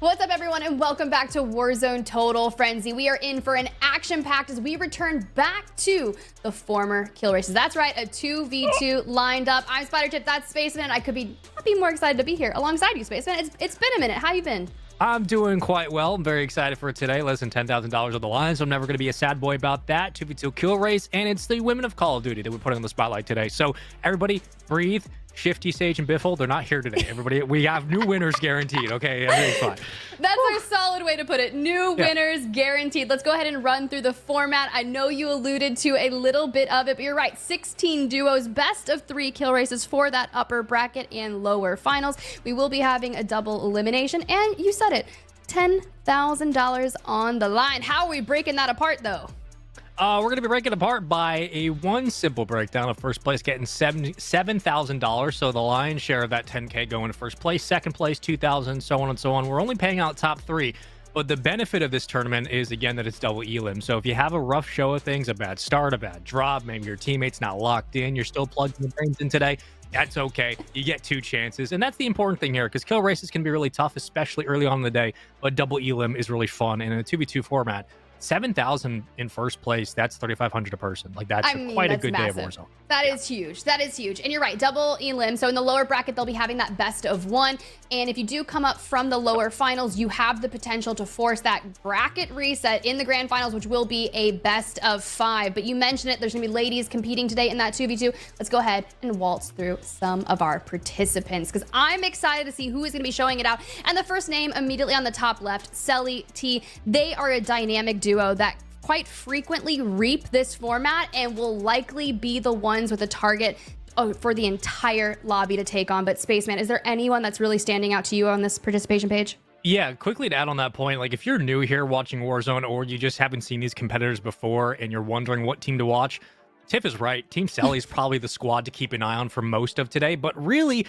What's up, everyone, and welcome back to Warzone Total Frenzy. We are in for an action-packed as we return back to the former kill races. That's right, a 2v2 lined up. I'm SpiderTip, that's Spaceman. I could not be more excited to be here alongside you, Spaceman. It's been a minute. How you been? I'm doing quite well. I'm very excited for today. Less than $10,000 on the line, so I'm never going to be a sad boy about that. 2v2 kill race, and it's the women of Call of Duty that we're putting on the spotlight today. So everybody, breathe. Shifty, Sage, and Biffle, they're not here today. Everybody, we have new winners guaranteed, okay? Everything's fine. That's a solid way to put it. New winners guaranteed. Let's go ahead and run through the format. I know you alluded to a little bit of it, but you're right. 16 duos, best of 3 kill races for that upper bracket and lower finals. We will be having a double elimination, and you said it, $10,000 on the line. How are we breaking that apart, though? We're going to be breaking apart by one simple breakdown of first place getting $7,000. So the lion's share of that 10K going to first place, second place, 2,000, so on and so on. We're only paying out top 3. But the benefit of this tournament is, again, that it's double elim. So if you have a rough show of things, a bad start, a bad drop, maybe your teammate's not locked in, you're still plugging the brains in today, that's okay. You get 2 chances. And that's the important thing here, because kill races can be really tough, especially early on in the day. But double elim is really fun. And in a 2v2 format, 7,000 in first place, that's 3,500 a person. Like, that's quite a good massive day of Warzone. That is huge. That is huge. And you're right, double elim. So in the lower bracket, they'll be having that best of 1. And if you do come up from the lower finals, you have the potential to force that bracket reset in the grand finals, which will be a best of 5. But you mentioned it, there's gonna be ladies competing today in that 2v2. Let's go ahead and waltz through some of our participants, because I'm excited to see who is gonna be showing it out. And the first name immediately on the top left, Selly T. They are a dynamic duo that quite frequently reap this format and will likely be the ones with a target for the entire lobby to take on. But Spaceman, is there anyone that's really standing out to you on this participation page? Yeah, quickly to add on that point, like if you're new here watching Warzone or you just haven't seen these competitors before and you're wondering what team to watch, Tiff is right. Team Selly is probably the squad to keep an eye on for most of today, but really,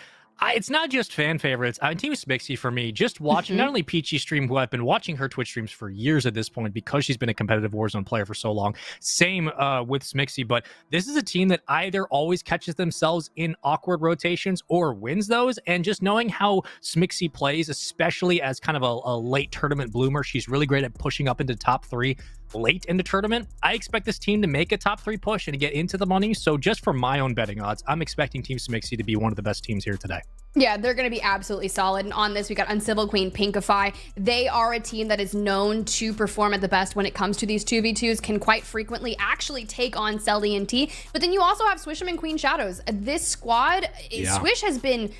it's not just fan favorites. Team Smixy for me, just watching not only Peachy stream, who I've been watching her Twitch streams for years at this point because she's been a competitive Warzone player for so long. Same with Smixy, but this is a team that either always catches themselves in awkward rotations or wins those. And just knowing how Smixy plays, especially as kind of a late tournament bloomer, she's really great at pushing up into top 3 late in the tournament. I expect this team to make a top 3 push and to get into the money. So just for my own betting odds, I'm expecting Team Smixy to be one of the best teams here today. Yeah, they're going to be absolutely solid. And on this, we got Uncivil Queen, Pinkify. They are a team that is known to perform at the best when it comes to these 2v2s, can quite frequently actually take on Selly and T. But then you also have Swish'em and Queen Shadows. This squad, Swish has been,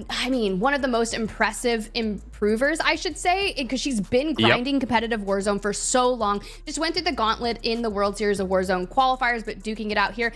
I mean, one of the most impressive improvers, I should say, because she's been grinding competitive Warzone for so long. Just went through the gauntlet in the World Series of Warzone qualifiers, but duking it out here.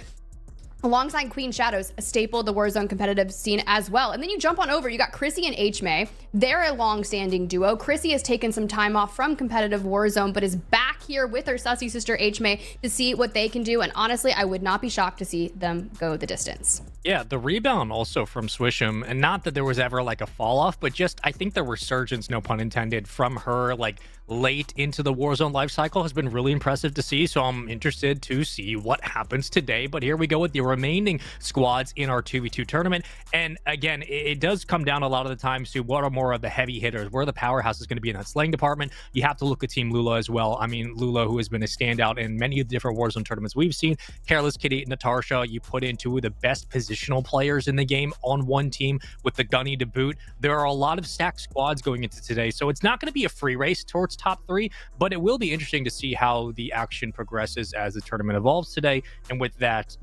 Alongside Queen Shadows, a staple of the Warzone competitive scene as well. And then you jump on over, you got Chrissy and H-May. They're a long-standing duo. Chrissy has taken some time off from competitive Warzone, but is back here with her sussy sister H-May to see what they can do. And honestly, I would not be shocked to see them go the distance. Yeah, the rebound also from Swish'em, and not that there was ever like a fall off, but just I think the resurgence, no pun intended, from her like late into the Warzone life cycle has been really impressive to see. So I'm interested to see what happens today. But here we go with the remaining squads in our 2v2 tournament. And again, it does come down a lot of the times to what are more of the heavy hitters, where the powerhouse is going to be in that slaying department. You have to look at Team Lula as well. I mean, Lula, who has been a standout in many of the different Warzone tournaments we've seen. Careless Kitty, Natasha, you put in 2 of the best positional players in the game on one team with the gunny to boot. There are a lot of stacked squads going into today, so it's not going to be a free race towards top 3, but it will be interesting to see how the action progresses as the tournament evolves today. And with that,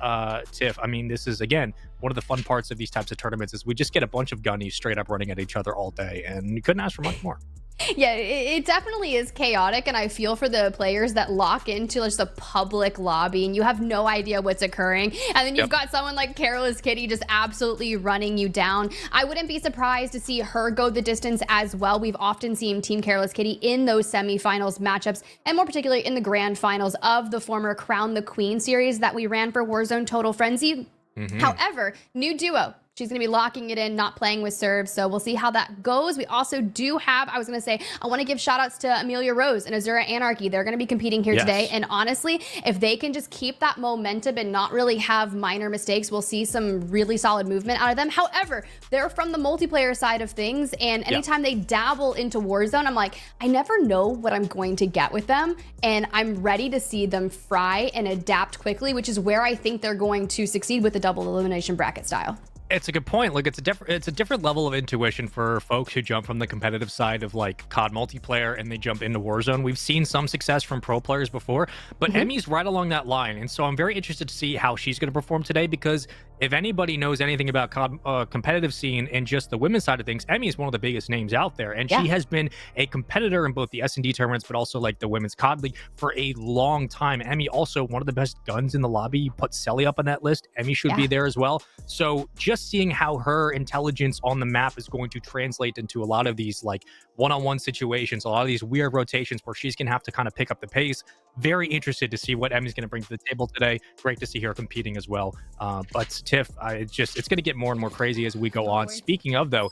Tiff, I mean, this is again one of the fun parts of these types of tournaments is we just get a bunch of gunnies straight up running at each other all day, and you couldn't ask for much more. Yeah, it definitely is chaotic, and I feel for the players that lock into just a public lobby and you have no idea what's occurring, and then you've got someone like Careless Kitty just absolutely running you down. I wouldn't be surprised to see her go the distance as well. We've often seen Team Careless Kitty in those semifinals matchups, and more particularly in the grand finals of the former Crown the Queen series that we ran for Warzone Total Frenzy. However, new duo, She's going to be locking it in, not playing with serves. So we'll see how that goes. We also do have, I was going to say, I want to give shout outs to Amelia Rose and Azura Anarchy. They're going to be competing here today. And honestly, if they can just keep that momentum and not really have minor mistakes, we'll see some really solid movement out of them. However, they're from the multiplayer side of things. And anytime they dabble into Warzone, I'm like, I never know what I'm going to get with them. And I'm ready to see them fry and adapt quickly, which is where I think they're going to succeed with the double elimination bracket style. It's a good point. Look, it's a different level of intuition for folks who jump from the competitive side of like COD multiplayer and they jump into Warzone. We've seen some success from pro players before, but Emmy's right along that line. And so I'm very interested to see how she's going to perform today, because if anybody knows anything about COD competitive scene and just the women's side of things, Emmy is one of the biggest names out there. And she has been a competitor in both the S&D tournaments, but also like the women's COD league for a long time. Emmy also one of the best guns in the lobby. You put Selly up on that list, Emmy should be there as well. So just seeing how her intelligence on the map is going to translate into a lot of these like one-on-one situations, a lot of these weird rotations where she's gonna have to kind of pick up the pace. Very interested to see what Emmy's gonna bring to the table today. Great to see her competing as well. But Tiff, it's gonna get more and more crazy as we go on. Speaking of though,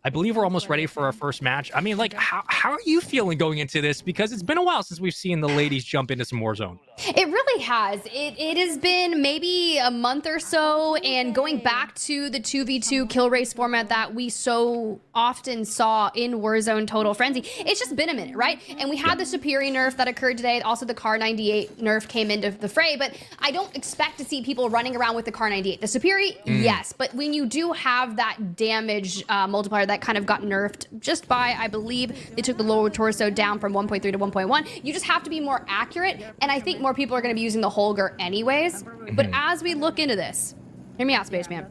I believe we're almost ready for our first match. I mean, like, how are you feeling going into this? Because it's been a while since we've seen the ladies jump into some Warzone. It really has. It has been maybe a month or so, and going back to the 2v2 kill race format that we so often saw in Warzone Total Frenzy, it's just been a minute, right? And we had the Superior nerf that occurred today. Also, the Car 98 nerf came into the fray, but I don't expect to see people running around with the Car 98. The Superior, yes, but when you do have that damage multiplier that kind of got nerfed just by, I believe, they took the lower torso down from 1.3 to 1.1, you just have to be more accurate, and I think more people are going to be using the Holger anyways. But as we look into this, hear me out, Spaceman.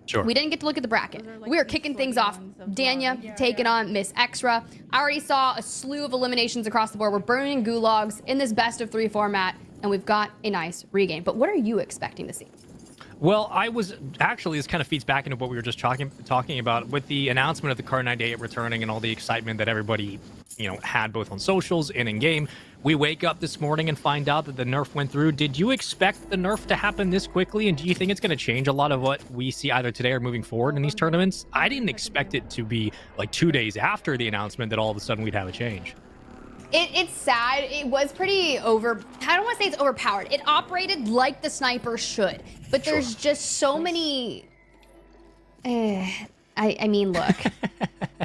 Sure. We didn't get to look at the bracket. We are kicking things off. Danya taking on Miss Extra. I already saw a slew of eliminations across the board. We're burning gulags in this best of 3 format, and we've got a nice regame. But what are you expecting to see? Well, I was actually, this kind of feeds back into what we were just talking about with the announcement of the Car 98 returning and all the excitement that everybody, had both on socials and in game. We wake up this morning and find out that the nerf went through. Did you expect the nerf to happen this quickly? And do you think it's going to change a lot of what we see either today or moving forward in these tournaments? I didn't expect it to be like 2 days after the announcement that all of a sudden we'd have a change. It's sad. It was pretty I don't want to say it's overpowered. It operated like the sniper should, but there's just so many. I mean, look,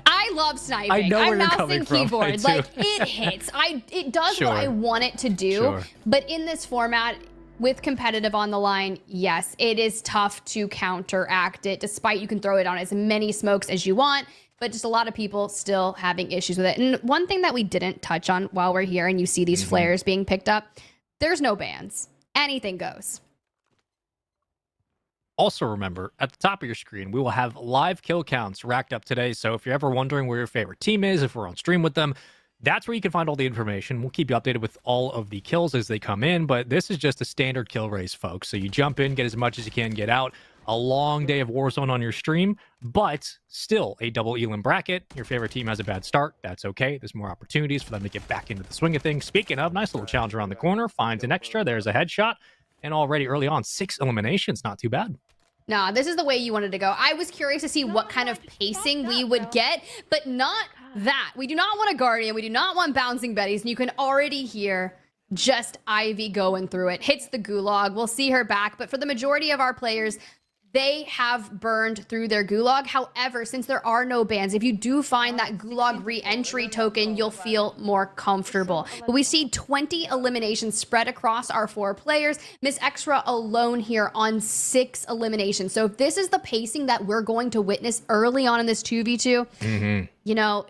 I love sniping. I know where I'm you're mouse coming and from. keyboard. Like, it hits. It does what I want it to do. But in this format, with competitive on the line, yes, it is tough to counteract it, despite you can throw it on as many smokes as you want. But just a lot of people still having issues with it. And one thing that we didn't touch on while we're here and you see these flares being picked up, there's no bans. Anything goes. Also remember, at the top of your screen, we will have live kill counts racked up today. So if you're ever wondering where your favorite team is, if we're on stream with them, that's where you can find all the information. We'll keep you updated with all of the kills as they come in, but this is just a standard kill race, folks. So you jump in, get as much as you can, get out. A long day of Warzone on your stream, but still a double elim bracket. Your favorite team has a bad start. That's okay. There's more opportunities for them to get back into the swing of things. Speaking of, nice little challenge around the corner. Finds an extra. There's a headshot. And already early on, 6 eliminations. Not too bad. Nah, this is the way you wanted to go. I was curious to see what kind of pacing we would get, but not that. We do not want a Guardian. We do not want bouncing Bettys. And you can already hear just Ivy going through it. Hits the gulag. We'll see her back. But for the majority of our players, they have burned through their gulag. However, since there are no bans, if you do find that gulag re-entry token, you'll feel more comfortable. But we see 20 eliminations spread across our 4 players. Miss Extra alone here on 6 eliminations. So if this is the pacing that we're going to witness early on in this 2v2,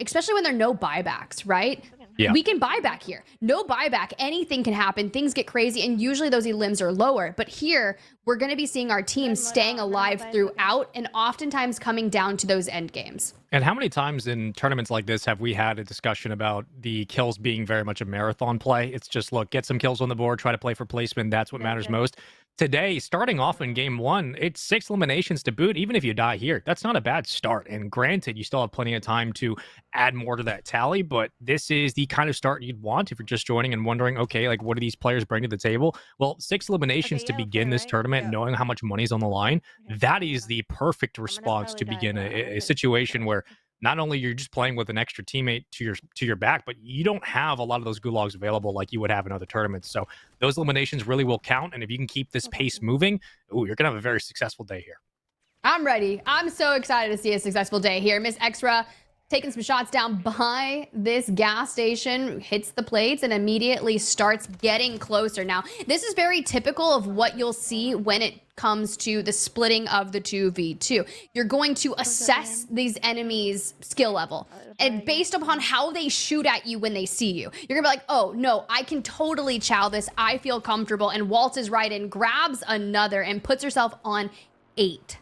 especially when there are no buybacks, right? Yeah. We can buy back here. No buyback. Anything can happen. Things get crazy, and usually those elims are lower. But here, we're going to be seeing our team staying alive throughout and oftentimes coming down to those end games. And how many times in tournaments like this have we had a discussion about the kills being very much a marathon play? It's just, look, get some kills on the board, try to play for placement. That's what matters most. Today, starting off in game one, it's 6 eliminations to boot. Even if you die here, that's not a bad start. And granted, you still have plenty of time to add more to that tally, but this is the kind of start you'd want if you're just joining and wondering, okay, like what do these players bring to the table? Well, 6 eliminations to begin this tournament, knowing how much money's on the line, that is the perfect response to begin a situation where not only you're just playing with an extra teammate to your back, but you don't have a lot of those gulags available like you would have in other tournaments. So those eliminations really will count. And if you can keep this pace moving, ooh, you're gonna have a very successful day here. I'm ready. I'm so excited to see a successful day here. Miss Extra taking some shots down by this gas station, hits the plates, and immediately starts getting closer. Now, this is very typical of what you'll see when it comes to the splitting of the 2v2. You're going to assess these enemies' skill level, and based upon how they shoot at you when they see you, you're gonna be like, oh no, I can totally chow this. I feel comfortable, and waltzes right in, grabs another, and puts herself on 8.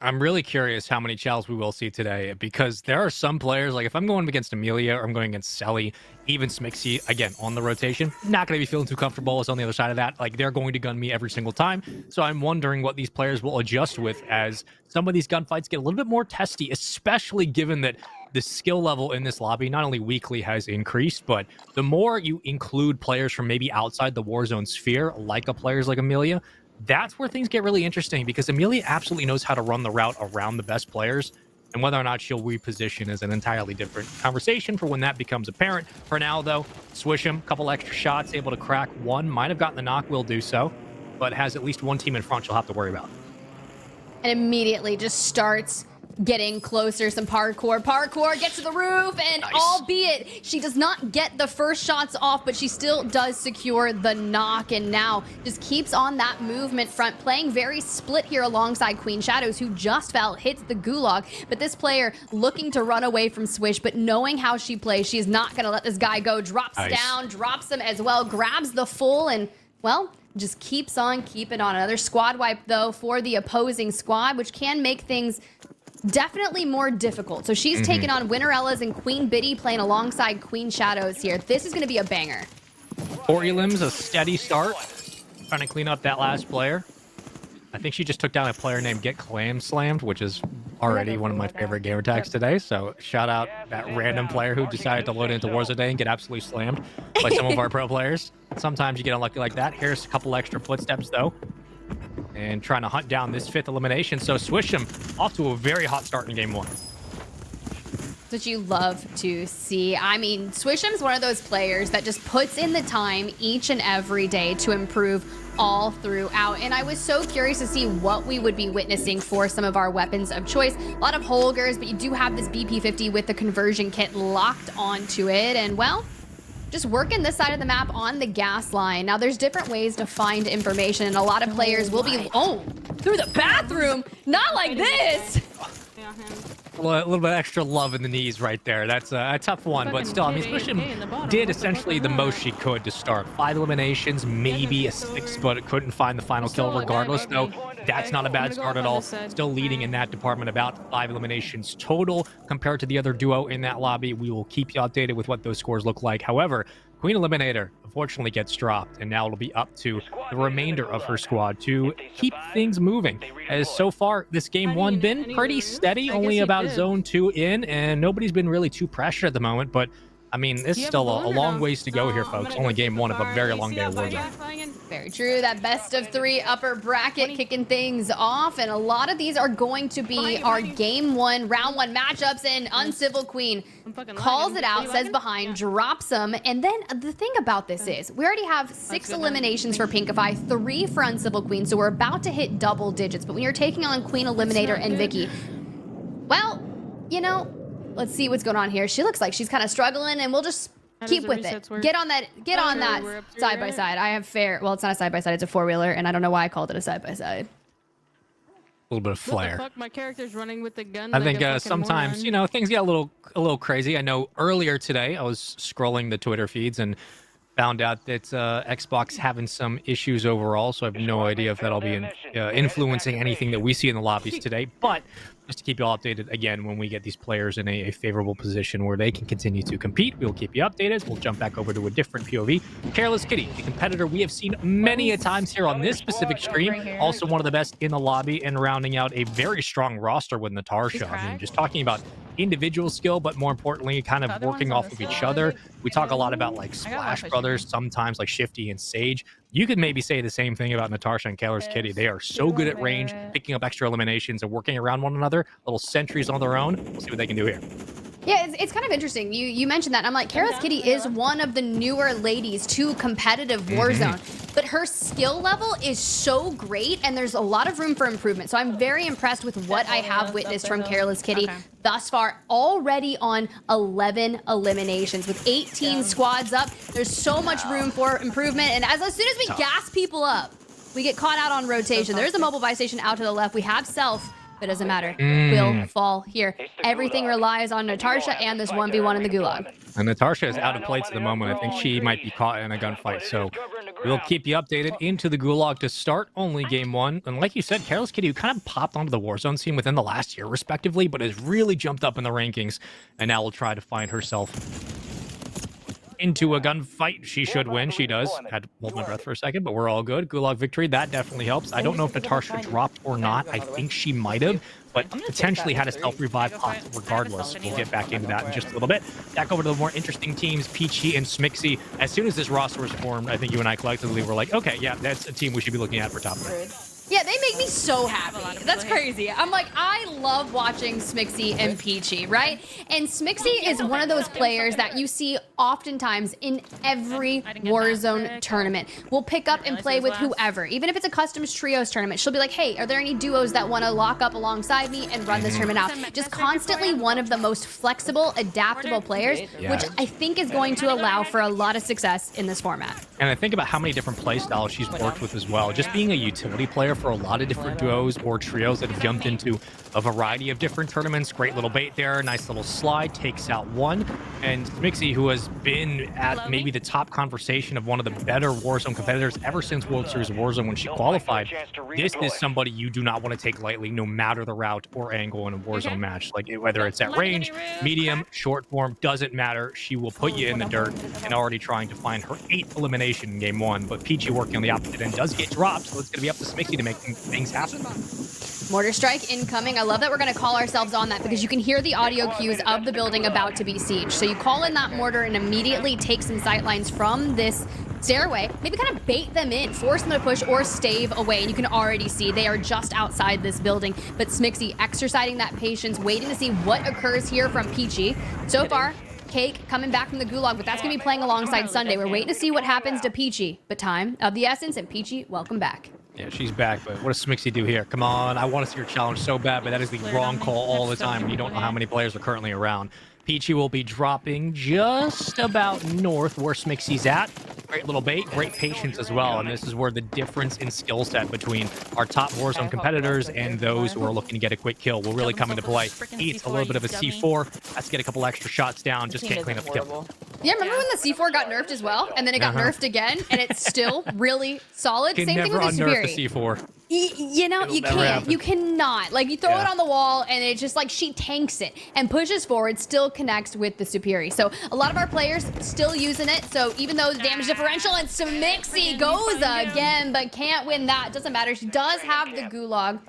I'm really curious how many chows we will see today, because there are some players, like if I'm going against Amelia or I'm going against Selly, even Smixy, again, on the rotation, not going to be feeling too comfortable. It's on the other side of that. Like, they're going to gun me every single time. So I'm wondering what these players will adjust with as some of these gunfights get a little bit more testy, especially given that the skill level in this lobby, not only weekly, has increased, but the more you include players from maybe outside the Warzone sphere, like players like Amelia, that's where things get really interesting, because Amelia absolutely knows how to run the route around the best players, and whether or not she'll reposition is an entirely different conversation for when that becomes apparent. For now, though, swish him, couple extra shots, able to crack one, might have gotten the knock, will do so, but has at least one team in front she'll have to worry about. And immediately just starts getting closer. Some parkour, gets to the roof, and nice. Albeit she does not get the first shots off, but she still does secure the knock, and now just keeps on that movement front, playing very split here alongside Queen Shadows, who just fell, hits the gulag. But this player looking to run away from Swish, but knowing how she plays, she is not going to let this guy go. Drops down, drops him as well, grabs the full, and, well, just keeps on keeping on. Another squad wipe, though, for the opposing squad, which can make things definitely more difficult. So she's taking on Winterellas and Queen Biddy, playing alongside Queen Shadows here. This is going to be a banger. 4 elims, a steady start. Trying to clean up that last player. I think she just took down a player named Get Clam Slammed, which is already one of my favorite gamer tags today. So shout out that random player who decided to load into Warzone today and get absolutely slammed by some of our pro players. Sometimes you get unlucky like that. Here's a couple extra footsteps, though, and trying to hunt down this 5th elimination. So Swish'em off to a very hot start in game 1. That's what you love to see. I mean, Swish'em's one of those players that just puts in the time each and every day to improve all throughout. And I was so curious to see what we would be witnessing for some of our weapons of choice. A lot of Huskerrs, but you do have this BP50 with the conversion kit locked onto it. And, well, just working this side of the map on the gas line. Now, there's different ways to find information, and a lot of players will be, through the bathroom, not like this. A little bit extra love in the knees right there. That's a tough one, but still, I mean, Swish'em did essentially the most she could to start. 5 eliminations, maybe a 6, but couldn't find the final kill regardless, though. That's not a bad start at all. Still leading in that department, about 5 eliminations total compared to the other duo in that lobby. We will keep you updated with what those scores look like. However, Queen Eliminator unfortunately gets dropped, and now it'll be up to the remainder of her squad to keep things moving. As so far, this game 1 been pretty steady, only about zone 2 in, and nobody's been really too pressured at the moment, but I mean, this is still a long ways to go here, folks. Only game 1 of a very long day of Warzone. Very true. That best of 3 upper bracket kicking things off, and a lot of these are going to be our game 1, round 1 matchups, and Uncivil Queen calls it out, says behind, drops them, and then the thing about this is we already have 6 eliminations for Pinkify, 3 for Uncivil Queen, so we're about to hit double digits. But when you're taking on Queen Eliminator and Vicky, well, you know, let's see what's going on here. She looks like she's kind of struggling, and we'll just keep with it. Get on that side by side. I have well, it's not a side by side, it's a 4-wheeler, and I don't know why I called it a side by side. A little bit of flair. What the fuck? My character's running with the gun. I think sometimes, you know, things get a little crazy. I know earlier today I was scrolling the Twitter feeds, and Found out that Xbox having some issues overall, so I have no idea if that'll be influencing anything that we see in the lobbies today. But just to keep you all updated, again, when we get these players in a favorable position where they can continue to compete, we'll keep you updated. We'll jump back over to a different POV. Careless Kitty, the competitor we have seen many a times here on this specific stream, also one of the best in the lobby and rounding out a very strong roster with Natasha. I mean, just talking about individual skill, but more importantly, kind of working off of each other. We talk a lot about like Splash Brothers, sometimes like Shifty and Sage. You could maybe say the same thing about Natasha and Careless Kitty. They are so good at range, picking up extra eliminations and working around one another. Little sentries on their own. We'll see what they can do here. Yeah, it's kind of interesting. You mentioned that. And I'm like, Careless Kitty is one of the newer ladies to competitive Warzone, but her skill level is so great, and there's a lot of room for improvement. So I'm very impressed with what I have witnessed from Careless Kitty thus far. Already on 11 eliminations with 18 squads up. There's so much room for improvement, and as soon as we gas people up, we get caught out on rotation. There's a mobile buy station out to the left. We have Self. But it doesn't matter. We'll fall here. Everything relies on Natasha and this 1v1 in the gulag. And Natasha is out of plates at the moment. I think she might be caught in a gunfight. So we'll keep you updated into the gulag to start only game one. And like you said, Careless Kitty, who kind of popped onto the Warzone scene within the last year, respectively, but has really jumped up in the rankings. And now will try to find herself into a gunfight. She should win. She does. Had to hold my breath for a second, but we're all good. Gulag victory. That definitely helps. I don't know if Natasha dropped or not. I think she might have, but potentially had a self-revive pop regardless. We'll get back into that in just a little bit. Back over to the more interesting teams, Peachy and Smixy. As soon as this roster was formed, I think you and I collectively were like, okay, yeah, that's a team we should be looking at for top 3. Yeah, they make me so happy. That's crazy. I'm like, I love watching Smixy and Peachy, right? And Smixy is one of those players that you see oftentimes in every Warzone tournament. We'll pick up and play with whoever. Even if it's a customs trios tournament, she'll be like, hey, are there any duos that want to lock up alongside me and run this tournament out? Just constantly one of the most flexible, adaptable players, which I think is going to allow for a lot of success in this format. And I think about how many different play styles she's worked with as well. Just being a utility player for a lot of different duos or trios that have jumped into a variety of different tournaments. Great little bait there. Nice little slide. Takes out one. And Smixy, who has been at maybe the top conversation of one of the better Warzone competitors ever since World Series of Warzone when she qualified. This is somebody you do not want to take lightly, no matter the route or angle in a Warzone match. Like whether it's at range, medium, short form, doesn't matter. She will put you in the dirt, and already trying to find her 8th elimination in game 1. But Peachy working on the opposite end does get dropped, so it's going to be up to Smixy to make things happen. Mortar strike incoming. I love that we're going to call ourselves on that because you can hear the audio cues of the building about to be sieged. So you call in that mortar and immediately take some sight lines from this stairway, maybe kind of bait them in, force them to push or stave away. And you can already see they are just outside this building. But Smixy exercising that patience, waiting to see what occurs here from Peachy. So far, Cake coming back from the gulag, but that's going to be playing alongside Sunday. We're waiting to see what happens to Peachy. But time of the essence, and Peachy, welcome back. Yeah, she's back, but what does Smixy do here? Come on, I want to see her challenge so bad, but that is the wrong call all the time when you don't know how many players are currently around. Peachy will be dropping just about north where Smixy's at. Great little bait, great patience as well, and this is where the difference in skill set between our top Warzone competitors and those who are looking to get a quick kill will really come into play. Eats a little bit of a C4, has to get a couple extra shots down, just can't clean up the kill. Yeah, remember when the C4 got nerfed as well, and then it got nerfed again, and it's still really solid? Can Same thing with the never Superi. unnerf the C4. You know, you can't. You cannot. Like, you throw it on the wall, and it's just like she tanks it and pushes forward, still connects with the Superi. So a lot of our players still using it. So even though the damage differential and Smixy goes again, but can't win that. Doesn't matter. She does have the gulag.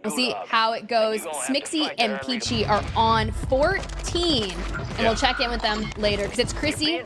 We'll see how it goes. Smixy and Peachy are on 14, and we'll check in with them later because it's Chrissy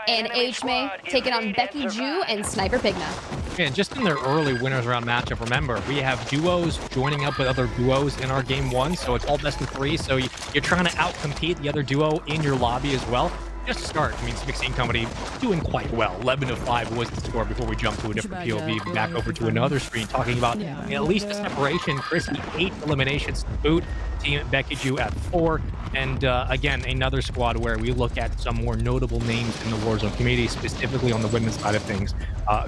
and H-May taking on Becky Ju and Sniper Pigna. Yeah, just in their early winners round matchup, remember, we have duos joining up with other duos in our game 1, so it's all best of 3, so you're trying to out-compete the other duo in your lobby as well. Just to start, I mean, Smixy and company doing quite well. 11-5 was the score before we jumped to a different POV. Back over to another screen, talking about at least a separation. Chrissy, 8 eliminations to boot. Team Becky Ju at 4. And again, another squad where we look at some more notable names in the Warzone community, specifically on the women's side of things.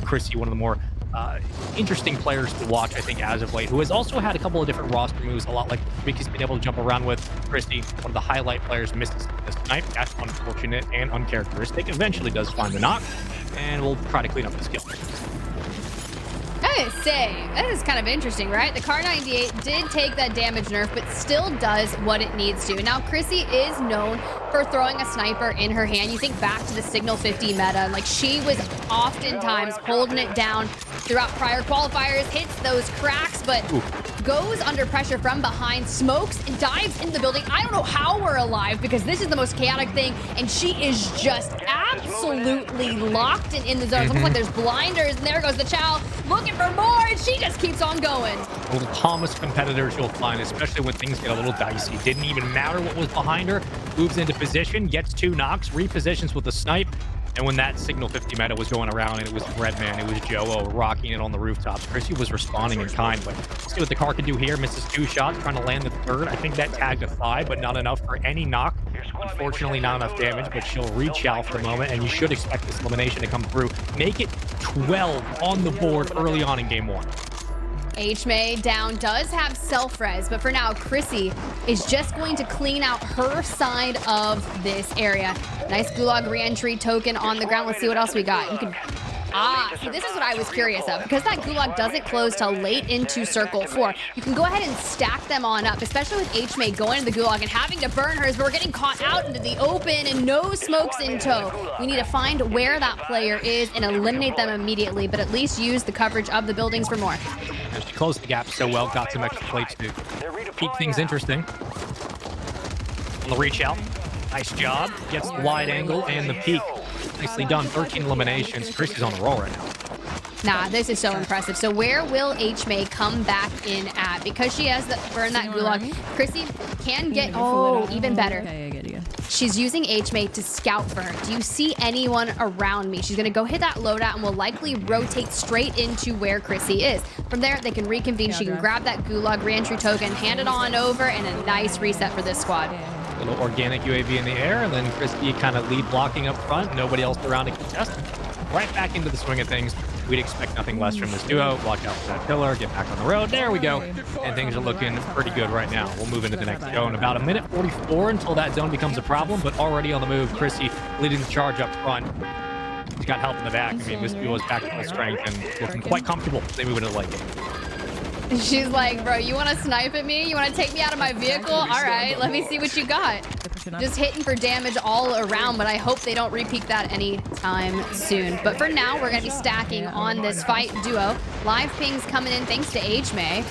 Chrissy, one of the more interesting players to watch, I think, as of late, who has also had a couple of different roster moves, a lot like Ricky's been able to jump around with. Christy, one of the highlight players, misses the snipe. That's unfortunate and uncharacteristic. Eventually does find the knock, and we'll try to clean up the skill. I gotta say, that is kind of interesting, right? The Kar 98 did take that damage nerf, but still does what it needs to. Now, Chrissy is known for throwing a sniper in her hand. You think back to the Signal 50 meta, like she was oftentimes holding it down throughout prior qualifiers, hits those cracks, but goes under pressure from behind, smokes, and dives into the building. I don't know how we're alive because this is the most chaotic thing, and she is just absolutely locked and in the zone. It's almost like there's blinders, and there goes the Chow looking for more, and she just keeps on going. One of the calmest competitors you'll find, especially when things get a little dicey. Didn't even matter what was behind her. Moves into position, gets 2 knocks, repositions with the snipe. And when that Signal 50 meta was going around and it was Bbreadman, it was Joe rocking it on the rooftops, Chrissy was responding in kind. But let's see what the car can do here. Misses 2 shots, trying to land the 3rd. I think that tagged a thigh, but not enough for any knock. Unfortunately, not enough damage, but she'll reach out for the moment, and you should expect this elimination to come through. Make it 12 on the board early on in game 1. May down, does have self-res, but for now, Chrissy is just going to clean out her side of this area. Nice Gulag re-entry token on the ground. Let's see what else we got. You can... see, this is what I was curious of. Because that Gulag doesn't close till late into Circle 4, you can go ahead and stack them on up, especially with May going to the Gulag and having to burn hers, but we're getting caught out into the open and no smokes in tow. We need to find where that player is and eliminate them immediately, but at least use the coverage of the buildings for more. She closed the gap so well, got some extra plates to keep things interesting. On the reach out, nice job. Gets the wide angle and the peak. Nicely done. 13 eliminations. Chrissy's on the roll right now. Nah, this is so impressive. So where will May come back in at? Because she has burned that Gulag, Chrissy can get, even better. She's using May to scout for her. Do you see anyone around me? She's gonna go hit that loadout and will likely rotate straight into where Chrissy is. From there, they can reconvene. She can grab that Gulag re-entry token, hand it on over, and a nice reset for this squad. Little organic UAV in the air, and then Christy kind of lead blocking up front. Nobody else around to contest. Right back into the swing of things. We'd expect nothing less from this duo. Block out for that pillar, get back on the road. There we go. And things are looking pretty good right now. We'll move into the next zone. About 1:44 until that zone becomes a problem, but already on the move. Chrissy leading the charge up front. She's got help in the back. I mean, this duo is back to full strength and looking quite comfortable. They move into the late game. She's like, bro, you want to snipe at me? You want to take me out of my vehicle? All right, let me see what you got. Just hitting for damage all around, but I hope they don't repeat that anytime soon. But for now, we're going to be stacking on this fight duo. Live pings coming in thanks to May.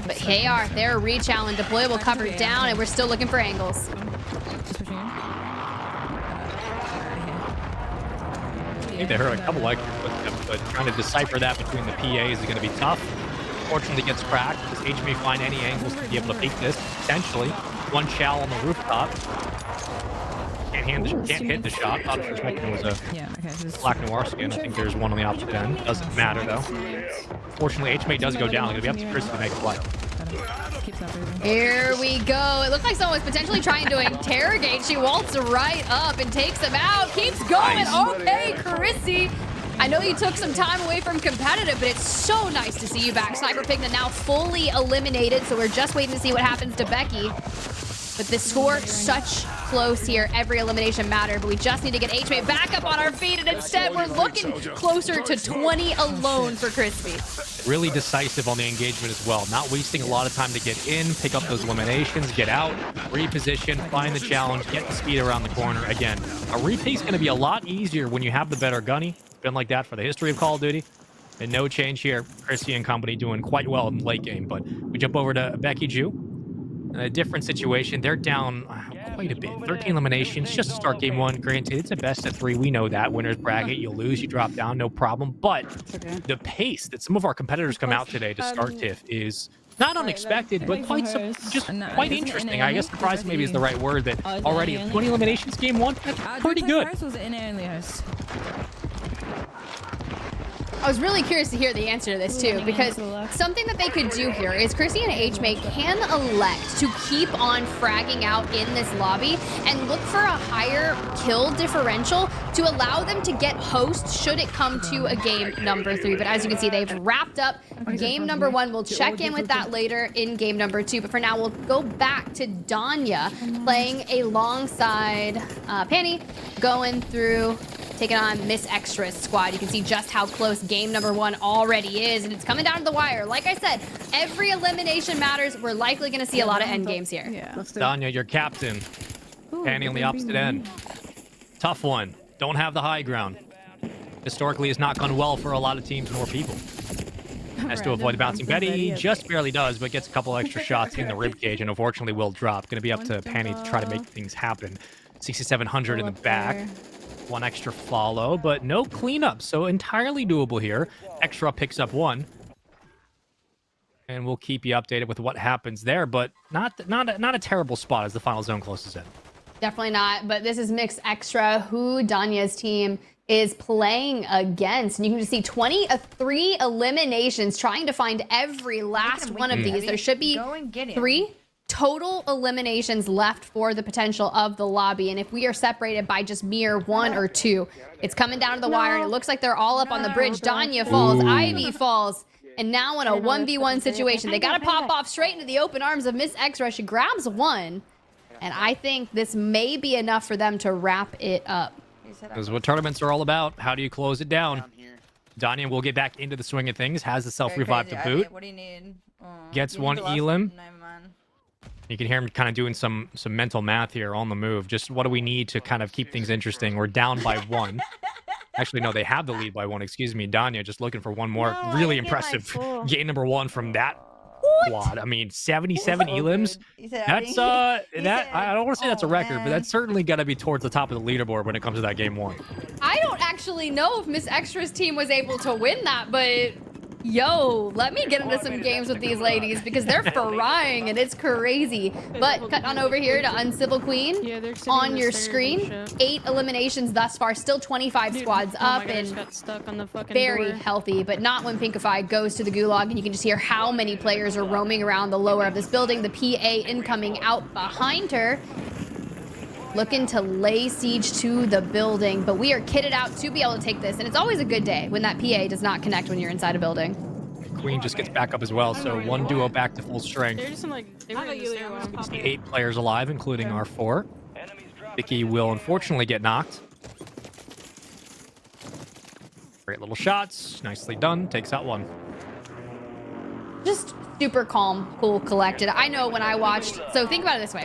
But they're reach out and deployable cover down, and we're still looking for angles. I think they heard a couple extra footsteps, but trying to decipher that between the PAs is going to be tough. Fortunately gets cracked. Does May find any angles to be able to peek this? Potentially. One Chow on the rooftop. Can't hit the shot. Thought for a second it was a black noir skin. I think there's one on the opposite end. Doesn't matter though. Fortunately, May does go down. It'll be up to Chris to make a play. Here we go. It looked like someone was potentially trying to interrogate. She waltzed right up and takes him out. Keeps going. Nice. Okay, Chrissy. I know you took some time away from competitive, but it's so nice to see you back. Sniper Pigna now fully eliminated, so we're just waiting to see what happens to Becky. But the score, such close here. Every elimination mattered, but we just need to get May back up on our feet, and instead we're looking closer to 20 alone for Crispy. Really decisive on the engagement as well. Not wasting a lot of time to get in, pick up those eliminations, get out, reposition, find the challenge, get the speed around the corner. Again, a repace is going to be a lot easier when you have the better gunny. Been like that for the history of Call of Duty. And no change here. Chrissy and company doing quite well in the late game. But we jump over to Becky Jew. A different situation. They're down quite a bit. 13 eliminations just to start game 1. Granted, it's a best of 3. We know that. Winner's bracket. You lose, you drop down, no problem. But the pace that some of our competitors come out today to start TIFF is not unexpected, but quite interesting. I guess surprising maybe is the right word. That already 20 eliminations game 1. That's pretty good. I was really curious to hear the answer to this too, because something that they could do here is Chrissy and HMate can elect to keep on fragging out in this lobby and look for a higher kill differential to allow them to get host should it come to a game number 3. But as you can see, they've wrapped up game number 1. We'll check in with that later in game number 2. But for now, we'll go back to Danya playing alongside Penny, going through, taking on Miss Extra's squad. You can see just how close game number 1 already is, and it's coming down to the wire. Like I said, every elimination matters. We're likely going to see a lot of end games here. Yeah. Danya, your captain. Penny on the opposite end. Tough one. Don't have the high ground. Historically, has not gone well for a lot of teams nor people. Has to avoid the bouncing Betty. Just barely does, but gets a couple extra shots in the ribcage and unfortunately will drop. Going to be up to Penny to try to make things happen. 6,700 in the back. One extra follow, but no cleanup, so entirely doable here. Extra picks up 1. And we'll keep you updated with what happens there, but not a terrible spot as the final zone closes in. Definitely not, but this is Mix Extra, who Danya's team is playing against. And you can just see 23 eliminations, trying to find every last one of these. There should be 3 total eliminations left for the potential of the lobby. And if we are separated by just mere 1 or 2, it's coming down to the wire, and it looks like they're all up on the bridge. Danya falls, Ivy falls, and now in a 1v1 situation. They got to pop off straight into the open arms of Miss Extra. She grabs 1. And I think this may be enough for them to wrap it up. This is what tournaments are all about. How do you close it down? Danya will get back into the swing of things. Has the self-revive to boot. What do you need? Gets 1 elim. You can hear him kind of doing some mental math here on the move. Just what do we need to kind of keep things interesting? We're down by 1. Actually, no, they have the lead by 1. Excuse me. Danya just looking for 1 more. Really impressive game number 1 from that quad. I mean, 77 elims. That's I don't want to say that's a record, but that's certainly got to be towards the top of the leaderboard when it comes to that game 1. I don't actually know if Miss Extra's team was able to win that, but yo, let me get into some games with these ladies because they're frying and it's crazy. But cut on over here to Uncivil Queen on your screen. 8 eliminations thus far, still 25 squads up and got stuck on the fucking very door. healthy, but not when Pinkify goes to the gulag, and you can just hear how many players are roaming around the lower of this building. The PA incoming out behind her, looking to lay siege to the building, but we are kitted out to be able to take this, and it's always a good day when that PA does not connect when you're inside a building. Queen just gets back up as well, so 1 duo back to full strength. They're just like, they were in the stairwell. 8 players alive, including our 4. Vicky will unfortunately get knocked. Great little shots, nicely done, takes out 1. Just super calm, cool, collected. I know when I watched, so think about it this way.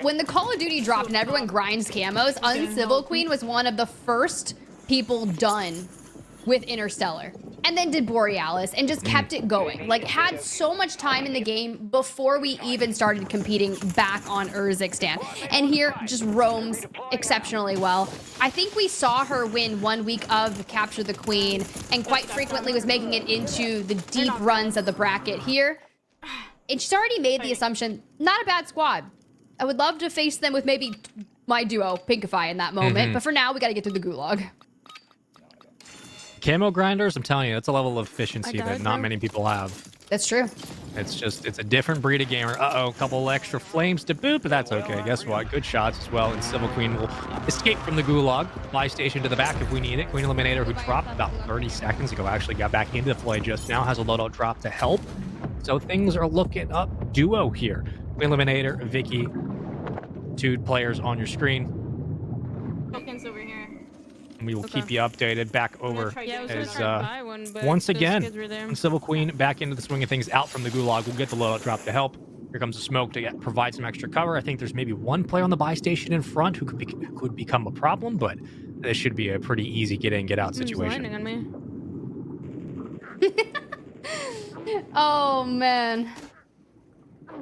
When the Call of Duty dropped and everyone grinds camos, Uncivil Queen was one of the first people done with Interstellar. And then did Borealis and just kept it going. Like, had so much time in the game before we even started competing back on Urzikstan. And here just roams exceptionally well. I think we saw her win 1 week of Capture the Queen and quite frequently was making it into the deep runs of the bracket here. And she's already made the assumption, not a bad squad. I would love to face them with maybe my duo, Pinkify, in that moment. But for now, we got to get through the gulag. Camo grinders, I'm telling you, that's a level of efficiency that not many people have. That's true. It's a different breed of gamer. Uh-oh, a couple extra flames to boot, but that's okay. Guess what? Good shots as well, and Civil Queen will escape from the gulag. Fly station to the back if we need it. Queen Eliminator, who dropped about 30 seconds ago, actually got back into the play just now, has a loadout drop to help. So things are looking up duo here. Queen Eliminator, Vicky, 2 players on your screen. Tokens over here. And we will keep you updated back over as one, once again, Civil Queen back into the swing of things, out from the gulag. We'll get the loadout drop to help. Here comes the smoke to provide some extra cover. I think there's maybe 1 player on the buy station in front who could become a problem, but this should be a pretty easy get in, get out situation. Landing on me. Oh, man.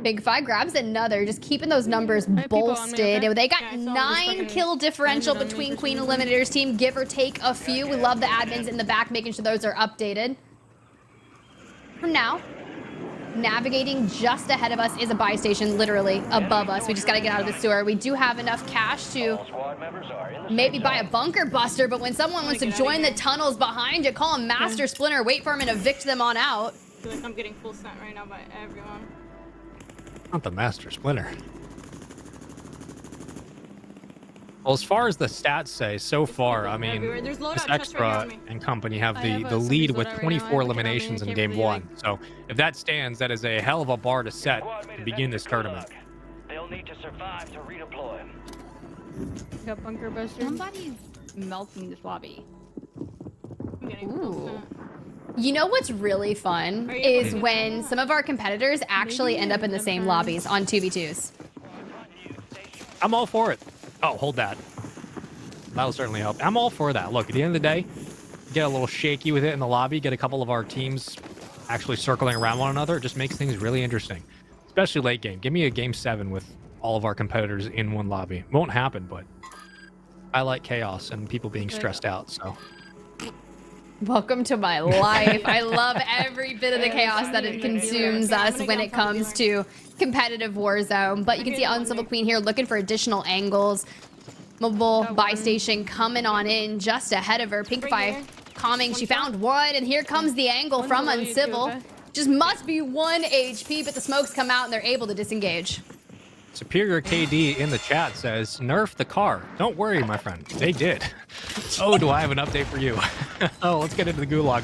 Pinkify grabs another, just keeping those numbers bolstered. They got 9 kill differential between Queen Eliminator's team, give or take a few. We love the admins in the back making sure those are updated. For now, navigating just ahead of us is a buy station, literally above us. We just got to get out of the sewer. We do have enough cash to maybe buy a bunker buster, but when someone wants to join the tunnels behind you, call them Master Splinter, wait for them and evict them on out. I feel like I'm getting full sent right now by everyone. Not the Master Splinter. Well, as far as the stats say, so far, I mean, There's this loadout chests Extra right here on me. and company have I the have, lead somebody's with loadout right 24 now. I have a kid on me. eliminations I in can't game believe one. it. So if that stands, that is a hell of a bar to set to begin this tournament. They'll need to survive to redeploy. Got bunker buster. Somebody's melting this lobby. I'm getting full Ooh. sent. You know what's really fun Are you is able to when get that? some of our competitors actually end up in the same lobbies on 2v2s. I'm all for it. Oh, hold that. That'll certainly help. I'm all for that. Look, at the end of the day, get a little shaky with it in the lobby, get a couple of our teams actually circling around one another. It just makes things really interesting, especially late game. Give me a game 7 with all of our competitors in one lobby. Won't happen, but I like chaos and people being stressed out, so. Welcome to my life. I love every bit of the chaos that it consumes us when it comes to competitive Warzone. But you can see Uncivil Queen here looking for additional angles. Mobile buy station coming on in just ahead of her. Pinkify calming. She found one, and here comes the angle from Uncivil. Just must be 1 HP, but the smokes come out and they're able to disengage. Superior KD in the chat says, nerf the car. Don't worry, my friend. They did. Oh, do I have an update for you? Oh, let's get into the gulag.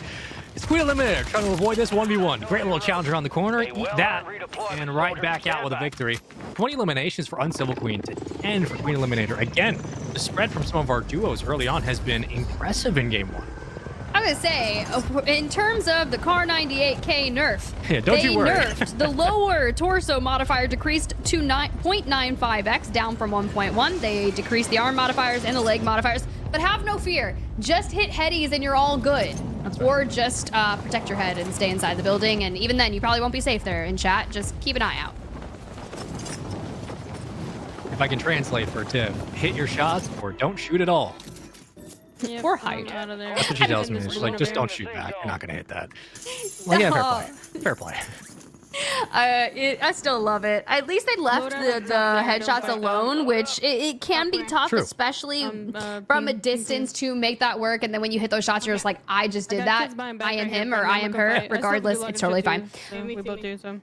It's Queen Eliminator trying to avoid this 1v1. Great little challenge around the corner. Eat that. And right back out with a victory. 20 eliminations for Uncivil Queen to 10 for Queen Eliminator. Again, the spread from some of our duos early on has been impressive in game 1. I was gonna say, in terms of the Car 98K nerf, Yeah, don't you worry. nerfed the lower torso modifier, decreased to 0.95x, down from 1.1. They decreased the arm modifiers and the leg modifiers, but have no fear. Just hit headies and you're all good. Or just protect your head and stay inside the building, and even then, you probably won't be safe there in chat. Just keep an eye out. If I can translate for Tiff, hit your shots or don't shoot at all. Yep, Or I'm hide. out of there. That's what she tells me. She's like, just don't shoot back. You're not going to hit that. Like, yeah, fair play. Fair play. I still love it. At least they left the headshots alone, which it can be tough, True. especially from a distance to make that work. And then when you hit those shots, you're just like, I just did that. I am him or I am her. Regardless, it's totally fine. We both do, so.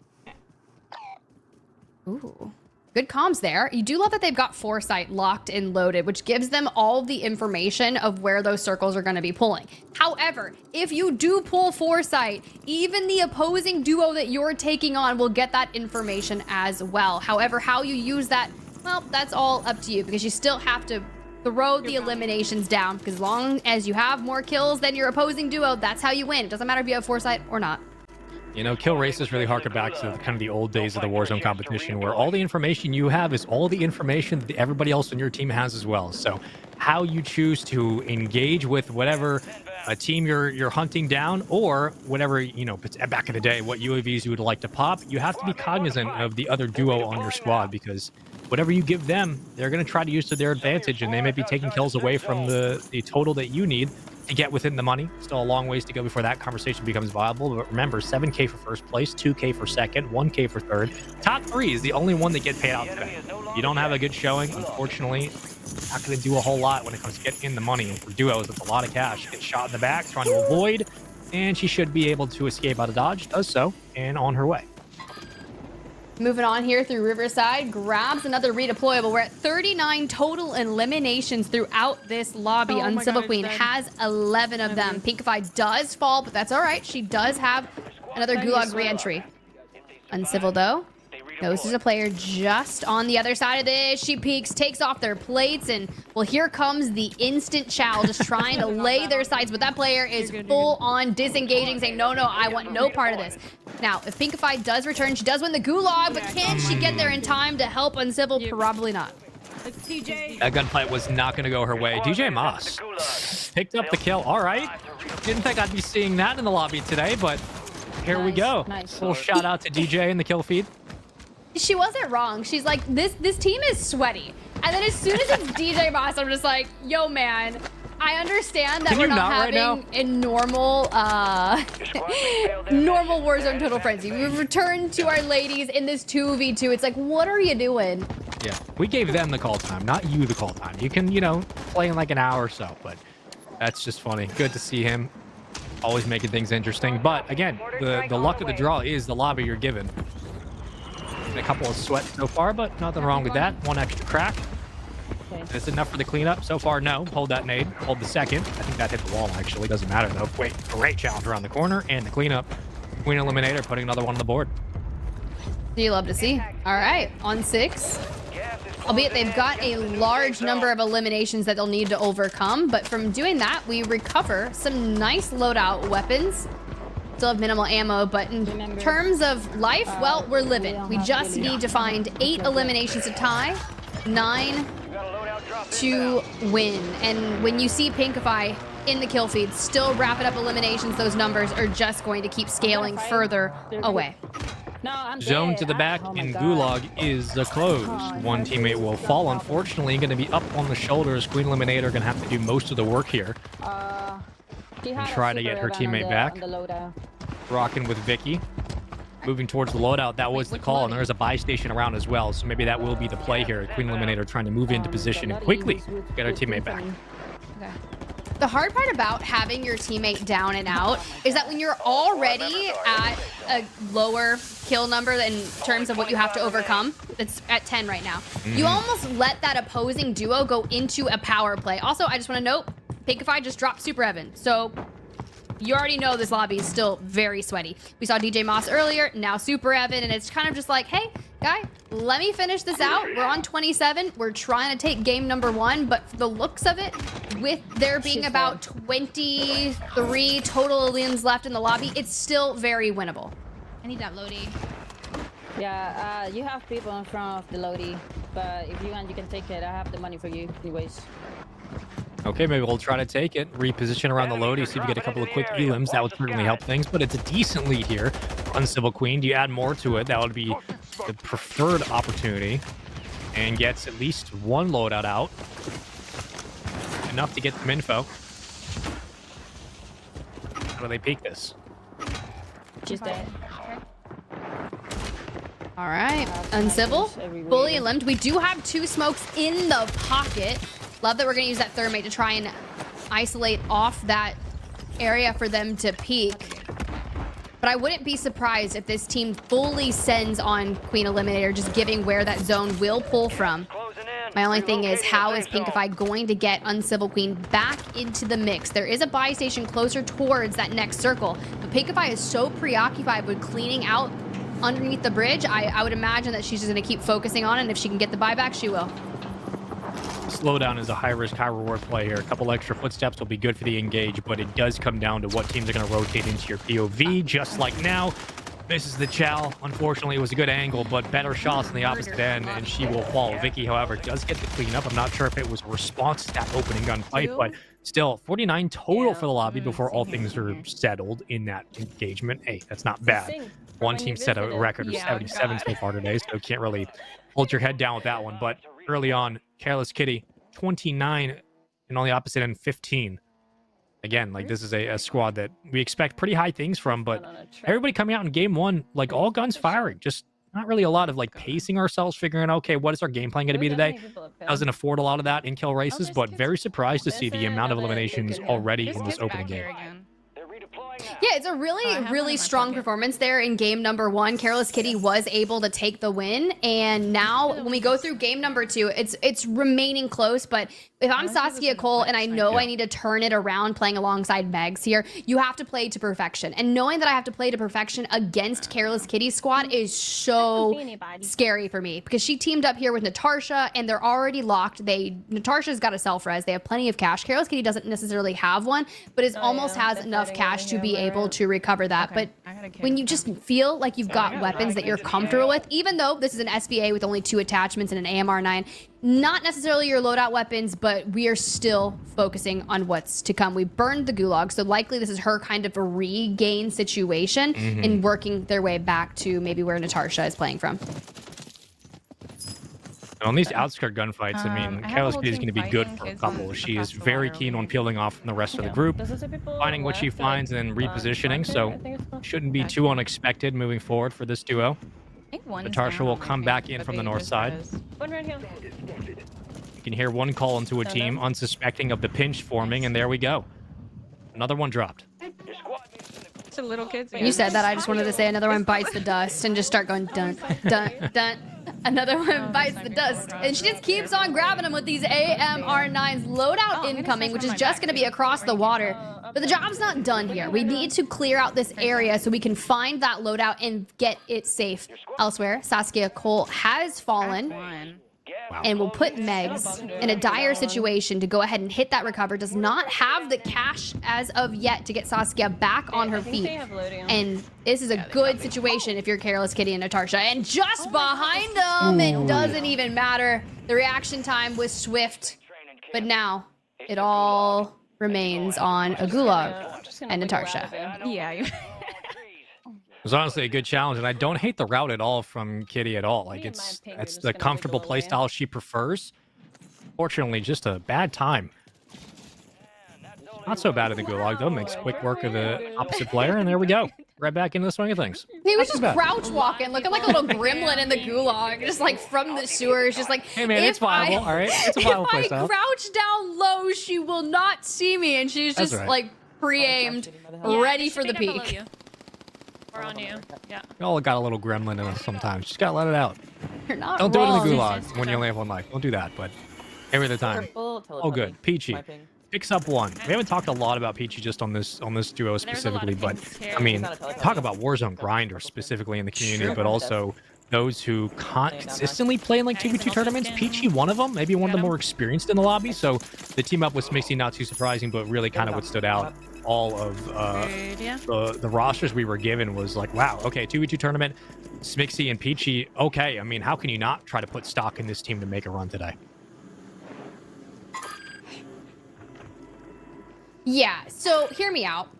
Ooh. Good comms there. You do love that they've got Foresight locked and loaded, which gives them all the information of where those circles are going to be pulling. However, if you do pull Foresight, even the opposing duo that you're taking on will get that information as well. However, how you use that, well, that's all up to you, because you still have to throw the eliminations down, because as long as you have more kills than your opposing duo, that's how you win. It doesn't matter if you have Foresight or not. You know, kill races really harken back to kind of the old days of the Warzone competition, where all the information you have is all the information that everybody else on your team has as well. So how you choose to engage with whatever team you're hunting down, or whatever, you know, back in the day, what UAVs you would like to pop, you have to be cognizant of the other duo on your squad, because whatever you give them, they're going to try to use to their advantage, and they may be taking kills away from the total that you need to get within the money. Still a long ways to go before that conversation becomes viable. But remember, 7K for first place, 2K for second, 1K for third. Top 3 is the only one that get paid out today. You don't have a good showing, unfortunately, not going to do a whole lot when it comes to getting in the money. And for duos, it's a lot of cash. Gets shot in the back, trying to avoid, and she should be able to escape out of dodge. Does so, and on her way. Moving on here through Riverside, grabs another redeployable. We're at 39 total eliminations throughout this lobby. Oh my Uncivil God, Queen it's dead. has 11 of them. Pinkify does fall, but that's all right. She does have another gulag reentry. Uncivil, though, knows there's a player just on the other side of this. She peeks, takes off their plates, and, well, here comes the instant chow, just trying to lay their sights. But that player is full on disengaging, saying, no, I want no part of this. Now, if Pinkify does return, she does win the gulag, but can she get there in time to help Uncivil? Probably not. It's TJ. That gunfight was not going to go her way. DJ Moss picked up the kill. All right. Didn't think I'd be seeing that in the lobby today, but here we go. Nice. Little shout out to DJ in the kill feed. She wasn't wrong. She's like, this team is sweaty. And then as soon as it's DJ Moss, I'm just like, yo, man, I understand that Can we're you not not right having a normal normal Warzone Total Frenzy. We've returned to our ladies in this 2v2. It's like, what are you doing? Yeah, we gave them the call time, not you the call time. You can, you know, play in like an hour or so, but that's just funny. Good to see him. Always making things interesting. But again, the luck of the draw is the lobby you're given. And a couple of sweats so far, but nothing wrong with that. One extra crack. Is it enough for the cleanup? So far, no. Hold that nade. Hold the second. I think that hit the wall, actually. Doesn't matter, though. Wait, great challenge around the corner and the cleanup. Queen Eliminator putting another one on the board. You love to see. All right, on 6. Albeit they've got a large number of eliminations that they'll need to overcome, but from doing that, we recover some nice loadout weapons. Still have minimal ammo, but in terms of life, well, we're living. We just need to find 8 eliminations to tie, 9 to win. And when you see Pinkify in the kill feed, still rapid up eliminations, those numbers are just going to keep scaling further away. Zone to the back in Gulag is closed. One teammate will fall, unfortunately, going to be up on the shoulders. Queen Eliminator going to have to do most of the work here. And try to get her teammate back. Rocking with Vicky. Moving towards the loadout, that was the call, and there is a buy station around as well, so maybe that will be the play here. Queen Eliminator trying to move into position and quickly get her teammate back. Okay. The hard part about having your teammate down and out is that when you're already at a lower kill number in terms of what you have to overcome, it's at 10 right now, you almost let that opposing duo go into a power play. Also, I just want to note, Pinkify just dropped Super Evan, so you already know this lobby is still very sweaty. We saw DJ Moss earlier, now Super Evan, and it's kind of just like, hey, guy, let me finish this out. We're on 27. We're trying to take game number 1, but for the looks of it, with there being about 23 total aliens left in the lobby, it's still very winnable. I need that Lodi. Yeah, you have people in front of the Lodi, but if you want, you can take it. I have the money for you, anyways. Okay, maybe we'll try to take it, reposition around the Lodi, see if we get a couple of quick elims. That would certainly help things, but it's a decent lead here. Uncivil Queen, do you add more to it? That would be the preferred opportunity. And gets at least one loadout out. Enough to get some info. How do they peek this? She's dead. All right, Uncivil, fully limbed. We do have 2 smokes in the pocket. Love that we're going to use that thermite to try and isolate off that area for them to peek. But I wouldn't be surprised if this team fully sends on Queen Eliminator, just giving where that zone will pull from. My only thing is, how is Pinkify going to get Uncivil Queen back into the mix? There is a buy station closer towards that next circle, but Pinkify is so preoccupied with cleaning out underneath the bridge. I would imagine that she's just going to keep focusing on it, and if she can get the buyback, she will. Slowdown is a high-risk, high-reward play here. A couple extra footsteps will be good for the engage, but it does come down to what teams are going to rotate into your POV, just like now. Misses the chow. Unfortunately, it was a good angle, but better shots on the opposite end, and she will fall. Vicky, however, does get the cleanup. I'm not sure if it was a response to that opening gunfight, but still, 49 total for the lobby before all things are settled in that engagement. Hey, that's not bad. One team set a record of 77 so far today, so can't really hold your head down with that one, but early on, Careless Kitty, 29, and on the opposite end, 15. Again, like, this is a squad that we expect pretty high things from, but everybody coming out in game 1, like, all guns firing. Just not really a lot of, like, pacing ourselves, figuring out, okay, what is our game plan going to be today? Doesn't afford a lot of that in kill races, but very surprised to see the amount of eliminations already in this opening game. Yeah, it's a really strong performance there in game number 1. Careless Kitty was able to take the win, and now when we go through game number 2, it's remaining close. But if I'm Saskia Cole and I know I need to turn it around playing alongside Megs here, you have to play to perfection. And knowing that I have to play to perfection against Careless Kitty's squad is so scary for me, because she teamed up here with Natasha and they're already locked. Natasha's got a self-res. They have plenty of cash. Careless Kitty doesn't necessarily have one, but it almost has enough cash to be able to recover that. But when you just feel like you've got weapons that you're comfortable with, even though this is an SVA with only 2 attachments and an AMR9, not necessarily your loadout weapons, but we are still focusing on what's to come. We burned the gulag, so likely this is her kind of a regain situation in working their way back to maybe where Natasha is playing from. And on these outskirt gunfights, I mean, I have a Careless whole Kitty is team going to be good fighting for a kids on couple. She is across the very water, keen on okay? peeling off from the rest of the group, Does it say people finding what she left, like, finds and then repositioning. So I think it's called? shouldn't be Gotcha. too unexpected moving forward for this duo. I think one's Natasha down will on my come ping, back in but from the they north just side. res. One right here. You can hear one call into a team, unsuspecting of the pinch forming, and there we go. Another one dropped. Your squad mates in the It's the little kids. You said that. I just wanted to say another one bites the dust and just start going dun, dun, dun. Another one bites the dust. And she just keeps on grabbing them with these AMR9s. Loadout incoming, which is just going to be across the water. But the job's not done here. We need to clear out this area so we can find that loadout and get it safe elsewhere. Saskia Cole has fallen. One. And will put Megs in a dire situation to go ahead and hit that recover. Does not have the cash as of yet to get Saskia back on her feet. And this is a good situation if you're Careless Kitty and Natasha. And just behind them, it doesn't even matter. The reaction time was swift. But now, it all remains on a Gulag and Natasha. Yeah. It was honestly a good challenge, and I don't hate the route at all from Kitty at all. Like, Me and my it's ping are that's just the gonna, like, comfortable go away. playstyle she prefers. Fortunately, just a bad time. Not so bad at the Gulag, though. Makes quick work of the opposite player, and there we go. Right back into the swing of things. He was Not too just bad. crouch walking, looking like a little gremlin in the Gulag, just like from the sewers, just like, Hey man, it's viable, all right? It's a viable if I playstyle. crouch down low, she will not see me, and she's That's just right. like pre-aimed, ready for the peak. We're on you. Yeah. We all got a little gremlin in us sometimes. Just gotta let it out. You're not Don't do it in the wrong. Gulag when you only have one life. Don't do that, but every other time. Oh, good. Peachy picks up one. We haven't talked a lot about Peachy just on this duo specifically, but I mean, talk about Warzone grinders specifically in the community, but also those who consistently play in like 2v2 tournaments. Peachy, one of them, maybe one of the more experienced in the lobby. So the team up with Smixy, not too surprising, but really kind of what stood out. All of the rosters we were given was like, wow, okay, 2v2 tournament, Smixy and Peachy, okay. I mean, how can you not try to put stock in this team to make a run today? Yeah, so hear me out.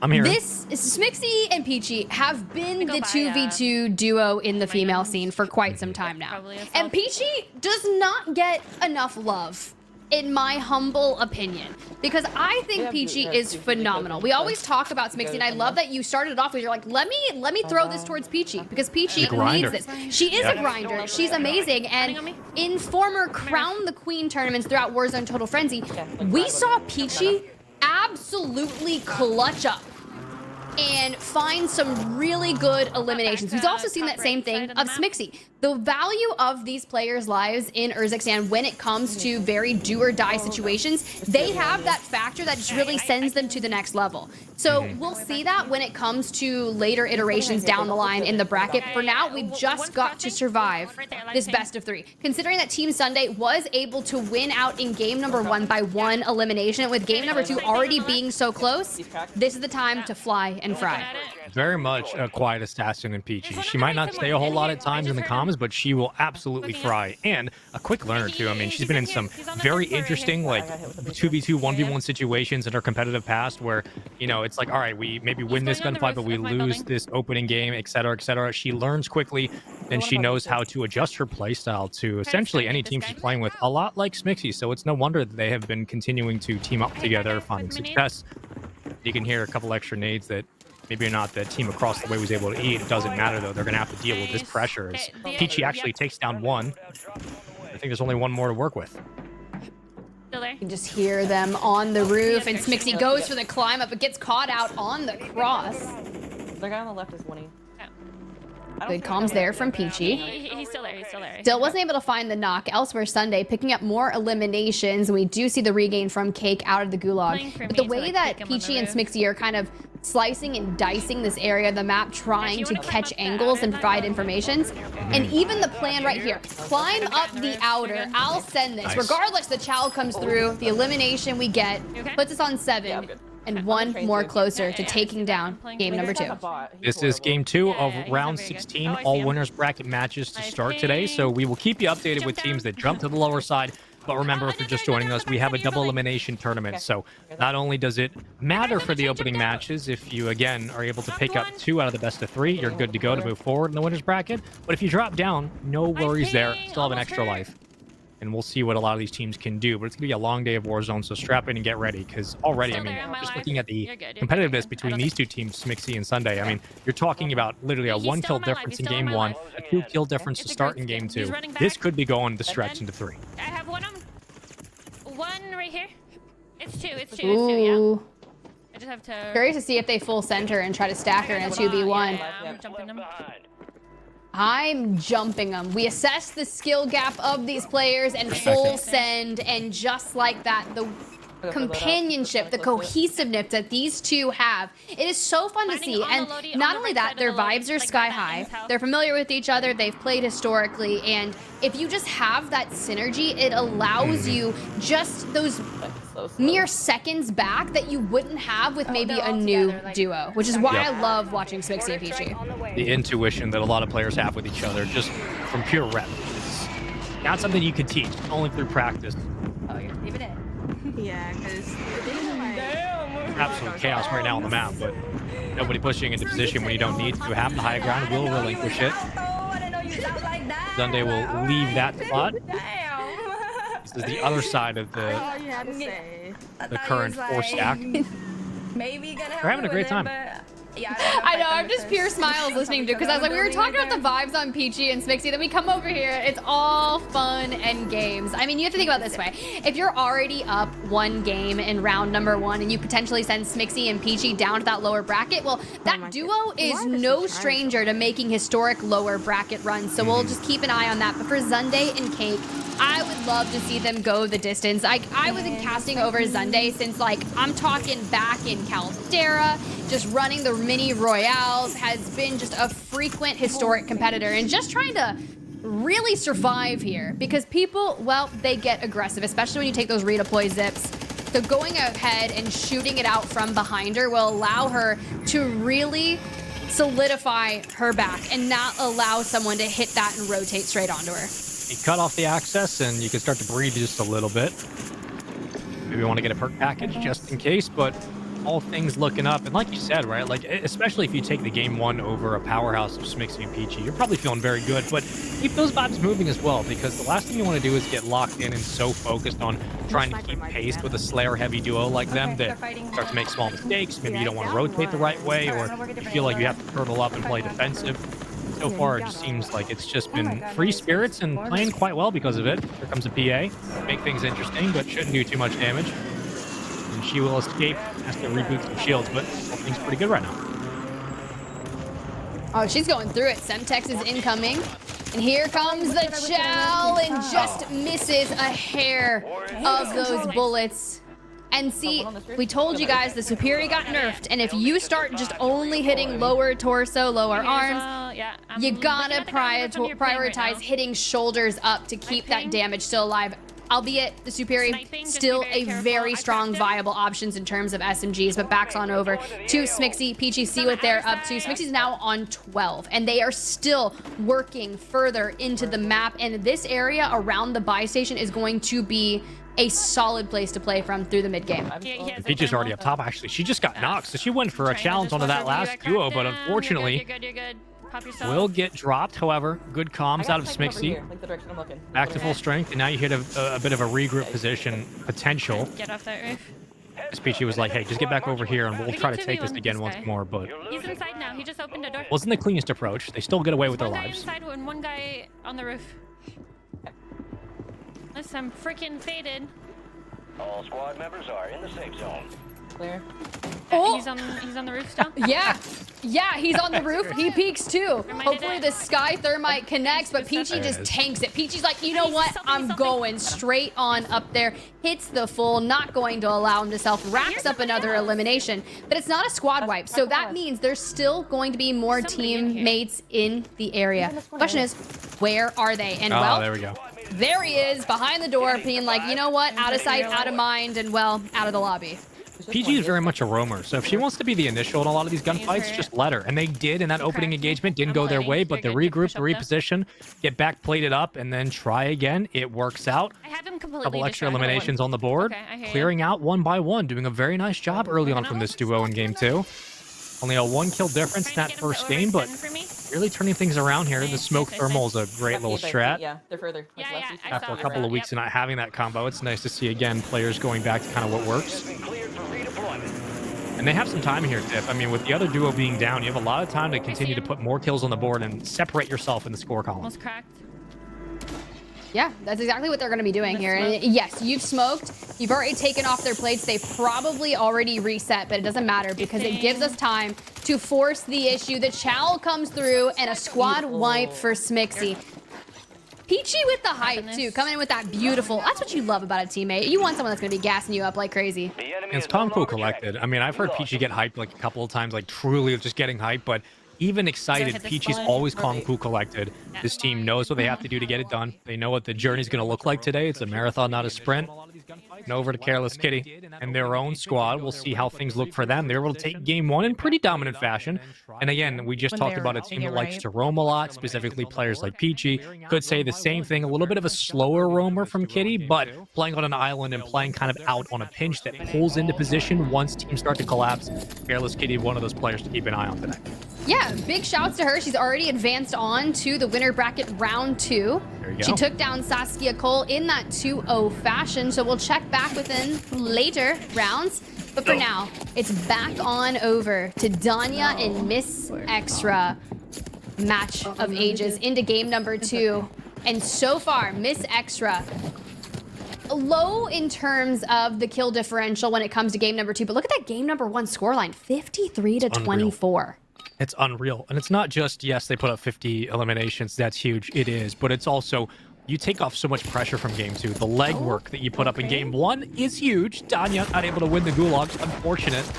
I'm here. This Smixy and Peachy have been the 2v2 duo in the female scene for quite some time now. And Peachy does not get enough love, in my humble opinion, because I think Peachy is phenomenal. We always talk about Smixy, and I love that you started it off with, you're like, let me throw this towards Peachy, because Peachy needs this. She is a grinder. She's amazing. And in former Crown the Queen tournaments throughout Warzone Total Frenzy, we saw Peachy absolutely clutch up and find some really good eliminations. We've also seen that same thing of Smixy. The value of these players' lives in Urzikstan when it comes to very do-or-die situations, they have that factor that just really sends them to the next level. So we'll see that when it comes to later iterations down the line in the bracket. For now, we've just got to survive this best of 3. Considering that Team Sunday was able to win out in game number 1 by 1 elimination, with game number 2 already being so close, this is the time to fly and fry. Very much a quiet assassin in Peachy. She might not say a whole lot at times in the comms, but she will absolutely fry. And a quick learner too. I mean, she's been in some very interesting like 2v2, 1v1 situations in her competitive past where, you know, it's like, all right, we maybe win this gunfight, but we lose this opening game, etc., etc. She learns quickly, and she knows how to adjust her playstyle to essentially any team she's playing with, a lot like Smixy. So it's no wonder that they have been continuing to team up together, finding success. You can hear a couple extra nades that maybe not the team across the way was able to eat. It doesn't matter, though. They're going to have to deal with this pressure as Peachy actually takes down one. I think there's only one more to work with. Still there? You can just hear them on the roof, and Smixy goes for the climb up, but gets caught out on the cross. The guy on the left is winning. Good comms there from Peachy. He's still there. He's still there. Still wasn't able to find the knock elsewhere Sunday, picking up more eliminations. We do see the regain from Cake out of the Gulag. But the way that Peachy and Smixy are kind of slicing and dicing this area of the map, trying to catch angles and provide informations. And even the plan right here, climb up the outer. I'll send this. Nice. Regardless, the chow comes through. The elimination we get puts us on 7. And one more closer to taking down game number 2. This is game 2 of round 16, all winners bracket matches to start today. So we will keep you updated with teams that jump to the lower side, But remember, if you're just joining us, we have a double elimination tournament. So not only does it matter for the opening matches, if you, again, are able to pick up 2 out of the best of 3, you're good to go to move forward in the winner's bracket. But if you drop down, no worries there. Still have an extra life. And we'll see what a lot of these teams can do. But it's going to be a long day of Warzone, so strap in and get ready. Because already, I mean, just looking at the competitiveness between these 2 teams, Smixy and Sunday, I mean, you're talking about literally a 1-kill difference in game 1, a 2-kill difference to start in game 2. This could be going to stretch into 3. I have one right here. It's 2. It's 2. Ooh. I just have to. Curious to see if they full center and try to stack her in a 2v1. Yeah, I'm jumping them. I'm jumping them. We assess the skill gap of these players and full send, and just like that, the companionship, the cohesiveness that these 2 have, it is so fun to see. And not only that, their vibes are sky high. They're familiar with each other. They've played historically, and if you just have that synergy, it allows you just those mere seconds back that you wouldn't have with maybe a new duo, which is why I love watching Smixy and Peachy. The intuition that a lot of players have with each other, just from pure rep, is not something you could teach, only through practice. Oh, you're leaving it. Yeah, because Absolute chaos right now on the map, but nobody pushing into position when you don't need to have the high ground will relinquish it. Sunday will leave that spot. This is the other side of the current 4 stack. maybe gonna We're having a great time. Yeah, I know, I'm just pure smiles listening to it, because I was like, we were talking about the vibes on Peachy and Smixy, then we come over here, it's all fun and games. I mean, you have to think about it this way. If you're already up 1 game in round number 1 and you potentially send Smixy and Peachy down to that lower bracket, well, that duo is no stranger to making historic lower bracket runs, so we'll just keep an eye on that. But for Zunday and Cake, I would love to see them go the distance. I was in casting over Zunday since, like, I'm talking back in Caldera, just running the mini royales, has been just a frequent historic competitor and just trying to really survive here, because people, well, they get aggressive, especially when you take those redeploy zips. So going ahead and shooting it out from behind her will allow her to really solidify her back and not allow someone to hit that and rotate straight onto her. You cut off the access and you can start to breathe just a little bit. Maybe you want to get a perk package just in case, but all things looking up. And like you said, right, like, especially if you take the game 1 over a powerhouse of Smixy and Peachy, you're probably feeling very good, but keep those vibes moving as well, because the last thing you want to do is get locked in and so focused on trying to keep pace with a Slayer heavy duo like them that start to make small mistakes. Maybe you don't want to rotate the right way, or you feel like you have to turtle up and play defensive. So far, it just seems like it's just been free spirits and playing quite well because of it. Here comes a PA. Make things interesting, but shouldn't do too much damage. And she will escape, has to reboot some shields, but all things pretty good right now. Oh, she's going through it. Semtex is incoming. And here comes the Chow, and just misses a hair of those bullets. And see, we told you guys the Superior got nerfed, and if you start just only hitting lower torso, lower arms, you gotta prioritize hitting shoulders up to keep that damage still alive. Albeit the Superior still a very strong viable options in terms of SMGs, but backs on over to Smixy. Peachy, see what they're up to. Smixy's now on 12, and they are still working further into the map, and this area around the buy station is going to be a solid place to play from through the mid game. Peachy's already up top, actually. She just got knocked, so she went for a challenge onto that last duo, but unfortunately will get dropped. However, good comms out of Smixy. Back to full strength, and now you hit a bit of a regroup position potential. Get off that roof. As Peachy was like, hey, just get back over here and we'll try to take this again once more, but He's inside now. He just opened a door. wasn't the cleanest approach. They still get away with their One guy lives. inside and one guy on the roof. Unless I'm freaking faded. All squad members are in the safe zone. Clear. Oh. He's on the roof still. Yeah, he's on the roof. He peeks too. Hopefully the Sky Thermite connects, but Peachy just tanks it. Peachy's like, you know what? I'm going straight on up there. Hits the full, not going to allow him to self. Racks up another elimination, but it's not a squad wipe. So that means there's still going to be more teammates in the area. Question is, where are they? And well, there we go. There he is behind the door being like, you know what? Out of sight, out of mind, and well, out of the lobby. PG is very much a roamer, so if she wants to be the initial in a lot of these gunfights, just let her. And they did in that opening engagement. Didn't go their way, but the regroup, the reposition, get back plated up, and then try again. It works out. I have him completely. Couple extra destroyed. eliminations on the board, Okay, I hear clearing out one by one, doing a very nice job early on from this duo in game 2. Only a 1 kill difference in that first game, but really turning things around here. The smoke thermal is a great little strat. Yeah, they're further. Like Yeah, lefties. I After a saw couple that, of weeks of yep. not having that combo, it's nice to see again players going back to kind of what works. Been cleared for redeployment. And they have some time here, Tiff. I mean, with the other duo being down, you have a lot of time to continue to put more kills on the board and separate yourself in the score column. Almost cracked. Yeah, that's exactly what they're going to be doing here. And yes, you've smoked. You've already taken off their plates. They probably already reset, but it doesn't matter because it gives us time to force the issue. The Chow comes through and a squad wipe for Smixy. Peachy with the hype, too. Coming in with that beautiful... That's what you love about a teammate. You want someone that's going to be gassing you up like crazy. The enemy And it's is no calm, cool, longer collected. detected. I mean, I've heard Peachy get hyped like a couple of times, like truly just getting hyped, but even excited, hit this Peachy's bullet? always calm, cool, collected. This team knows what they have to do to get it done. They know what the journey's going to look like today. It's a marathon, not a sprint. And over to Careless Kitty and their own squad. We'll see how things look for them. They're able to take game 1 in pretty dominant fashion. And again, we just talked about a team that likes to roam a lot, specifically players like Peachy. Could say the same thing, a little bit of a slower roamer from Kitty, but playing on an island and playing kind of out on a pinch that pulls into position once teams start to collapse. Careless Kitty, one of those players to keep an eye on today. Yeah, big shouts to her. She's already advanced on to the winner bracket round 2. There you go. She took down Saskia Cole in that 2-0 fashion, so we'll check back within later rounds. But for now, it's back on over to Danya and Miss Extra. Match of ages into game number 2. And so far, Miss Extra low in terms of the kill differential when it comes to game number 2. But look at that game number 1 scoreline, 53-24. It's unreal. And it's not just, yes, they put up 50 eliminations. That's huge. It is. But it's also, you take off so much pressure from game 2. The legwork that you put up in game 1 is huge. Danya not able to win the Gulag. Unfortunate.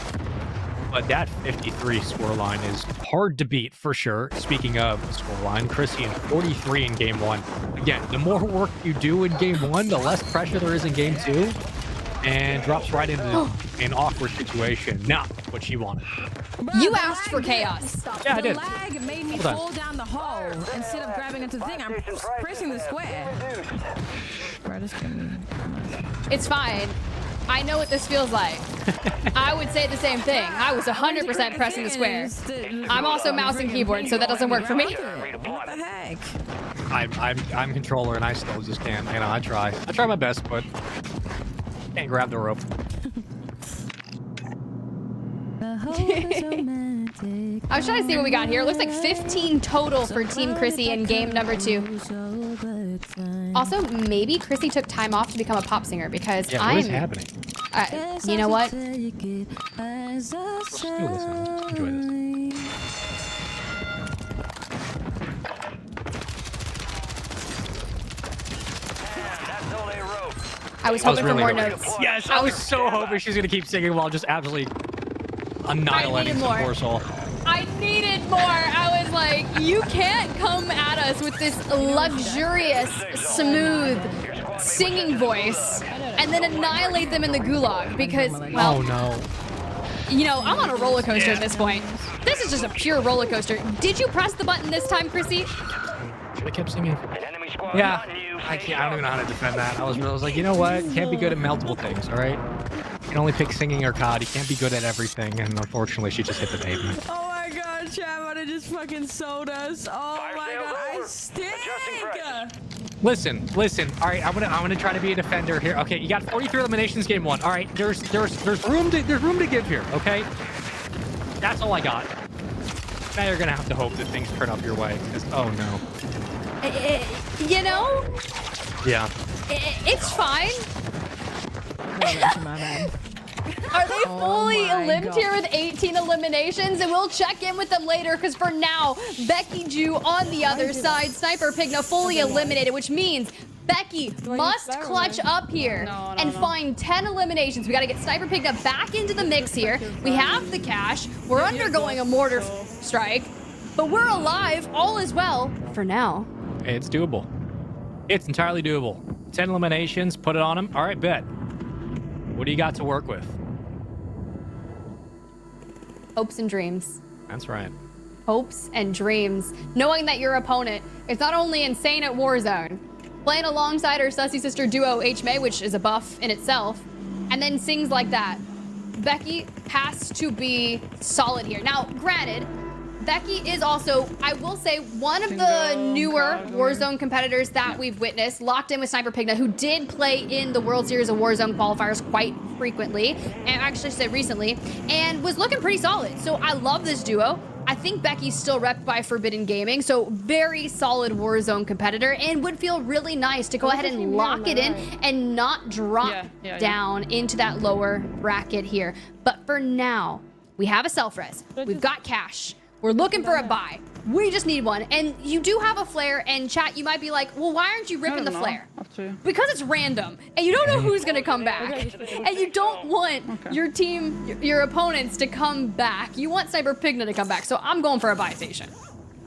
But that 53 scoreline is hard to beat for sure. Speaking of the scoreline, Chrissy in 43 in game 1. Again, the more work you do in game 1, the less pressure there is in game 2. And drops right into an awkward situation. Not what she wanted. You asked for chaos. Yeah, I did. The lag made me Hold on. fall down the hole. Instead of grabbing into the thing, I'm pressing the square. Bro, this can be... It's fine. I know what this feels like. I would say the same thing. I was 100% pressing the square. I'm also mouse and keyboard, so that doesn't work for me. What the heck? I'm controller and I still just can't. You know, I try my best, but can't grab the rope. I was trying to see what we got here. It looks like 15 total for Team Chrissy in game number 2. Also, maybe Chrissy took time off to become a pop singer because Yeah, what is happening? You know what? Let's do this. Enjoy this. That's all they wrote. I was I was hoping really for more hoping. notes. Yes, I was so hoping she's gonna keep singing while just absolutely annihilating some more. poor soul. I needed more. I was like, you can't come at us with this luxurious, smooth singing voice and then annihilate them in the gulag because, well, Oh no. you know, I'm on a roller coaster at this point. This is just a pure roller coaster. Did you press the button this time, Chrissy? Should have kept singing. An enemy squad Yeah. on you. I don't even know how to defend that. I was like, you know what? Can't be good at multiple things, all right? You can only pick singing or COD. You can't be good at everything. And unfortunately, she just hit the pavement. Oh my god, Chad, just fucking sold us. Oh Fire my sale's god, I over. stink! Adjusting prices. Listen. All right, I'm gonna try to be a defender here. Okay, you got 43 eliminations game 1. All right, there's room to give here. Okay, that's all I got. Now you're gonna have to hope that things turn up your way. Oh no. You know, Yeah. it's fine. My bad. Are they fully my elimed God. here with 18 eliminations? And we'll check in with them later because for now, Becky Jew on the other side. Sniper Pigna fully eliminated, which means Becky must clutch up here and find 10 eliminations. We got to get Sniper Pigna back into the mix here. We have the cash. We're undergoing a mortar strike, but we're alive. All is well for now. Hey, it's doable. It's entirely doable. 10 eliminations, put it on him. All right, bet. What do you got to work with? Hopes and dreams. That's right. Hopes and dreams. Knowing that your opponent is not only insane at Warzone, playing alongside her sussy sister duo H-May, which is a buff in itself, and then sings like that. Becky has to be solid here. Now, granted, Becky is also, I will say, one of the newer Warzone competitors that we've witnessed, locked in with Sniper Pigna, who did play in the World Series of Warzone qualifiers quite frequently, and actually said recently, and was looking pretty solid. So I love this duo. I think Becky's still repped by Forbidden Gaming, so very solid Warzone competitor, and would feel really nice to go ahead and lock it in and not drop down into that lower bracket here. But for now, we have a self-res. We've got cash. We're looking for a buy. We just need one. And you do have a flare, and chat, you might be like, well, why aren't you ripping the flare? Because it's random, and you don't know who's gonna come back. And you don't want your team, your opponents to come back. You want Sniper Pigna to come back, so I'm going for a buy station.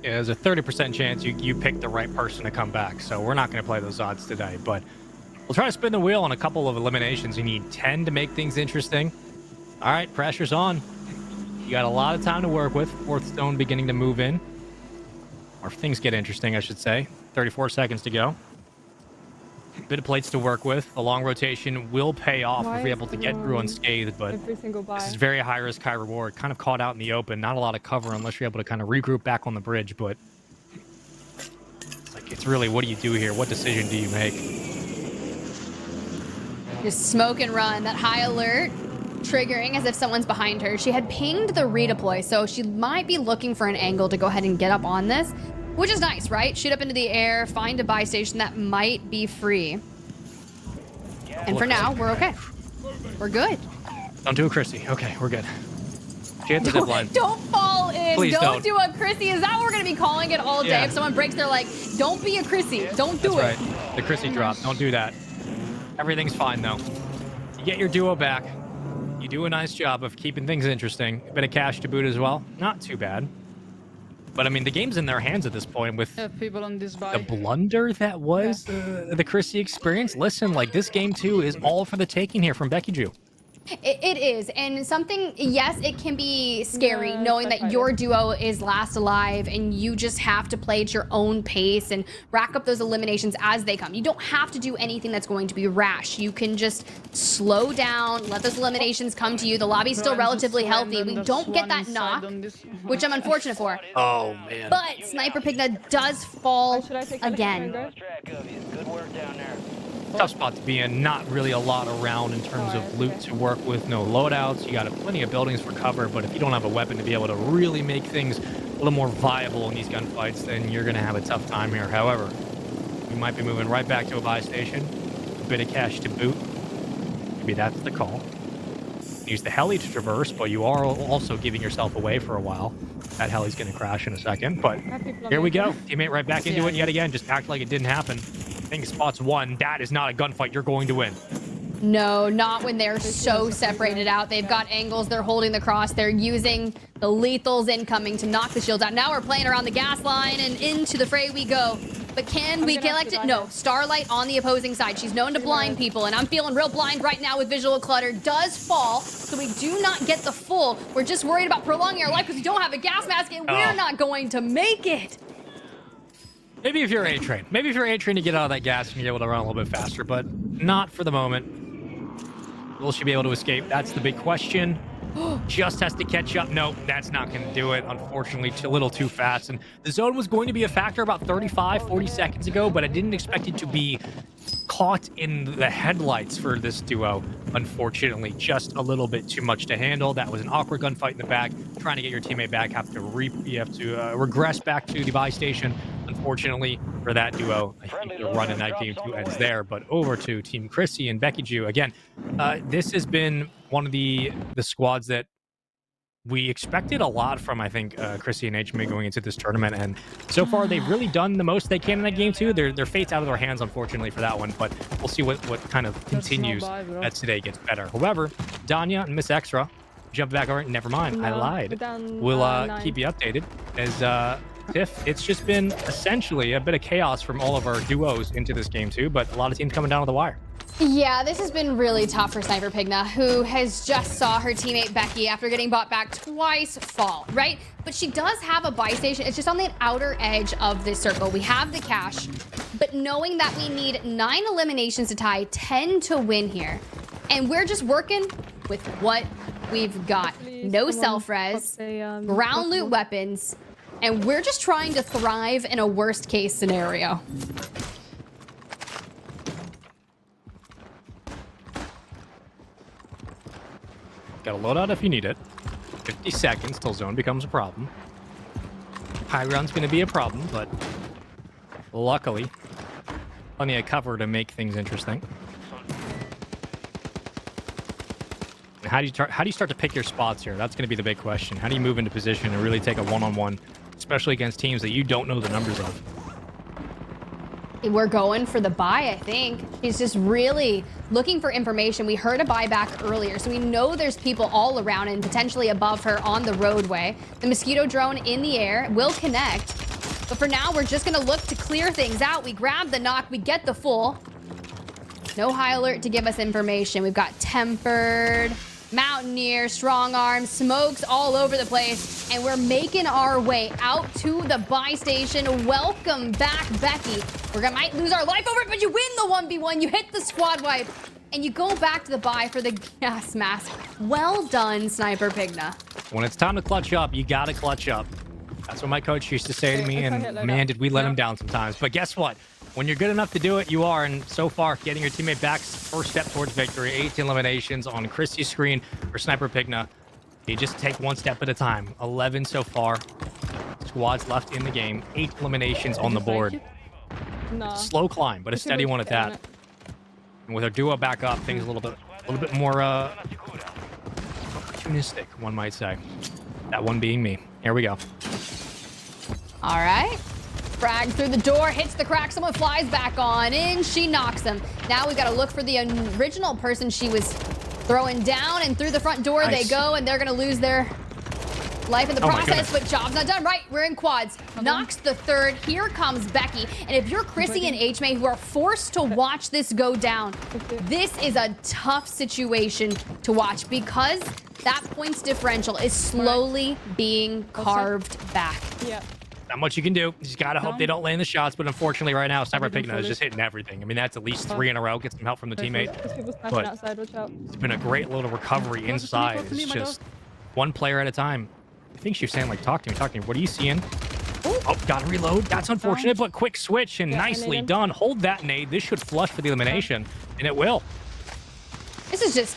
Yeah, there's a 30% chance you pick the right person to come back, so we're not gonna play those odds today, but we'll try to spin the wheel on a couple of eliminations. You need 10 to make things interesting. All right, pressure's on. You got a lot of time to work with. Fourth stone beginning to move in. Or things get interesting, I should say. 34 seconds to go. Bit of plates to work with. A long rotation will pay off if we're able to get through unscathed, but this is very high risk, high reward. Kind of caught out in the open. Not a lot of cover unless you're able to kind of regroup back on the bridge, but it's really, what do you do here? What decision do you make? Just smoke and run. That high alert triggering as if someone's behind her. She had pinged the redeploy, so she might be looking for an angle to go ahead and get up on this, which is nice, right? Shoot up into the air, find a buy station that might be free. And for now, we're okay. We're good. Don't do a Chrissy. Okay, we're good. She hit the zip line. Don't fall in. Please don't do a Chrissy. Is that what we're going to be calling it all day? Yeah. If someone breaks, they're like, don't be a Chrissy. Don't do That's it. right. The Chrissy drop. Don't do that. Everything's fine, though. You get your duo back. You do a nice job of keeping things interesting. A bit of cash to boot as well. Not too bad. But, I mean, the game's in their hands at this point with people on this buy. the blunder that was the Chrissy experience. Listen, like, this game, too, is all for the taking here from Becky Ju. It is, and something, yes, it can be scary knowing that your duo is last alive and you just have to play at your own pace and rack up those eliminations as they come. You don't have to do anything that's going to be rash. You can just slow down, let those eliminations come to you. The lobby's still relatively healthy. We don't get that knock, which I'm unfortunate for. Oh, man. But Sniper Pigna does fall again. Good work down there. Tough spot to be in. Not really a lot around in terms of loot to work with. No loadouts. You got plenty of buildings for cover, but if you don't have a weapon to be able to really make things a little more viable in these gunfights, then you're going to have a tough time here. However, we might be moving right back to a buy station. A bit of cash to boot. Maybe that's the call. Use the heli to traverse, but you are also giving yourself away for a while. That heli's going to crash in a second, but here we go. Teammate right back into it yet again. Just act like it didn't happen. I think spots one. That is not a gunfight you're going to win. No, not when they're so separated out. They've got angles. They're holding the cross. They're using the lethals incoming to knock the shields out. Now we're playing around the gas line and into the fray we go. But can we collect it? No. Starlight on the opposing side. She's known to blind people, and I'm feeling real blind right now with visual clutter. Does fall, so we do not get the full. We're just worried about prolonging our life because we don't have a gas mask, and we're not going to make it. Maybe if you're A-Train. Maybe if you're A-Train to get out of that gas and you're able to run a little bit faster, but not for the moment. Will she be able to escape? That's the big question. Just has to catch up. No, that's not going to do it. Unfortunately, a little too fast. And the zone was going to be a factor about 35, 40 seconds ago, but I didn't expect it to be caught in the headlights for this duo. Unfortunately, just a little bit too much to handle. That was an awkward gunfight in the back. Trying to get your teammate back, you have to regress back to the buy station. Unfortunately for that duo, I think they're running that game to ends there. But over to Team Chrissy and Becky Ju. Again, this has been one of the squads that we expected a lot from, I think, Chrissy and H-May going into this tournament. And so far, they've really done the most they can in that game, too. Their fate's out of their hands, unfortunately, for that one. But we'll see what kind of continues as today gets better. However, Danya and Miss Extra jump back over. Never mind, I lied. We'll keep you updated as Tiff, it's just been essentially a bit of chaos from all of our duos into this game too, but a lot of teams coming down to the wire. Yeah, this has been really tough for sniperpigna, who has just saw her teammate Becky, after getting bought back twice, fall, right? But she does have a buy station. It's just on the outer edge of this circle. We have the cash, but knowing that we need 9 eliminations to tie 10 to win here, and we're just working with what we've got. No self-res, ground loot weapons, and we're just trying to thrive in a worst case scenario. Got a loadout if you need it. 50 seconds till zone becomes a problem. High ground's going to be a problem, but luckily, plenty of cover to make things interesting. How do you start to pick your spots here? That's going to be the big question. How do you move into position and really take a one-on-one, especially against teams that you don't know the numbers of? We're going for the buy, I think. She's just really looking for information. We heard a buyback earlier, so we know there's people all around and potentially above her on the roadway. The mosquito drone in the air will connect, but for now, we're just gonna look to clear things out. We grab the knock, we get the full. No high alert to give us information. We've got tempered, Mountaineer, strong arm, smokes all over the place, and we're making our way out to the buy station. Welcome back, Becky. We might lose our life over it, but you win the 1v1. You hit the squad wipe, and you go back to the buy for the gas mask. Well done, sniperpigna. When it's time to clutch up, you gotta clutch up. That's what my coach used to say to me, and man, did we let him down sometimes. But guess what? When you're good enough to do it, you are. And so far, getting your teammate back, first step towards victory. 18 eliminations on Chrissy's screen for sniperpigna. You just take one step at a time. 11 so far. Squads left in the game. 8 eliminations on the board. No. Slow climb, but a steady one at that. And with our duo back up, things a little bit more opportunistic, one might say. That one being me. Here we go. All right. Frag through the door, hits the crack, someone flies back on in, she knocks him. Now we gotta look for the original person she was throwing down, and through the front door they go, and they're gonna lose their life in the process, but job's not done. Right, we're in quads. Knocks the third, here comes Becky. And if you're Chrissy and HMay who are forced to watch this go down, this is a tough situation to watch because that points differential is slowly being carved back. Yeah. Not much you can do. You just gotta hope they don't land the shots, but unfortunately right now, sniperpigna is just hitting everything. I mean, that's at least 3 in a row. Get some help from the teammate. But it's been a great little recovery inside. It's just one player at a time. I think she was saying, like, talk to me. What are you seeing? Oh, gotta reload. That's unfortunate, but quick switch and nicely done. Hold that nade. This should flush for the elimination, and it will. This is just,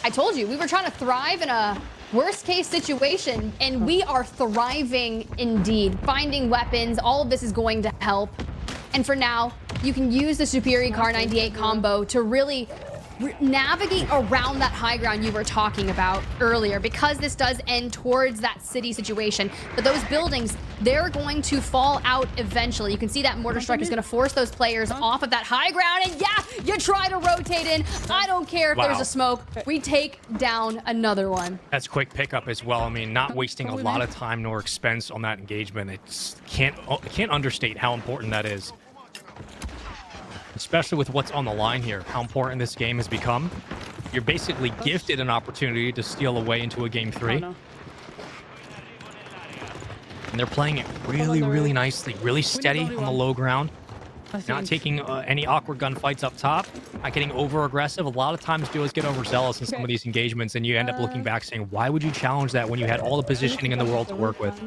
I told you, we were trying to thrive in a worst case situation, and we are thriving indeed. Finding weapons, all of this is going to help. And for now, you can use the superior Car 98 combo to really navigate around that high ground you were talking about earlier, because this does end towards that city situation. But those buildings, they're going to fall out eventually. You can see that mortar strike is going to force those players off of that high ground. And yeah, you try to rotate in. I don't care if there's a smoke. We take down another one. That's quick pickup as well. I mean, not wasting a lot of time nor expense on that engagement. It can't understate how important that is. Especially with what's on the line here, how important this game has become. You're basically gifted an opportunity to steal away into a game 3. And they're playing it really nicely, really steady on the low ground. Not taking any awkward gunfights up top, not getting over aggressive. A lot of times duos get overzealous in some of these engagements, and you end up looking back saying, why would you challenge that when you had all the positioning in the world to work with?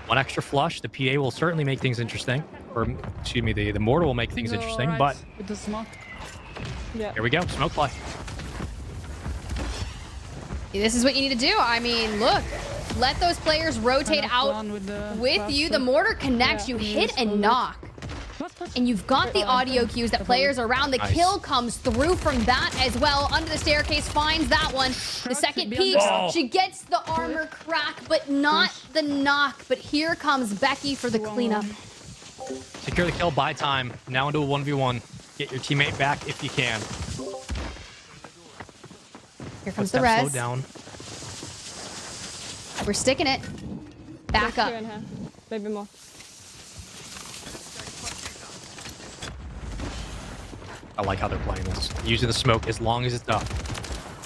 One extra flush, the PA will certainly make things interesting. Or, excuse me, the mortar will make things interesting, but with the smoke. Here we go, smoke fly. This is what you need to do. I mean, look, let those players rotate out with you. The mortar connects, you hit and knock. And you've got the audio cues that players are around. The kill comes through from that as well. Under the staircase, finds that one. The second peeks, she gets the armor crack, but not the knock. But here comes Becky for the cleanup. Secure the kill, buy time. Now into a 1v1. Get your teammate back if you can. Here comes the res. Slow down. We're sticking it. Back up. Maybe more. I like how they're playing this. Using the smoke as long as it's up.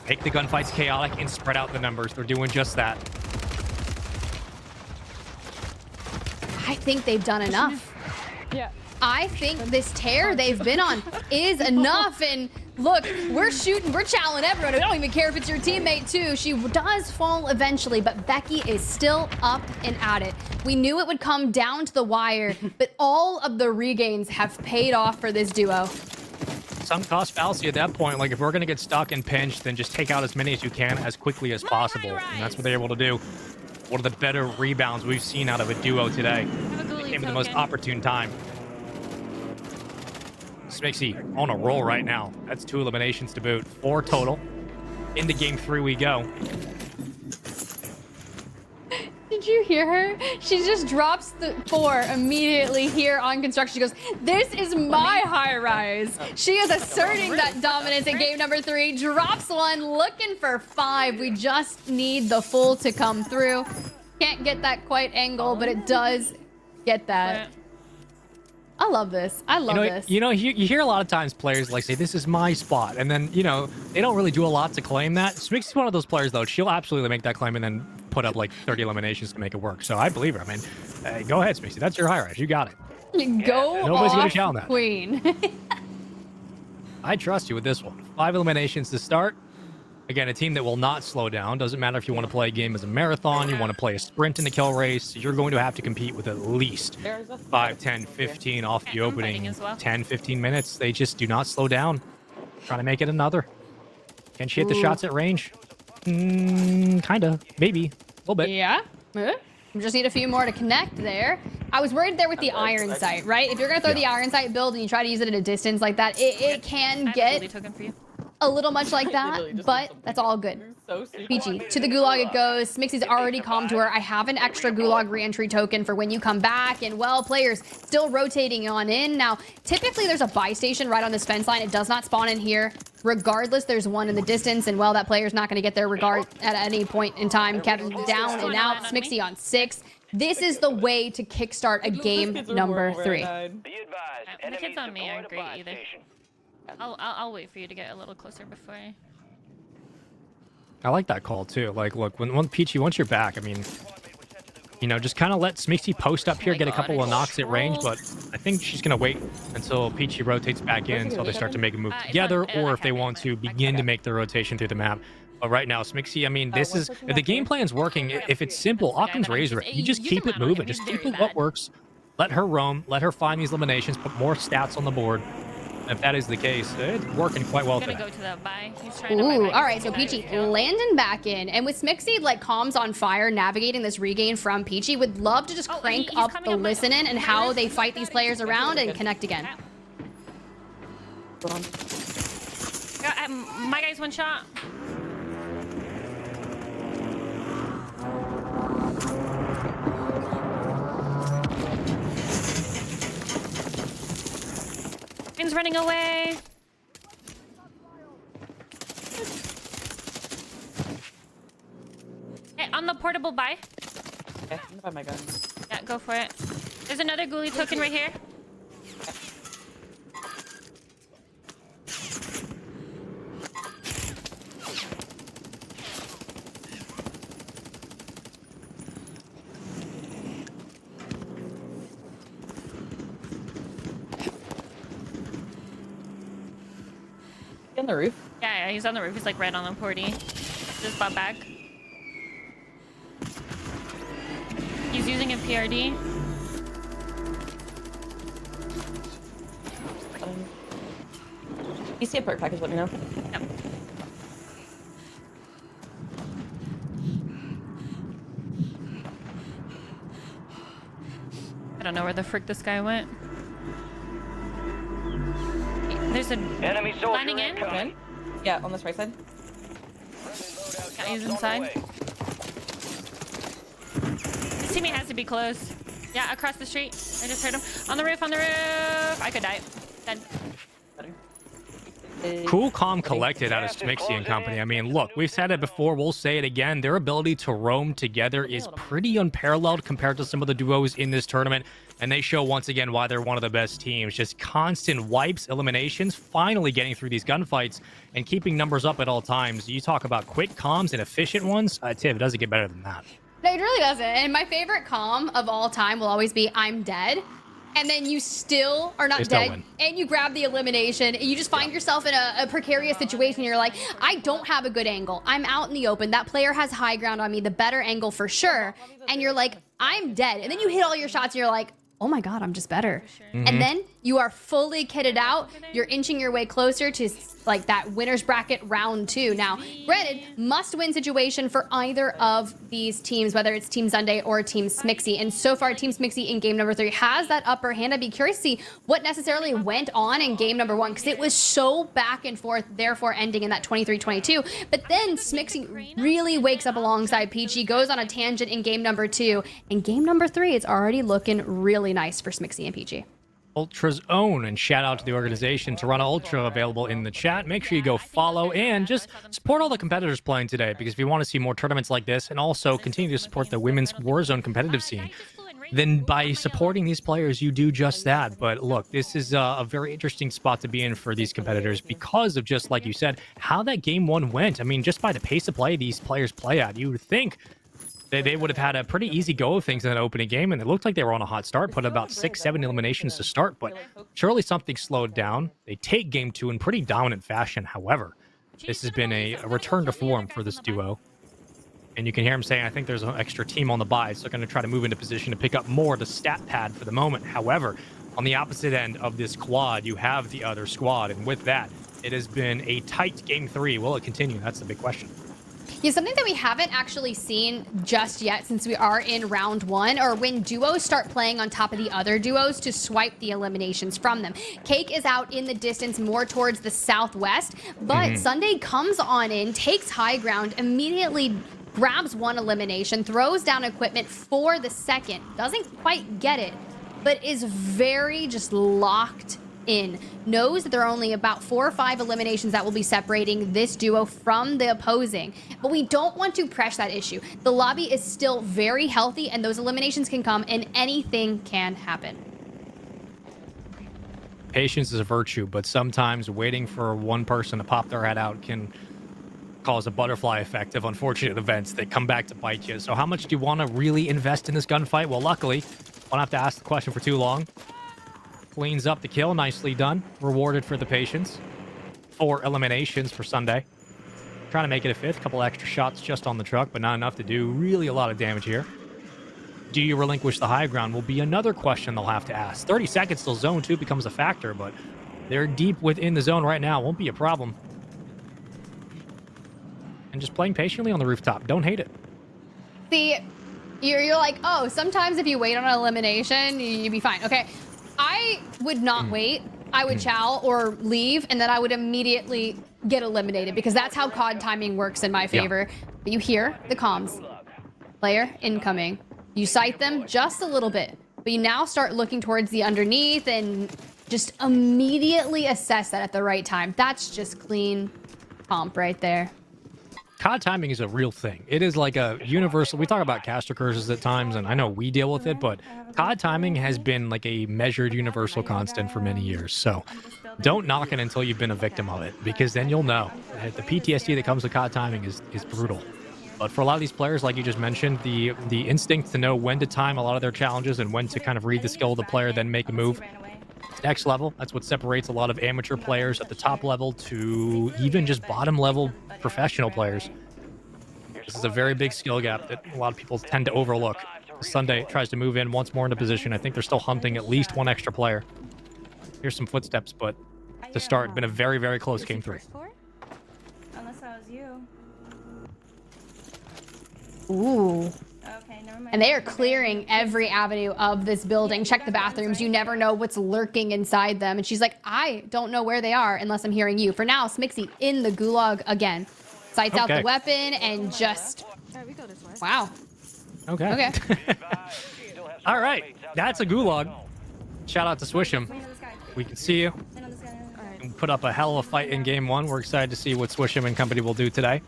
Make the gunfights chaotic and spread out the numbers. They're doing just that. I think they've done enough. Yeah. I think this tear they've been on is enough. And look, we're shooting, we're challenging everyone. I don't even care if it's your teammate too. She does fall eventually, but Becky is still up and at it. We knew it would come down to the wire, but all of the regains have paid off for this duo. Sunk cost fallacy at that point. Like, if we're going to get stuck and pinched, then just take out as many as you can as quickly as possible. And that's what they're able to do. One of the better rebounds we've seen out of a duo today. It came at the most opportune time. Smixy on a roll right now. That's 2 eliminations to boot. 4 total. Into game 3 we go. Did you hear her? She just drops the 4 immediately here on construction. She goes, this is my high rise. She is asserting that dominance in game number 3. Drops 1, looking for 5. We just need the full to come through. Can't get that quite angle, but it does get that. I love this. I love this. You hear a lot of times players like say, this is my spot. And then, they don't really do a lot to claim that. Smixy's one of those players, though. She'll absolutely make that claim and then put up like 30 eliminations to make it work. So I believe her. I mean, go ahead, Smixy. That's your high rise. You got it. Go Nobody's gonna off, challenge that. Queen. I trust you with this one. 5 eliminations to start. Again, a team that will not slow down. Doesn't matter if you want to play a game as a marathon, you want to play a sprint in the kill race, you're going to have to compete with at least 5, 10, 15 off the opening. 10, 15 minutes. They just do not slow down. Trying to make it another. Can she hit the shots at range? Kinda. Maybe. A little bit. Yeah. We just need a few more to connect there. I was worried there with the iron sight, right? If you're going to throw the iron sight build and you try to use it at a distance like that, it can get a little much like that, but that's all good. Peachy, to the gulag it goes. Smixy's already calmed to her. I have an extra gulag reentry token for when you come back, and well, players still rotating on in. Now, typically there's a buy station right on this fence line. It does not spawn in here. Regardless, there's one in the distance, and well, that player's not going to get their regard at any point in time. Kept down and out. Smixy on 6. This is the way to kickstart a game number 3. The kids on me aren't great either. I'll wait for you to get a little closer before I like that call too. Like, look, when Peachy, once you're back, I mean, just kind of let Smixy post up here, get a couple of knocks at range, but I think she's going to wait until Peachy rotates back in until they start to make a move together, or if they want to begin to make the rotation through the map. But right now, Smixy, I mean, this is, if the game plan's working, if it's simple, Occam's razor, you just keep it moving. Just keep it what works. Let her roam. Let her find these eliminations, put more stats on the board. If that is the case, it's working quite well today. go to the buy. Ooh, all right, so Peachy landing back in. And with Smixy, like, comms on fire, navigating this regain from Peachy, would love to just crank up the listening and how they fight these players around and connect again. My guy's 1 shot. Finn's running away. Hey, on the portable buy. Okay, I'm gonna buy my gun. Yeah, go for it. There's another ghoulie token right here. On the roof? Yeah, he's on the roof. He's like right on the porty. Just bought back. He's using a PRD. You see a perk package, let me know. Yep. I don't know where the frick this guy went. There's a Enemy soldier landing in. incoming. Yeah, on this right side. Yeah, he's inside. This teammate has to be close. Yeah, across the street. I just heard him. On the roof, on the roof. I could die. Dead. Cool, calm, collected out of Smixy and company. I mean, look, we've said it before, we'll say it again. Their ability to roam together is pretty unparalleled compared to some of the duos in this tournament. And they show once again why they're one of the best teams. Just constant wipes, eliminations, finally getting through these gunfights and keeping numbers up at all times. You talk about quick comms and efficient ones. Tiff, it doesn't get better than that. No, it really doesn't. And my favorite comm of all time will always be I'm dead. And then you still are not dead, and you grab the elimination, and you just find yourself in a precarious situation. You're like, I don't have a good angle. I'm out in the open. That player has high ground on me, the better angle for sure. And you're like, I'm dead. And then you hit all your shots, and you're like, oh my God, I'm just better. And then you are fully kitted out. You're inching your way closer to like that winner's bracket round 2. Now, granted, must-win situation for either of these teams, whether it's Team Sunday or Team Smixy. And so far, Team Smixy in game number 3 has that upper hand. I'd be curious to see what necessarily went on in game number 1, because it was so back and forth, therefore ending in that 23-22. But then Smixy really wakes up alongside Peachy, goes on a tangent in game number 2. And game number 3 is already looking really nice for Smixy and Peachy. Ultra's own, and shout out to the organization Toronto Ultra available in the chat. Make sure you go follow and just support all the competitors playing today, because if you want to see more tournaments like this and also continue to support the women's Warzone competitive scene, then by supporting these players you do just that. But look, this is a very interesting spot to be in for these competitors because of, just like you said, how that game 1 went. I mean, just by the pace of play these players play at, you would think they would have had a pretty easy go of things in that opening game, and it looked like they were on a hot start, put about 6-7 eliminations to start, but surely something slowed down. They take game 2 in pretty dominant fashion. However, this has been a return to form for this duo, and you can hear him saying, I think there's an extra team on the buy, so they're going to try to move into position to pick up more of the stat pad for the moment. However, on the opposite end of this quad, you have the other squad, and with that, it has been a tight game 3. Will it continue? That's the big question. Yeah, something that we haven't actually seen just yet, since we are in round 1, or when duos start playing on top of the other duos to swipe the eliminations from them. Cake is out in the distance more towards the southwest, but Sunday comes on in, takes high ground, immediately grabs 1 elimination, throws down equipment for the second, doesn't quite get it, but is very just locked in. Knows that there are only about 4 or 5 eliminations that will be separating this duo from the opposing, but we don't want to press that issue. The lobby is still very healthy, and those eliminations can come and anything can happen. Patience is a virtue, but sometimes waiting for one person to pop their head out can cause a butterfly effect of unfortunate events that come back to bite you. So how much do you want to really invest in this gunfight? Well, luckily, won't have to ask the question for too long. Cleans up the kill. Nicely done. Rewarded for the patience. 4 eliminations for Sunday. Trying to make it a 5th. Couple extra shots just on the truck, but not enough to do really a lot of damage here. Do you relinquish the high ground will be another question they'll have to ask. 30 seconds till zone 2 becomes a factor, but they're deep within the zone right now. Won't be a problem. And just playing patiently on the rooftop. Don't hate it. See, you're like, oh, sometimes if you wait on an elimination, you'd be fine. Okay. I would not wait. I would chow or leave, and then I would immediately get eliminated, because that's how COD timing works in my favor. Yeah. But you hear the comms. Player incoming. You sight them just a little bit, but you now start looking towards the underneath and just immediately assess that at the right time. That's just clean comp right there. COD timing is a real thing. It is like a universal. We talk about caster curses at times, and I know we deal with it, but COD timing has been like a measured universal constant for many years. So don't knock it until you've been a victim of it, because then you'll know. The PTSD that comes with COD timing is brutal. But for a lot of these players, like you just mentioned, the instinct to know when to time a lot of their challenges and when to kind of read the skill of the player, then make a move. Next level, that's what separates a lot of amateur players at the top level to even just bottom level professional players. This is a very big skill gap that a lot of people tend to overlook. Sunday tries to move in once more into position. I think they're still hunting at least 1 extra player. Here's some footsteps, but to start, it's been a very, very close game 3. Unless that was you. Ooh. Okay, never mind. And they are clearing every avenue of this building. Check the bathrooms. You never know what's lurking inside them. And she's like, I don't know where they are unless I'm hearing you. For now, Smixy in the gulag again. Sights out the weapon and just... Wow. Okay. All right. That's a gulag. Shout out to Swish'em. We can see you. put up a hell of a fight in game 1. We're excited to see what Swisham and company will do today.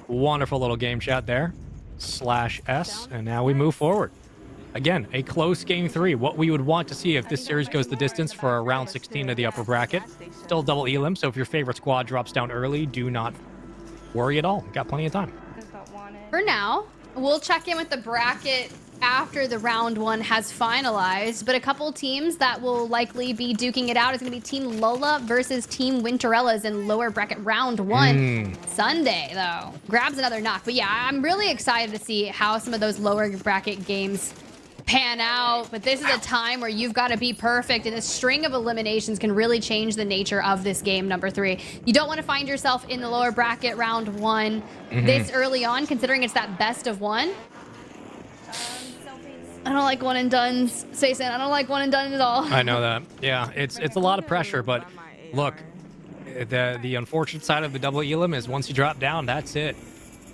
Wonderful little game chat there. /S. And now we move forward. Again, a close game 3. What we would want to see if this series goes the distance for round 16 of the upper bracket. Still double elim, so if your favorite squad drops down early, do not worry at all. We've got plenty of time. For now, we'll check in with the bracket after the round 1 has finalized, but a couple teams that will likely be duking it out is going to be Team Lola versus Team Winterellas in lower bracket round 1. Sunday, though, grabs another knock. But yeah, I'm really excited to see how some of those lower bracket games pan out, but this is a time where you've got to be perfect, and a string of eliminations can really change the nature of this game number 3. You don't want to find yourself in the lower bracket round 1 this early on, considering it's that best of 1. I don't like one and dones, Sayson. I don't like one and done at all. I know that. Yeah, it's a lot of pressure, but look, the unfortunate side of the double elim is once you drop down, that's it.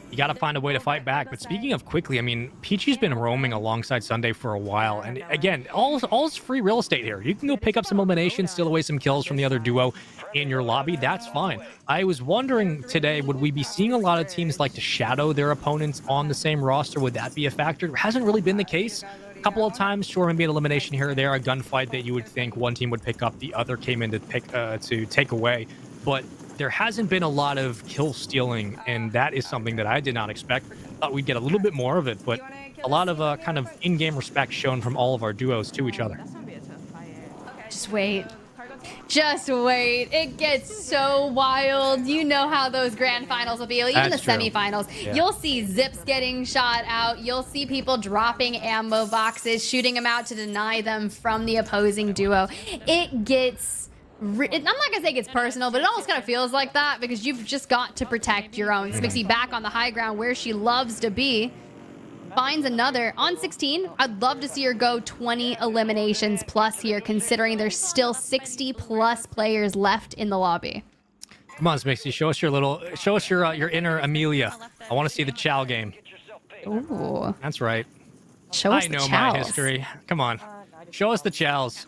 You got to find a way to fight back. But speaking of quickly, I mean, Peachy's been roaming alongside Sunday for a while. And again, all's free real estate here. You can go pick up some eliminations, steal away some kills from the other duo in your lobby. That's fine. I was wondering today, would we be seeing a lot of teams like to shadow their opponents on the same roster? Would that be a factor? It hasn't really been the case. A couple of times, sure, maybe an elimination here or there, a gunfight that you would think one team would pick up, the other came in to take away. But there hasn't been a lot of kill stealing, and that is something that I did not expect. Thought we'd get a little bit more of it, but a lot of kind of in-game respect shown from all of our duos to each other. Just wait. Just wait. It gets so wild. You know how those grand finals will be. Even That's the true. semifinals. Yeah. You'll see zips getting shot out. You'll see people dropping ammo boxes, shooting them out to deny them from the opposing duo. It gets... I'm not gonna say it gets personal, but it almost kind of feels like that because you've just got to protect your own. Smixy back on the high ground where she loves to be. Finds another on 16. I'd love to see her go 20 eliminations plus here, considering there's still 60 plus players left in the lobby. Come on, Smixy, show us your inner Amelia. I want to see the Chow game. Ooh. That's right. Show us I the know chows. my history. Come on, show us the Chows.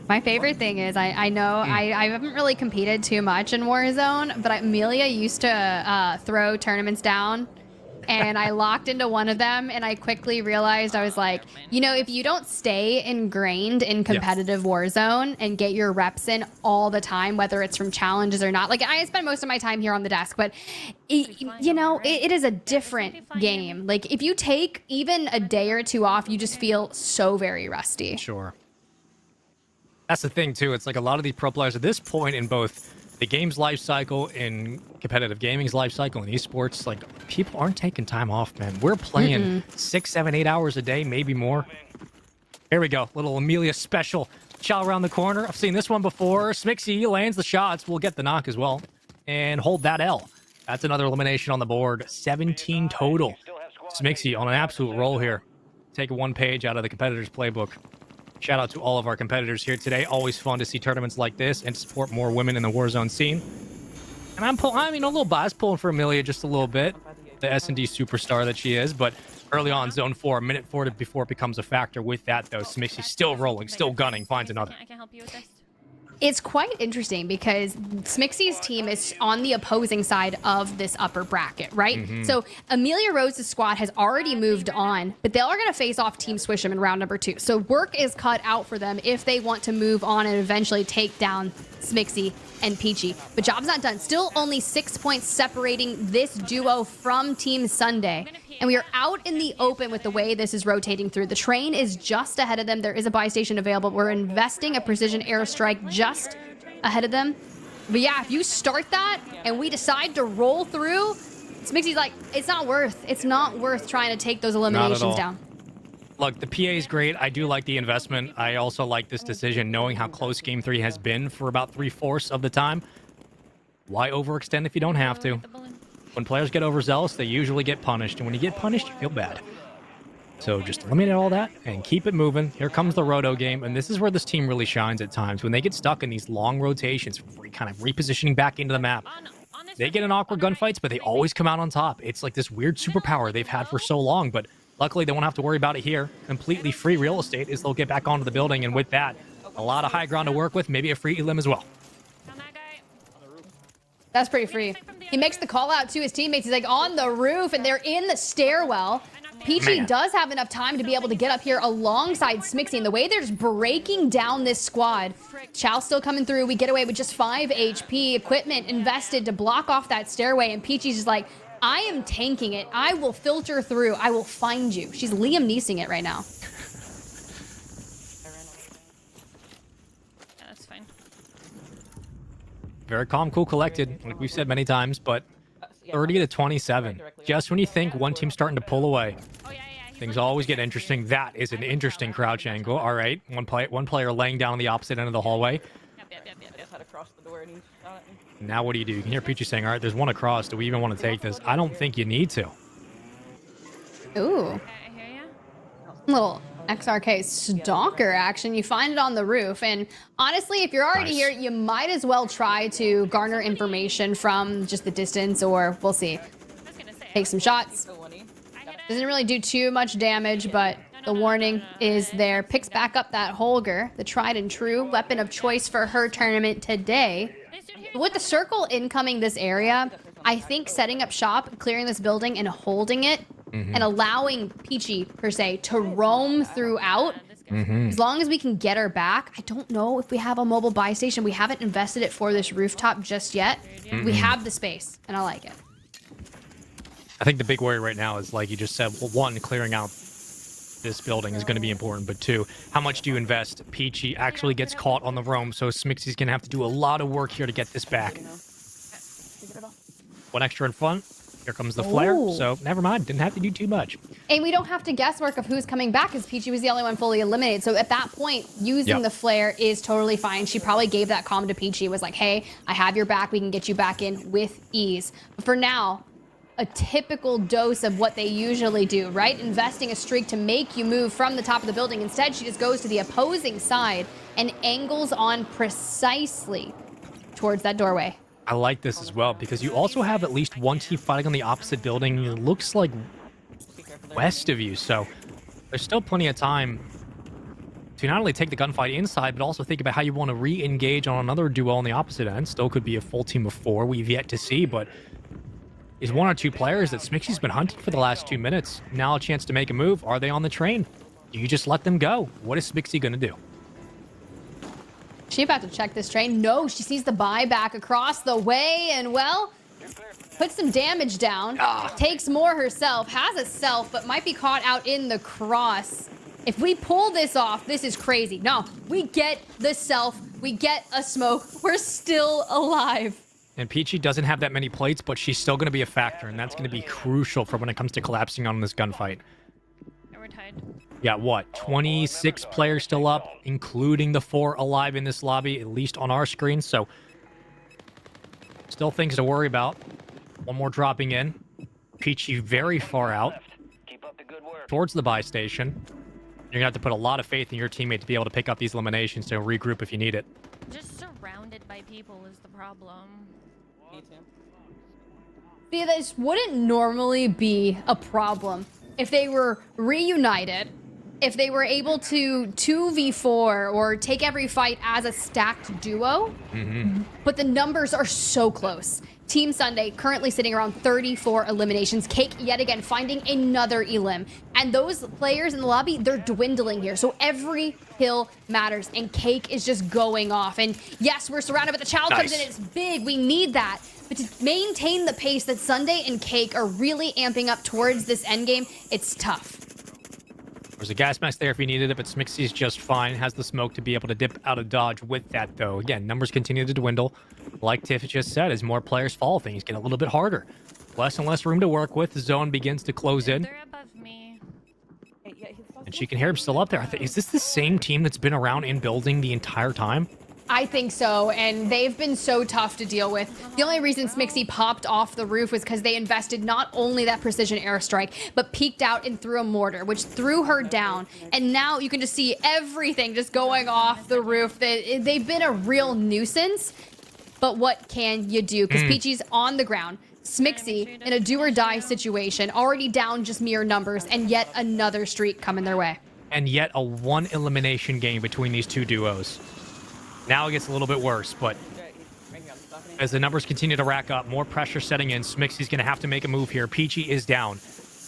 My favorite thing is I know I haven't really competed too much in Warzone, but Amelia used to throw tournaments down, and I locked into one of them, and I quickly realized, I was like, you know, if you don't stay ingrained in competitive Warzone and get your reps in all the time, whether it's from challenges or not, like I spend most of my time here on the desk, but you know, it is a different game. Like if you take even a day or two off, you just feel so very rusty. Sure. That's the thing, too. It's like a lot of these pro players at this point in both the game's life cycle, in competitive gaming's life cycle, and esports, like, people aren't taking time off, man. We're playing 6, 7, 8 hours a day, maybe more. Here we go. Little Amelia special. Chow around the corner. I've seen this one before. Smixy lands the shots. We'll get the knock as well. And hold that L. That's another elimination on the board. 17 total. Smixy on an absolute roll here. Take one page out of the competitor's playbook. Shout out to all of our competitors here today. Always fun to see tournaments like this and to support more women in the Warzone scene. And I mean, a little biased, pulling for Amelia just a little bit. The S&D superstar that she is. But early on, Zone 4, minute 4 before it becomes a factor. With that, though, Smixy still rolling, still gunning, finds another. I can help you with this. It's quite interesting because Smixy's team is on the opposing side of this upper bracket, right? So Amelia Rose's squad has already moved on, but they are going to face off Team Swisham in round number 2. So work is cut out for them if they want to move on and eventually take down Smixy and Peachy. But job's not done. Still only 6 points separating this duo from Team Sunday. And we are out in the open with the way this is rotating through. The train is just ahead of them. There is a buy station available. We're investing a precision airstrike just ahead of them. But yeah, if you start that and we decide to roll through, Smixy's like, it's not worth trying to take those eliminations down. Look, the PA is great. I do like the investment. I also like this decision, knowing how close Game 3 has been for about 3/4 of the time. Why overextend if you don't have to? When players get overzealous, they usually get punished. And when you get punished, you feel bad. So just eliminate all that and keep it moving. Here comes the roto game. And this is where this team really shines at times. When they get stuck in these long rotations, kind of repositioning back into the map. They get in awkward gunfights, but they always come out on top. It's like this weird superpower they've had for so long. But Luckily, they won't have to worry about it here. Completely free real estate as they'll get back onto the building, and with that, a lot of high ground to work with, maybe a free elim as well. That's pretty free. He makes the call out to his teammates. He's like on the roof, and they're in the stairwell. Peachy does have enough time to be able to get up here alongside Smixy. And the way they're just breaking down this squad. Chow's still coming through. We get away with just 5 HP. Equipment invested to block off that stairway. And Peachy's just like, I am tanking it. I will filter through. I will find you. She's Liam Neesing it right now. Yeah, that's fine. Very calm, cool, collected, like we've said many times, but 30 to 27. Just when you think one team's starting to pull away, things always get interesting. That is an interesting crouch angle. All right, one player laying down on the opposite end of the hallway. Now what do? You can hear Peachy saying, all right, there's one across. Do we even want to take this? I don't think you need to. Ooh. I hear ya. Little XRK stalker action. You find it on the roof. And honestly, if you're already here, you might as well try to garner information from just the distance, or we'll see. Take some shots. Doesn't really do too much damage, but the warning is there. Picks back up that Holger, the tried and true weapon of choice for her tournament today. With the circle incoming this area, I think setting up shop, clearing this building, and holding it, and allowing Peachy, per se, to roam throughout. As long as we can get her back. I don't know if we have a mobile buy station. We haven't invested it for this rooftop just yet. We have the space, and I like it. I think the big worry right now is, like you just said, well, one, clearing out this building is going to be important, but two, how much do you invest? Peachy actually gets caught on the roam, so Smixy's going to have to do a lot of work here to get this back. One extra in front. Here comes the flare, so never mind. Didn't have to do too much. And we don't have to guesswork of who's coming back, because Peachy was the only one fully eliminated. So at that point, using the flare is totally fine. She probably gave that comm to Peachy, was like, hey, I have your back. We can get you back in with ease. But for now, a typical dose of what they usually do, right? Investing a streak to make you move from the top of the building. Instead, she just goes to the opposing side and angles on precisely towards that doorway. I like this as well, because you also have at least one team fighting on the opposite building. It looks like west of you, so there's still plenty of time to not only take the gunfight inside, but also think about how you want to re-engage on another duo on the opposite end. Still could be a full team of 4. We've yet to see, but is 1 or 2 players that Smixy's been hunting for the last 2 minutes. Now a chance to make a move. Are they on the train? Do you just let them go? What is Smixy going to do? She about to check this train. No, she sees the buyback across the way, and well, puts some damage down. Takes more herself, has a self, but might be caught out in the cross. If we pull this off, this is crazy. No, we get the self, we get a smoke. We're still alive. And Peachy doesn't have that many plates, but she's still going to be a factor, and that's going to be crucial for when it comes to collapsing on this gunfight. Yeah, we're tied. Yeah, what? 26 players still up, including the 4 alive in this lobby, at least on our screen. So, still things to worry about. One more dropping in. Peachy very far out. Towards the buy station. You're going to have to put a lot of faith in your teammate to be able to pick up these eliminations to regroup if you need it. Just surrounded by people is the problem. Me too. See, this wouldn't normally be a problem if they were reunited, if they were able to 2v4 or take every fight as a stacked duo, but the numbers are so close. Team Sunday currently sitting around 34 eliminations. Cake yet again finding another elim. And those players in the lobby, they're dwindling here. So every kill matters, and Cake is just going off. And yes, we're surrounded, but the Chow comes in, it's big. We need that. But to maintain the pace that Sunday and Cake are really amping up towards this endgame, it's tough. There's a gas mask there if he needed it, but Smixy's just fine. Has the smoke to be able to dip out of dodge with that, though. Again, numbers continue to dwindle. Like Tiff just said, as more players fall, things get a little bit harder. Less and less room to work with. The zone begins to close in. They're above me. And she can hear him still up there. Is this the same team that's been around in building the entire time? I think so, and they've been so tough to deal with. The only reason Smixy popped off the roof was because they invested not only that precision airstrike, but peeked out and threw a mortar, which threw her down. And now you can just see everything just going off the roof. They've been a real nuisance, but what can you do? Because Peachy's on the ground. Smixy in a do or die situation, already down just mere numbers, and yet another streak coming their way. And yet a 1 elimination game between these two duos. Now it gets a little bit worse, but as the numbers continue to rack up, more pressure setting in, Smixy's going to have to make a move here. Peachy is down.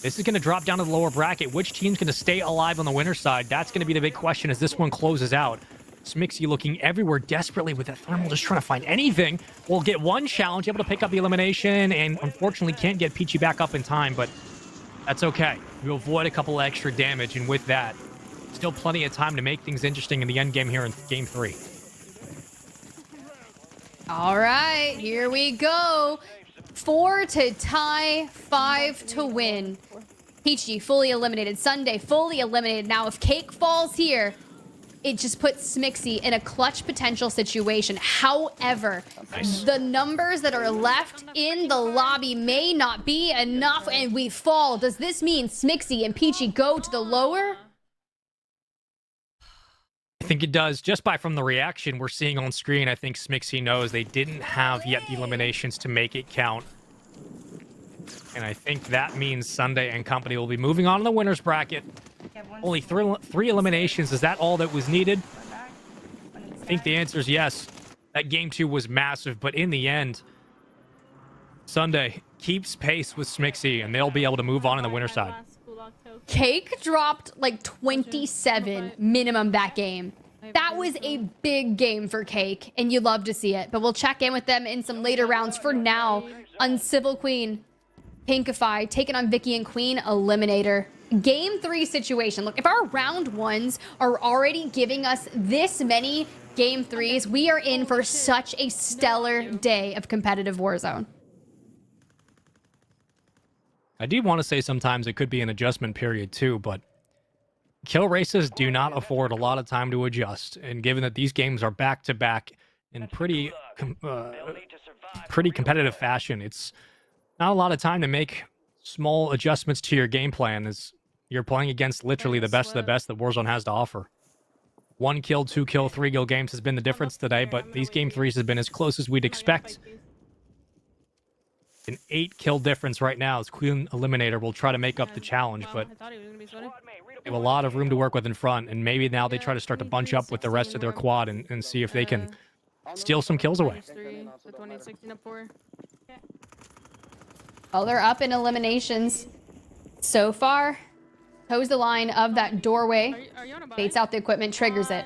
This is going to drop down to the lower bracket. Which team's going to stay alive on the winner's side? That's going to be the big question as this one closes out. Smixy looking everywhere desperately with that thermal, just trying to find anything. Will get one challenge, able to pick up the elimination, and unfortunately can't get Peachy back up in time, but that's okay. We'll avoid a couple extra damage, and with that, still plenty of time to make things interesting in the end game here in Game 3. All right, here we go. 4 to tie, 5 to win. Peachy fully eliminated. Sunday fully eliminated. Now, if Cake falls here, it just puts Smixy in a clutch potential situation. However, the numbers that are left in the lobby may not be enough, and we fall. Does this mean Smixy and Peachy go to the lower? I think it does. Just from the reaction we're seeing on screen, I think Smixy knows they didn't have yet the eliminations to make it count. And I think that means Sunday and company will be moving on to the winner's bracket. Only three eliminations. Is that all that was needed? I think the answer is yes. That game 2 was massive, but in the end, Sunday keeps pace with Smixy, and they'll be able to move on in the winner's side. Cake dropped like 27 minimum that game. That was a big game for Cake, and you love to see it. But we'll check in with them in some later rounds. For now, Uncivil Queen, Pinkify, taking on Vicky and Queen, Eliminator. Game 3 situation. Look, if our round 1s are already giving us this many Game 3s, we are in for such a stellar day of competitive Warzone. I do want to say sometimes it could be an adjustment period too, but kill races do not afford a lot of time to adjust. And given that these games are back-to-back in pretty competitive fashion, it's not a lot of time to make small adjustments to your game plan as you're playing against literally the best of the best that Warzone has to offer. 1 kill, 2 kill, 3 kill games has been the difference today, but these game 3s have been as close as we'd expect. An 8 kill difference right now as Queen Eliminator will try to make up the challenge, but they have a lot of room to work with in front, and maybe now they try to start to bunch up with the rest of their quad and see if they can steal some kills away. Well, they're up in eliminations so far. Toes the line of that doorway, baits out the equipment, triggers it.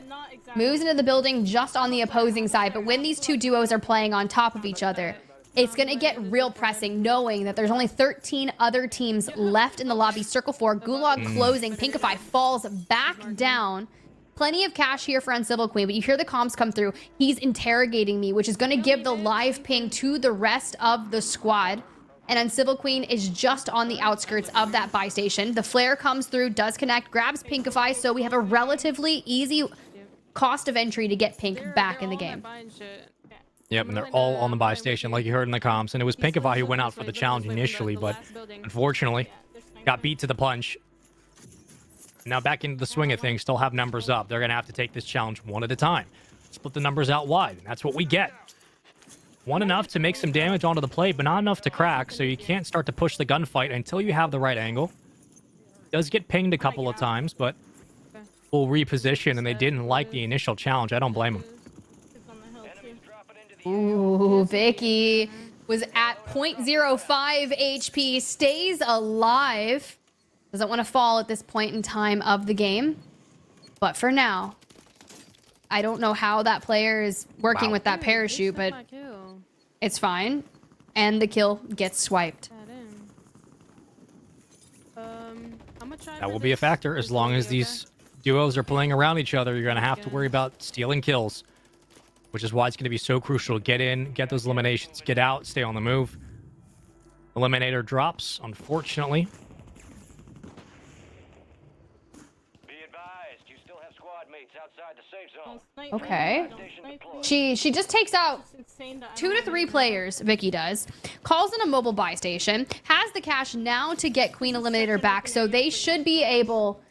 Moves into the building just on the opposing side, but when these two duos are playing on top of each other, it's going to get real pressing, knowing that there's only 13 other teams left in the lobby. Circle 4, Gulag closing. Pinkify falls back down. Plenty of cash here for Uncivil Queen, but you hear the comms come through. He's interrogating me, which is going to give the live ping to the rest of the squad. And Uncivil Queen is just on the outskirts of that buy station. The flare comes through, does connect, grabs Pinkify, so we have a relatively easy cost of entry to get Pink back in the game. Yep, and they're all on the buy station, like you heard in the comms. And it was Pinkify who went out for the challenge initially, but unfortunately got beat to the punch. Now back into the swing of things, still have numbers up. They're going to have to take this challenge one at a time. Split the numbers out wide, and that's what we get. One enough to make some damage onto the plate, but not enough to crack, so you can't start to push the gunfight until you have the right angle. Does get pinged a couple of times, but will reposition, and they didn't like the initial challenge. I don't blame them. Ooh, Vicky was at 0.05 HP, stays alive. Doesn't want to fall at this point in time of the game. But for now, I don't know how that player is working with that parachute, but it's fine. And the kill gets swiped. That will be a factor. As long as these duos are playing around each other, you're going to have to worry about stealing kills. Which is why it's going to be so crucial to get in, get those eliminations, get out, stay on the move. Eliminator drops, unfortunately. Be advised, you still have squad mates outside the safe zone. Okay. She just takes out 2 to 3 players, Vicky does. Calls in a mobile buy station. Has the cash now to get Queen Eliminator back, so they should be able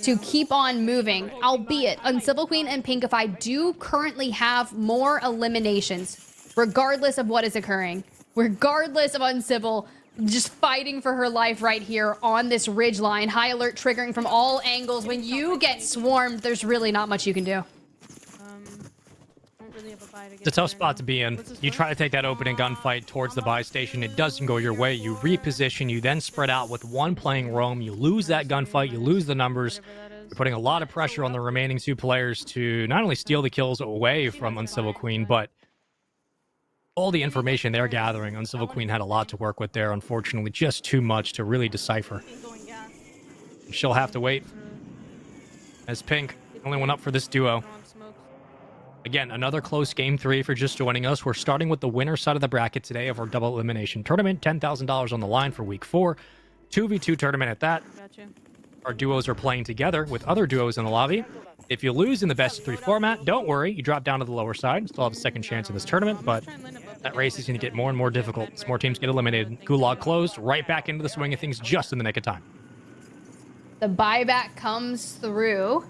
to keep on moving, albeit Uncivil Queen and Pinkify do currently have more eliminations, regardless of what is occurring. regardless of Uncivil, just fighting for her life right here on this ridge line. High alert triggering from all angles. When you get swarmed, there's really not much you can do. It's a tough spot to be in. You try to take that opening gunfight towards the buy station. It doesn't go your way. You reposition. You then spread out with one playing roam. You lose that gunfight. You lose the numbers. You're putting a lot of pressure on the remaining 2 players to not only steal the kills away from Uncivil Queen, but all the information they're gathering. Uncivil Queen had a lot to work with there. Unfortunately, just too much to really decipher. She'll have to wait. As Pink, only one up for this duo. Again, another close game 3 for just joining us. We're starting with the winner side of the bracket today of our double elimination tournament. $10,000 on the line for week 4. 2v2 tournament at that. Gotcha. Our duos are playing together with other duos in the lobby. If you lose in the best of 3 format, don't worry. You drop down to the lower side. Still have a second chance in this tournament, but that race is going to get more and more difficult as more teams get eliminated. Gulag closed, right back into the swing of things just in the nick of time. The buyback comes through.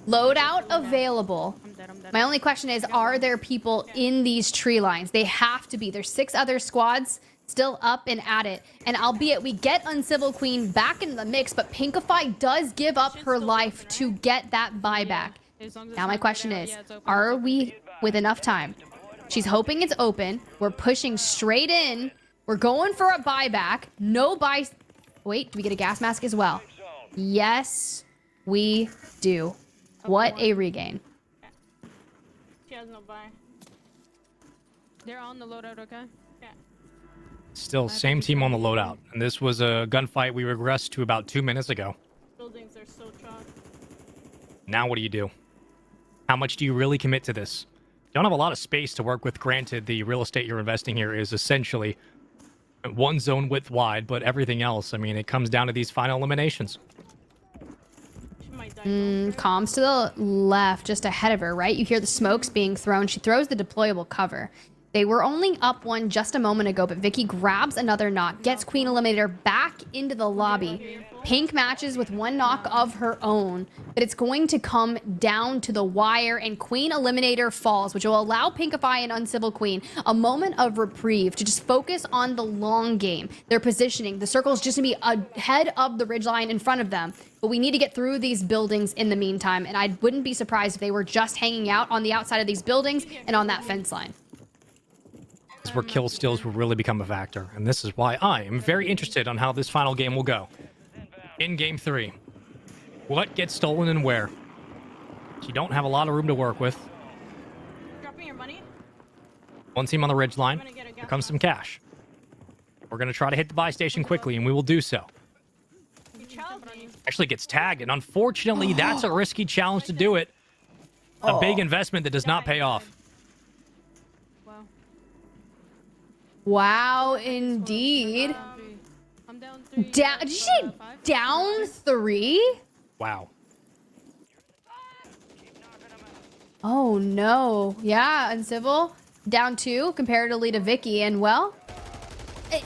Loadout available. My only question is, are there people in these tree lines? They have to be. There's 6 other squads still up and at it. And albeit we get Uncivil Queen back into the mix, but Pinkify does give up her life to get that buyback. Now my question is, are we with enough time? She's hoping it's open. We're pushing straight in. We're going for a buyback. No buy. Wait, do we get a gas mask as well? Yes, we do. What a regain. She has no buy. They're on the loadout, okay? Yeah. Still, same team on the loadout. And this was a gunfight we regressed to about 2 minutes ago. Buildings are so chalk. Now what do you do? How much do you really commit to this? You don't have a lot of space to work with. Granted, the real estate you're investing here is essentially 1 zone width wide, but everything else, I mean, it comes down to these final eliminations. Comms to the left, just ahead of her, right? You hear the smokes being thrown. She throws the deployable cover. They were only up 1 just a moment ago, but Vicky grabs another knock, gets Queen Eliminator back into the lobby. Pink matches with 1 knock of her own, but it's going to come down to the wire, and Queen Eliminator falls, which will allow Pinkify and Uncivil Queen a moment of reprieve to just focus on the long game. Their positioning, the circle's just gonna be ahead of the ridgeline in front of them, but we need to get through these buildings in the meantime, and I wouldn't be surprised if they were just hanging out on the outside of these buildings and on that fence line. This is where kill steals will really become a factor, and this is why I am very interested on how this final game will go. In game 3, what gets stolen and where? You don't have a lot of room to work with. Dropping your money? 1 team on the ridge line. Here comes some cash. We're going to try to hit the buy station quickly, and we will do so. Actually gets tagged, and unfortunately, that's a risky challenge to do it. A big investment that does not pay off. Wow, indeed. I'm down 3. Down, did you say down 3? Wow. Oh no. Yeah, Uncivil down 2 comparatively to Vicky, and well, no,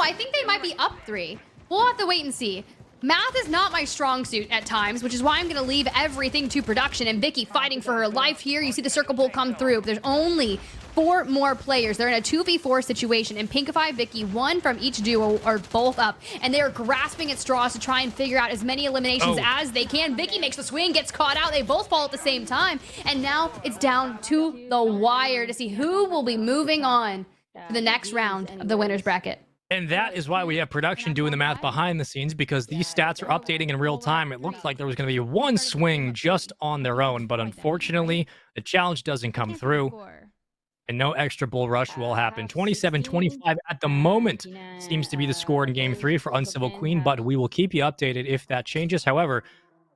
I think they might be up 3. We'll have to wait and see. Math is not my strong suit at times, which is why I'm going to leave everything to production. And Vicky fighting for her life here. You see the circle pull come through. But there's only 4 more players. They're in a 2v4 situation. And Pinkify, Vicky, 1 from each duo are both up. And they are grasping at straws to try and figure out as many eliminations as they can. Vicky makes the swing, gets caught out. They both fall at the same time. And now it's down to the wire to see who will be moving on to the next round of the winner's bracket. And that is why we have production doing the math behind the scenes, because these stats are updating in real time. It looked like there was going to be 1 swing just on their own, but unfortunately, the challenge doesn't come through, and no extra bull rush will happen. 27-25 at the moment seems to be the score in Game 3 for Uncivil Queen, but we will keep you updated if that changes. However,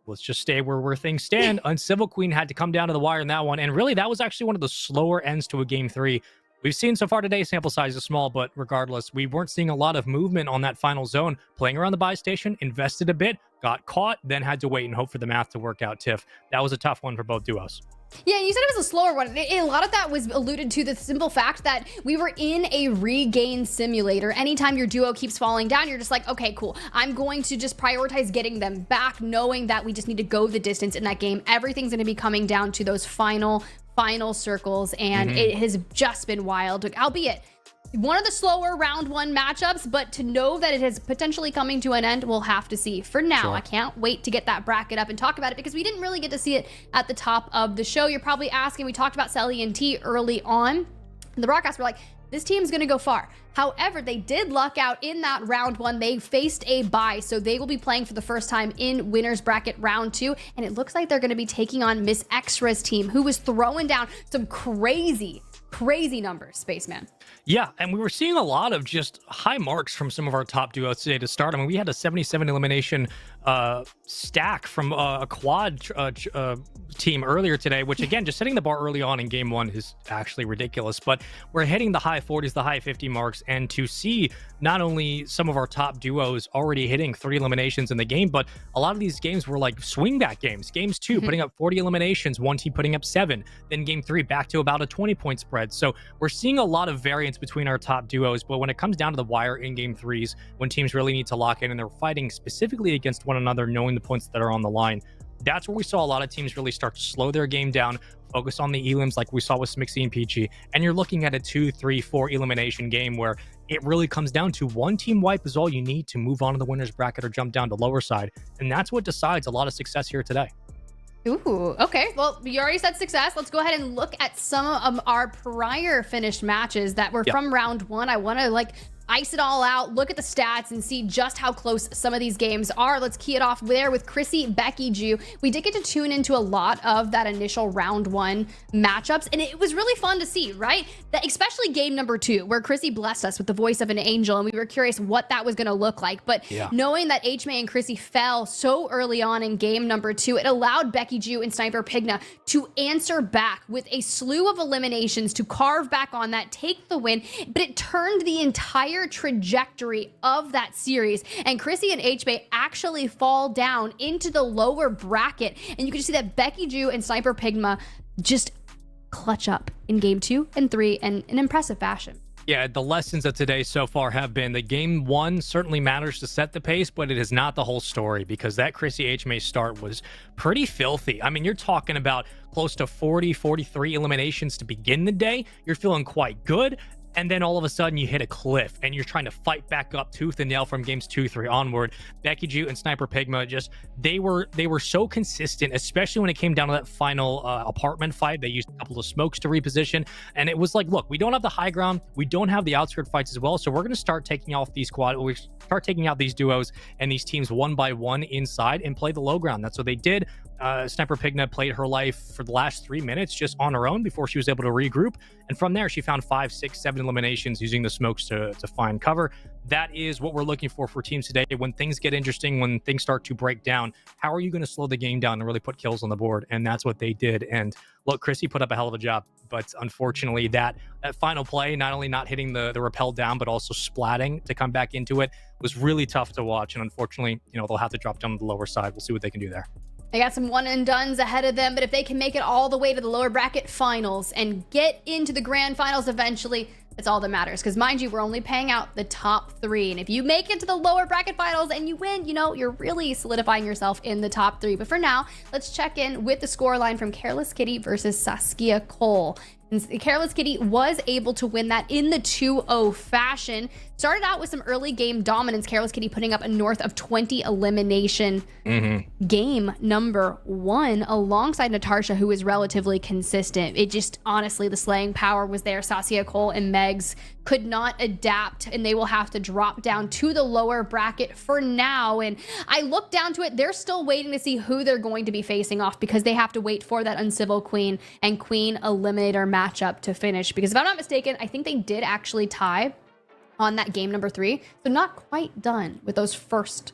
let's just stay where things stand. Uncivil Queen had to come down to the wire in that one, and really, that was actually one of the slower ends to a Game 3. We've seen so far today, sample size is small, but regardless, we weren't seeing a lot of movement on that final zone. Playing around the buy station, invested a bit, got caught, then had to wait and hope for the math to work out. Tiff, that was a tough one for both duos. Yeah, you said it was a slower one. A lot of that was alluded to the simple fact that we were in a regain simulator. Anytime your duo keeps falling down, you're just like, okay, cool. I'm going to just prioritize getting them back, knowing that we just need to go the distance in that game. Everything's going to be coming down to those final circles, and it has just been wild. Albeit, one of the slower round one matchups, but to know that it is potentially coming to an end, we'll have to see. For now, Sure. I can't wait to get that bracket up and talk about it because we didn't really get to see it at the top of the show. You're probably asking, we talked about cpentagon early on. The broadcast were like, this team's gonna go far. However, they did luck out in that round one. They faced a bye, so they will be playing for the first time in winners bracket round 2. And it looks like they're gonna be taking on Miss Extra's team, who was throwing down some crazy numbers, Spaceman. Yeah, and we were seeing a lot of just high marks from some of our top duos today to start. I mean, we had a 77 elimination stack from a quad team earlier today, which again, just setting the bar early on in game 1 is actually ridiculous. But we're hitting the high 40s, the high 50 marks, and to see not only some of our top duos already hitting 3 eliminations in the game, but a lot of these games were like swing back games. Games 2 putting up 40 eliminations, one team putting up 7. Then game 3 back to about a 20-point spread. So we're seeing a lot of variance between our top duos, but when it comes down to the wire in game 3s, when teams really need to lock in and they're fighting specifically against one another, knowing the points that are on the line, that's where we saw a lot of teams really start to slow their game down, focus on the elims like we saw with Smixy and Peachy, and you're looking at a 2, 3, 4 elimination game where it really comes down to one team wipe is all you need to move on to the winner's bracket or jump down to lower side, and that's what decides a lot of success here today. Ooh, okay. Well, you already said success. Let's go ahead and look at some of our prior finished matches that were from round 1. I want to ice it all out, look at the stats, and see just how close some of these games are. Let's key it off there with Chrissy, Becky, Ju. We did get to tune into a lot of that initial round 1 matchups, and it was really fun to see, right? That especially game number 2, where Chrissy blessed us with the voice of an angel, and we were curious what that was going to look like. But knowing that HMay and Chrissy fell so early on in game number 2, it allowed Becky, Ju, and Sniper Pigna to answer back with a slew of eliminations to carve back on that, take the win, but it turned the entire trajectory of that series, and Chrissy and HMay actually fall down into the lower bracket, and you can just see that Becky, Ju, and Sniper Pigma just clutch up in game 2 and 3 in an impressive fashion. Yeah, the lessons of today so far have been the game 1 certainly matters to set the pace, but it is not the whole story, because that Chrissy HMay start was pretty filthy. I mean, you're talking about close to 40, 43 eliminations to begin the day. You're feeling quite good. And then all of a sudden you hit a cliff and you're trying to fight back up tooth and nail from games 2, 3 onward. Becky, Ju, and Sniper Pigma they were so consistent, especially when it came down to that final apartment fight. They used a couple of smokes to reposition, and it was like, look, we don't have the high ground, we don't have the outskirt fights as well, so we're going to start taking off these we start taking out these duos and these teams one by one inside and play the low ground. That's what they did. Sniper Pigna played her life for the last 3 minutes just on her own before she was able to regroup, and from there she found 5, 6, 7 eliminations using the smokes to find cover. That is what we're looking for teams today. When things get interesting, when things start to break down, how are you going to slow the game down and really put kills on the board? And that's what they did. And look, Chrissy put up a hell of a job, but unfortunately that final play, not only not hitting the rappel down, but also splatting to come back into it, was really tough to watch. And unfortunately, they'll have to drop down to the lower side. We'll see what they can do there. They got some one and dones ahead of them, but if they can make it all the way to the lower bracket finals and get into the grand finals eventually, that's all that matters. Because mind you, we're only paying out the top 3. And if you make it to the lower bracket finals and you win, you're really solidifying yourself in the top 3. But for now, let's check in with the scoreline from Careless Kitty versus Saskia Cole. And Careless Kitty was able to win that in the 2-0 fashion. Started out with some early game dominance. Careless Kitty putting up a north of 20 elimination game number 1 alongside Natasha, who is relatively consistent. It just, honestly, the slaying power was there. Saskia Cole and Megs could not adapt, and they will have to drop down to the lower bracket for now. And I look down to it, they're still waiting to see who they're going to be facing off, because they have to wait for that Uncivil Queen and Queen Eliminator matchup to finish. Because if I'm not mistaken, I think they did actually tie on that game number 3. So not quite done with those first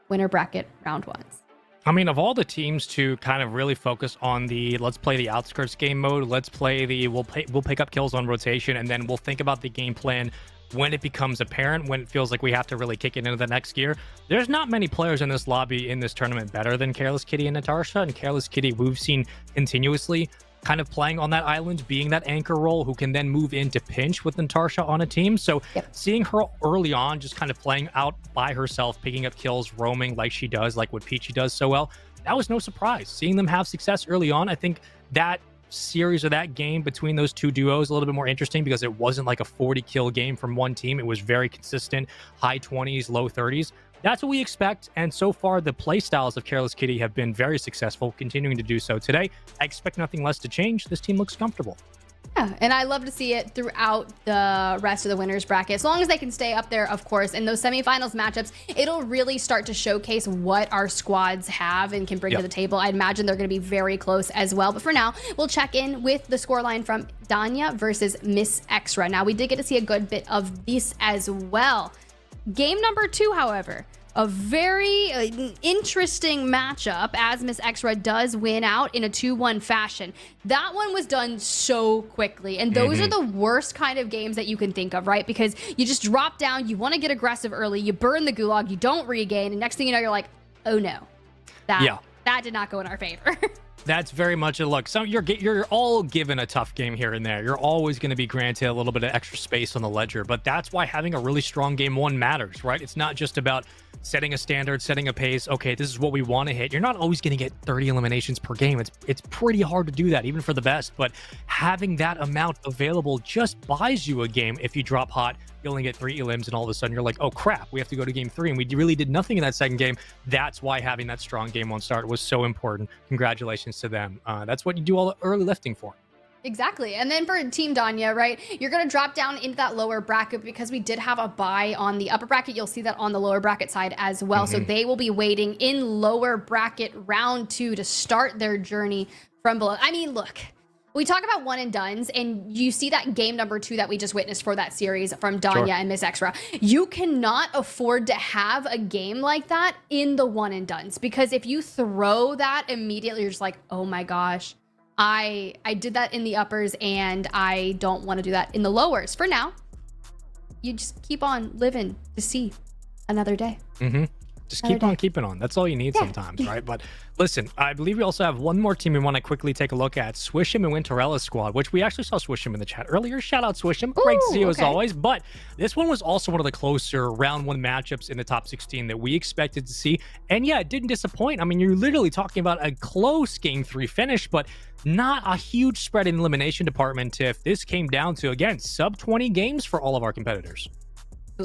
winner bracket round 1s. I mean, of all the teams to kind of really focus on the let's play the outskirts game mode, let's play the we'll pick up kills on rotation, and then we'll think about the game plan when it becomes apparent, when it feels like we have to really kick it into the next gear. There's not many players in this lobby in this tournament better than Careless Kitty and Natasha. And Careless Kitty, we've seen continuously kind of playing on that island, being that anchor role who can then move into pinch with Natasha on a team. So seeing her early on just kind of playing out by herself, picking up kills, roaming like she does, like what Peachy does so well, that was no surprise. Seeing them have success early on, I think that series of that game between those two duos a little bit more interesting because it wasn't like a 40 kill game from one team. It was very consistent, high 20s, low 30s. That's what we expect, and so far the play styles of Careless Kitty have been very successful, continuing to do so today. I expect nothing less to change. This team looks comfortable. Yeah, and I love to see it throughout the rest of the winners bracket. As long as they can stay up there, of course, in those semifinals matchups, it'll really start to showcase what our squads have and can bring to the table. I'd imagine they're going to be very close as well. But for now, we'll check in with the scoreline from Danya versus Miss Extra. Now, we did get to see a good bit of this as well. Game number 2, however, a very interesting matchup as Miss Extra does win out in a 2-1 fashion. That one was done so quickly, and those are the worst kind of games that you can think of, right? Because you just drop down, you want to get aggressive early, you burn the gulag, you don't regain, and next thing you know, you're like, oh no, that did not go in our favor. That's very much a look. So you're all given a tough game here and there. You're always going to be granted a little bit of extra space on the ledger, but that's why having a really strong game 1 matters, right? It's not just about setting a standard, setting a pace. Okay, this is what we want to hit. You're not always going to get 30 eliminations per game. It's pretty hard to do that, even for the best, but having that amount available just buys you a game. If you drop hot, you only get 3 elims, and all of a sudden you're like, oh crap, we have to go to game 3, and we really did nothing in that second game. That's why having that strong game 1 start was so important. Congratulations to them. That's what you do all the early lifting for. Exactly. And then for Team Danya, right, you're going to drop down into that lower bracket because we did have a bye on the upper bracket. You'll see that on the lower bracket side as well. So they will be waiting in lower bracket round 2 to start their journey from below. I mean, look, we talk about one and dones, and you see that game number 2 that we just witnessed for that series from Danya and Miss Extra. You cannot afford to have a game like that in the one and dones, because if you throw that immediately, you're just like, oh my gosh, I did that in the uppers and I don't want to do that in the lowers. For now, you just keep on living to see another day. Just keep on keeping on. That's all you need sometimes, right? But listen, I believe we also have one more team we want to quickly take a look at. Swish'em and Winterella's squad, which we actually saw Swish'em in the chat earlier. Shout out Swish'em. Great to see you as always. But this one was also one of the closer round 1 matchups in the top 16 that we expected to see. And yeah, it didn't disappoint. I mean, you're literally talking about a close game 3 finish, but not a huge spread in elimination department. If this came down to, again, sub 20 games for all of our competitors.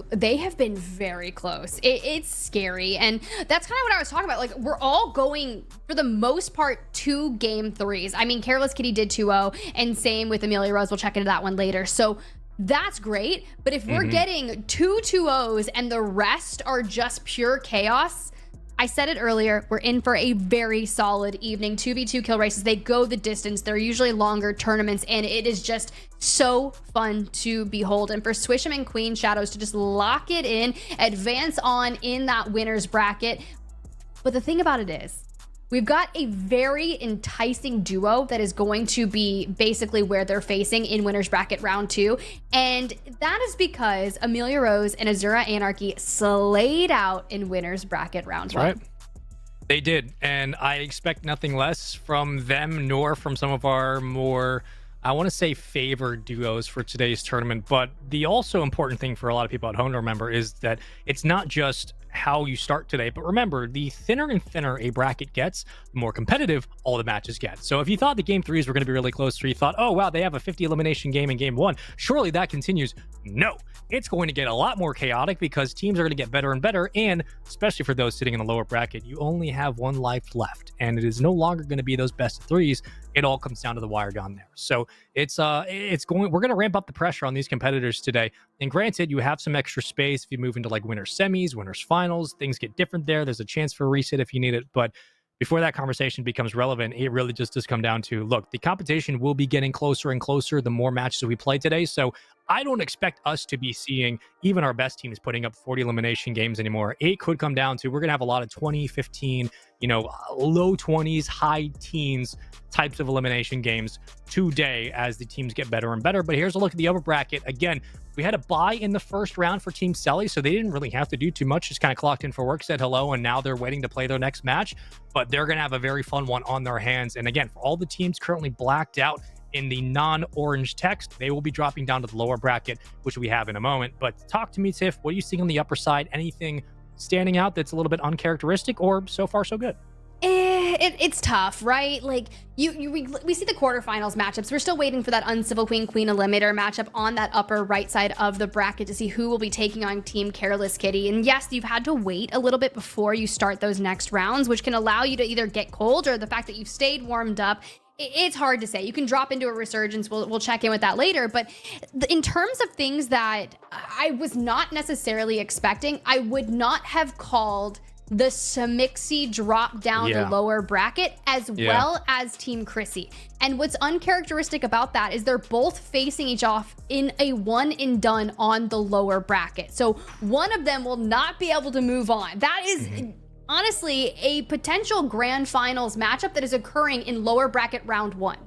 They have been very close. It's scary. And that's kind of what I was talking about. Like, we're all going, for the most part, 2 game 3s. I mean, Careless Kitty did 2-0, and same with Amelia Rose. We'll check into that one later. So that's great. But if we're getting 2 2-0s and the rest are just pure chaos, I said it earlier, we're in for a very solid evening. 2v2 kill races, they go the distance. They're usually longer tournaments, and it is just so fun to behold. And for Swish'em and Queen Shadows to just lock it in, advance on in that winner's bracket. But the thing about it is, we've got a very enticing duo that is going to be basically where they're facing in winner's bracket round 2. And that is because Amelia Rose and Azura Anarchy slayed out in winner's bracket round 1. Right. They did. And I expect nothing less from them, nor from some of our more, I want to say, favored duos for today's tournament. But the also important thing for a lot of people at home to remember is that it's not just how you start today, but remember, the thinner and thinner a bracket gets, the more competitive all the matches get. So if you thought the game 3s were going to be really close, or you thought, oh wow, they have a 50 elimination game in game 1, surely that continues. No, it's going to get a lot more chaotic because teams are going to get better and better, and especially for those sitting in the lower bracket, you only have 1 life left, and it is no longer going to be those best of 3s. It all comes down to the wire down there. So we're going to ramp up the pressure on these competitors today. And granted, you have some extra space if you move into like winners semis, winners finals, things get different there. There's a chance for a reset if you need it. But before that conversation becomes relevant, it really just does come down to, look, the competition will be getting closer and closer the more matches that we play today. So I don't expect us to be seeing even our best teams putting up 40 elimination games anymore. It could come down to, we're going to have a lot of 20, 15, low 20s, high teens types of elimination games today as the teams get better and better. But here's a look at the upper bracket. Again, we had a bye in the first round for Team Selly, so they didn't really have to do too much. Just kind of clocked in for work, said hello, and now they're waiting to play their next match. But they're going to have a very fun one on their hands. And again, for all the teams currently blacked out in the non-orange text, they will be dropping down to the lower bracket, which we have in a moment. But talk to me, Tiff. What are you seeing on the upper side? Anything standing out that's a little bit uncharacteristic, or so far so good? It's tough, right? Like we see the quarterfinals matchups. We're still waiting for that Uncivil Queen eliminator matchup on that upper right side of the bracket to see who will be taking on Team Careless Kitty. And yes, you've had to wait a little bit before you start those next rounds, which can allow you to either get cold or the fact that you've stayed warmed up. It's hard to say. You can drop into a resurgence. We'll check in with that later. But in terms of things that I was not necessarily expecting, I would not have called the Samixi drop down the lower bracket as well as Team Chrissy. And what's uncharacteristic about that is they're both facing each off in a one and done on the lower bracket. So one of them will not be able to move on. That is honestly a potential grand finals matchup that is occurring in lower bracket round 1.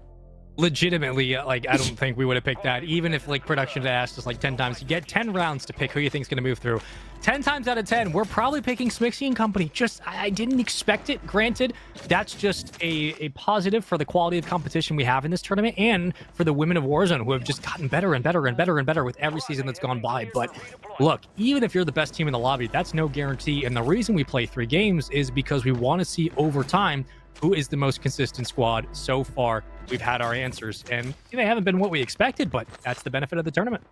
Legitimately, like, I don't think we would have picked that, even if like production had asked us like 10 times. You get 10 rounds to pick who you think is going to move through. 10 times out of 10, we're probably picking Smixy and company. Just, I didn't expect it. Granted, that's just a positive for the quality of competition we have in this tournament and for the women of Warzone, who have just gotten better and better and better and better with every season that's gone by. But look, even if you're the best team in the lobby, that's no guarantee. And the reason we play 3 games is because we want to see over time who is the most consistent squad. So far, we've had our answers, and they haven't been what we expected, but that's the benefit of the tournament.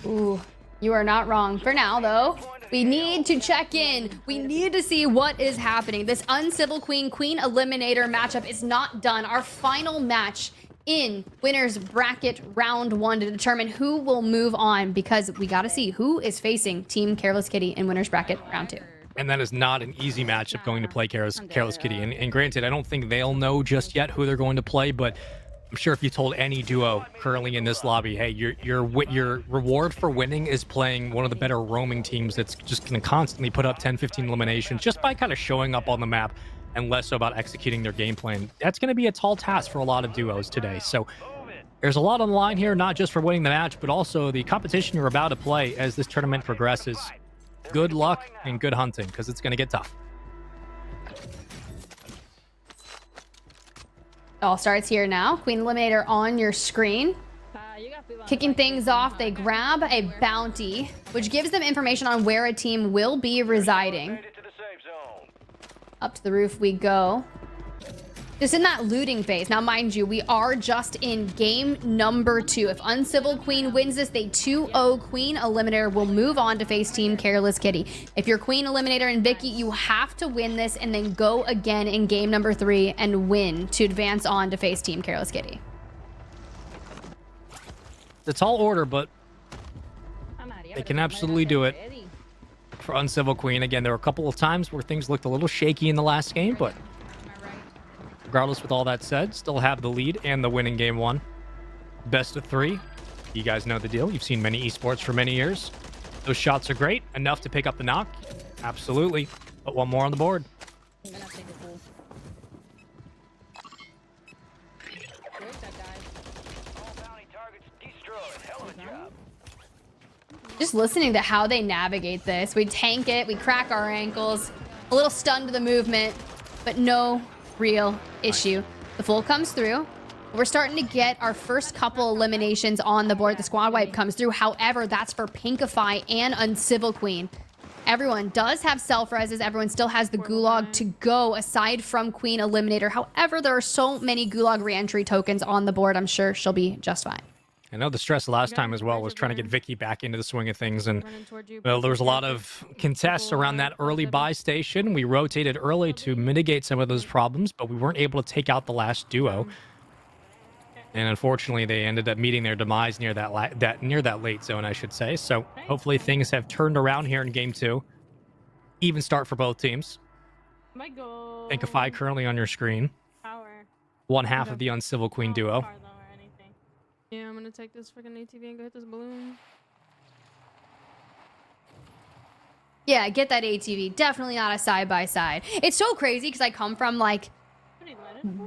Ooh, you are not wrong. For now, though, we need to check in. We need to see what is happening. This Uncivil Queen eliminator matchup is not done. Our final match in winners bracket round 1 to determine who will move on, because we got to see who is facing Team Careless Kitty in winners bracket round 2. And that is not an easy matchup going to play Careless Kitty. And granted, I don't think they'll know just yet who they're going to play, but I'm sure if you told any duo currently in this lobby, hey, your reward for winning is playing one of the better roaming teams that's just going to constantly put up 10, 15 eliminations just by kind of showing up on the map and less so about executing their game plan. That's going to be a tall task for a lot of duos today. So there's a lot on the line here, not just for winning the match, but also the competition you're about to play as this tournament progresses. Good luck and good hunting, because it's going to get tough. All starts here now. Queen Eliminator on your screen. Kicking things off, they grab a bounty, which gives them information on where a team will be residing. Up to the roof we go. Just in that looting phase. Now, mind you, we are just in game number 2. If Uncivil Queen wins this, they 2-0 Queen Eliminator will move on to face Team Careless Kitty. If you're Queen Eliminator and Vicky, you have to win this and then go again in game number 3 and win to advance on to face Team Careless Kitty. It's a tall order, but they can absolutely do it for Uncivil Queen. Again, there were a couple of times where things looked a little shaky in the last game, but regardless, with all that said, still have the lead and the win in game 1. Best of 3. You guys know the deal. You've seen many esports for many years. Those shots are great. Enough to pick up the knock. Absolutely. But one more on the board. I'm gonna take the pool. Where's that guy? All bounty targets destroyed. Hell of a job. Just listening to how they navigate this. We tank it, we crack our ankles, a little stun to the movement, but no real issue. The full comes through. We're starting to get our first couple eliminations on the board. The squad wipe comes through. However, that's for Pinkify and Uncivil Queen. Everyone does have self-reses. Everyone still has the gulag to go aside from Queen Eliminator. However, there are so many gulag reentry tokens on the board. I'm sure she'll be just fine. I know the stress last time as well was trying to get Vicky back into the swing of things, and well, there was a lot of contests around that early buy station. We rotated early to mitigate some of those problems, but we weren't able to take out the last duo. And unfortunately, they ended up meeting their demise near that late zone, I should say. So hopefully things have turned around here in game 2. Even start for both teams. Pinkify currently on your screen. One half of the Uncivil Queen duo. Yeah, I'm gonna take this freaking ATV and go hit this balloon. Yeah, get that ATV. Definitely not a side-by-side. It's so crazy because I come from, like,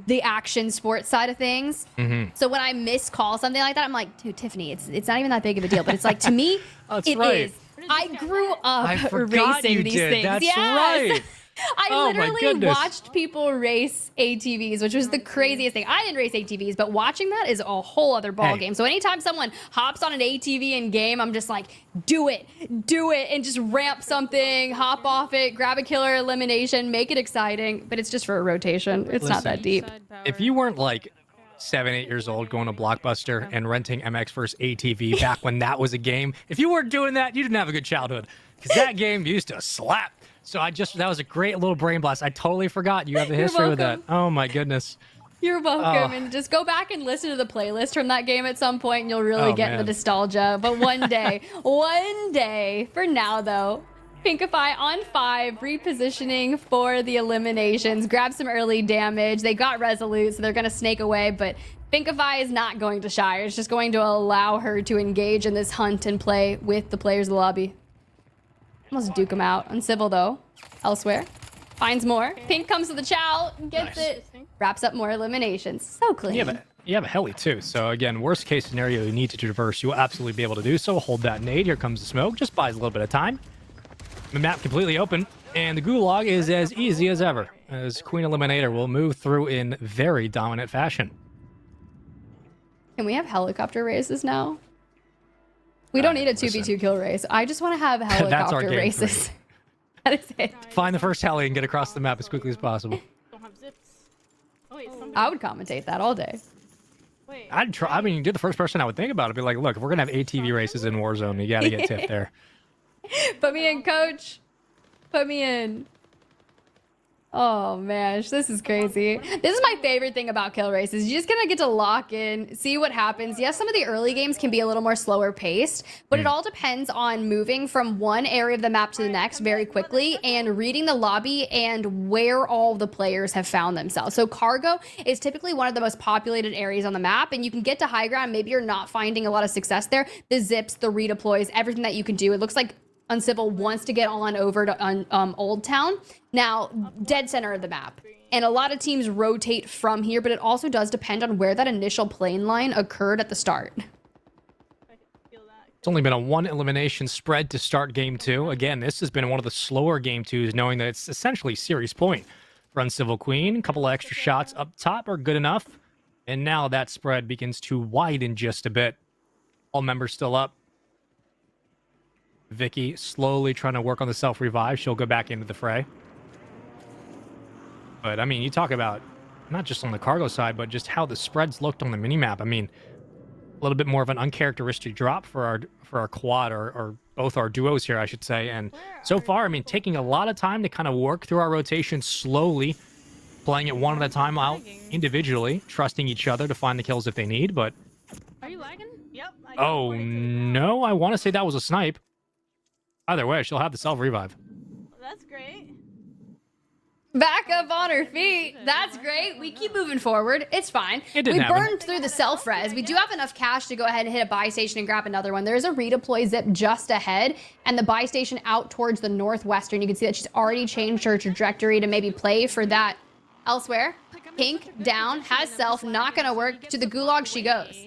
the action sports side of things. So when I miscall something like that, I'm like, dude, Tiffany, it's not even that big of a deal. But it's like, to me, it is. I grew up racing these things. That's yes. right. I Oh my literally goodness. watched people race ATVs, which was the craziest thing. I didn't race ATVs, but watching that is a whole other ball Hey. game. So anytime someone hops on an ATV in game, I'm just like, do it, and just ramp something, hop off it, grab a killer elimination, make it exciting. But it's just for a rotation. It's not that deep. If you weren't like 7, 8 years old going to Blockbuster and renting MX vs ATV back when that was a game, if you weren't doing that, you didn't have a good childhood because that game used to slap. So that was a great little brain blast. I totally forgot you have the history with that. Oh my goodness. You're welcome. Oh. And just go back and listen to the playlist from that game at some point and you'll really get the nostalgia. But one day, for now though, Pinkify on 5, repositioning for the eliminations. Grab some early damage. They got Resolute, so they're going to snake away, but Pinkify is not going to shy. It's just going to allow her to engage in this hunt and play with the players of the lobby. Almost duke him out. Uncivil though. Elsewhere. Finds more. Pink comes to the chow, gets it. Wraps up more eliminations. So clean. You have a heli too. So again, worst case scenario, you need to traverse. You'll absolutely be able to do so. Hold that nade. Here comes the smoke. Just buys a little bit of time. The map completely open. And the gulag is as easy as ever. As Queen Eliminator will move through in very dominant fashion. Can we have helicopter races now? We don't need a 2v2 kill race. I just want to have helicopter races. That is it. Find the first heli and get across the map as quickly as possible. Don't have zips. Oh, wait, I would commentate that all day. Wait. I'd try. I mean, you're the first person I would think about. It'd be like, look, if we're gonna have ATV races in Warzone, you gotta get tipped there. Put me in, coach. Put me in. Oh, man. This is crazy. This is my favorite thing about kill races. You just kind of get to lock in, see what happens. Yes, some of the early games can be a little more slower paced, but it all depends on moving from one area of the map to the next very quickly and reading the lobby and where all the players have found themselves. So cargo is typically one of the most populated areas on the map, and you can get to high ground. Maybe you're not finding a lot of success there. The zips, the redeploys, everything that you can do. It looks like Uncivil wants to get on over to Old Town. Now, dead center of the map. And a lot of teams rotate from here, but it also does depend on where that initial plane line occurred at the start. It's only been a 1 elimination spread to start game 2. Again, this has been one of the slower game 2s, knowing that it's essentially series point for Uncivil Queen. A couple of extra shots up top are good enough. And now that spread begins to widen just a bit. All members still up. Vicky slowly trying to work on the self-revive. She'll go back into the fray. But, I mean, you talk about not just on the cargo side, but just how the spreads looked on the minimap. I mean, a little bit more of an uncharacteristic drop for our quad, or both our duos here, I should say. And so far, I mean, taking a lot of time to kind of work through our rotation slowly, playing it one at a time out individually, trusting each other to find the kills if they need. But Are you lagging? Yep. oh, no, I want to say that was a snipe. Either way, she'll have the self-revive. That's great. Back up on her feet. That's great. We keep moving forward. It's fine. It didn't We happen. burned through the self-res. We do have enough cash to go ahead and hit a buy station and grab another one. There is a redeploy zip just ahead, and the buy station out towards the northwestern. You can see that she's already changed her trajectory to maybe play for that elsewhere. Pink down, has self, not going to work. To the gulag she goes.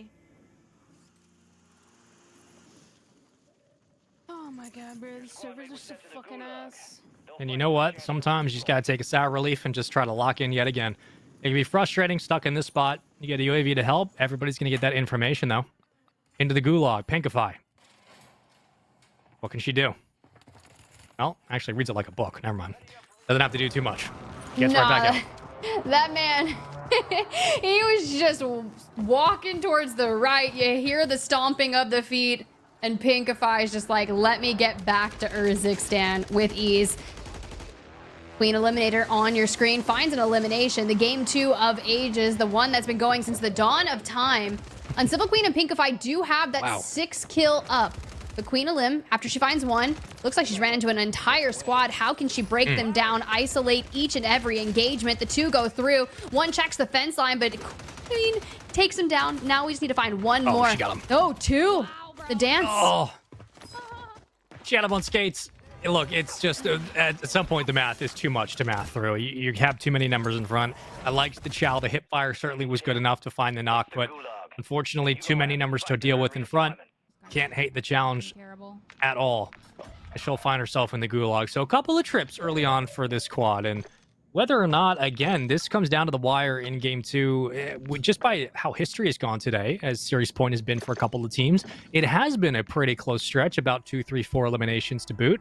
Oh my god, bro. These servers are so fucking ass. And you know what? Sometimes you just gotta take a sour relief and just try to lock in yet again. It can be frustrating, stuck in this spot. You get a UAV to help. Everybody's gonna get that information, though. Into the gulag. Pinkify. What can she do? Well, actually reads it like a book. Never mind. Doesn't have to do too much. Gets right back out. That man, he was just walking towards the right. You hear the stomping of the feet, and Pinkify is just like, let me get back to Urzikstan with ease. Queen Eliminator on your screen finds an elimination. The game 2 of ages, the one that's been going since the dawn of time. Uncivil Queen and Pinkify do have that 6 kill up. The Queen Elim, after she finds one, looks like she's ran into an entire squad. How can she break them down, isolate each and every engagement? The 2 go through. One checks the fence line, but Queen takes him down. Now we just need to find one more. She got him. Oh, 2. The dance. Oh. She had him on skates. Look, it's just, at some point, the math is too much to math through. You have too many numbers in front. I liked the chow. The hip fire certainly was good enough to find the knock, but unfortunately, too many numbers to deal with in front. Can't hate the challenge at all. she'll find herself in the gulag. So a couple of trips early on for this quad, and whether or not, again, this comes down to the wire in game 2, just by how history has gone today, as series point has been for a couple of teams. It has been a pretty close stretch, about 2, 3, 4 eliminations to boot.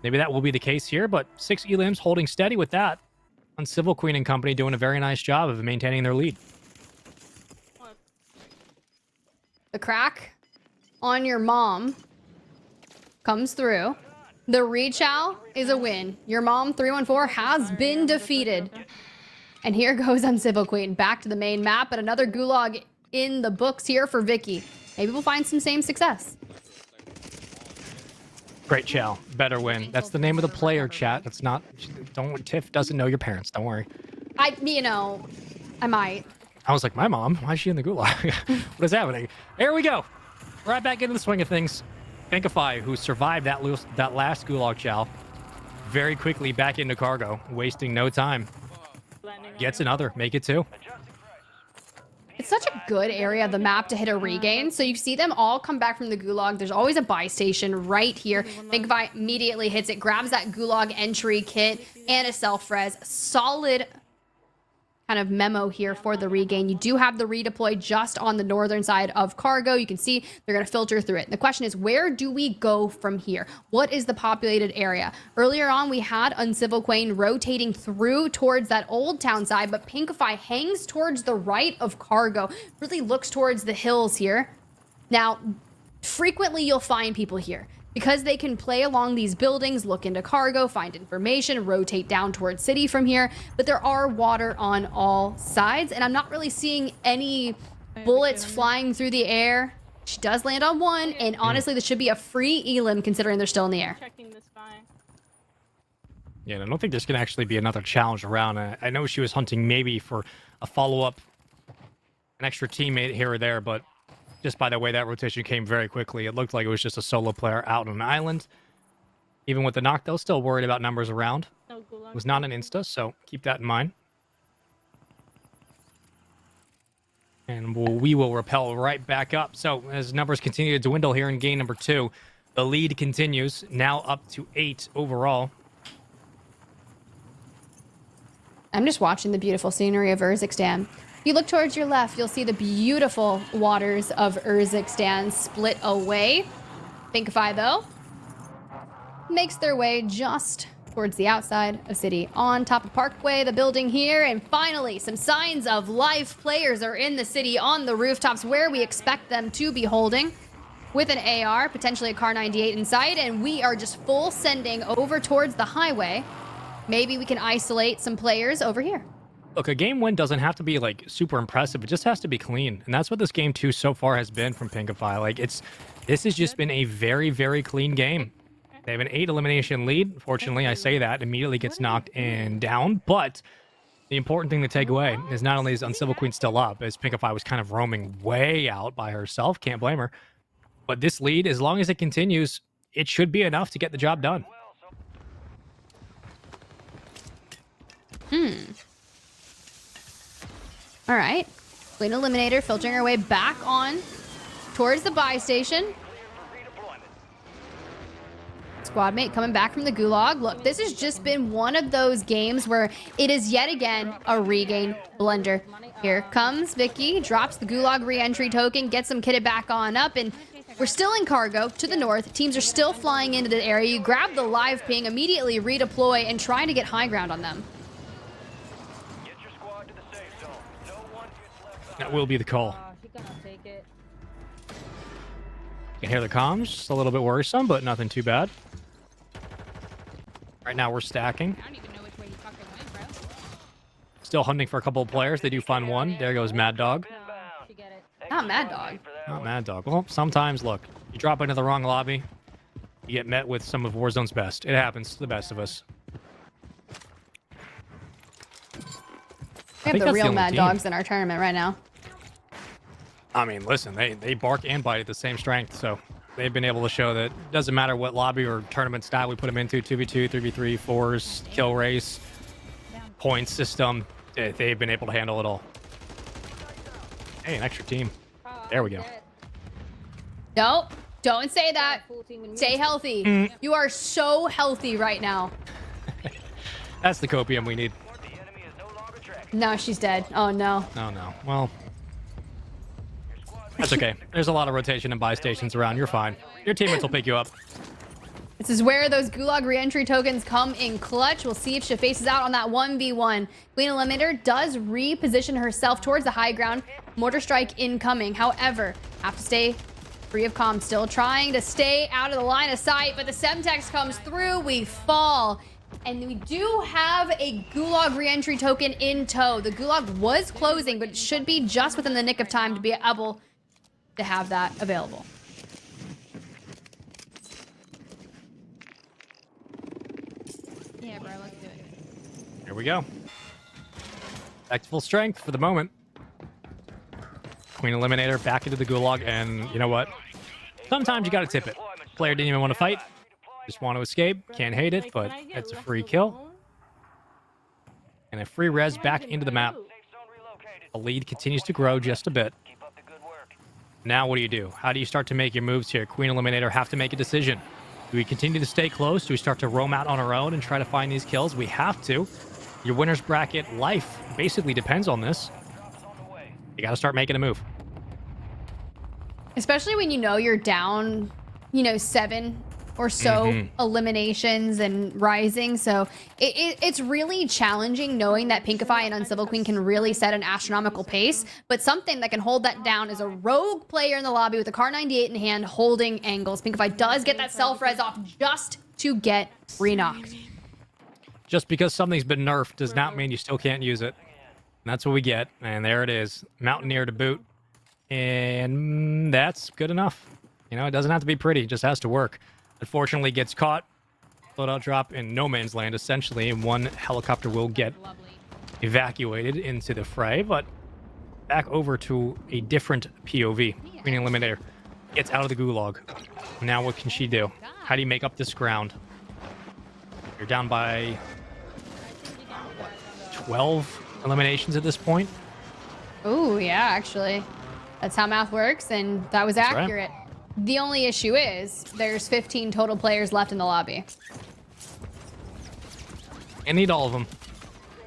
Maybe that will be the case here, but 6 elims holding steady with that. Uncivil Queen and company doing a very nice job of maintaining their lead. The crack on your mom comes through. The rechow is a win. Your mom 314 has been defeated. And here goes Uncivil Queen back to the main map, but another gulag in the books here for Vicky. Maybe we'll find some same success. Great chow. Better win. That's the name of the player, chat. That's not... Tiff doesn't know your parents. Don't worry. I might. I was like, my mom? Why is she in the gulag? What is happening? Here we go. Right back into the swing of things. Fifakill, who survived that last gulag chow, very quickly back into cargo, wasting no time. Gets another. Make it 2. It's such a good area of the map to hit a regain. So you see them all come back from the gulag. There's always a buy station right here. Fifakill immediately hits it, grabs that gulag entry kit and a self-res. Solid kind of memo here for the regain. You do have the redeploy just on the northern side of cargo. You can see they're going to filter through it. And the question is, where do we go from here? What is the populated area? Earlier on, we had Uncivil Queen rotating through towards that old town side, but Fifakill hangs towards the right of cargo, really looks towards the hills here. Now, frequently you'll find people here because they can play along these buildings, look into cargo, find information, rotate down towards city from here. But there are water on all sides, and I'm not really seeing any bullets flying through the air. She does land on one, and honestly, this should be a free elim considering they're still in the air. Yeah, I don't think there's going to actually be another challenge around. I know she was hunting maybe for a follow-up, an extra teammate here or there, but just by the way that rotation came very quickly, it looked like it was just a solo player out on an island. Even with the knock, though, still worried about numbers around. It was not an insta, so keep that in mind. And we will rappel right back up. So as numbers continue to dwindle here in game number 2, the lead continues, now up to 8 overall. I'm just watching the beautiful scenery of Urzikstan. If you look towards your left, you'll see the beautiful waters of Urzikstan split away. Fifakill, though, makes their way just towards the outside of city on top of Parkway, the building here. And finally, some signs of life. Players are in the city on the rooftops where we expect them to be holding, with an AR, potentially a Kar 98 in sight. And we are just full sending over towards the highway. Maybe we can isolate some players over here. Look, a game win doesn't have to be like super impressive. It just has to be clean. And that's what this game 2 so far has been from Fifakill. Like this has just been a very, very clean game. They have an 8 elimination lead. Fortunately, I say that immediately gets knocked and down. But the important thing to take away is not only is Uncivil Queen still up, as Fifakill was kind of roaming way out by herself. Can't blame her. But this lead, as long as it continues, it should be enough to get the job done. All right. Queen Eliminator filtering her way back on towards the buy station. Squad mate coming back from the gulag. Look, this has just been one of those games where it is yet again a regain blunder. Here comes Vicky, drops the gulag re-entry token, gets them kitted back on up, and we're still in cargo to the north. Teams are still flying into the area. You grab the live ping, immediately redeploy, and try to get high ground on them. That will be the call. You can hear the comms, just a little bit worrisome, but nothing too bad. Right now we're stacking. I don't even know which way he fucking went, bro. Still hunting for a couple of players. They do find one. There goes Mad Dog. Not Mad Dog. Not Mad Dog. Well, sometimes, look, you drop into the wrong lobby, you get met with some of Warzone's best. It happens to the best of us. We have the real Mad Dogs in our tournament right now. I mean, listen, they bark and bite at the same strength, so they've been able to show that it doesn't matter what lobby or tournament style we put them into, 2v2, 3v3, 4s, kill race, point system, they've been able to handle it all. Hey, an extra team. There we go. Nope. Don't say that. Full team with me. Stay healthy. You are so healthy right now. That's the copium we need. The enemy is no longer tracking. No, she's dead. Oh no. No, no. Well, that's okay. There's a lot of rotation and buy stations around. You're fine. Your teammates will pick you up. This is where those Gulag reentry tokens come in clutch. We'll see if she faces out on that 1v1. Queen Eliminator does reposition herself towards the high ground. Mortar strike incoming. However, have to stay free of comm. Still trying to stay out of the line of sight, but the Semtex comes through. We fall. And we do have a Gulag reentry token in tow. The Gulag was closing, but it should be just within the nick of time to be able to have that available. Yeah, bro, let's do it. Here we go. Back to full strength for the moment. Queen Eliminator back into the Gulag, and you know what? Sometimes you gotta tip it. Player didn't even want to fight. Just want to escape. Can't hate it, but it's a free kill. And a free res back into the map. The lead continues to grow just a bit. Keep up the good work. Now what do? How do you start to make your moves here? Queen Eliminator have to make a decision. Do we continue to stay close? Do we start to roam out on our own and try to find these kills? We have to. Your winner's bracket life basically depends on this. You got to start making a move. Especially when you know you're down, 7 or so eliminations and rising. So it's really challenging knowing that Pinkify and Uncivil Queen can really set an astronomical pace. But something that can hold that down is a rogue player in the lobby with a Car 98 in hand holding angles. Pinkify does get that self-res off just to get re-knocked. Just because something's been nerfed does not mean you still can't use it. And that's what we get. And there it is. Mountaineer to boot. And that's good enough. It doesn't have to be pretty. It just has to work. Unfortunately, gets caught. Loadout drop in no man's land, essentially. And one helicopter will get evacuated into the fray. But back over to a different POV. Queen Eliminator gets out of the Gulag. Now what can she do? How do you make up this ground? You're down by 12 eliminations at this point. Oh, yeah, actually. That's how math works, and that was accurate. Right. The only issue is there's 15 total players left in the lobby. I need all of them.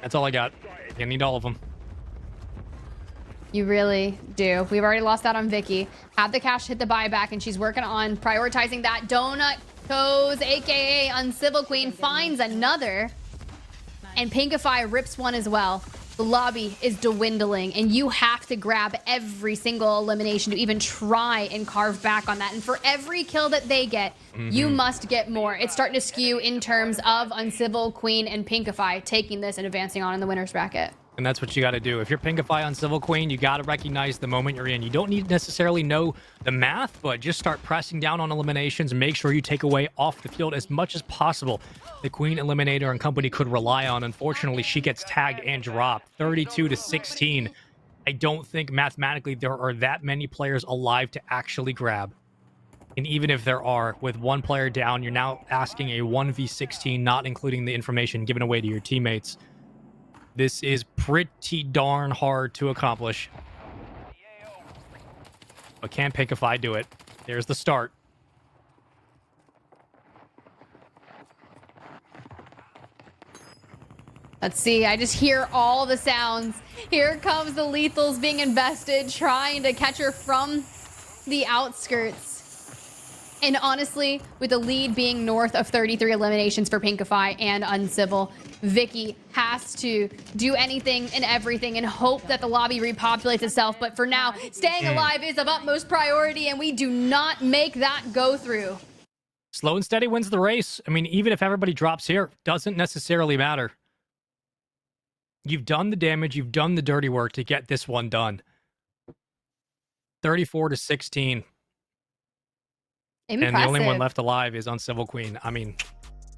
That's all I got. I need all of them. You really do. We've already lost out on Vicky. Have the cash hit the buyback, and she's working on prioritizing that. Donut Toes, aka Uncivil Queen, finds another. And Pinkify rips one as well. The lobby is dwindling, and you have to grab every single elimination to even try and carve back on that. And for every kill that they get, you must get more. It's starting to skew in terms of Uncivil Queen and Pinkify taking this and advancing on in the winner's bracket. And that's what you got to do. If you're Pinkify on Civil Queen, you got to recognize the moment you're in. You don't need to necessarily know the math, but just start pressing down on eliminations and make sure you take away off the field as much as possible. The Queen Eliminator and company could rely on. Unfortunately, she gets tagged and dropped. 32-16. I don't think mathematically there are that many players alive to actually grab. And even if there are, with one player down, you're now asking a 1v16, not including the information given away to your teammates. This is pretty darn hard to accomplish. But can Pinkify do it? There's the start. Let's see. I just hear all the sounds. Here comes the lethals being invested, trying to catch her from the outskirts. And honestly, with the lead being north of 33 eliminations for Pinkify and Uncivil, Vicky has to do anything and everything and hope that the lobby repopulates itself. But for now, staying alive is of utmost priority, and we do not make that go through. Slow and steady wins the race. I mean, even if everybody drops here, doesn't necessarily matter. You've done the damage, you've done the dirty work to get this one done. 34-16. Impressive. And the only one left alive is Uncivil Queen. I mean,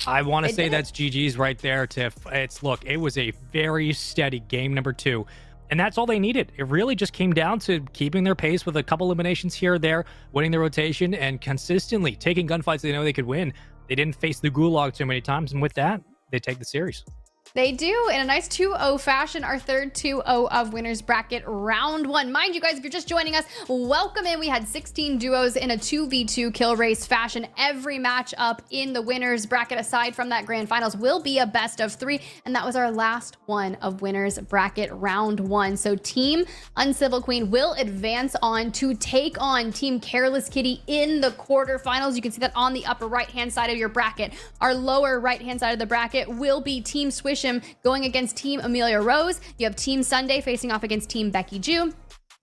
I want to say that's GG's right there, Tiff. Look, it was a very steady game number 2. And that's all they needed. It really just came down to keeping their pace with a couple eliminations here or there, winning the rotation, and consistently taking gunfights they know they could win. They didn't face the Gulag too many times, and with that, they take the series. They do in a nice 2-0 fashion, our third 2-0 of winners bracket round 1. Mind you guys, if you're just joining us, welcome in. We had 16 duos in a 2v2 kill race fashion. Every match up in the winners bracket aside from that grand finals will be a best of 3, and that was our last one of winners bracket round 1. So team Uncivil Queen will advance on to take on team Careless Kitty in the quarterfinals. You can see that on the upper right hand side of your bracket. Our lower right hand side of the bracket will be team Swish'em going against team Amelia Rose. You have team Sunday facing off against team Becky Jew.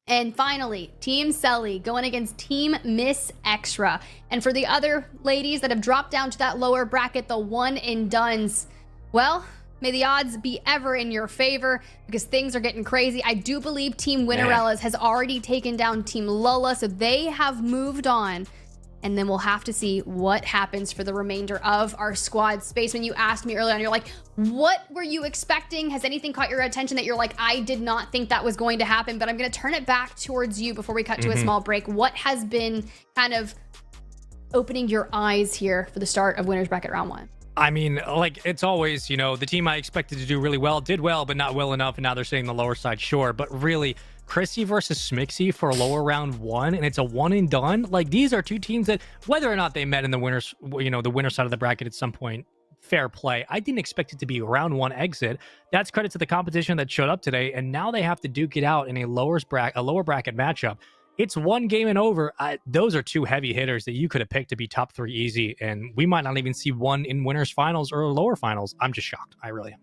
And finally, Team Selly going against Team Miss Extra. And for the other ladies that have dropped down to that lower bracket, the one and dones, well, may the odds be ever in your favor because things are getting crazy. I do believe Team Winnerellas has already taken down Team Lola, so they have moved on. And then we'll have to see what happens for the remainder of our squad. Space, when you asked me earlier on, you're like, what were you expecting? Has anything caught your attention that you're like, I did not think that was going to happen? But I'm going to turn it back towards you before we cut to a small break. What has been kind of opening your eyes here for the start of winners bracket round 1? I mean, like, it's always, you know, the team I expected to do really well did well, but not well enough. And now they're sitting the lower side, sure. But really, Chrissy versus Smixy for a lower round 1, and it's a one and done. Like, these are two teams that, whether or not they met in the winners, you know, the winner side of the bracket at some point, fair play. I didn't expect it to be a round 1 exit. That's credit to the competition that showed up today, and now they have to duke it out in a lower bracket matchup. It's one game and over. Those are two heavy hitters that you could have picked to be top 3 easy, and we might not even see one in winners finals or lower finals. I'm just shocked. I really am.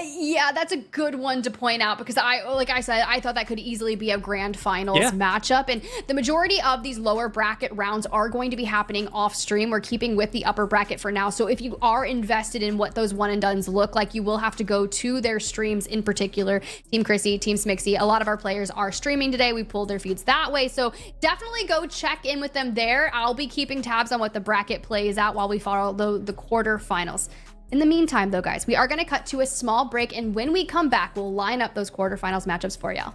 Yeah, that's a good one to point out because like I said, I thought that could easily be a grand finals matchup. And the majority of these lower bracket rounds are going to be happening off stream. We're keeping with the upper bracket for now. So if you are invested in what those one and dones look like, you will have to go to their streams, in particular, Team Chrissy, Team Smixy. A lot of our players are streaming today. We pulled their feeds that way. So definitely go check in with them there. I'll be keeping tabs on what the bracket plays out while we follow the quarterfinals. In the meantime, though, guys, we are going to cut to a small break, and when we come back, we'll line up those quarterfinals matchups for y'all.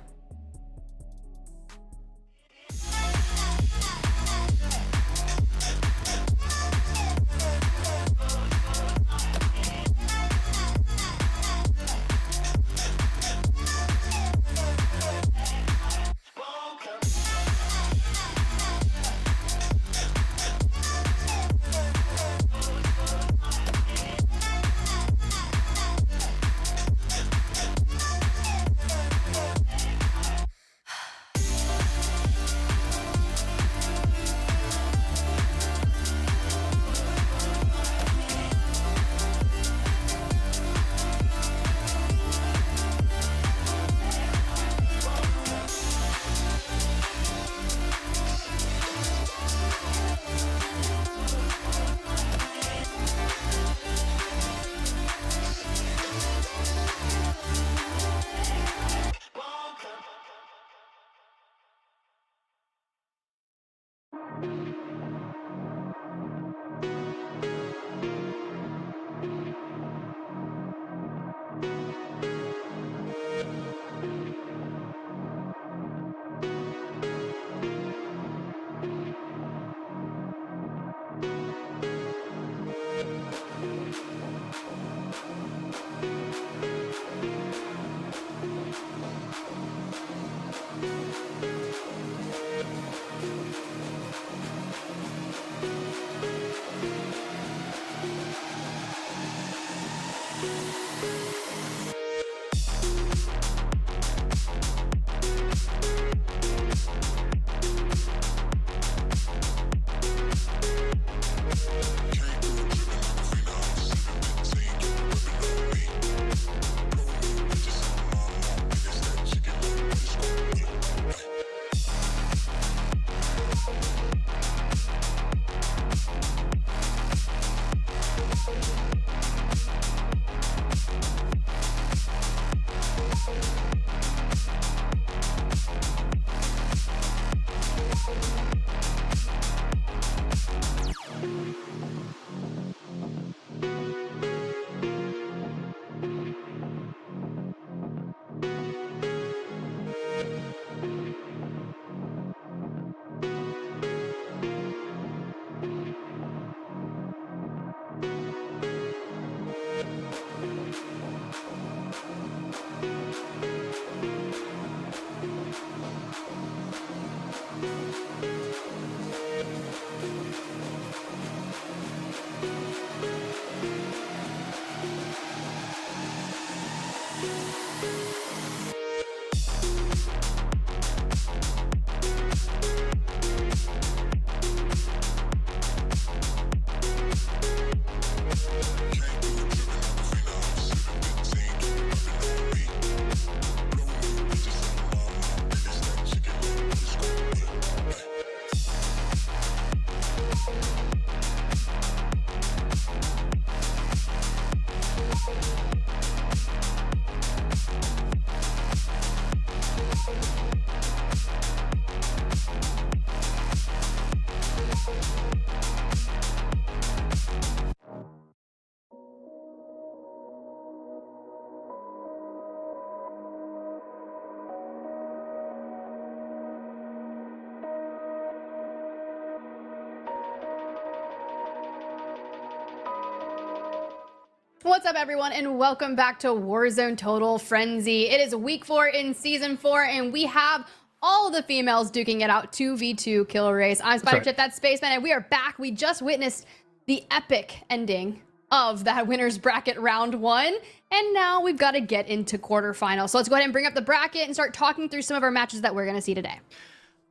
What's up, everyone, and welcome back to Warzone Total Frenzy. It is week 4 in season 4, and we have all the females duking it out 2v2 kill race. I'm Spider-Chip, that's Spaceman, and we are back. We just witnessed the epic ending of that winner's bracket round 1, and now we've got to get into quarterfinals. So let's go ahead and bring up the bracket and start talking through some of our matches that we're going to see today.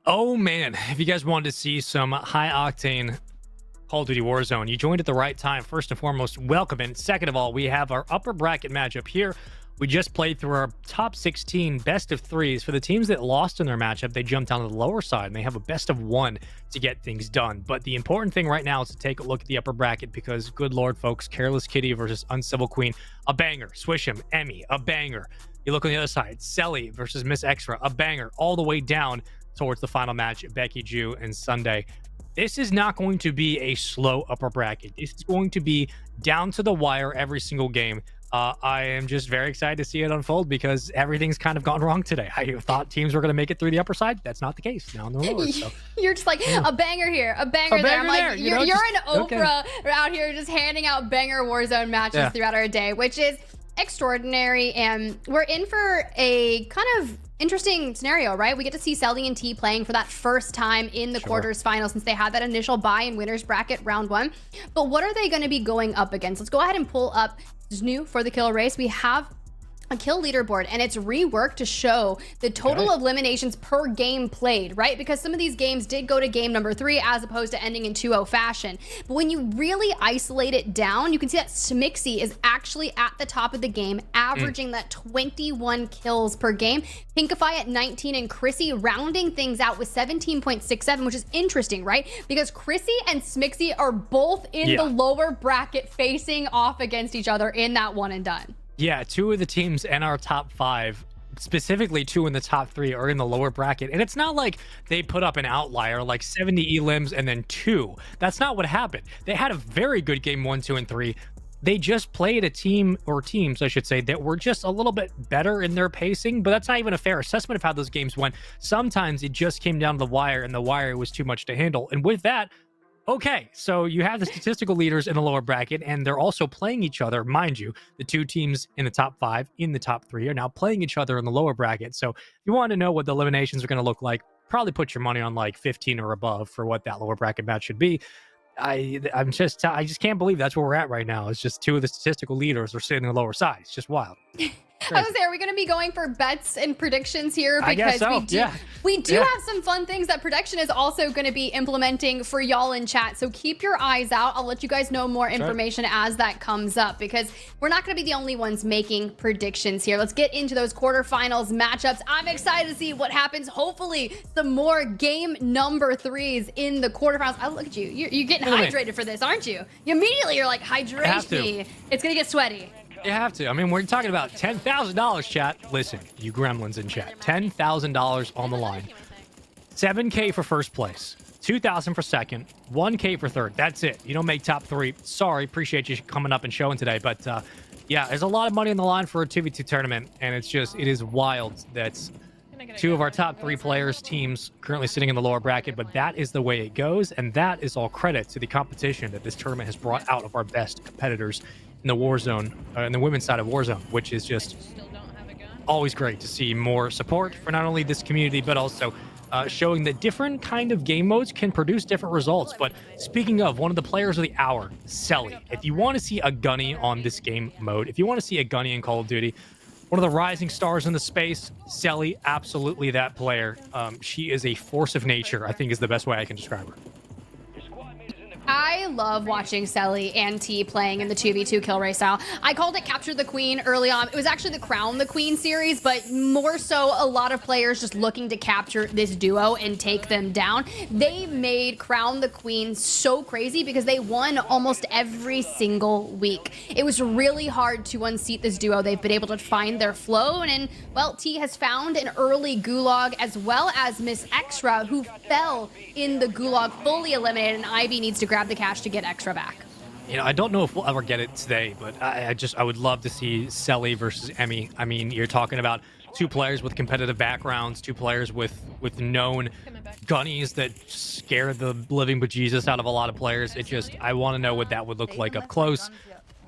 Oh man, if you guys wanted to see some high octane Call of Duty Warzone, you joined at the right time. First and foremost, welcome. And second of all, we have our upper bracket matchup here. We just played through our top 16 best of 3s. For the teams that lost in their matchup, they jumped down to the lower side and they have a best of 1 to get things done. But the important thing right now is to take a look at the upper bracket because, good lord, folks, Careless Kitty versus Uncivil Queen, a banger. Swish'em, Emmy, a banger. You look on the other side, Selly versus Miss Extra, a banger, all the way down towards the final match, Becky Jew and Sunday. This is not going to be a slow upper bracket. This is going to be down to the wire every single game. I am just very excited to see it unfold because everything's kind of gone wrong today. I thought teams were going to make it through the upper side. That's not the case now in the lower. So. You're just like, a banger here, a banger there. I'm like, you're an Oprah out here just handing out banger Warzone matches throughout our day, which is extraordinary. And we're in for a kind of interesting scenario, right? We get to see Selly and T playing for that first time in the quarters final since they had that initial bye in winners bracket round 1. But what are they going to be going up against? Let's go ahead and pull up. This is new for the kill race. We have a kill leaderboard, and it's reworked to show the total eliminations per game played, right? Because some of these games did go to game number 3 as opposed to ending in 2-0 fashion. But when you really isolate it down, you can see that Smixy is actually at the top of the game, averaging that 21 kills per game. Pinkify at 19 and Chrissy rounding things out with 17.67, which is interesting, right? Because Chrissy and Smixy are both in the lower bracket facing off against each other in that one and done. Yeah, 2 of the teams in our top 5, specifically 2 in the top 3, are in the lower bracket. And it's not like they put up an outlier like 70 elims and then 2. That's not what happened. They had a very good game 1, 2, and 3. They just played a team, or teams, I should say, that were just a little bit better in their pacing, but that's not even a fair assessment of how those games went. Sometimes it just came down to the wire, and the wire was too much to handle. And with that, okay, so you have the statistical leaders in the lower bracket, and they're also playing each other. Mind you, the 2 teams in the top 5, in the top 3, are now playing each other in the lower bracket. So if you want to know what the eliminations are going to look like, probably put your money on like 15 or above for what that lower bracket match should be. I just can't believe that's where we're at right now. It's just 2 of the statistical leaders are sitting in the lower side. It's just wild. I was there. Are we going to be going for bets and predictions here? Because I guess so. we do have some fun things that Prediction is also going to be implementing for y'all in chat. So keep your eyes out. I'll let you guys know more information as that comes up because we're not going to be the only ones making predictions here. Let's get into those quarterfinals matchups. I'm excited to see what happens. Hopefully some more game number 3s in the quarterfinals. Oh, look at you. You're getting hydrated for this, aren't you? You immediately you're like, hydrate me. It's going to get sweaty. You have to. I mean, we're talking about $10,000, chat. Listen, you gremlins in chat. $10,000 on the line. 7K for first place. 2,000 for second. 1K for third. That's it. You don't make top 3. Sorry. Appreciate you coming up and showing today. But yeah, there's a lot of money on the line for a 2v2 tournament. And it is wild that 2 of our top 3 players teams currently sitting in the lower bracket. But that is the way it goes. And that is all credit to the competition that this tournament has brought out of our best competitors in the Warzone, in the women's side of Warzone, which is just always great to see more support for not only this community, but also showing that different kind of game modes can produce different results. But speaking of, one of the players of the hour, Selly. If you want to see a gunny on this game mode, if you want to see a gunny in Call of Duty, one of the rising stars in the space, Selly, absolutely that player. She is a force of nature, I think is the best way I can describe her. I love watching Selly and T playing in the 2v2 kill race style. I called it Capture the Queen early on. It was actually the Crown the Queen series, but more so a lot of players just looking to capture this duo and take them down. They made Crown the Queen so crazy because they won almost every single week. It was really hard to unseat this duo. They've been able to find their flow, and well, T has found an early gulag as well as Miss Extra, who fell in the gulag, fully eliminated, and Ivy needs to grab the cash to get Extra back. You know, I don't know if we'll ever get it today, but I would love to see Selly versus Emmy. I mean, you're talking about 2 players with competitive backgrounds, 2 players with known gunnies that scare the living bejesus out of a lot of players. I want to know what that would look like up close.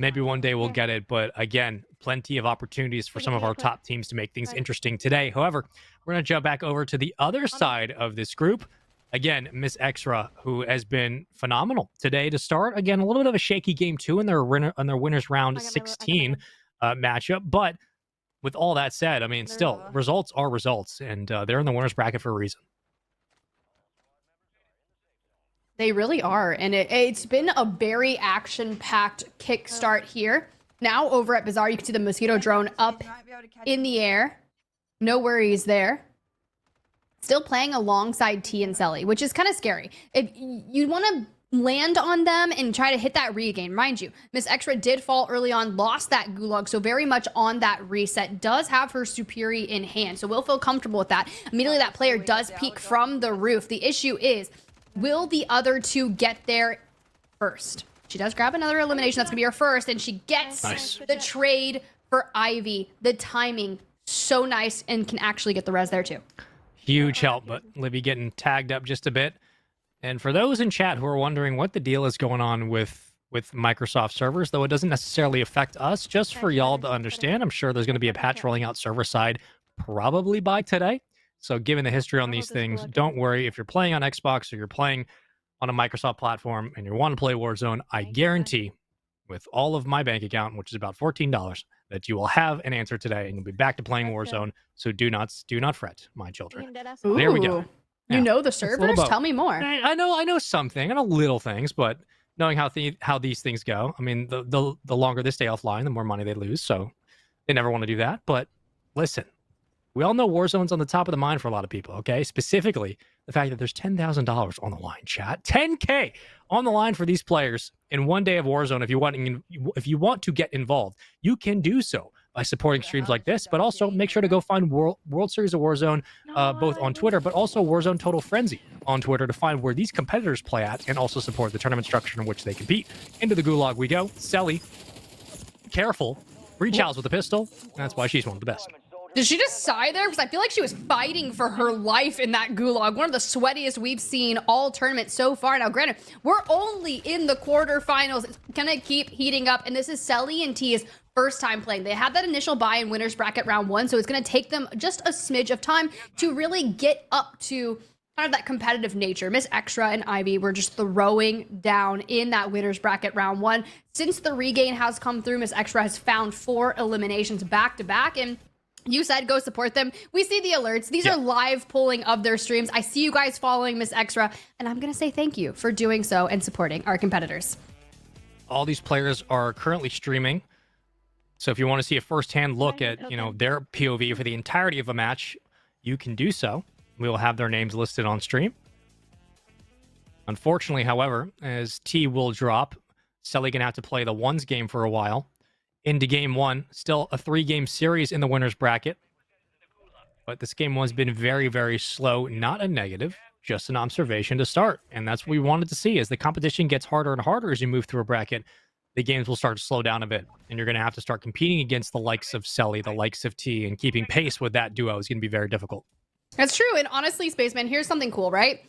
Maybe one day we'll get it, but again, plenty of opportunities for some of our top teams to make things interesting today. However, we're going to jump back over to the other side of this group. Again, Miss Extra, who has been phenomenal today to start. Again, a little bit of a shaky game too in their winners round 16 matchup. But with all that said, I mean, still, results are results, and they're in the winners bracket for a reason. They really are, and it's been a very action-packed kickstart here. Now over at Bazaar, you can see the mosquito drone up in the air. No worries there. Still playing alongside T and Selly, which is kind of scary. If you want to land on them and try to hit that regain, mind you, Miss Extra did fall early on, lost that gulag, so very much on that reset, does have her superi in hand, so we'll feel comfortable with that. Immediately that player does peek from the roof. The issue is, will the other two get there first? She does grab another elimination. That's going to be her first, and she gets the trade for Ivy. The timing, so nice, and can actually get the res there too. Huge help, but Libby getting tagged up just a bit. And for those in chat who are wondering what the deal is going on with Microsoft servers, though it doesn't necessarily affect us, just for y'all to understand, I'm sure there's going to be a patch rolling out server side probably by today. So given the history on these things, don't worry. If you're playing on Xbox or you're playing on a Microsoft platform and you want to play Warzone, I guarantee with all of my bank account, which is about $14, that you will have an answer today and you'll be back to playing Warzone. So do not fret, my children. Ooh, there we go. Yeah. You know the servers? Tell me more. I know something. I know little things, but knowing how these things go, I mean, the longer they stay offline, the more money they lose. So they never want to do that. But listen, we all know Warzone's on the top of the mind for a lot of people, okay? Specifically, the fact that there's $10,000 on the line, chat. $10K on the line for these players in one day of Warzone. If you want to get involved, you can do so by supporting streams like this, but also make sure to go find World Series of Warzone both on Twitter, but also Warzone Total Frenzy on Twitter to find where these competitors play at and also support the tournament structure in which they compete. Into the gulag we go. Selly, careful. Reach out with a pistol. That's why she's one of the best. Did she just sigh there? Because I feel like she was fighting for her life in that gulag. One of the sweatiest we've seen all tournament so far. Now, granted, we're only in the quarterfinals. It's gonna keep heating up, and this is Selly and T's first time playing. They had that initial buy in winners bracket round 1, so it's gonna take them just a smidge of time to really get up to kind of that competitive nature. Miss Extra and Ivy were just throwing down in that winners bracket round 1. Since the regain has come through, Miss Extra has found 4 eliminations back to back, and you said go support them. We see the alerts. These are live polling of their streams. I see you guys following Miss Extra, and I'm going to say thank you for doing so and supporting our competitors. All these players are currently streaming. So if you want to see a firsthand look at, their POV for the entirety of a match, you can do so. We will have their names listed on stream. Unfortunately, however, as T will drop, Selly going to have to play the ones game for a while. Into game 1, still a 3-game series in the winners bracket. But this game 1's been very, very slow. Not a negative, just an observation to start. And that's what we wanted to see. As the competition gets harder and harder as you move through a bracket, the games will start to slow down a bit. And you're going to have to start competing against the likes of Selly, the likes of T, and keeping pace with that duo is going to be very difficult. That's true. And honestly, Spaceman, here's something cool, right?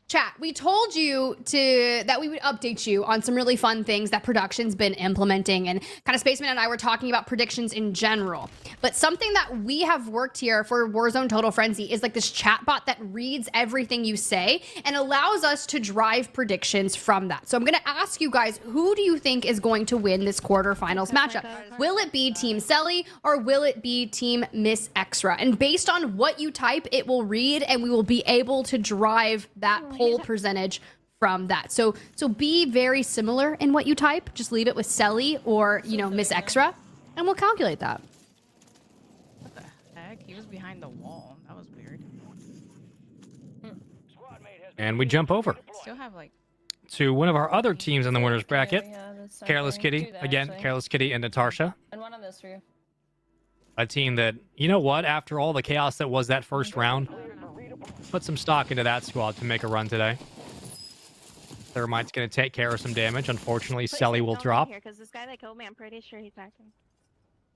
Chat, we told you that we would update you on some really fun things that production's been implementing, and kind of Spaceman and I were talking about predictions in general. But something that we have worked here for Warzone Total Frenzy is like this chatbot that reads everything you say and allows us to drive predictions from that. So I'm going to ask you guys, who do you think is going to win this quarterfinals matchup? Will it be Team Selly or will it be Team Miss Extra? And based on what you type, it will read, and we will be able to drive that poll percentage from that. So be very similar in what you type. Just leave it with Selly or, Miss Extra, and we'll calculate that. What the heck? He was behind the wall. That was weird. And we jump over Still have to one of our other teams in the winners bracket. Careless Kitty. Again, Careless Kitty and Natasha. And one of this for you. A team that, after all the chaos that was that first round, put some stock into that squad to make a run today. Thermite's going to take care of some damage. Unfortunately, Selly will drop. Because this guy that killed me, I'm pretty sure he's acting.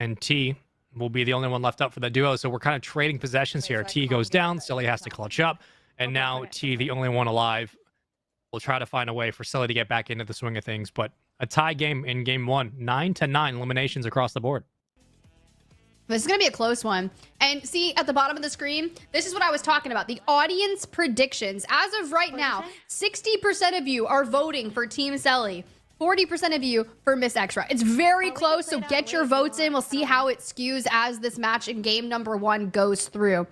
And T will be the only one left up for the duo. So we're kind of trading possessions here. T goes down. Selly has to clutch up. And now T, the only one alive, will try to find a way for Selly to get back into the swing of things. But A tie game in game 1. 9-9 eliminations across the board. This is going to be a close one. And see, at the bottom of the screen, this is what I was talking about. The audience predictions. As of right now, 60% of you are voting for Team Selly. 40% of you for Miss Extra. It's very close, so get your votes in. We'll see how it skews as this match in game number 1 goes through.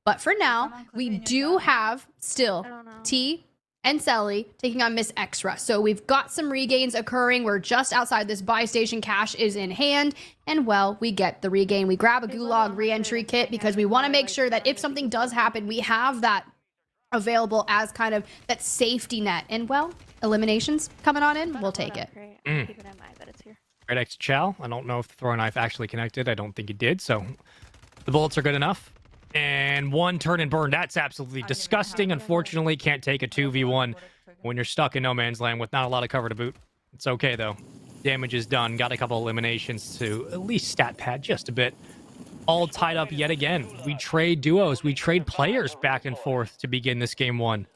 But for now, we do have still T and Selly taking on Miss Extra. So we've got some regains occurring. We're just outside this buy station. Cash is in hand. And, well, we get the regain. We grab a Gulag re-entry kit because we want to make sure that if something does happen, we have that available as kind of that safety net. And, well, eliminations coming on in, we'll take it. Great. I'll keep it in mind that it's here. Right next to Chow. I don't know if the throwing knife actually connected. I don't think it did, so the bullets are good enough. And one turn and burn. That's absolutely disgusting. Unfortunately, can't take a 2v1 when you're stuck in no man's land with not a lot of cover to boot. It's okay, though. Damage is done. Got a couple eliminations to at least stat pad just a bit. All tied up yet again. We trade duos. We trade players back and forth to begin this game 1.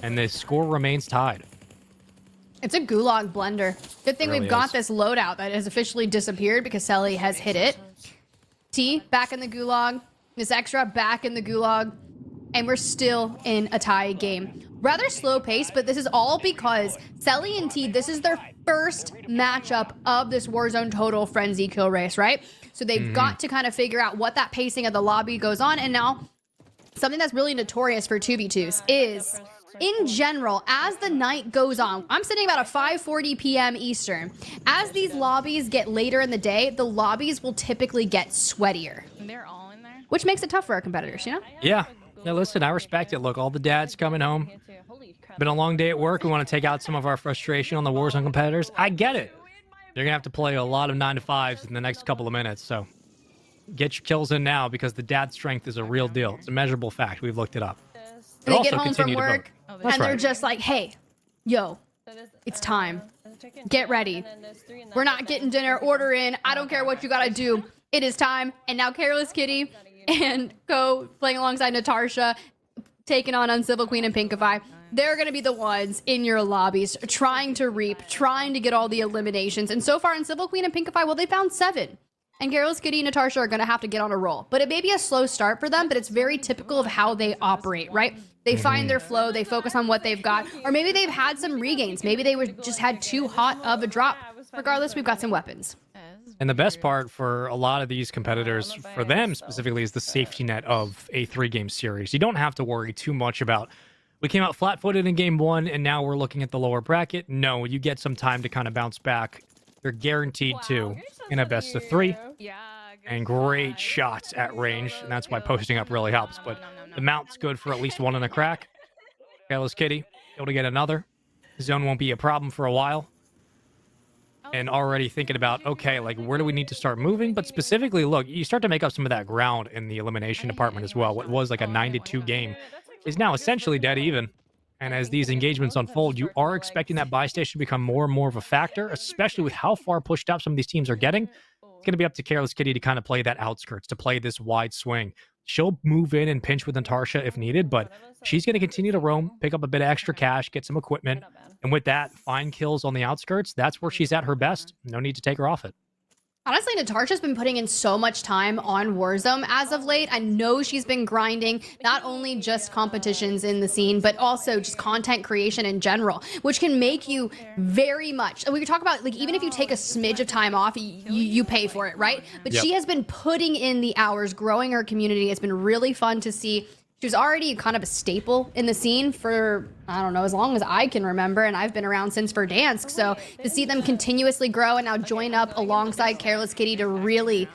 And the score remains tied. It's a Gulag blender. Good thing It really we've got is. this loadout that has officially disappeared because Selly has hit it. T back in the Gulag. Miss Extra back in the Gulag. And we're still in a tie game. Rather slow pace, but this is all because Selly and T, this is their first matchup of this Warzone Total Frenzy kill race, right? So they've got to kind of figure out what that pacing of the lobby goes on. And now, something that's really notorious for 2v2s is, in general, as the night goes on, I'm sitting about a 5:40 p.m. Eastern. As these lobbies get later in the day, the lobbies will typically get sweatier. They're all in there. Which makes it tough for our competitors, you know? Yeah. Yeah, listen, I respect it. Look, all the dads coming home. Been a long day at work. We want to take out some of our frustration on the Warzone competitors. I get it. You're going to have to play a lot of 9-to-5s in the next couple of minutes, so get your kills in now because the dad strength is a real deal. It's a measurable fact. We've looked it up. They also get home from continue to vote. work, That's and they're right. just like, hey, yo, it's time. Get ready. We're not getting dinner. Order in. I don't care what you got to do. It is time. And now Careless Kitty and Go playing alongside Natasha, taking on Uncivil Queen and Pinkify. They're going to be the ones in your lobbies trying to reap, trying to get all the eliminations. And so far, Uncivil Queen and Pinkify, well, they found 7. And Careless Kitty and Natasha are going to have to get on a roll. But it may be a slow start for them, but it's very typical of how they operate, right? They find their flow, they focus on what they've got, or maybe they've had some regains. Maybe they were just had too hot of a drop. Regardless, we've got some weapons. And the best part for a lot of these competitors, for them specifically, is the safety net of a 3-game series. You don't have to worry too much about, we came out flat-footed in game 1, and now we're looking at the lower bracket. No, you get some time to kind of bounce back. You're guaranteed to in a best of 3. And great shots at range, and that's why posting up really helps. But the mount's good for at least 1 in a crack. Careless Kitty, able to get another. Zone won't be a problem for a while. And already thinking about, okay, like, where do we need to start moving? But specifically, look, you start to make up some of that ground in the elimination department as well. What was like a 9-2 game is now essentially dead even. And as these engagements unfold, you are expecting that buy station to become more and more of a factor, especially with how far pushed up some of these teams are getting. It's going to be up to Careless Kitty to kind of play that outskirts, to play this wide swing. She'll move in and pinch with Natasha if needed, but she's going to continue to roam, pick up a bit of extra cash, get some equipment, and with that, find kills on the outskirts. That's where she's at her best. No need to take her off it. Honestly, Natasha's been putting in so much time on Warzone as of late. I know she's been grinding not only just competitions in the scene, but also just content creation in general, which can make you very much, we could talk about, like, even if you take a smidge of time off, you pay for it, right? But she has been putting in the hours, growing her community. It's been really fun to see. She was already kind of a staple in the scene for, I don't know, as long as I can remember, and I've been around since Verdansk. So to see them continuously grow and now join up alongside Careless Kitty to really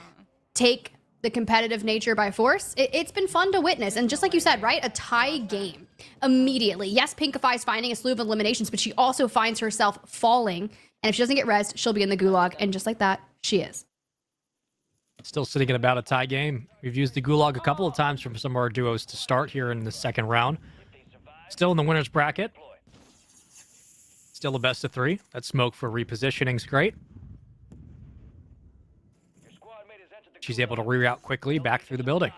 take the competitive nature by force, it's been fun to witness. And just like you said, right, a tie game immediately. Yes, Pinkify's finding a slew of eliminations, but she also finds herself falling. And if she doesn't get rezzed, she'll be in the gulag. And just like that, she is. Still sitting at about a tie game. We've used the gulag a couple of times from some of our duos to start here in the second round. Still in the winner's bracket. Still a best of 3. That smoke for repositioning is great. She's able to reroute quickly back through the building.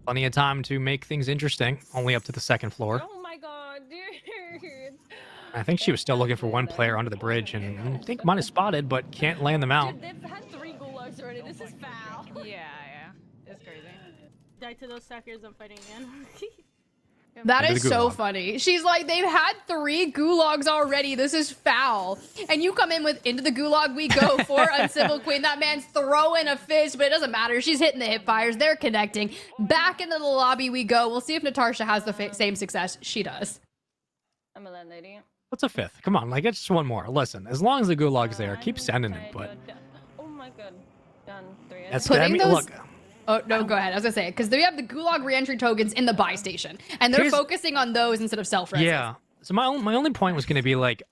Plenty of time to make things interesting. Only up to the second floor. Oh my god, dude. I think she was still looking for one player under the bridge, and I think might have spotted, but can't land them out. Dude, they've had 3 gulags already. This is foul. Yeah. It's crazy. Die to those suckers. I'm fighting again. That Into is the so gulag. funny. She's like, they've had 3 gulags already. This is foul. And you come in with into the gulag we go for Uncivil Queen. That man's throwing a fist, but it doesn't matter. She's hitting the hip fires. They're connecting. Back into the lobby we go. We'll see if Natasha has the same success. She does. I'm a landlady. What's a 5th? Come on, like it's just one more. Listen, as long as the gulag's there, keep sending it. But Oh my god. Done. 3. that's Putting I mean, those- look. Oh, no, go ahead. I was going to say it. Because they have the gulag reentry tokens in the buy station. And they're Here's- focusing on those instead of self-res. Yeah. So my only point was going to be like,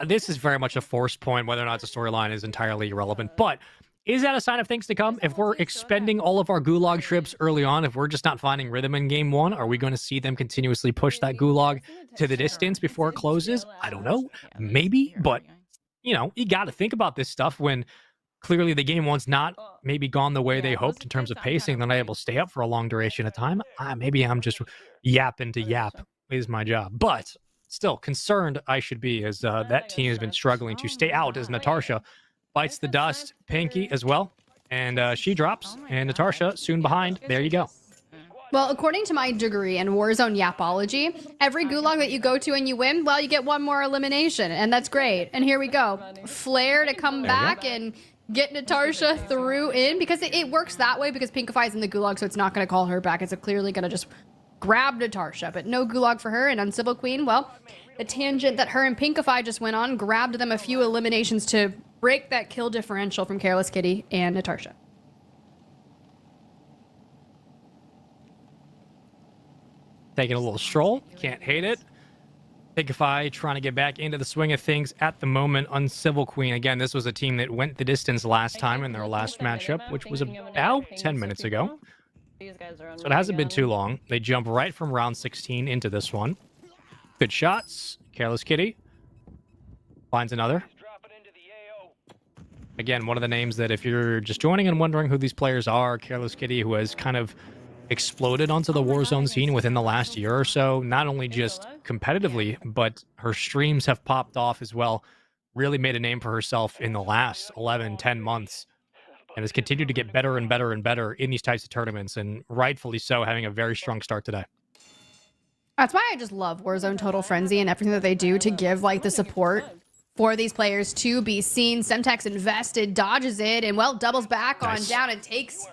this is very much a forced point, whether or not the storyline is entirely irrelevant. But is that a sign of things to come? If we're expending all of our gulag trips early on, if we're just not finding rhythm in game 1, are we going to see them continuously push that gulag to the distance before it closes? I don't know. Maybe. But, you know, you got to think about this stuff when clearly the game 1's not maybe gone the way they hoped in terms of pacing. They're not able to stay up for a long duration of time. Maybe I'm just yapping to yap is my job. But still, concerned I should be as that team has been struggling to stay out as Natasha bites the dust. Pinky as well. And she drops. And Natasha soon behind. There you go. Well, according to my degree in Warzone Yapology, every gulag that you go to and you win, well, you get one more elimination. And that's great. And here we go. Flare to come back and get Natasha through in, because it works that way because Pinkify's in the gulag, so it's not going to call her back. It's clearly going to just grab Natasha, but no gulag for her. And Uncivil Queen, well, the tangent that her and Pinkify just went on grabbed them a few eliminations to break that kill differential from Careless Kitty and Natasha. Taking a little stroll. Can't hate it. Pinkify trying to get back into the swing of things at the moment. Uncivil Queen. Again, this was a team that went the distance last time in their last matchup, which was about 10 minutes ago. So it hasn't been too long. They jump right from round 16 into this one. Good shots. Careless Kitty finds another. Again, one of the names that if you're just joining and wondering who these players are, Careless Kitty, who has kind of exploded onto the Warzone scene within the last year or so, not only just competitively, but her streams have popped off as well. Really made a name for herself in the last 11, 10 months, and has continued to get better and better and better in these types of tournaments, and rightfully so, having a very strong start today. That's why I just love Warzone Total Frenzy and everything that they do to give like the support for these players to be seen. Semtex invested, dodges it, and well, doubles back on down and takes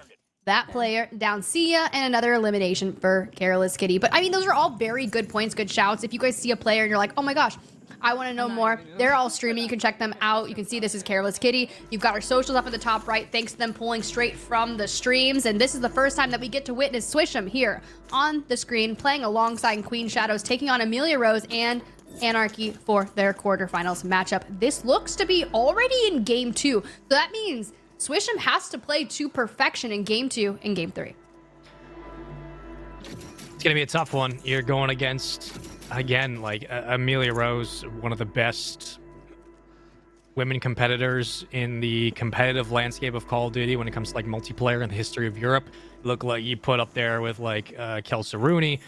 that player down. Sia, and another elimination for Careless Kitty. But I mean, those are all very good points, good shouts. If you guys see a player and you're like, oh my gosh, I want to know more, they're all streaming. You can check them out. You can see this is Careless Kitty. You've got our socials up at the top right, thanks to them pulling straight from the streams. And this is the first time that we get to witness Swish'em here on the screen, playing alongside Queen Shadows, taking on Amelia Rose and Anarchy for their quarterfinals matchup. This looks to be already in game 2. So that means Swish'em has to play to perfection in game 2 and game 3. It's going to be a tough one. You're going against, again, like Amelia Rose, one of the best women competitors in the competitive landscape of Call of Duty when it comes to like multiplayer in the history of Europe. Look like you put up there with like Kelsey Rooney,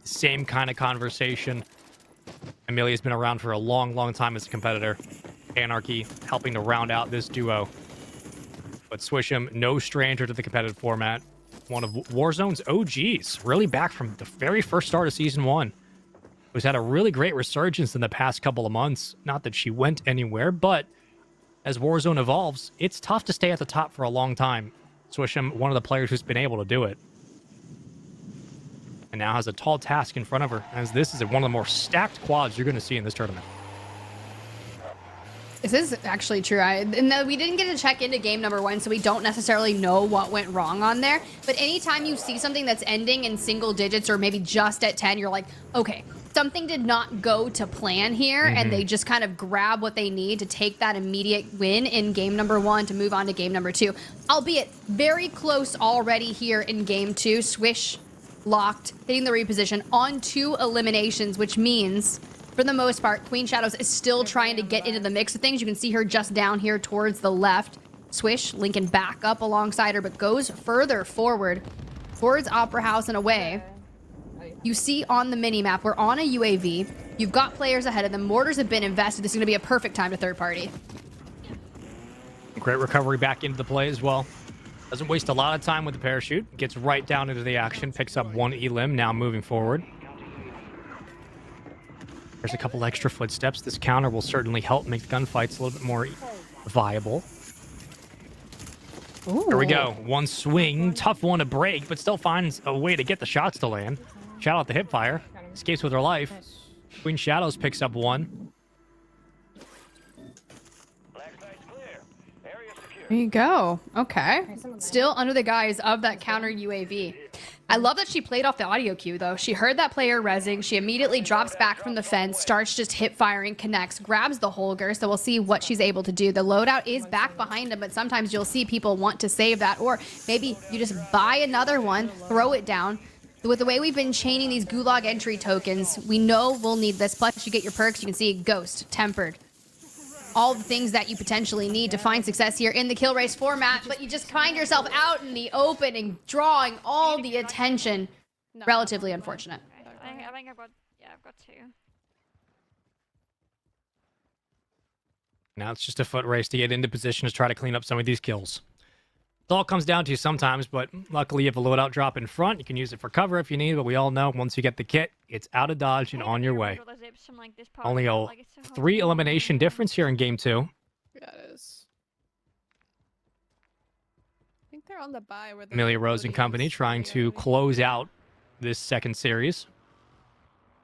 same kind of conversation. Amelia's been around for a long, long time as a competitor. Anarchy helping to round out this duo. But Swish'em, no stranger to the competitive format. One of Warzone's OGs, really back from the very first start of Season 1. Who's had a really great resurgence in the past couple of months. Not that she went anywhere, but as Warzone evolves, it's tough to stay at the top for a long time. Swish'em, one of the players who's been able to do it. And now has a tall task in front of her, as this is one of the more stacked quads you're going to see in this tournament. This is actually true. We didn't get to check into game number 1, so we don't necessarily know what went wrong on there. But anytime you see something that's ending in single digits or maybe just at 10, you're like, okay, something did not go to plan here, and they just kind of grab what they need to take that immediate win in game number 1 to move on to game number 2. Albeit very close already here in game 2. Swish locked, hitting the reposition on 2 eliminations, which means for the most part, Queen Shadows is still trying to get into the mix of things. You can see her just down here towards the left. Swish, Lincoln back up alongside her, but goes further forward towards Opera House and away. You see on the mini-map, we're on a UAV. You've got players ahead of them. Mortars have been invested. This is going to be a perfect time to third party. Great recovery back into the play as well. Doesn't waste a lot of time with the parachute. Gets right down into the action. Picks up 1 elim. Now moving forward. There's a couple extra footsteps. This counter will certainly help make the gunfights a little bit more viable. Ooh. Here we go. One swing. Tough one to break, but still finds a way to get the shots to land. Shout out the hipfire. Escapes with her life. Queen Shadows picks up 1. There you go. Okay. Still under the guise of that counter UAV. I love that she played off the audio cue, though. She heard that player rezzing. She immediately drops back from the fence, starts just hip firing, connects, grabs the Huskerrs. So we'll see what she's able to do. The loadout is back behind him, but sometimes you'll see people want to save that. Or maybe you just buy another one, throw it down. With the way we've been chaining these gulag entry tokens, we know we'll need this. Plus, you get your perks. You can see Ghost, Tempered. All the things that you potentially need to find success here in the kill race format, but you just find yourself out in the open and drawing all the attention. Relatively unfortunate. I think I've got 2. Now it's just a foot race to get into position to try to clean up some of these kills. It all comes down to sometimes, but luckily you have a loadout drop in front. You can use it for cover if you need, but we all know once you get the kit, it's out of dodge and on your way. Only a 3 elimination difference here in game 2. Yeah, it is. I think they're on the bye. Where Amelia Rose and company trying to close out this second series.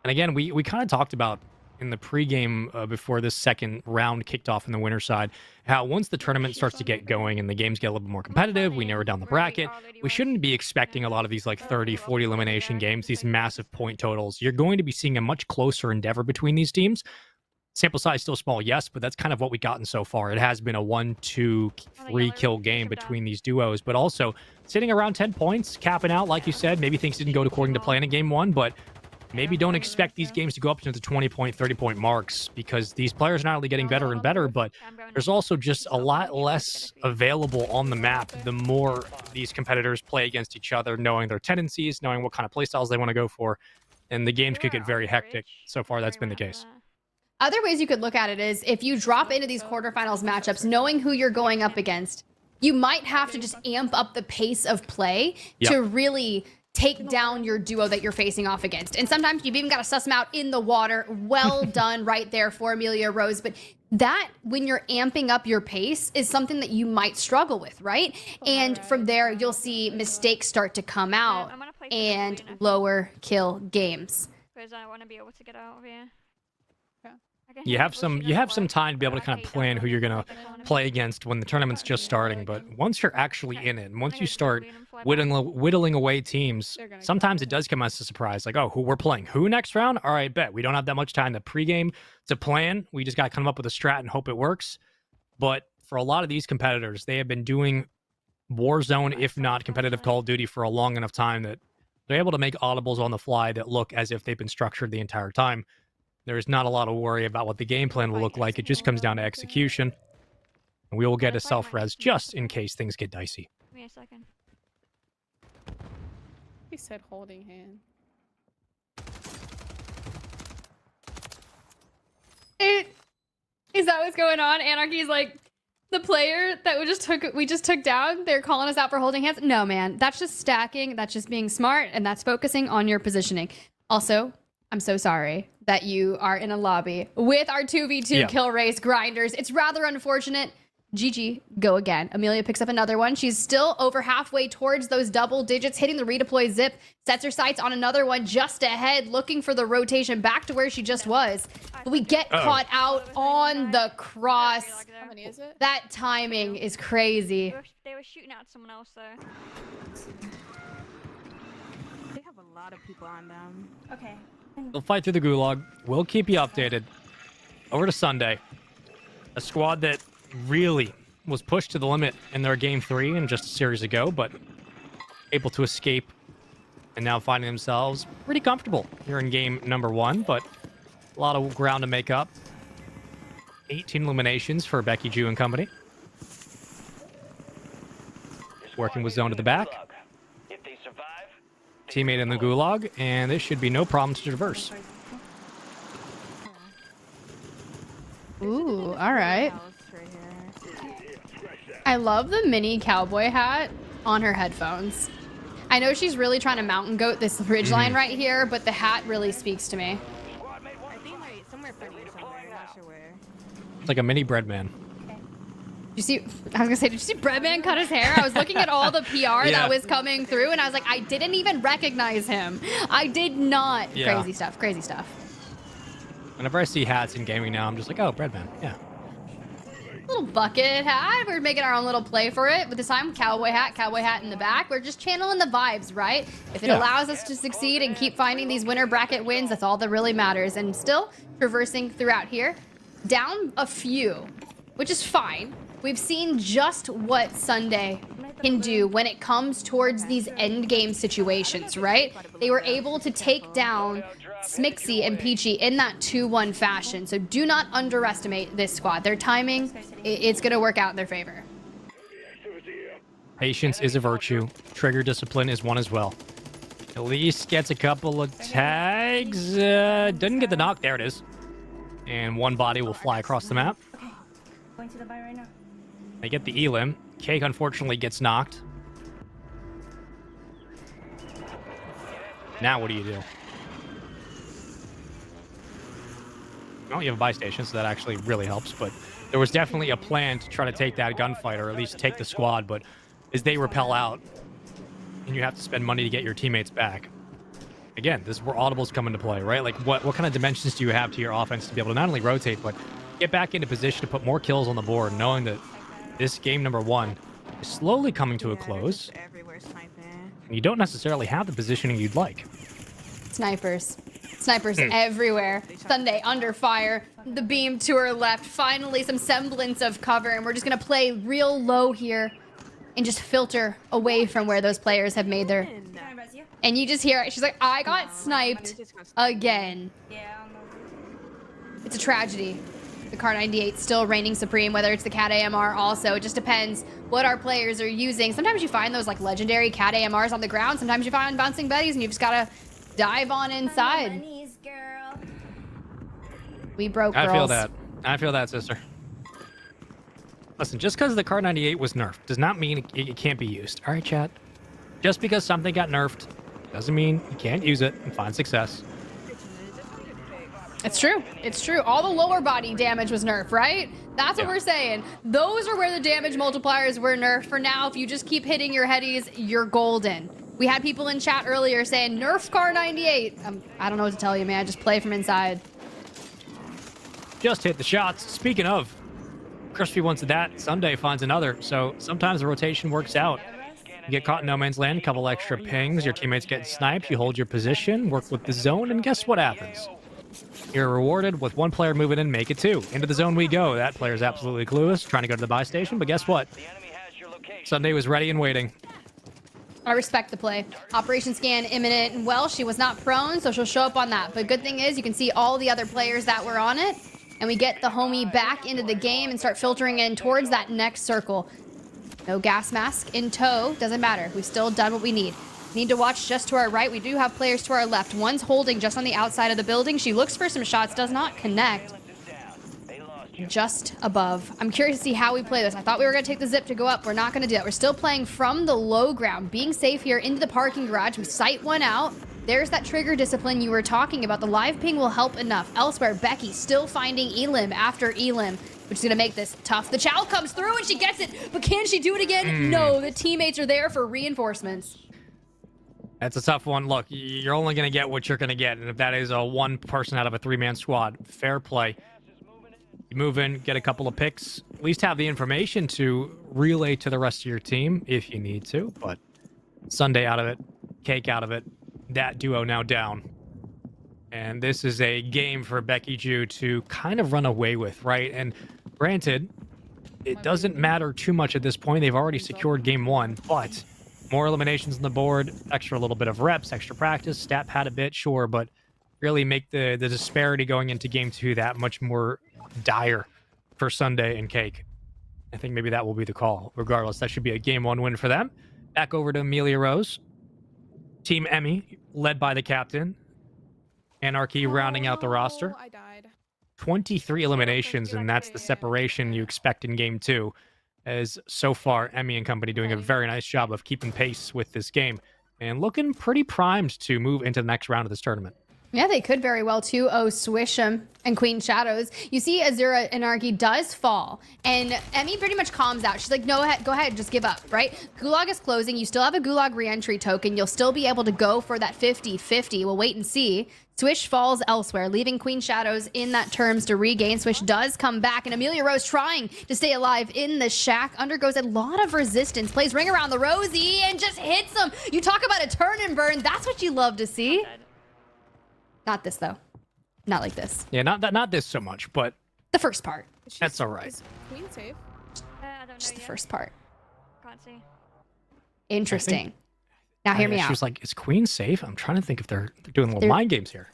And again, we kind of talked about in the pregame before this second round kicked off in the winner side, how once the tournament starts to get going and the games get a little bit more competitive, we narrow down the bracket, we shouldn't be expecting a lot of these like 30, 40 elimination games, these massive point totals. You're going to be seeing a much closer endeavor between these teams. Sample size still small, yes, but that's kind of what we've gotten so far. It has been a 1, 2, 3 kill game between these duos, but also sitting around 10 points, capping out, like you said. Maybe things didn't go according to plan in game 1, but maybe don't expect these games to go up to the 20-point, 30-point marks, because these players are not only getting better and better, but there's also just a lot less available on the map the more these competitors play against each other, knowing their tendencies, knowing what kind of playstyles they want to go for, and the games could get very hectic. So far, that's been the case. Other ways you could look at it is if you drop into these quarterfinals matchups, knowing who you're going up against, you might have to just amp up the pace of play to really take down your duo that you're facing off against. And sometimes you've even got to suss them out in the water. Well done right there for Amelia Rose. But that, when you're amping up your pace, is something that you might struggle with, right? And from there, you'll see mistakes start to come out and lower kill games. Because I want to be able to get out of here. You have some time to be able to kind of plan who you're going to play against when the tournament's just starting, but once you're actually in it, and once you start whittling away teams, sometimes it does come as a surprise, like, oh, who we're playing who next round? All right, bet. We don't have that much time to pregame to plan. We just got to come up with a strat and hope it works. But for a lot of these competitors, they have been doing Warzone, if not competitive Call of Duty, for a long enough time that they're able to make audibles on the fly that look as if they've been structured the entire time. There's not a lot of worry about what the game plan will look like. It just comes down to execution. And we will get a self-res just in case things get dicey. Give me a second. He said holding hand. Is that what's going on? Anarchy's like, the player that we just took down, they're calling us out for holding hands. No, man, that's just stacking. That's just being smart, and that's focusing on your positioning. Also, I'm so sorry that you are in a lobby with our 2v2 kill race grinders. It's rather unfortunate. GG, go again. Amelia picks up another one. She's still over halfway towards those double digits, hitting the redeploy zip, sets her sights on another one just ahead, looking for the rotation back to where she just was. But we get caught out on the cross. How many is it? That timing is crazy. They were shooting at someone else, though. They have a lot of people on them. Okay. They'll fight through the gulag. We'll keep you updated. Over to Sunday. A squad that really was pushed to the limit in their game 3 and just a series ago, but able to escape and now finding themselves pretty comfortable here in game number 1, but a lot of ground to make up. 18 eliminations for Becky Jew and company. Working with zone to the back. teammate in the gulag, and this should be no problem to traverse. Ooh, all right. I love the mini cowboy hat on her headphones. I know she's really trying to mountain goat this ridgeline right here, but the hat really speaks to me. I think like somewhere pretty somewhere. Not sure where. It's like a mini Bbreadman. You see, I was gonna say, did you see Bbreadman cut his hair? I was looking at all the PR that was coming through, and I was like, I didn't even recognize him. I did not. Yeah. Crazy stuff, crazy stuff. Whenever I see hats in gaming now, I'm just like, oh, Bbreadman. Yeah. Little bucket hat. We're making our own little play for it. But this time, cowboy hat in the back. We're just channeling the vibes, right? If it allows us to succeed and keep finding these winner bracket wins, that's all that really matters. And still traversing throughout here. Down a few, which is fine. We've seen just what Sunday can do when it comes towards these end game situations, right? They were able to take down Smixy and Peachy in that 2-1 fashion. So do not underestimate this squad. Their timing, it's going to work out in their favor. Patience is a virtue. Trigger discipline is one as well. At least gets a couple of tags. Doesn't get the knock. There it is. And one body will fly across the map. Okay. Going to the buy right now. They get the elim. Cake unfortunately gets knocked. Now what do you do? Well, you have a buy station, so that actually really helps. But there was definitely a plan to try to take that gunfight, or at least take the squad. But as they repel out, and you have to spend money to get your teammates back. Again, this is where audibles come into play, right? Like, what kind of dimensions do you have to your offense to be able to not only rotate, but get back into position to put more kills on the board, knowing that this game number 1 is slowly coming to a close. And you don't necessarily have the positioning you'd like. Snipers. Snipers everywhere. Sunday under fire. The beam to her left. Finally, some semblance of cover. And we're just going to play real low here and just filter away from where those players have made their... And you just hear it. She's like, I got sniped again. It's a tragedy. The Kar 98 still reigning supreme, whether it's the Cat AMR also. It just depends what our players are using. Sometimes you find those like legendary Cat AMRs on the ground. Sometimes you find bouncing Betties and you just gotta dive on inside. We broke girls. I feel that. I feel that, sister. Listen, just because the Kar 98 was nerfed does not mean it can't be used. All right, chat? Just because something got nerfed doesn't mean you can't use it and find success. It's true. It's true. All the lower body damage was nerfed, right? That's what we're saying. Those are where the damage multipliers were nerfed. For now, if you just keep hitting your headies, you're golden. We had people in chat earlier saying, nerf Kar 98. I don't know what to tell you, man. Just play from inside. Just hit the shots. Speaking of, Crispy wants that. Sunday finds another. So sometimes the rotation works out. You get caught in no man's land, a couple extra pings. Your teammates get sniped. You hold your position, work with the zone, and guess what happens? You're rewarded with one player moving in, make it 2. Into the zone we go. That player's absolutely clueless, trying to go to the buy station, but guess what? Sunday was ready and waiting. I respect the play. Operation scan imminent, and well, she was not prone, so she'll show up on that. But good thing is you can see all the other players that were on it, and we get the homie back into the game and start filtering in towards that next circle. No gas mask in tow, doesn't matter. We've still done what we need. Need to watch just to our right. We do have players to our left. One's holding just on the outside of the building. She looks for some shots, does not connect. Just above. I'm curious to see how we play this. I thought we were going to take the zip to go up. We're not going to do that. We're still playing from the low ground, being safe here into the parking garage. We sight one out. There's that trigger discipline you were talking about. The live ping will help enough. Elsewhere, Becky still finding elim after elim, which is going to make this tough. The chow comes through and she gets it, but can she do it again? No, the teammates are there for reinforcements. That's a tough one. Look, you're only going to get what you're going to get, and if that is a 1 person out of a 3-man squad, fair play. You move in, get a couple of picks, at least have the information to relay to the rest of your team if you need to, but Sunday out of it, Cake out of it, that duo now down. And this is a game for Becky Jew to kind of run away with, right? And granted, it doesn't matter too much at this point. They've already secured game 1, but more eliminations on the board, extra little bit of reps, extra practice, stat pad a bit, sure, but really make the disparity going into game 2 that much more dire for Sunday and Cake. I think maybe that will be the call. Regardless, that should be a game 1 win for them. Back over to Amelia Rose. Team Emmy, led by the captain. Anarchy rounding out the roster. I died. 23 eliminations, and that's the separation you expect in game 2. As so far, Emmy and company doing a very nice job of keeping pace with this game and looking pretty primed to move into the next round of this tournament. Yeah, they could very well too. Oh, Swish'em and Queen Shadows. You see Azura Anarchy does fall, and Emmy pretty much calms out. She's like, no, go ahead, just give up, right? Gulag is closing. You still have a Gulag reentry token. You'll still be able to go for that 50-50. We'll wait and see. Swish falls elsewhere, leaving Queen Shadows in that terms to regain. Swish does come back, and Amelia Rose trying to stay alive in the shack. Undergoes a lot of resistance. Plays Ring Around the Rosie and just hits him. You talk about a turn and burn. That's what you love to see. Not this, though. Not like this. Yeah, not this so much, but the first part. That's all right. Is Queen safe? I don't know Just the yet. first part. Can't see. Interesting. Now hear me out. She was like, is Queen safe? I'm trying to think if they're doing little mind games here.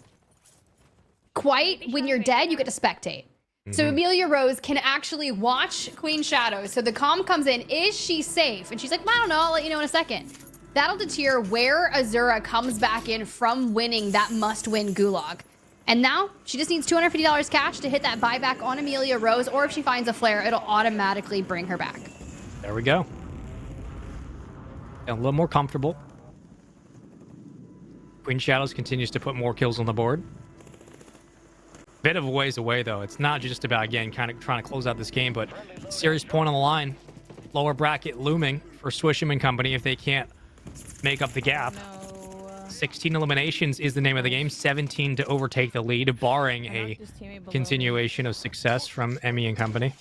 Quite when you're dead, you get to spectate. So Amelia Rose can actually watch Queen Shadows. So the comm comes in, is she safe? And she's like, I don't know, I'll let you know in a second. That'll deter where Azura comes back in from winning that must-win Gulag. And now she just needs $250 cash to hit that buyback on Amelia Rose, or if she finds a flare, it'll automatically bring her back. There we go. A little more comfortable. Queen Shadows continues to put more kills on the board. Bit of a ways away, though. It's not just about, again, kind of trying to close out this game, but serious point on the line. Lower bracket looming for Swish'em and company if they can't make up the gap. 16 eliminations is the name of the game. 17 to overtake the lead, barring a continuation of success from Emmy and company.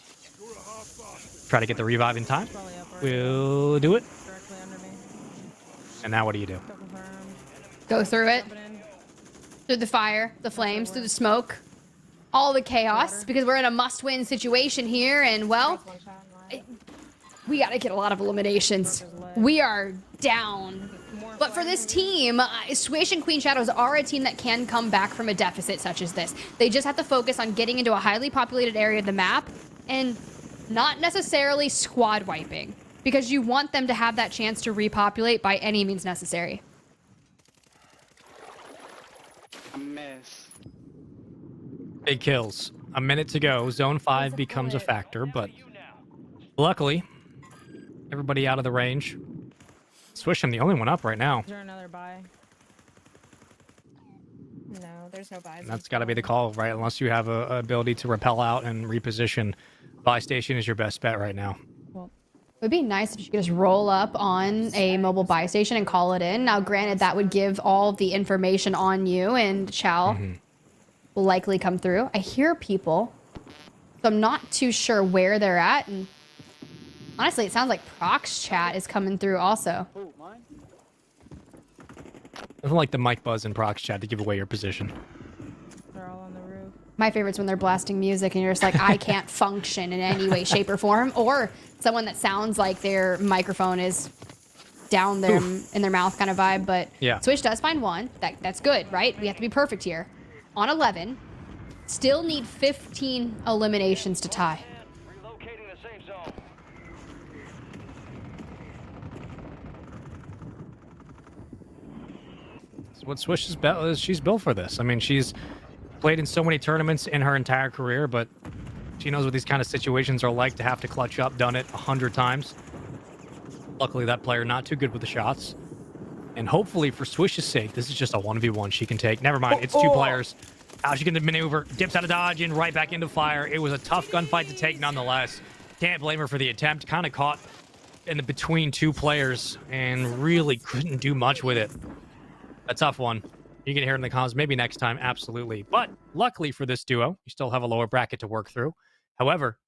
Try to get the revive in time. We'll do it. And now what do you do? Go through it. Through the fire, the flames, through the smoke. All the chaos, because we're in a must-win situation here, and, well, we got to get a lot of eliminations. We are down. But for this team, Swish and Queen Shadows are a team that can come back from a deficit such as this. They just have to focus on getting into a highly populated area of the map and not necessarily squad wiping, because you want them to have that chance to repopulate by any means necessary. A miss. Big kills. A minute to go. Zone 5 becomes a factor, but luckily, everybody out of the range. Swish'em the only one up right now. Is there another buy? No, there's no buys. That's got to be the call, right? Unless you have a ability to repel out and reposition. Buy station is your best bet right now. It would be nice if you could just roll up on a mobile buy station and call it in. Now, granted, that would give all the information on you, and Chow will likely come through. I hear people, so I'm not too sure where they're at. And honestly, it sounds like Proc's chat is coming through also. Doesn't like the mic buzz in Proc's chat to give away your position. They're all on the roof. My favorite's when they're blasting music and you're just like, I can't function in any way, shape, or form. Or someone that sounds like their microphone is down there in their mouth kind of vibe. But yeah. Swish does find one. That's good, right? We have to be perfect here. On 11. Still need 15 eliminations to tie. Relocating the safe zone. What Swish is built, she's built for this. I mean, she's played in so many tournaments in her entire career, but she knows what these kind of situations are like to have to clutch up. Done it 100 times. Luckily, that player not too good with the shots. And hopefully, for Swish's sake, this is just a 1v1 she can take. Never mind, it's two players. How she can maneuver, dips out of dodge, and right back into fire. It was a tough gunfight to take nonetheless. Can't blame her for the attempt. Kind of caught in the between two players and really couldn't do much with it. A tough one. You can hear it in the comments. Maybe next time. Absolutely. But luckily for this duo, you still have a lower bracket to work through. However,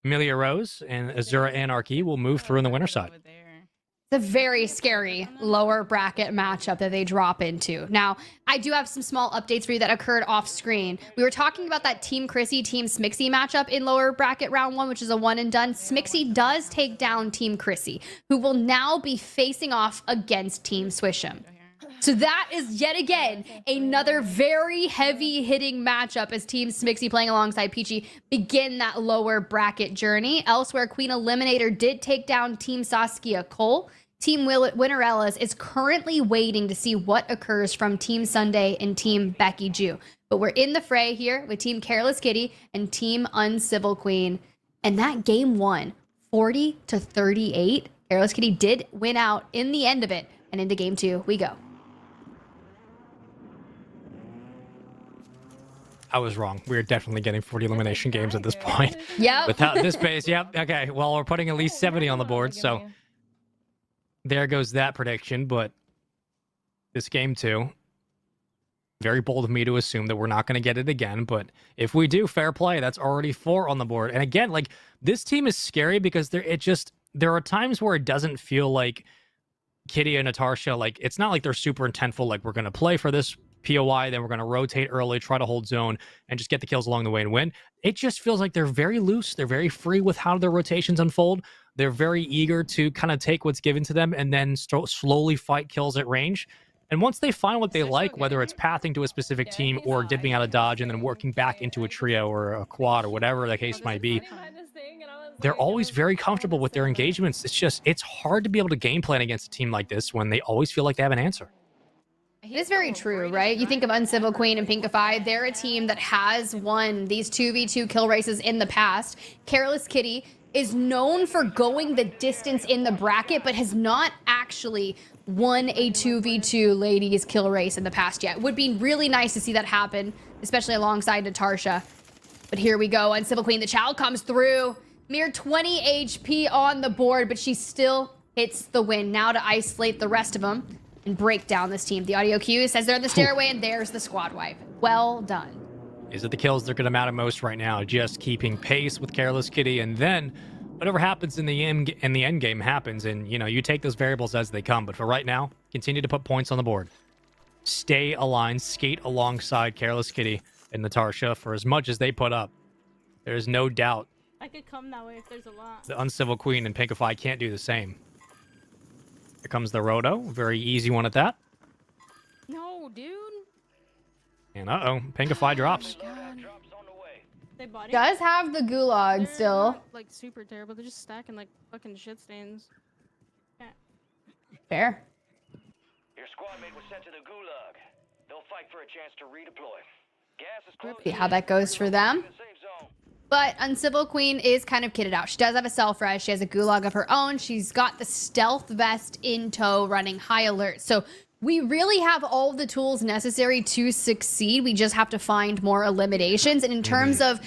Amelia Rose and Azura Anarchy will move through in the winner side. It's a very scary lower bracket matchup that they drop into. Now, I do have some small updates for you that occurred off screen. We were talking about that Team Chrissy, Team Smixy matchup in lower bracket round 1, which is a one and done. Smixy does take down Team Chrissy, who will now be facing off against Team Swish'em. So that is yet again another very heavy hitting matchup as Team Smixy playing alongside Peachy begin that lower bracket journey. Elsewhere, Queen Eliminator did take down Team Saskia Cole. Team Winnerellas is currently waiting to see what occurs from Team Sunday and Team Becky Jew. But we're in the fray here with Team Careless Kitty and Team Uncivil Queen. And that game won 40-38. Careless Kitty did win out in the end of it. And into game 2 we go. I was wrong. We're definitely getting 40 elimination games at this point. Yep. Without this pace, yep. Okay, well, we're putting at least 70 on the board, so there goes that prediction. But this game 2, very bold of me to assume that we're not going to get it again. But if we do, fair play. That's already 4 on the board. And again, like, this team is scary because there are times where it doesn't feel like Kitty and Natasha, like, it's not like they're super intentful, like, we're going to play for this POI, then we're going to rotate early, try to hold zone, and just get the kills along the way and win. It just feels like they're very loose. They're very free with how their rotations unfold. They're very eager to kind of take what's given to them and then slowly fight kills at range. And once they find what they like, whether it's pathing to a specific team or dipping out of dodge and then working back into a trio or a quad or whatever the case might be, they're always very comfortable with their engagements. It's hard to be able to game plan against a team like this when they always feel like they have an answer. It is very true, right? You think of Uncivil Queen and Pinkify, they're a team that has won these 2v2 kill races in the past. Careless Kitty is known for going the distance in the bracket, but has not actually won a 2v2 ladies kill race in the past yet. Would be really nice to see that happen, especially alongside Natasha. But here we go, Uncivil Queen, the Chow comes through. Mere 20 HP on the board, but she still hits the win. Now to isolate the rest of them and break down this team. The audio cue says they're in the stairway, and there's the squad wipe. Well done. Is it the kills that are going to matter most right now? Just keeping pace with Careless Kitty, and then whatever happens in the end game happens, and you take those variables as they come. But for right now, continue to put points on the board. Stay aligned, skate alongside Careless Kitty and Natasha for as much as they put up. There's no doubt I could come that way if there's a lot. the Uncivil Queen and Pinkify can't do the same. Here comes the Roto. Very easy one at that. No, dude. And Pinkify drops. They body Does have the gulag still. Not, like, super terrible. They're just stacking like fucking shit stains. Fair. Your squad mate was sent to the gulag. They'll fight for a chance to redeploy. Gas is close. See how that goes for them. But Uncivil Queen is kind of kitted out. She does have a self-res. She has a gulag of her own. She's got the stealth vest in tow running high alert. So we really have all the tools necessary to succeed. We just have to find more eliminations. And in terms of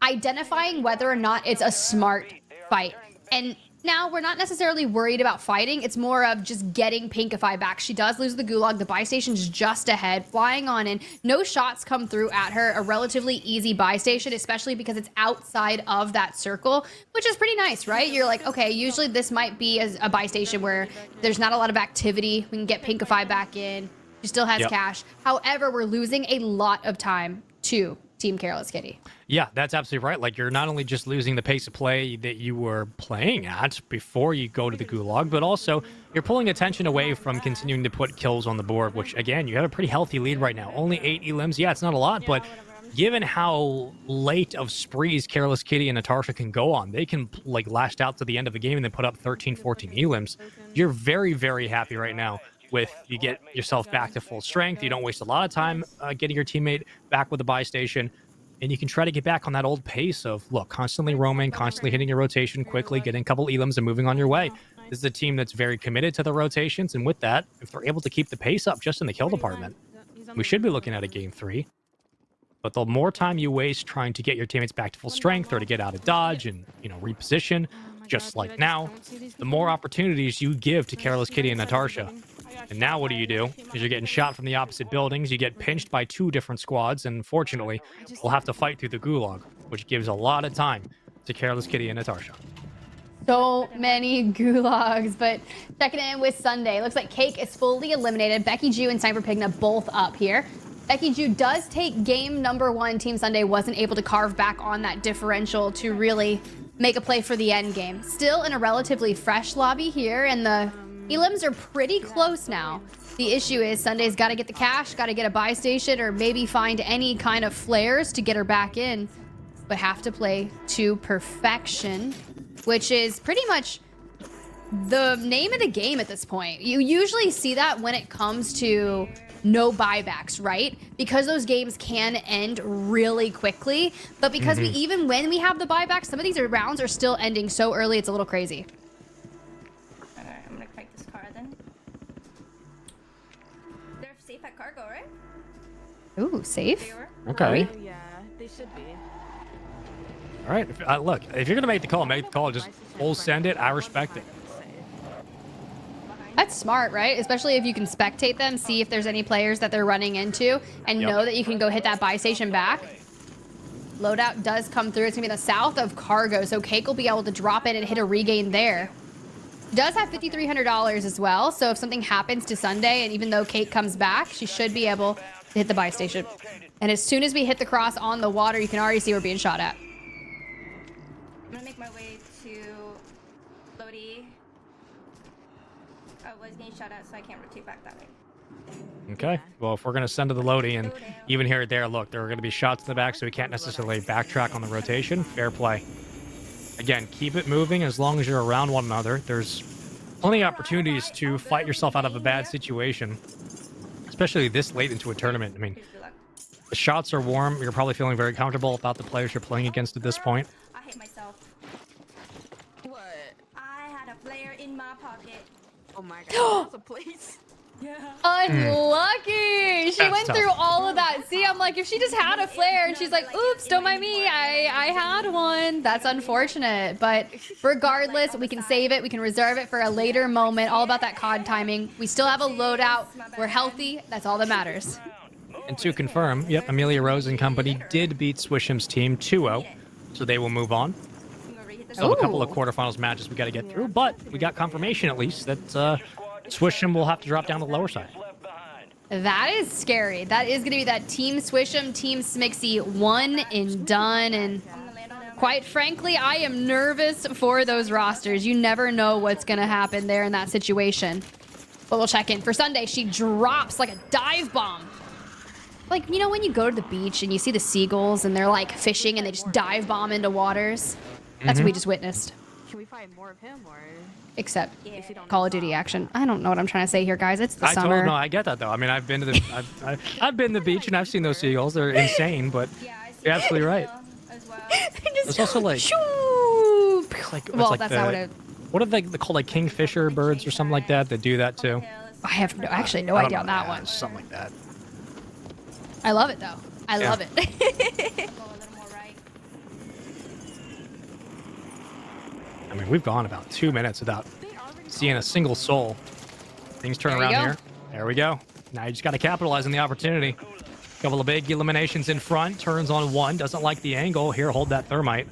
identifying whether or not it's a smart fight. And now we're not necessarily worried about fighting. It's more of just getting Pinkify back. She does lose the gulag. The buy station's just ahead, flying on in. No shots come through at her. A relatively easy buy station, especially because it's outside of that circle, which is pretty nice, right? You're like, okay, usually this might be a buy station where there's not a lot of activity. We can get Pinkify back in. She still has cash. However, we're losing a lot of time to Team Careless Kitty. Yeah, that's absolutely right. Like, you're not only just losing the pace of play that you were playing at before you go to the gulag, but also you're pulling attention away from continuing to put kills on the board, which, again, you have a pretty healthy lead right now. Only 8 elims. Yeah, it's not a lot, but given how late of sprees Careless Kitty and Natasha can go on, they can, like, lash out to the end of the game and then put up 13, 14 elims. You're very, very happy right now with you get yourself back to full strength. You don't waste a lot of time getting your teammate back with the buy station. And you can try to get back on that old pace of, look, constantly roaming, constantly hitting your rotation quickly, getting a couple elims and moving on your way. This is a team that's very committed to the rotations. And with that, if they're able to keep the pace up just in the kill department, we should be looking at a game 3. But the more time you waste trying to get your teammates back to full strength or to get out of dodge and, reposition, just like now, the more opportunities you give to Careless Kitty and Natasha. And now what do? Is you're getting shot from the opposite buildings. You get pinched by 2 different squads, and unfortunately, we'll have to fight through the gulag, which gives a lot of time to Careless Kitty and Natasha. So many gulags, but checking in with Sunday. Looks like Cake is fully eliminated. Becky Jew and Sniper Pigna both up here. Becky Jew does take game number 1. Team Sunday wasn't able to carve back on that differential to really make a play for the end game. Still in a relatively fresh lobby here, and the elims are pretty close now. The issue is Sunday's got to get the cash, got to get a buy station, or maybe find any kind of flares to get her back in, but have to play to perfection, which is pretty much the name of the game at this point. You usually see that when it comes to no buybacks, right? Because those games can end really quickly. But because we even when we have the buybacks, some of these rounds are still ending so early, it's a little crazy. Alright, I'm gonna crack this car then. They're safe at cargo, right? Ooh, safe. Okay. Yeah, they should be. All right. Look, if you're gonna make the call. Just full send it. I respect it. That's smart, right? Especially if you can spectate them, see if there's any players that they're running into, and know that you can go hit that buy station back. Loadout does come through. It's gonna be in the south of cargo, so Cake will be able to drop it and hit a regain there. Does have $5,300 as well, so if something happens to Sunday, and even though Cake comes back, she should be able to hit the buy station. And as soon as we hit the cross on the water, you can already see we're being shot at. I'm gonna make my way to Lodi. I was getting shot at, so I can't rotate back that way. Okay. Well, if we're gonna send to the Lodi and even here or there, look, there are gonna be shots in the back, so we can't necessarily backtrack on the rotation. Fair play. Again, keep it moving as long as you're around one another. There's plenty of opportunities to fight yourself out of a bad situation, especially this late into a tournament. I mean, the shots are warm. You're probably feeling very comfortable about the players you're playing against at this point. I hate myself. What? I had a flare in my pocket. Oh my god, that's a place. Yeah. Unlucky! She That's went tough. through all of that. See, I'm like, if she just had a flare and she's like, oops, don't mind me, I had one. That's unfortunate. But regardless, we can save it. We can reserve it for a later moment. All about that COD timing. We still have a loadout. We're healthy. That's all that matters. And to confirm, yep, Amelia Rose and company did beat Swisham's team 2-0, so they will move on. Still have a couple of quarterfinals matches we got to get through, but we got confirmation at least that Swisham will have to drop down to the lower side. That is scary. That is going to be that Team Swisham, Team Smixy, one and done. And quite frankly, I am nervous for those rosters. You never know what's going to happen there in that situation. But we'll check in. For Sunday, she drops like a dive bomb. Like, you know, when you go to the beach and you see the seagulls and they're like fishing and they just dive bomb into waters? That's what we just witnessed. Can we find more of him or? Except Call of Duty action. I don't know what I'm trying to say here, guys. It's the summer. No, I get that though. I mean, I've been to the I've been to the beach and I've seen those seagulls. They're insane, but you're absolutely right. There's also like, well, that's not what it. What are they called? Like kingfisher birds or something like that that do that too? I have actually no idea on that one. Something like that. I love it though. I love it. I mean, we've gone about 2 minutes without seeing a single soul. Things turn around here. There we go. Now you just got to capitalize on the opportunity. Couple of big eliminations in front. Turns on one. Doesn't like the angle. Here, hold that thermite.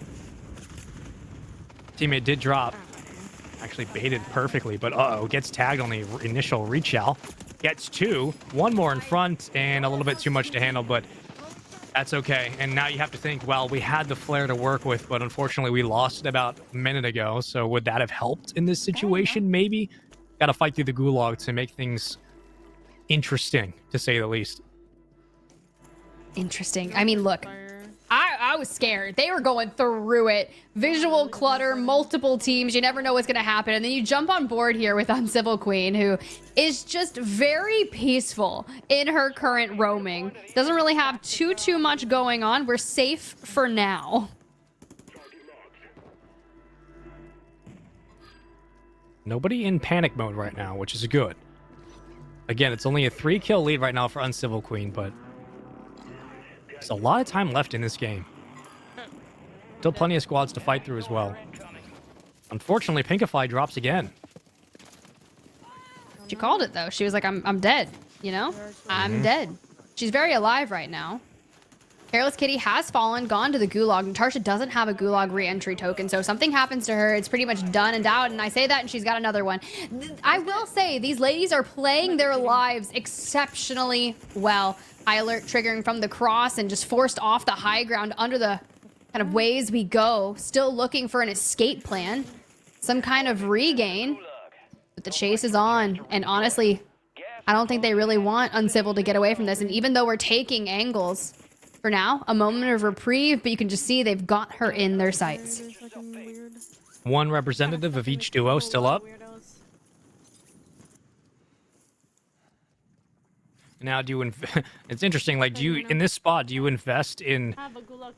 Teammate did drop. Actually baited perfectly, but uh-oh. Gets tagged on the initial reach out. Gets two. One more in front and a little bit too much to handle, but that's okay. And now you have to think, well, we had the flare to work with, but unfortunately we lost it about a minute ago. So would that have helped in this situation? Maybe. Got to fight through the gulag to make things interesting, to say the least. Interesting. I mean, look, I was scared. They were going through it. Visual clutter, multiple teams. You never know what's going to happen. And then you jump on board here with Uncivil Queen, who is just very peaceful in her current roaming. Doesn't really have too much going on. We're safe for now. Nobody in panic mode right now, which is good. Again, it's only a 3-kill lead right now for Uncivil Queen, but there's a lot of time left in this game. Still plenty of squads to fight through as well. Unfortunately, Pinkify drops again. She called it, though. She was like, I'm dead, you know? I'm dead. She's very alive right now. Careless Kitty has fallen, gone to the gulag. Natasha doesn't have a gulag re-entry token, so if something happens to her, it's pretty much done and out, and I say that, and she's got another one. I will say, these ladies are playing their lives exceptionally well. High alert triggering from the cross and just forced off the high ground under the kind of ways we go. Still looking for an escape plan. Some kind of regain. But the chase is on, and honestly, I don't think they really want Uncivil to get away from this, and even though we're taking angles, for now, a moment of reprieve, but you can just see they've got her in their sights. One representative of each duo still up. Now, do you? It's interesting. Like, do you in this spot? Do you invest in?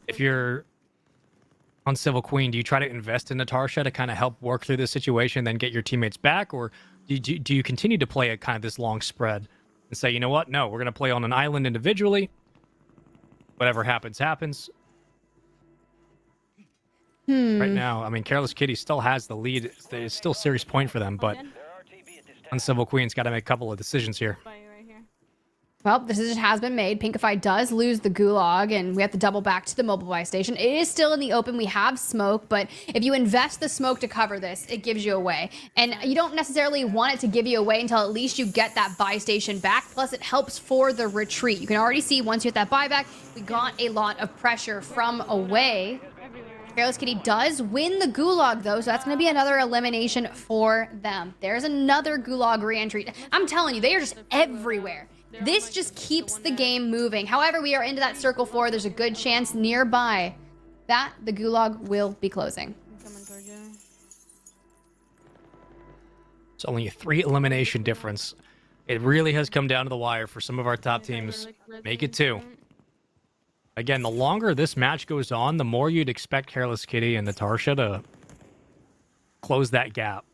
If you're on Civil Queen, do you try to invest in Natasha to kind of help work through this situation, then get your teammates back, or do you continue to play a kind of this long spread and say, you know what? No, we're gonna play on an island individually. Whatever happens, happens. Right now, I mean, Careless Kitty still has the lead. It's still a serious point for them, but Uncivil Queen's got to make a couple of decisions here. Well, the decision has been made. Pinkify does lose the gulag, and we have to double back to the mobile buy station. It is still in the open. We have smoke, but if you invest the smoke to cover this, it gives you away. And you don't necessarily want it to give you away until at least you get that buy station back. Plus, it helps for the retreat. You can already see once you hit that buyback, we got a lot of pressure from away. Careless Kitty does win the gulag, though, so that's going to be another elimination for them. There's another gulag re-entry. I'm telling you, they are just everywhere. This just keeps the game moving. However, we are into that circle 4. There's a good chance nearby that the gulag will be closing. It's only a 3 elimination difference. It really has come down to the wire for some of our top teams. Make it 2. Again, the longer this match goes on, the more you'd expect Careless Kitty and Natasha to close that gap.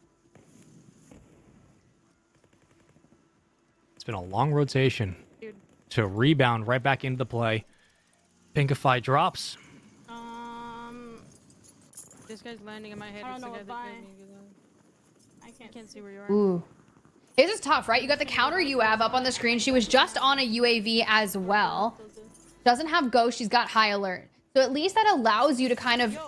It's been a long rotation to rebound right back into the play. Pinkify drops. This guy's landing in my head. I don't know what buy. I can't see where you are. Ooh. This is tough, right? You got the counter UAV up on the screen. She was just on a UAV as well. Doesn't have ghost, she's got high alert. So at least that allows you to kind of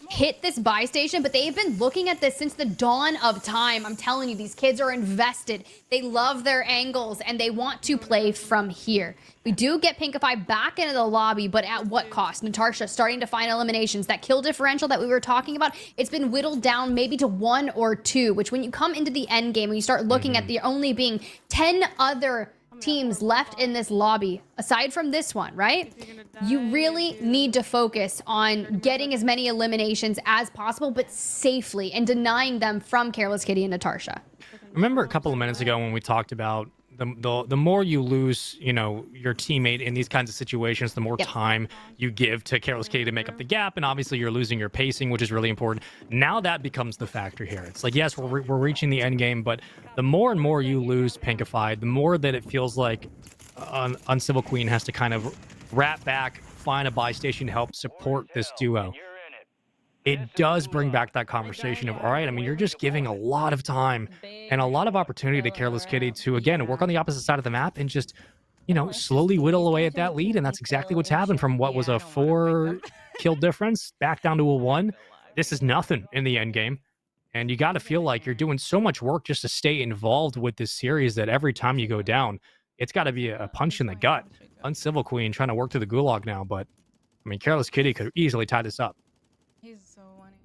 hit this buy station, but they've been looking at this since the dawn of time. I'm telling you, these kids are invested. They love their angles and they want to play from here. We do get Pinkify back into the lobby, but at what cost? Natasha starting to find eliminations. That kill differential that we were talking about, it's been whittled down maybe to 1 or 2, which when you come into the end game, when you start looking at there only being 10 other teams left in this lobby, aside from this one, right? You really need to focus on getting as many eliminations as possible, but safely, and denying them from Careless Kitty and Natasha. Remember a couple of minutes ago when we talked about the more you lose, you know, your teammate in these kinds of situations, the more time you give to Careless Kitty to make up the gap, and obviously you're losing your pacing, which is really important. Now that becomes the factor here. It's like, yes, we're reaching the end game, but the more and more you lose Pinkify, the more that it feels like Uncivil Queen has to kind of wrap back, find a buy station to help support this duo. It does bring back that conversation of, all right, I mean, you're just giving a lot of time and a lot of opportunity to Careless Kitty to, again, work on the opposite side of the map and just, you know, slowly whittle away at that lead. And that's exactly what's happened from what was a 4 kill difference back down to a 1. This is nothing in the end game. And you got to feel like you're doing so much work just to stay involved with this series that every time you go down, it's got to be a punch in the gut. Uncivil Queen trying to work through the gulag now, but, I mean, Careless Kitty could easily tie this up. He's so funny.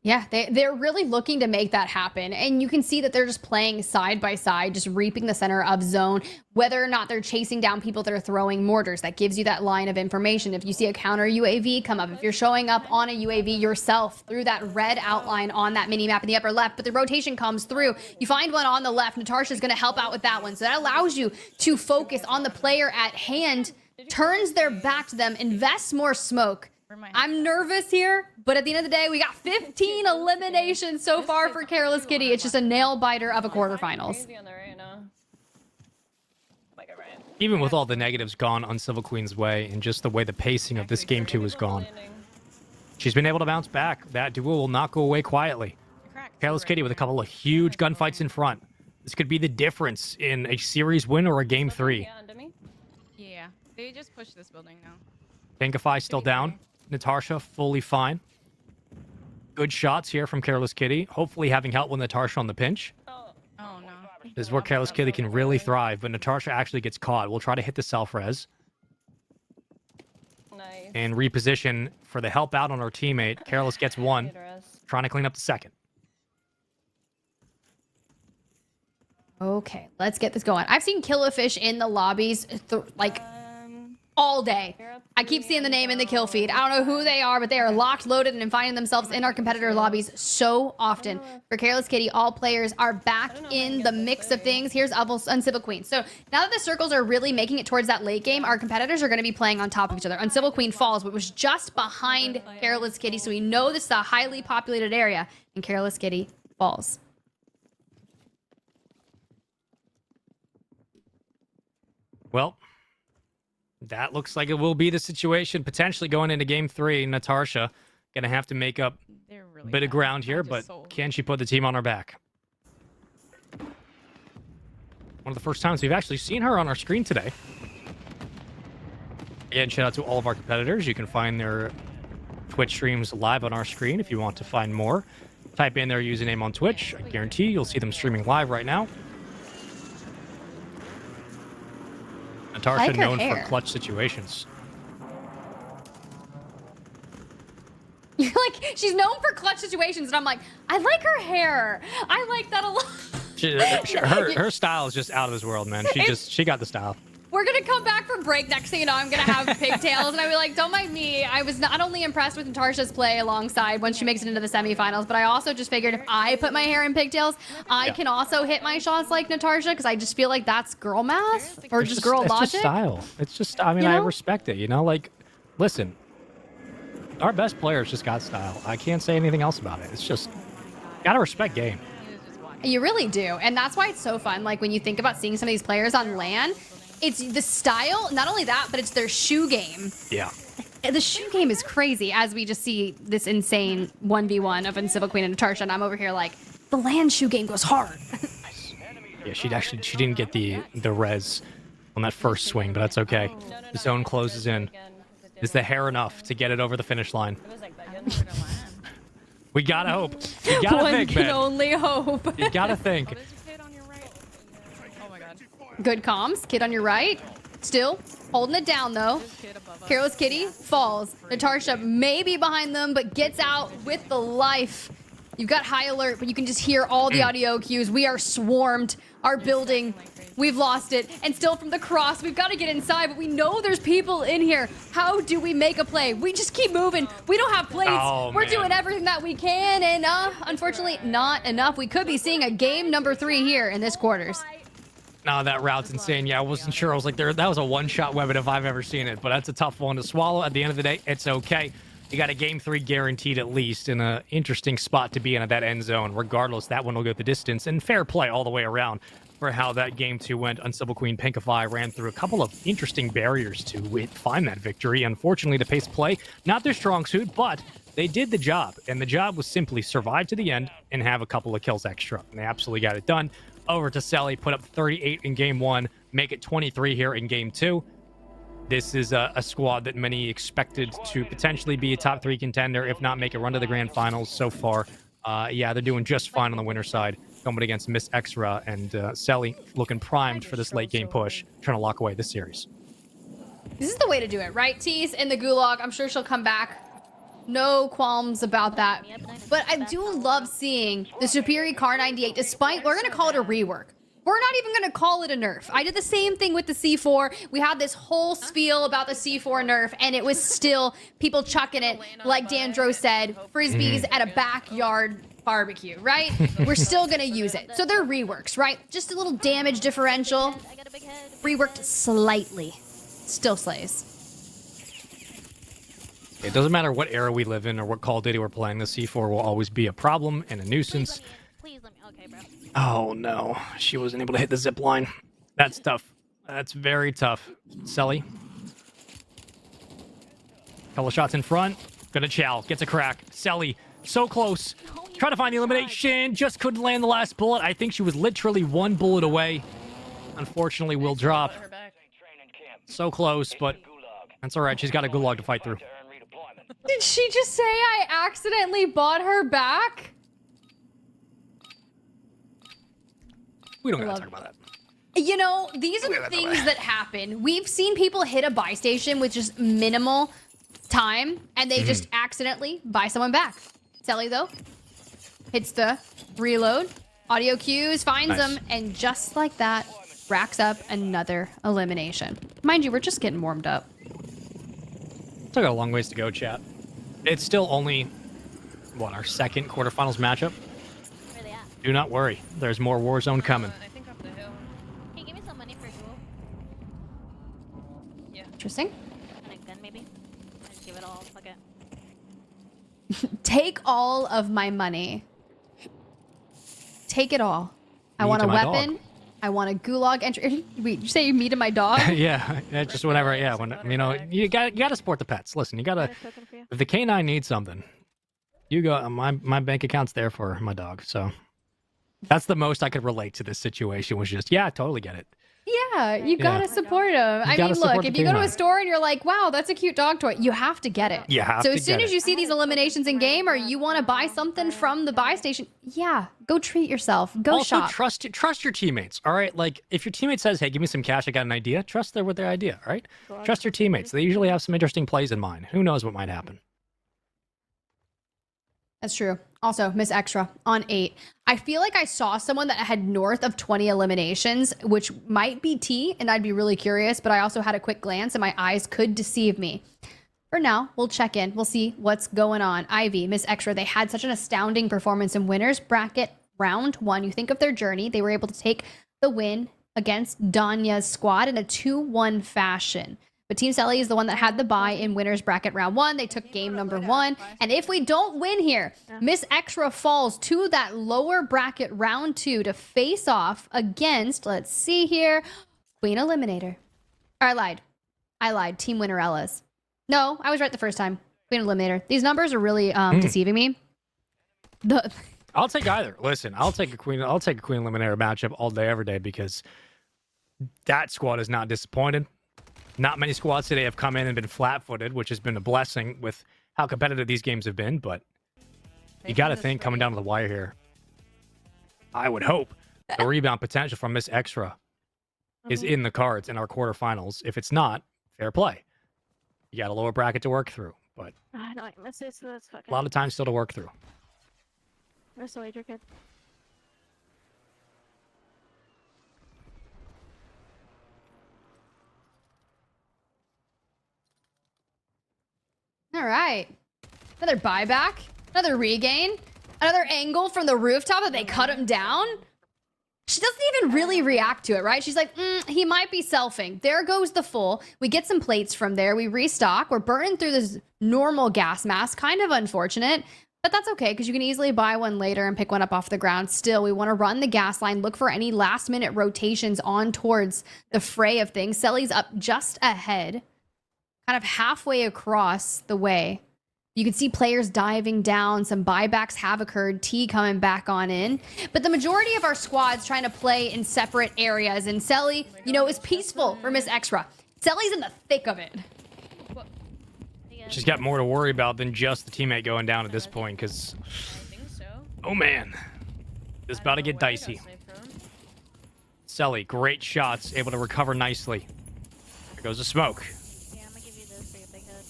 Yeah, they're really looking to make that happen. And you can see that they're just playing side by side, just reaping the center of zone, whether or not they're chasing down people that are throwing mortars. That gives you that line of information. If you see a counter UAV come up, if you're showing up on a UAV yourself through that red outline on that mini map in the upper left, but the rotation comes through, you find one on the left, Natasha's going to help out with that one. So that allows you to focus on the player at hand, turns their back to them, invests more smoke. I'm nervous here, but at the end of the day, we got 15 eliminations so far for Careless Kitty. It's just a nail biter of a quarterfinals. Even with all the negatives gone Uncivil Queen's way and just the way the pacing of this game 2 has gone, she's been able to bounce back. That duo will not go away quietly. Careless Kitty with a couple of huge gunfights in front. This could be the difference in a series win or a game 3. Yeah, they just pushed this building now. Pinkify still down. Natasha fully fine. Good shots here from Careless Kitty. Hopefully having help with Natasha on the pinch. Oh no. This is where Careless Kitty can really thrive, but Natasha actually gets caught. We'll try to hit the self-res. Nice. And reposition for the help out on our teammate. Careless gets 1. Trying to clean up the 2nd. Okay, let's get this going. I've seen Killafish in the lobbies, all day. I keep seeing the name in the kill feed. I don't know who they are, but they are locked, loaded, and finding themselves in our competitor lobbies so often. For Careless Kitty, all players are back in the mix of things. Here's Uncivil Queen. So now that the circles are really making it towards that late game, our competitors are going to be playing on top of each other. Uncivil Queen falls, but was just behind Careless Kitty, so we know this is a highly populated area, and Careless Kitty falls. Well, that looks like it will be the situation potentially going into game 3. Natasha going to have to make up a bit of ground here, but can she put the team on her back? One of the first times we've actually seen her on our screen today. Again, shout out to all of our competitors. You can find their Twitch streams live on our screen if you want to find more. Type in their username on Twitch. I guarantee you'll see them streaming live right now. Natasha like known hair. for clutch situations. You're like, she's known for clutch situations, and I'm like, I like her hair. I like that a lot. Her style is just out of this world, man. She got the style. We're gonna come back from break. Next thing you know, I'm gonna have pigtails, and I'll be like, don't mind me. I was not only impressed with Natasha's play alongside when she makes it into the semifinals, but I also just figured if I put my hair in pigtails, I can also hit my shots like Natasha, because I just feel like that's girl math or just girl logic. It's just style. It's just, I mean, I respect it, you know? Like, listen, our best players just got style. I can't say anything else about it. It's just, gotta respect game. You really do, and that's why it's so fun. Like, when you think about seeing some of these players on LAN, it's the style, not only that, but it's their shoe game. Yeah. The shoe game is crazy, as we just see this insane 1v1 of Uncivil Queen and Natasha, and I'm over here like, the LAN shoe game goes hard. Yeah, she didn't get the res on that first swing, but that's okay. The zone closes in. Is the hair enough to get it over the finish line? We gotta hope. You gotta One think, can man. only hope. You gotta think. Good comms. Kid on your right. Still holding it down, though. Careless Kitty falls. Natasha maybe behind them, but gets out with the life. You've got high alert, but you can just hear all the audio cues. We are swarmed. Our building, we've lost it. And still from the cross, we've got to get inside, but we know there's people in here. How do we make a play? We just keep moving. We don't have plates. We're doing everything that we can, and unfortunately, not enough. We could be seeing a game number 3 here in this quarters. No, that route's insane. Yeah, I wasn't sure. I was like, that was a one-shot weapon if I've ever seen it, but that's a tough one to swallow. At the end of the day, it's okay. You got a game 3 guaranteed at least, in an interesting spot to be in at that end zone. Regardless, that one will go the distance, and fair play all the way around for how that game 2 went. Uncivil Queen Pinkify ran through a couple of interesting barriers to find that victory. Unfortunately, the pace play, not their strong suit, but they did the job, and the job was simply survive to the end and have a couple of kills extra, and they absolutely got it done. Over to Sally, put up 38 in game 1, make it 23 here in game 2. This is a squad that many expected to potentially be a top 3 contender, if not make a run to the grand finals so far. Yeah, they're doing just fine on the winner side, coming against Miss Extra, and Sally looking primed for this late game push, trying to lock away this series. This is the way to do it, right? Tease in the gulag. I'm sure she'll come back. No qualms about that. But I do love seeing the superior Car 98, despite, we're going to call it a rework. We're not even going to call it a nerf. I did the same thing with the C4. We had this whole spiel about the C4 nerf, and it was still people chucking it, like Dandro said, frisbees at a backyard barbecue, right? We're still going to use it. So they're reworks, right? Just a little damage differential. Reworked slightly. Still slays. It doesn't matter what era we live in or what Call of Duty we're playing, the C4 will always be a problem and a nuisance. Please let me. Okay, bro. Oh no, she wasn't able to hit the zip line. That's tough. That's very tough. Selly. Couple of shots in front. Gonna chow. Gets a crack. Selly, so close. Trying to find the elimination. Just couldn't land the last bullet. I think she was literally 1 bullet away. Unfortunately, will drop. So close, but that's all right. She's got a gulag to fight through. Did she just say I accidentally bought her back? We don't gotta talk about that. You know, these are the things that happen. We've seen people hit a buy station with just minimal time, and they just accidentally buy someone back. Sally, though, hits the reload. Audio cues, finds them, and just like that, racks up another elimination. Mind you, we're just getting warmed up. Still got a long ways to go, chat. It's still only, what, our second quarterfinals matchup? Where they at? Do not worry. There's more Warzone coming. I think up the hill. Hey, give me some money for duel. Yeah. Interesting. And a gun, maybe? I just give it all. Fuck it. Take all of my money. Take it all. I want a weapon. Dog. I want a gulag entry. Wait, you say you meet my dog? Yeah, just whenever. Yeah, when you know, you gotta support the pets. Listen, you gotta. If the canine needs something, you go. My bank account's there for my dog. So that's the most I could relate to this situation. Was just, yeah, I totally get it. Yeah, you gotta support him. I mean, look, if you go to a store and you're like, wow, that's a cute dog toy, you have to get it. You have so to as soon get as it. you see these eliminations in game or you want to buy something from the buy station, yeah, go treat yourself. Go also, shop. trust your teammates. All right, like if your teammate says, "Hey, give me some cash. I got an idea." Trust them with their idea. All right, trust your teammates. They usually have some interesting plays in mind. Who knows what might happen? That's true. Also, Miss Extra on 8. I feel like I saw someone that had north of 20 eliminations, which might be T, and I'd be really curious, but I also had a quick glance and my eyes could deceive me. For now, we'll check in. We'll see what's going on. Ivy, Miss Extra, they had such an astounding performance in winners bracket round 1. You think of their journey. They were able to take the win against Danya's squad in a 2-1 fashion. But Team Selly is the one that had the bye in winners bracket round 1. They took game number 1. And if we don't win here, Miss Extra falls to that lower bracket round 2 to face off against, let's see here, Queen Eliminator. Or I lied. Team Winnerellas. No, I was right the first time. Queen Eliminator. These numbers are really deceiving me. I'll take either. Listen, I'll take a Queen Eliminator matchup all day, every day, because that squad is not disappointed. Not many squads today have come in and been flat-footed, which has been a blessing with how competitive these games have been, but you got to think coming down to the wire here. I would hope the rebound potential from Miss Extra is in the cards in our quarterfinals. If it's not, fair play. You got a lower bracket to work through, but I know I missed it, so that's fucking. a lot of time still to work through. Where's the wager kid? All right. Another buyback. Another regain. Another angle from the rooftop that they cut him down. She doesn't even really react to it, right? She's like, he might be selfing. There goes the full. We get some plates from there. We restock. We're burning through this normal gas mask. Kind of unfortunate. But that's okay, because you can easily buy one later and pick one up off the ground. Still, we want to run the gas line, look for any last-minute rotations on towards the fray of things. Selly's up just ahead, kind of halfway across the way. You can see players diving down. Some buybacks have occurred. T coming back on in. But the majority of our squad's trying to play in separate areas. And Selly, you know, is peaceful for Miss Extra. Selly's in the thick of it. She's got more to worry about than just the teammate going down at this point, because, oh man, it's about to get dicey. Selly, great shots, able to recover nicely. There goes the smoke. Yeah, I'm gonna give you this for your big head.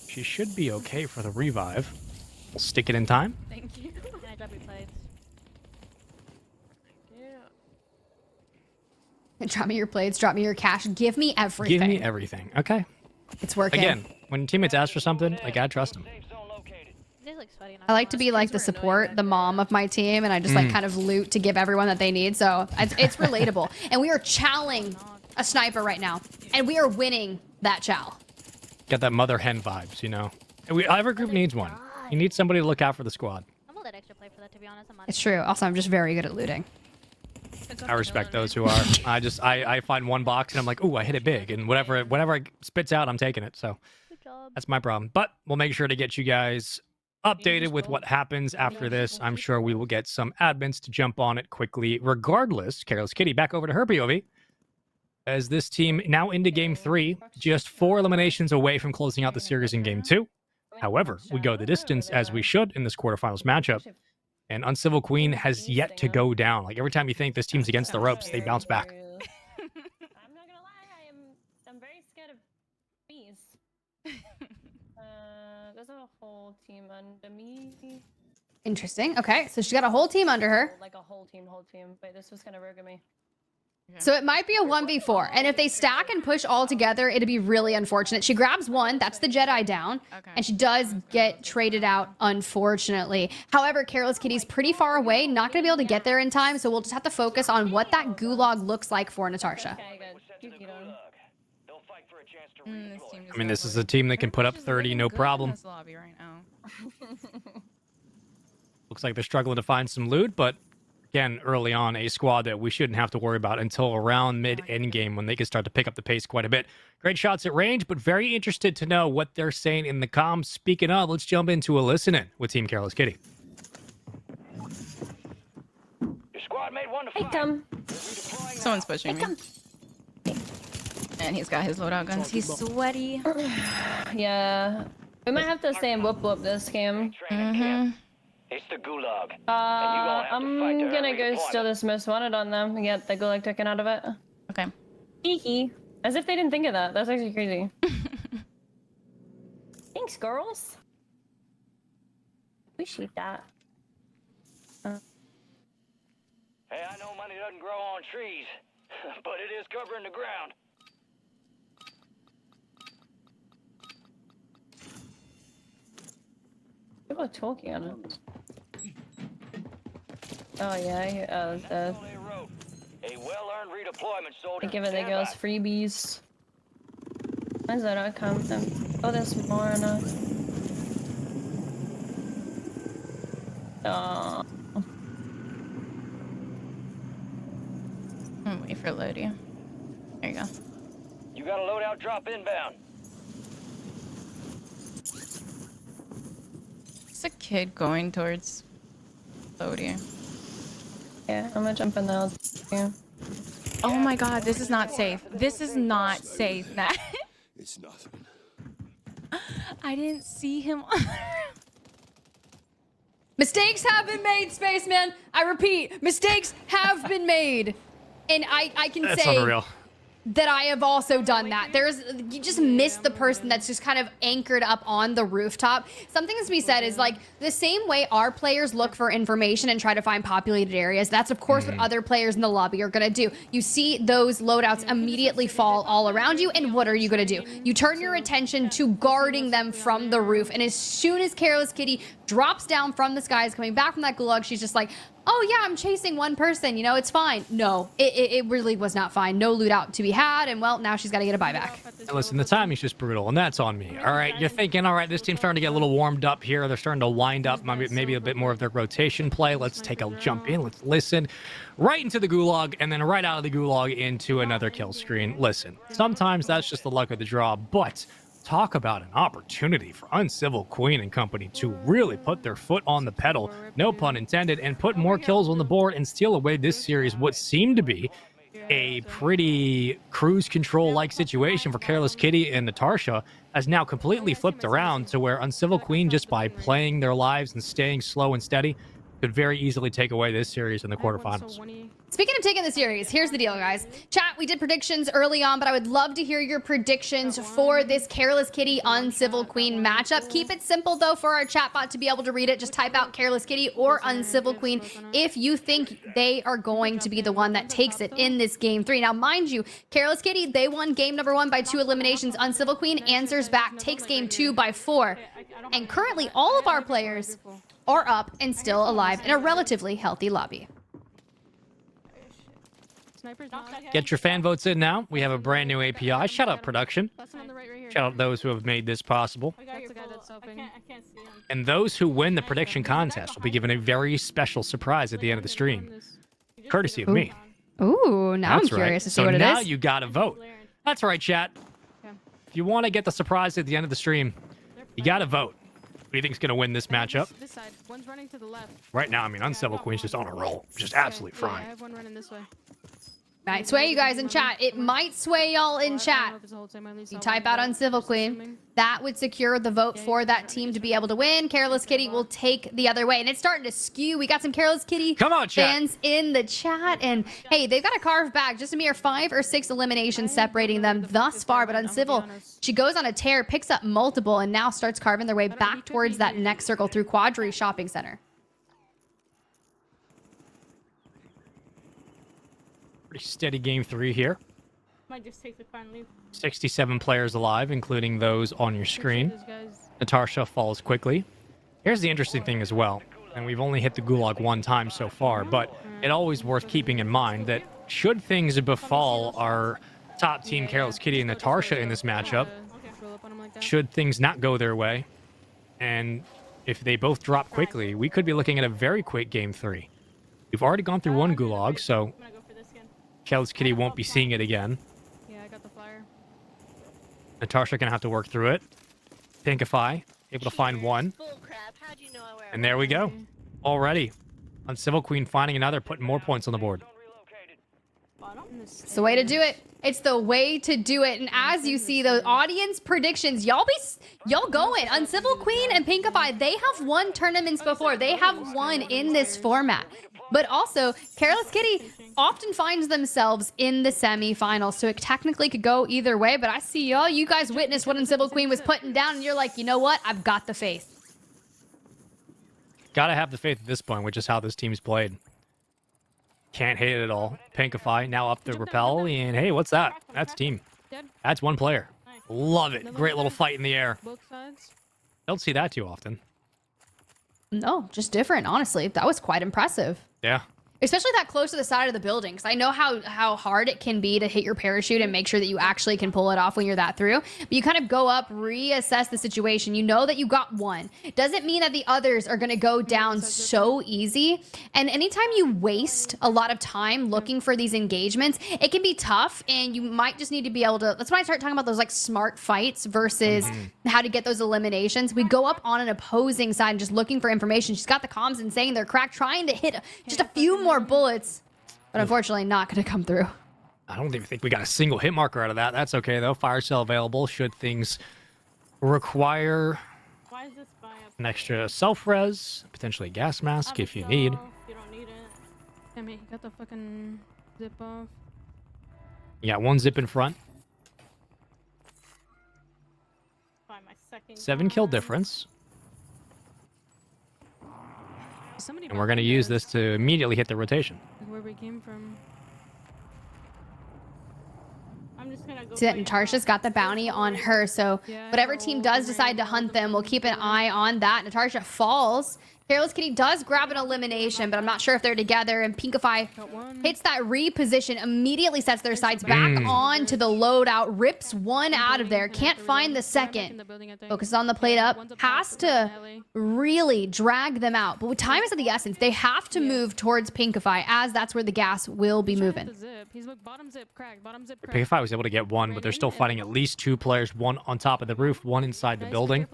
She should be okay for the revive. We'll stick it in time. Thank you. Can I drop your plates? Yeah. Drop me your plates, drop me your cash, give me everything. Give me everything. Okay. It's working. Again, when teammates ask for something, I gotta trust them. I like to be like the support, the mom of my team, and I just like kind of loot to give everyone that they need. So it's relatable. And we are chowing a sniper right now, and we are winning that chow. Got that mother hen vibes, you know. And every group needs one. You need somebody to look out for the squad. I'm gonna let extra play for that, to be honest. It's true. Also, I'm just very good at looting. I respect those who are. I find one box and I'm like, ooh, I hit it big, and whatever it spits out, I'm taking it. So that's my problem. But we'll make sure to get you guys updated with what happens after this. I'm sure we will get some admins to jump on it quickly. Regardless, Careless Kitty, back over to her POV. As this team now into game 3, just 4 eliminations away from closing out the series in game 2. However, we go the distance as we should in this quarterfinals matchup. And Uncivil Queen has yet to go down. Like, every time you think this team's against the ropes, they bounce back. I'm not gonna lie, I'm very scared of bees. There's a whole team under me. Interesting. Okay, so she's got a whole team under her. Like a whole team. Wait, this was gonna rogue me. So it might be a 1v4. And if they stack and push all together, it'd be really unfortunate. She grabs one. That's the Jedi down. Okay. And she does get traded out, unfortunately. However, Careless Kitty's pretty far away. Not going to be able to get there in time. So we'll just have to focus on what that gulag looks like for Natasha. I mean, this is a team that can put up 30, no problem. Lobby right now. Looks like they're struggling to find some loot, but again, early on, a squad that we shouldn't have to worry about until around mid-end game when they can start to pick up the pace quite a bit. Great shots at range, but very interested to know what they're saying in the comms. Speaking of, let's jump into a listen-in with Team Careless Kitty. Your squad made one to Hey, come. Someone's pushing me. And he's got his loadout guns. He's sweaty. Yeah. We might have to stay and whoop this game. It's the gulag. I'm gonna go steal this most wanted on them and get the gulag taken out of it. Okay. Hee. As if they didn't think of that. That's actually crazy. Thanks, girls. Appreciate that. Hey, I know money doesn't grow on trees, but it is covering the ground. People are talking on it. Oh yeah, A well-earned redeployment soldier. they giving the girls freebies. Why does that not come? Oh, there's more on us. Oh. I'm waiting for Lodi. There you go. You got a loadout drop inbound. It's a kid going towards Lodi. Yeah, I'm gonna jump in there. Yeah. Oh my god, this is not safe. This is not safe. It's nothing. I didn't see him. Mistakes have been made, Spaceman. I repeat, mistakes have been made. And I can That's say unreal. that I have also done that. You just miss the person that's just kind of anchored up on the rooftop. Something that's to be said is like the same way our players look for information and try to find populated areas. That's of course what other players in the lobby are going to do. You see those loadouts immediately fall all around you, and what are you going to do? You turn your attention to guarding them from the roof, and as soon as Careless Kitty drops down from the skies coming back from that gulag, she's just like, oh yeah, I'm chasing one person, you know, it's fine. No, it really was not fine. No loot out to be had, and well, now she's got to get a buyback. And listen, the timing's just brutal, and that's on me. All right, you're thinking, all right, this team's starting to get a little warmed up here. They're starting to wind up maybe a bit more of their rotation play. Let's take a jump in. Let's listen right into the gulag, and then right out of the gulag into another kill screen. Listen, sometimes that's just the luck of the draw, but talk about an opportunity for Uncivil Queen and company to really put their foot on the pedal, no pun intended, and put more kills on the board and steal away this series, what seemed to be a pretty cruise control-like situation for Careless Kitty and Natasha has now completely flipped around to where Uncivil Queen, just by playing their lives and staying slow and steady, could very easily take away this series in the quarterfinals. Speaking of taking the series, here's the deal, guys. Chat, we did predictions early on, but I would love to hear your predictions for this Careless Kitty Uncivil Queen matchup. Keep it simple, though, for our chat bot to be able to read it. Just type out Careless Kitty or Uncivil Queen if you think they are going to be the one that takes it in this game 3. Now, mind you, Careless Kitty, they won game number 1 by 2 eliminations. Uncivil Queen answers back, takes game 2 by 4. And currently, all of our players are up and still alive in a relatively healthy lobby. Get your fan votes in now. We have a brand new API. Shout out production. Shout out those who have made this possible. And those who win the prediction contest will be given a very special surprise at the end of the stream, courtesy of me. Ooh, now That's I'm curious right. to see So what it is. now you gotta vote. That's right, chat. If you want to get the surprise at the end of the stream, you gotta vote. Who do you think's gonna win this matchup? This side. One's running to the left. Right now, I mean, Uncivil Queen's just on a roll, just absolutely Yeah, I frying. have one running this way. Might sway you guys in chat. It might sway y'all in chat. You type out Uncivil Queen. That would secure the vote for that team to be able to win. Careless Kitty will take the other way. And it's starting to skew. We got some Careless Kitty fans in the chat. And hey, they've got to carve back just a mere 5 or 6 eliminations separating them thus far. But Uncivil, she goes on a tear, picks up multiple, and now starts carving their way back towards that next circle through Quadri Shopping Center. Pretty steady game 3 here. Might just take the car and leave. 67 players alive, including those on your screen. Natasha falls quickly. Here's the interesting thing as well, and we've only hit the gulag one time so far, but it's always worth keeping in mind that should things befall our top team, Careless Kitty and Natasha, in this matchup, should things not go their way, and if they both drop quickly, we could be looking at a very quick game 3. We've already gone through one gulag, so Careless Kitty won't be seeing it again. Yeah, I got the flyer. Natasha gonna have to work through it. Pinkify, able to find one. And there we go. Already. Uncivil Queen finding another, putting more points on the board. It's the way to do it. It's the way to do it. And as you see, the audience predictions, y'all going. Uncivil Queen and Pinkify, they have won tournaments before. They have won in this format. But also, Careless Kitty often finds themselves in the semifinals, so it technically could go either way. But I see y'all. You guys witnessed what Uncivil Queen was putting down, and you're like, you know what? I've got the faith. Gotta have the faith at this point, which is how this team's played. Can't hit it at all. Pinkify now up the rappel, and hey, what's that? That's team. That's one player. Love it. Great little fight in the air. Don't see that too often. No, just different, honestly. That was quite impressive. Yeah. Especially that close to the side of the building, because I know how hard it can be to hit your parachute and make sure that you actually can pull it off when you're that through. But you kind of go up, reassess the situation. You know that you got one. Doesn't mean that the others are going to go down so easy. And anytime you waste a lot of time looking for these engagements, it can be tough, and you might just need to be able to... That's when I start talking about those like smart fights versus how to get those eliminations. We go up on an opposing side and just looking for information. She's got the comms and saying they're cracked, trying to hit just a few more bullets, but unfortunately not going to come through. I don't even think we got a single hit marker out of that. That's okay though. Fire cell available should things require an extra self-res, potentially a gas mask if you need. You don't need it. Damn it, you got the fucking zip off. You got one zip in front. Find my second 7 kill difference. And we're going to use this to immediately hit the rotation. Where we came from. I'm just gonna go. See that Natasha's got the bounty on her, so whatever team does decide to hunt them, we'll keep an eye on that. Natasha falls. Careless Kitty does grab an elimination, but I'm not sure if they're together. And Pinkify hits that reposition, immediately sets their sights back onto the loadout, rips one out of there. Can't find the second. Focuses on the plate up. Has to really drag them out. But with time is of the essence, they have to move towards Pinkify, as that's where the gas will be moving. Pinkify was able to get one, but they're still fighting at least 2 players, one on top of the roof, one inside the building.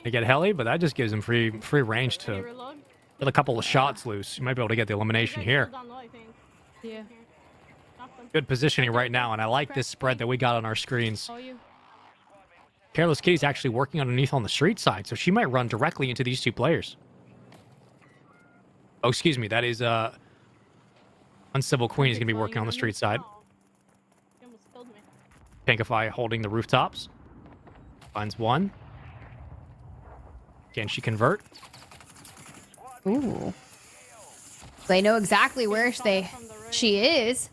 They get heli, but that just gives him free range to get a couple of shots loose. You might be able to get the elimination here. Yeah. Good positioning right now, and I like this spread that we got on our screens. Careless Kitty's actually working underneath on the street side, so she might run directly into these 2 players. Oh, excuse me, that is Uncivil Queen is going to be working on the street side. Pinkify holding the rooftops. Finds one. Can she convert? Ooh. They know exactly where she is.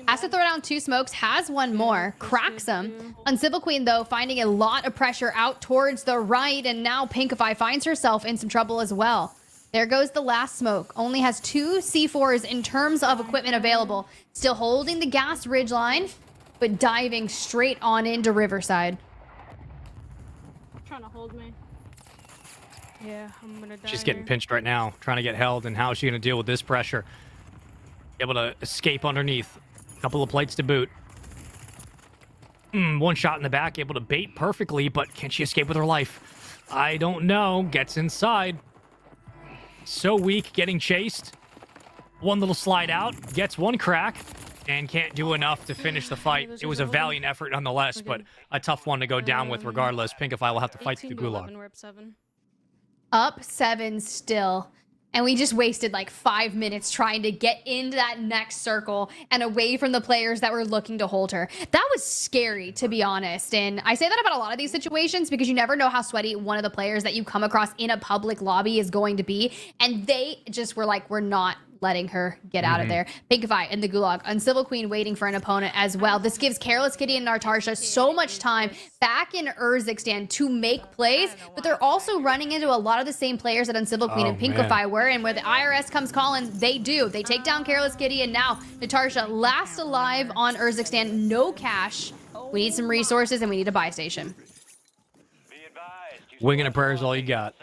Has to throw down 2 smokes, has one more, cracks them. Uncivil Queen, though, finding a lot of pressure out towards the right, and now Pinkify finds herself in some trouble as well. There goes the last smoke. Only has 2 C4s in terms of equipment available. Still holding the gas ridge line, but diving straight on into Riverside. Trying to hold me. Yeah, I'm gonna die. She's getting pinched right now, trying to get held, and how is she going to deal with this pressure? Able to escape underneath. A couple of plates to boot. One shot in the back, able to bait perfectly, but can she escape with her life? I don't know. Gets inside. So weak, getting chased. One little slide out, gets one crack, and can't do enough to finish the fight. It was a valiant effort nonetheless, but a tough one to go down with regardless. Pinkify will have to fight through the gulag. We're up 7. Up 7 still. And we just wasted like 5 minutes trying to get into that next circle and away from the players that were looking to hold her. That was scary, to be honest. And I say that about a lot of these situations because you never know how sweaty one of the players that you come across in a public lobby is going to be. And they just were like, we're not letting her get out of there. Pinkify in the gulag. Uncivil Queen waiting for an opponent as well. This gives Careless Kitty and Natasha so much time back in Urzikstan to make plays, but they're also running into a lot of the same players that Uncivil Queen and Pinkify were, and where the IRS comes calling, they do. They take down Careless Kitty, and now Natasha last alive on Urzikstan. No cash. We need some resources, and we need a buy station. Wing and a prayer is all you got.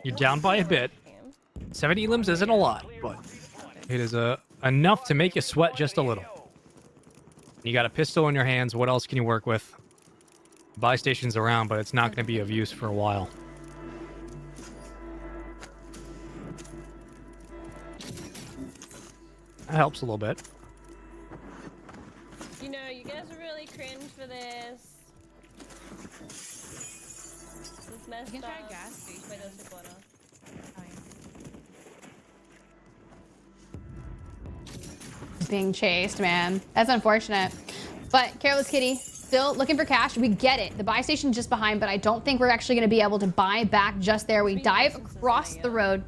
You're down by a bit. 7 elims isn't a lot, but it is enough to make you sweat just a little. You got a pistol in your hands. What else can you work with? Buy stations around, but it's not going to be of use for a while. That helps a little bit. You know, you guys are really cringe for this. This messed up. Gas station. Wait, those people are not. Being chased, man. That's unfortunate. But Careless Kitty still looking for cash. We get it. The buy station's just behind, but I don't think we're actually going to be able to buy back just there. We dive across the road.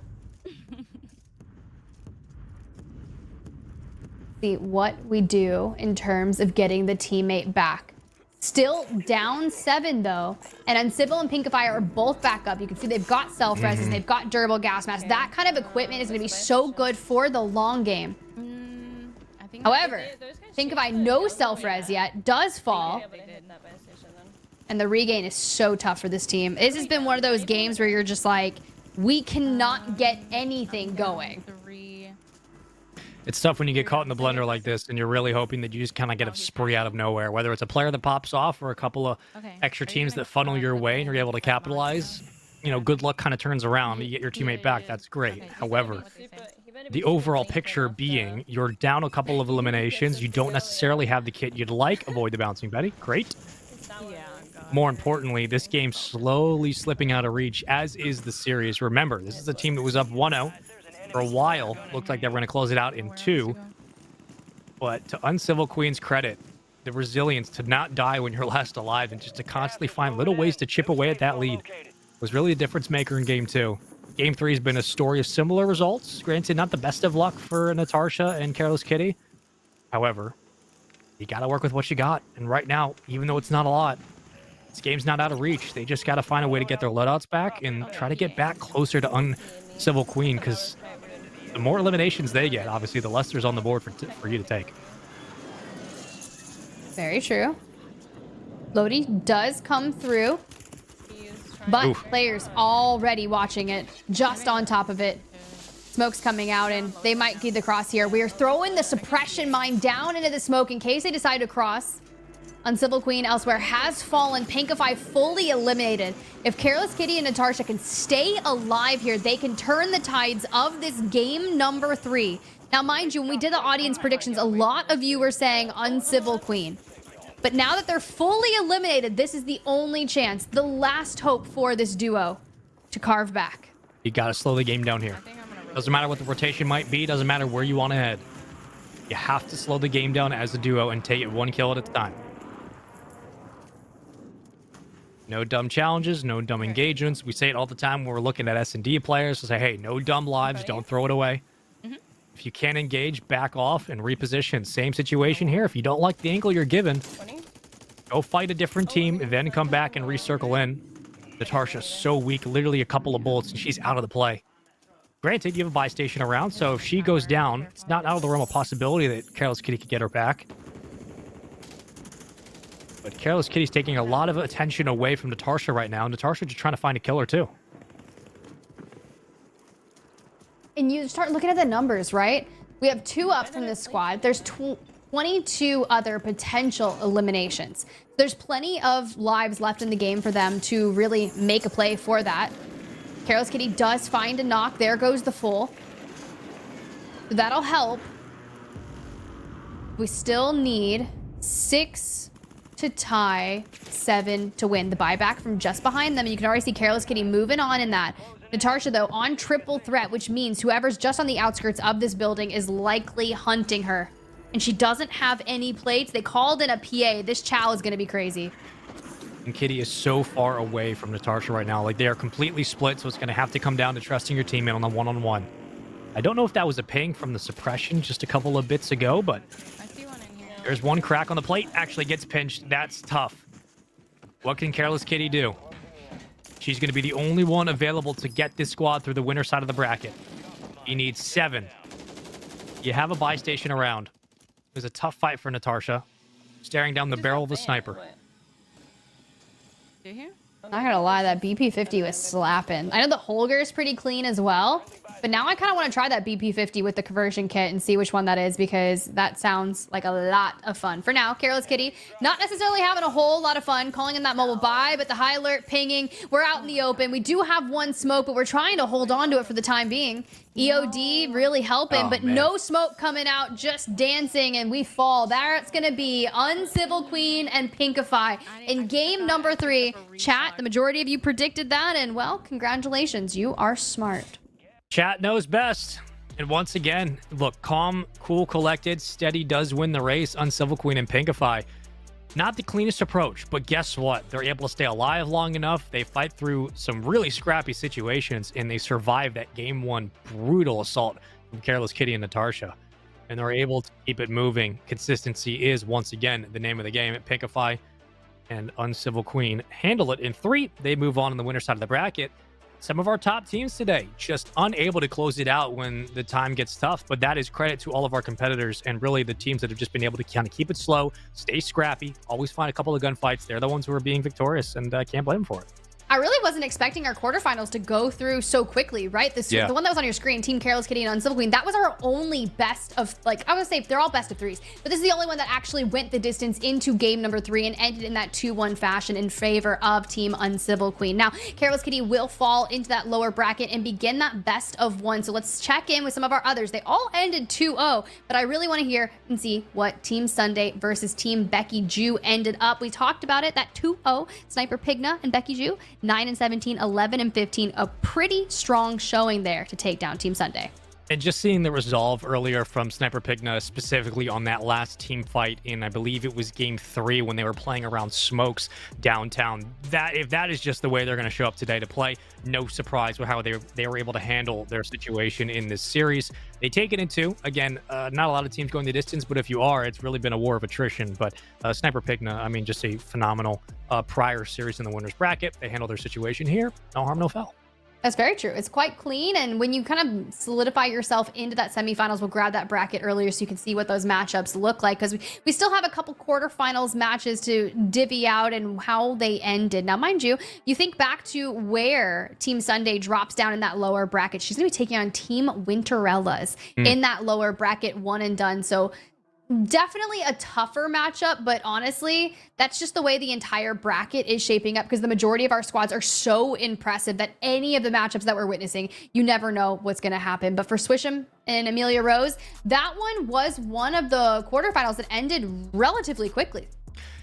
See what we do in terms of getting the teammate back. Still down 7 though, and Uncivil and Pinkify are both back up. You can see they've got self-reses, they've got durable gas masks. That kind of equipment is going to be so good for the long game. However, Pinkify no self-res yet, does fall. And the regain is so tough for this team. This has been one of those games where you're just like, we cannot get anything going. It's tough when you get caught in the blender like this and you're really hoping that you just kind of get a spree out of nowhere, whether it's a player that pops off or a couple of extra teams that funnel your way and you're able to capitalize. You know, good luck kind of turns around. You get your teammate back. That's great. However, the overall picture being you're down a couple of eliminations. You don't necessarily have the kit you'd like. Avoid the bouncing Betty. Great. More importantly, this game's slowly slipping out of reach, as is the series. Remember, this is a team that was up 1-0 for a while. Looked like they were going to close it out in 2. But to Uncivil Queen's credit, the resilience to not die when you're last alive and just to constantly find little ways to chip away at that lead was really a difference maker in Game 2. Game 3 has been a story of similar results. Granted, not the best of luck for Natasha and Careless Kitty. However, you got to work with what you got. And right now, even though it's not a lot, this game's not out of reach. They just got to find a way to get their loadouts back and try to get back closer to Uncivil Queen, because the more eliminations they get, obviously, the less there's on the board for you to take. Very true. Lodi does come through. But players already watching it, just on top of it. Smoke's coming out, and they might get the cross here. We are throwing the suppression mine down into the smoke in case they decide to cross. Uncivil Queen elsewhere has fallen. Pinkify fully eliminated. If Careless Kitty and Natasha can stay alive here, they can turn the tides of this game number 3. Now, mind you, when we did the audience predictions, a lot of you were saying Uncivil Queen. But now that they're fully eliminated, this is the only chance, the last hope for this duo to carve back. You got to slow the game down here. Doesn't matter what the rotation might be. Doesn't matter where you want to head. You have to slow the game down as a duo and take it 1 kill at a time. No dumb challenges, no dumb engagements. We say it all the time when we're looking at S&D players to say, hey, no dumb lives, don't throw it away. If you can't engage, back off and reposition. Same situation here. If you don't like the angle you're given, go fight a different team, then come back and recircle in. Natasha's so weak, literally a couple of bullets, and she's out of the play. Granted, you have a buy station around, so if she goes down, it's not out of the realm of possibility that Careless Kitty could get her back. But Careless Kitty's taking a lot of attention away from Natasha right now. Natasha's just trying to find a killer, too. And you start looking at the numbers, right? We have 2 up from this squad. There's 22 other potential eliminations. There's plenty of lives left in the game for them to really make a play for that. Careless Kitty does find a knock. There goes the full. So that'll help. We still need 6 to tie, 7 to win. The buyback from just behind them. You can already see Careless Kitty moving on in that. Natasha, though, on triple threat, which means whoever's just on the outskirts of this building is likely hunting her. And she doesn't have any plates. They called in a PA. This chow is going to be crazy. And Kitty is so far away from Natasha right now. Like, they are completely split, so it's going to have to come down to trusting your teammate on the one-on-one. I don't know if that was a ping from the suppression just a couple of bits ago, but I see one in here. there's one crack on the plate. Actually gets pinched. That's tough. What can Careless Kitty do? She's going to be the only one available to get this squad through the winner side of the bracket. He needs 7. You have a buy station around. It was a tough fight for Natasha, staring down the barrel of the sniper. You hear? Not gonna lie, that BP50 was slapping. I know the Holger is pretty clean as well, but now I kind of want to try that BP50 with the conversion kit and see which one that is, because that sounds like a lot of fun. For now, Careless Kitty, not necessarily having a whole lot of fun calling in that mobile buy, but the high alert pinging, we're out in the open. We do have one smoke, but we're trying to hold on to it for the time being. EOD really helping, but man. no smoke coming out, just dancing, and we fall. That's gonna be Uncivil Queen and Pinkify in game number 3. Chat, the majority of you predicted that, and well, congratulations, you are smart. Chat knows best. And once again, look, calm, cool, collected, steady does win the race. Uncivil Queen and Pinkify. Not the cleanest approach, but guess what? They're able to stay alive long enough. They fight through some really scrappy situations, and they survive that game 1 brutal assault from Careless Kitty and Natasha. And they're able to keep it moving. Consistency is, once again, the name of the game. Pinkify and Uncivil Queen handle it in 3. They move on the winner side of the bracket. Some of our top teams today just unable to close it out when the time gets tough, but that is credit to all of our competitors and really the teams that have just been able to kind of keep it slow, stay scrappy, always find a couple of gunfights. They're the ones who are being victorious, and I can't blame them for it. I really wasn't expecting our quarterfinals to go through so quickly, right? The one that was on your screen, Team Careless Kitty and Uncivil Queen, that was our only best of, like, I would say they're all best of 3s, but this is the only one that actually went the distance into game number 3 and ended in that 2-1 fashion in favor of Team Uncivil Queen. Now, Careless Kitty will fall into that lower bracket and begin that best of 1. So let's check in with some of our others. They all ended 2-0, but I really want to hear and see what Team Sunday versus Team Becky Jew ended up. We talked about it, that 2-0, Sniper Pigna and Becky Jew, 9-17, 11-15, a pretty strong showing there to take down Team Sunday. And just seeing the resolve earlier from Sniper Pigna, specifically on that last team fight in, I believe it was game 3 when they were playing around smokes downtown. That if that is just the way they're going to show up today to play, no surprise with how they were able to handle their situation in this series. They take it in 2. Again, not a lot of teams going the distance, but if you are, it's really been a war of attrition. But Sniper Pigna, I mean, just a phenomenal prior series in the winner's bracket. They handle their situation here. No harm, no foul. That's very true. It's quite clean, and when you kind of solidify yourself into that semifinals, we'll grab that bracket earlier so you can see what those matchups look like, because we still have a couple quarterfinals matches to divvy out and how they ended. Now, mind you, you think back to where Team Sunday drops down in that lower bracket. She's going to be taking on Team Winterellas in that lower bracket, 1 and done. So definitely a tougher matchup, but honestly, that's just the way the entire bracket is shaping up, because the majority of our squads are so impressive that any of the matchups that we're witnessing, you never know what's going to happen. But for Swisham and Amelia Rose, that one was one of the quarterfinals that ended relatively quickly.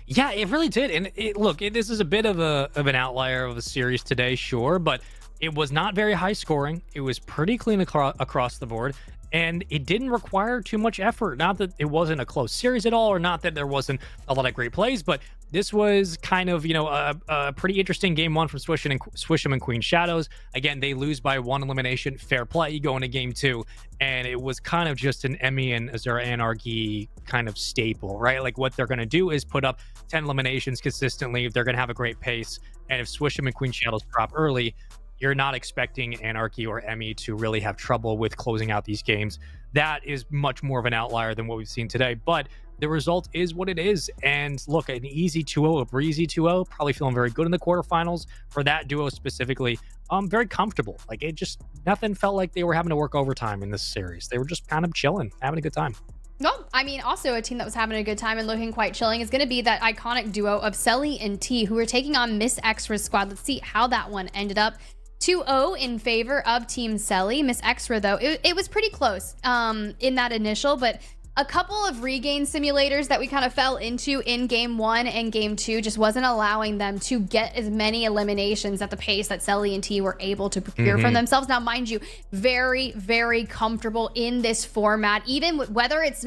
Yeah, it really did. And this is a bit of an outlier of a series today, sure, but it was not very high scoring. It was pretty clean across the board. And it didn't require too much effort. Not that it wasn't a close series at all, or not that there wasn't a lot of great plays, but this was kind of, a pretty interesting game 1 from Swisham and Queen Shadows. Again, they lose by 1 elimination. Fair play going to game 2. And it was kind of just an Emmy and Azura Anarchy kind of staple, right? Like, what they're going to do is put up 10 eliminations consistently. They're going to have a great pace. And if Swisham and Queen Shadows drop early, you're not expecting Anarchy or Emmy to really have trouble with closing out these games. That is much more of an outlier than what we've seen today, but the result is what it is. And look, an easy 2-0, a breezy 2-0, probably feeling very good in the quarterfinals for that duo specifically. Very comfortable. Like, it just, nothing felt like they were having to work overtime in this series. They were just kind of chilling, having a good time. No, I mean, also a team that was having a good time and looking quite chilling is going to be that iconic duo of Selly and T, who are taking on Miss Extra's squad. Let's see how that one ended up. 2-0 in favor of Team Selly. Miss Extra, though, it was pretty close in that initial, but a couple of regain simulators that we kind of fell into in game 1 and game 2 just wasn't allowing them to get as many eliminations at the pace that Selly and T were able to procure from themselves. Now, mind you, very, very comfortable in this format, even whether it's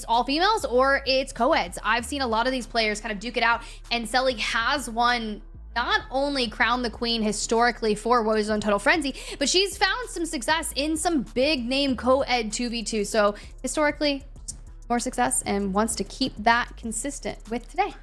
all females or it's co-eds. I've seen a lot of these players kind of duke it out, and Selly has won not only crowned the queen historically for Warzone Total Frenzy, but she's found some success in some big name co-ed 2v2. So historically, more success and wants to keep that consistent with today.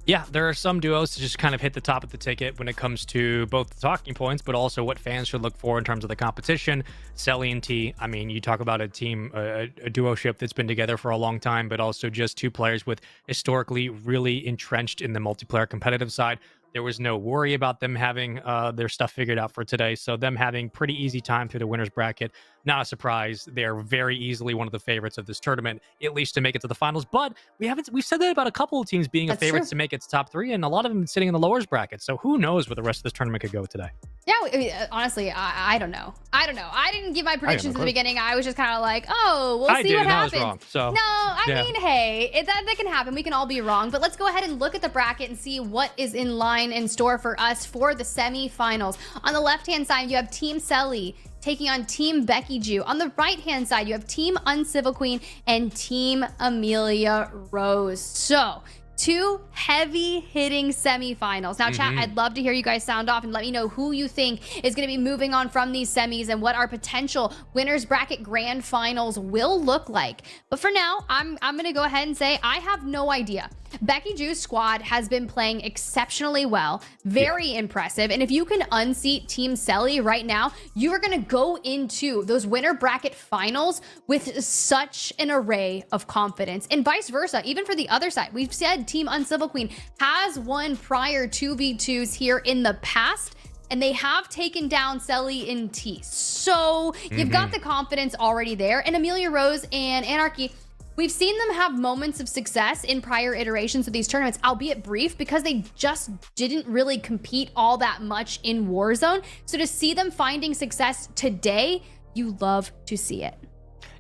Yeah, there are some duos to just kind of hit the top of the ticket when it comes to both the talking points, but also what fans should look for in terms of the competition. Selly and T, I mean, you talk about a team, a duo-ship that's been together for a long time, but also just two players with historically really entrenched in the multiplayer competitive side. There was no worry about them having their stuff figured out for today. So them having pretty easy time through the winner's bracket, not a surprise. They're very easily one of the favorites of this tournament, at least to make it to the finals. But we've said that about a couple of teams being favorites to make it to top 3, and a lot of them sitting in the lowers bracket. So who knows where the rest of this tournament could go today? Yeah, I mean, honestly, I don't know. I don't know. I didn't give my predictions at the beginning. I was just kind of like, oh, we'll see what happens. I was wrong, so. No, I mean, hey, that can happen. We can all be wrong. But let's go ahead and look at the bracket and see what is in line in store for us for the semifinals. On the left-hand side, you have Team Selly taking on Team Becky Jew. On the right-hand side, you have Team Uncivil Queen and Team Amelia Rose. So, 2 heavy-hitting semifinals. Now, chat, I'd love to hear you guys sound off and let me know who you think is going to be moving on from these semis and what our potential winners bracket grand finals will look like. But for now, I'm going to go ahead and say I have no idea. Becky Jew's squad has been playing exceptionally well, very impressive. And if you can unseat Team Selly right now, you are going to go into those winner bracket finals with such an array of confidence, and vice versa. Even for the other side, we've said Team Uncivil Queen has won prior 2v2s here in the past, and they have taken down Selly and T. So you've got the confidence already there. And Amelia Rose and Anarchy, we've seen them have moments of success in prior iterations of these tournaments, albeit brief, because they just didn't really compete all that much in Warzone. So to see them finding success today, you love to see it.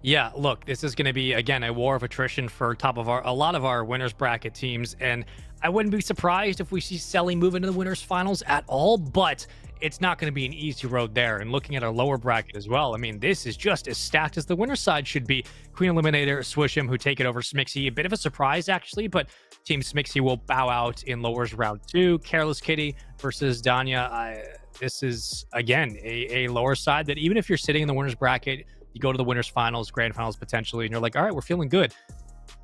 Yeah, look, this is going to be, again, a war of attrition for a lot of our winners bracket teams. And I wouldn't be surprised if we see Selly move into the winners finals at all, but it's not going to be an easy road there. And looking at our lower bracket as well, I mean, this is just as stacked as the winner's side should be. Queen Eliminator, Swish'em, who take it over Smixy. A bit of a surprise, actually, but Team Smixy will bow out in lowers round 2. Careless Kitty versus Danya. This is, again, a lower side that even if you're sitting in the winner's bracket, you go to the winners finals, grand finals potentially, and you're like, all right, we're feeling good.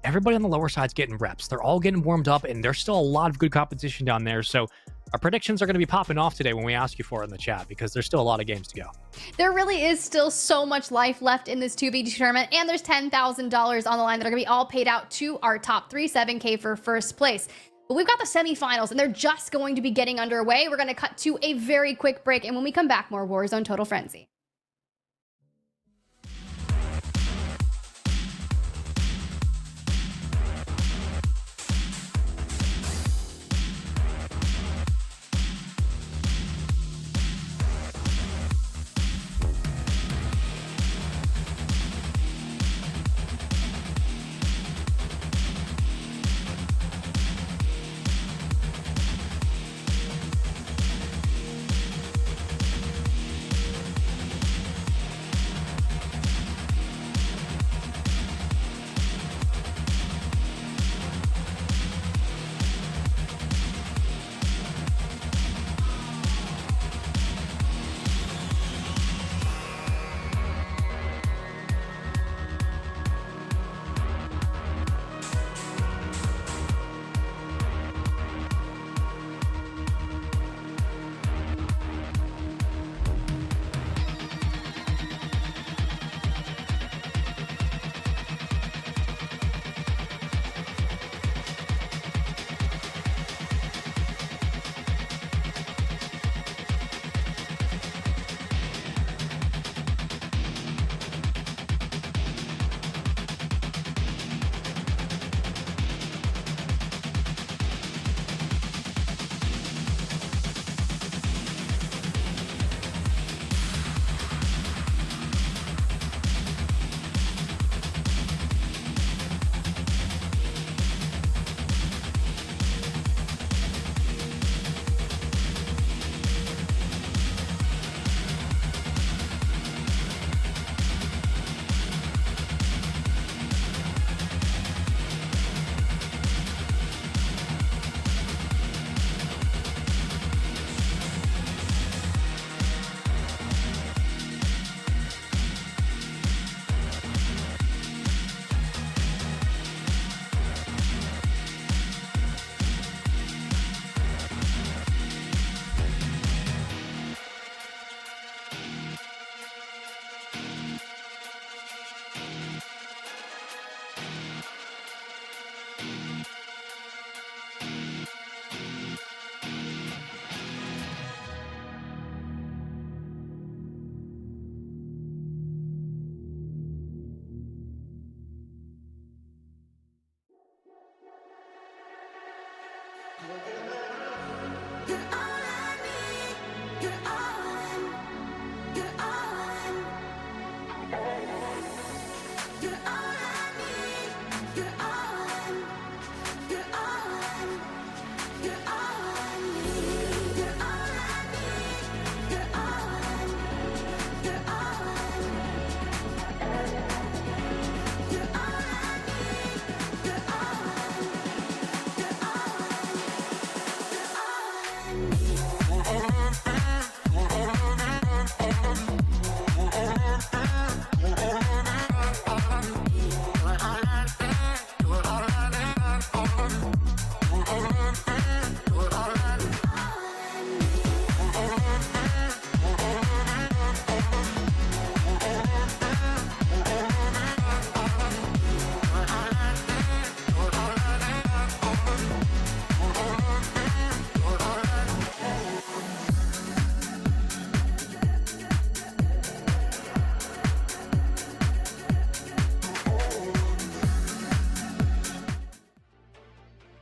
Everybody on the lower side's getting reps. They're all getting warmed up, and there's still a lot of good competition down there. So our predictions are going to be popping off today when we ask you for it in the chat, because there's still a lot of games to go. There really is still so much life left in this 2v2 tournament, and there's $10,000 on the line that are going to be all paid out to our top 3, 7K for first place. But we've got the semifinals, and they're just going to be getting underway. We're going to cut to a very quick break, and when we come back, more Warzone Total Frenzy.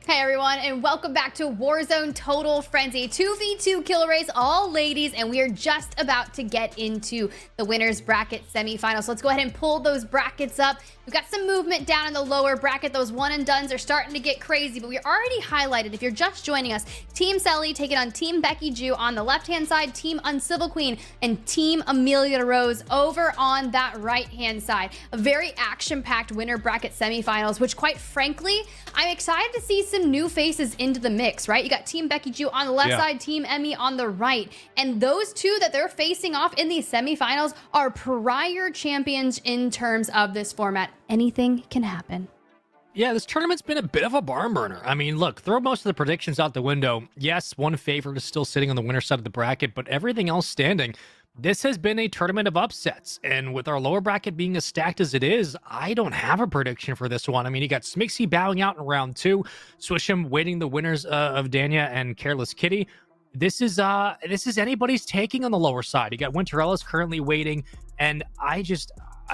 Hey everyone, and welcome back to Warzone Total Frenzy. 2v2 kill race, all ladies, and we are just about to get into the winners bracket semifinals. So let's go ahead and pull those brackets up. We've got some movement down in the lower bracket. Those one and dones are starting to get crazy, but we already highlighted, if you're just joining us, Team Selly taking on Team Becky Jew on the left-hand side, Team Uncivil Queen, and Team Amelia Rose over on that right-hand side. A very action-packed winner bracket semifinals, which quite frankly, I'm excited to see some new faces into the mix, right? You got Team Becky Jew on the left side, Team Emmy on the right. And those two that they're facing off in these semifinals are prior champions in terms of this format. Anything can happen. Yeah, this tournament's been a bit of a barn burner. I mean, look, throw most of the predictions out the window. Yes, one favorite is still sitting on the winner's side of the bracket, but everything else standing. This has been a tournament of upsets, and with our lower bracket being as stacked as it is, I don't have a prediction for this one. I mean, you got Smixy bowing out in round 2, Swisham waiting the winners of Danya and Careless Kitty. This is anybody's taking on the lower side. You got Winterella's currently waiting, and I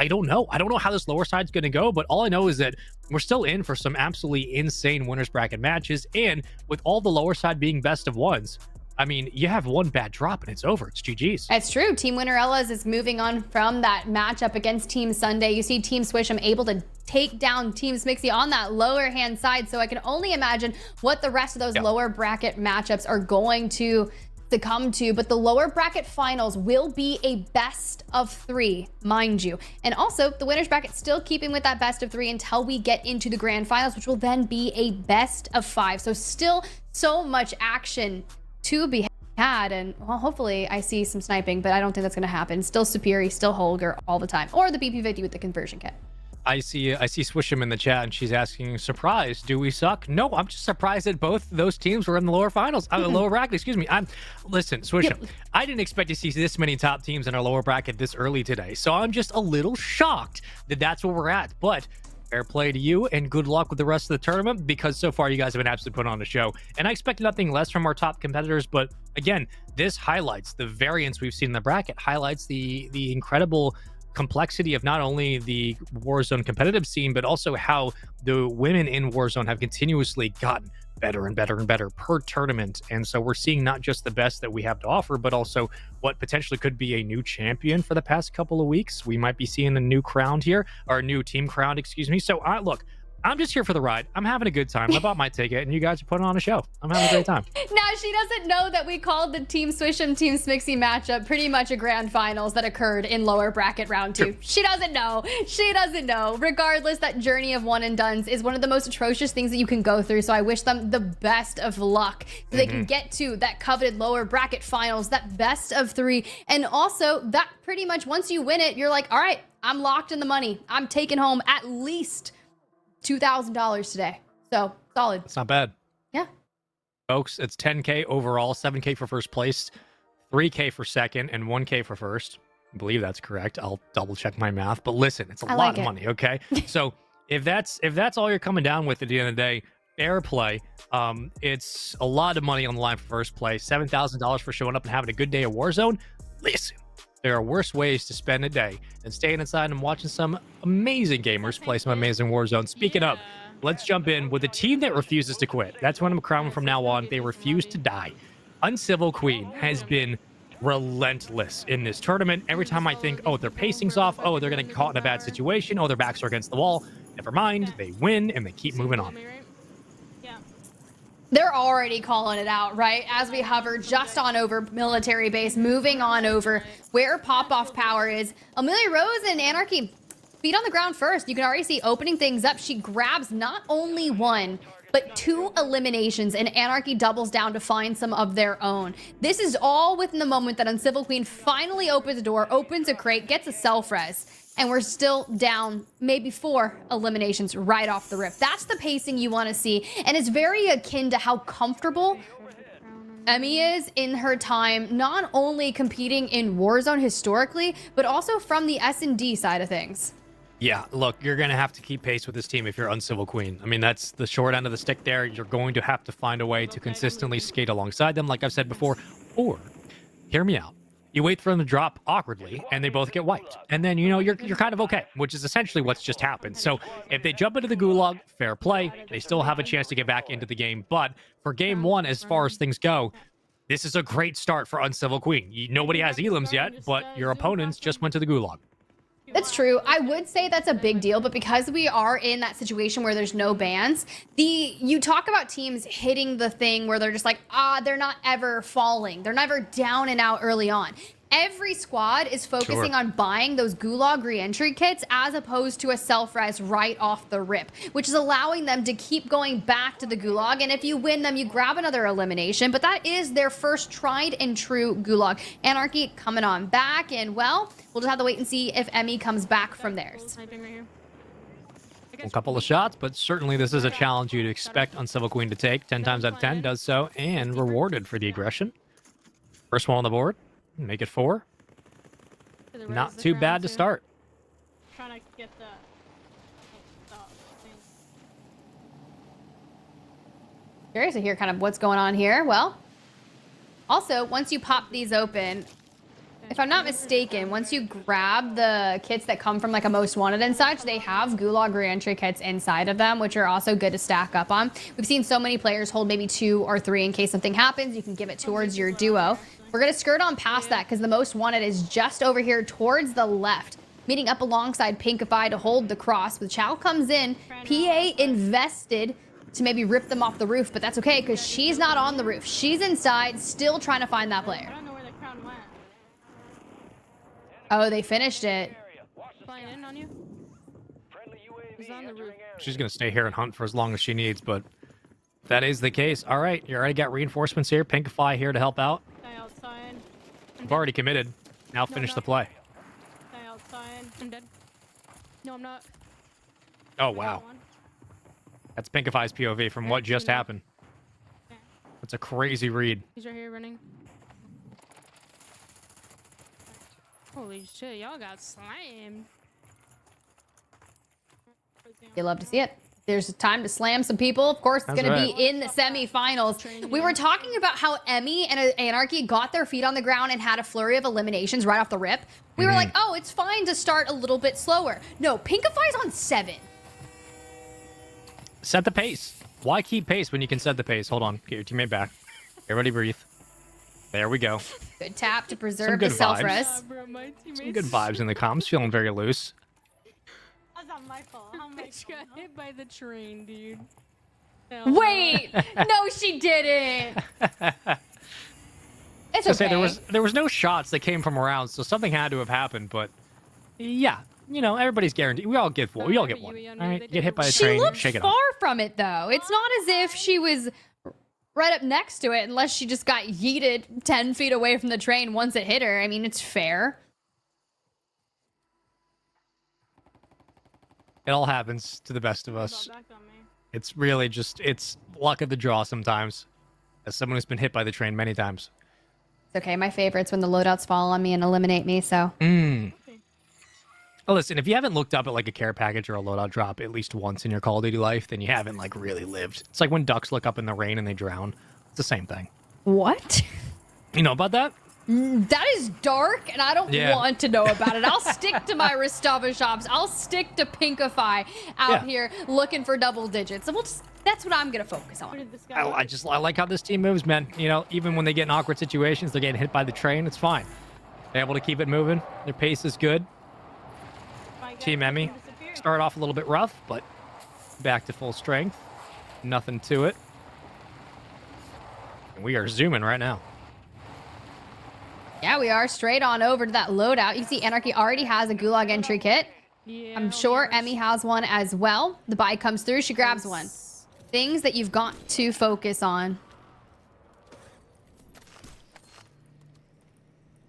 don't know. I don't know how this lower side's going to go, but all I know is that we're still in for some absolutely insane winners bracket matches, and with all the lower side being best of ones, I mean, you have one bad drop and it's over. It's GG's. It's true. Team Winterella's is moving on from that matchup against Team Sunday. You see Team Swisham able to take down Team Smixy on that lower hand side. So I can only imagine what the rest of those lower bracket matchups are going to succumb to. But the lower bracket finals will be a best of 3, mind you. And also the winners bracket still keeping with that best of 3 until we get into the grand finals, which will then be a best of 5. So still so much action to be had, and well, hopefully I see some sniping, but I don't think that's going to happen. Still Superi, still Holger all the time, or the BP50 with the conversion kit. I see Swisham in the chat, and she's asking, surprised, do we suck? No, I'm just surprised that both those teams were in the lower finals, lower bracket, excuse me. Listen, Swisham, I didn't expect to see this many top teams in our lower bracket this early today, so I'm just a little shocked that that's where we're at, but fair play to you, and good luck with the rest of the tournament, because so far you guys have been absolutely putting on a show, and I expect nothing less from our top competitors. But again, this highlights the variance we've seen in the bracket, highlights the incredible complexity of not only the Warzone competitive scene, but also how the women in Warzone have continuously gotten better and better and better per tournament. And so we're seeing not just the best that we have to offer, but also what potentially could be a new champion for the past couple of weeks. We might be seeing a new crowned here, or a new team crowned, excuse me. So look, I'm just here for the ride. I'm having a good time. I bought my ticket, and you guys are putting on a show. I'm having a great time. Now, she doesn't know that we called the Team Swisham, Team Smixy matchup pretty much a grand finals that occurred in lower bracket round 2. She doesn't know. She doesn't know. Regardless, that journey of one and dones is one of the most atrocious things that you can go through. So I wish them the best of luck so they can get to that coveted lower bracket finals, that best of 3. And also, that pretty much once you win it, you're like, all right, I'm locked in the money. I'm taking home at least $2,000 today. So solid. It's not bad. Yeah. Folks, it's 10K overall, 7K for first place, 3K for second, and 1K for first. I believe that's correct. I'll double check my math. But listen, it's a lot of money, okay? So if that's all you're coming down with at the end of the day, fair play. It's a lot of money on the line for first place. $7,000 for showing up and having a good day at Warzone. Listen, there are worse ways to spend a day than staying inside and watching some amazing gamers play some amazing Warzone. Speaking of, let's jump in with a team that refuses to quit. That's what I'm crowning from now on. They refuse to die. Uncivil Queen has been relentless in this tournament. Every time I think, oh, their pacing's off, oh, they're going to get caught in a bad situation, oh, their backs are against the wall. Never mind, they win and they keep moving on. They're already calling it out, right? As we hover just on over military base, moving on over where pop-off power is. Amelia Rose and Anarchy, feet on the ground first. You can already see opening things up. She grabs not only one, but 2 eliminations, and Anarchy doubles down to find some of their own. This is all within the moment that Uncivil Queen finally opens the door, opens a crate, gets a self-res, and we're still down maybe 4 eliminations right off the rip. That's the pacing you want to see, and it's very akin to how comfortable Emmy is in her time, not only competing in Warzone historically, but also from the S&D side of things. Yeah, look, you're going to have to keep pace with this team if you're Uncivil Queen. I mean, that's the short end of the stick there. You're going to have to find a way to consistently skate alongside them, like I've said before. Or, hear me out, you wait for them to drop awkwardly, and they both get wiped. And then, you know, you're kind of okay, which is essentially what's just happened. So, if they jump into the gulag, fair play. They still have a chance to get back into the game. But for game 1, as far as things go, this is a great start for Uncivil Queen. Nobody has elims yet, but your opponents just went to the gulag. That's true. I would say that's a big deal, but because we are in that situation where there's no bans, you talk about teams hitting the thing where they're just like, they're not ever falling. They're never down and out early on. Every squad is focusing on buying those gulag re-entry kits as opposed to a self-res right off the rip, which is allowing them to keep going back to the gulag. And if you win them, you grab another elimination, but that is their first tried and true gulag. Anarchy coming on back, and well, we'll just have to wait and see if Emmy comes back from theirs. A couple of shots, but certainly this is a challenge you'd expect Uncivil Queen to take. 10 times out of 10 does so, and rewarded for the aggression. First one on the board. Make it 4. Not too bad to start. Trying to get the Curious to hear kind of what's going on here. Well, also, once you pop these open, if I'm not mistaken, once you grab the kits that come from like a most wanted and such, they have gulag re-entry kits inside of them, which are also good to stack up on. We've seen so many players hold maybe 2 or 3 in case something happens. You can give it towards your duo. We're going to skirt on past that because the most wanted is just over here towards the left, meeting up alongside Pinkify to hold the cross. When Chow comes in, PA invested to maybe rip them off the roof, but that's okay because she's not on the roof. She's inside, still trying to find that player. I don't know where the crown went. Oh, they finished it. Flying in on you. He's on the roof. She's going to stay here and hunt for as long as she needs, but if that is the case, all right, you already got reinforcements here. Pinkify here to help out. Stay outside. You've already committed. Now finish the play. Stay outside. I'm dead. No, I'm not. Oh, wow. That's Pinkify's POV from what just happened. That's a crazy read. He's right here running. Holy shit, y'all got slammed. You love to see it. There's time to slam some people. Of course, it's going to be in the semifinals. We were talking about how Emmy and Anarchy got their feet on the ground and had a flurry of eliminations right off the rip. We were like, oh, it's fine to start a little bit slower. No, Pinkify's on 7. Set the pace. Why keep pace when you can set the pace? Hold on. Get your teammate back. Everybody breathe. There we go. Good tap to preserve the self-res. Some good vibes in the comms. Feeling very loose. That's not my fault. Bitch got hit by the train, dude. Wait! No, she didn't! It's okay. There was no shots that came from around, so something had to have happened, but yeah. You know, everybody's guaranteed. We all get one. All right, get hit by a train, shake it off. She looked far from it, though. It's not as if she was right up next to it, unless she just got yeeted 10 feet away from the train once it hit her. I mean, it's fair. It all happens to the best of us. It's really just, it's luck of the draw sometimes. As someone who's been hit by the train many times. It's okay. My favorite's when the loadouts fall on me and eliminate me, so. Well, listen, if you haven't looked up at like a care package or a loadout drop at least once in your Call of Duty life, then you haven't like really lived. It's like when ducks look up in the rain and they drown. It's the same thing. What? You know about that? That is dark, and I don't want to know about it. I'll stick to my Ristava shops. I'll stick to Pinkify out here looking for double digits. And we'll just That's what I'm gonna focus on. I like how this team moves, man. You know, even when they get in awkward situations, they're getting hit by the train. It's fine. They're able to keep it moving. Their pace is good. Team Emmy started off a little bit rough, but back to full strength. Nothing to it. And we are zooming right now. Yeah, we are straight on over to that loadout. You can see Anarchy already has a Gulag entry kit. Yeah, I'm sure Emmy has one as well. The buy comes through. She grabs one. Things that you've got to focus on.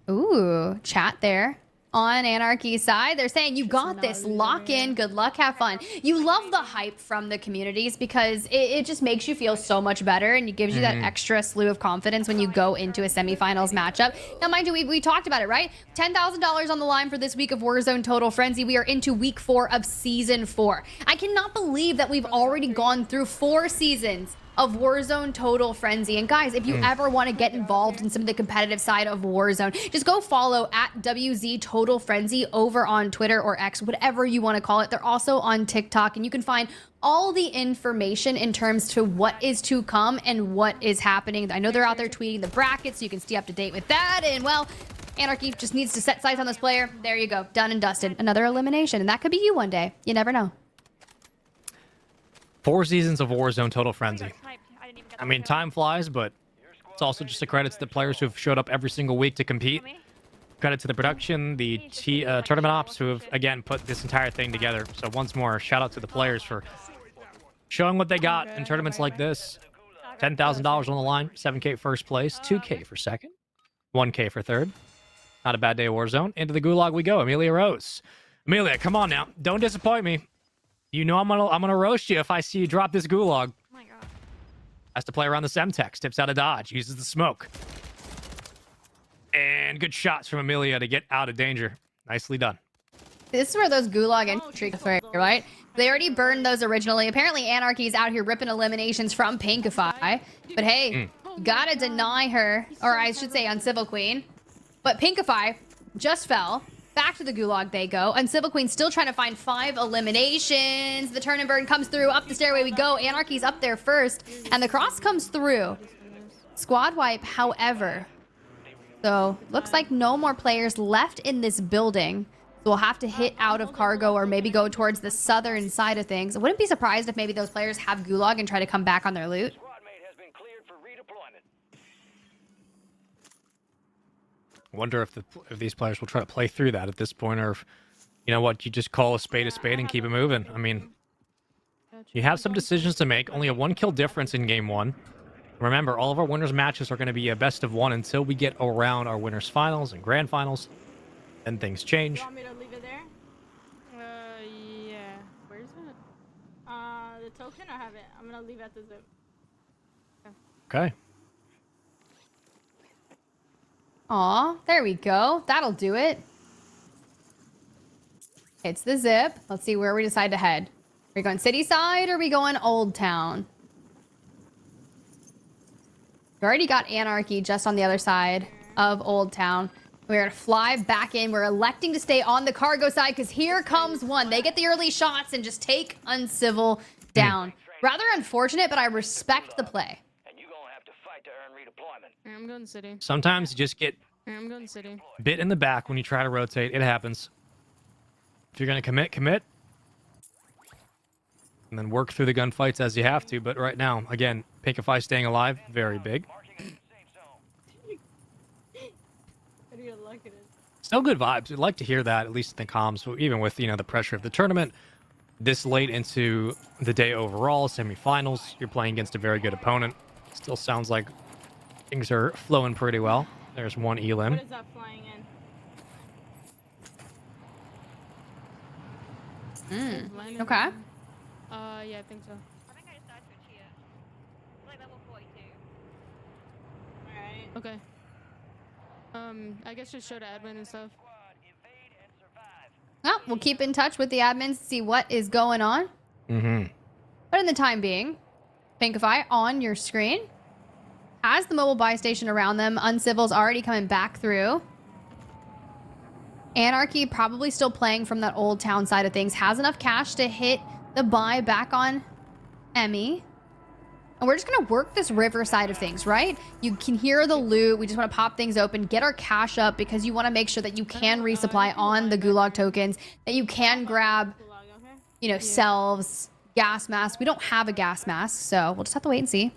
Ooh, chat there. On Anarchy's side, they're saying, you got this, lock in, good luck, have fun. You love the hype from the communities because it just makes you feel so much better and it gives you that extra slew of confidence when you go into a semifinals matchup. Now, mind you, we talked about it, right? $10,000 on the line for this week of Warzone Total Frenzy. We are into week 4 of season 4. I cannot believe that we've already gone through 4 seasons of Warzone Total Frenzy. And guys, if you ever want to get involved in some of the competitive side of Warzone, just go follow at WZ Total Frenzy over on Twitter or X, whatever you want to call it. They're also on TikTok, and you can find all the information in terms to what is to come and what is happening. I know they're out there tweeting the brackets, so you can stay up to date with that. And well, Anarchy just needs to set sights on this player. There you go, done and dusted. Another elimination, and that could be you one day. You never know. 4 seasons of Warzone Total Frenzy. I mean, time flies, but it's also just a credit to the players who've showed up every single week to compete. Credit to the production, the tournament ops who have, again, put this entire thing together. So once more, shout out to the players for showing what they got in tournaments like this. $10,000 on the line, 7K first place, 2K for second, 1K for third. Not a bad day of Warzone. Into the gulag we go. Amelia Rose. Amelia, come on now. Don't disappoint me. You know I'm gonna roast you if I see you drop this gulag. Oh my god. Has to play around the Semtex. Tips out of dodge. Uses the smoke. And good shots from Amelia to get out of danger. Nicely done. This is where those gulag entries are, right? They already burned those originally. Apparently, Anarchy's out here ripping eliminations from Pinkify. But hey, you gotta deny her, or I should say Uncivil Queen. But Pinkify just fell. Back to the gulag they go. Uncivil Queen still trying to find 5 eliminations. The turn and burn comes through. Up the stairway we go. Anarchy's up there first. And the cross comes through. Squad wipe, however. So, looks like no more players left in this building. So we'll have to hit out of cargo or maybe go towards the southern side of things. I wouldn't be surprised if maybe those players have gulag and try to come back on their loot. Wonder if these players will try to play through that at this point, or if, you know what, you just call a spade and keep it moving. I mean, you have some decisions to make. Only a 1 kill difference in game 1. Remember, all of our winners matches are going to be a best of 1 until we get around our winners finals and grand finals. Then things change. You want me to leave it there? Yeah. Where is it? The token, I have it. I'm gonna leave it at the zip. Okay. Aw, there we go. That'll do it. It's the zip. Let's see where we decide to head. Are we going city side or are we going old town? We already got Anarchy just on the other side of old town. We're gonna fly back in. We're electing to stay on the cargo side because here comes one. They get the early shots and just take Uncivil down. Rather unfortunate, but I respect the play. I'm going city. Sometimes you just get I'm going city. bit in the back when you try to rotate. It happens. If you're going to commit, commit. And then work through the gunfights as you have to. But right now, again, Pinkify staying alive, very big. Still good vibes. We'd like to hear that, at least in the comms, even with, you know, the pressure of the tournament. This late into the day overall, semifinals, you're playing against a very good opponent. Still sounds like things are flowing pretty well. There's one elim. What is that flying in? Okay. Yeah, I think so. I think I just died to a cheater. Like level 42. Alright. Okay. I guess just show to admin and stuff. Well, we'll keep in touch with the admins to see what is going on. But in the time being, Pinkify on your screen has the mobile buy station around them. Uncivil's already coming back through. Anarchy probably still playing from that old town side of things. Has enough cash to hit the buy back on Emmy. And we're just gonna work this river side of things, right? You can hear the loot. We just want to pop things open, get our cash up, because you want to make sure that you can resupply on the gulag tokens, that you can grab, you know, selves, gas masks. We don't have a gas mask, so we'll just have to wait and see.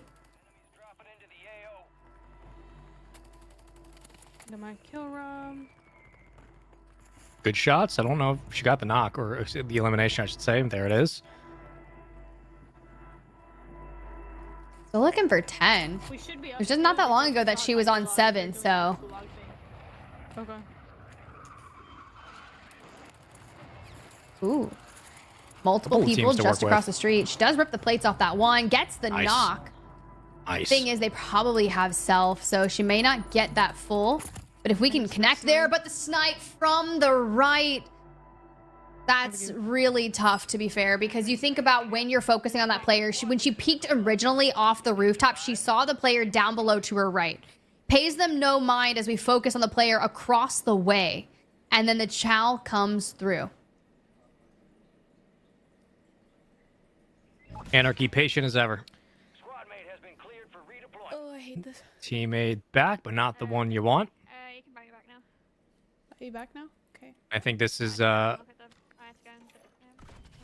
My kill room. Good shots. I don't know if she got the knock or the elimination, I should say. There it is. Still looking for 10. It was just not that long ago that she was on 7, so. Okay. Ooh. Multiple people just across the street. She does rip the plates off that one, gets the knock. Nice. Thing is, they probably have self, so she may not get that full. But if we can connect there, but the snipe from the right, that's really tough, to be fair, because you think about when you're focusing on that player. When she peeked originally off the rooftop, she saw the player down below to her right. Pays them no mind as we focus on the player across the way. And then the chow comes through. Anarchy, patient as ever. Oh, I hate this. Teammate back, but not the one you want. You can bring me back now. Are you back now? Okay. I think this is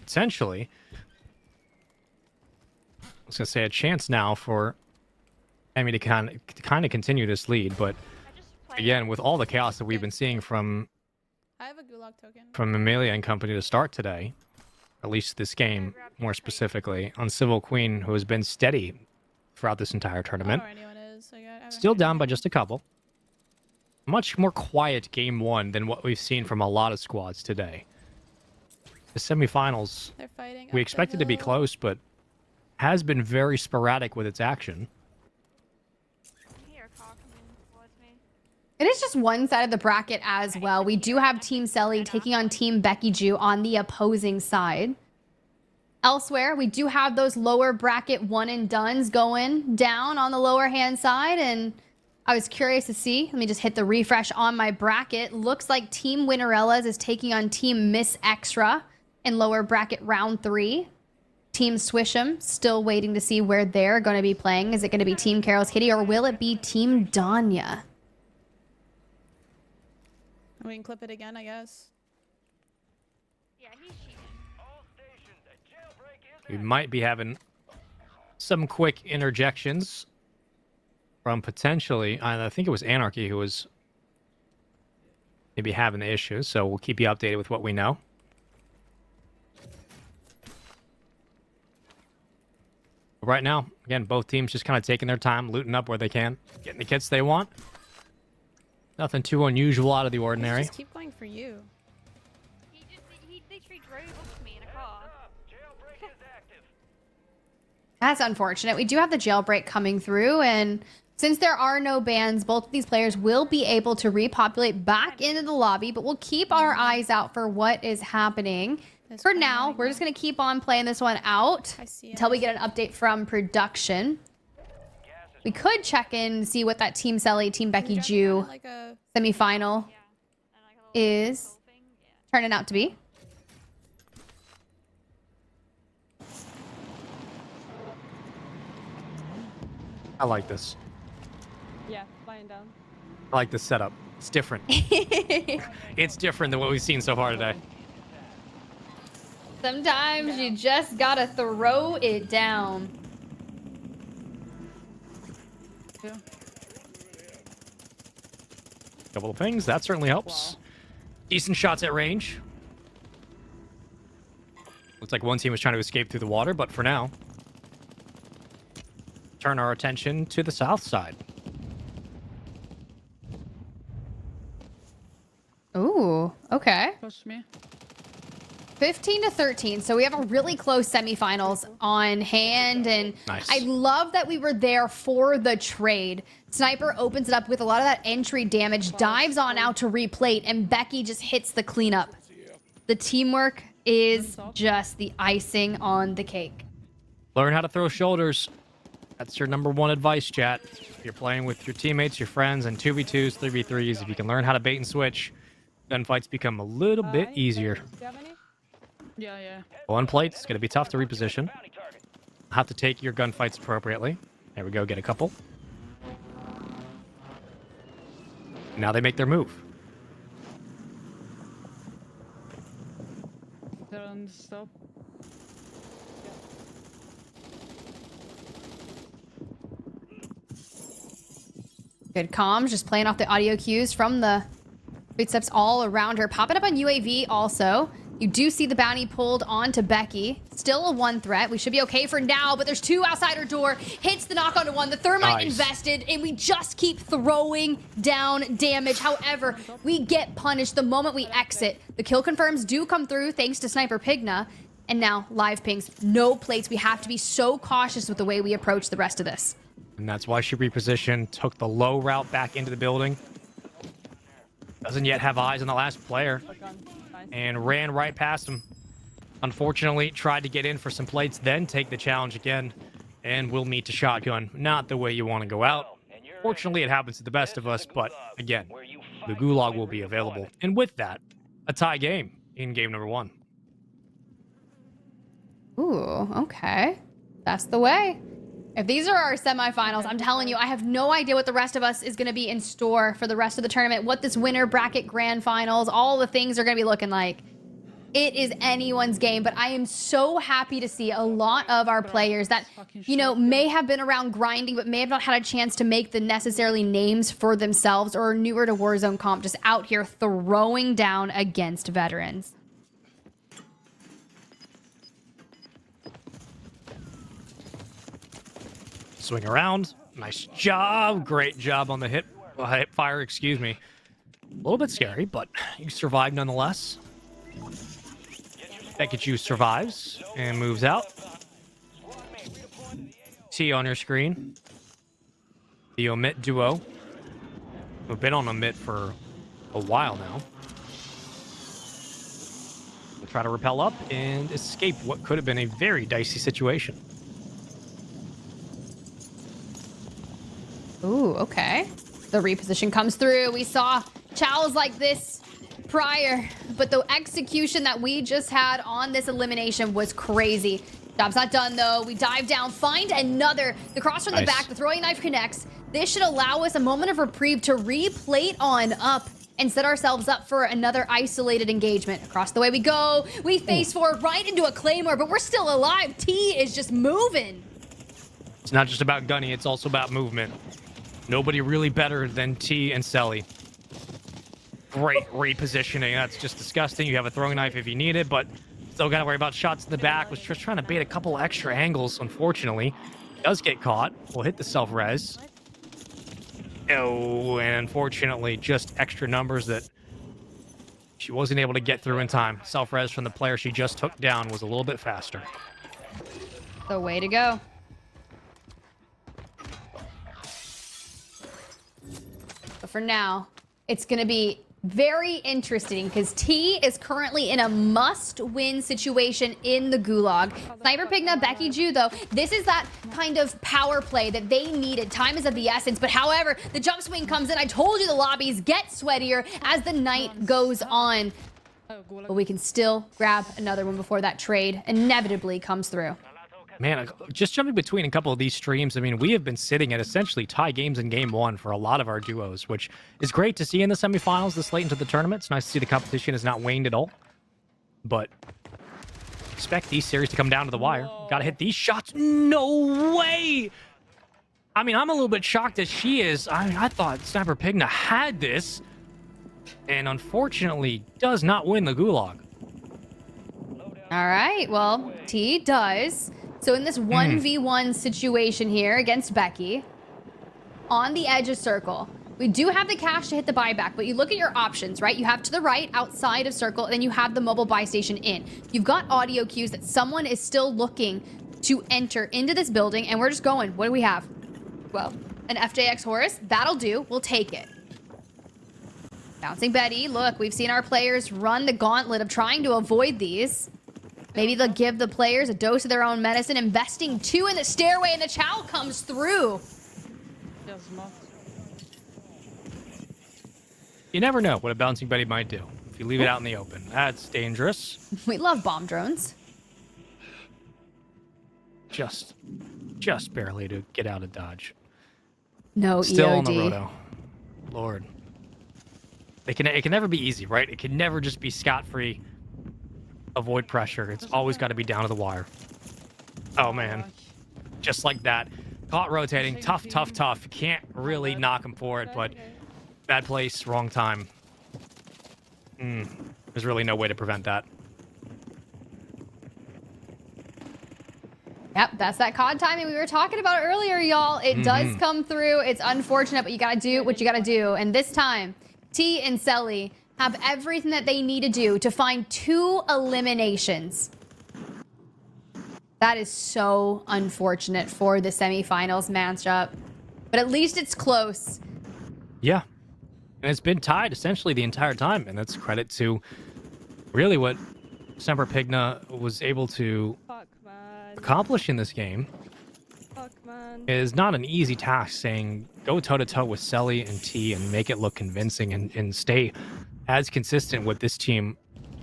potentially, I was gonna say, a chance now for Emmy to kind of continue this lead, but again, with all the chaos that we've been seeing from I have a gulag token. Amelia and company to start today, at least this game more specifically, on Civil Queen, who has been steady throughout this entire tournament. I don't know where anyone is. Still down by just a couple. Much more quiet game one than what we've seen from a lot of squads today. The semifinals, They're fighting we expected to be close, but has been very sporadic with its action. It is just one side of the bracket as well. We do have Team Selly taking on Team Becky Jew on the opposing side. Elsewhere, we do have those lower bracket one and dones going down on the lower hand side, and I was curious to see. Let me just hit the refresh on my bracket. Looks like Team Winterellas is taking on Team Miss Extra in lower bracket round 3. Team Swish'em still waiting to see where they're going to be playing. Is it going to be Team Carol's Kitty, or will it be Team Danya? We can clip it again, I guess. Yeah, he's cheating. We might be having some quick interjections from potentially, I think it was Anarchy who was maybe having the issue, so we'll keep you updated with what we know. But right now, again, both teams just kind of taking their time, looting up where they can, getting the kits they want. Nothing too unusual out of the ordinary. Just keep going for you. He literally drove up to me in a car. That's unfortunate. We do have the jailbreak coming through, and since there are no bans, both of these players will be able to repopulate back into the lobby, but we'll keep our eyes out for what is happening. For now, we're just going to keep on playing this one out until we get an update from production. We could check in and see what that Team Selly, Team Becky Jew semifinal is turning out to be. I like this. Yeah, lying down. I like this setup. It's different. It's different than what we've seen so far today. Sometimes you just gotta throw it down. Couple of pings, that certainly helps. Decent shots at range. Looks like one team was trying to escape through the water, but for now, turn our attention to the south side. Ooh, okay. Push me. 15-13, so we have a really close semifinals on hand, and nice. I love that we were there for the trade. Sniper opens it up with a lot of that entry damage, dives on out to replate, and Becky just hits the cleanup. The teamwork is just the icing on the cake. Learn how to throw shoulders. That's your #1 advice, chat. If you're playing with your teammates, your friends, and 2v2s, 3v3s, if you can learn how to bait and switch, gunfights become a little bit easier. Yeah. One plate, it's going to be tough to reposition. have to take your gunfights appropriately. There we go, get a couple. Now they make their move. Stop. Good comms, just playing off the audio cues from the footsteps all around her. Popping up on UAV also. You do see the bounty pulled onto Becky. Still a 1 threat. We should be okay for now, but there's 2 outside her door. Hits the knock onto 1. The thermite invested, and we just keep throwing down damage. However, we get punished the moment we exit. The kill confirms do come through thanks to Sniper Pigna. And now live pings, no plates. We have to be so cautious with the way we approach the rest of this. And that's why she repositioned, took the low route back into the building. Doesn't yet have eyes on the last player. And ran right past him. Unfortunately, tried to get in for some plates, then take the challenge again. And will meet to shotgun. Not the way you want to go out. Fortunately, it happens to the best of us, but again, the gulag will be available. And with that, a tie game in game number 1. Ooh, okay. That's the way. If these are our semifinals, I'm telling you, I have no idea what the rest of us is going to be in store for the rest of the tournament, what this winner bracket grand finals, all the things are going to be looking like. It is anyone's game, but I am so happy to see a lot of our players that, you know, may have been around grinding, but may have not had a chance to make the necessarily names for themselves or are newer to Warzone comp, just out here throwing down against veterans. Swing around. Nice job. Great job on the hip fire, excuse me. A little bit scary, but you survived nonetheless. Pikachu survives and moves out. See on your screen the omit duo. We've been on omit for a while now. We'll try to rappel up and escape what could have been a very dicey situation. Ooh, okay. The reposition comes through. We saw chows like this prior, but the execution that we just had on this elimination was crazy. Job's not done, though. We dive down, find another. The cross from the back, the throwing knife connects. This should allow us a moment of reprieve to replate on up and set ourselves up for another isolated engagement. Across the way we go. We face forward right into a claymore, but we're still alive. T is just moving. It's not just about gunny, it's also about movement. Nobody really better than T and Selly. Great repositioning. That's just disgusting. You have a throwing knife if you need it, but still got to worry about shots in the back. Was just trying to bait a couple extra angles, unfortunately. Does get caught. Will hit the self-res. Oh, and unfortunately, just extra numbers that she wasn't able to get through in time. Self-res from the player she just took down was a little bit faster. The way to go. But for now, it's going to be very interesting because T is currently in a must-win situation in the gulag. Sniper Pigna, Becky Ju, though, this is that kind of power play that they needed. Time is of the essence, but however, the jump swing comes in. I told you the lobbies get sweatier as the night goes on. But we can still grab another one before that trade inevitably comes through. Man, just jumping between a couple of these streams, I mean, we have been sitting at essentially tie games in game 1 for a lot of our duos, which is great to see in the semifinals this late into the tournament. It's nice to see the competition has not waned at all. But expect these series to come down to the wire. Gotta hit these shots. No way! I mean, I'm a little bit shocked as she is. I thought Sniper Pigna had this, and unfortunately does not win the gulag. All right, well, T does. So in this 1v1 situation here against Becky, on the edge of circle, we do have the cash to hit the buyback, but you look at your options, right? You have to the right, outside of circle, and then you have the mobile buy station in. You've got audio cues that someone is still looking to enter into this building, and we're just going. What do we have? Well, an FJX Horus. That'll do. We'll take it. Bouncing Betty. Look, we've seen our players run the gauntlet of trying to avoid these. Maybe they'll give the players a dose of their own medicine, investing 2 in the stairway, and the chow comes through. You never know what a bouncing Betty might do if you leave it out in the open. That's dangerous. We love bomb drones. just barely to get out of dodge. No Still EOD. on the roto. Lord. It can never be easy, right? It can never just be scot-free. Avoid pressure. It's always got to be down to the wire. Oh, man. Just like that. Caught rotating. Tough. Can't really knock him for it, but bad place, wrong time. There's really no way to prevent that. Yep, that's that COD timing we were talking about earlier, y'all. It does come through. It's unfortunate, but you gotta do what you gotta do. And this time, T and Selly have everything that they need to do to find 2 eliminations. That is so unfortunate for the semifinals matchup. But at least it's close. Yeah. And it's been tied essentially the entire time. And that's credit to really what Semper Pigna was able to accomplish in this game. It is not an easy task saying go toe-to-toe with Selly and T and make it look convincing and stay as consistent with this team,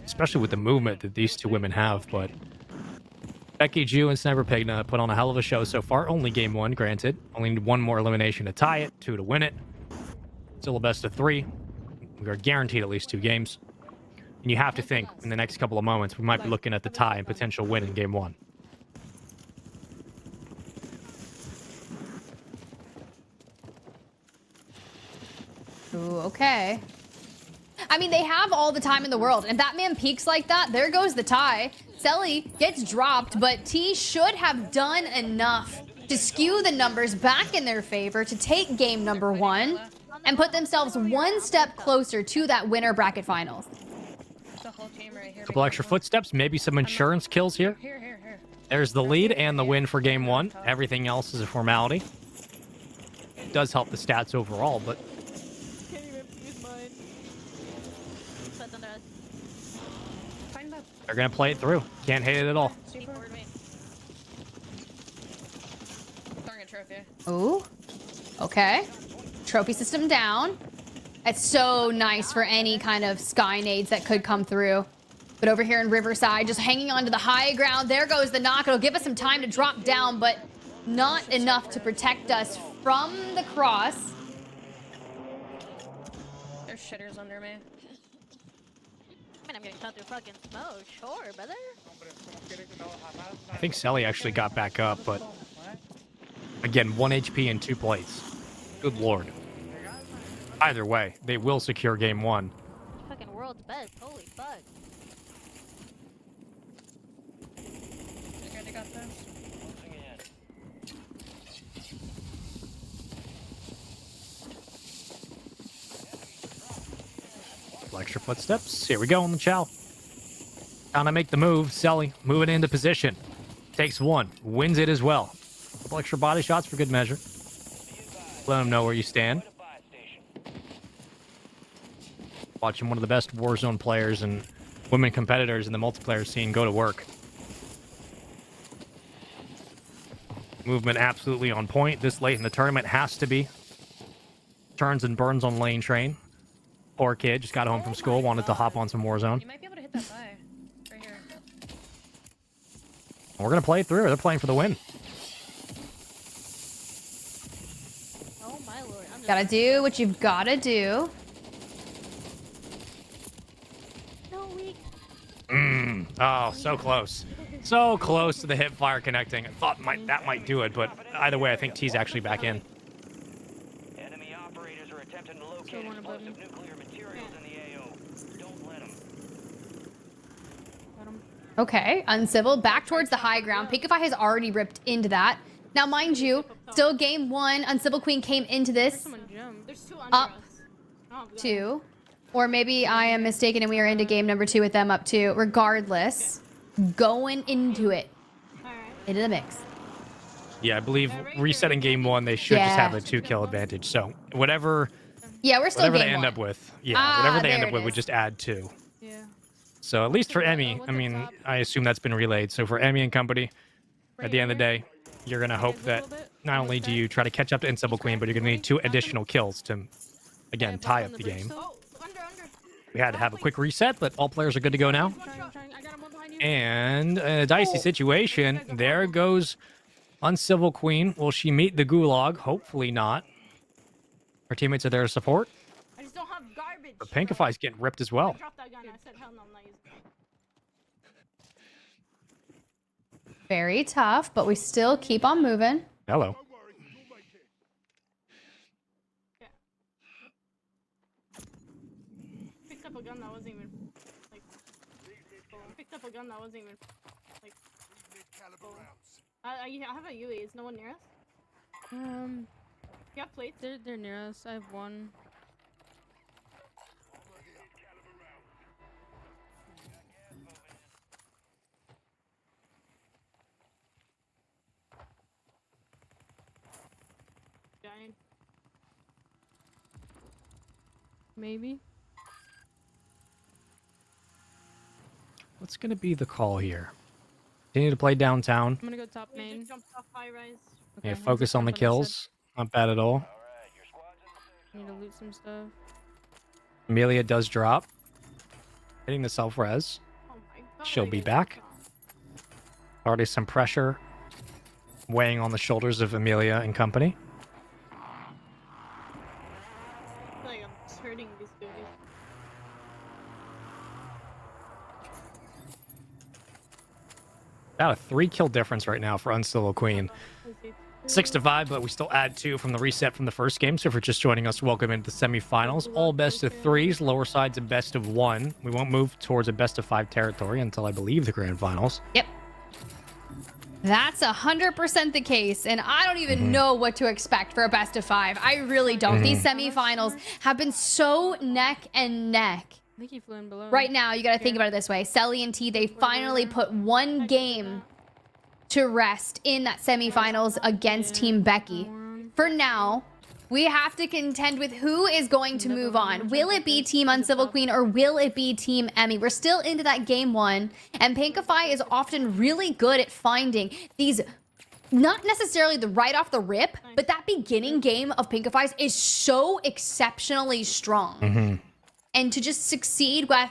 especially with the movement that these 2 women have. But Becky Jew and Sniper Pigna put on a hell of a show so far. Only game 1, granted. Only need 1 more elimination to tie it, 2 to win it. Still a best of 3. We are guaranteed at least 2 games. And you have to think in the next couple of moments we might be looking at the tie and potential win in game 1. Ooh, okay. I mean, they have all the time in the world. And if that man peeks like that, there goes the tie. Selly gets dropped, but T should have done enough to skew the numbers back in their favor to take game number 1 and put themselves 1 step closer to that winner bracket finals. Couple extra footsteps, maybe some insurance kills here. There's the lead and the win for game 1. Everything else is a formality. It does help the stats overall, but they're going to play it through. Can't hate it at all. Ooh. Okay. Trophy system down. That's so nice for any kind of sky nades that could come through. But over here in Riverside, just hanging on to the high ground. There goes the knock. It'll give us some time to drop down, but not enough to protect us from the cross. There's shitters under me. I'm getting shot through fucking smoke. Sure, brother. I think Selly actually got back up, but again, 1 HP and 2 plates. Good lord. Either way, they will secure game 1. Fucking world's best. Holy fuck. Scared they got this. Extra footsteps. Here we go on the chow. Trying to make the move. Selly moving into position. Takes 1. Wins it as well. Couple extra body shots for good measure. Let them know where you stand. Watching one of the best Warzone players and women competitors in the multiplayer scene go to work. Movement absolutely on point. This late in the tournament has to be. Turns and burns on lane train. Poor kid, just got home from school, wanted to hop on some Warzone. You might be able to hit that buy. Right here. We're going to play it through. They're playing for the win. Oh my lord. I'm just Gotta do what you've gotta do. so weak. Oh, so close. So close to the hip fire connecting. I thought that might do it, but either way, I think T's actually back in. Enemy operators are attempting to locate explosive nuclear materials in the AO. Don't let them. Okay, Uncivil back towards the high ground. Pinkify has already ripped into that. Now, mind you, still game 1. Uncivil Queen came into this up 2. Or maybe I am mistaken and we are into game number 2 with them up 2. Regardless, going into it. Into the mix. Yeah, I believe resetting game 1, they should just have a 2-kill advantage. So whatever, Yeah, we're still whatever game they end 1. up with, whatever they end up with, we is. just add 2. Yeah. So at least for Emmy, I mean, I assume that's been relayed. So for Emmy and company, at the end of the day, you're going to hope that not only do you try to catch up to Uncivil Queen, but you're going to need 2 additional kills to, again, tie up the game. We had to have a quick reset, but all players are good to go now. And in a dicey situation, there goes Uncivil Queen, will she meet the gulag? Hopefully not. Her teammates are there to support. I just don't have garbage. But Pinkify's getting ripped as well. I dropped that gun. I said, hell no, I'm not using it. Very tough, but we still keep on moving. Hello. Yeah. Picked up a gun that wasn't even like. Picked up a gun that wasn't even like. I have a UE. Is no one near us? You have plates? They're near us. I have one. Giant. Maybe. What's going to be the call here? Continue to play downtown. I'm gonna go top main. Just jumped off high rise. Yeah, focus on the kills. Not bad at all. Need to loot some stuff. Amelia does drop. Hitting the self-res. Oh my god. She'll be back. Already some pressure weighing on the shoulders of Amelia and company. I feel like I'm just hurting these guys. About a 3-kill difference right now for Uncivil Queen. 6-5, but we still add 2 from the reset from the first game. So if you're just joining us, welcome into the semifinals. All best of 3s, lower side's a best of 1. We won't move towards a best of 5 territory until I believe the grand finals. Yep. That's 100% the case, and I don't even know what to expect for a best of 5. I really don't. These semifinals have been so neck and neck. I think he flew in below. Right now, you got to think about it this way. Selly and T, they finally put one game to rest in that semifinals against Team Becky. For now, we have to contend with who is going to move on. Will it be Team Uncivil Queen or will it be Team Emmy? We're still into that game 1, and Pinkify is often really good at finding these, not necessarily the right off the rip, but that beginning game of Pinkify's is so exceptionally strong. And to just succeed with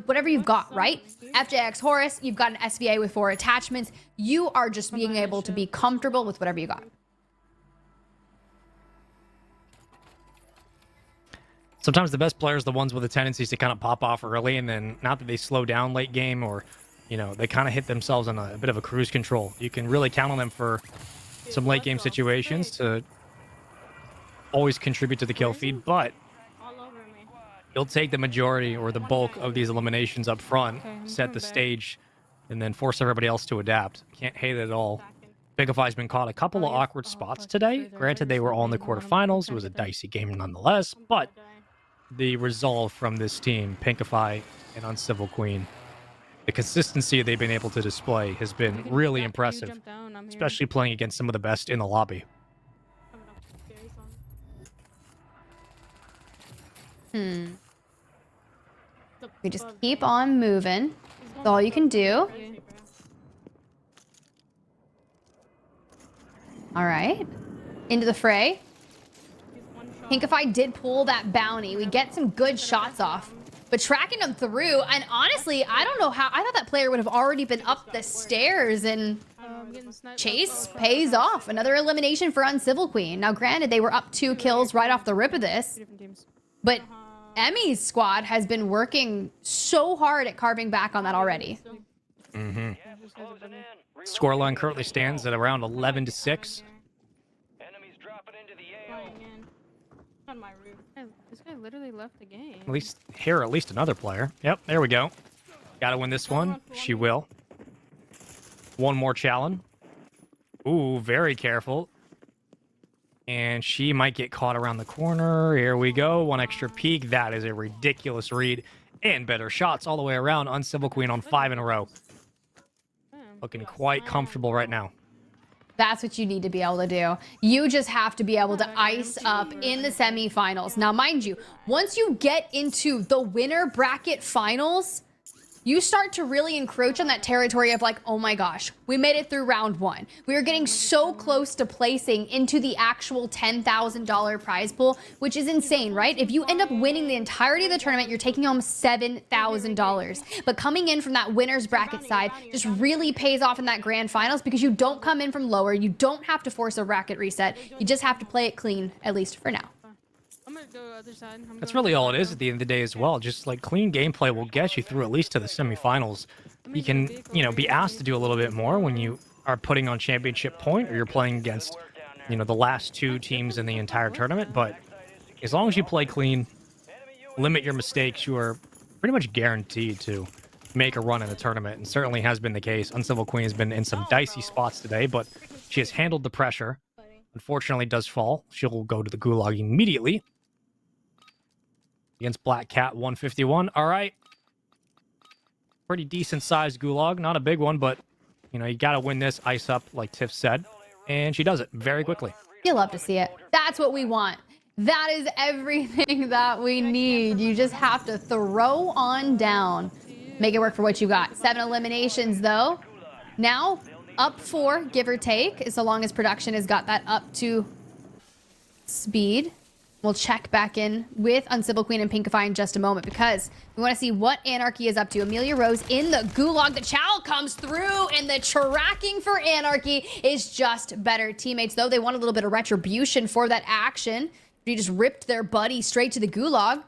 whatever you've got, right? FJX Horus, you've got an SVA with 4 attachments. You are just being able to be comfortable with whatever you got. Sometimes the best players are the ones with the tendencies to kind of pop off early, and then not that they slow down late game or, you know, they kind of hit themselves on a bit of a cruise control. You can really count on them for some late game situations to always contribute to the kill feed, but you'll take the majority or the bulk of these eliminations up front, set the stage, and then force everybody else to adapt. Can't hate it at all. Pinkify's been caught a couple of awkward spots today. Granted, they were all in the quarterfinals. It was a dicey game nonetheless, but the resolve from this team, Pinkify and Uncivil Queen, the consistency they've been able to display has been really impressive, especially playing against some of the best in the lobby. We just keep on moving. That's all you can do. All right. Into the fray. Pinkify did pull that bounty. We get some good shots off. But tracking them through, and honestly, I don't know how. I thought that player would have already been up the stairs, and chase pays off. Another elimination for Uncivil Queen. Now, granted, they were up 2 kills right off the rip of this. But Emmy's squad has been working so hard at carving back on that already. Scoreline currently stands at around 11-6. On my roof. This guy literally left the game. At least another player. Yep, there we go. Gotta win this one. She will. One more challenge. Ooh, very careful. And she might get caught around the corner. Here we go. One extra peek. That is a ridiculous read. And better shots all the way around. Uncivil Queen on 5 in a row. Looking quite comfortable right now. That's what you need to be able to do. You just have to be able to ice up in the semifinals. Now, mind you, once you get into the winner bracket finals, you start to really encroach on that territory of like, oh my gosh, we made it through round 1. We are getting so close to placing into the actual $10,000 prize pool, which is insane, right? If you end up winning the entirety of the tournament, you're taking home $7,000. But coming in from that winner's bracket side just really pays off in that grand finals because you don't come in from lower. You don't have to force a bracket reset. You just have to play it clean, at least for now. I'm gonna go other side. That's really all it is at the end of the day as well. Just like clean gameplay will get you through at least to the semifinals. You can, you know, be asked to do a little bit more when you are putting on championship point or you're playing against, you know, the last 2 teams in the entire tournament. But as long as you play clean, limit your mistakes, you are pretty much guaranteed to make a run in the tournament. And certainly has been the case. Uncivil Queen has been in some dicey spots today, but she has handled the pressure. Unfortunately, does fall. She'll go to the gulag immediately. Against Black Cat 151. All right. Pretty decent sized gulag. Not a big one, but, you know, you got to win this ice up, like Tiff said. And she does it very quickly. You love to see it. That's what we want. That is everything that we need. You just have to throw on down. Make it work for what you got. 7 eliminations, though. Now, up 4, give or take, so long as production has got that up to speed. We'll check back in with Uncivil Queen and Pinkify in just a moment because we want to see what Anarchy is up to. Amelia Rose in the gulag. The chow comes through and the tracking for Anarchy is just better. Teammates, though, they want a little bit of retribution for that action. He just ripped their buddy straight to the gulag.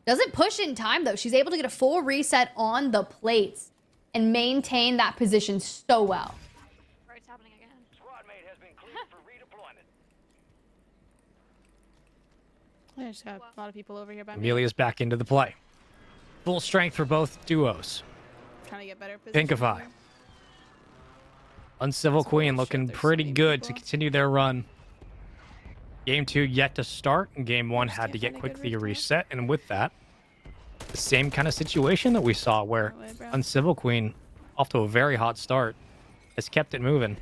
Doesn't push in time, though. She's able to get a full reset on the plates and maintain that position so well. It's happening again. Squad mate has been cleared for redeployment. I just got a lot of people over here by me. Amelia's back into the play. Full strength for both duos. Trying to get better position. Pinkify. Uncivil Queen looking pretty good to continue their run. Game 2 yet to start. Game 1 had to get quickly reset. And with that, the same kind of situation that we saw where Uncivil Queen, off to a very hot start, has kept it moving.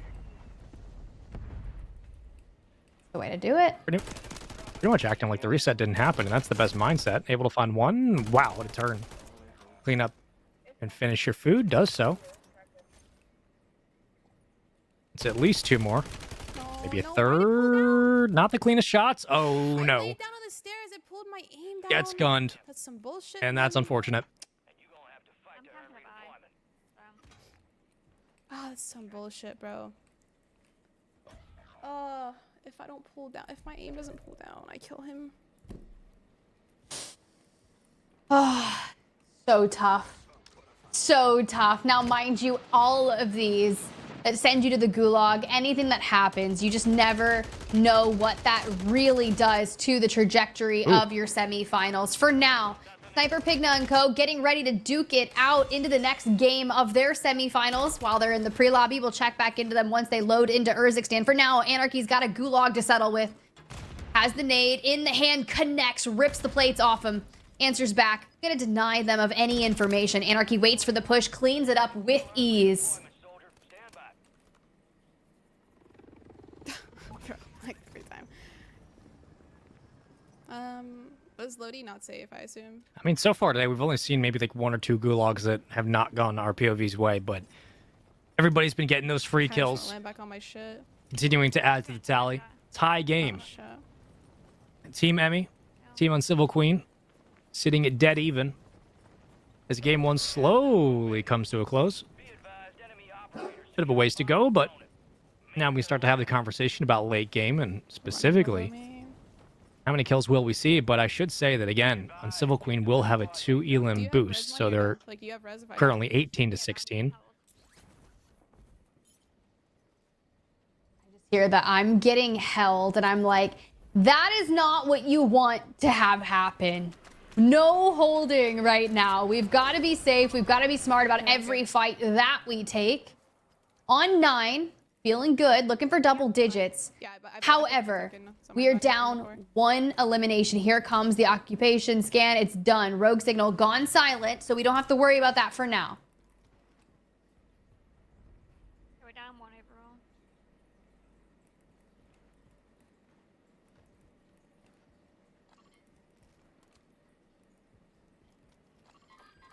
The way to do it. Pretty much acting like the reset didn't happen, and that's the best mindset. Able to find one. Wow, what a turn. Clean up and finish your food. Does so. It's at least 2 more. Maybe a third. Not the cleanest shots. Oh, no. I laid down on the stairs. It pulled my aim down. Gets gunned. That's some bullshit. And that's unfortunate. Oh, that's some bullshit, bro. If I don't pull down, if my aim doesn't pull down, I kill him. Oh, so tough. So tough. Now, mind you, all of these that send you to the gulag, anything that happens, you just never know what that really does to the trajectory of your semifinals. For now, Sniper Pigna and Co. getting ready to duke it out into the next game of their semifinals. While they're in the pre-lobby, we'll check back into them once they load into Urzikstan. For now, Anarchy's got a gulag to settle with. Has the nade in the hand, connects, rips the plates off him. Answers back, gonna deny them of any information. Anarchy waits for the push, cleans it up with ease. Like every time. Was Lodi not safe, I assume? I mean, so far today, we've only seen maybe like 1 or 2 gulags that have not gone our POV's way, but everybody's been getting those free kills. Land back on my shit. Continuing to add to the tally. Tie game. Team Emmy, Team Uncivil Queen, sitting at dead even as game 1 slowly comes to a close. Bit of a ways to go, but now we start to have the conversation about late game and specifically how many kills will we see. But I should say that again, Uncivil Queen will have a 2 elim boost, so they're currently 18 to 16. Here that I'm getting held and I'm like, that is not what you want to have happen. No holding right now. We've got to be safe. We've got to be smart about every fight that we take. On 9, feeling good, looking for double digits. However, we are down 1 elimination. Here comes the occupation scan. It's done. Rogue signal gone silent, so we don't have to worry about that for now. We're down 1 overall.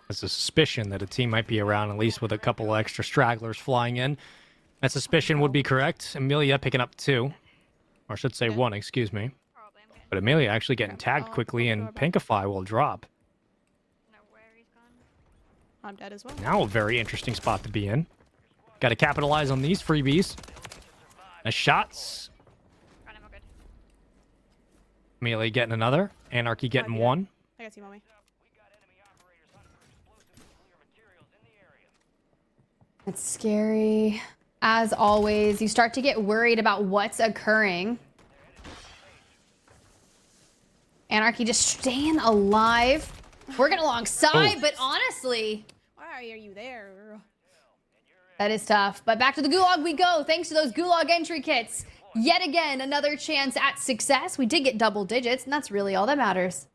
There's a suspicion that a team might be around, at least with a couple of extra stragglers flying in. That suspicion would be correct. Amelia picking up 2. Or I should say 1, excuse me. But Amelia actually getting tagged quickly, and Pinkify will drop. I'm dead as well. Now a very interesting spot to be in. Got to capitalize on these freebies. Nice shots. Amelia getting another. Anarchy getting 1. I got you, mommy. It's scary. As always, you start to get worried about what's occurring. Anarchy just staying alive. Working alongside, but honestly... Why are you there? That is tough. But back to the gulag we go. Thanks to those gulag entry kits. Yet again, another chance at success. We did get double digits, and that's really all that matters.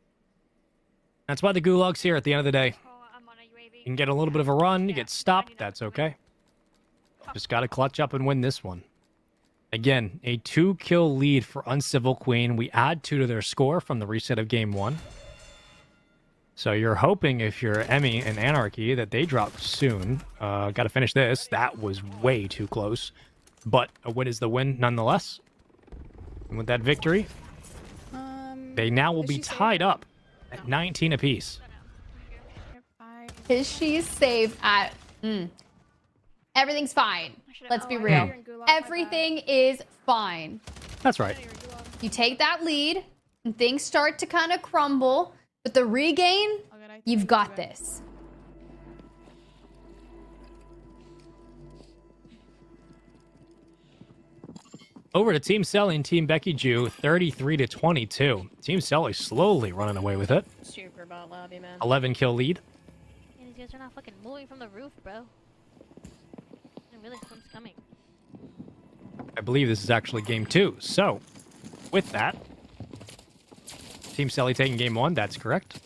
That's why the gulag's here at the end of the day. You can get a little bit of a run, you get stopped, that's okay. Just gotta clutch up and win this one. Again, a 2-kill lead for Uncivil Queen. We add 2 to their score from the reset of Game 1. So you're hoping, if you're Emmy and Anarchy, that they drop soon. Gotta finish this. That was way too close. But a win is the win nonetheless. And with that victory, they now will be tied up at 19 apiece. Is she safe at... Everything's fine. Let's be real. Everything is fine. That's right. You take that lead, and things start to kind of crumble. But the regain, you've got this. Over to Team Selly and Team Becky Jew, 33-22. Team Selly slowly running away with it. Super bot lobby, man. 11-kill lead. Yeah, these guys are not fucking moving from the roof, bro. Really, someone's coming. I believe this is actually Game 2. So, with that, Team Selly taking Game 1. That's correct.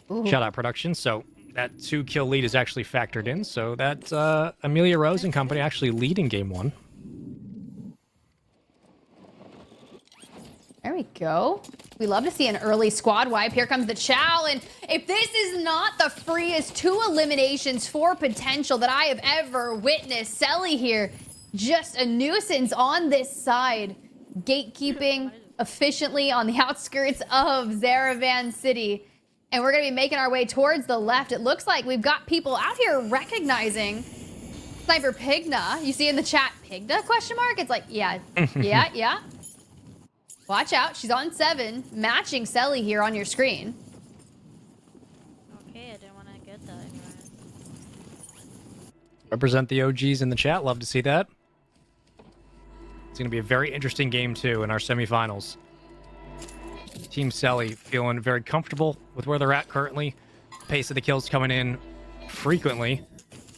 Ooh. Shout out production. So, that 2-kill lead is actually factored in. So, that Amelia Rose and company actually lead in Game 1. There we go. We love to see an early squad wipe. Here comes the Chow, and if this is not the freest 2 eliminations for potential that I have ever witnessed, Selly here, just a nuisance on this side. Gatekeeping efficiently on the outskirts of Zaravan City. And we're going to be making our way towards the left. It looks like we've got people out here recognizing Sniper Pigna. You see in the chat, Pigna, question mark? It's like, yeah, yeah. Watch out, she's on 7, matching Selly here on your screen. Okay, I didn't want to get that anyway. Represent the OGs in the chat. Love to see that. It's going to be a very interesting game, too, in our semifinals. Team Selly feeling very comfortable with where they're at currently. Pace of the kills coming in frequently.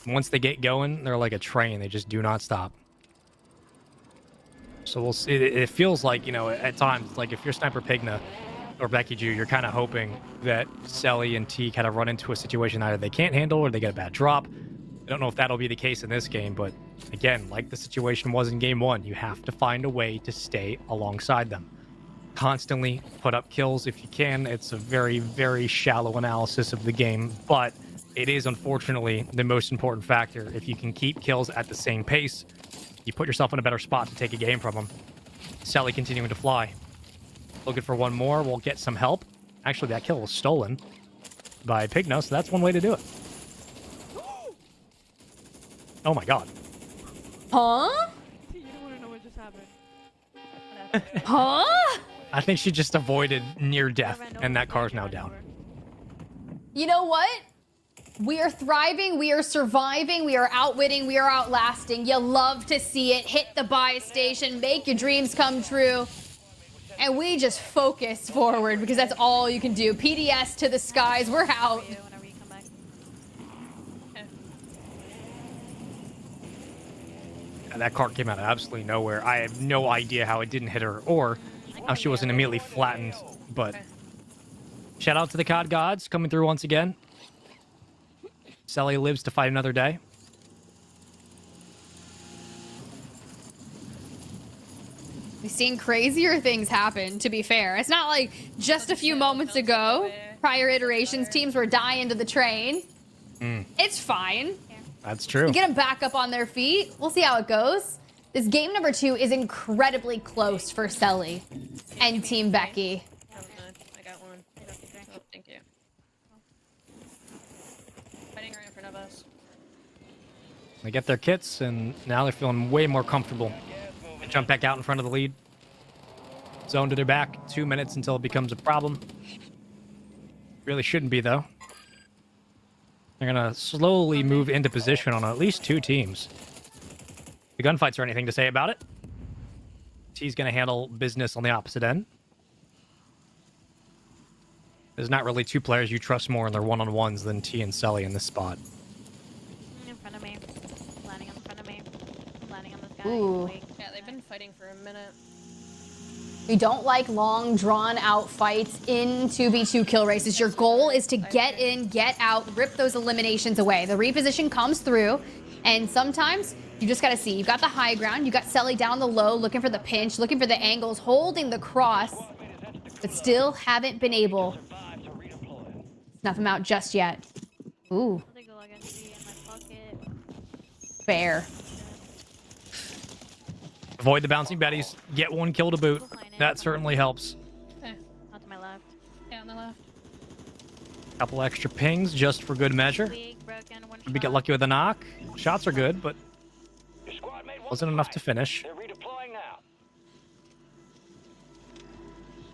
Once they get going, they're like a train. They just do not stop. So we'll see. It feels like, you know, at times, like if you're Sniper Pigna or Becky Jew, you're kind of hoping that Selly and T kind of run into a situation either they can't handle or they get a bad drop. I don't know if that'll be the case in this game, but again, like the situation was in Game 1, you have to find a way to stay alongside them. Constantly put up kills if you can. It's a very, very shallow analysis of the game, but it is unfortunately the most important factor. If you can keep kills at the same pace, you put yourself in a better spot to take a game from them. Selly continuing to fly. Looking for one more. We'll get some help. Actually, that kill was stolen by Pigna, so that's one way to do it. Oh my god. Huh? You don't want to know what just happened. Huh? I think she just avoided near death, and that car's now down. You know what? We are thriving, we are surviving, we are outwitting, we are outlasting. You love to see it. Hit the buy station, make your dreams come true. And we just focus forward because that's all you can do. PDS to the skies, we're out. And that car came out of absolutely nowhere. I have no idea how it didn't hit her or how she wasn't immediately flattened. But shout out to the COD gods coming through once again. Selly lives to fight another day. We've seen crazier things happen, to be fair. It's not like just a few moments ago, prior iterations, teams were dying to the train. It's fine. That's true. You get them back up on their feet. We'll see how it goes. This game number 2 is incredibly close for Selly and Team Becky. I got one. Oh, thank you. Fighting right in front of us. They get their kits, and now they're feeling way more comfortable. They jump back out in front of the lead. Zone to their back. 2 minutes until it becomes a problem. Really shouldn't be, though. They're going to slowly move into position on at least 2 teams. The gunfights or anything to say about it. T's going to handle business on the opposite end. There's not really 2 players you trust more in their one-on-ones than T and Selly in this spot. In front of me. Landing in front of me. Landing on this guy. Ooh. Yeah, they've been fighting for a minute. We don't like long, drawn-out fights in 2v2 kill races. Your goal is to get in, get out, rip those eliminations away. The reposition comes through, and sometimes you just gotta see. You've got the high ground, you got Selly down the low, looking for the pinch, looking for the angles, holding the cross, but still haven't been able to snuff him out just yet. Ooh. Fair. Avoid the bouncing betties. Get 1 kill to boot. That certainly helps. Not to my left. Yeah, on the left. Couple extra pings just for good measure. Maybe get lucky with a knock. Shots are good, but wasn't enough to finish. They're redeploying now.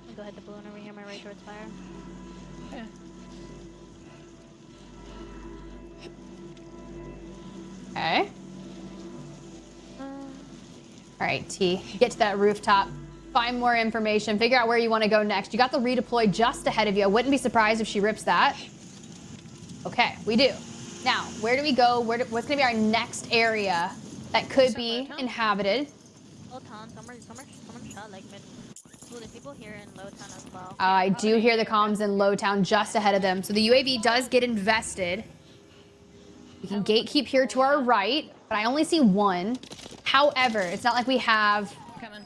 I'll go hit the balloon over here, my right towards fire. Yeah. Okay. All right, T, get to that rooftop, find more information, figure out where you want to go next. You got the redeploy just ahead of you. I wouldn't be surprised if she rips that. Okay, we do. Now, where do we go? What's going to be our next area that could be inhabited? Low town, someone shot like mid. Ooh, there's people here in low town as well. I do hear the comms in low town just ahead of them. So the UAV does get invested. We can gatekeep here to our right, but I only see 1. However, it's not like we have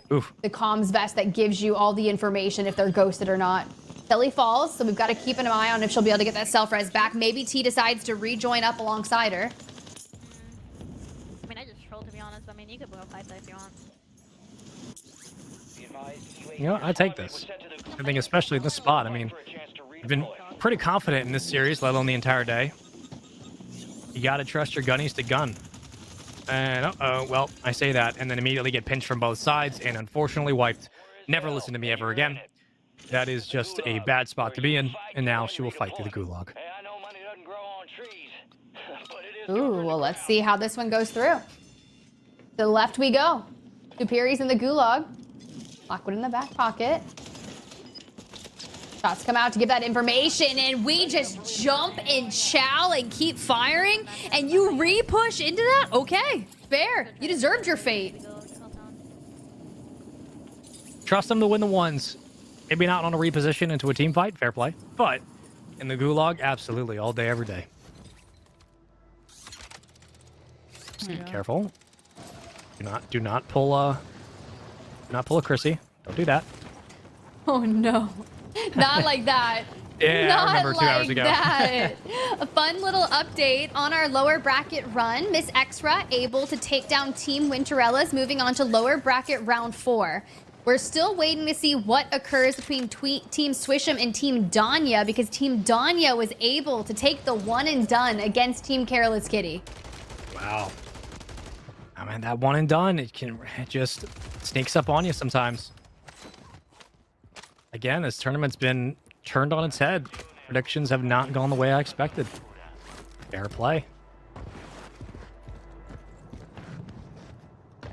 the comms vest that gives you all the information if they're ghosted or not. Selly falls, so we've got to keep an eye on if she'll be able to get that self-res back. Maybe T decides to rejoin up alongside her. I mean, I just trolled, to be honest. But I mean, you could go fight that if you want. You know, I take this. I think especially in this spot. I mean, I've been pretty confident in this series, let alone the entire day. You got to trust your gunnies to gun. And well, I say that and then immediately get pinched from both sides and unfortunately wiped. Never listen to me ever again. That is just a bad spot to be in, and now she will fight through the gulag. Ooh, well, let's see how this one goes through. To the left we go. Superior's in the gulag. Lockwood in the back pocket. Shots come out to give that information, and we just jump and chow and keep firing, and you re-push into that? Okay, fair. You deserved your fate. Trust them to win the ones. Maybe not on a reposition into a team fight, fair play. But in the gulag, absolutely, all day, every day. Just be careful. Do not pull a Chrissy. Don't do that. Oh no. Not like that. Yeah, Not I remember 2 hours ago. That. A fun little update on our lower bracket run. Miss Extra able to take down Team Winterellas, moving on to lower bracket round 4. We're still waiting to see what occurs between Team Swisham and Team Danya, because Team Danya was able to take the one and done against Team Careless Kitty. Wow. I mean, that one and done, it just sneaks up on you sometimes. Again, this tournament's been turned on its head. Predictions have not gone the way I expected. Fair play.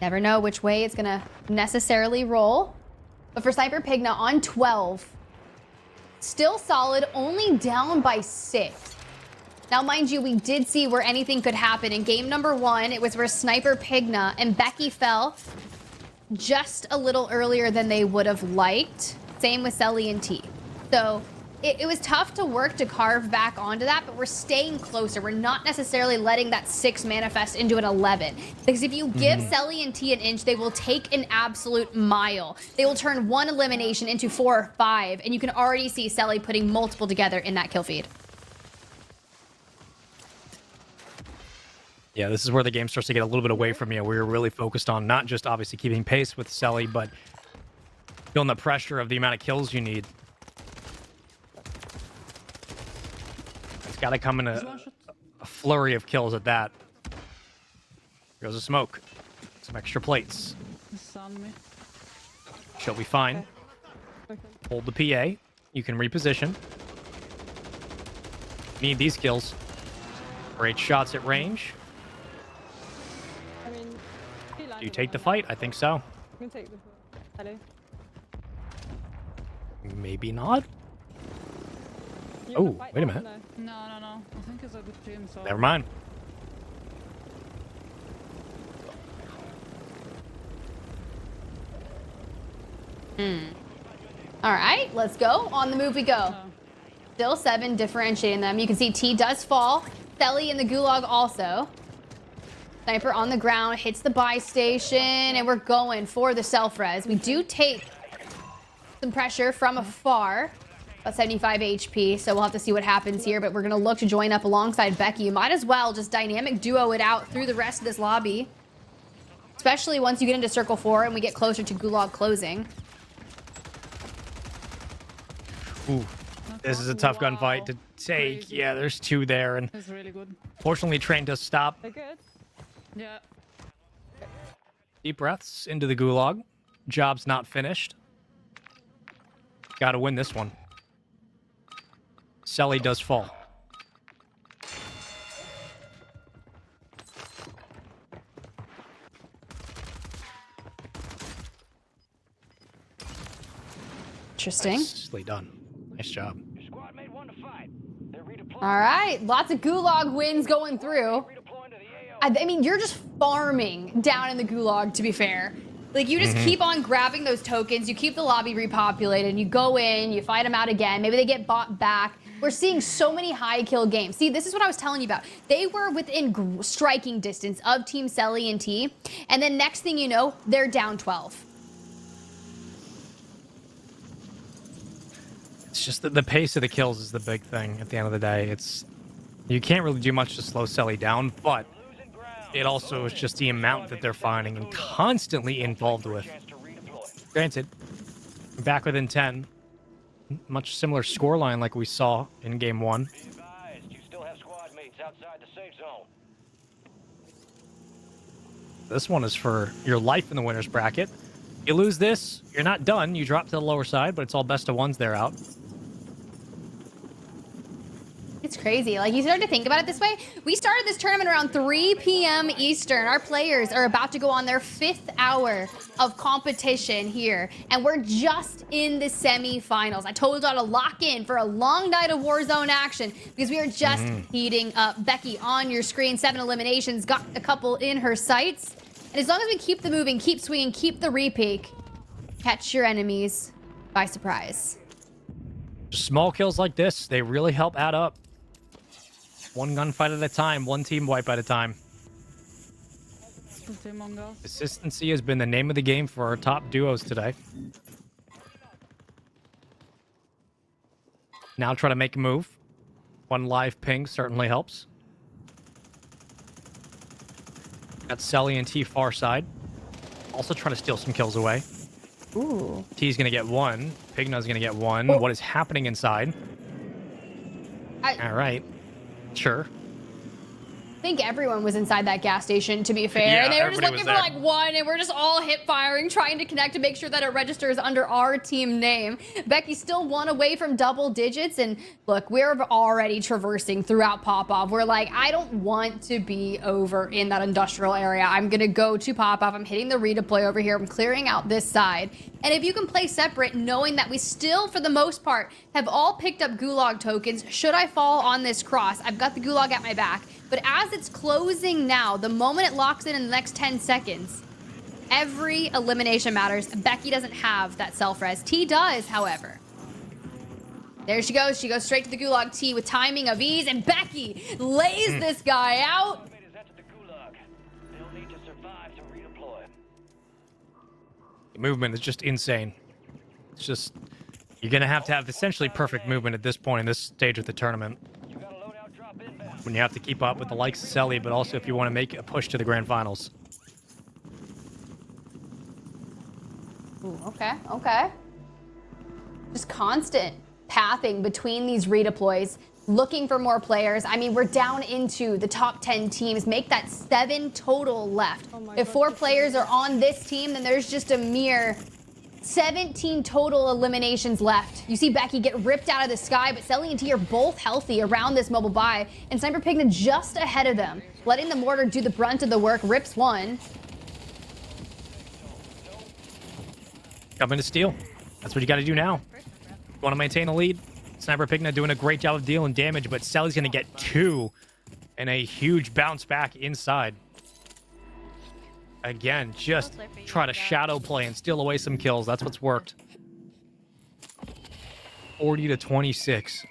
Never know which way it's gonna necessarily roll. But for Sniper Pigna on 12, still solid, only down by 6. Now, mind you, we did see where anything could happen. In game number 1, it was where Sniper Pigna and Becky fell just a little earlier than they would have liked. Same with Selly and T. So it was tough to work to carve back onto that, but we're staying closer. We're not necessarily letting that 6 manifest into an 11. Because if you give Selly and T an inch, they will take an absolute mile. They will turn 1 elimination into 4 or 5, and you can already see Selly putting multiple together in that kill feed. Yeah, this is where the game starts to get a little bit away from you. We were really focused on not just obviously keeping pace with Selly, but feeling the pressure of the amount of kills you need. It's got to come in a flurry of kills at that. Here goes a smoke. Some extra plates. She'll be fine. Hold the PA. You can reposition. Need these kills. Great shots at range. Do you take the fight? I think so. Maybe not. Oh, wait a minute. No. I think it's a good team, so... Never mind. All right, let's go. On the move we go. Still 7 differentiating them. You can see T does fall. Selly in the gulag also. Sniper on the ground, hits the buy station, and we're going for the self-res. We do take some pressure from afar. About 75 HP, so we'll have to see what happens here, but we're gonna look to join up alongside Becky. You might as well just dynamic duo it out through the rest of this lobby. Especially once you get into Circle 4 and we get closer to Gulag closing. Ooh, this is a tough gunfight to take. Crazy. Yeah, there's 2 there, and it's really good. Fortunately, train does stop. They're good. Yeah. Deep breaths into the Gulag. Job's not finished. Gotta win this one. Selly does fall. Interesting. Nicely done. Nice job. All right, lots of Gulag wins going through. I mean, you're just farming down in the Gulag, to be fair. Like, you just keep on grabbing those tokens, you keep the lobby repopulated, you go in, you fight them out again, maybe they get bought back. We're seeing so many high kill games. See, this is what I was telling you about. They were within striking distance of Team Selly and T, and then next thing you know, they're down 12. It's just the pace of the kills is the big thing at the end of the day. You can't really do much to slow Selly down, but it also is just the amount that they're finding and constantly involved with. Granted, back within 10. Much similar scoreline like we saw in game 1. This one is for your life in the winner's bracket. You lose this, you're not done. You drop to the lower side, but it's all best of ones there out. It's crazy. Like, you start to think about it this way. We started this tournament around 3 p.m. Eastern. Our players are about to go on their 5th hour of competition here, and we're just in the semi-finals. I told y'all to lock in for a long night of Warzone action because we are just heating up. Becky on your screen, 7 eliminations, got a couple in her sights. And as long as we keep the moving, keep swinging, keep the repeak, catch your enemies by surprise. Small kills like this, they really help add up. One gunfight at a time, one team wipe at a time. Consistency has been the name of the game for our top duos today. Now try to make a move. One live ping certainly helps. Got Selly and T far side. Also trying to steal some kills away. Ooh. T's gonna get 1. Pigna's gonna get 1. Oh. What is happening inside? All right. Sure. I think everyone was inside that gas station, to be fair. Yeah, and they were just looking for there. like 1, and we're just all hip firing, trying to connect to make sure that it registers under our team name. Becky still 1 away from double digits, and look, we're already traversing throughout Pop-Off. We're like, I don't want to be over in that industrial area. I'm gonna go to Pop-Off. I'm hitting the redeploy over here. I'm clearing out this side. And if you can play separate, knowing that we still, for the most part, have all picked up Gulag tokens, should I fall on this cross, I've got the Gulag at my back. But as it's closing now, the moment it locks in the next 10 seconds, every elimination matters. Becky doesn't have that self-res. T does, however. There she goes. She goes straight to the gulag T with timing of ease, and Becky lays this guy out. The movement is just insane. It's just, you're going to have essentially perfect movement at this point in this stage of the tournament. When you have to keep up with the likes of Selly, but also if you want to make a push to the grand finals. Ooh, okay. Just constant pathing between these redeploys, looking for more players. I mean, we're down into the top 10 teams. Make that 7 total left. If 4 players are on this team, then there's just a mere 17 total eliminations left. You see Becky get ripped out of the sky, but Selly and T are both healthy around this mobile buy, and sniperpigna just ahead of them, letting the mortar do the brunt of the work. Rips one. Coming to steal. That's what you got to do now. You want to maintain the lead. sniperpigna doing a great job of dealing damage, but Selly's going to get 2 and a huge bounce back inside. Again, just try to shadow play and steal away some kills. That's what's worked. 40 to 26.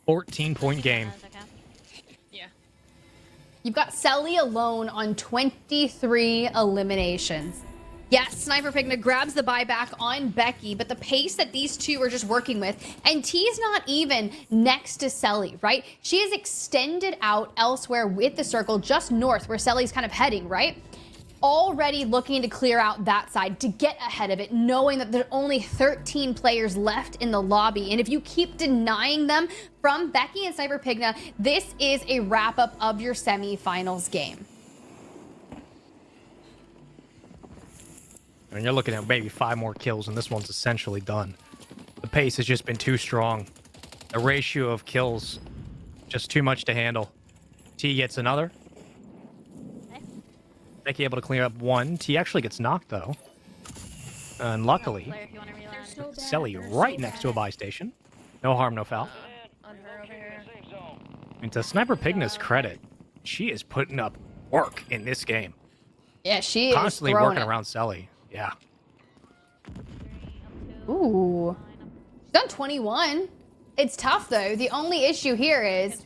14-point game. Yeah. You've got Selly alone on 23 eliminations. Yes, sniperpigna grabs the buyback on Becky, but the pace that these two are just working with, and T's not even next to Selly, right? She is extended out elsewhere with the circle just north where Selly's kind of heading, right? Already looking to clear out that side to get ahead of it, knowing that there are only 13 players left in the lobby. And if you keep denying them from Becky and sniperpigna, this is a wrap-up of your semifinals game. And you're looking at maybe 5 more kills, and this one's essentially done. The pace has just been too strong. The ratio of kills, just too much to handle. T gets another. Becky able to clear up 1. T actually gets knocked, though. And luckily, Selly right next to a buy station. No harm, no foul. And to sniperpigna's credit, she is putting up work in this game. Yeah, she is constantly working around Selly. Yeah. Ooh. She's done 21. It's tough, though. The only issue here is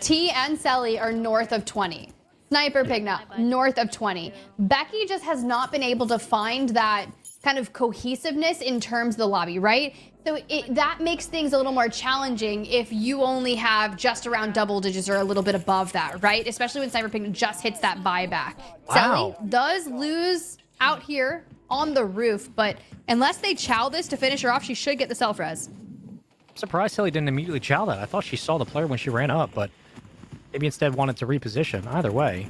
T and Selly are north of 20. sniperpigna, north of 20. Becky just has not been able to find that kind of cohesiveness in terms of the lobby, right? So that makes things a little more challenging if you only have just around double digits or a little bit above that, right? Especially when sniperpigna just hits that buyback. Wow. Selly does lose out here on the roof, but unless they chow this to finish her off, she should get the self-res. I'm surprised Selly didn't immediately chow that. I thought she saw the player when she ran up, but maybe instead wanted to reposition. Either way,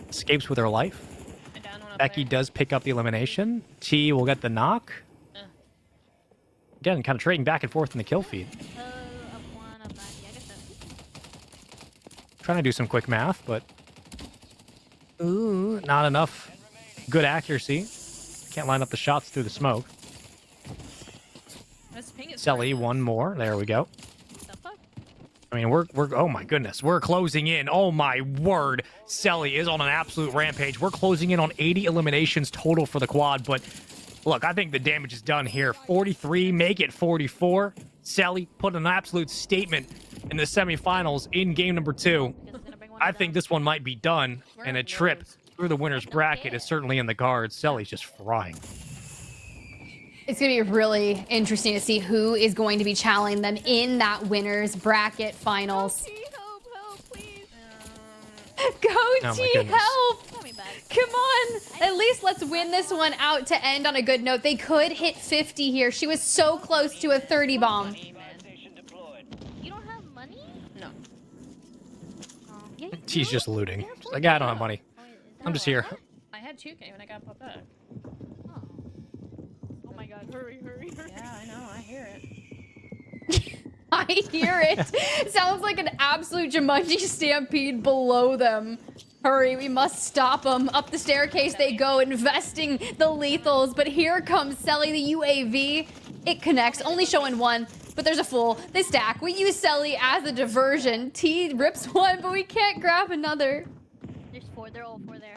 escapes with her life. Becky does pick up the elimination. T will get the knock. Again, kind of trading back and forth in the kill feed. Trying to do some quick math, but ooh, not enough good accuracy. Can't line up the shots through the smoke. Selly, 1 more. There we go. I mean, we're oh my goodness, we're closing in. Oh my word, Selly is on an absolute rampage. We're closing in on 80 eliminations total for the quad, but look, I think the damage is done here. 43, make it 44. Selly put an absolute statement in the semifinals in game number 2. I think this one might be done, and a trip through the winner's bracket is certainly in the cards. Selly's just frying. It's going to be really interesting to see who is going to be challenging them in that winner's bracket finals. Go T, help! Come on! At least let's win this one out to end on a good note. They could hit 50 here. She was so close to a 30 bomb. You don't have money? No. T's just looting. She's like, I don't have money. I'm just here. I had 2K when I got popped up. Oh my god, hurry. Yeah, I know, I hear it. I hear it. Sounds like an absolute Jumanji stampede below them. Hurry, we must stop them. Up the staircase they go, investing the lethals. But here comes Selly, the UAV. It connects, only showing 1, but there's a full. They stack. We use Selly as a diversion. T rips 1, but we can't grab another. There's 4, they're all 4 there.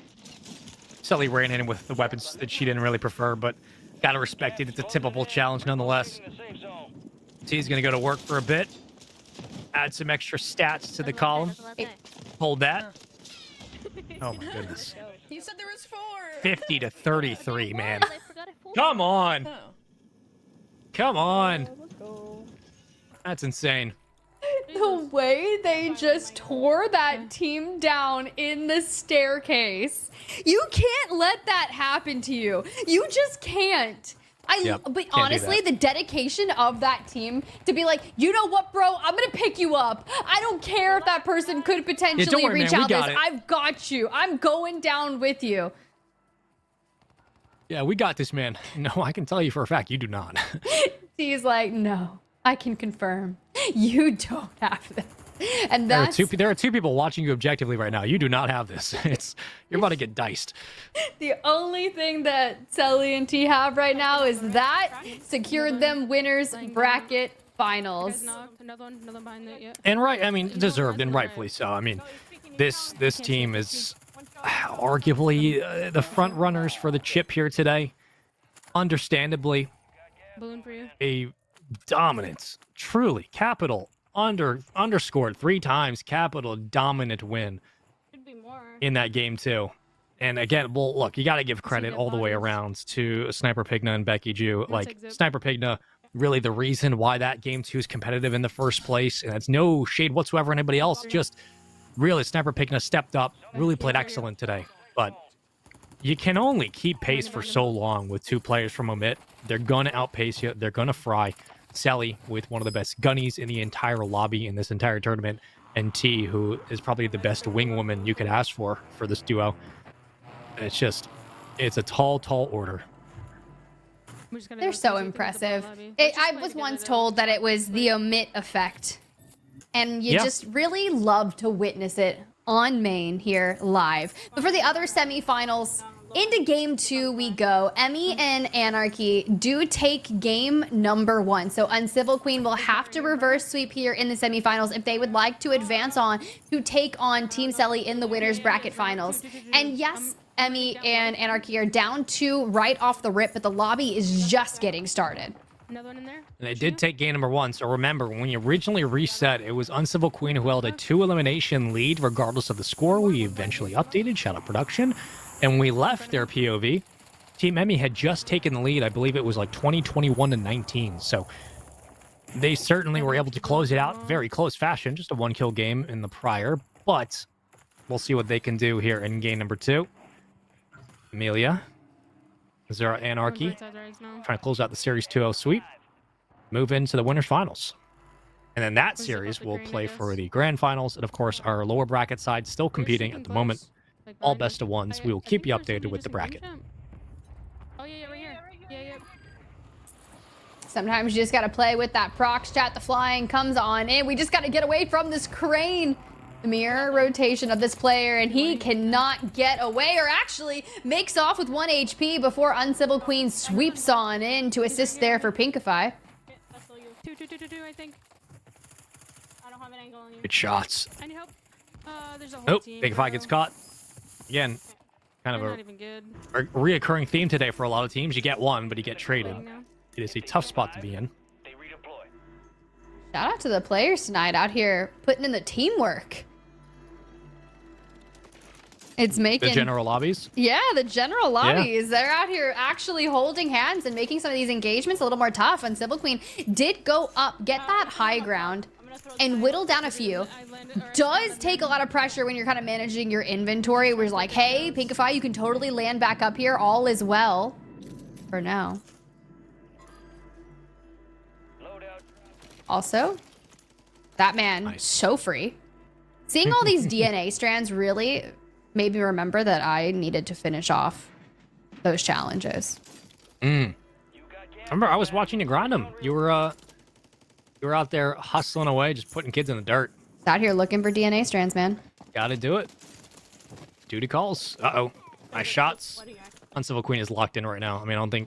Selly ran in with the weapons that she didn't really prefer, but gotta respect it. It's a typical challenge nonetheless. T's gonna go to work for a bit. Add some extra stats to the column. Hold that. Oh my goodness. He said there was 4. 50 to 33, man. Come on. Come on. That's insane. The way they just tore that team down in the staircase. You can't let that happen to you. You just can't. But honestly, the dedication of that team to be like, you know what, bro? I'm going to pick you up. I don't care if that person could potentially reach out this. I've got you. I'm going down with you. Yeah, we got this, man. No, I can tell you for a fact, you do not. He's like, no, I can confirm. You don't have this. And that's there are two people watching you objectively right now. You do not have this. You're about to get diced. The only thing that Selly and T have right now is that secured them winners bracket finals. And I mean, deserved and rightfully so. I mean, this team is arguably the front runners for the chip here today. Understandably, a dominant, truly capital underscored 3 times capital dominant win in that game too. And again, well, look, you got to give credit all the way around to Sniper Pigna and Becky Jew. Like Sniper Pigna, really the reason why that game 2 is competitive in the first place, and it's no shade whatsoever on anybody else. Just really, Sniper Pigna stepped up, really played excellent today. But you can only keep pace for so long with 2 players from Omit. They're gonna outpace you. They're gonna fry. Sally with one of the best gunnies in the entire lobby in this entire tournament, and T, who is probably the best wing woman you could ask for this duo. It's a tall order. They're so impressive. I was once told that it was the Omit effect, and you just really love to witness it on main here live. But for the other semifinals, into game 2 we go. Emmy and Anarchy do take game number 1. So Uncivil Queen will have to reverse sweep here in the semifinals if they would like to advance on to take on Team Selly in the winners bracket finals. And yes, Emmy and Anarchy are down 2 right off the rip, but the lobby is just getting started. Another one in there? And they did take game number 1, so remember, when you originally reset, it was Uncivil Queen who held a 2 elimination lead regardless of the score. We eventually updated, shout out production. And when we left their POV, Team Emmy had just taken the lead. I believe it was like 20-21 to 19. So they certainly were able to close it out very close fashion. Just a 1-kill game in the prior. But we'll see what they can do here in game number 2. Amelia. Zara Anarchy. Trying to close out the Series 2-0 sweep. Move into the winners finals. And then that series will play for the grand finals. And of course, our lower bracket side still competing at the moment. All best of ones. We will keep you updated with the bracket. Oh, yeah, right here. Yeah. Sometimes you just got to play with that prox chat. The flying comes on in. We just got to get away from this crane. The mirror rotation of this player, and he cannot get away, or actually makes off with 1 HP before Uncivil Queen sweeps on in to assist there for Pinkify. Two, I think. I don't have an angle on you. Good shots. I need help. There's a whole team. Pinkify gets caught. Again, kind of a reoccurring theme today for a lot of teams. You get one, but you get traded. It is a tough spot to be in. Shout out to the players tonight out here putting in the teamwork. It's making the general lobbies. Yeah, the general lobbies. Yeah. They're out here actually holding hands and making some of these engagements a little more tough. And Civil Queen did go up, get that high ground, and whittle down a few. Does take a lot of pressure when you're kind of managing your inventory. Where it's like, hey, Pinkify, you can totally land back up here. All is well for now. Also, that man, so free. Seeing all these DNA strands really made me remember that I needed to finish off those challenges. Remember, I was watching you grind them. You were out there hustling away, just putting kids in the dirt. It's out here looking for DNA strands, man. Gotta do it. Duty calls. Uh-oh. Nice shots. Uncivil Queen is locked in right now. I mean, I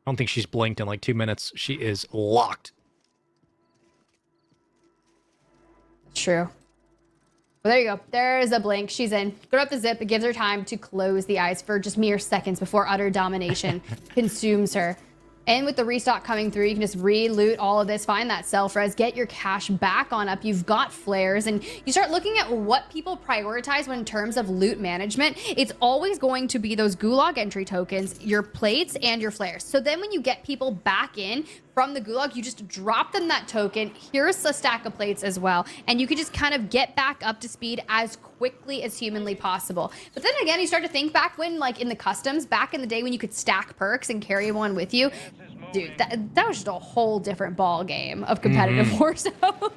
don't think she's blinked in like 2 minutes. She is locked. True. Well, there you go. There's a blink. She's in. Go up the zip. It gives her time to close the eyes for just mere seconds before utter domination consumes her. And with the restock coming through, you can just re-loot all of this, find that self-res, get your cash back on up. You've got flares, and you start looking at what people prioritize when in terms of loot management. It's always going to be those gulag entry tokens, your plates, and your flares. So then when you get people back in from the gulag, you just drop them that token. Here's a stack of plates as well. And you can just kind of get back up to speed as quickly as humanly possible. But then again, you start to think back when, like in the customs, back in the day when you could stack perks and carry one with you. Dude, that was just a whole different ball game of competitive Warzone.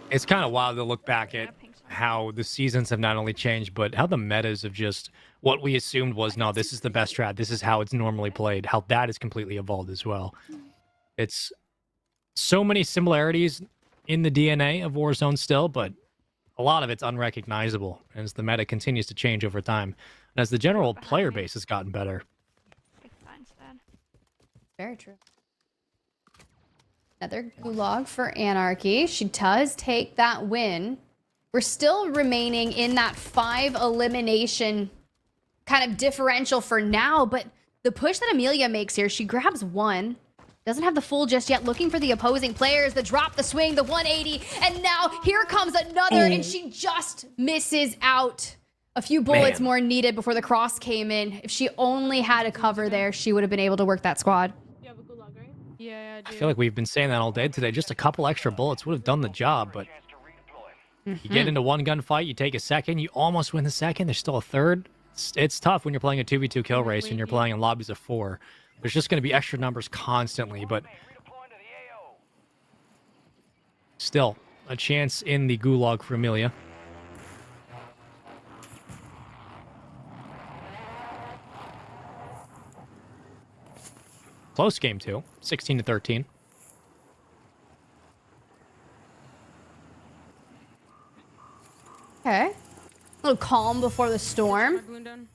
It's kind of wild to look back at how the seasons have not only changed, but how the metas of just what we assumed was, no, this is the best strat, this is how it's normally played, how that has completely evolved as well. It's so many similarities in the DNA of Warzone still, but a lot of it's unrecognizable as the meta continues to change over time, and as the general player base has gotten better. Very true. Another gulag for Anarchy. She does take that win. We're still remaining in that 5 elimination kind of differential for now, but the push that Amelia makes here, she grabs 1. Doesn't have the full just yet, looking for the opposing players, the drop, the swing, the 180, and now here comes another, and she just misses out. A few bullets more needed before the cross came in. If she only had a cover there, she would have been able to work that squad. You have a gulag, right? Yeah, I do. I feel like we've been saying that all day today. Just a couple extra bullets would have done the job, but you get into one gunfight, you take a second, you almost win the second, there's still a third. It's tough when you're playing a 2v2 kill race and you're playing in lobbies of 4. There's just going to be extra numbers constantly, but still a chance in the gulag for Amelia. Close game too, 16-13. Okay. A little calm before the storm.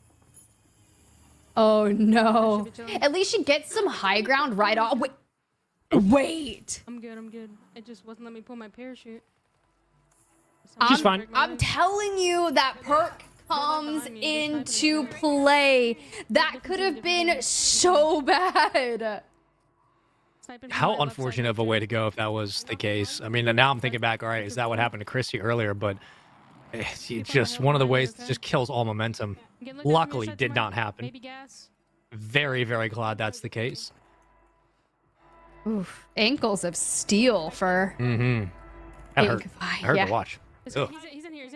Oh no. At least she gets some high ground right off. Wait. I'm good. It just wasn't letting me pull my parachute. She's fine. I'm telling you that perk comes into play. That could have been so bad. How unfortunate of a way to go if that was the case. I mean, now I'm thinking back, all right, is that what happened to Chrissy earlier? But it's just one of the ways that just kills all momentum. Luckily, did not happen. Very, very glad that's the case. Oof. Ankles of steel for... That hurt. I heard to watch. He's in here.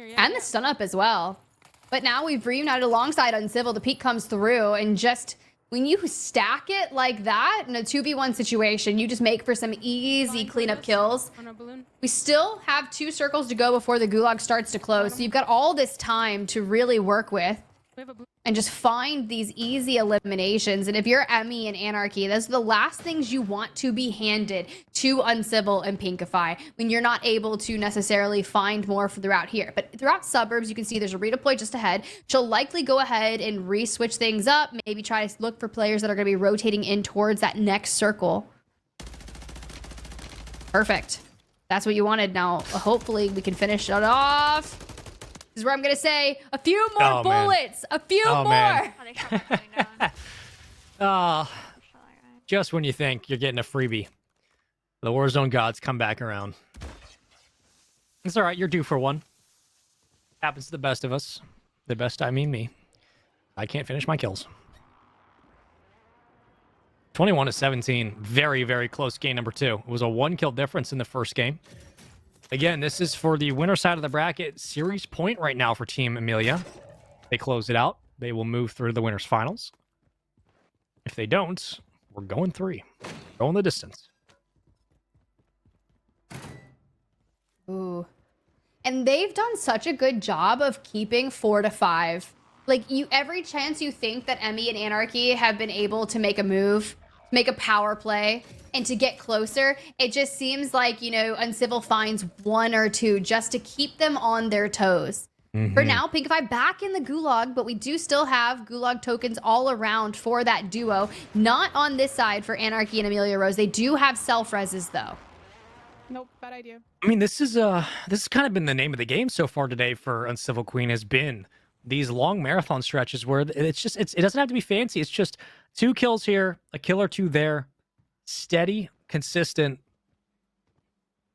Yeah, and the stun up as well. But now we've reunited alongside Uncivil. The peak comes through, and just when you stack it like that in a 2v1 situation, you just make for some easy cleanup kills. We still have 2 circles to go before the gulag starts to close, so you've got all this time to really work with and just find these easy eliminations. And if you're Emmy and Anarchy, those are the last things you want to be handed to Uncivil and Pinkify when you're not able to necessarily find more throughout here. But throughout suburbs, you can see there's a redeploy just ahead. She'll likely go ahead and re-switch things up, maybe try to look for players that are going to be rotating in towards that next circle. Perfect. That's what you wanted. Now, hopefully we can finish it off. This is where I'm going to say a few more bullets. A few more. Just when you think you're getting a freebie, the Warzone gods come back around. It's all right. You're due for one. Happens to the best of us. The best, I mean me. I can't finish my kills. 21-17. Very, very close game number 2. It was a 1-kill difference in the first game. Again, this is for the winner side of the bracket. Series point right now for Team Amelia. They close it out. They will move through to the winners finals. If they don't, we're going 3. Going the distance. Ooh. And they've done such a good job of keeping 4 to 5. Like, every chance you think that Emmy and Anarchy have been able to make a move, make a power play, and to get closer, it just seems like, you know, Uncivil finds 1 or 2 just to keep them on their toes. For now, Pinkify back in the gulag, but we do still have gulag tokens all around for that duo. Not on this side for Anarchy and Amelia Rose. They do have self-reses, though. Nope, bad idea. I mean, this has kind of been the name of the game so far today for Uncivil Queen, has been these long marathon stretches where it doesn't have to be fancy. It's just 2 kills here, a kill or 2 there, steady, consistent.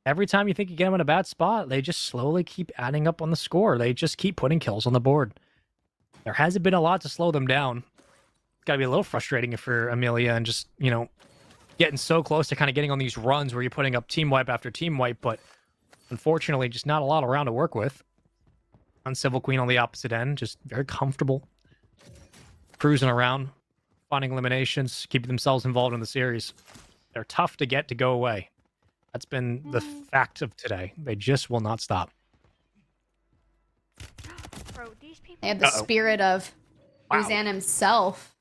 Every time you think you get them in a bad spot, they just slowly keep adding up on the score. They just keep putting kills on the board. There hasn't been a lot to slow them down. It's got to be a little frustrating for Amelia and just, you know, getting so close to kind of getting on these runs where you're putting up team wipe after team wipe, but unfortunately, just not a lot around to work with. Uncivil Queen on the opposite end, just very comfortable, cruising around, finding eliminations, keeping themselves involved in the series. They're tough to get to go away. That's been the fact of today. They just will not stop. Bro, these people... They have the spirit of Uzan himself.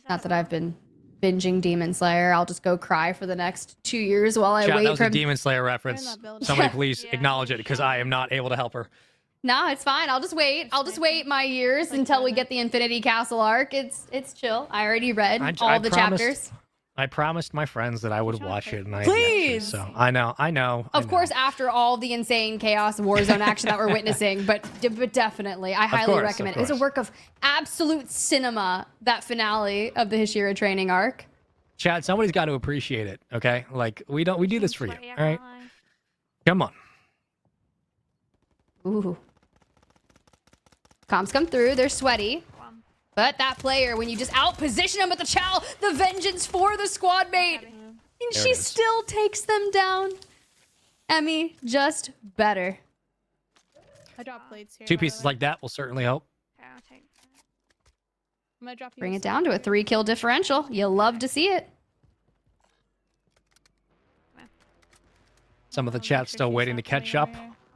Not that I've been binging Demon Slayer. I'll just go cry for the next 2 years while I wait that was for a Demon Slayer reference. Somebody please acknowledge it, because I am not able to help her. No, it's fine. I'll just wait. I'll just wait my years until we get the Infinity Castle arc. It's chill. I already read all the chapters. I promised my friends that I would watch it, and I Please. so I know. Of course, after all the insane chaos Warzone action that we're witnessing, but definitely, I highly recommend it. It's a work of absolute cinema. That finale of the Huskerrs training arc. Chad, somebody's got to appreciate it. Okay, like we do this for you. All right, come on. Ooh. Comms come through. They're sweaty. But that player, when you just out-position him with the chow, the vengeance for the squad mate. And she still takes them down. Emmy, just better. I dropped plates here. 2 pieces like that will certainly help. I'm gonna drop you. Bring it down to a 3-kill differential. You'll love to see it. Some of the chat's still waiting to catch up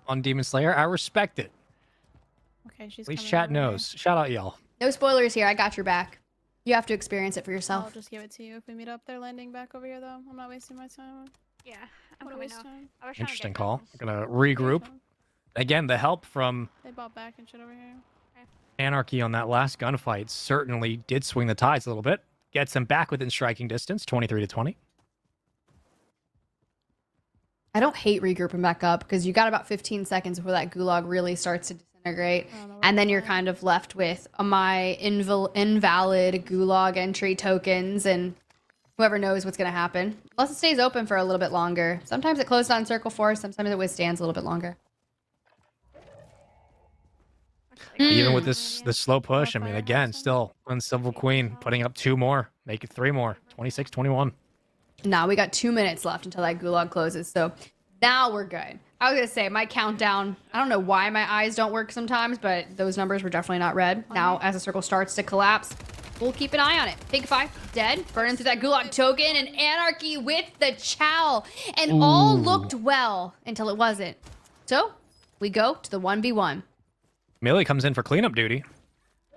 on Demon Slayer. I respect it. Okay, she's At least chat knows. Shout out y'all. No spoilers here. I got your back. You have to experience it for yourself. I'll just give it to you if we meet up. They're landing back over here, though. I'm not wasting my time. Yeah, I'm gonna waste time. Interesting call. We're gonna regroup. Again, the help from They bought back and shit over here. Anarchy on that last gunfight certainly did swing the tides a little bit. Gets them back within striking distance, 23-20. I don't hate regrouping back up because you got about 15 seconds before that gulag really starts to disintegrate. And then you're kind of left with my invalid gulag entry tokens and whoever knows what's going to happen. Unless it stays open for a little bit longer. Sometimes it closed on circle 4, sometimes it withstands a little bit longer. Even with this slow push, I mean, again, still Uncivil Queen putting up 2 more, make it 3 more, 26-21. Now we got 2 minutes left until that gulag closes, so now we're good. I was gonna say my countdown. I don't know why my eyes don't work sometimes, but those numbers were definitely not red. Now, as the circle starts to collapse, we'll keep an eye on it. Pinkify dead, burning through that gulag token, and Anarchy with the chow, and all looked well until it wasn't. So we go to the 1v1. Millie comes in for cleanup duty.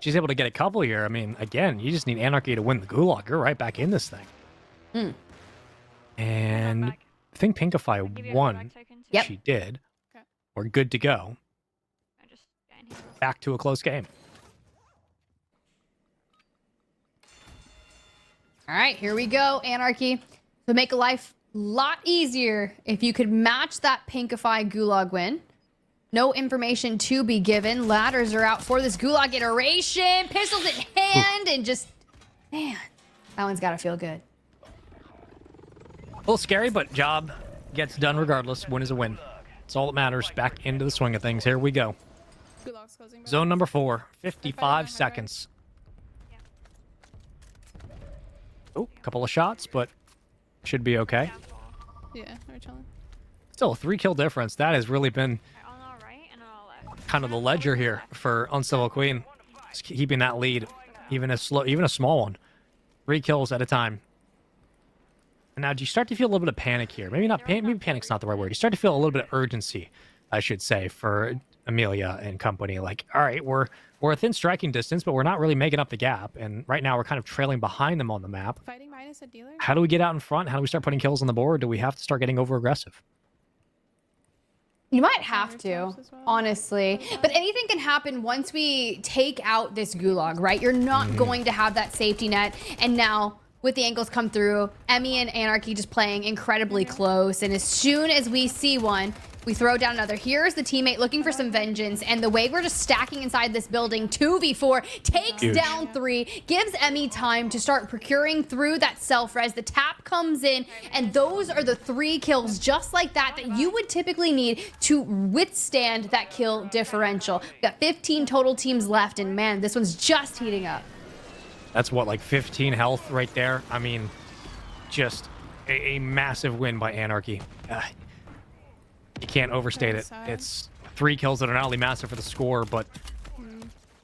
She's able to get a couple here. I mean, again, you just need Anarchy to win the gulag. You're right back in this thing. And I think Pinkify won. Yep. She did. We're good to go. Back to a close game. All right, here we go, Anarchy. To make life a lot easier, if you could match that Pinkify gulag win. No information to be given. Ladders are out for this gulag iteration. Pistols in hand, and just, man, that one's got to feel good. A little scary, but job gets done regardless. Win is a win. It's all that matters. Back into the swing of things. Here we go. Zone number 4. 55 seconds. Oh, a couple of shots, but should be okay. Yeah, we're chilling. Still a 3-kill difference. That has really been kind of the ledger here for Uncivil Queen. Just keeping that lead, even a small one. 3 kills at a time. And now, do you start to feel a little bit of panic here? Maybe not. Maybe panic's not the right word. You start to feel a little bit of urgency, I should say, for Amelia and company. Like, all right, we're within striking distance, but we're not really making up the gap. And right now, we're kind of trailing behind them on the map. Fighting minus a dealer? How do we get out in front? How do we start putting kills on the board? Do we have to start getting over aggressive? You might have to, honestly. But anything can happen once we take out this gulag, right? You're not going to have that safety net. And now, with the angles come through, Emmy and Anarchy just playing incredibly close. And as soon as we see one, We throw down another. Here's the teammate looking for some vengeance. And the way we're just stacking inside this building, 2v4, takes down 3, gives Emmy time to start procuring through that self-res. The tap comes in, and those are the 3 kills just like that that you would typically need to withstand that kill differential. We've got 15 total teams left, and man, this one's just heating up. That's what, like 15 health right there? I mean, just a massive win by Anarchy. You can't overstate it. It's 3 kills that are not only massive for the score, but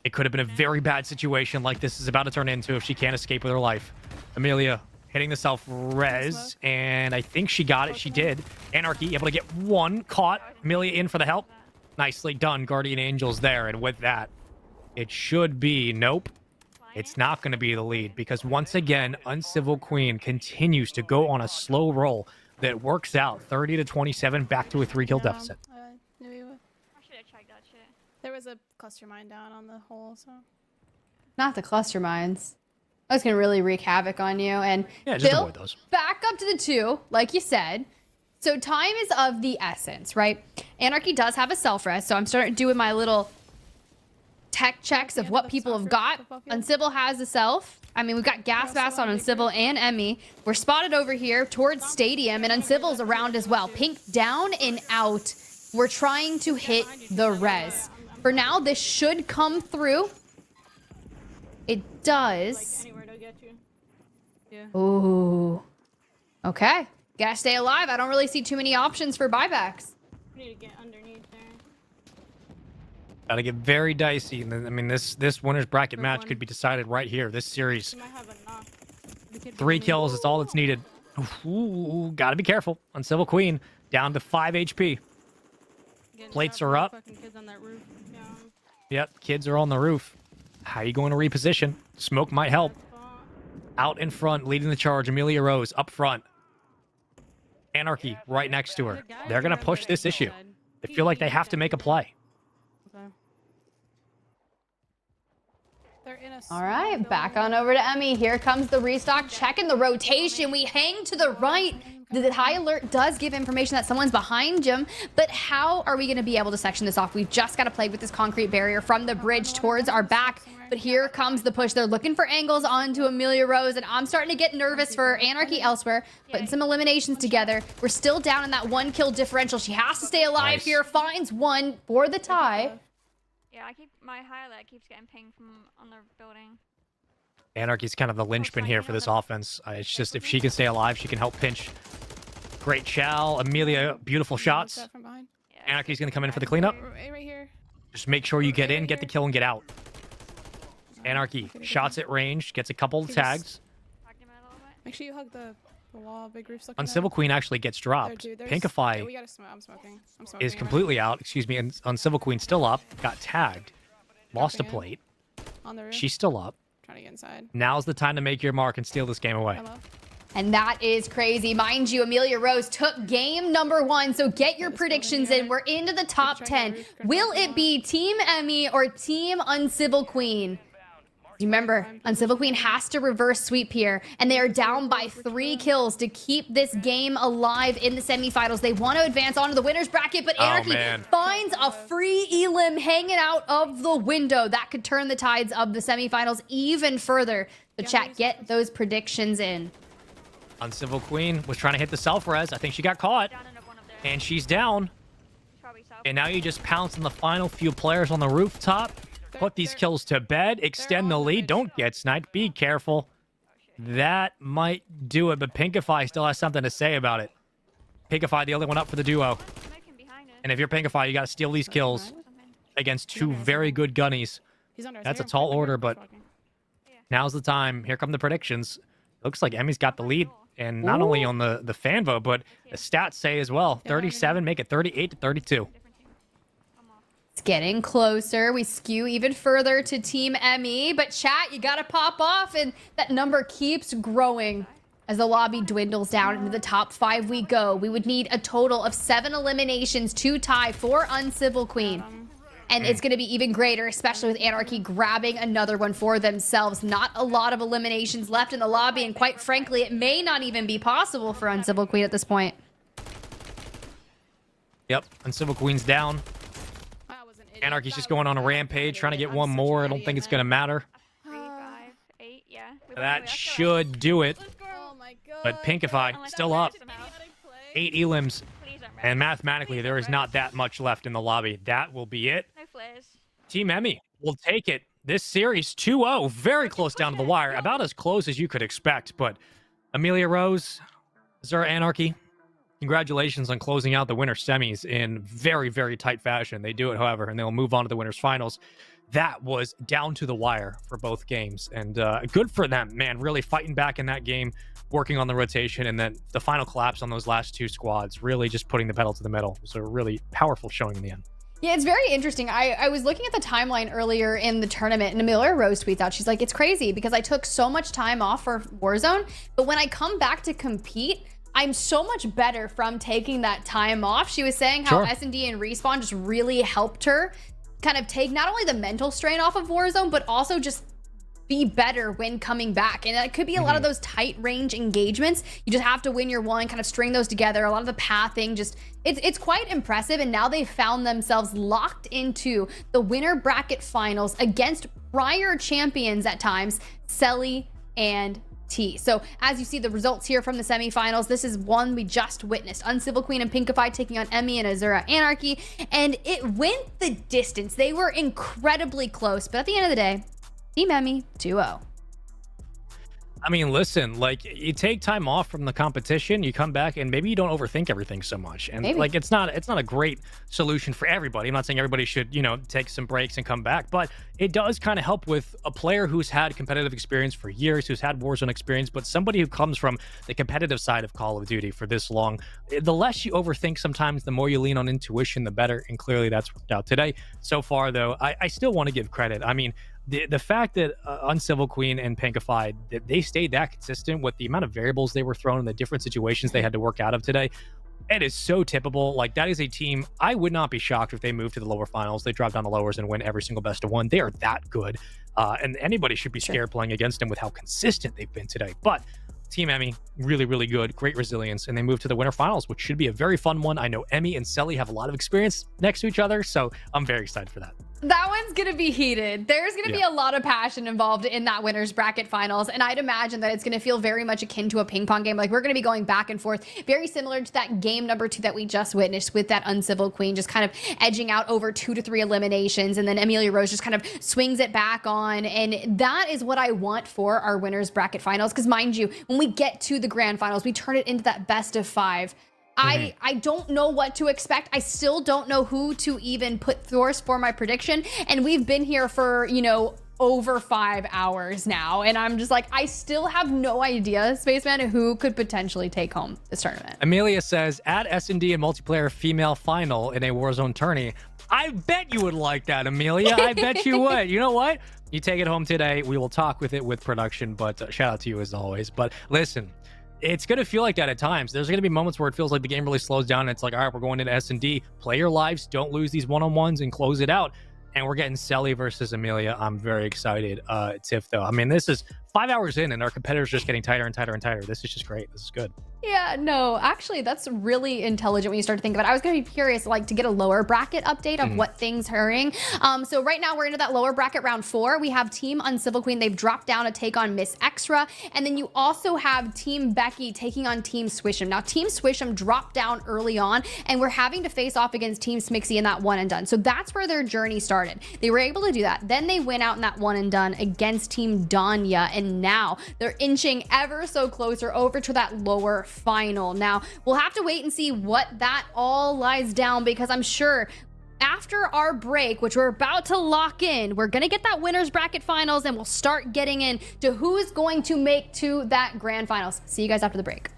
it could have been a very bad situation like this is about to turn into if she can't escape with her life. Amelia hitting the self-res, and I think she got it. She did. Anarchy able to get 1 caught. Amelia in for the help. Nicely done. Guardian Angels there, and with that, it should be... Nope. It's not going to be the lead, because once again, Uncivil Queen continues to go on a slow roll that works out. 30 to 27, back to a 3-kill deficit. I should have checked that shit. There was a cluster mine down on the hole, so... Not the cluster mines. That's going to really wreak havoc on you. And yeah, just Bill, avoid those. Back up to the 2, like you said. So time is of the essence, right? Anarchy does have a self-res, so I'm starting doing my little tech checks of what people have got. Uncivil has a self. I mean, we've got gas mask on Uncivil and Emmy. We're spotted over here towards Stadium, and Uncivil's around as well. Pink down and out. We're trying to hit the res. For now, this should come through. It does. Ooh. Okay. Gotta stay alive. I don't really see too many options for buybacks. We need to get underneath there. Gotta get very dicey. I mean, this winner's bracket match could be decided right here. This series. 3 kills is all that's needed. Ooh, gotta be careful. Uncivil Queen down to 5 HP. Plates are up. Yep, kids are on the roof. How are you going to reposition? Smoke might help. Out in front, leading the charge. Amelia Rose up front. Anarchy right next to her. They're gonna push this issue. They feel like they have to make a play. All right, back on over to Emmy. Here comes the restock. Checking the rotation. We hang to the right. The high alert does give information that someone's behind him, but how are we going to be able to section this off? We've just got to play with this concrete barrier from the bridge towards our back, but here comes the push. They're looking for angles onto Amelia Rose, and I'm starting to get nervous for Anarchy elsewhere, putting some eliminations together. We're still down in that 1 kill differential. She has to stay alive here, finds 1 for the tie. Yeah, my highlight keeps getting pinged from on the building. Anarchy's kind of the linchpin here for this offense. It's just if she can stay alive, she can help pinch. Great chow. Amelia, beautiful shots. Anarchy's going to come in for the cleanup. Right here. Just make sure you get in, get the kill, and get out. Anarchy, shots at range, gets a couple of tags. Make sure you hug the wall. Big roof's looking Uncivil Queen actually gets dropped. Pinkify I'm smoking. is completely out. Excuse me. And Uncivil Queen still up. Got tagged. Lost a plate. On the roof. She's still up. Trying to get inside. Now's the time to make your mark and steal this game away. And that is crazy. Mind you, Amelia Rose took game number 1, so get your predictions in. We're into the top 10. Will it be Team Emmy or Team Uncivil Queen? Remember, Uncivil Queen has to reverse sweep here, and they are down by 3 kills to keep this game alive in the semifinals. They want to advance onto the winner's bracket, but Anarchy finds a free elim hanging out of the window. That could turn the tides of the semifinals even further. So chat, get those predictions in. Uncivil Queen was trying to hit the self-res. I think she got caught, and she's down. And now you just pounce on the final few players on the rooftop. Put these kills to bed, extend the lead. Don't get sniped. Be careful. That might do it, but Pinkify still has something to say about it. Pinkify, the only one up for the duo. And if you're Pinkify, you got to steal these kills against 2 very good gunnies. That's a tall order, but now's the time. Here come the predictions. Looks like Emmy's got the lead, and not only on the fan vote, but the stats say as well. 37, make it 38 to 32. It's getting closer. We skew even further to Team Emmy, but chat, you gotta pop off, and that number keeps growing as the lobby dwindles down into the top 5 we go. We would need a total of 7 eliminations to tie for Uncivil Queen. And it's going to be even greater, especially with Anarchy grabbing another one for themselves. Not a lot of eliminations left in the lobby, and quite frankly, it may not even be possible for Uncivil Queen at this point. Yep, Uncivil Queen's down. Anarchy's just going on a rampage, trying to get one more. I don't think it's going to matter. 3, 5, 8, yeah. That should do it. Oh my god. But Pinkify, still up. 8 elims. And mathematically, there is not that much left in the lobby. That will be it. No flares. Team Emmy will take it. This series 2-0, very close down to the wire. About as close as you could expect. But Amelia Rose, Zura Anarchy, congratulations on closing out the winter semis in very, very tight fashion. They do it, however, and they'll move on to the winners finals. That was down to the wire for both games, and good for them, man. Really fighting back in that game, working on the rotation, and then the final collapse on those last 2 squads, really just putting the pedal to the metal. It was a really powerful showing in the end. Yeah, it's very interesting. I was looking at the timeline earlier in the tournament, and Amelia Rose tweets out, she's like, it's crazy because I took so much time off for Warzone, but when I come back to compete, I'm so much better from taking that time off. She was saying how S&D and Respawn just really helped her kind of take not only the mental strain off of Warzone, but also just be better when coming back. And that could be a lot of those tight range engagements. You just have to win your one, kind of string those together. A lot of the pathing, just it's quite impressive. And now they've found themselves locked into the winner bracket finals against prior champions at times, Selly and T. So as you see the results here from the semifinals, this is one we just witnessed. Uncivil Queen and Pinkify taking on Emmy and Azura Anarchy, and it went the distance. They were incredibly close, but at the end of the day, Team Emmy 2-0. I mean, listen, like, you take time off from the competition, you come back, and maybe you don't overthink everything so much. And like, it's not a great solution for everybody. I'm not saying everybody should, you know, take some breaks and come back, but it does kind of help with a player who's had competitive experience for years, who's had Warzone experience, but somebody who comes from the competitive side of Call of Duty for this long. The less you overthink sometimes, the more you lean on intuition, the better. And clearly that's worked out today. So far, though, I still want to give credit. I mean, the fact that Uncivil Queen and Pinkify, that they stayed that consistent with the amount of variables they were thrown and the different situations they had to work out of today, it is so tippable. Like, that is a team, I would not be shocked if they move to the lower finals. They drop down the lowers and win every single best of one. They are that good. And anybody should be scared playing against them with how consistent they've been today. But Team Emmy, really, really good. Great resilience. And they move to the winter finals, which should be a very fun one. I know Emmy and Selly have a lot of experience next to each other, so I'm very excited for that. That one's going to be heated. There's going to be a lot of passion involved in that winner's bracket finals. And I'd imagine that it's going to feel very much akin to a ping pong game. Like, we're going to be going back and forth, very similar to that game number 2 that we just witnessed with that Uncivil Queen, just kind of edging out over 2 to 3 eliminations. And then Amelia Rose just kind of swings it back on. And that is what I want for our winner's bracket finals. Because mind you, when we get to the grand finals, we turn it into that best of 5. I don't know what to expect. I still don't know who to even put forth for my prediction. And we've been here for, you know, over 5 hours now. And I'm just like, I still have no idea, Spaceman, who could potentially take home this tournament. Amelia says, add S&D and multiplayer female final in a Warzone tourney. I bet you would like that, Amelia. I bet you would. You know what? You take it home today. We will talk with it with production, but shout out to you as always. But listen, it's going to feel like that at times. There's going to be moments where it feels like the game really slows down and it's like, all right, we're going into S&D. Play your lives. Don't lose these one-on-ones and close it out. And we're getting Selly versus Amelia. I'm very excited. Tiff, though. I mean, this is 5 hours in and our competitors just getting tighter and tighter and tighter. This is just great. This is good. Yeah, no, actually, that's really intelligent when you start to think about it. I was going to be curious, like, to get a lower bracket update of what things hurrying. So right now we're into that lower bracket round 4. We have Team Uncivil Queen. They've dropped down to take on Miss Extra. And then you also have Team Becky taking on Team Swish'em. Now, Team Swish'em dropped down early on, and we're having to face off against Team Smixy in that one and done. So that's where their journey started. They were able to do that. Then they went out in that one and done against Team Danya, and now they're inching ever so closer over to that lower final. Now, we'll have to wait and see what that all lies down, because I'm sure after our break, which we're about to lock in, we're going to get that winner's bracket finals, and we'll start getting into who's going to make to that grand finals. See you guys after the break.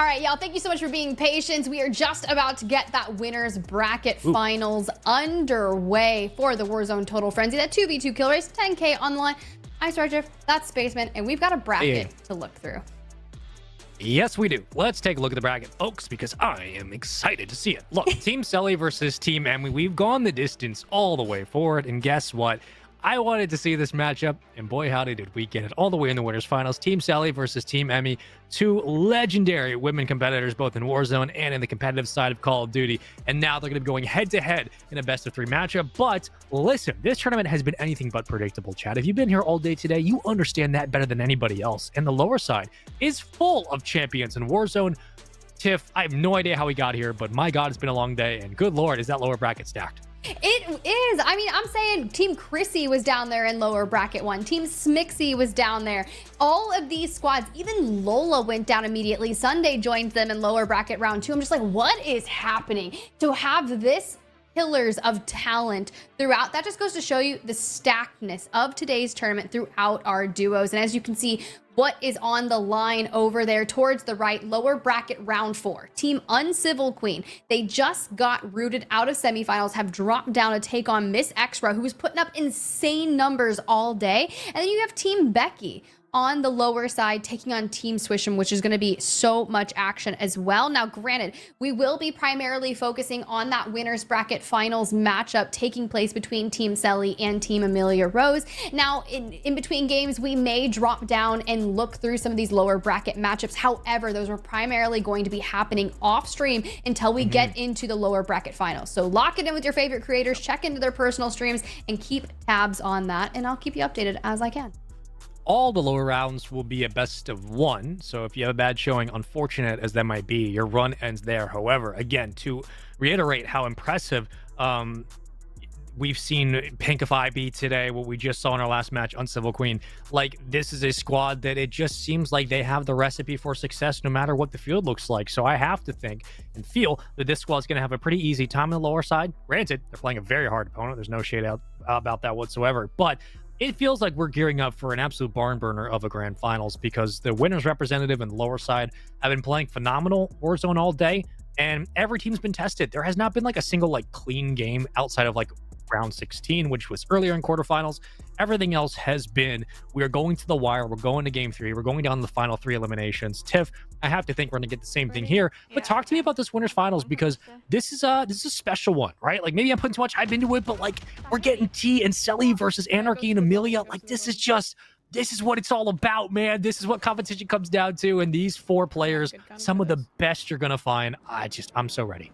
right, y'all, thank you so much for being patient. We are just about to get that winners bracket finals underway for the Warzone Total Frenzy. That 2v2 kill race, 10K online. Ice Roger, that's Spaceman, and we've got a bracket to look through. Yes, we do. Let's take a look at the bracket, folks, because I am excited to see it. Look, Team Selly versus Team Emmy. We've gone the distance all the way forward, and guess what? I wanted to see this matchup, and boy, howdy did we get it all the way in the winners finals. Team Selly versus Team Emmy, two legendary women competitors, both in Warzone and in the competitive side of Call of Duty. And now they're going to be going head-to-head in a best-of-3 matchup. But listen, this tournament has been anything but predictable, Chad. If you've been here all day today, you understand that better than anybody else. And the lower side is full of champions in Warzone. Tiff, I have no idea how we got here, but my God, it's been a long day. And good Lord, is that lower bracket stacked? It is. I mean, I'm saying Team Chrissy was down there in lower bracket 1. Team Smixy was down there. All of these squads, even Lola went down immediately. Sunday joined them in lower bracket round 2. I'm just like, what is happening? To have this pillars of talent throughout, that just goes to show you the stackedness of today's tournament throughout our duos. And as you can see, what is on the line over there towards the right, lower bracket round 4. Team Uncivil Queen, they just got rooted out of semifinals, have dropped down to take on Miss Extra, who was putting up insane numbers all day. And then you have Team Becky on the lower side taking on Team Swish'em, which is going to be so much action as well. Now, granted, we will be primarily focusing on that winners bracket finals matchup taking place between Team Selly and Team Amelia Rose. Now, in between games, we may drop down and look through some of these lower bracket matchups. However, those are primarily going to be happening off stream until we get into the lower bracket finals. So lock it in with your favorite creators, check into their personal streams, and keep tabs on that, and I'll keep you updated as I can. All the lower rounds will be a best of 1. So if you have a bad showing, unfortunate as that might be, your run ends there. However, again, to reiterate how impressive we've seen Pinkify be today, what we just saw in our last match, Uncivil Queen, like this is a squad that it just seems like they have the recipe for success no matter what the field looks like. So I have to think and feel that this squad is going to have a pretty easy time on the lower side. Granted, they're playing a very hard opponent. There's no shade out about that whatsoever. But it feels like we're gearing up for an absolute barn burner of a grand finals because the winners representative and the lower side have been playing phenomenal Warzone all day, and every team's been tested. There has not been like a single like clean game outside of like round 16, which was earlier in quarterfinals. Everything else has been, we are going to the wire, we're going to game 3, we're going down the final 3 eliminations. Tiff, I have to think we're gonna get the same thing here, but talk to me about this winners finals, because this is a special one, right? Like maybe I'm putting too much hype into it, but like we're getting T and Selly versus Anarchy and Amelia. Like this is what it's all about, man. This is what competition comes down to, and these 4 players, some of the best you're gonna find. I'm so ready.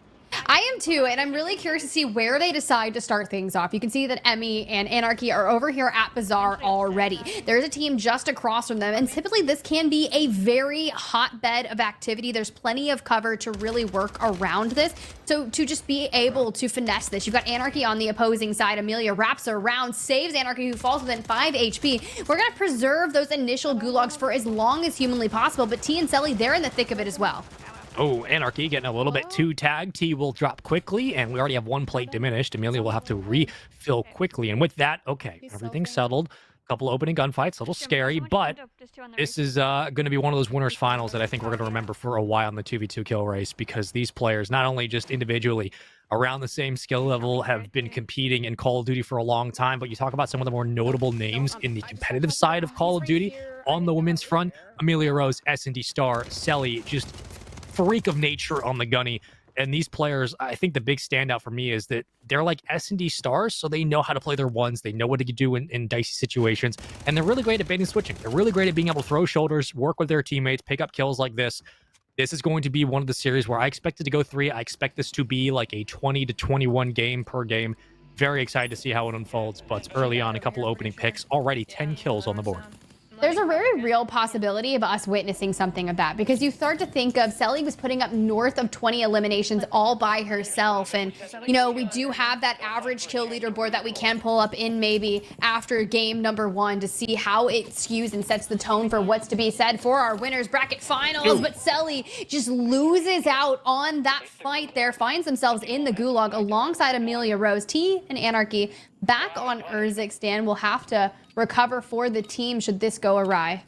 I am too, and I'm really curious to see where they decide to start things off. You can see that Emmy and Anarchy are over here at Bazaar already. There's a team just across from them, and typically this can be a very hotbed of activity. There's plenty of cover to really work around this. So to just be able to finesse this, you've got Anarchy on the opposing side. Amelia wraps around, saves Anarchy, who falls within 5 HP. We're going to preserve those initial gulags for as long as humanly possible, but T and Selly, they're in the thick of it as well. Oh, Anarchy getting a little bit too tagged. T will drop quickly, and we already have 1 plate diminished. Amelia will have to refill quickly. And with that, okay, everything's settled. A couple opening gunfights, a little scary, but this is going to be one of those winners finals that I think we're going to remember for a while in the 2v2 kill race, because these players, not only just individually around the same skill level, have been competing in Call of Duty for a long time, but you talk about some of the more notable names in the competitive side of Call of Duty on the women's front. Amelia Rose, S&D Star, Selly, just freak of nature on the gunny. And these players, I think the big standout for me is that they're like S&D stars, so they know how to play their ones, they know what to do in dicey situations, and they're really great at bait and switching. They're really great at being able to throw shoulders, work with their teammates, pick up kills like this. This is going to be one of the series where I expect it to go 3. I expect this to be like a 20 to 21 game per game. Very excited to see how it unfolds, but early on, a couple opening picks, already 10 kills on the board. There's a very real possibility of us witnessing something of that, because you start to think of Selly was putting up north of 20 eliminations all by herself. And, you know, we do have that average kill leaderboard that we can pull up in maybe after game number 1 to see how it skews and sets the tone for what's to be said for our winners bracket finals. But Selly just loses out on that fight there, finds themselves in the gulag alongside Amelia Rose. T and Anarchy back on Urzikstan will have to recover for the team should this go awry.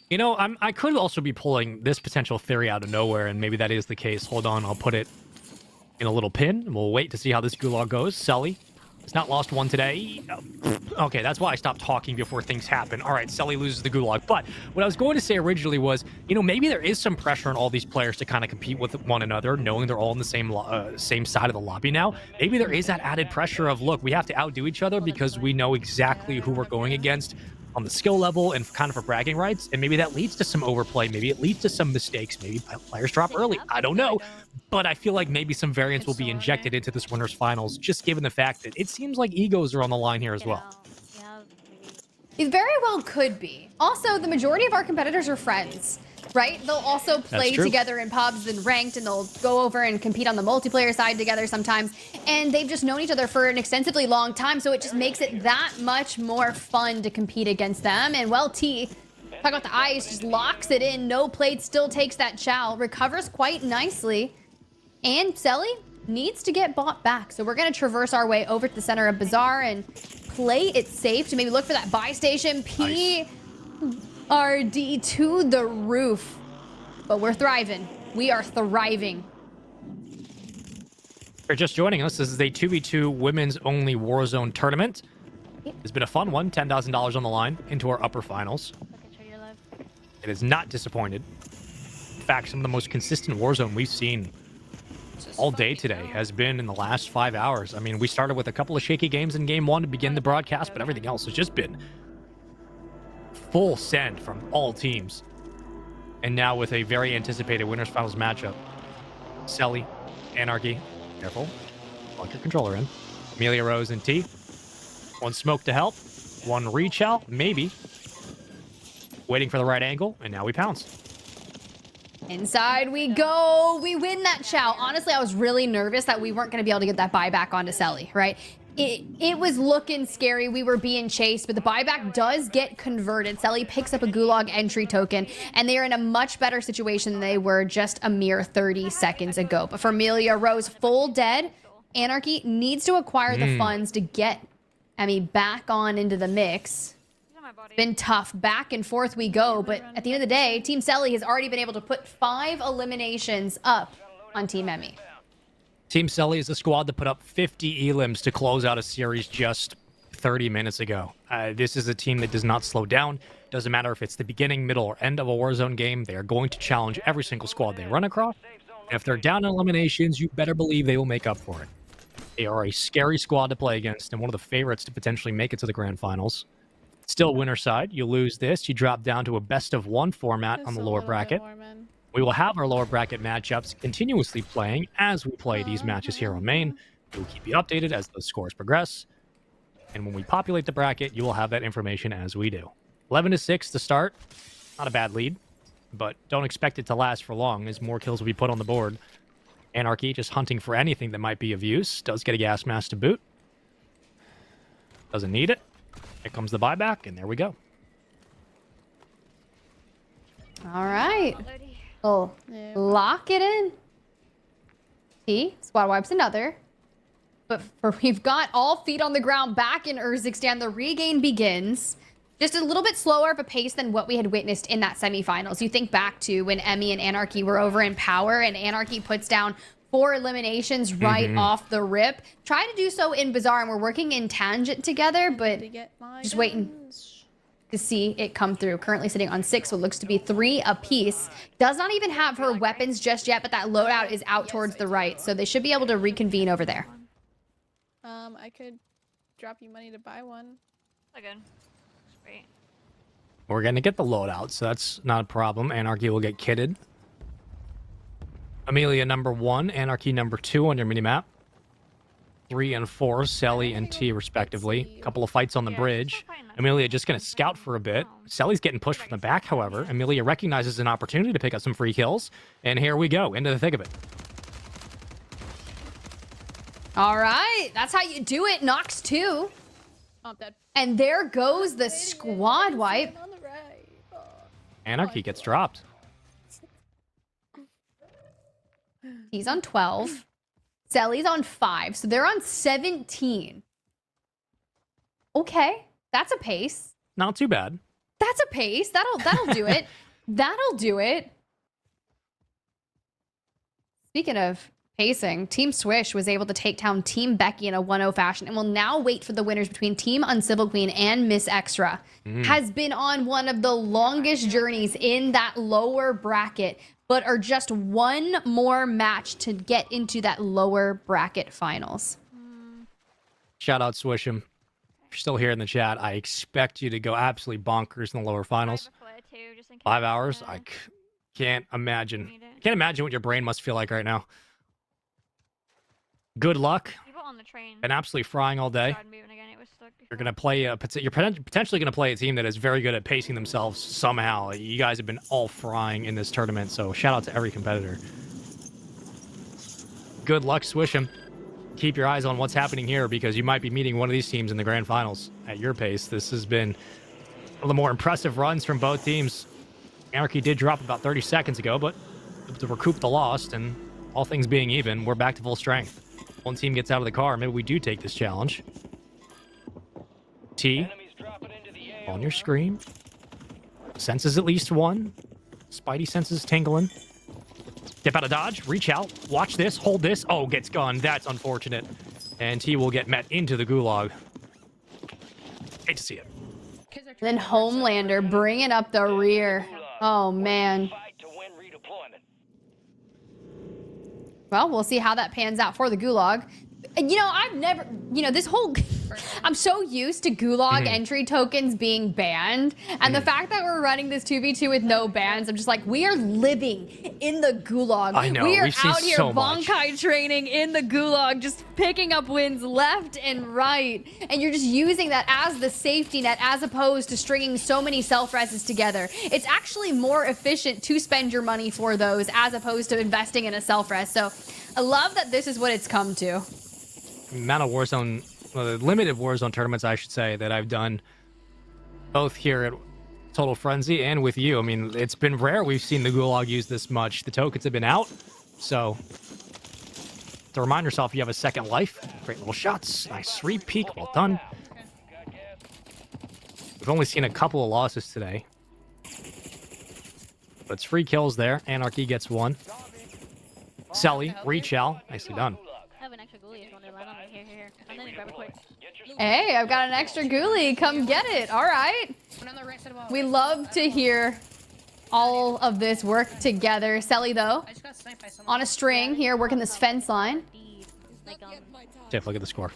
You know, I could also be pulling this potential theory out of nowhere, and maybe that is the case. Hold on, I'll put it in a little pin, and we'll wait to see how this gulag goes. Selly has not lost one today. Okay, that's why I stopped talking before things happen. All right, Selly loses the gulag. But what I was going to say originally was, you know, maybe there is some pressure on all these players to kind of compete with one another, knowing they're all on the same side of the lobby now. Maybe there is that added pressure of, look, we have to outdo each other because we know exactly who we're going against on the skill level and kind of for bragging rights, and maybe that leads to some overplay. Maybe it leads to some mistakes. Maybe players drop early. I don't know. But I feel like maybe some variance will be injected into this winners finals, just given the fact that it seems like egos are on the line here as well. It very well could be. Also, the majority of our competitors are friends, right? They'll also play together in pubs and ranked, and they'll go over and compete on the multiplayer side together sometimes. And they've just known each other for an extensively long time, so it just makes it that much more fun to compete against them. And well, T, talk about the ice, just locks it in. No plate, still takes that chow, recovers quite nicely. And Selly needs to get bought back. So we're going to traverse our way over to the center of Bazaar and play it safe to maybe look for that buy station. PRD to the roof. But we're thriving. We are thriving. If you're just joining us, this is a 2v2 women's only Warzone tournament. It's been a fun one. $10,000 on the line into our upper finals. It has not disappointed. In fact, some of the most consistent Warzone we've seen all day today has been in the last 5 hours. I mean, we started with a couple of shaky games in game one to begin the broadcast, but everything else has just been full send from all teams. And now with a very anticipated winners finals matchup, Selly, Anarchy, careful, plug your controller in, Amelia Rose and T. One smoke to help, one reach out, maybe. Waiting for the right angle, and now we pounce. Inside we go. We win that chow. Honestly, I was really nervous that we weren't going to be able to get that buyback onto Selly, right? It was looking scary. We were being chased, but the buyback does get converted. Selly picks up a gulag entry token, and they are in a much better situation than they were just a mere 30 seconds ago. But for Amelia Rose, full dead, Anarchy needs to acquire the funds to get Emmy back on into the mix. Been tough. Back and forth we go, but at the end of the day, Team Selly has already been able to put 5 eliminations up on Team Emmy. Team Selly is the squad that put up 50 elims to close out a series just 30 minutes ago. This is a team that does not slow down. Doesn't matter if it's the beginning, middle, or end of a Warzone game. They are going to challenge every single squad they run across. And if they're down in eliminations, you better believe they will make up for it. They are a scary squad to play against and one of the favorites to potentially make it to the grand finals. Still winner side. You lose this, you drop down to a best of 1 format on the lower bracket. We will have our lower bracket matchups continuously playing as we play these matches here on main. We will keep you updated as the scores progress. And when we populate the bracket, you will have that information as we do. 11-6 to start. Not a bad lead, but don't expect it to last for long as more kills will be put on the board. Anarchy just hunting for anything that might be of use. Does get a gas mask to boot. Doesn't need it. Here comes the buyback, and there we go. All right. Oh, lock it in. T, squad wipes another. But we've got all feet on the ground back in Urzikstan. The regain begins. Just a little bit slower of a pace than what we had witnessed in that semifinals. You think back to when Emmy and Anarchy were over in Power, and Anarchy puts down 4 eliminations right off the rip. Try to do so in Bazaar, and we're working in Tangent together, but just waiting to see it come through. Currently sitting on 6, what looks to be 3 apiece. Does not even have her weapons just yet, but that loadout is out towards the right, so they should be able to reconvene over there. I could drop you money to buy one. Again. Great. We're going to get the loadout, so that's not a problem. Anarchy will get kitted. Amelia number 1, Anarchy number 2 on your minimap. 3 and 4, Selly and T respectively. A couple of fights on the bridge. Amelia just going to scout for a bit. Selly's getting pushed from the back, however. Amelia recognizes an opportunity to pick up some free kills. And here we go, into the thick of it. All right, that's how you do it. Knocks 2. And there goes the squad wipe. Anarchy gets dropped. He's on 12. Selly's on 5. So they're on 17. Okay. That's a pace. Not too bad. That's a pace. That'll do it. That'll do it. Speaking of pacing, Team Swish was able to take down Team Becky in a 1-0 fashion and will now wait for the winners between Team Uncivil Queen and Miss Extra. Has been on one of the longest journeys in that lower bracket, but are just one more match to get into that lower bracket finals. Shout out Swish'em. If you're still here in the chat, I expect you to go absolutely bonkers in the lower finals. 5 hours? I can't imagine. Can't imagine what your brain must feel like right now. Good luck. People on the train. Been absolutely frying all day. You're gonna play. You're potentially gonna play a team that is very good at pacing themselves somehow. You guys have been all frying in this tournament, so shout out to every competitor. Good luck, Swish'em. Keep your eyes on what's happening here because you might be meeting one of these teams in the grand finals at your pace. This has been one of the more impressive runs from both teams. Anarchy did drop about 30 seconds ago, but to recoup the loss and all things being even, we're back to full strength. One team gets out of the car. Maybe we do take this challenge. T on your screen. Senses at least one. Spidey senses tingling. Step out of dodge. Reach out. Watch this. Hold this. Oh, gets gunned. That's unfortunate. And T will get met into the gulag. Hate to see it. Then Homelander bringing up the rear. Oh, man. Well, we'll see how that pans out for the gulag. You know, I've never, you know, this whole, I'm so used to gulag entry tokens being banned. And the fact that we're running this 2v2 with no bans, I'm just like, we are living in the gulag. I know, we are we've seen out here so much. Bonkai training in the gulag, just picking up wins left and right. And you're just using that as the safety net as opposed to stringing so many self-reses together. It's actually more efficient to spend your money for those as opposed to investing in a self-res. So I love that this is what it's come to. Amount of Warzone, well, the limited Warzone tournaments, I should say, that I've done both here at Total Frenzy and with you. I mean, it's been rare we've seen the gulag used this much. The tokens have been out, so to remind yourself you have a second life. Great little shots. Nice repeat. Well done. We've only seen a couple of losses today, but it's free kills there. Anarchy gets one. Selly, reach out. Nicely done. Hey, I've got an extra ghoulie. Come get it. All right. We love to hear all of this work together. Selly, though, on a string here, working this fence line. Jeff, look at the score.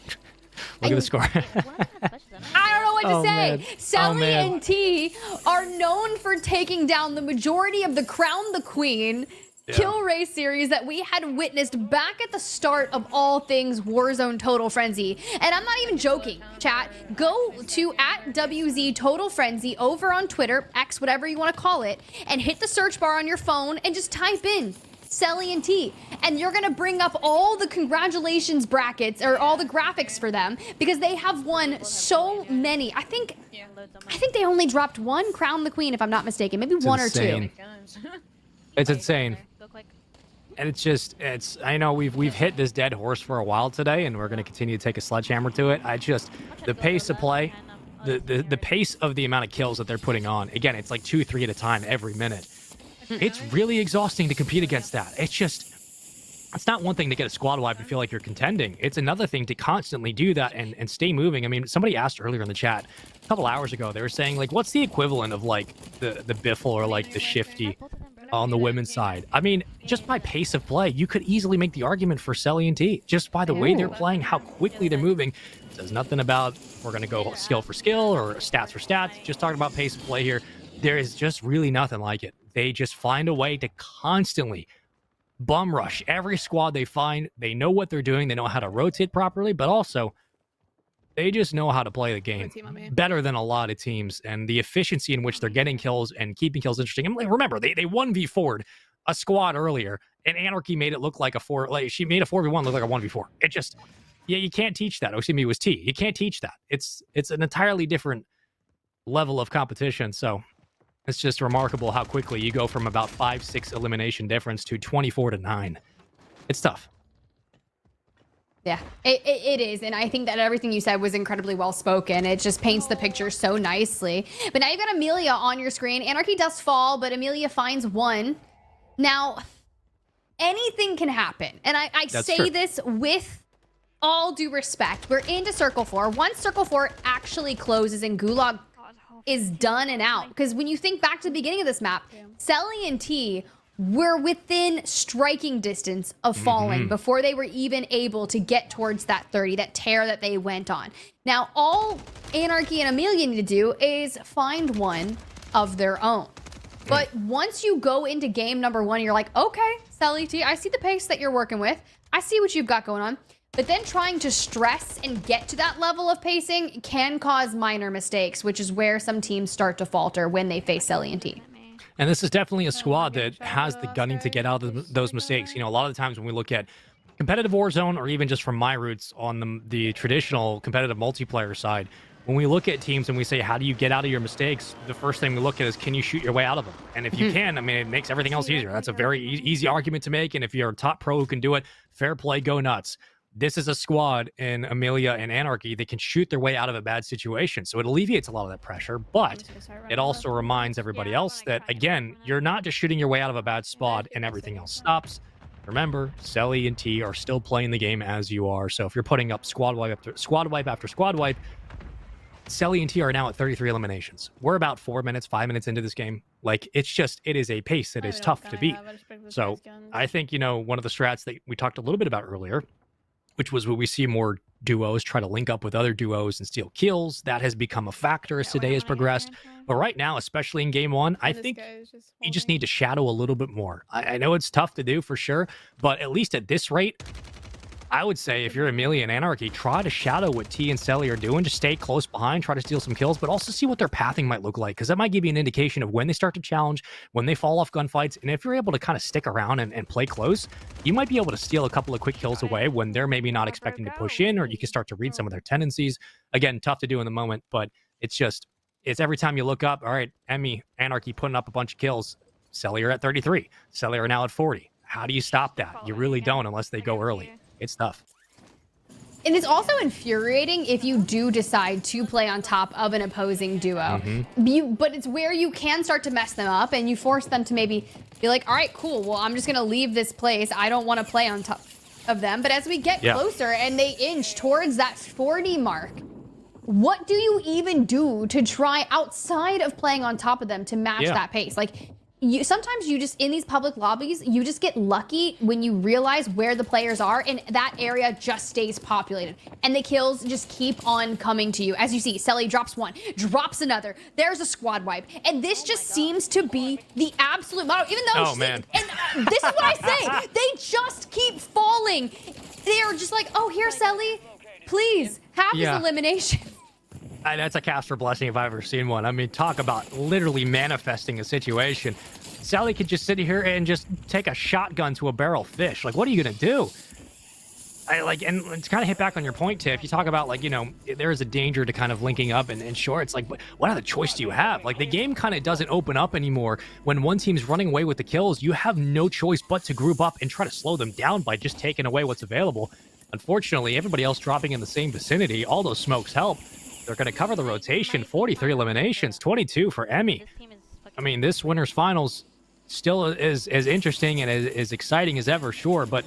Look at the score. I don't know what to say. Man. Selly and T are known for taking down the majority of the Crown the Queen kill race series that we had witnessed back at the start of all things Warzone Total Frenzy. And I'm not even joking, chat. Go to @WZ Total Frenzy over on Twitter, X, whatever you want to call it, and hit the search bar on your phone and just type in Selly and T, and you're gonna bring up all the congratulations brackets or all the graphics for them because they have won so many. I think they only dropped one Crown the Queen, if I'm not mistaken, maybe It's one insane. or two. It's insane. And it's I know we've hit this dead horse for a while today, and we're going to continue to take a sledgehammer to it. The pace of play, the pace of the amount of kills that they're putting on. Again, it's like 2-3 at a time every minute. It's really exhausting to compete against that. It's not one thing to get a squad wipe and feel like you're contending. It's another thing to constantly do that and stay moving. I mean, somebody asked earlier in the chat a couple hours ago, they were saying, like, what's the equivalent of, like, the Biffle or, like, the Shifty on the women's side? I mean, just by pace of play, you could easily make the argument for Selly and T. Just by the way they're playing, how quickly they're moving. It says nothing about we're going to go skill for skill or stats for stats. Just talking about pace of play here. There is just really nothing like it. They just find a way to constantly bum rush every squad they find. They know what they're doing. They know how to rotate properly, but also they just know how to play the game better than a lot of teams. And the efficiency in which they're getting kills and keeping kills interesting. And remember, they 1v4'd a squad earlier, and Anarchy made it look like she made a 4v1 look like a 1v4. It just, you can't teach that. It was T. You can't teach that. It's an entirely different level of competition. So it's just remarkable how quickly you go from about 5-6 elimination difference to 24-9. It's tough. Yeah, it is. And I think that everything you said was incredibly well spoken. It just paints the picture so nicely. But now you've got Amelia on your screen. Anarchy does fall, but Amelia finds one. Now, anything can happen. And I say true. this with all due respect. We're into Circle 4. Once Circle 4 actually closes and Gulag is done and out. Because when you think back to the beginning of this map, Selly and T were within striking distance of falling before they were even able to get towards that 30, that tear that they went on. Now, all Anarchy and Amelia need to do is find one of their own. But once you go into game number 1, you're like, okay, Selly T, I see the pace that you're working with. I see what you've got going on. But then trying to stress and get to that level of pacing can cause minor mistakes, which is where some teams start to falter when they face Selly and T. And this is definitely a squad that has the gunning to get out of those mistakes. You know, a lot of the times when we look at competitive Warzone, or even just from my roots on the traditional competitive multiplayer side, when we look at teams and we say, how do you get out of your mistakes? The first thing we look at is, can you shoot your way out of them? And if you can, I mean, it makes everything else easier. That's a very easy argument to make. And if you're a top pro who can do it, fair play, go nuts. This is a squad in Amelia and Anarchy that can shoot their way out of a bad situation. So it alleviates a lot of that pressure, but it also reminds everybody else that, again, you're not just shooting your way out of a bad spot and everything else stops. Remember, Selly and T are still playing the game as you are. So if you're putting up squad wipe after squad wipe after squad wipe, Selly and T are now at 33 eliminations. We're about 5 minutes into this game. Like, it is a pace that is tough to beat. So I think, you know, one of the strats that we talked a little bit about earlier, which was where we see more duos try to link up with other duos and steal kills. That has become a factor as today has progressed. But right now, especially in game 1, I think you just need to shadow a little bit more. I know it's tough to do for sure, but at least at this rate, I would say if you're Amelia and Anarchy, try to shadow what T and Selly are doing. Just stay close behind, try to steal some kills, but also see what their pathing might look like, because that might give you an indication of when they start to challenge, when they fall off gunfights. And if you're able to kind of stick around and play close, you might be able to steal a couple of quick kills away when they're maybe not expecting to push in, or you can start to read some of their tendencies. Again, tough to do in the moment, but it's every time you look up, all right, Anarchy putting up a bunch of kills. Selly are at 33. Selly are now at 40. How do you stop that? You really don't unless they go early. It's tough. And it's also infuriating if you do decide to play on top of an opposing duo. But it's where you can start to mess them up, and you force them to maybe be like, all right, cool, well, I'm just going to leave this place. I don't want to play on top of them. But as we get closer and they inch towards that 40 mark, what do you even do to try outside of playing on top of them to match that pace? Like, sometimes you just, in these public lobbies, you just get lucky when you realize where the players are, and that area just stays populated. And the kills just keep on coming to you. As you see, Selly drops one, drops another. There's a squad wipe. And this just seems to be the absolute motto. Even though, and this is what I say, they just keep falling. They're just like, oh, here, Selly, please, have this elimination. That's a caster blessing if I've ever seen one. I mean, talk about literally manifesting a situation. Sally could just sit here and just take a shotgun to a barrel fish. Like, what are you gonna do? And it's kind of hit back on your point, Tiff. You talk about, like, you know, there is a danger to kind of linking up, and sure, it's like, what other choice do you have? Like, the game kind of doesn't open up anymore. When one team's running away with the kills, you have no choice but to group up and try to slow them down by just taking away what's available. Unfortunately, everybody else dropping in the same vicinity, all those smokes help. They're going to cover the rotation. 43 eliminations, 22 for Emmy. I mean, this winner's finals still is as interesting and as exciting as ever, sure, but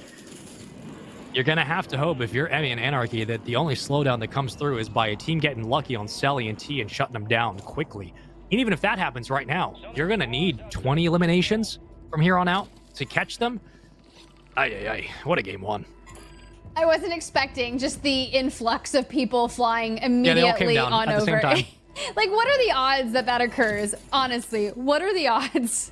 you're going to have to hope, if you're Emmy and Anarchy, that the only slowdown that comes through is by a team getting lucky on Selly and T and shutting them down quickly. And even if that happens right now, you're going to need 20 eliminations from here on out to catch them. What a game 1. I wasn't expecting just the influx of people flying immediately on over. Like, what are the odds that occurs? Honestly, what are the odds?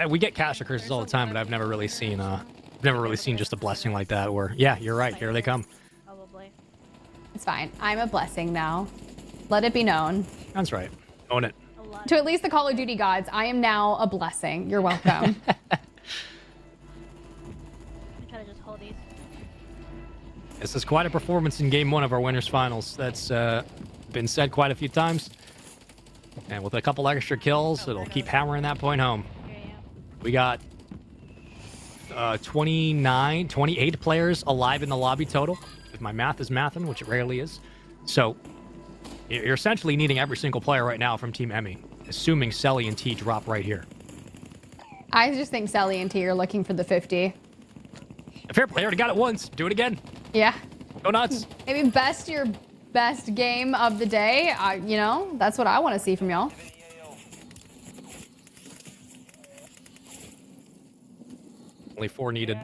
We get cash curses all the time, but I've never really seen just a blessing like that where, yeah, you're right, here they come. Probably. It's fine. I'm a blessing now. Let it be known. That's right. Own it. To at least the Call of Duty gods, I am now a blessing. You're welcome. This is quite a performance in game 1 of our winners finals. That's been said quite a few times. And with a couple extra kills, it'll keep hammering that point home. We got 28 players alive in the lobby total, if my math is mathing, which it rarely is. So you're essentially needing every single player right now from Team Emmy, assuming Selly and T drop right here. I just think Selly and T are looking for the 50. A fair play already got it once. Do it again. Yeah. Go nuts. Maybe your best game of the day. You know, that's what I want to see from y'all. Only 4 needed.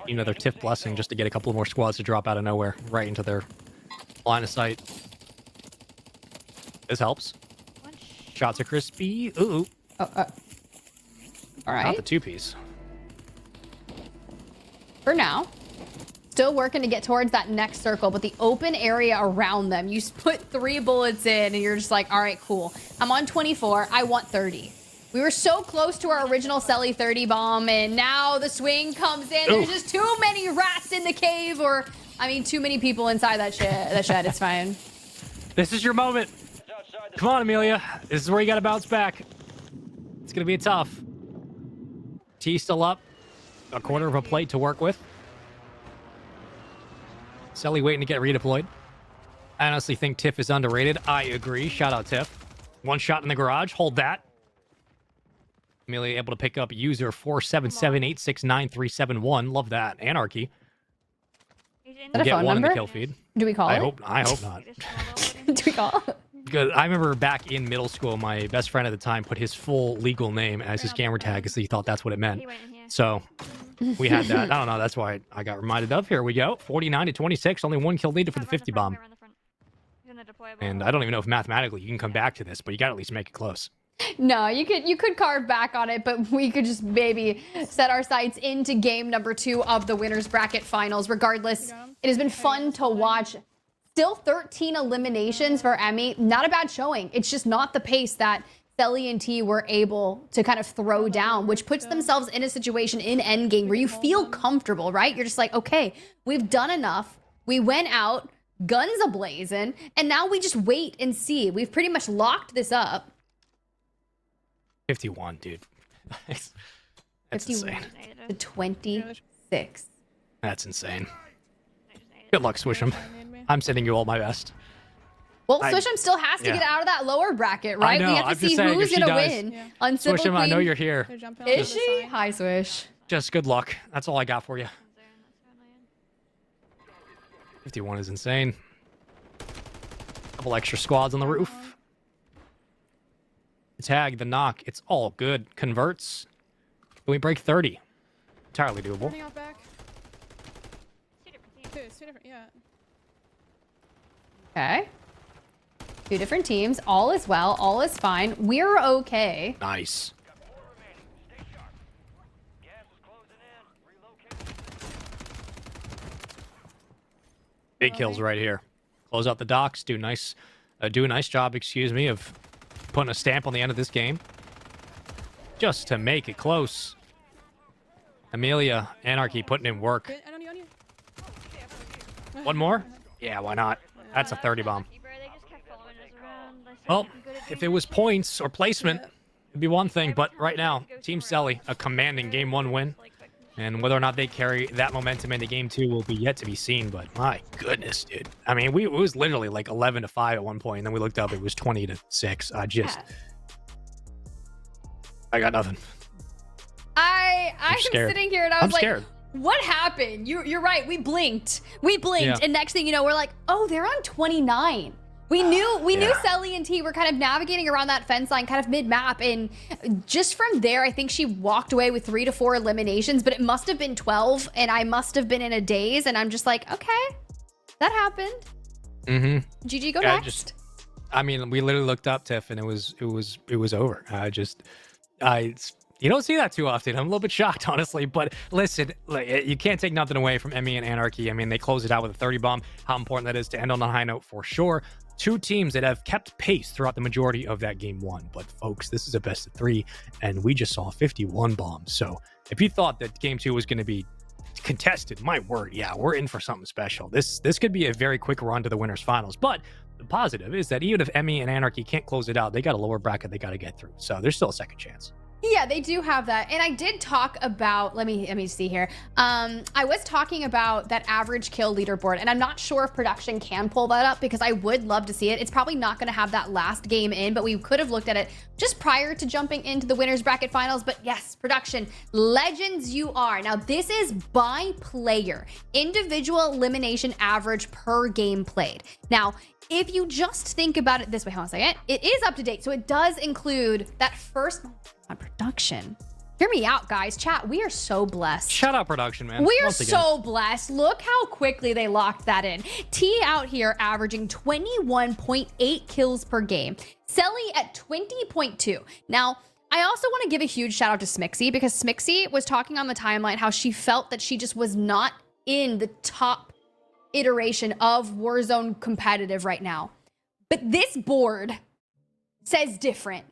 Need another TIF blessing just to get a couple more squads to drop out of nowhere right into their line of sight. This helps. Shots are crispy. Ooh. All right. Not the 2-piece. For now. Still working to get towards that next circle, but the open area around them, you put 3 bullets in and you're just like, all right, cool. I'm on 24. I want 30. We were so close to our original Selly 30 bomb, and now the swing comes in. There's just too many rats in the cave, or, I mean, too many people inside that shed. It's fine. This is your moment. Come on, Amelia. This is where you got to bounce back. It's going to be tough. T still up. A quarter of a plate to work with. Selly waiting to get redeployed. I honestly think TIF is underrated. I agree. Shout out TIF. 1 shot in the garage. Hold that. Amelia able to pick up user 477869371. Love that. Anarchy. Is that a Get phone 1 number? in the kill feed. Do we call I it? hope not. Do we call it? Because I remember back in middle school, my best friend at the time put his full legal name as his gamer tag because he thought that's what it meant. So we had that. I don't know. That's why I got reminded of. Here we go. 49-26. Only 1 kill needed for the 50 bomb. And I don't even know if mathematically you can come back to this, but you got to at least make it close. No, you could carve back on it, but we could just maybe set our sights into game number 2 of the winners bracket finals. Regardless, it has been fun to watch. Still 13 eliminations for Emmy. Not a bad showing. It's just not the pace that Selly and T were able to kind of throw down, which puts themselves in a situation in endgame where you feel comfortable, right? You're just like, okay, we've done enough. We went out, guns a-blazing, and now we just wait and see. We've pretty much locked this up. 51, dude. That's 51 insane. to 26. That's insane. Good luck, Swish'em. I'm sending you all my best. Well, Swish'em still has to get out of that lower bracket, right? I know, We have to I'm see just saying, who's if she going to does. win on Civil Swish'em, I know Queen. you're here. Is she? Hi, Swish. Just good luck. That's all I got for you. 51 is insane. Couple extra squads on the roof. The tag, the knock, it's all good. Converts. Can we break 30? Entirely doable. Turning out back. It's 2 different, yeah. Okay. 2 different teams. All is well. All is fine. We're okay. Nice. Big kills right here. Close out the docks. Do a nice job, excuse me, of putting a stamp on the end of this game. Just to make it close. Amelia, Anarchy putting in work. 1 more? Yeah, why not? That's a 30 bomb. Well, if it was points or placement, it'd be one thing. But right now, Team Selly, a commanding Game 1 win. And whether or not they carry that momentum into Game 2 will be yet to be seen. But my goodness, dude. I mean, it was literally like 11-5 at one point. And then we looked up, it was 20-6. I got nothing. I'm sitting here and I was like, scared. What happened? You're right. We blinked. Yeah. And next thing you know, we're like, oh, they're on 29. We knew Selly and T were kind of navigating around that fence line kind of mid-map. And just from there, I think she walked away with 3 to 4 eliminations, but it must have been 12. And I must have been in a daze. And I'm just like, okay, that happened. Mm-hmm. GG, go next. I mean, we literally looked up, Tiff, and it was over. You don't see that too often. I'm a little bit shocked, honestly. But listen, you can't take nothing away from Emmy and Anarchy. I mean, they closed it out with a 30 bomb. How important that is to end on a high note for sure. 2 teams that have kept pace throughout the majority of that Game 1. But folks, this is a best of 3, and we just saw 51 bombs. So if you thought that Game 2 was going to be contested, my word, yeah, we're in for something special. This could be a very quick run to the winners finals. But the positive is that even if Emmy and Anarchy can't close it out, they got a lower bracket they got to get through. So there's still a second chance. Yeah, they do have that. And I did talk about, let me see here. I was talking about that average kill leaderboard, and I'm not sure if production can pull that up because I would love to see it. It's probably not going to have that last game in, but we could have looked at it just prior to jumping into the winners bracket finals. But yes, production, legends you are. Now this is by player, individual elimination average per game played. Now, if you just think about it this way, hold on a second, it is up to date. So it does include that first on production. Hear me out, guys. Chat, we are so blessed. Shout out production, man. We are so blessed. Look how quickly they locked that in. T out here averaging 21.8 kills per game. Selly at 20.2. Now, I also want to give a huge shout out to Smixy because Smixy was talking on the timeline how she felt that she just was not in the top iteration of Warzone competitive right now. But this board says different.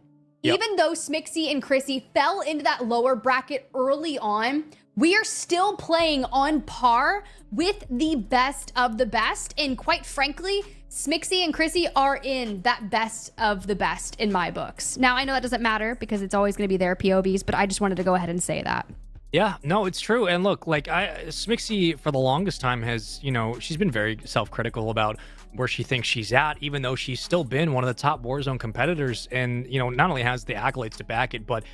Yep. Even though Smixy and Chrissy fell into that lower bracket early on, we are still playing on par with the best of the best. And quite frankly, Smixy and Chrissy are in that best of the best in my books. Now, I know that doesn't matter because it's always going to be their POVs, but I just wanted to go ahead and say that. Yeah, no, it's true. And look, like Smixy for the longest time has, you know, she's been very self-critical about where she thinks she's at, even though she's still been one of the top Warzone competitors. And, you know, not only has the accolades to back it, but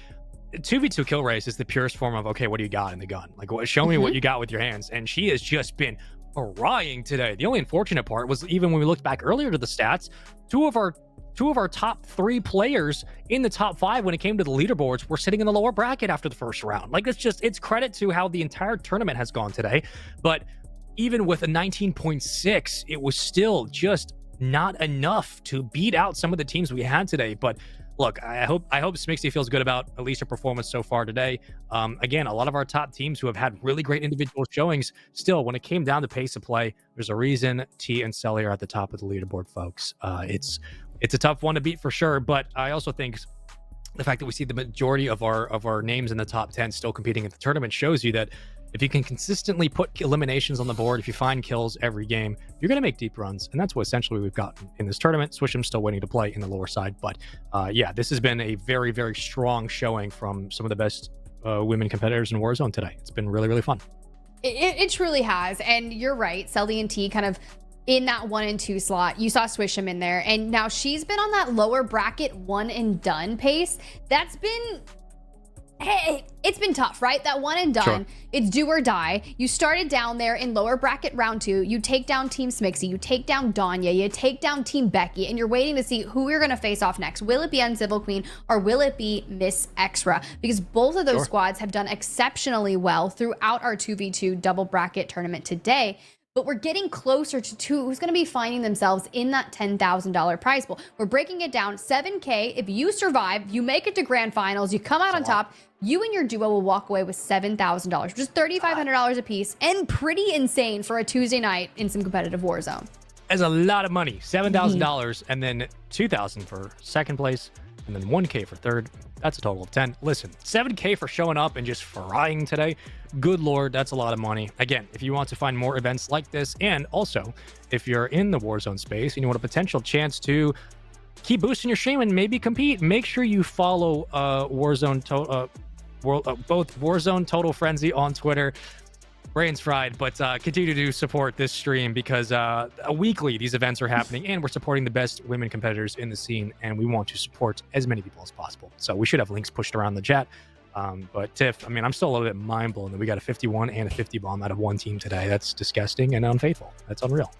2v2 kill race is the purest form of, okay, what do you got in the gun? Like, show me what you got with your hands. And she has just been frying today. The only unfortunate part was even when we looked back earlier to the stats, two of our top 3 players in the top 5 when it came to the leaderboards were sitting in the lower bracket after the first round. Like, it's credit to how the entire tournament has gone today. But even with a 19.6, it was still just not enough to beat out some of the teams we had today. But look, I hope Smixy feels good about at least her performance so far today. Again, a lot of our top teams who have had really great individual showings, still, when it came down to pace of play, there's a reason T and Selly are at the top of the leaderboard, folks. It's a tough one to beat for sure, but I also think the fact that we see the majority of our names in the top 10 still competing at the tournament shows you that if you can consistently put eliminations on the board, if you find kills every game, you're going to make deep runs. And that's what essentially we've gotten in this tournament. Swisham's still waiting to play in the lower side. But yeah, this has been a very, very strong showing from some of the best women competitors in Warzone today. It's been really, really fun. It truly has. And you're right. Selly and T kind of in that 1 and 2 slot. You saw Swisham in there. And now she's been on that lower bracket 1 and done pace. That's been... Hey, it's been tough, right? That 1 and done, sure. It's do or die. You started down there in lower bracket round 2. You take down Team Smixy, you take down Donya, you take down Team Becky, and you're waiting to see who you're going to face off next. Will it be Uncivil Queen or will it be Miss Extra? Because both of those squads have done exceptionally well throughout our 2v2 double bracket tournament today. But we're getting closer to who's going to be finding themselves in that $10,000 prize pool. We're breaking it down. 7K. If you survive, you make it to grand finals, you come out on top, you and your duo will walk away with $7,000, which is $3,500 a piece, and pretty insane for a Tuesday night in some competitive Warzone. That's a lot of money. $7,000 and then $2,000 for second place, and then $1K for third. That's a total of 10. Listen, $7K for showing up and just frying today. Good Lord, that's a lot of money. Again, if you want to find more events like this, and also if you're in the Warzone space and you want a potential chance to keep boosting your stream and maybe compete, make sure you follow both Warzone Total Frenzy on Twitter. Brain's fried, but continue to support this stream because weekly these events are happening and we're supporting the best women competitors in the scene, and we want to support as many people as possible. So we should have links pushed around the chat. But Tiff, I mean, I'm still a little bit mind blown that we got a 51 and a 50 bomb out of one team today. That's disgusting and unfaithful. That's unreal.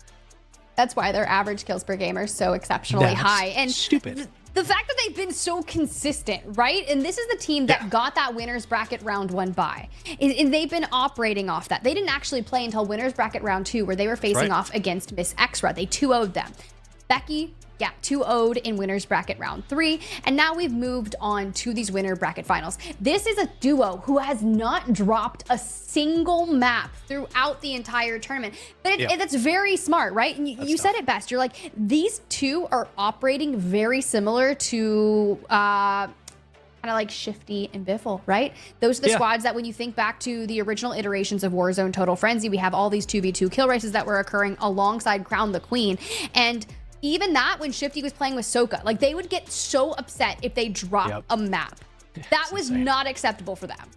That's why their average kills per game are so exceptionally high. And stupid. The fact that they've been so consistent, right? And this is the team that got that winners bracket round 1 bye. And they've been operating off that. They didn't actually play until winners bracket round 2 where they were facing off against Miss Extra. They 2-0'd them. Becky, 2-0'd in winners bracket round 3. And now we've moved on to these winner bracket finals. This is a duo who has not dropped a single map throughout the entire tournament. But that's very smart, right? And you said it best. You're like, these two are operating very similar to kind of like Shifty and Biffle, right? Those are the squads that when you think back to the original iterations of Warzone Total Frenzy, we have all these 2v2 kill races that were occurring alongside Crown the Queen. And even that when Shifty was playing with Hisoka, like they would get so upset if they dropped a map. That was not acceptable for them.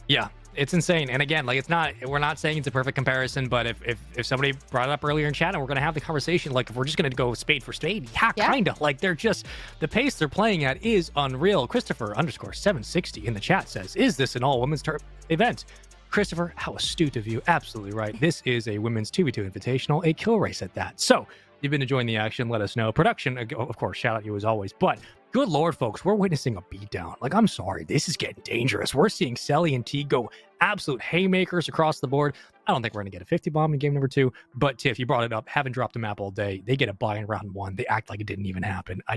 Yeah, it's insane. And again, like, we're not saying it's a perfect comparison, but if somebody brought it up earlier in chat and we're going to have the conversation, like, if we're just going to go spade for spade, yeah, kind of. Like, they're just, the pace they're playing at is unreal. Christopher_760 in the chat says, is this an all-women's event? Christopher, how astute of you. Absolutely right. This is a women's 2v2 invitational, a kill race at that. So, if you've been enjoying the action, let us know. Production, of course, shout out you as always. But good lord, folks, we're witnessing a beatdown. Like, I'm sorry, this is getting dangerous. We're seeing Selly and T go absolute haymakers across the board. I don't think we're going to get a 50 bomb in game number 2. But Tiff, you brought it up. Haven't dropped a map all day. They get a buy in round 1. They act like it didn't even happen. I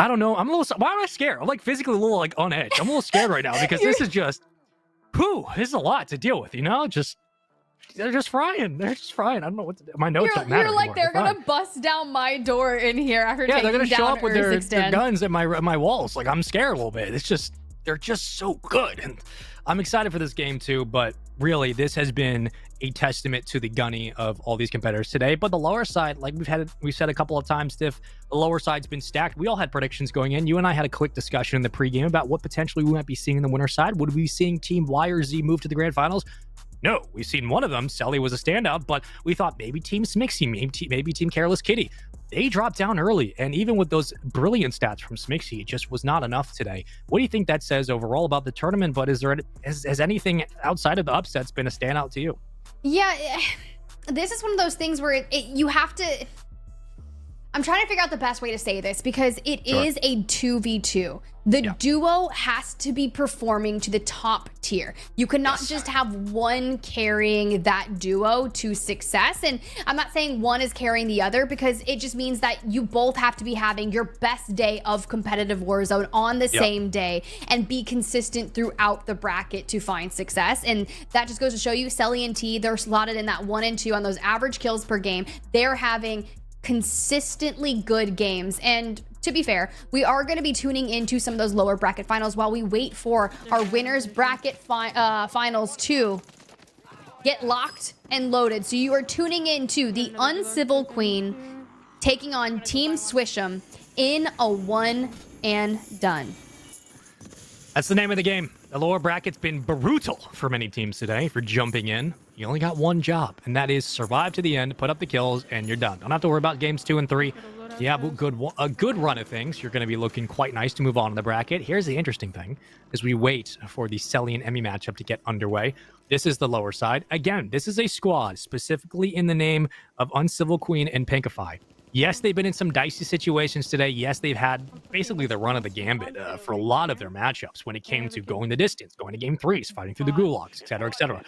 don't know. I'm a little, why am I scared? I'm like physically a little like on edge. I'm a little scared right now because this is just, this is a lot to deal with, you know? They're just frying. They're just frying. I don't know what to do. My notes don't matter. You're like, they're going to bust down my door in here after taking down they're going to show up with their extend. guns at my walls. Like, I'm scared a little bit. It's just, they're just so good. And I'm excited for this game too, but really this has been a testament to the gunny of all these competitors today. But the lower side, like we've said a couple of times, Stiff, the lower side's been stacked. We all had predictions going in. You and I had a quick discussion in the pregame about what potentially we might be seeing in the winner side. Would we be seeing Team Y or Z move to the grand finals? No, we've seen one of them. Selly was a standout, but we thought maybe Team Smixy, maybe Team Careless Kitty. They dropped down early, and even with those brilliant stats from Smixy, it just was not enough today. What do you think that says overall about the tournament? But has anything outside of the upsets been a standout to you? Yeah, this is one of those things where you have to... I'm trying to figure out the best way to say this because it is a 2v2. The duo has to be performing to the top tier. You cannot just have one carrying that duo to success. And I'm not saying one is carrying the other because it just means that you both have to be having your best day of competitive Warzone on the same day and be consistent throughout the bracket to find success. And that just goes to show you Selly and T, they're slotted in that 1 and 2 on those average kills per game. They're having consistently good games. And to be fair, we are going to be tuning into some of those lower bracket finals while we wait for our winners bracket finals to get locked and loaded. So you are tuning into the Uncivil Queen taking on Team Swish'em in a 1 and done. That's the name of the game. The lower bracket's been brutal for many teams today for jumping in. You only got one job, and that is survive to the end, put up the kills, and you're done. Don't have to worry about games 2 and 3. Yeah, but a good run of things. You're going to be looking quite nice to move on in the bracket. Here's the interesting thing, as we wait for the Selly and Emmy matchup to get underway. This is the lower side. Again, this is a squad specifically in the name of Uncivil Queen and Pinkify. Yes, they've been in some dicey situations today. Yes, they've had basically the run of the gambit for a lot of their matchups when it came to going the distance, going to game 3s, fighting through the gulags, etc., etc.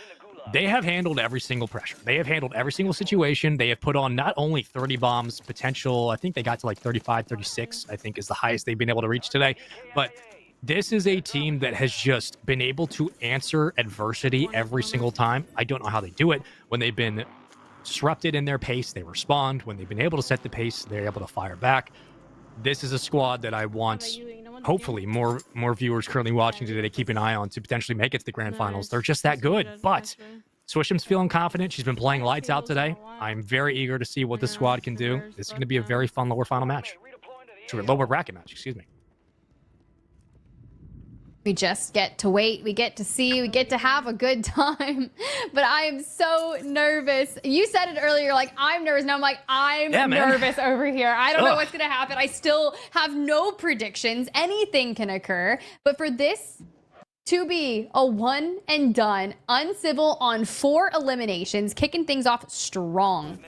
They have handled every single pressure. They have handled every single situation. They have put on not only 30 bombs potential, I think they got to like 35, 36, I think is the highest they've been able to reach today. But this is a team that has just been able to answer adversity every single time. I don't know how they do it. When they've been disrupted in their pace, they respond. When they've been able to set the pace, they're able to fire back. This is a squad that I want, hopefully, more viewers currently watching today to keep an eye on to potentially make it to the grand finals. They're just that good. But Swish'em's feeling confident. She's been playing lights out today. I'm very eager to see what this squad can do. This is going to be a very fun lower final match. Lower bracket match, excuse me. We just get to wait, we get to see, we get to have a good time. But I am so nervous. You said it earlier, like, I'm nervous. Now I'm like, I'm nervous over here. I don't know what's going to happen. I still have no predictions. Anything can occur. But for this to be a 1 and done, Uncivil on 4 eliminations, kicking things off strong.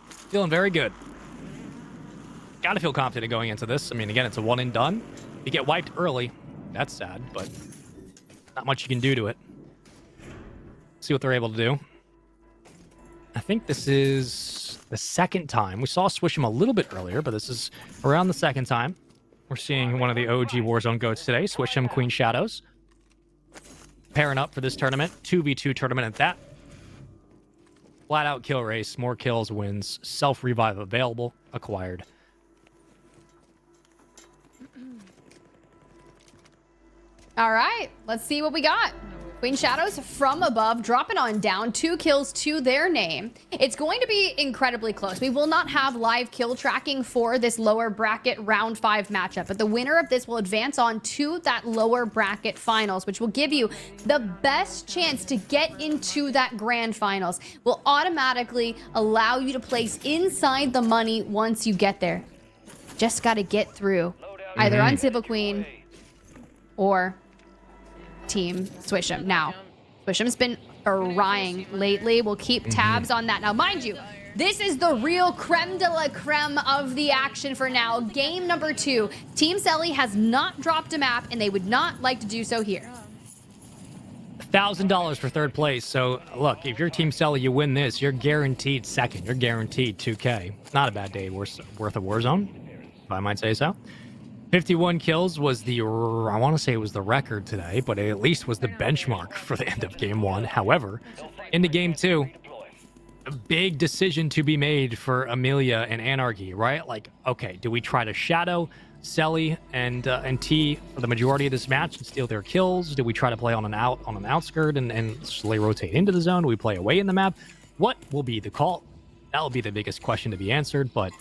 Feeling very good. Gotta feel confident going into this. I mean, again, it's a 1 and done. You get wiped early. That's sad, but not much you can do to it. See what they're able to do. I think this is the second time. We saw Swish'em a little bit earlier, but this is around the second time. We're seeing one of the OG Warzone goats today, Swish'em Queen Shadows. Pairing up for this tournament. 2v2 tournament at that. Flat out kill race. More kills wins. Self-revive available. Acquired. All right, let's see what we got. Queen Shadows from above, dropping on down, 2 kills to their name. It's going to be incredibly close. We will not have live kill tracking for this lower bracket round 5 matchup, but the winner of this will advance on to that lower bracket finals, which will give you the best chance to get into that grand finals. Will automatically allow you to place inside the money once you get there. Just got to get through either Uncivil Queen or Team Swisham. Now, Swisham's been frying lately. We'll keep tabs on that. Now, mind you, this is the real creme de la creme of the action for now. Game number 2. Team Selly has not dropped a map, and they would not like to do so here. $1,000 for 3rd place. So, look, if you're Team Selly, you win this, you're guaranteed 2nd. You're guaranteed 2K. Not a bad day worth of Warzone, if I might say so. 51 kills was the, I want to say it was the record today, but it at least was the benchmark for the end of game 1. However, into game 2, a big decision to be made for Amelia and Anarchy, right? Like, okay, do we try to shadow Selly and T for the majority of this match and steal their kills? Do we try to play on an outskirt and slowly rotate into the zone? Do we play away in the map? What will be the call? That will be the biggest question to be answered, but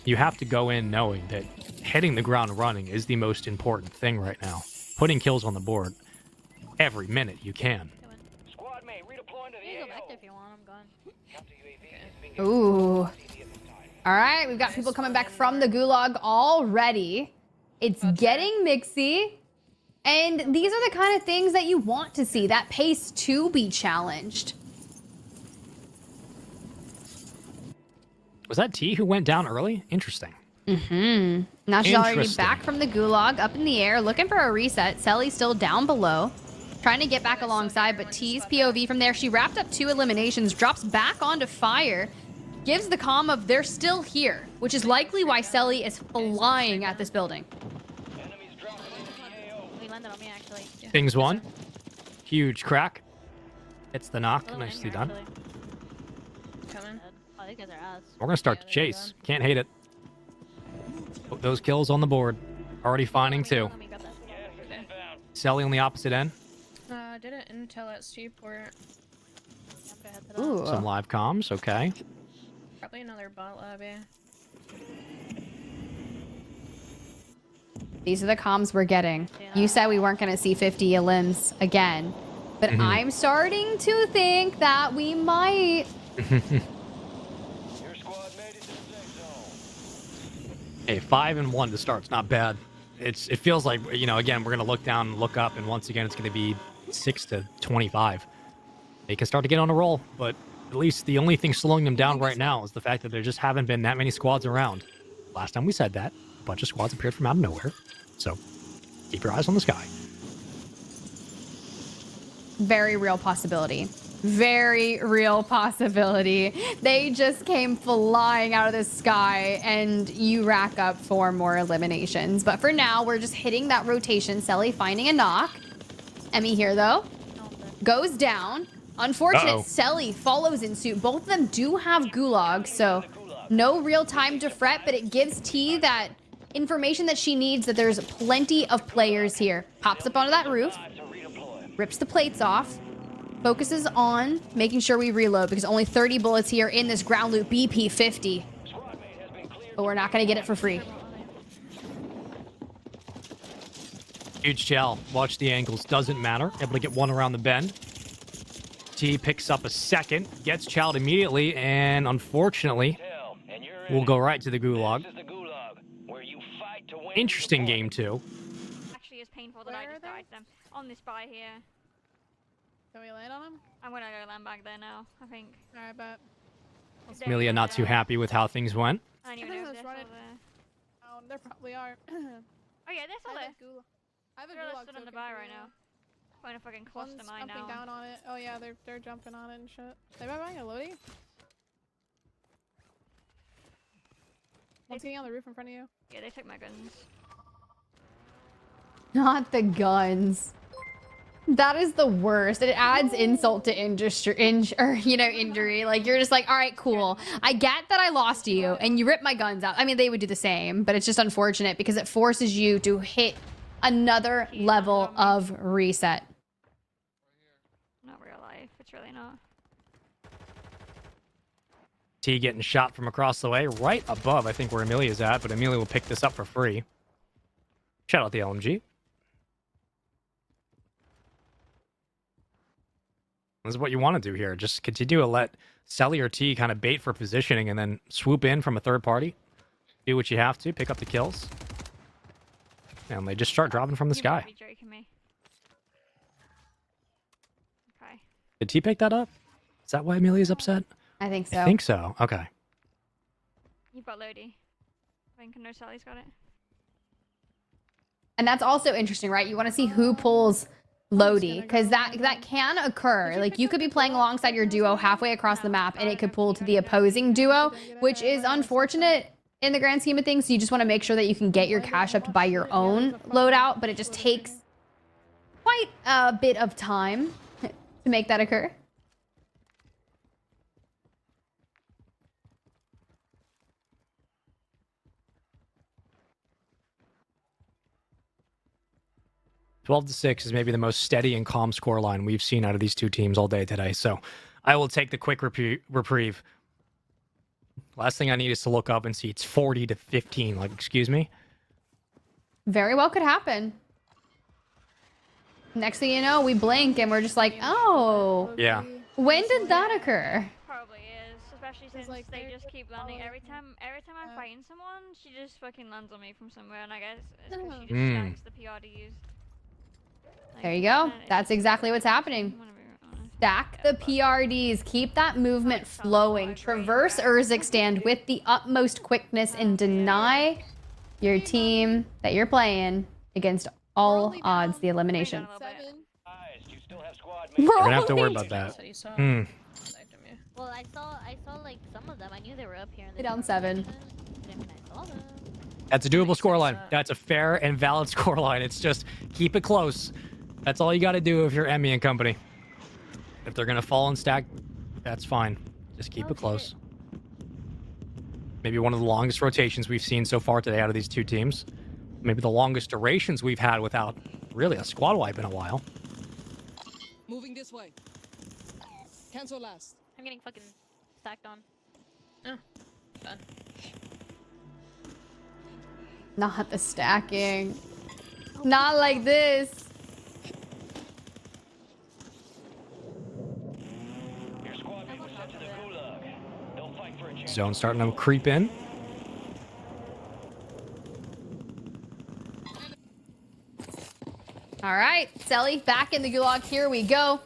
you have to go in knowing that hitting the ground running is the most important thing right now. Putting kills on the board every minute you can. Squad mate, redeploying to the You can go back AO. there if you want. I'm gone. Ooh. All right, we've got people coming back from the gulag already. It's getting mixy. And these are the kind of things that you want to see, that pace to be challenged. Was that T who went down early? Interesting. Now she's already back from the gulag, up in the air, looking for a reset. Selly's still down below, trying to get back alongside, but T's POV from there. She wrapped up 2 eliminations, drops back onto fire, gives the comm of they're still here, which is likely why Selly is flying at this building. We landed on me, actually. Things 1. Huge crack. Hits the knock. Nicely done. Coming. Oh, these guys are ass. We're going to start the chase. Can't hate it. Put those kills on the board. Already finding 2. Selly on the opposite end. Did an intel at Seaport. Ooh. Some live comms. Okay. Probably another bot lobby. These are the comms we're getting. You said we weren't going to see 50 elims again, but I'm starting to think that we might. Hey, 5-1 to start. It's not bad. It feels like, you know, again, we're going to look down and look up, and once again, it's going to be 6-25. They can start to get on a roll, but at least the only thing slowing them down right now is the fact that there just haven't been that many squads around. Last time we said that, a bunch of squads appeared from out of nowhere. So keep your eyes on the sky. Very real possibility. Very real possibility. They just came flying out of the sky and you rack up 4 more eliminations. But for now, we're just hitting that rotation. Selly finding a knock. Emmy here though. Goes down. Unfortunate. Selly follows in suit. Both of them do have gulag, so no real time to fret, but it gives T that information that she needs, that there's plenty of players here. Pops up onto that roof. Rips the plates off. Focuses on making sure we reload because only 30 bullets here in this ground loot BP 50. But we're not going to get it for free. Huge shell. Watch the angles. Doesn't matter. Able to get 1 around the bend. T picks up a 2nd. Gets chowed immediately. And unfortunately, we'll go right to the gulag. Interesting game 2. Actually, it's painful that I just died them on this buy here. Can we land on him? I'm gonna go land back there now, I think. Alright, bet. Amelia not too happy with how things went. I don't even know if they're still there. Oh, they probably are. Oh yeah, they're still there. I have a They're gulag stood on the token buy for right you. now. Trying to fucking cluster One's mine jumping now. down on it. Oh yeah, they're jumping on it and shit. They might buying a Lodi? One's getting on the roof in front of you. Yeah, they took my guns. Not the guns. That is the worst. It adds insult to injury. Like, you're just like, all right, cool. I get that I lost you and you ripped my guns out. I mean, they would do the same, but it's just unfortunate because it forces you to hit another level of reset. life. It's really not. T getting shot from across the way, right above, I think, where Amelia's at, but Amelia will pick this up for free. Shout out the LMG. This is what you want to do here. Just continue to let Selly or T kind of bait for positioning and then swoop in from a third party. Do what you have to, pick up the kills. And they just start dropping from the sky. Be joking me. Okay. Did T pick that up? Is that why Amelia's upset? I think so. I think so. Okay. You've got Lodi. I think no Sally's got it. And that's also interesting, right? You want to see who pulls Lodi, because that can occur. Like, you could be playing alongside your duo halfway across the map, and it could pull to the opposing duo, which is unfortunate in the grand scheme of things. So you just want to make sure that you can get your cash up to buy your own loadout, but it just takes quite a bit of time to make that occur. (12-6) is maybe the most steady and calm scoreline we've seen out of these two teams all day today. So I will take the quick reprieve. Last thing I need is to look up and see it's 40-15. Like, excuse me? Very well could happen. Next thing you know, we blink and we're just like, oh. Yeah. When did that occur? Probably is, especially since they just keep landing. Every time I'm fighting someone, she just fucking lands on me from somewhere, and I guess it's 'cause she just stacks the PR to use. There you go. That's exactly what's happening. Stack the PRDs. Keep that movement flowing. Traverse Urzik stand with the utmost quickness and deny your team that you're playing against all odds the elimination. You're gonna have to worry about that. Well, I saw like some of them. I knew they were up here. They're down 7. That's a doable scoreline. That's a fair and valid scoreline. It's just keep it close. That's all you got to do if you're Emmy and company. If they're going to fall and stack, that's fine. Just keep it close. Maybe one of the longest rotations we've seen so far today out of these two teams. Maybe the longest durations we've had without really a squad wipe in a while. Moving this way. Cancel last. I'm getting fucking stacked on. Oh, done. Not the stacking. Not like this. Zone starting to creep in. All right, Selly, back in the gulag. Here we go.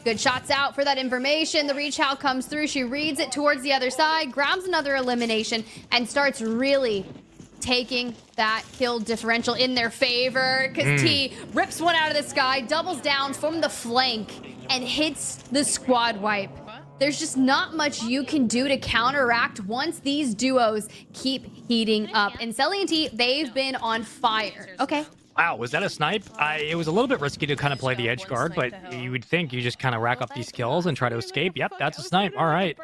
Good shots out for that information. The reach out comes through. She reads it towards the other side, grabs another elimination, and starts really taking that kill differential in their favor. Because T rips one out of the sky, doubles down from the flank, and hits the squad wipe. There's just not much you can do to counteract once these duos keep heating up. And Selly and T, they've been on fire. Okay. Wow, was that a snipe? It was a little bit risky to kind of play the edge guard, but you would think you just kind of rack up these kills and try to escape. Yep, that's a snipe. All right.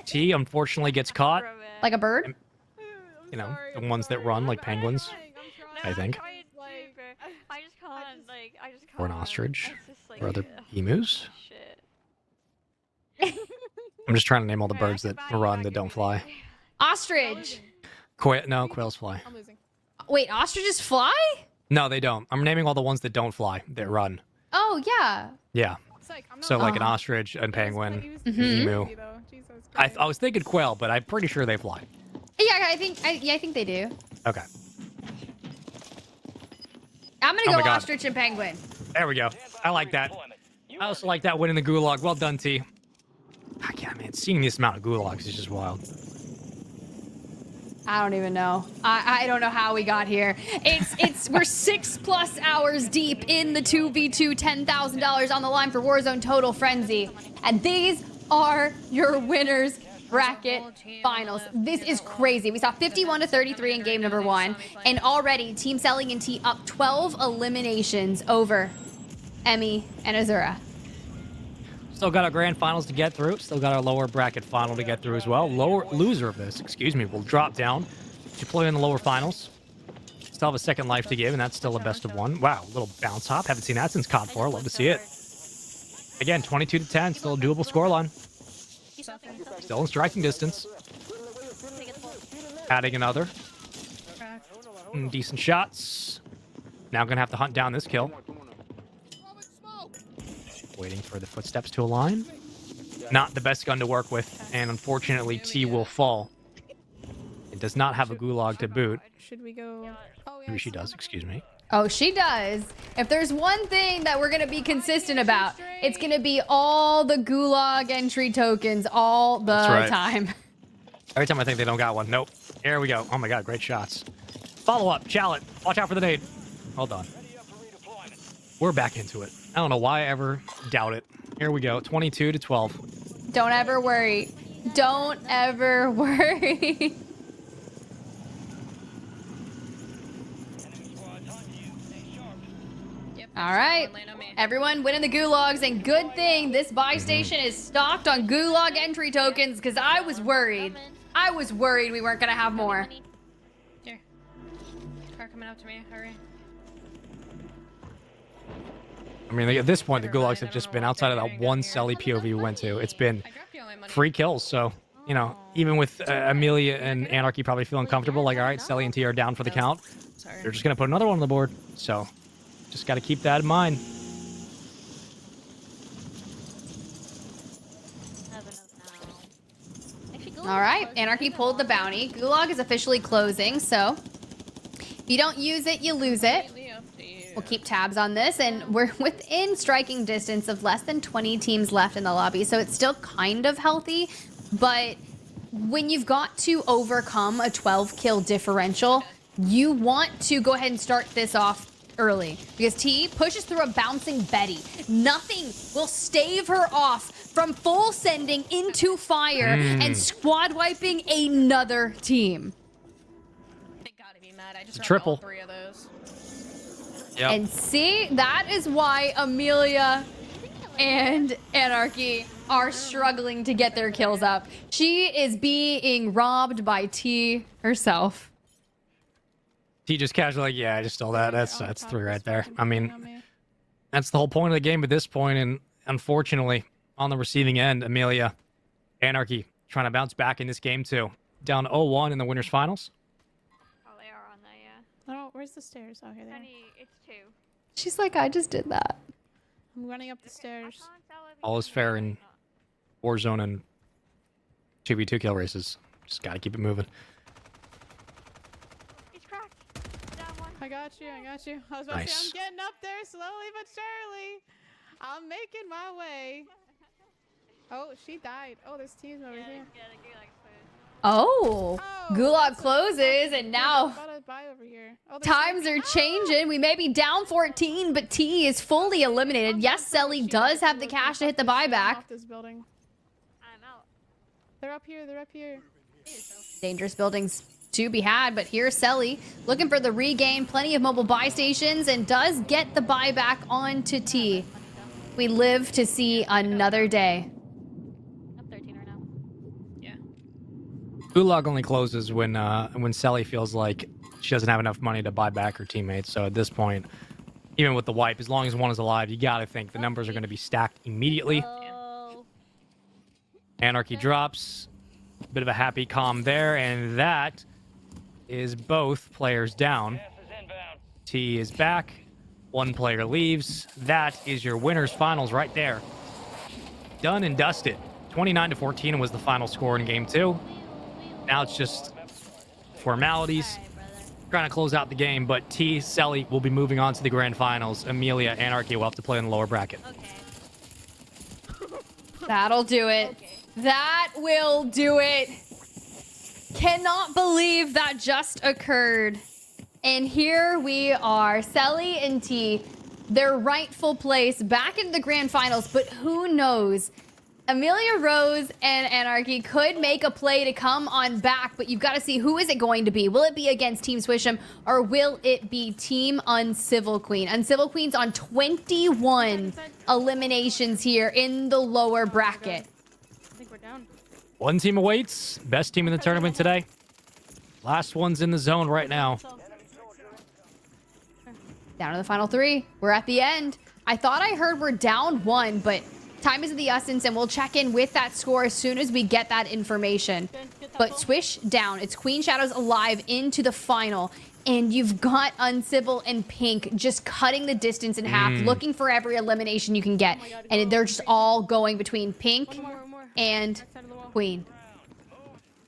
T unfortunately gets caught. Like a bird? You know, the ones that run like penguins, I think. I just can't, like, Or an ostrich. Or other emus. I'm just trying to name all the birds that run that don't fly. Ostrich. No, quails fly. Wait, ostriches fly? No, they don't. I'm naming all the ones that don't fly, that run. Oh, yeah. Yeah. So like an ostrich, a penguin, an emu. I was thinking quail, but I'm pretty sure they fly. Yeah, I think they do. Okay. I'm gonna go ostrich and penguin. There we go. I like that. I also like that win in the gulag. Well done, T. Yeah, man, seeing this amount of gulags is just wild. I don't even know. I don't know how we got here. We're 6+ hours deep in the 2v2, $10,000 on the line for Warzone Total Frenzy. And these are your winners bracket finals. This is crazy. We saw 51-33 in game number 1. And already Team Selling and T up 12 eliminations over Emmy and Azura. Still got our grand finals to get through. Still got our lower bracket final to get through as well. Loser of this, will drop down to play in the lower finals. Still have a second life to give, and that's still a best of 1. Wow, little bounce hop. Haven't seen that since COD 4. Love to see it. Again, 22-10, still a doable scoreline. Still in striking distance. Adding another. Decent shots. Now gonna have to hunt down this kill. Waiting for the footsteps to align. Not the best gun to work with, and unfortunately T will fall. It does not have a gulag to boot. Should we go? Oh, yeah, Maybe she does, excuse me. Oh, she does. If there's one thing that we're going to be consistent about, it's going to be all the gulag entry tokens all the time. Every time I think they don't got one. Nope. Here we go. Oh my god, great shots. Follow up. Chalet. Watch out for the nade. Hold on. We're back into it. I don't know why I ever doubt it. Here we go. 22-12. Don't ever worry. Don't ever worry. All right, everyone winning the gulags, and good thing this buy station is stocked on gulag entry tokens, because I was worried. I was worried we weren't gonna have more. Here. Car coming up to me, hurry. I mean, at this point, the gulags have just been outside of that one Selly POV we went to. It's been free kills, so, you know, even with Amelia and Anarchy probably feeling comfortable, like, all right, Selly and T are down for the count. They're just gonna put another one on the board, so... Just got to keep that in mind. All right, Anarchy pulled the bounty. Gulag is officially closing, so if you don't use it, you lose it. We'll keep tabs on this, and we're within striking distance of less than 20 teams left in the lobby, so it's still kind of healthy, but when you've got to overcome a 12-kill differential, you want to go ahead and start this off early, because T pushes through a bouncing Betty. Nothing will stave her off from full sending into fire and squad wiping another team. They gotta be mad. I just triple. all 3 of those. Yep. And see, that is why Amelia and Anarchy are struggling to get their kills up. She is being robbed by T herself. T just casually like, yeah, I just stole that. That's 3 right there. I mean, that's the whole point of the game at this point, and unfortunately, on the receiving end, Amelia, Anarchy, trying to bounce back in this game too. Down 0-1 in the winners finals. Oh, they are on there, yeah. Oh, where's the stairs? Oh, here they are. It's 2. She's like, I just did that. I'm running up the stairs. All is fair in Warzone and 2v2 kill races. Just gotta keep it moving. I got you. I got you. I was about to say, I'm getting up there slowly but surely. I'm making my way. Oh, she died. Oh, there's teams over here. Oh, Gulag closes, and now times are changing. We may be down 14, but T is fully eliminated. Yes, Selly does have the cash to hit the buyback. I'm out. They're up here. They're up here. Dangerous buildings to be had, but here's Selly looking for the regain. Plenty of mobile buy stations, and does get the buyback onto T. We live to see another day. I'm 13 right now. Yeah. Gulag only closes when Selly feels like she doesn't have enough money to buy back her teammates. So at this point, even with the wipe, as long as one is alive, you gotta think the numbers are going to be stacked immediately. Oh. Anarchy drops. Bit of a happy calm there, and that is both players down. T is back. 1 player leaves. That is your winners finals right there. Done and dusted. 29-14 was the final score in game 2. Now it's just formalities. Trying to close out the game, but T, Selly will be moving on to the grand finals. Amelia, Anarchy will have to play in the lower bracket. Okay. That'll do it. Okay. That will do it. Cannot believe that just occurred. And here we are, Selly and T, their rightful place back into the grand finals, but who knows? Amelia Rose and Anarchy could make a play to come on back, but you've got to see, who is it going to be? Will it be against Team Swish'em, or will it be Team Uncivil Queen? Uncivil Queen's on 21 eliminations here in the lower bracket. I think we're down. 1 team awaits. Best team in the tournament today. Last one's in the zone right now. Down to the final 3. We're at the end. I thought I heard we're down 1, but time is of the essence, and we'll check in with that score as soon as we get that information. But swish down. It's Queen Shadows alive into the final. And you've got Uncivil and Pink just cutting the distance in half, looking for every elimination you can get. And they're just all going between Pink and Queen.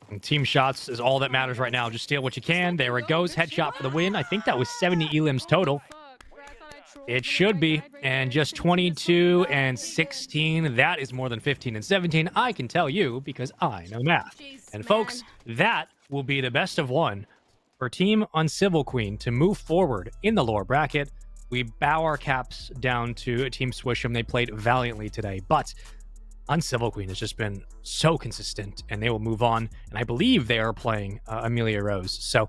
And team shots is all that matters right now. Just steal what you can. There it goes. Headshot for the win. I think that was 70 elims total. It should be. And just 22 and 16. That is more than 15 and 17. I can tell you because I know math. And folks, that will be the best of one for Team Uncivil Queen to move forward in the lower bracket. We bow our caps down to Team Swish'em. They played valiantly today, but Uncivil Queen has just been so consistent, and they will move on. And I believe they are playing Amelia Rose. So,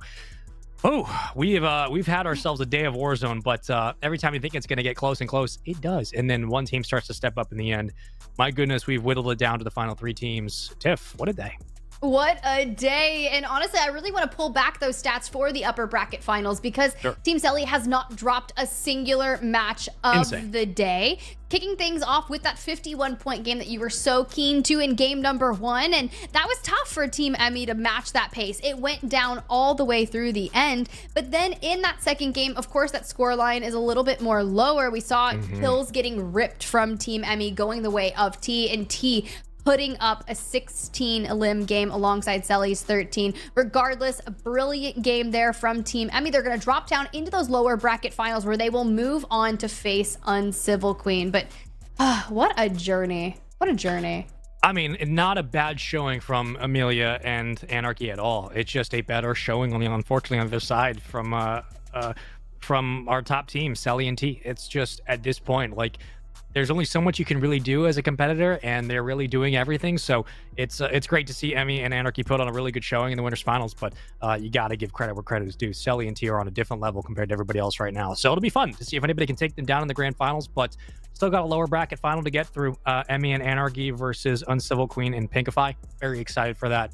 we've had ourselves a day of Warzone, but every time you think it's going to get close and close, it does. And then one team starts to step up in the end. My goodness, we've whittled it down to the final 3 teams. Tiff, what a day. What a day. And honestly, I really want to pull back those stats for the upper bracket finals because Team Selly has not dropped a singular match of the day. Kicking things off with that 51-point game that you were so keen to in game number 1. And that was tough for Team Emmy to match that pace. It went down all the way through the end. But then in that second game, of course, that score line is a little bit more lower. We saw kills getting ripped from Team Emmy going the way of T, and T putting up a 16 elim game alongside Selly's 13. Regardless, a brilliant game there from Team Emmy. They're going to drop down into those lower bracket finals where they will move on to face Uncivil Queen. But what a journey. What a journey. I mean, not a bad showing from Amelia and Anarchy at all. It's just a better showing, unfortunately, on the other side from our top team, Selly and T. It's just, at this point, like, there's only so much you can really do as a competitor, and they're really doing everything. So it's great to see Emmy and Anarchy put on a really good showing in the winners finals, but you got to give credit where credit is due. Selly and T are on a different level compared to everybody else right now. So it'll be fun to see if anybody can take them down in the grand finals, but still got a lower bracket final to get through. Emmy and Anarchy versus Uncivil Queen and Pinkify. Very excited for that.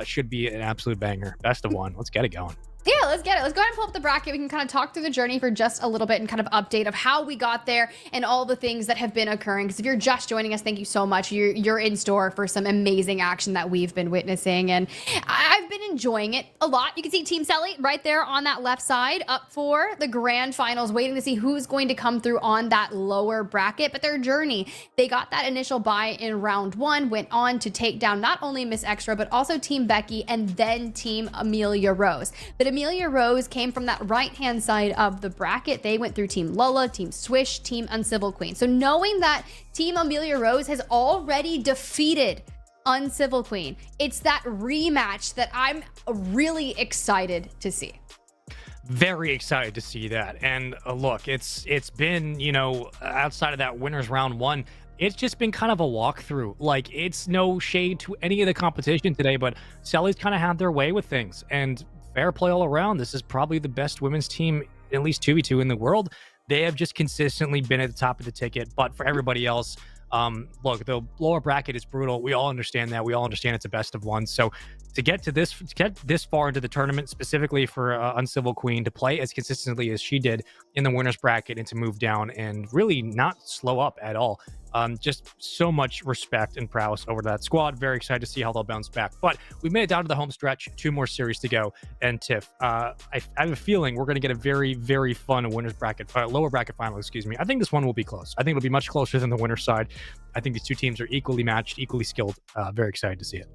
Should be an absolute banger. Best of one. Let's get it going. Yeah, let's get it. Let's go ahead and pull up the bracket. We can kind of talk through the journey for just a little bit and kind of update of how we got there and all the things that have been occurring. Because if you're just joining us, thank you so much. You're in store for some amazing action that we've been witnessing, and I've been enjoying it a lot. You can see Team Selly right there on that left side up for the grand finals, waiting to see who's going to come through on that lower bracket. But their journey, they got that initial bye in round 1, went on to take down not only Miss Extra, but also Team Becky and then Team Amelia Rose. But Amelia Rose came from that right-hand side of the bracket. They went through Team Lola, Team Swish, Team Uncivil Queen. So knowing that Team Amelia Rose has already defeated Uncivil Queen, it's that rematch that I'm really excited to see. Very excited to see that. And look, it's been, outside of that winners round 1, it's just been kind of a walkthrough. Like, it's no shade to any of the competition today, but Selly's kind of had their way with things, and fair play all around. This is probably the best women's team, at least 2v2 in the world. They have just consistently been at the top of the ticket. But for everybody else, look, the lower bracket is brutal. We all understand that. We all understand it's a best of 1. So to get this far into the tournament, specifically for Uncivil Queen to play as consistently as she did in the winners bracket and to move down and really not slow up at all. Just so much respect and prowess over that squad. Very excited to see how they'll bounce back. But we made it down to the home stretch. 2 more series to go. And Tiff, I have a feeling we're going to get a very, very fun winners bracket, lower bracket final, excuse me. I think this one will be close. I think it'll be much closer than the winner's side. I think these 2 teams are equally matched, equally skilled. Very excited to see it.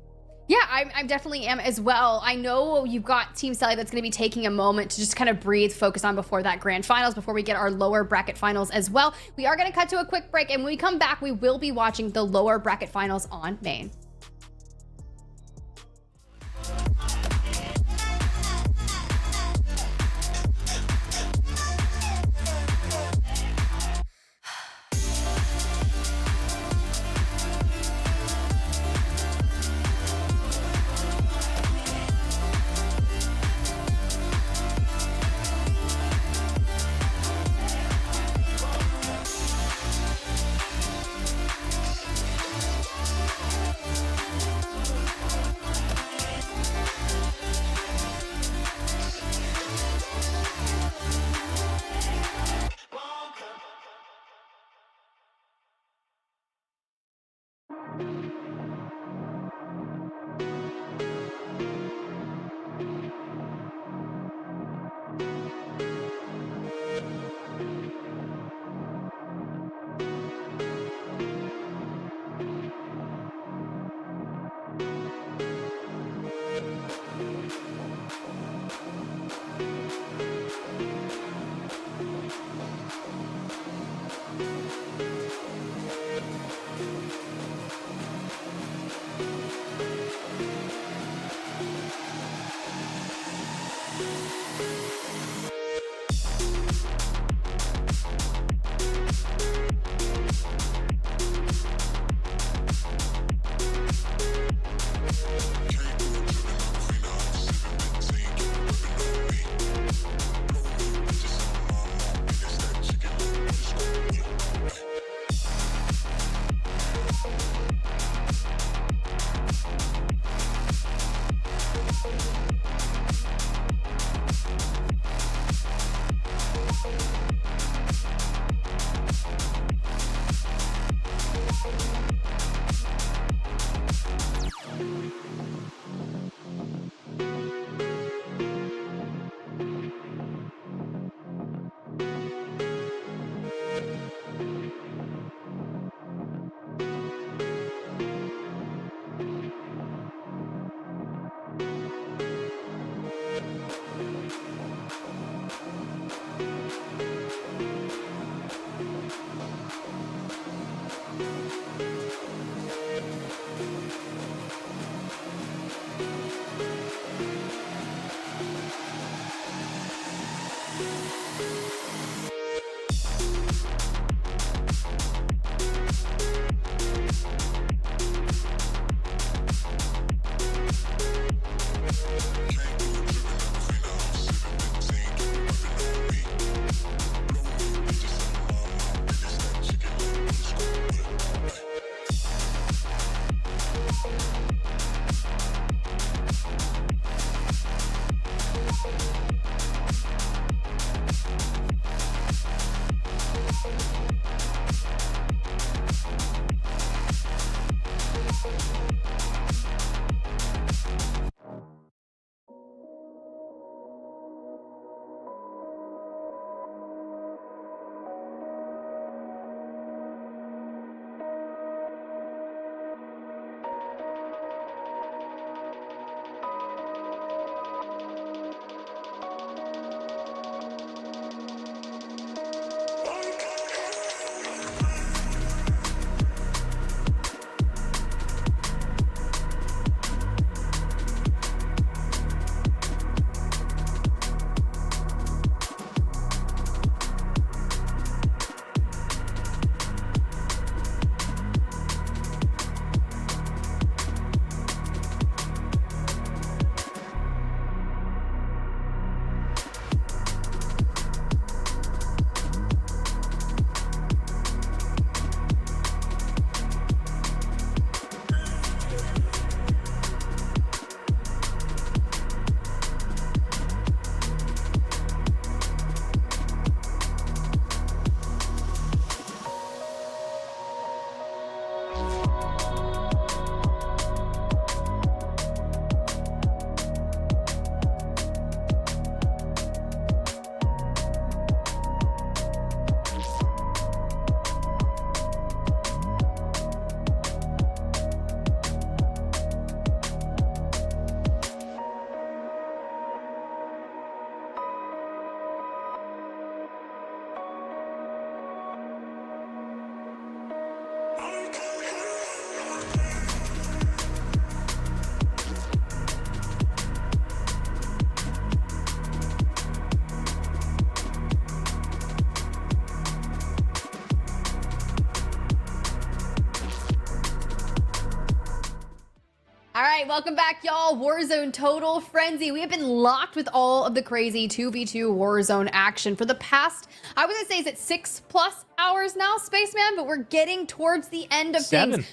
Yeah, I definitely am as well. I know you've got Team Selly that's going to be taking a moment to just kind of breathe, focus on before that grand finals, before we get our lower bracket finals as well. We are going to cut to a quick break, and when we come back, we will be watching the lower bracket finals on main. All right, welcome back, y'all. Warzone Total Frenzy. We have been locked with all of the crazy 2v2 Warzone action for the past, I was gonna say, is it 6+ hours now, Spaceman? But we're getting towards the end of things.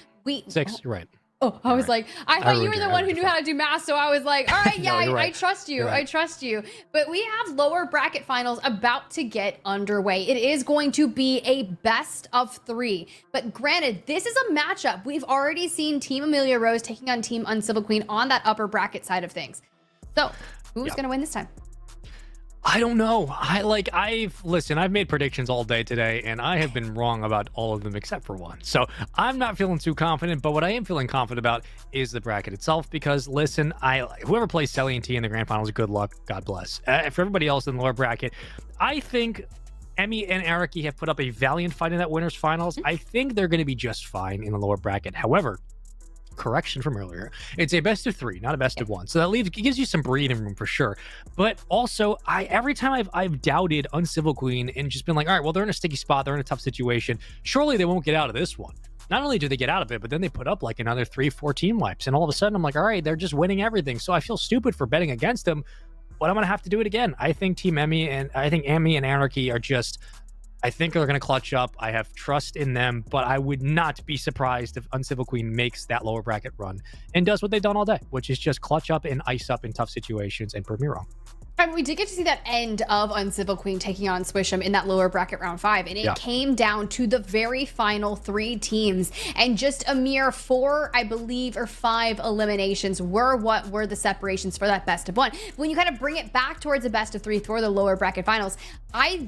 6, you're right. Oh, I was like, I thought you were the one who knew how to do math, so I was like, all right, yeah, No, I trust you. Right. I trust you. But we have lower bracket finals about to get underway. It is going to be a best of 3. But granted, this is a matchup. We've already seen Team Amelia Rose taking on Team Uncivil Queen on that upper bracket side of things. So who's going to win this time? I don't know. I've made predictions all day today, and I have been wrong about all of them except for one. So I'm not feeling too confident, but what I am feeling confident about is the bracket itself, because listen, whoever plays Selly and T in the grand finals, good luck, God bless. For everybody else in the lower bracket, I think Emmy and Araki have put up a valiant fight in that winners finals. I think they're going to be just fine in the lower bracket. However, correction from earlier, it's a best of 3, not a best of 1, so it gives you some breathing room for sure. But also, every time I've doubted Uncivil Queen and just been like, all right, well, they're in a sticky spot, they're in a tough situation, surely they won't get out of this one. Not only do they get out of it, but then they put up like another 3-4 team wipes, and all of a sudden I'm like, all right, they're just winning everything. So I feel stupid for betting against them, but I'm gonna have to do it again. I think Emmy and Anarchy are just, I think they're going to clutch up. I have trust in them, but I would not be surprised if Uncivil Queen makes that lower bracket run and does what they've done all day, which is just clutch up and ice up in tough situations and prove me wrong. And we did get to see that end of Uncivil Queen taking on Swish'em in that lower bracket round 5. And it came down to the very final 3 teams. And just a mere 4, I believe, or 5 eliminations were what were the separations for that best of 1. When you kind of bring it back towards a best of 3 for the lower bracket finals, I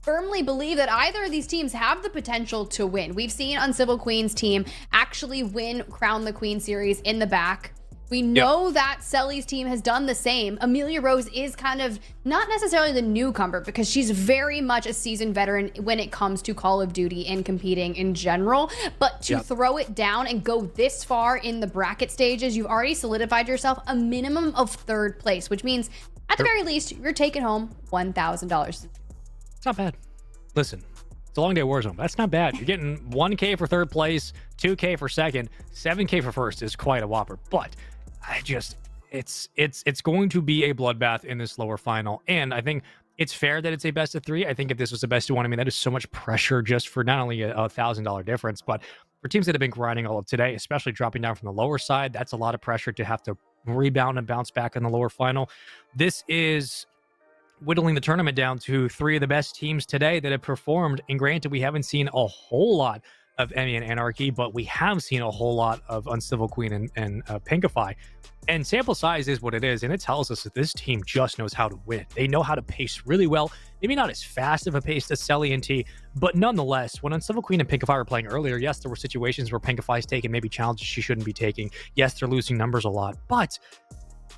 firmly believe that either of these teams have the potential to win. We've seen Uncivil Queen's team actually win Crown the Queen series in the back. We know that Selly's team has done the same. Amelia Rose is kind of not necessarily the newcomer, because she's very much a seasoned veteran when it comes to Call of Duty and competing in general. But to throw it down and go this far in the bracket stages, you've already solidified yourself a minimum of 3rd place, which means at the very least, you're taking home $1,000. It's not bad. Listen, it's a long day of Warzone, but that's not bad. You're getting 1K for 3rd place, 2K for 2nd, 7K for 1st is quite a whopper. But it's going to be a bloodbath in this lower final. And I think it's fair that it's a best of 3. I think if this was a best of 1, I mean, that is so much pressure just for not only a $1,000 difference, but for teams that have been grinding all of today, especially dropping down from the lower side, that's a lot of pressure to have to rebound and bounce back in the lower final. This is whittling the tournament down to 3 of the best teams today that have performed. And granted, we haven't seen a whole lot of Emmy and Anarchy, but we have seen a whole lot of Uncivil Queen and Pinkify. And sample size is what it is, and it tells us that this team just knows how to win. They know how to pace really well. Maybe not as fast of a pace as Selly and T, but nonetheless, when Uncivil Queen and Pinkify were playing earlier, yes, there were situations where Pinkify's taking maybe challenges she shouldn't be taking. Yes, they're losing numbers a lot, but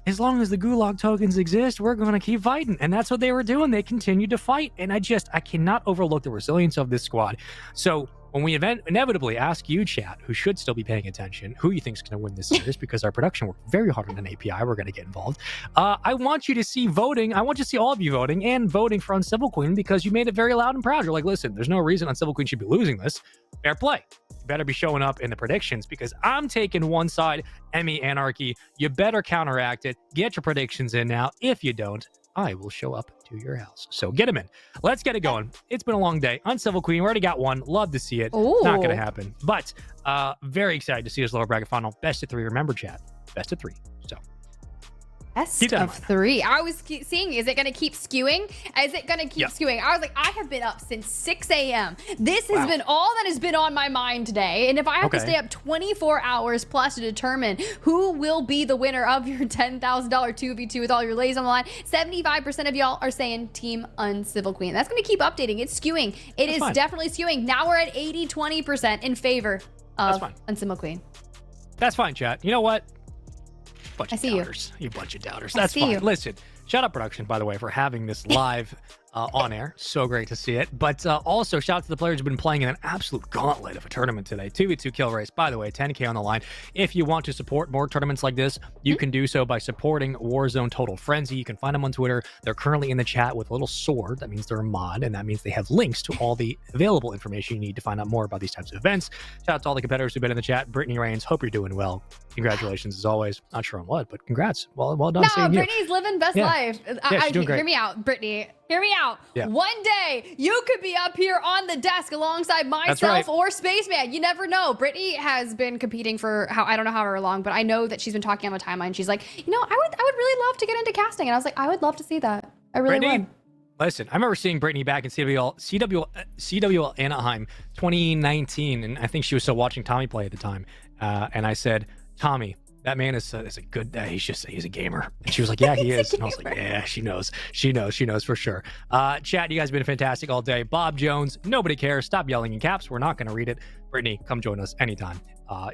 as long as the gulag tokens exist, we're going to keep fighting. And that's what they were doing. They continued to fight. And I cannot overlook the resilience of this squad. So when we inevitably ask you, chat, who should still be paying attention, who you think is going to win this series, because our production worked very hard on an API, we're going to get involved. I want you to see voting. I want you to see all of you voting and voting for Uncivil Queen, because you made it very loud and proud. You're like, listen, there's no reason Uncivil Queen should be losing this. Fair play. You better be showing up in the predictions, because I'm taking one side, Emmy Anarchy. You better counteract it. Get your predictions in now. If you don't, I will show up to your house. So get them in. Let's get it going. It's been a long day. Uncivil Queen, we already got one. Love to see it. Ooh. Not going to happen. But very excited to see this lower bracket final. Best of 3. Remember, chat. Best of 3. So Best of 3. I was seeing, is it going to keep skewing? Is it going to keep skewing? I was like, I have been up since 6 a.m. This has been all that has been on my mind today. And if I have to stay up 24 hours plus to determine who will be the winner of your $10,000 2v2 with all your ladies on the line, 75% of y'all are saying Team Uncivil Queen. That's going to keep updating. It's skewing. It is definitely skewing. Now we're at 80-20% in favor of Uncivil Queen. That's fine, chat. You know what? Bunch I of see doubters. You bunch of doubters. That's fine. Listen, shout out production, by the way, for having this live on air. So great to see it. But also, shout out to the players who've been playing in an absolute gauntlet of a tournament today. 2v2 kill race, by the way, 10K on the line. If you want to support more tournaments like this, you can do so by supporting Warzone Total Frenzy. You can find them on Twitter. They're currently in the chat with a little sword. That means they're a mod, and that means they have links to all the available information you need to find out more about these types of events. Shout out to all the competitors who've been in the chat. Brittany Rains, hope you're doing well. Congratulations, as always. Not sure on what, but congrats. Well done. No, Brittany's living best life. She's doing great. Hear me out, Brittany. Hear me out. Yeah. One day, you could be up here on the desk alongside myself or Spaceman. You never know. Brittany has been competing for I don't know however long, but I know that she's been talking on the timeline. She's like, you know, I would really love to get into casting. And I was like, I would love to see that. I really would. Listen, I remember seeing Brittany back in CWL Anaheim 2019, and I think she was still watching Tommy play at the time. And I said, Tommy, that man is a good, he's a gamer. And she was like, yeah, he is. And I was like, yeah, she knows for sure. Chat, you guys have been fantastic all day. Bob Jones, nobody cares. Stop yelling in caps. We're not going to read it. Brittany, come join us anytime.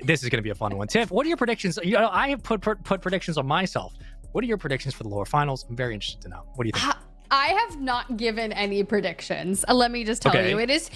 This is going to be a fun one. Tiff, what are your predictions? You know, I have put predictions on myself. What are your predictions for the lower finals? I'm very interested to know. What do you think? I have not given any predictions. Let me just tell you, it is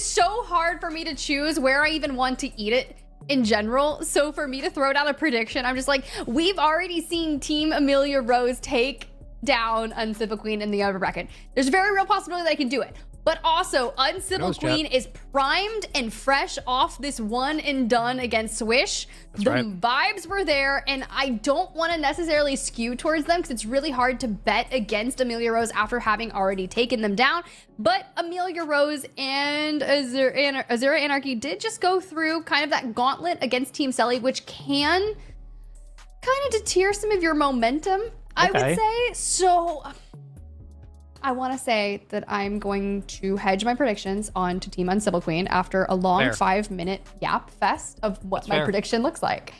so hard for me to choose where I even want to eat it in general. So for me to throw down a prediction, I'm just like, we've already seen Team Amelia Rose take down Uncivil Queen in the upper bracket. There's a very real possibility that I can do it. But also, Uncivil Queen is primed and fresh off this one and done against Swish. Vibes were there, and I don't want to necessarily skew towards them because it's really hard to bet against Amelia Rose after having already taken them down. But Amelia Rose and Azura Anarchy did just go through kind of that gauntlet against Team Selly, which can kind of deter some of your momentum, I would say. So I want to say that I'm going to hedge my predictions onto Team Uncivil Queen after a long 5-minute yap fest of what my prediction looks like.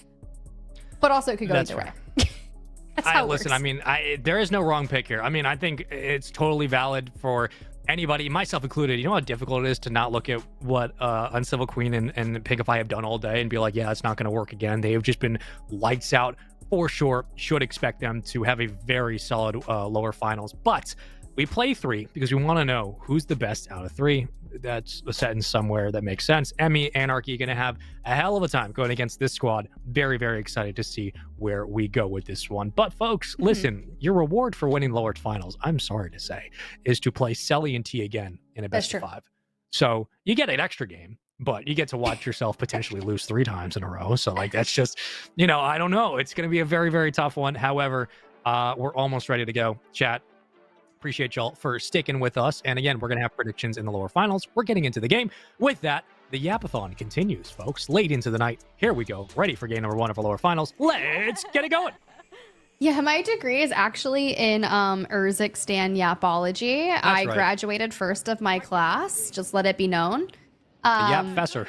But also it could go either way. That's how it works. Listen, I mean, there is no wrong pick here. I mean, I think it's totally valid for anybody, myself included. You know how difficult it is to not look at what Uncivil Queen and Pinkify have done all day and be like, yeah, it's not going to work again. They have just been lights out for sure. Should expect them to have a very solid lower finals. But we play 3 because we want to know who's the best out of 3. That's a sentence somewhere that makes sense. Emmy, Anarchy, going to have a hell of a time going against this squad. Very, very excited to see where we go with this one. But folks, listen, your reward for winning lower finals, I'm sorry to say, is to play Selly and T again in a best of 5. So you get an extra game, but you get to watch yourself potentially lose 3 times in a row. So like, that's just, you know, I don't know. It's going to be a very, very tough one. However, we're almost ready to go. Chat, appreciate y'all for sticking with us. And again, we're going to have predictions in the lower finals. We're getting into the game. With that, the Yapathon continues, folks. Late into the night. Here we go. Ready for game number 1 of our lower finals. Let's get it going. Yeah, my degree is actually in Urzikstan Yapology. I graduated first of my class. Just let it be known. The Yapfessor.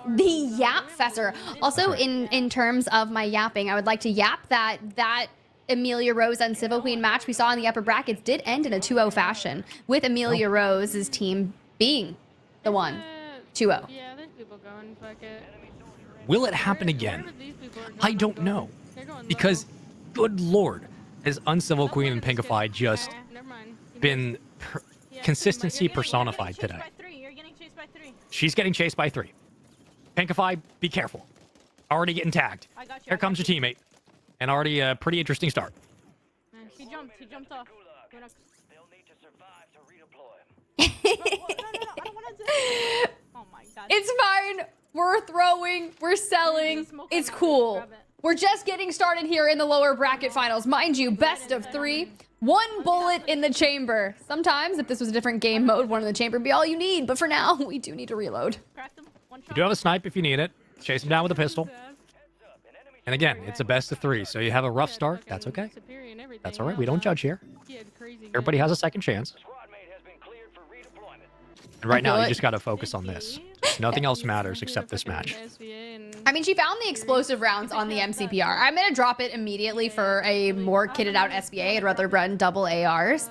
The Yapfessor. Also, in terms of my yapping, I would like to yap that Amelia Rose and Uncivil Queen match we saw in the upper brackets did end in a 2-0 fashion, with Amelia Rose's team being the one 2-0. Yeah, there's people going, fuck it. Will it happen again? I don't know. Because, good lord, has Uncivil Queen and Pinkify just been consistency personified today. She's getting chased by 3. Pinkify, be careful. Already getting tagged. Here comes your teammate. And already a pretty interesting start. He jumped off. They'll need to survive to redeploy. Oh my god. It's fine. We're throwing. We're selling. It's cool. We're just getting started here in the lower bracket finals. Mind you, best of 3. 1 bullet in the chamber. Sometimes, if this was a different game mode, 1 in the chamber would be all you need. But for now, we do need to reload. You do have a snipe if you need it. Chase him down with a pistol. And again, it's a best of 3, so you have a rough start. That's okay. That's all right. We don't judge here. Everybody has a second chance. And right now, you just got to focus on this. Nothing else matters except this match. I mean, she found the explosive rounds on the MCPR. I'm going to drop it immediately for a more kitted out SBA. I'd rather run double ARs.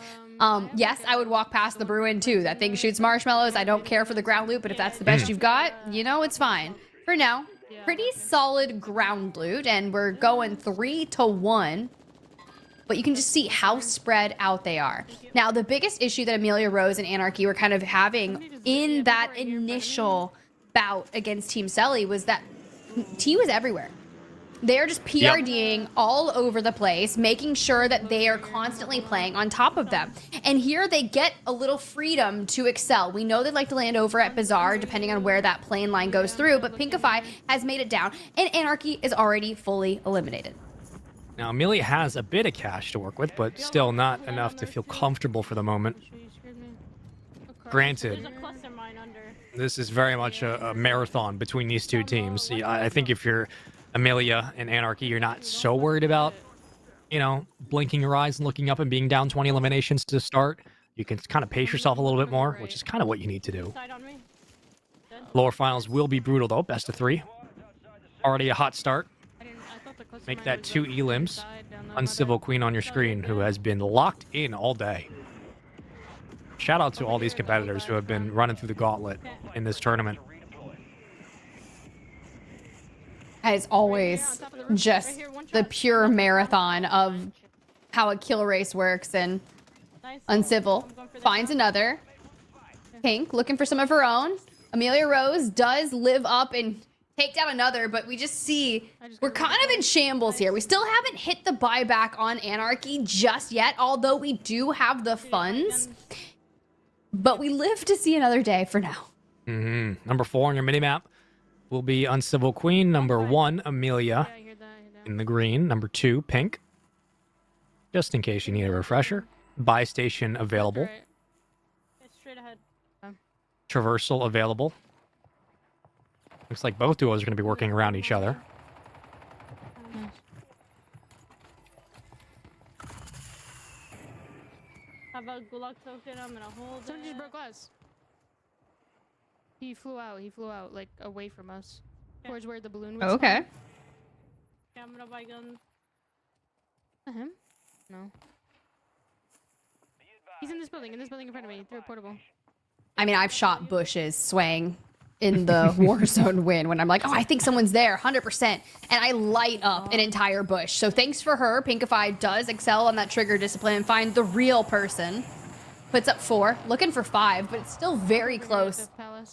Yes, I would walk past the Bruin too. That thing shoots marshmallows. I don't care for the ground loot, but if that's the best you've got, you know, it's fine. For now, pretty solid ground loot, and we're going 3-1. But you can just see how spread out they are. Now, the biggest issue that Amelia Rose and Anarchy were kind of having in that initial bout against Team Selly was that T was everywhere. They're just PRDing all over the place, making sure that they are constantly playing on top of them. And here they get a little freedom to excel. We know they like to land over at Bazaar, depending on where that plane line goes through, but Pinkify has made it down, and Anarchy is already fully eliminated. Now, Amelia has a bit of cash to work with, but still not enough to feel comfortable for the moment. Granted, this is very much a marathon between these two teams. I think if you're Amelia and Anarchy, you're not so worried about, you know, blinking your eyes and looking up and being down 20 eliminations to start. You can kind of pace yourself a little bit more, which is kind of what you need to do. Lower finals will be brutal, though. Best of 3. Already a hot start. Make that 2 elims. Uncivil Queen on your screen, who has been locked in all day. Shout out to all these competitors who have been running through the gauntlet in this tournament. As always, just the pure marathon of how a kill race works. And Uncivil finds another. Pink looking for some of her own. Amelia Rose does live up and take down another, but we just see we're kind of in shambles here. We still haven't hit the buyback on Anarchy just yet, although we do have the funds. But we live to see another day for now. Number 4 on your minimap will be Uncivil Queen. Number 1, Amelia in the green. Number 2, Pink. Just in case you need a refresher. Buy station available. Straight ahead. Traversal available. Looks like both duos are going to be working around each other. Have a Gulag token. I'm gonna hold. Someone just broke glass. He flew out. He flew out, like, away from us. Towards where the balloon was. Okay. Yeah, I'm gonna buy guns. Him? No. He's in this building in front of me. Through a portable. I mean, I've shot bushes swaying in the Warzone win when I'm like, oh, I think someone's there, 100%. And I light up an entire bush. So thanks for her. Pinkify does excel on that trigger discipline and find the real person. Puts up 4, looking for 5, but it's still very close.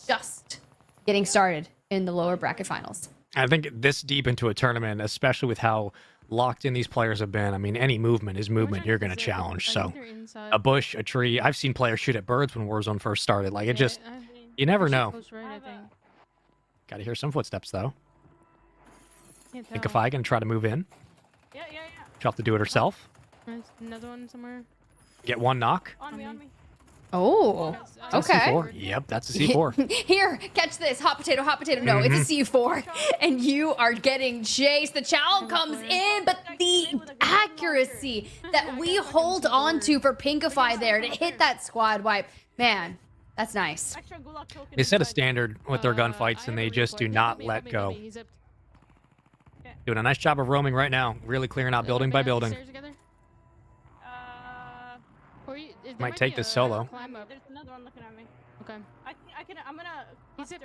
Just getting started in the lower bracket finals. I think this deep into a tournament, especially with how locked in these players have been, I mean, any movement is movement you're going to challenge. So a bush, a tree. I've seen players shoot at birds when Warzone first started. Like, it just, you never know. Got to hear some footsteps, though. Pinkify going to try to move in. Yeah. She'll have to do it herself. Nice. Another one somewhere. Get 1 knock. On me. Oh, okay. C4. Yep, that's a C4. Here, catch this. Hot potato, hot potato. No, it's a C4. And you are getting chased. The chow comes in, but the accuracy that we hold on to for Pinkify there to hit that squad wipe. Man, that's nice. They set a standard with their gunfights, and they just do not let go. Doing a nice job of roaming right now. Really clearing out building by building. Might take this solo. There's another one looking at me. Okay. I'm gonna. He zipped.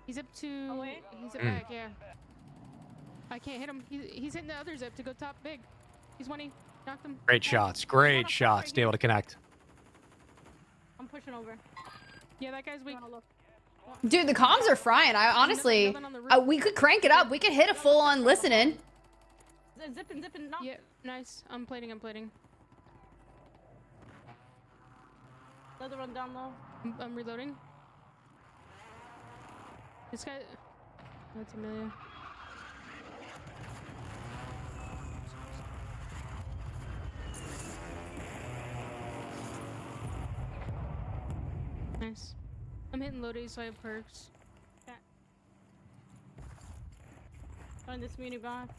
He zipped to. Oh, wait. He zipped back. Yeah. I can't hit him. He's hitting the other zip to go top big. He's 20. Knocked him. Great shots. Great shots. To be able to connect. I'm pushing over. Yeah, that guy's weak. Dude, the comms are frying. I honestly, we could crank it up. We could hit a full-on listening. Zipping. Knock. Yeah, nice. I'm plating. Another one down low. I'm reloading. This guy. That's Amelia. Nice. I'm hitting low days, so I have perks. Okay. Find this mini box.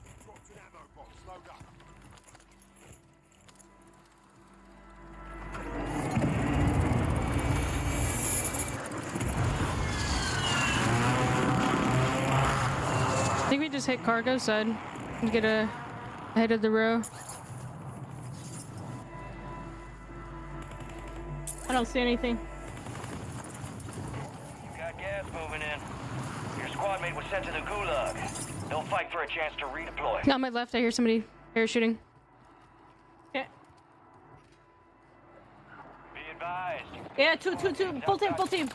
I think we just hit cargo side and get ahead of the row. I don't see anything. Got gas moving in. Your squad mate was sent to the Gulag. They'll fight for a chance to redeploy. On my left, I hear somebody parachuting. Okay. Be advised. Yeah, two. Full team.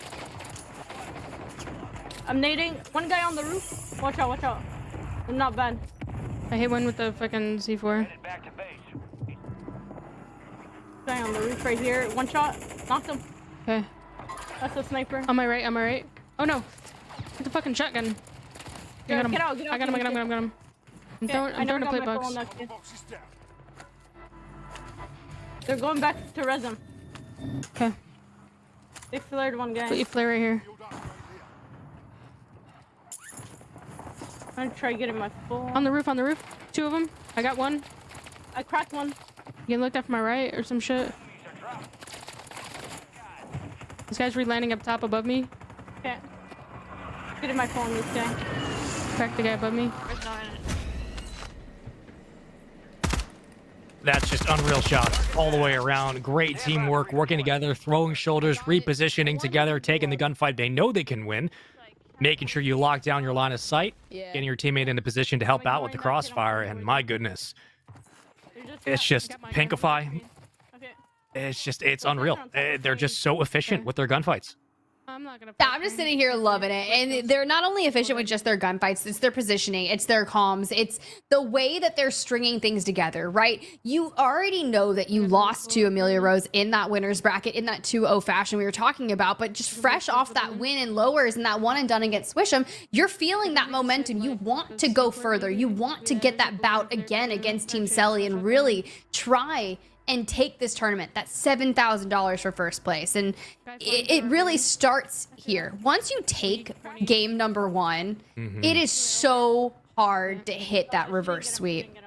I'm nading. One guy on the roof. Watch out. They're not bad. I hit one with the fucking C4. Back to base. Guy on the roof right here. One shot. Knocked him. Okay. That's a sniper. On my right. Oh no. Get the fucking shotgun. Get out. I got him. I'm throwing a play box. They're going back to res him. Okay. They flared one guy. Put your flare right here. I'm gonna try getting my full. On the roof, on the roof. 2 of them. I got one. I cracked one. You getting looked at from my right or some shit? This guy's re-landing up top above me. Okay. Getting my phone, this guy. Crack the guy above me. That's just unreal shots all the way around. Great teamwork, working together, throwing shoulders, repositioning together, taking the gunfight. They know they can win. Making sure you lock down your line of sight, getting your teammate into position to help out with the crossfire, and my goodness. It's just Pinkify. It's unreal. They're just so efficient with their gunfights. I'm just sitting here loving it. And they're not only efficient with just their gunfights, it's their positioning, it's their comms, it's the way that they're stringing things together, right? You already know that you lost to Amelia Rose in that winner's bracket, in that 2-0 fashion we were talking about, but just fresh off that win in lowers and that one and done against Swish'em, you're feeling that momentum. You want to go further. You want to get that bout again against Team Selly and really try and take this tournament, that $7,000 for first place. And it really starts here. Once you take game number 1, it is so hard to hit that reverse sweep.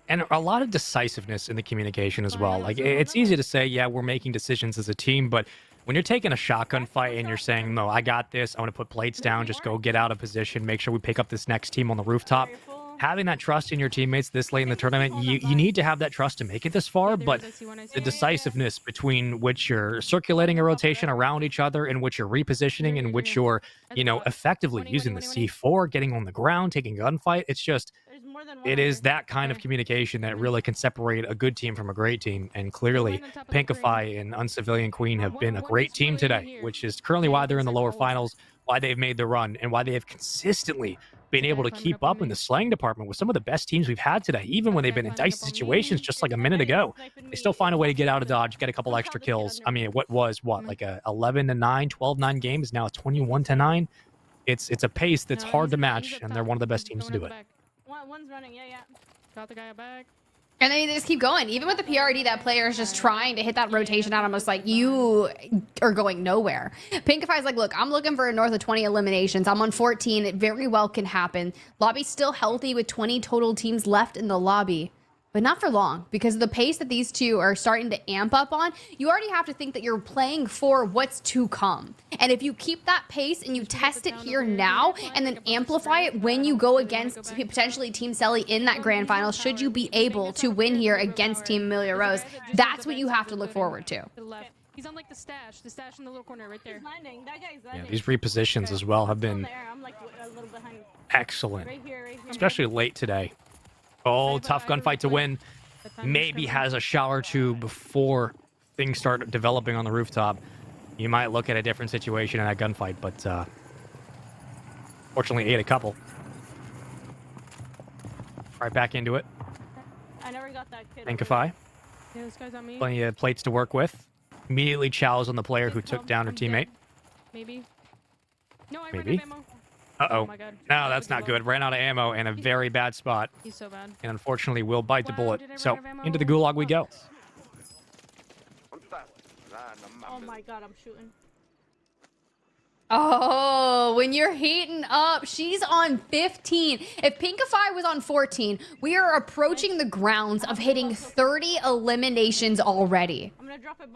And a lot of decisiveness in the communication as well. Like, it's easy to say, yeah, we're making decisions as a team, but when you're taking a shotgun fight and you're saying, no, I got this, I want to put plates down, just go get out of position, make sure we pick up this next team on the rooftop. Having that trust in your teammates this late in the tournament, you need to have that trust to make it this far, but the decisiveness between which you're circulating a rotation around each other, in which you're repositioning, in which you're, effectively using the C4, getting on the ground, taking a gunfight, it's just, it is that kind of communication that really can separate a good team from a great team, and clearly Pinkify and Uncivilian Queen have been a great team today, which is currently why they're in the lower finals, why they've made the run, and why they have consistently been able to keep up in the slaying department with some of the best teams we've had today, even when they've been in dicey situations just like a minute ago. They still find a way to get out of dodge, get a couple extra kills. I mean, what like a 11-9, 12-9 game is now a 21-9. It's a pace that's hard to match, and they're one of the best teams to do it. One's running, yeah. Got the guy back. And then they just keep going. Even with the PRD, that player is just trying to hit that rotation out, almost like you are going nowhere. Pinkify's like, look, I'm looking for north of 20 eliminations. I'm on 14. It very well can happen. Lobby's still healthy with 20 total teams left in the lobby. But not for long, because of the pace that these two are starting to amp up on, you already have to think that you're playing for what's to come. And if you keep that pace and you test it here now and then amplify it when you go against potentially Team Selly in that grand final, should you be able to win here against Team Amelia Rose, that's what you have to look forward to. He's on like the stash in the little corner right there. Yeah, these repositions as well have been excellent, especially late today. Oh, tough gunfight to win. Maybe has a shot or two before things start developing on the rooftop. You might look at a different situation in that gunfight, but fortunately ate a couple. Right back into it. I never got that kid. Pinkify. Yeah, this guy's on me. Plenty of plates to work with. Immediately chows on the player who took down her teammate. Maybe. No, I Maybe. ran out of ammo. Uh-oh. Oh my God. No, that's not good. Ran out of ammo in a very bad spot. He's so bad. And unfortunately will bite the bullet. So, into the gulag we go. Oh my God, I'm shooting. Oh, when you're heating up, she's on 15. If Pinkify was on 14, we are approaching the grounds of hitting 30 eliminations already.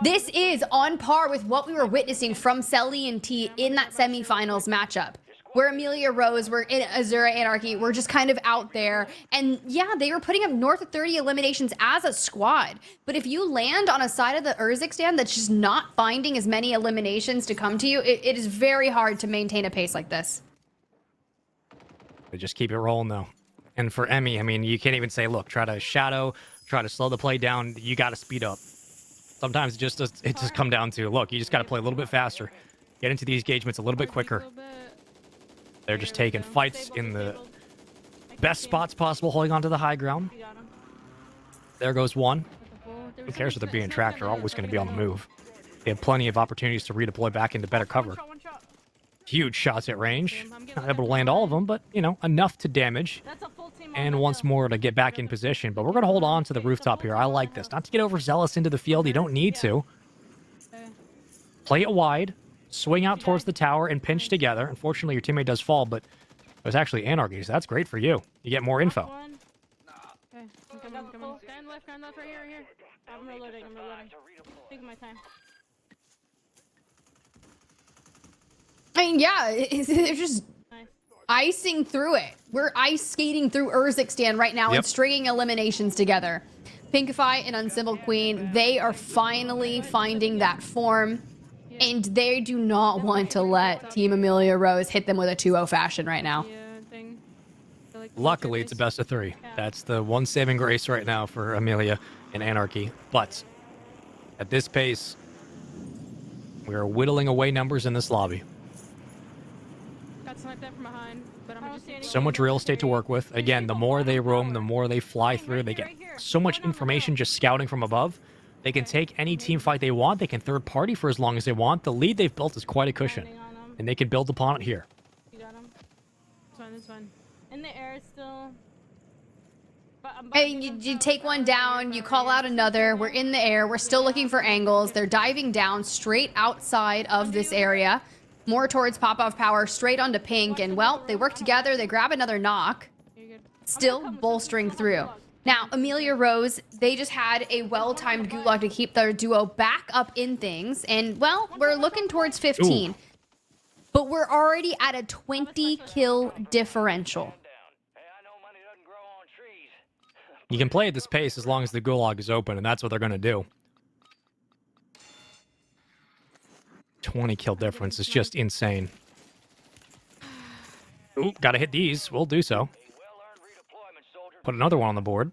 This is on par with what we were witnessing from Selly and T in that semifinals matchup, where Amelia Rose, we're in Azura Anarchy, we're just kind of out there. And yeah, they were putting up north of 30 eliminations as a squad. But if you land on a side of the Urzik stand that's just not finding as many eliminations to come to you, it is very hard to maintain a pace like this. They just keep it rolling, though. And for Emmy, I mean, you can't even say, look, try to shadow, try to slow the play down. You got to speed up. Sometimes it just come down to, look, you just got to play a little bit faster. Get into these engagements a little bit quicker. They're just taking fights in the best spots possible, holding on to the high ground. There goes one. Who cares if they're being tracked? They're always going to be on the move. They have plenty of opportunities to redeploy back into better cover. Huge shots at range. Not able to land all of them, but, enough to damage. and once more to get back in position. But we're going to hold on to the rooftop here. I like this. Not to get overzealous into the field. You don't need to. Play it wide. Swing out towards the tower and pinch together. Unfortunately, your teammate does fall, but it was actually anarchy, so that's great for you. You get more info. Okay, come on. Stand left right here. I'm reloading. Taking my time. I mean, yeah, they're just icing through it. We're ice skating through Urzikstan right now and stringing eliminations together. Pinkify and Uncivil Queen, they are finally finding that form. And they do not want to let Team Amelia Rose hit them with a 2-0 fashion right now. Luckily, it's a best of 3. That's the one saving grace right now for Amelia and Anarchy. But at this pace, we are whittling away numbers in this lobby. Got sniped at from behind, but I'm just so much real estate to work with. Again, the more they roam, the more they fly through. They get so much information just scouting from above. They can take any team fight they want. They can third party for as long as they want. The lead they've built is quite a cushion, and they can build upon it here. You got him. It's fine. In the air still. Hey, you take one down, you call out another. We're in the air. We're still looking for angles. They're diving down straight outside of this area, more towards pop-off power, straight onto pink. And well, they work together. They grab another knock, still bolstering through. Now, Amelia Rose, they just had a well-timed gulag to keep their duo back up in things. And, well, we're looking towards 15. Ooh. But we're already at a 20-kill differential. You can play at this pace as long as the gulag is open, and that's what they're going to do. 20-kill difference is just insane. Ooh, gotta hit these. We'll do so. Put another one on the board.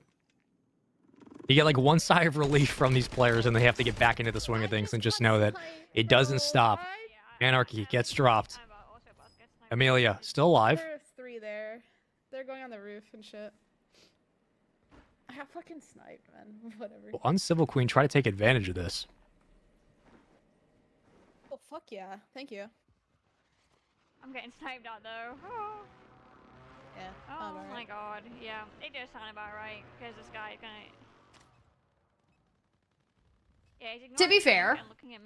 You get like one sigh of relief from these players and they have to get back into the swing of things and just know that it doesn't stop. Anarchy gets dropped. Amelia, still alive. There's 3 there. They're going on the roof and shit. I got fucking sniped, man. Whatever. Well, Uncivil Queen, try to take advantage of this. Oh, fuck yeah. Thank you. I'm getting sniped out though. Oh. Yeah. Oh my god. Yeah, they do sound about right because this guy's gonna. Yeah, to be fair,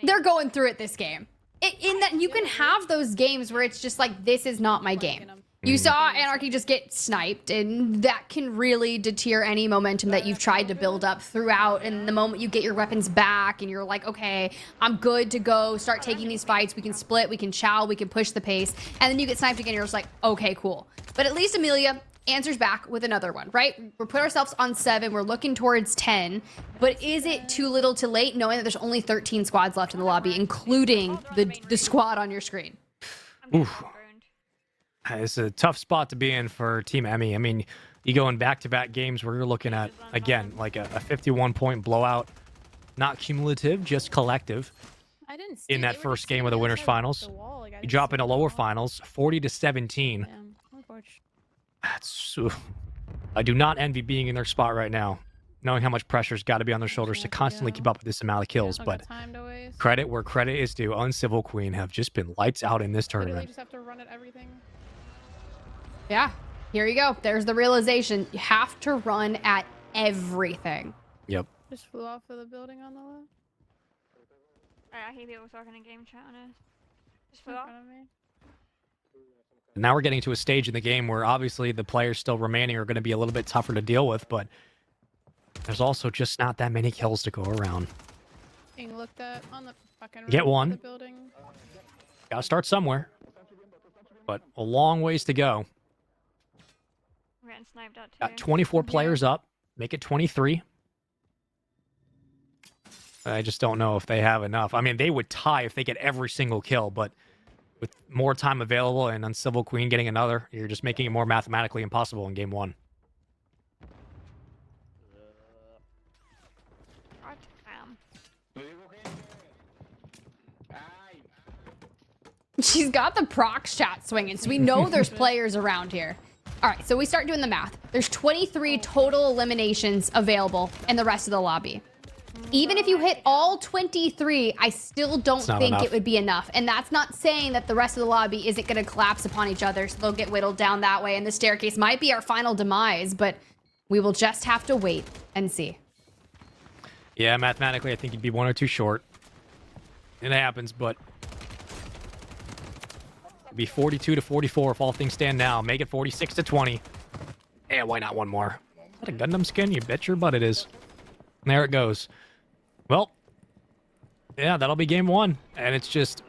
they're going through it this game. In that you can have those games where it's just like, this is not my game. You saw Anarchy just get sniped, and that can really deter any momentum that you've tried to build up throughout. And the moment you get your weapons back and you're like, okay, I'm good to go, start taking these fights, we can split, we can chow, we can push the pace. And then you get sniped again, and you're just like, okay, cool. But at least Amelia answers back with another one, right? We're putting ourselves on 7, we're looking towards 10. But is it too little too late knowing that there's only 13 squads left in the lobby, including the squad on your screen? Oof. It's a tough spot to be in for Team Emmy. I mean, you go in back-to-back games where you're looking at, again, like a 51-point blowout. Not cumulative, just collective. In that first game of the winners finals. You drop into lower finals, 40-17. That's, I do not envy being in their spot right now, knowing how much pressure's got to be on their shoulders to constantly keep up with this amount of kills. But credit where credit is due. Uncivil Queen have just been lights out in this tournament. Just have to run at everything. Yeah, here you go. There's the realization. You have to run at everything. Yep. Just flew off of the building on the left. I hear people talking in game chat on it. Just flew off. Now we're getting to a stage in the game where obviously the players still remaining are going to be a little bit tougher to deal with, but there's also just not that many kills to go around. Being looked at on the fucking Get one. The building. Gotta start somewhere, but a long ways to go. We're getting sniped out too. Got 24 players up. Make it 23. I just don't know if they have enough. I mean, they would tie if they get every single kill, but with more time available and Uncivil Queen getting another, you're just making it more mathematically impossible in game 1. She's got the procs chat swinging, so we know there's players around here. All right, so we start doing the math. There's 23 total eliminations available in the rest of the lobby. even if you hit all 23, I still don't think it would be enough. And that's not saying that the rest of the lobby isn't going to collapse upon each other, so they'll get whittled down that way. And the staircase might be our final demise, but we will just have to wait and see. Yeah, mathematically, I think you'd be 1 or 2 short. It happens, but it'd be 42-44 if all things stand now. Make it 46-20. Yeah, why not one more? Is that a Gundam skin? You bet your butt it is. And there it goes. Well, yeah, that'll be game 1. And it's just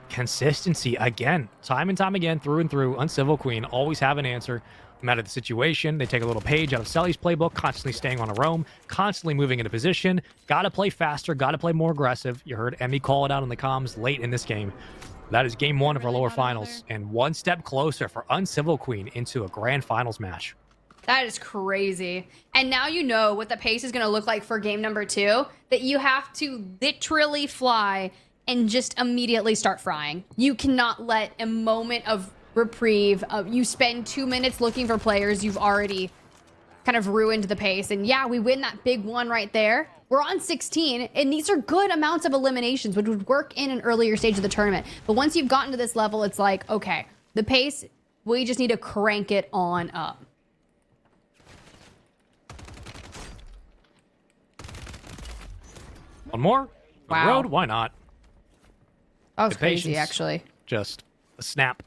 consistency again. Time and time again, through and through. Uncivil Queen always have an answer. No matter the situation, they take a little page out of Selly's playbook, constantly staying on a roam, constantly moving into position. Gotta play faster, gotta play more aggressive. You heard Emmy call it out in the comms late in this game. That is game 1 of our lower finals, and one step closer for Uncivil Queen into a grand finals match. That is crazy. And now you know what the pace is going to look like for game number 2, that you have to literally fly and just immediately start frying. You cannot let a moment of reprieve, you spend 2 minutes looking for players, you've already kind of ruined the pace. And yeah, we win that big one right there. We're on 16, and these are good amounts of eliminations, which would work in an earlier stage of the tournament. But once you've gotten to this level, it's like, okay, the pace, we just need to crank it on up. One more? On the road? Why not? That was crazy, actually. Just a snap.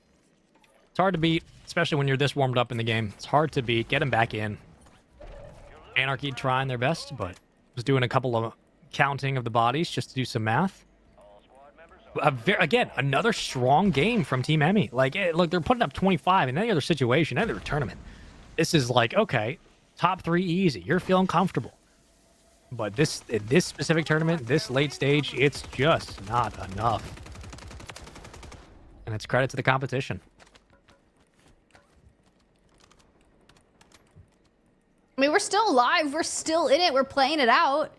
It's hard to beat, especially when you're this warmed up in the game. It's hard to beat. Get them back in. Anarchy trying their best, but was doing a couple of counting of the bodies just to do some math. Again, another strong game from Team Emmy. Like, look, they're putting up 25 in any other situation, any other tournament. This is like, okay, top 3 easy. You're feeling comfortable. But this specific tournament, this late stage, it's just not enough. And it's credit to the competition. I mean, we're still alive. We're still in it. We're playing it out.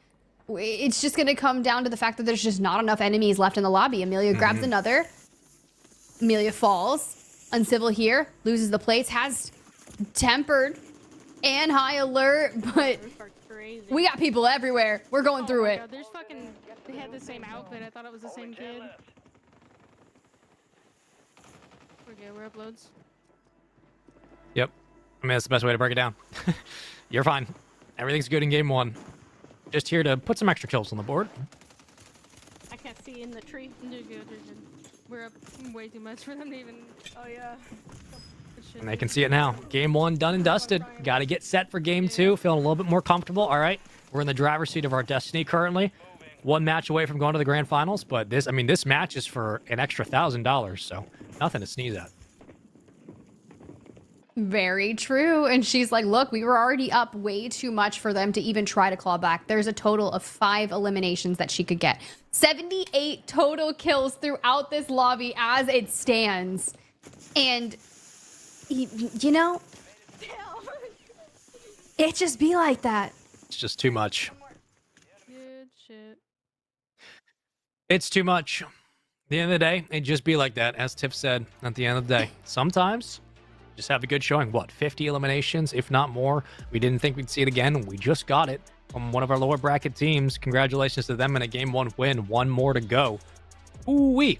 It's just going to come down to the fact that there's just not enough enemies left in the lobby. Amelia grabs another. Amelia falls. Uncivil here. Loses the plates. Has tempered and high alert, but we got people everywhere. We're going through it. God, there's fucking... They had the same outfit. I thought it was the same kid. We're good. We're uploads. Yep. I mean, that's the best way to break it down. You're fine. Everything's good in game 1. Just here to put some extra kills on the board. I can't see in the tree. They're good. They're good. We're up way too much for them to even... Oh, yeah. And they can see it now. Game 1 done and dusted. Got to get set for game 2. Feeling a little bit more comfortable. All right. We're in the driver's seat of our destiny currently. 1 match away from going to the grand finals. But this match is for an extra $1,000. So nothing to sneeze at. Very true. And she's like, look, we were already up way too much for them to even try to claw back. There's a total of 5 eliminations that she could get. 78 total kills throughout this lobby as it stands. And, you know, it just be like that. It's just too much. Good shit. It's too much. At the end of the day, it just be like that, as Tiff said at the end of the day. Sometimes... just have a good showing. What, 50 eliminations, if not more? We didn't think we'd see it again. We just got it from one of our lower bracket teams. Congratulations to them in a game 1 win. 1 more to go. Ooh-wee.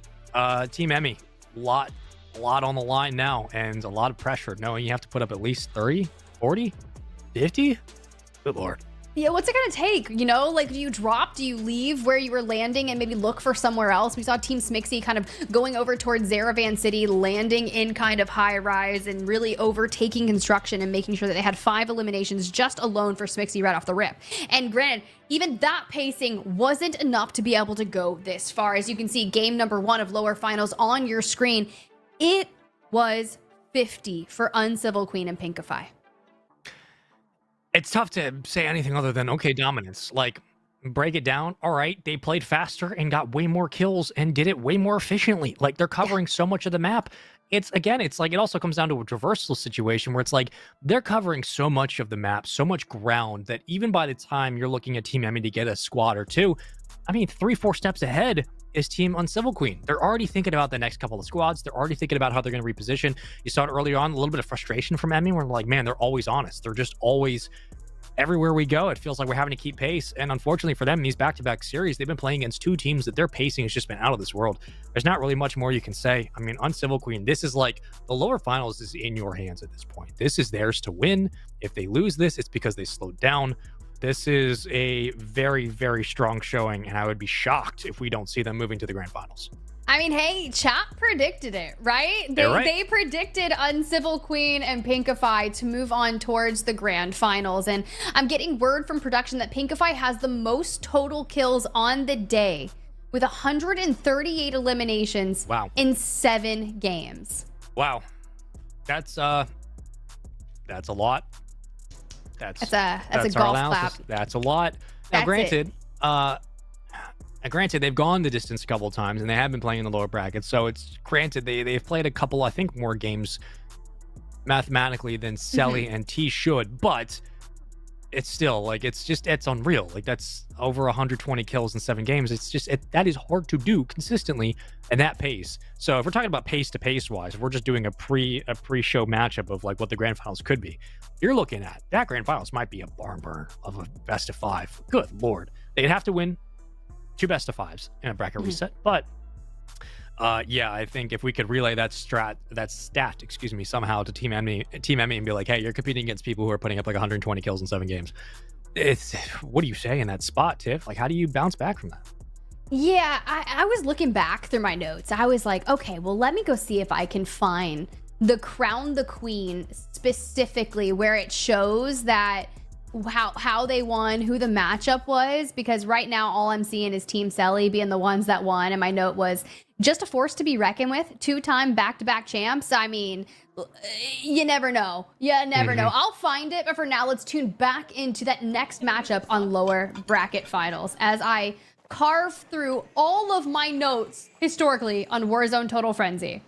Team Emmy, a lot on the line now, and a lot of pressure knowing you have to put up at least 30, 40, 50. Good Lord. Yeah, what's it gonna take? You know, like, do you drop? Do you leave where you were landing and maybe look for somewhere else? We saw Team Smixy kind of going over towards Zaravan City, landing in kind of high rise and really overtaking construction and making sure that they had 5 eliminations just alone for Smixy right off the rip. And granted, even that pacing wasn't enough to be able to go this far. As you can see, game number 1 of lower finals on your screen, it was 50 for Uncivil Queen and Pinkify. It's tough to say anything other than, okay, dominance. Like, break it down. All right, they played faster and got way more kills and did it way more efficiently. Like, they're covering so much of the map. It's like, it also comes down to a traversal situation where it's like, they're covering so much of the map, so much ground, that even by the time you're looking at Team Emmy to get a squad or 2, I mean, 3-4 steps ahead is Team Uncivil Queen. They're already thinking about the next couple of squads. They're already thinking about how they're going to reposition. You saw it earlier on, a little bit of frustration from Emmy where, like, man, they're always honest. They're just always everywhere we go, it feels like we're having to keep pace. And unfortunately for them, these back-to-back series, they've been playing against two teams that their pacing has just been out of this world. There's not really much more you can say. I mean, Uncivil Queen, this is like the lower finals is in your hands at this point. This is theirs to win. If they lose this, it's because they slowed down. This is a very, very strong showing, and I would be shocked if we don't see them moving to the grand finals. I mean, hey, chat predicted it, right? They predicted Uncivil Queen and Pinkify to move on towards the grand finals. And I'm getting word from production that Pinkify has the most total kills on the day with 138 eliminations in 7 games. Wow. That's a lot. That's a golf clap. That's a lot. Now, granted, they've gone the distance a couple of times, and they have been playing in the lower brackets. So it's granted they've played a couple, I think, more games mathematically than Selly and T should, but it's still like it's unreal. Like that's over 120 kills in 7 games. It's just that is hard to do consistently at that pace. So if we're talking about pace to pace wise, if we're just doing a pre-show matchup of like what the grand finals could be, you're looking at that grand finals might be a barn burner of a best of 5. Good lord, they'd have to win 2 best of 5s in a bracket reset, but yeah, I think if we could relay that stat, somehow to Team Emmy and be like, hey, you're competing against people who are putting up like 120 kills in 7 games. What do you say in that spot, Tiff? Like, how do you bounce back from that? Yeah, I was looking back through my notes. I was like, okay, well, let me go see if I can find the Crown the Queen specifically where it shows that how they won, who the matchup was, because right now all I'm seeing is Team Selly being the ones that won, and my note was just a force to be reckoned with, 2-time back-to-back champs. I mean, you never know. You never know. I'll find it, but for now, let's tune back into that next matchup on lower bracket finals as I carve through all of my notes historically on Warzone Total Frenzy.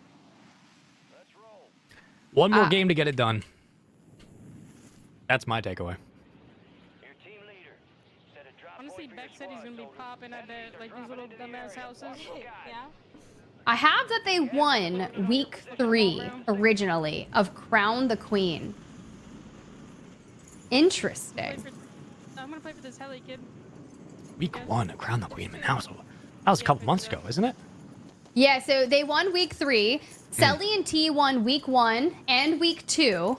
One more game to get it done. That's my takeaway. Honestly, Beck said he's gonna be popping at like these little dumbass houses. Yeah. I have that they won week 3 originally of Crown the Queen. Interesting. I'm gonna play for this heli kid. Week 1 of Crown the Queen, man. That was a couple months ago, isn't it? Yeah, so they won week 3. Selly and T won week 1 and week 2.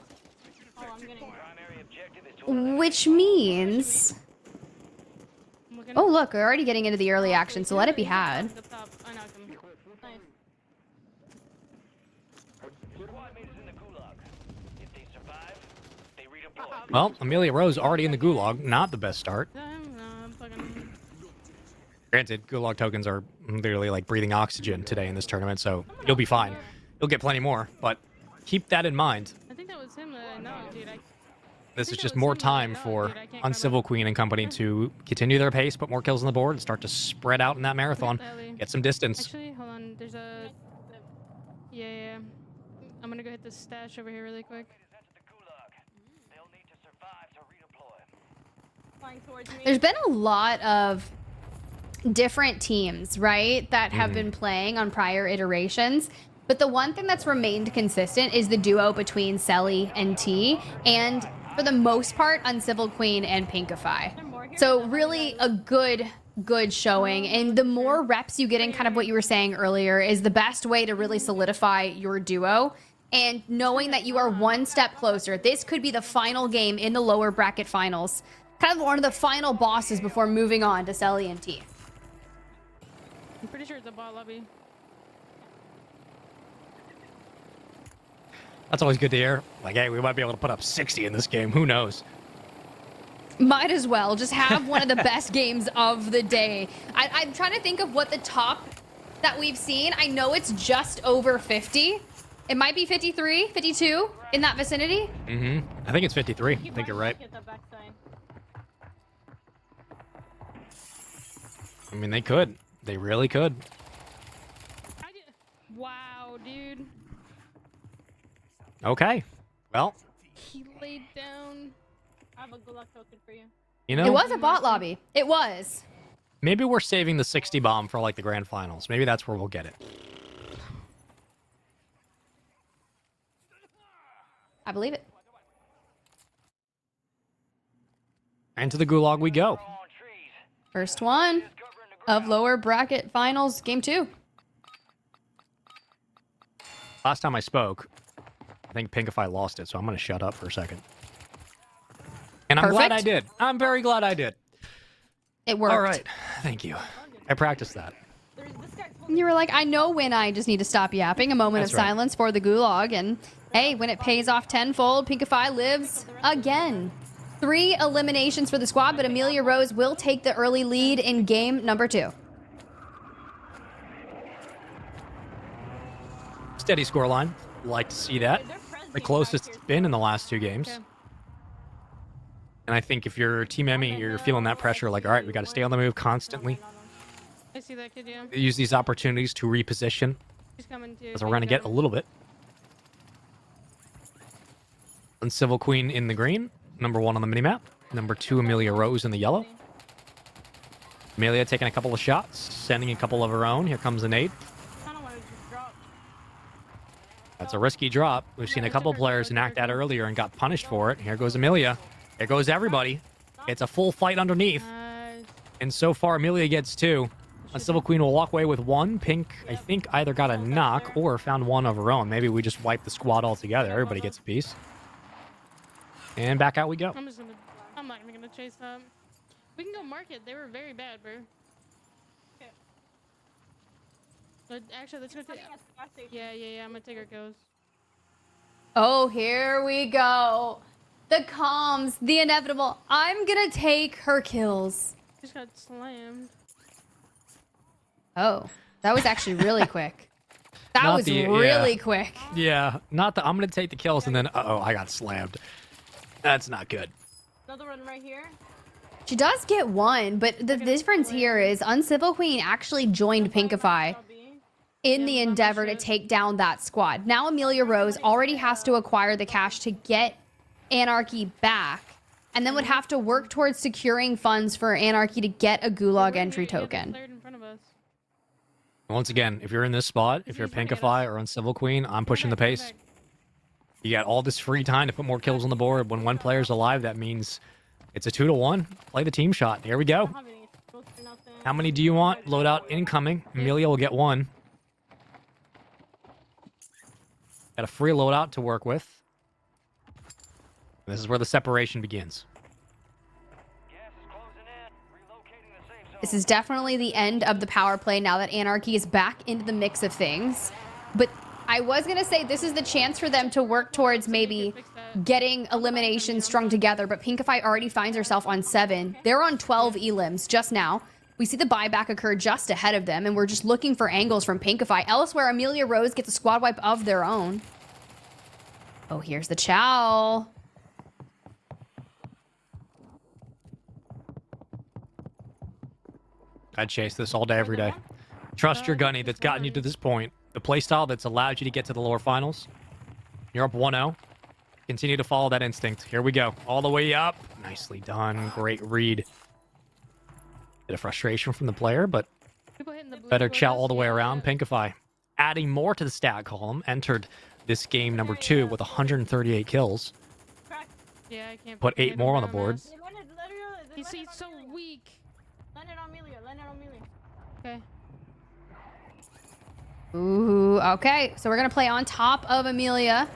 Which means... Oh, look, we're already getting into the early action, so let it be had. Well, Amelia Rose already in the gulag. Not the best start. Granted, gulag tokens are literally like breathing oxygen today in this tournament, so you'll be fine. You'll get plenty more, but keep that in mind. I think that was him. No, dude. This is just more time for Uncivil Queen and company to continue their pace, put more kills on the board, and start to spread out in that marathon. Get some distance. Actually, hold on. There's a... Yeah. I'm gonna go hit this stash over here really quick. There's been a lot of different teams, right, that have been playing on prior iterations. But the one thing that's remained consistent is the duo between Selly and T, and for the most part, Uncivil Queen and Pinkify. So really a good showing. And the more reps you get in, kind of what you were saying earlier, is the best way to really solidify your duo. And knowing that you are one step closer, this could be the final game in the lower bracket finals. Kind of one of the final bosses before moving on to Selly and T. I'm pretty sure it's a bot lobby. That's always good to hear. Like, hey, we might be able to put up 60 in this game. Who knows? Might as well. Just have one of the best games of the day. I'm trying to think of what the top that we've seen. I know it's just over 50. It might be 53, 52, in that vicinity. I think it's 53. I think you're right. I mean, they could. They really could. Wow, dude. Okay. Well. He laid down. I have a good luck token for you. You know, it was a bot lobby. It was. Maybe we're saving the 60 bomb for like the grand finals. Maybe that's where we'll get it. I believe it. And to the gulag we go. First one of lower bracket finals, game 2. Last time I spoke, I think Pinkify lost it, so I'm going to shut up for a second. And I'm glad I did. I'm very glad I did. It worked. All right. Thank you. I practiced that. You were like, I know when I just need to stop yapping. A moment of silence for the gulag. And hey, when it pays off tenfold, Pinkify lives again. 3 eliminations for the squad, but Amelia Rose will take the early lead in game number 2. Steady scoreline. Like to see that. The closest it's been in the last 2 games. Okay. And I think if you're Team Emmy, you're feeling that pressure, like, all right, we got to stay on the move constantly. I see that kid, yeah. Use these opportunities to reposition. He's coming too. Because we're going to get a little bit. Uncivil Queen in the green. Number 1 on the minimap. Number 2, Amelia Rose in the yellow. Amelia taking a couple of shots, sending a couple of her own. Here comes the nade. That's a risky drop. We've seen a couple players enact that earlier and got punished for it. Here goes Amelia. Here goes everybody. It's a full fight underneath. And so far, Amelia gets 2. Uncivil Queen will walk away with 1. Pink, I think, either got a knock or found 1 of her own. Maybe we just wipe the squad altogether. Everybody gets a piece. And back out we go. I'm not even gonna chase them. We can go market. They were very bad, bro. Okay. But actually, let's go take. Yeah. I'm gonna take our kills. Oh, here we go. The comms, the inevitable. I'm gonna take her kills. Just got slammed. Oh, that was actually really quick. That was really quick. Yeah, not the I'm gonna take the kills and then uh-oh, I got slammed. That's not good. Another one right here. She does get 1, but the difference here is Uncivil Queen actually joined Pinkify in the endeavor to take down that squad. Now Amelia Rose already has to acquire the cash to get Anarchy back, and then would have to work towards securing funds for Anarchy to get a gulag entry token. Once again, if you're in this spot, if you're Pinkify or Uncivil Queen, I'm pushing the pace. You got all this free time to put more kills on the board. When 1 player's alive, that means it's a 2-to-1. Play the team shot. Here we go. How many do you want? Loadout incoming. Amelia will get 1. Got a free loadout to work with. This is where the separation begins. This is definitely the end of the power play now that Anarchy is back into the mix of things. But I was going to say this is the chance for them to work towards maybe getting eliminations strung together, but Pinkify already finds herself on 7. They're on 12 elims just now. We see the buyback occur just ahead of them, and we're just looking for angles from Pinkify. Elsewhere, Amelia Rose gets a squad wipe of their own. Oh, here's the chow. I'd chase this all day, every day. Trust your gunny that's gotten you to this point. The playstyle that's allowed you to get to the lower finals. You're up 1-0. Continue to follow that instinct. Here we go. All the way up. Nicely done. Great read. Bit of frustration from the player, but better chow all the way around. Pinkify adding more to the stat column. Entered this game number 2 with 138 kills. Yeah, I can't put 8 more on the board. He's so weak. Land it on Amelia. Land it on Amelia. Okay. Ooh, okay. So we're going to play on top of Amelia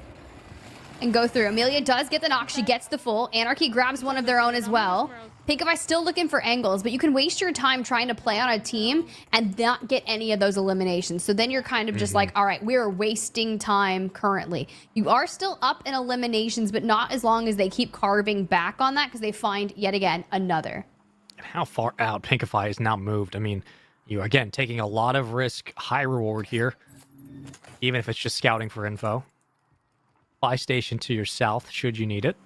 and go through. Amelia does get the knock. She gets the full. Anarchy grabs one of their own as well. Pinkify still looking for angles, but you can waste your time trying to play on a team and not get any of those eliminations. So then you're kind of just like, all right, we're wasting time currently. You are still up in eliminations, but not as long as they keep carving back on that because they find, yet again, another. And how far out Pinkify is now moved. I mean, you, again, taking a lot of risk, high reward here, even if it's just scouting for info. Buy station to your south, should you need it.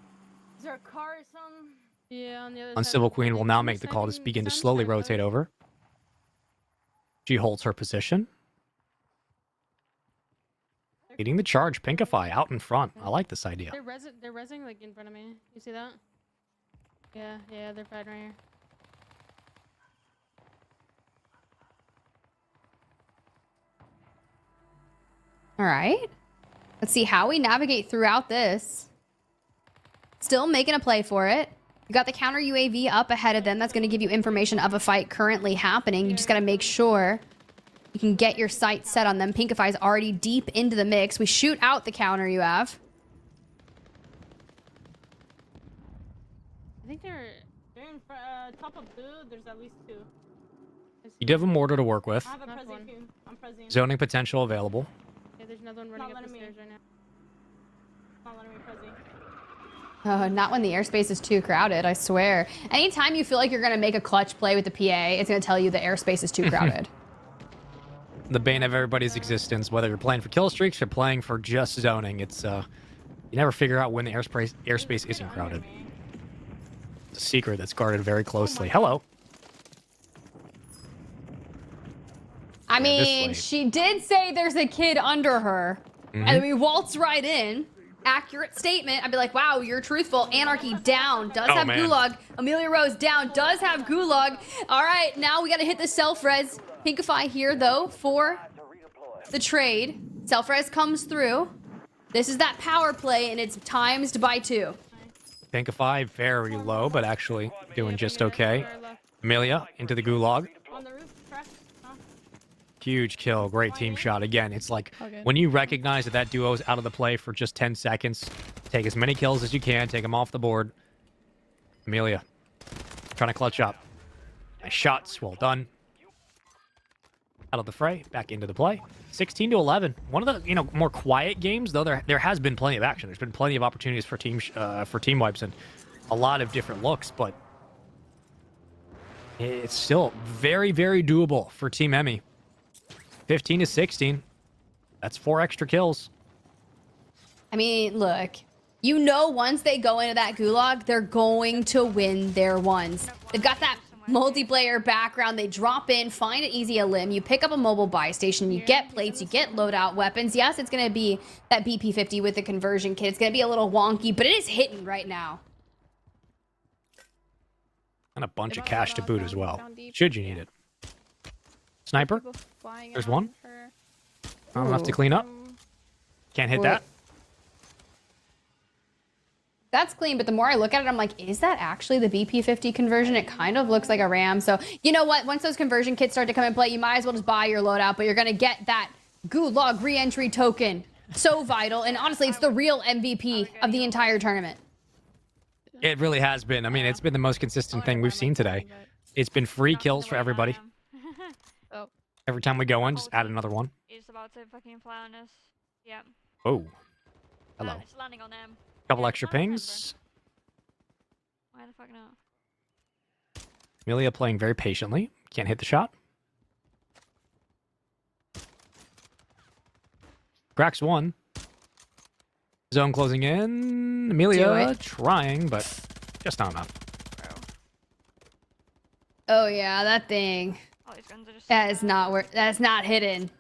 Is there a car or something? Yeah, on the other Uncivil side. Queen will now make the call to begin to slowly rotate over. She holds her position. Leading the charge, Pinkify out in front. I like this idea. They're rezzing like in front of me. You see that? Yeah, they're fighting right here. All right. Let's see how we navigate throughout this. Still making a play for it. You got the counter UAV up ahead of them. That's going to give you information of a fight currently happening. You just got to make sure you can get your sights set on them. Pinkify's already deep into the mix. We shoot out the counter you have. I think they're in top of blue. There's at least 2. You do have a mortar to work with. I have a Prezi too. I'm Prezi. Zoning potential available. Yeah, there's another one running up the stairs right now. Not letting me Prezi. Oh, not when the airspace is too crowded, I swear. Anytime you feel like you're going to make a clutch play with the PA, it's going to tell you the airspace is too crowded. The bane of everybody's existence, whether you're playing for kill streaks or playing for just zoning, it's you never figure out when the airspace isn't crowded. It's a secret that's guarded very closely. Hello. I mean, she did say there's a kid under her, and then we waltz right in. Accurate statement. I'd be like, wow, you're truthful. Anarchy down. Does have Gulag. Amelia Rose down. Does have Gulag. All right, now we got to hit the self-res. Pinkify here, though, for the trade. Self-res comes through. This is that power play, and it's times by 2. Pinkify very low, but actually doing just okay. Amelia into the Gulag. On the roof, trash. Huge kill. Great team shot. Again, it's like when you recognize that duo is out of the play for just 10 seconds, take as many kills as you can, take them off the board. Amelia trying to clutch up. Nice shots. Well done. Out of the fray, back into the play. 16-11. One of the more quiet games, though. There has been plenty of action. There's been plenty of opportunities for team wipes and a lot of different looks, but it's still very, very doable for Team Emmy. 15-16. That's 4 extra kills. I mean, look. You know once they go into that Gulag, they're going to win their ones. They've got that multiplayer background. They drop in, find an easy limb. You pick up a mobile buy station. You get plates. You get loadout weapons. Yes, it's going to be that BP-50 with the conversion kit. It's going to be a little wonky, but it is hitting right now. And a bunch of cash to boot as well. Should you need it. Sniper. There's one. Not enough to clean up. Can't hit that. That's clean, but the more I look at it, I'm like, is that actually the BP-50 conversion? It kind of looks like a RAM. So, you know what? Once those conversion kits start to come in play, you might as well just buy your loadout, but you're going to get that Gulag re-entry token. So vital. And honestly, it's the real MVP of the entire tournament. It really has been. I mean, it's been the most consistent thing we've seen today. It's been free kills for everybody. Every time we go in, just add another one. It's about to fucking fly on us. Yep. Oh. Hello. It's landing on them. Couple extra pings. Why the fuck not? Amelia playing very patiently. Can't hit the shot. Cracks one. Zone closing in. Amelia trying, but just not enough. Oh yeah, that thing. That is not that's not hidden.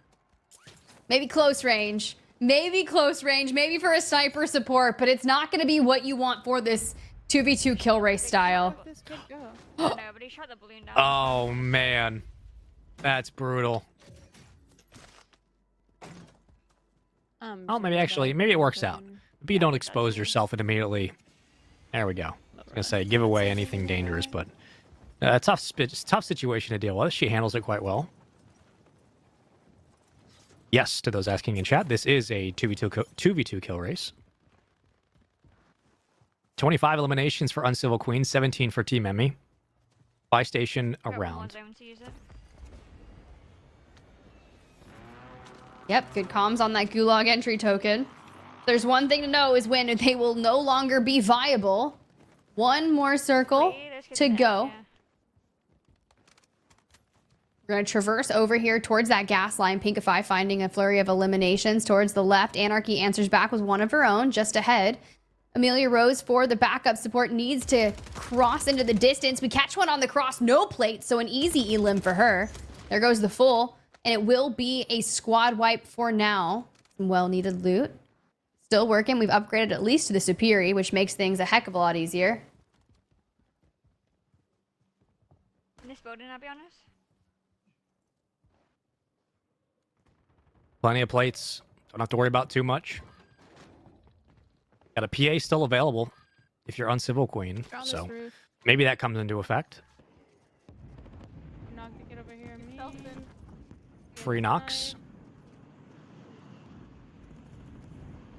Maybe close range. Maybe close range. Maybe for a sniper support, but it's not going to be what you want for this 2v2 kill race style. Oh man, that's brutal. Oh, maybe it works out. But you don't expose yourself and immediately. There we go. I was gonna say give away anything dangerous, but tough situation to deal with. She handles it quite well. Yes, to those asking in chat, this is a 2v2 kill race. 25 eliminations for Uncivil Queen, 17 for Team Emmy. Buy station around. Yep, good comms on that Gulag entry token. There's one thing to know is when they will no longer be viable. One more circle to go. We're going to traverse over here towards that gas line. Pinkify finding a flurry of eliminations towards the left. Anarchy answers back with one of her own just ahead. Amelia Rose for the backup support needs to cross into the distance. We catch one on the cross, no plate, so an easy elim for her. There goes the full, and it will be a squad wipe for now. Some well-needed loot. Still working. We've upgraded at least to the Superi, which makes things a heck of a lot easier. In this building, I'll be honest. Plenty of plates. Don't have to worry about too much. Got a PA still available. if you're Uncivil Queen. They're on So this roof. maybe that comes into effect. Knock to get over here. Me. Free knocks.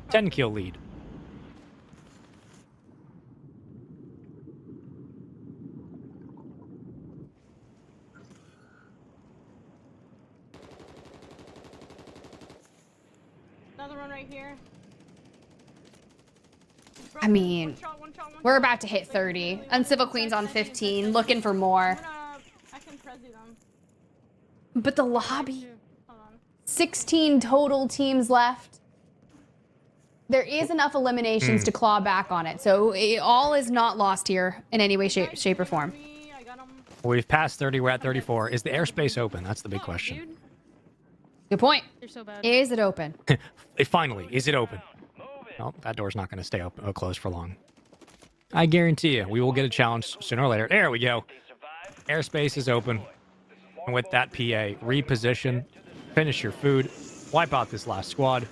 10 kill lead. Another one right here. I mean, we're about to hit 30. Uncivil Queen's on 15, looking for more. I can prezi them. But the lobby, 16 total teams left. There is enough eliminations to claw back on it. So all is not lost here in any way, shape, or form. We've passed 30. We're at 34. Is the airspace open? That's the big question. Good point. You're so bad. Is it open? Finally, is it open? No, that door's not going to stay open or closed for long. I guarantee you, we will get a challenge sooner or later. There we go. Airspace is open. And with that PA, reposition, finish your food, wipe out this last squad,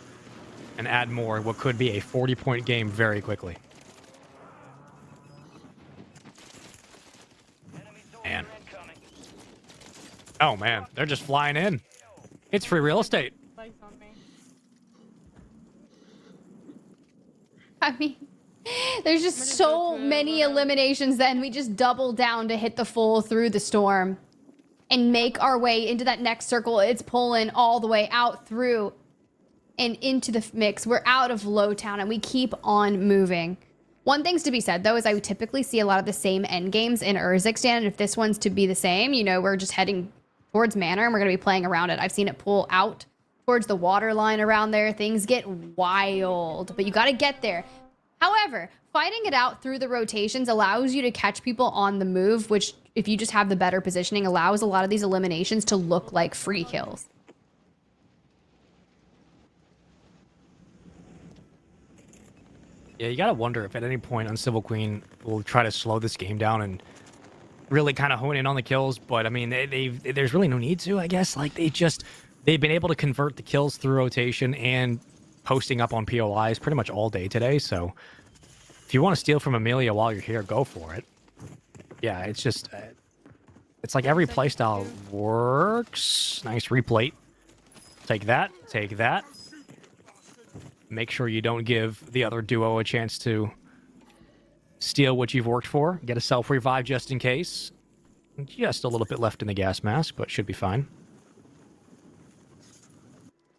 and add more what could be a 40-point game very quickly. Man. Oh, man. They're just flying in. It's free real estate. I mean, there's just so many eliminations then we just double down to hit the full through the storm and make our way into that next circle. It's pulling all the way out through and into the mix. We're out of Lowtown and we keep on moving. One thing's to be said though is I would typically see a lot of the same end games in Urzikstan, and if this one's to be the same, you know, we're just heading towards Manor and we're going to be playing around it. I've seen it pull out towards the water line around there. Things get wild, but you got to get there. However, fighting it out through the rotations allows you to catch people on the move, which if you just have the better positioning, allows a lot of these eliminations to look like free kills. Yeah, you got to wonder if at any point Uncivil Queen will try to slow this game down and really kind of hone in on the kills. But I mean, there's really no need to, I guess. Like they've been able to convert the kills through rotation and posting up on POIs pretty much all day today. So if you want to steal from Amelia while you're here, go for it. Yeah, it's just, it's like every playstyle works. Nice replate. Take that. Take that. Make sure you don't give the other duo a chance to steal what you've worked for. Get a self-revive just in case. Just a little bit left in the gas mask, but should be fine.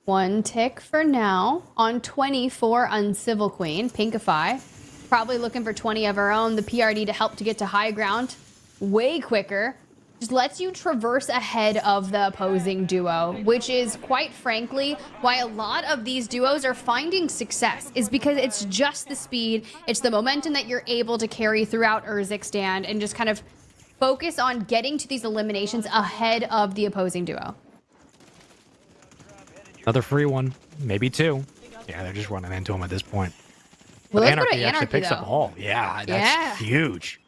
One tick for now on 20 for Uncivil Queen. Pinkify. Probably looking for 20 of her own. The PRD to help to get to high ground way quicker. Just lets you traverse ahead of the opposing duo, which is quite frankly why a lot of these duos are finding success, is because it's just the speed, it's the momentum that you're able to carry throughout Urzikstan and just kind of focus on getting to these eliminations ahead of the opposing duo. Another free one, maybe two. Yeah, they're just running into him at this point. Well, but let's go to Anarchy actually picks up all. Yeah, that's huge.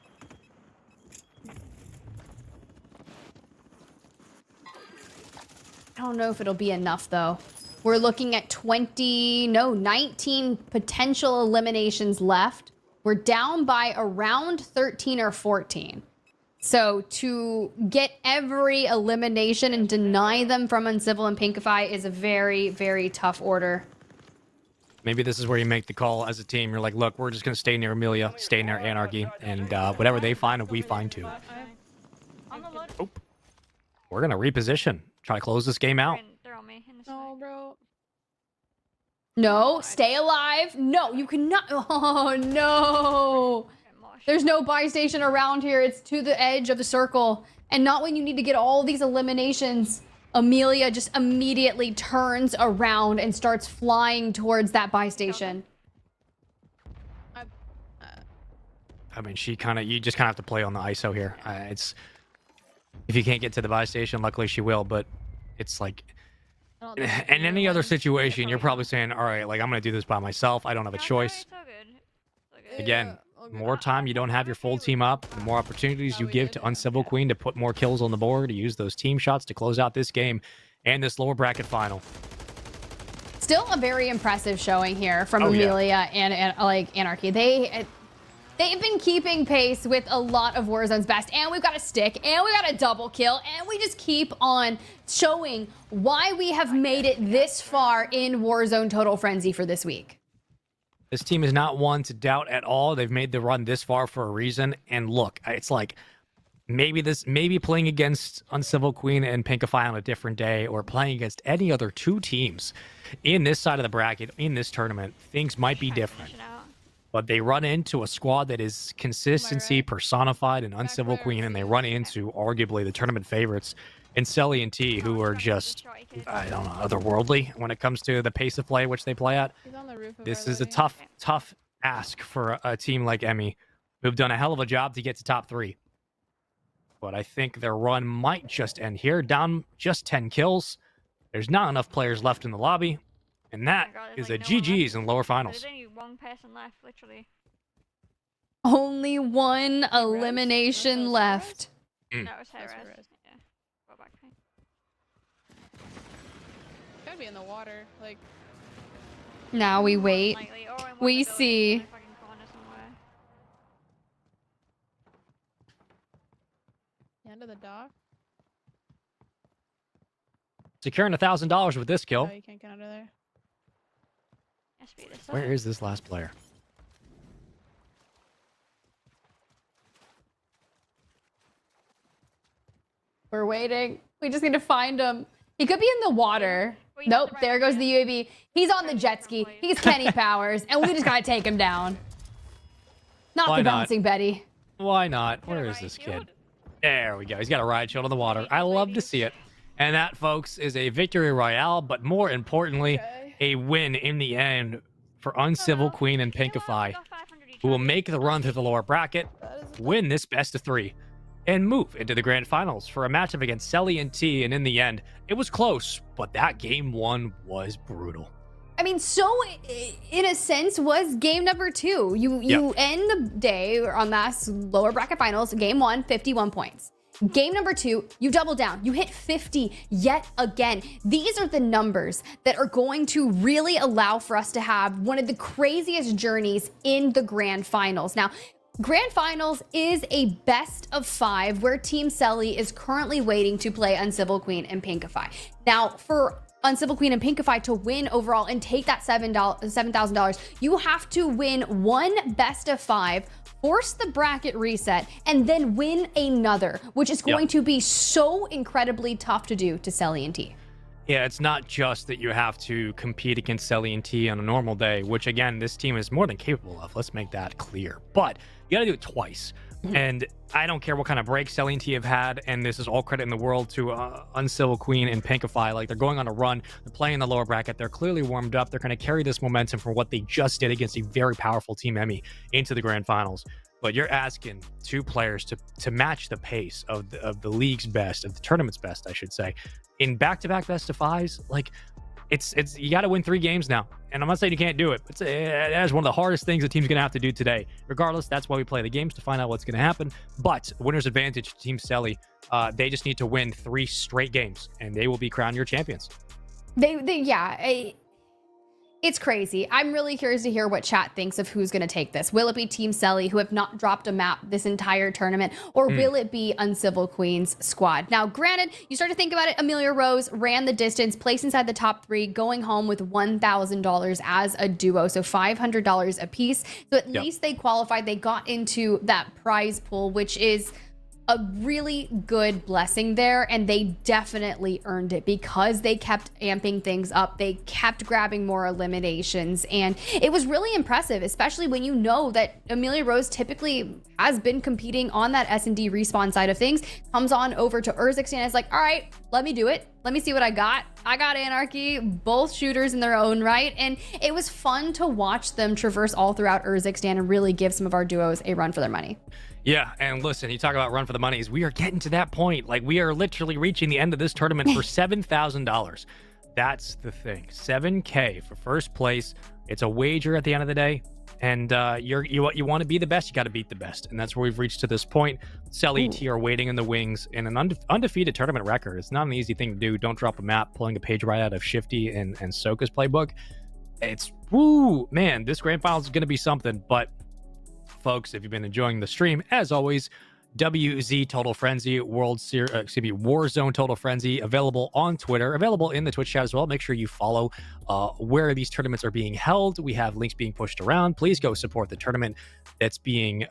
I don't know if it'll be enough though. We're looking at 19 potential eliminations left. We're down by around 13 or 14. So to get every elimination and deny them from Uncivil and Pinkify is a very, very tough order. Maybe this is where you make the call as a team. You're like, look, we're just going to stay near Amelia, stay near Anarchy, and whatever they find, we find too. Oh. We're going to reposition. Try to close this game out. No, bro. No, stay alive. No, you cannot. Oh, no. There's no buy station around here. It's to the edge of the circle. And not when you need to get all these eliminations. Amelia just immediately turns around and starts flying towards that buy station. I mean, you just kind of have to play on the ISO here. It's if you can't get to the buy station, luckily she will, but it's like in any other situation, you're probably saying, all right, like I'm going to do this by myself. I don't have a choice. Again, more time you don't have your full team up, the more opportunities you give to Uncivil Queen to put more kills on the board, to use those team shots to close out this game and this lower bracket final. Still a very impressive showing here from Amelia and like Anarchy. They've been keeping pace with a lot of Warzone's best, and we've got a stick, and we got a double kill, and we just keep on showing why we have made it this far in Warzone Total Frenzy for this week. This team is not one to doubt at all. They've made the run this far for a reason. And look, it's like maybe playing against Uncivil Queen and Pinkify on a different day, or playing against any other two teams in this side of the bracket in this tournament, things might be different. But they run into a squad that is consistency personified in Uncivil Queen, and they run into arguably the tournament favorites in Selly and T, who are just, I don't know, otherworldly when it comes to the pace of play which they play at. This is a tough ask for a team like Emmy, who've done a hell of a job to get to top 3. But I think their run might just end here, down just 10 kills. There's not enough players left in the lobby. And that is a GG's in lower finals. There's only one person left, literally. Only one elimination left. No, it's Huskerrs. Yeah. Go back. Gotta be in the water, like. Now we wait. We see. The end of the dock. Securing $1,000 with this kill. Oh, you can't get under there. Where is this last player? We're waiting. We just need to find him. He could be in the water. Nope, there goes the UAV. He's on the jet ski. He's Kenny Powers, and we just gotta take him down. Not the bouncing Betty. Why not? Where is this kid? There we go. He's got a ride shield on the water. I love to see it. And that, folks, is a victory royale, but more importantly, a win in the end for Uncivil Queen and Pinkify, who will make the run through the lower bracket, win this best of 3, and move into the grand finals for a matchup against Selly and T. And in the end, it was close, but that game 1 was brutal. I mean, so in a sense was game number 2. You end the day on that lower bracket finals, game 1, 51 points. Game number 2, you double down. You hit 50 yet again. These are the numbers that are going to really allow for us to have one of the craziest journeys in the grand finals. Now, grand finals is a best of 5 where Team Selly is currently waiting to play Uncivil Queen and Pinkify. Now, for Uncivil Queen and Pinkify to win overall and take that $7,000, you have to win one best of 5, force the bracket reset, and then win another, which is going to be so incredibly tough to do to Selly and T. Yeah, it's not just that you have to compete against Selly and T on a normal day, which again, this team is more than capable of. Let's make that clear. But you gotta do it twice. And I don't care what kind of break Selly and T have had, and this is all credit in the world to Uncivil Queen and Pinkify. Like, they're going on a run, they're playing the lower bracket, they're clearly warmed up, they're going to carry this momentum from what they just did against a very powerful Team Emmy into the grand finals. But you're asking 2 players to match the pace of the league's best, of the tournament's best, I should say, in back-to-back best of 5s. Like, it's you got to win 3 games now. And I'm not saying you can't do it, but that is one of the hardest things the team's going to have to do today. Regardless, that's why we play the games, to find out what's going to happen. But winner's advantage to Team Selly. They just need to win 3 straight games, and they will be crowned your champions. It's crazy. I'm really curious to hear what chat thinks of who's going to take this. Will it be Team Selly, who have not dropped a map this entire tournament, or will it be Uncivil Queen's squad? Now, granted, you start to think about it, Amelia Rose ran the distance, placed inside the top 3, going home with $1,000 as a duo, so $500 a piece. So at least they qualified. They got into that prize pool, which is a really good blessing there, and they definitely earned it because they kept amping things up. They kept grabbing more eliminations, and it was really impressive, especially when you know that Amelia Rose typically has been competing on that S&D respawn side of things, comes on over to Urzikstan and is like, all right, let me do it. Let me see what I got. I got Anarchy, both shooters in their own right, and it was fun to watch them traverse all throughout Urzikstan and really give some of our duos a run for their money. Yeah, and listen, you talk about run for the monies. We are getting to that point. Like, we are literally reaching the end of this tournament for $7,000. That's the thing. $7K for first place. It's a wager at the end of the day. And you want to be the best, you got to beat the best. And that's where we've reached to this point. Selly T are waiting in the wings in an undefeated tournament record. It's not an easy thing to do. Don't drop a map, pulling a page right out of Shifty and Soka's playbook. It's, woo, man, this grand finals is going to be something. But Folks, if you've been enjoying the stream, as always, WZ Total Frenzy, Warzone Total Frenzy, available on Twitter, available in the Twitch chat as well. Make sure you follow where these tournaments are being held. We have links being pushed around. Please go support the tournament that's being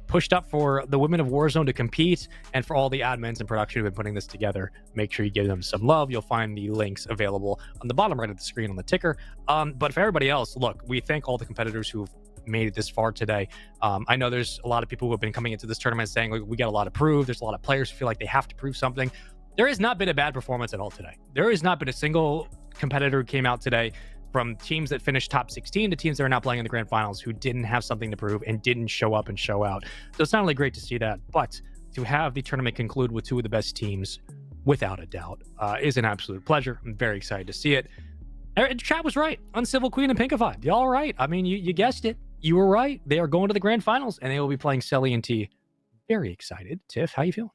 pushed up for the women of Warzone to compete, and for all the admins and production who've been putting this together. Make sure you give them some love. You'll find the links available on the bottom right of the screen on the ticker. But for everybody else, look, we thank all the competitors who've made it this far today. I know there's a lot of people who have been coming into this tournament saying, like, we got a lot to prove. There's a lot of players who feel like they have to prove something. There has not been a bad performance at all today. There has not been a single competitor who came out today, from teams that finished top 16 to teams that are now playing in the grand finals, who didn't have something to prove and didn't show up and show out. So it's not only great to see that, but to have the tournament conclude with two of the best teams, without a doubt, is an absolute pleasure. I'm very excited to see it. Chat was right. Uncivil Queen and Pinkify. Y'all right. I mean, you guessed it. You were right. They are going to the grand finals, and they will be playing Selly and T. Very excited. Tiff, how you feeling?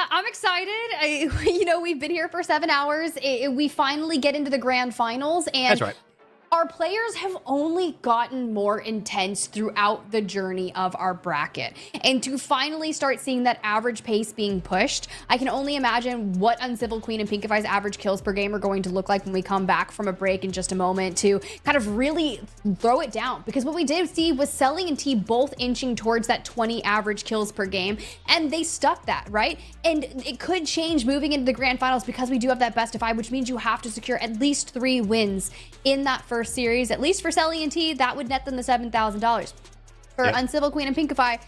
I'm excited. We've been here for 7 hours. We finally get into the grand finals, and that's right. Our players have only gotten more intense throughout the journey of our bracket. And to finally start seeing that average pace being pushed, I can only imagine what Uncivil Queen and Pinkify's average kills per game are going to look like when we come back from a break in just a moment to kind of really throw it down. Because what we did see was Selly and T both inching towards that 20 average kills per game, and they stuck that, right? And it could change moving into the grand finals because we do have that best of 5, which means you have to secure at least 3 wins in that first series. At least for Selly and T, that would net them the $7,000. For Uncivil Queen and Pinkify,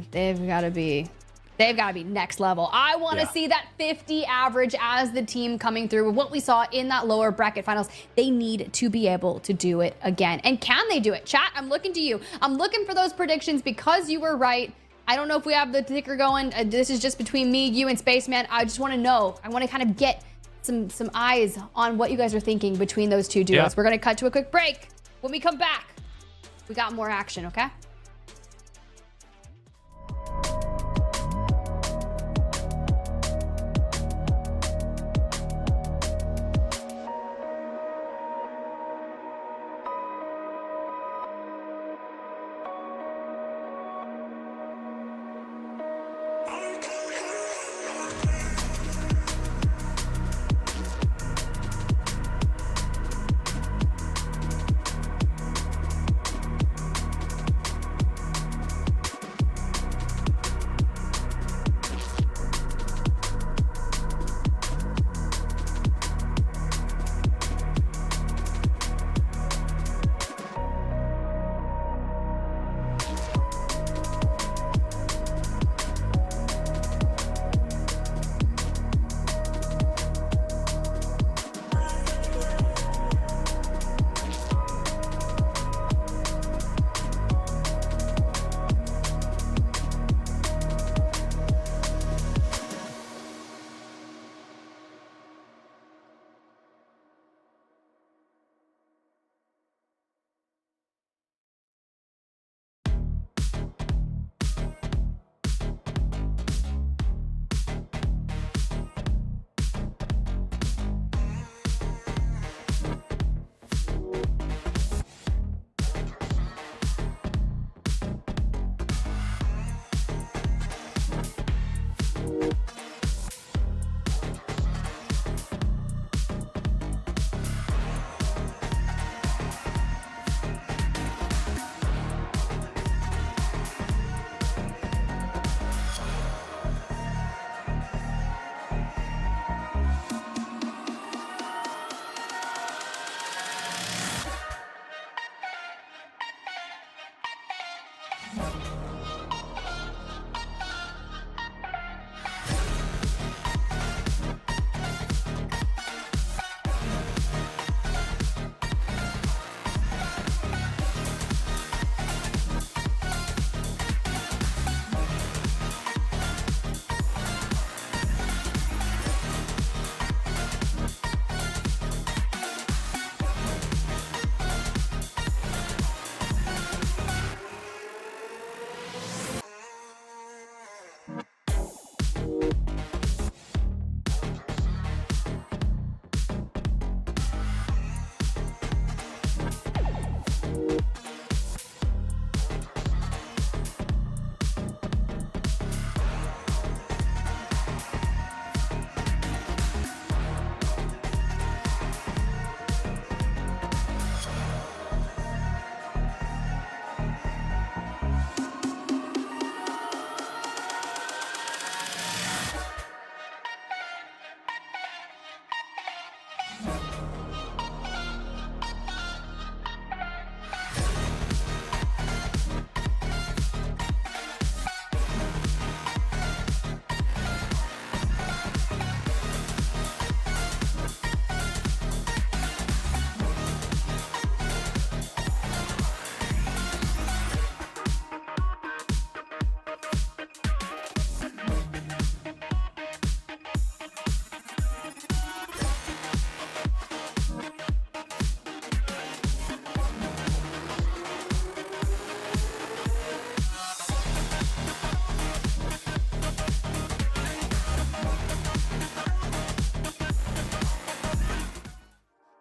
they've got to be next level. I want to see that 50 average as the team coming through with what we saw in that lower bracket finals. They need to be able to do it again. And can they do it? Chat, I'm looking to you. I'm looking for those predictions because you were right. I don't know if we have the ticker going. This is just between me, you, and Spaceman. I just want to know. I want to kind of get some eyes on what you guys are thinking between those two duos. We're going to cut to a quick break. When we come back, we got more action, okay?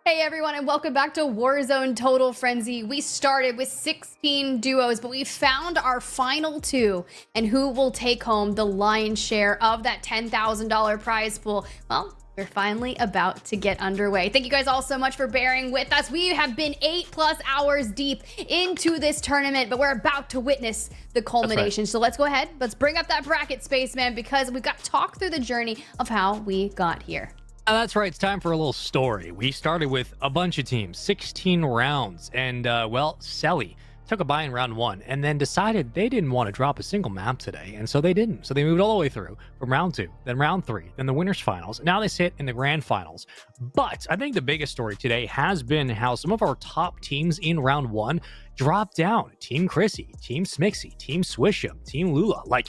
Hey everyone, and welcome back to Warzone Total Frenzy. We started with 16 duos, but we found our final 2, and who will take home the lion's share of that $10,000 prize pool? Well, we're finally about to get underway. Thank you guys all so much for bearing with us. We have been 8+ hours deep into this tournament, but we're about to witness the culmination. Right. So let's go ahead. Let's bring up that bracket, Spaceman, because we've got to talk through the journey of how we got here. That's right. It's time for a little story. We started with a bunch of teams, 16 rounds, and well, Selly took a buy in round 1 and then decided they didn't want to drop a single map today, and so they didn't. So they moved all the way through from round 2, then round 3, then the winners finals. Now they sit in the grand finals. But I think the biggest story today has been how some of our top teams in round 1 dropped down. Team Chrissy, Team Smixy, Team Swisham, Team Lula, like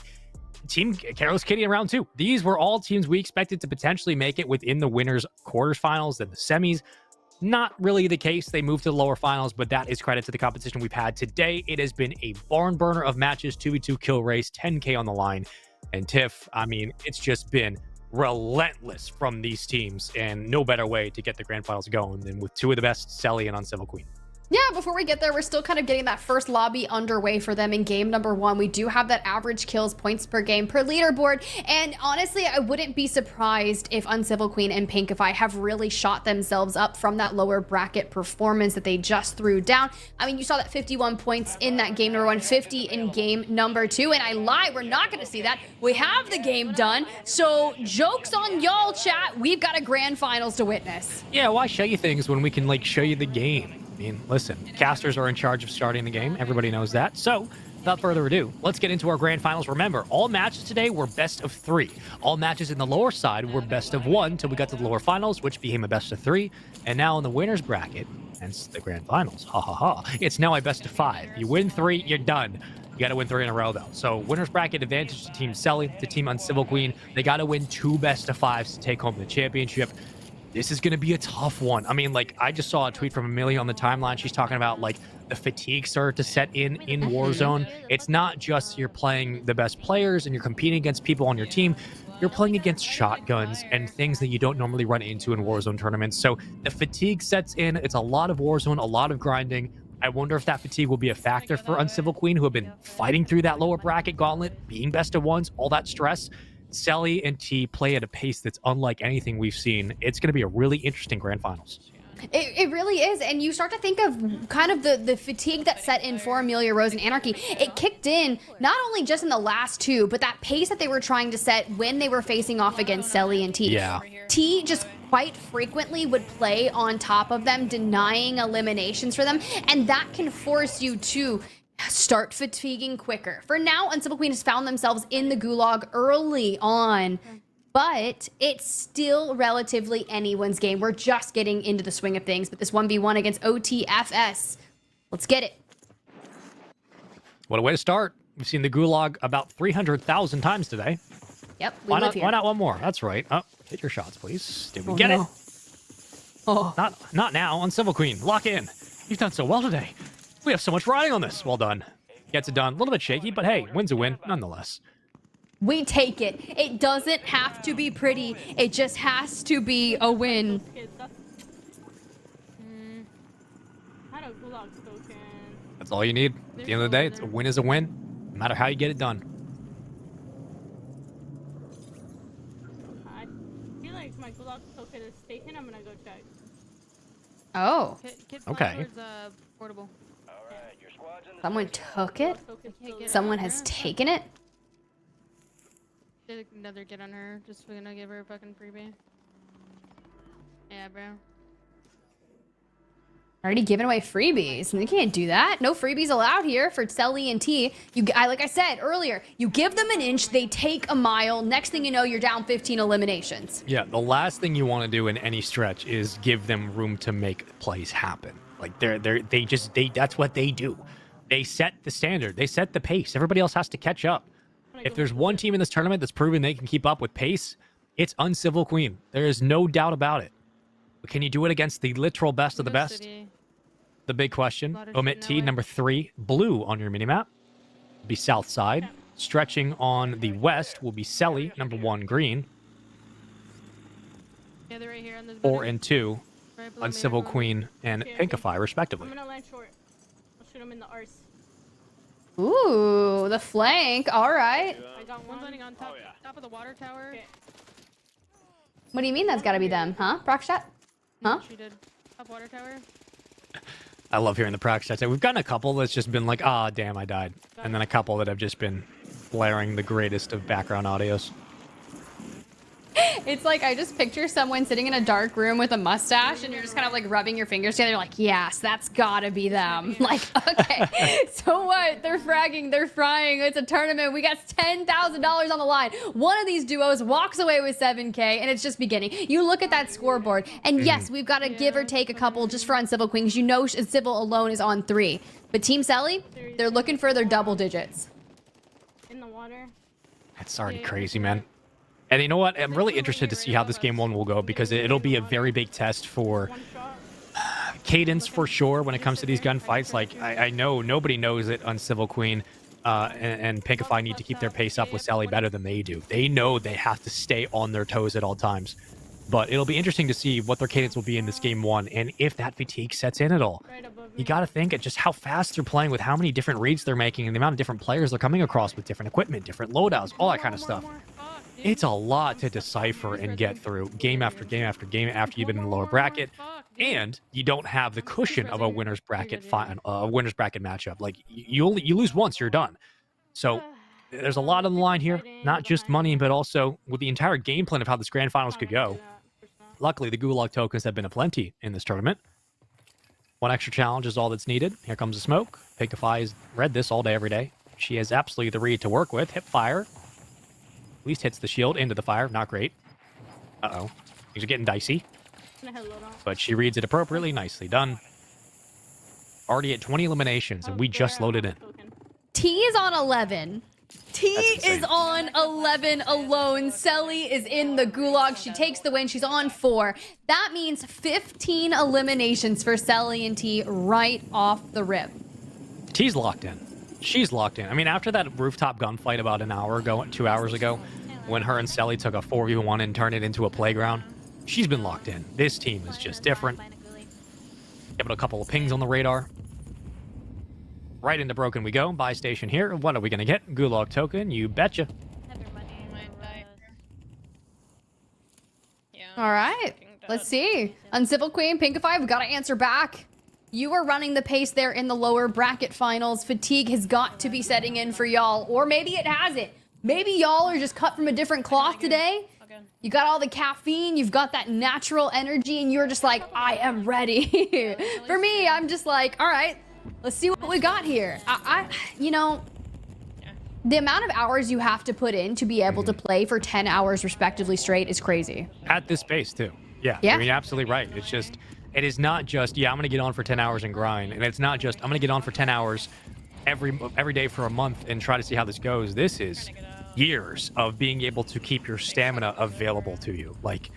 Team Careless Kitty in round 2. These were all teams we expected to potentially make it within the winners quarterfinals, then the semis. Not really the case. They moved to the lower finals, but that is credit to the competition we've had today. It has been a barn burner of matches, 2v2 kill race, 10K on the line. And Tiff, I mean, it's just been relentless from these teams, and no better way to get the grand finals going than with 2 of the best, Selly and Uncivil Queen. Yeah, before we get there, we're still kind of getting that first lobby underway for them in game number 1. We do have that average kills, points per game per leaderboard. And honestly, I wouldn't be surprised if Uncivil Queen and Pinkify have really shot themselves up from that lower bracket performance that they just threw down. I mean, you saw that 51 points in that game number 1, 50 in game number 2. And I lied, we're not going to see that. We have the game done. So joke's on y'all, chat. We've got a grand finals to witness. Yeah, why show you things when we can, like, show you the game? I mean, listen, casters are in charge of starting the game. Everybody knows that. So, without further ado, let's get into our grand finals. Remember, all matches today were best of 3. All matches in the lower side were best of 1 until we got to the lower finals, which became a best of 3. And now in the winners bracket, hence the grand finals, ha ha ha, it's now a best of 5. You win 3, you're done. You got to win 3 in a row, though. So, winners bracket advantage to Team Selly, to Team Uncivil Queen. They got to win 2 best of 5s to take home the championship. This is going to be a tough one. I mean, like, I just saw a tweet from Amelia on the timeline. She's talking about, like, the fatigue started to set in Warzone. It's not just you're playing the best players and you're competing against people on your team. You're playing against shotguns and things that you don't normally run into in Warzone tournaments. So the fatigue sets in. It's a lot of Warzone, a lot of grinding. I wonder if that fatigue will be a factor for Uncivil Queen, who have been fighting through that lower bracket gauntlet, being best of 1s, all that stress. Selly and T play at a pace that's unlike anything we've seen. It's going to be a really interesting grand finals. It really is, and you start to think of kind of the fatigue that set in for Amelia Rose and Anarchy. It kicked in not only just in the last 2, but that pace that they were trying to set when they were facing off against Selly and T. Yeah. T just quite frequently would play on top of them, denying eliminations for them, and that can force you to start fatiguing quicker. For now, Uncivil Queen has found themselves in the gulag early on, but it's still relatively anyone's game. We're just getting into the swing of things, but this 1v1 against OTFS, let's get it. What a way to start. We've seen the gulag about 300,000 times today. Yep, why not one more? That's right. Oh, hit your shots, please. Did we get it? Oh. Not now. Uncivil Queen, lock in. You've done so well today. We have so much riding on this. Well done. Gets it done. A little bit shaky, but hey, win's a win nonetheless. We take it. It doesn't have to be pretty. It just has to be a win. That's all you need. At the end of the day, a win is a win, no matter how you get it done. I feel like my gulag token is taken. I'm gonna go check. Oh. Okay. Portable. Someone took it? Someone has taken it? Did another get on her. Just gonna give her a fucking freebie. Yeah, bro. Already giving away freebies, and you can't do that. No freebies allowed here for Selly and T. Like I said earlier, you give them an inch, they take a mile. Next thing you know, you're down 15 eliminations. Yeah, the last thing you want to do in any stretch is give them room to make plays happen. Like that's what they do. They set the standard. They set the pace. Everybody else has to catch up. If there's one team in this tournament that's proven they can keep up with pace, it's Uncivil Queen. There is no doubt about it. But can you do it against the literal best of the best? The big question. Omit T, number 3, blue on your minimap. Be south side. Stretching on the west will be Selly, number 1, green. Yeah, they're right here on this 4 and 2 Uncivil Queen and Pinkify, respectively. I'm gonna land short. I'll shoot him in the arse. Ooh, the flank. All right. I got one landing on top, top of the water tower. Okay. What do you mean that's got to be them, huh? Brockshot? Huh? She did. Top water tower. I love hearing the proc stats. We've gotten a couple that's just been like, ah, damn, I died. And then a couple that have just been blaring the greatest of background audios. It's like I just picture someone sitting in a dark room with a mustache and you're just kind of like rubbing your fingers together. You're like, yes, that's gotta be them. Like, okay, so what? They're fragging, they're frying. It's a tournament. We got $10,000 on the line. One of these duos walks away with 7K and it's just beginning. You look at that scoreboard and yes, we've got to give or take a couple just for Uncivil Queen because you know Civil alone is on 3. But Team Selly, they're looking for their double digits. In the water. That's already crazy, man. And you know what? I'm really interested to see how this game 1 will go because it'll be a very big test for cadence for sure when it comes to these gunfights. Like, I know nobody knows that Uncivil Queen and Pinkify need to keep their pace up with Sally better than they do. They know they have to stay on their toes at all times. But it'll be interesting to see what their cadence will be in this game 1 and if that fatigue sets in at all. You got to think at just how fast they're playing with how many different reads they're making and the amount of different players they're coming across with different equipment, different loadouts, all that kind of stuff. It's a lot to decipher and get through game after game after game after you've been in the lower bracket, and you don't have the cushion of a winner's bracket matchup. Like you lose once, you're done. So there's a lot on the line here, not just money, but also with the entire game plan of how this grand finals could go. Luckily, the Gulag tokens have been aplenty in this tournament. One extra challenge is all that's needed. Here comes the smoke. Pinkify has read this all day, every day. She has absolutely the read to work with. Hip fire. At least hits the shield into the fire. Not great. Uh-oh. Things are getting dicey. But she reads it appropriately. Nicely done. Already at 20 eliminations, and we just loaded in. T is on 11. T is on 11 alone. Selly is in the gulag. She takes the win. She's on 4. That means 15 eliminations for Selly and T right off the rip. T's locked in. She's locked in. I mean, after that rooftop gunfight about an hour ago, 2 hours ago, when her and Selly took a 4v1 and turned it into a playground, she's been locked in. This team is just different. Give it a couple of pings on the radar. Right into Broken we go. Buy station here. What are we going to get? Gulag token. You betcha. All right. Let's see. Uncivil Queen, Pinkify, we've got to answer back. You are running the pace there in the lower bracket finals. Fatigue has got to be setting in for y'all. Or maybe it hasn't. Maybe y'all are just cut from a different cloth today. You got all the caffeine, you've got that natural energy, and you're just like, I am ready. For me, I'm just like, all right, let's see what we got here. You know, the amount of hours you have to put in to be able to play for 10 hours respectively straight is crazy. At this pace, too. Yeah. I mean, absolutely right. It's just, it is not just, yeah, I'm going to get on for 10 hours and grind. And it's not just, I'm going to get on for 10 hours every day for a month and try to see how this goes. This is years of being able to keep your stamina available to you. Like,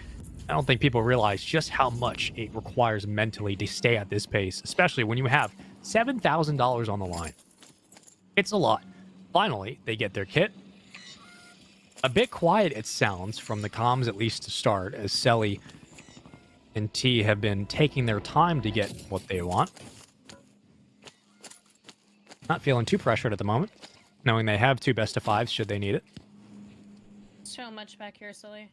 I don't think people realize just how much it requires mentally to stay at this pace, especially when you have $7,000 on the line. It's a lot. Finally, they get their kit. A bit quiet, it sounds, from the comms, at least to start, as Selly and T have been taking their time to get what they want. Not feeling too pressured at the moment, knowing they have 2 best of 5s should they need it. So much back here, Silly.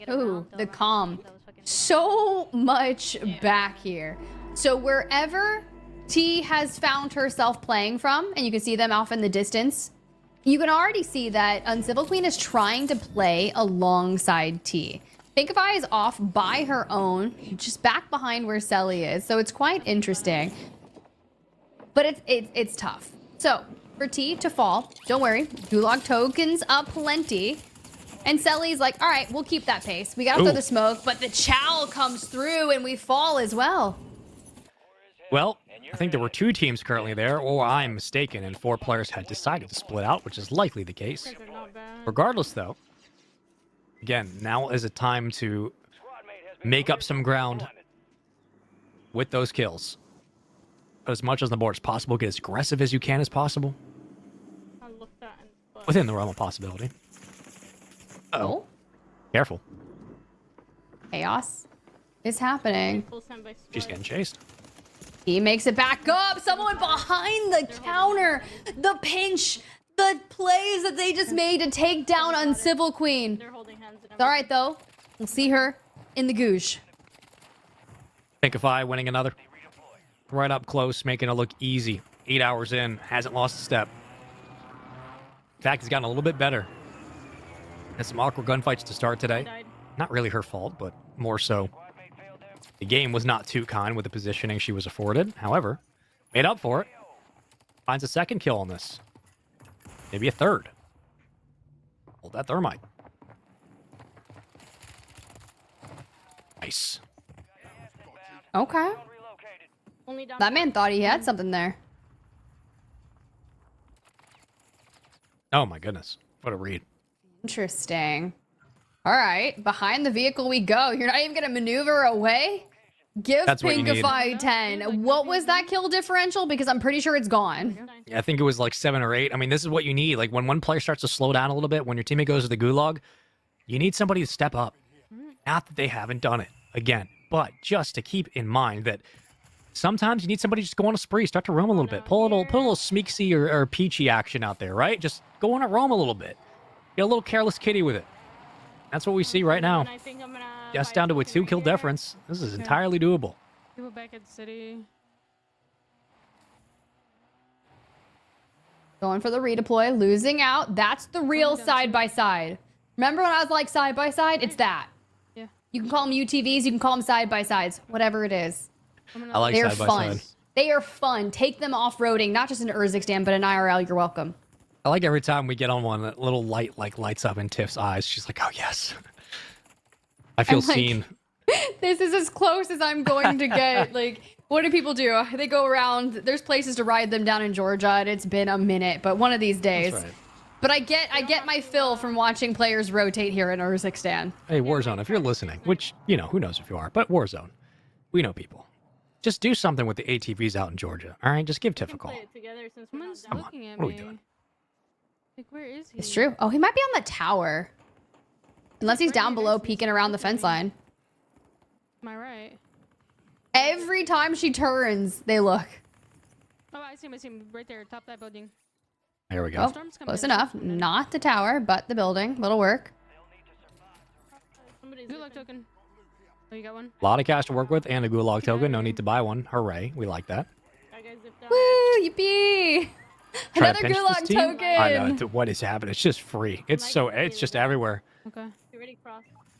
Ooh, the calm. So much back here. So wherever T has found herself playing from, and you can see them off in the distance, you can already see that Uncivil Queen is trying to play alongside T. Pinkify is off by her own, just back behind where Selly is, so it's quite interesting. But it's tough. So, for T to fall, don't worry, Gulag tokens aplenty. And Selly's like, all right, we'll keep that pace. We gotta throw the smoke, but the chow comes through and we fall as well. Well, I think there were 2 teams currently there, or I'm mistaken, and 4 players had decided to split out, which is likely the case. Regardless, though, again, now is a time to make up some ground with those kills. Put as much on the board as possible, get as aggressive as you can as possible. Within the realm of possibility. Uh-oh. Careful. Chaos is happening. She's getting chased. He makes it back up. Someone behind the counter. The pinch. The plays that they just made to take down Uncivil Queen. It's all right, though. We'll see her in the goosh. Pinkify winning another. Right up close, making it look easy. 8 hours in, hasn't lost a step. In fact, he's gotten a little bit better. Had some awkward gunfights to start today. Not really her fault, but more so. The game was not too kind with the positioning she was afforded. However, made up for it. Finds a second kill on this. Maybe a third. Hold that thermite. Nice. Okay. That man thought he had something there. Oh my goodness. What a read. Interesting. All right. Behind the vehicle we go. You're not even going to maneuver away? Give Pinkify 10. What was that kill differential? Because I'm pretty sure it's gone. Yeah, I think it was like 7 or 8. I mean, this is what you need. Like, when one player starts to slow down a little bit, when your teammate goes to the gulag, you need somebody to step up. Not that they haven't done it, again. But just to keep in mind that sometimes you need somebody to just go on a spree, start to roam a little bit. Put a little smeeksy or peachy action out there, right? Just go on a roam a little bit. Get a little careless kitty with it. That's what we see right now. Just down to a 2-kill difference. This is entirely doable. People back at the city. Going for the redeploy, losing out. That's the real side-by-side. Remember when I was like side-by-side? It's that. Yeah. You can call them UTVs, you can call them side-by-sides. Whatever it is. I like They're side-by-side. fun. They are fun. Take them off-roading, not just in Urzikstan, but in IRL. You're welcome. I like every time we get on one, that little light like lights up in Tiff's eyes. She's like, oh yes. I feel seen. This is as close as I'm going to get. Like, what do people do? They go around. There's places to ride them down in Georgia, and it's been a minute, but one of these days. That's right. But I get my fill from watching players rotate here in Urzikstan. Hey, Warzone, if you're listening, which, you know, who knows if you are, but Warzone, we know people. Just do something with the ATVs out in Georgia, all right? Just give Tiff a call. Someone's Come on, looking at what are we me. doing? Like, where is he? It's true. Oh, he might be on the tower. Unless he's down below peeking around the fence line. Am I right? Every time she turns, they look. Oh, I see him right there, top that building. There we go. Oh, close enough. Not the tower, but the building. Little work. Gulag token. Oh, you got one? A lot of cash to work with and a gulag token. No need to buy one. Hooray. We like that. Woo, yippee. Try Another to pinch gulag this team? token. I know. What is happening? It's just free. It's just everywhere. Okay.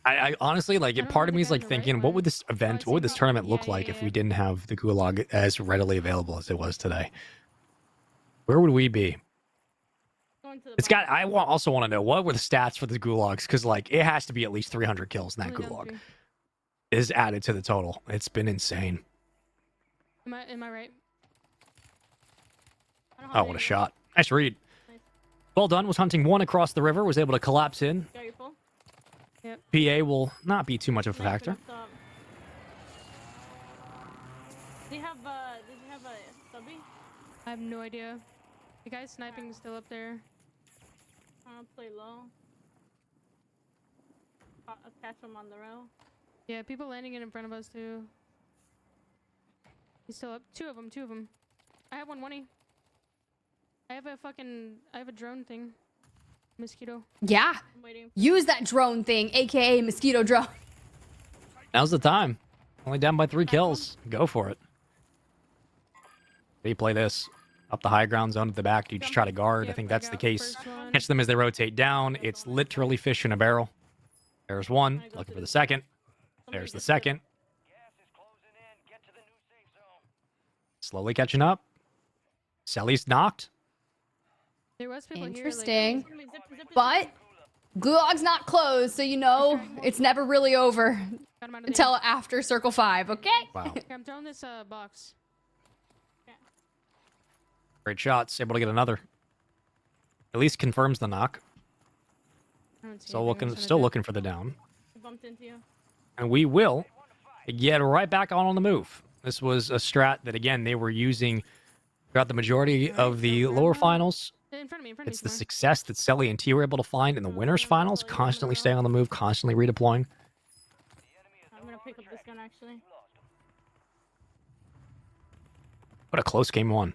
I honestly, like, part of me is like thinking, what would this event, what would this tournament look like if we didn't have the gulag as readily available as it was today? Where would we be? It's got, also want to know, what were the stats for the gulags? Because, like, it has to be at least 300 kills in that gulag. Is added to the total. It's been insane. Am I right? Oh, what a shot. Nice read. Well done. Was hunting one across the river. Was able to collapse in. Yep. PA will not be too much of a factor. Did you have a subby? I have no idea. The guy sniping is still up there. I'll play low. I'll catch him on the row. Yeah, people landing in front of us too. He's still up. Two of them. I have 120. I have a drone thing. Mosquito. Yeah. Use that drone thing, aka mosquito drone. Now's the time. Only down by 3 kills. Go for it. They play this. Up the high ground zone at the back. Do you just try to guard? I think that's the case. Catch them as they rotate down. It's literally fish in a barrel. There's one. Looking for the second. There's the second. Slowly catching up. Selly's knocked. There was people Interesting. here. Like, but Gulag's not closed, so you know it's never really over until after Circle 5, okay? Wow. Here, I'm throwing this box. Great shots. Able to get another. At least confirms the knock. Still looking for the down. Bumped into you. And we will get right back on the move. This was a strat that, again, they were using throughout the majority of the lower finals. In front of me, It's the success that Selly and T were able to find in the winners finals, constantly staying on the move, constantly redeploying. pick up this gun actually. What a close game one.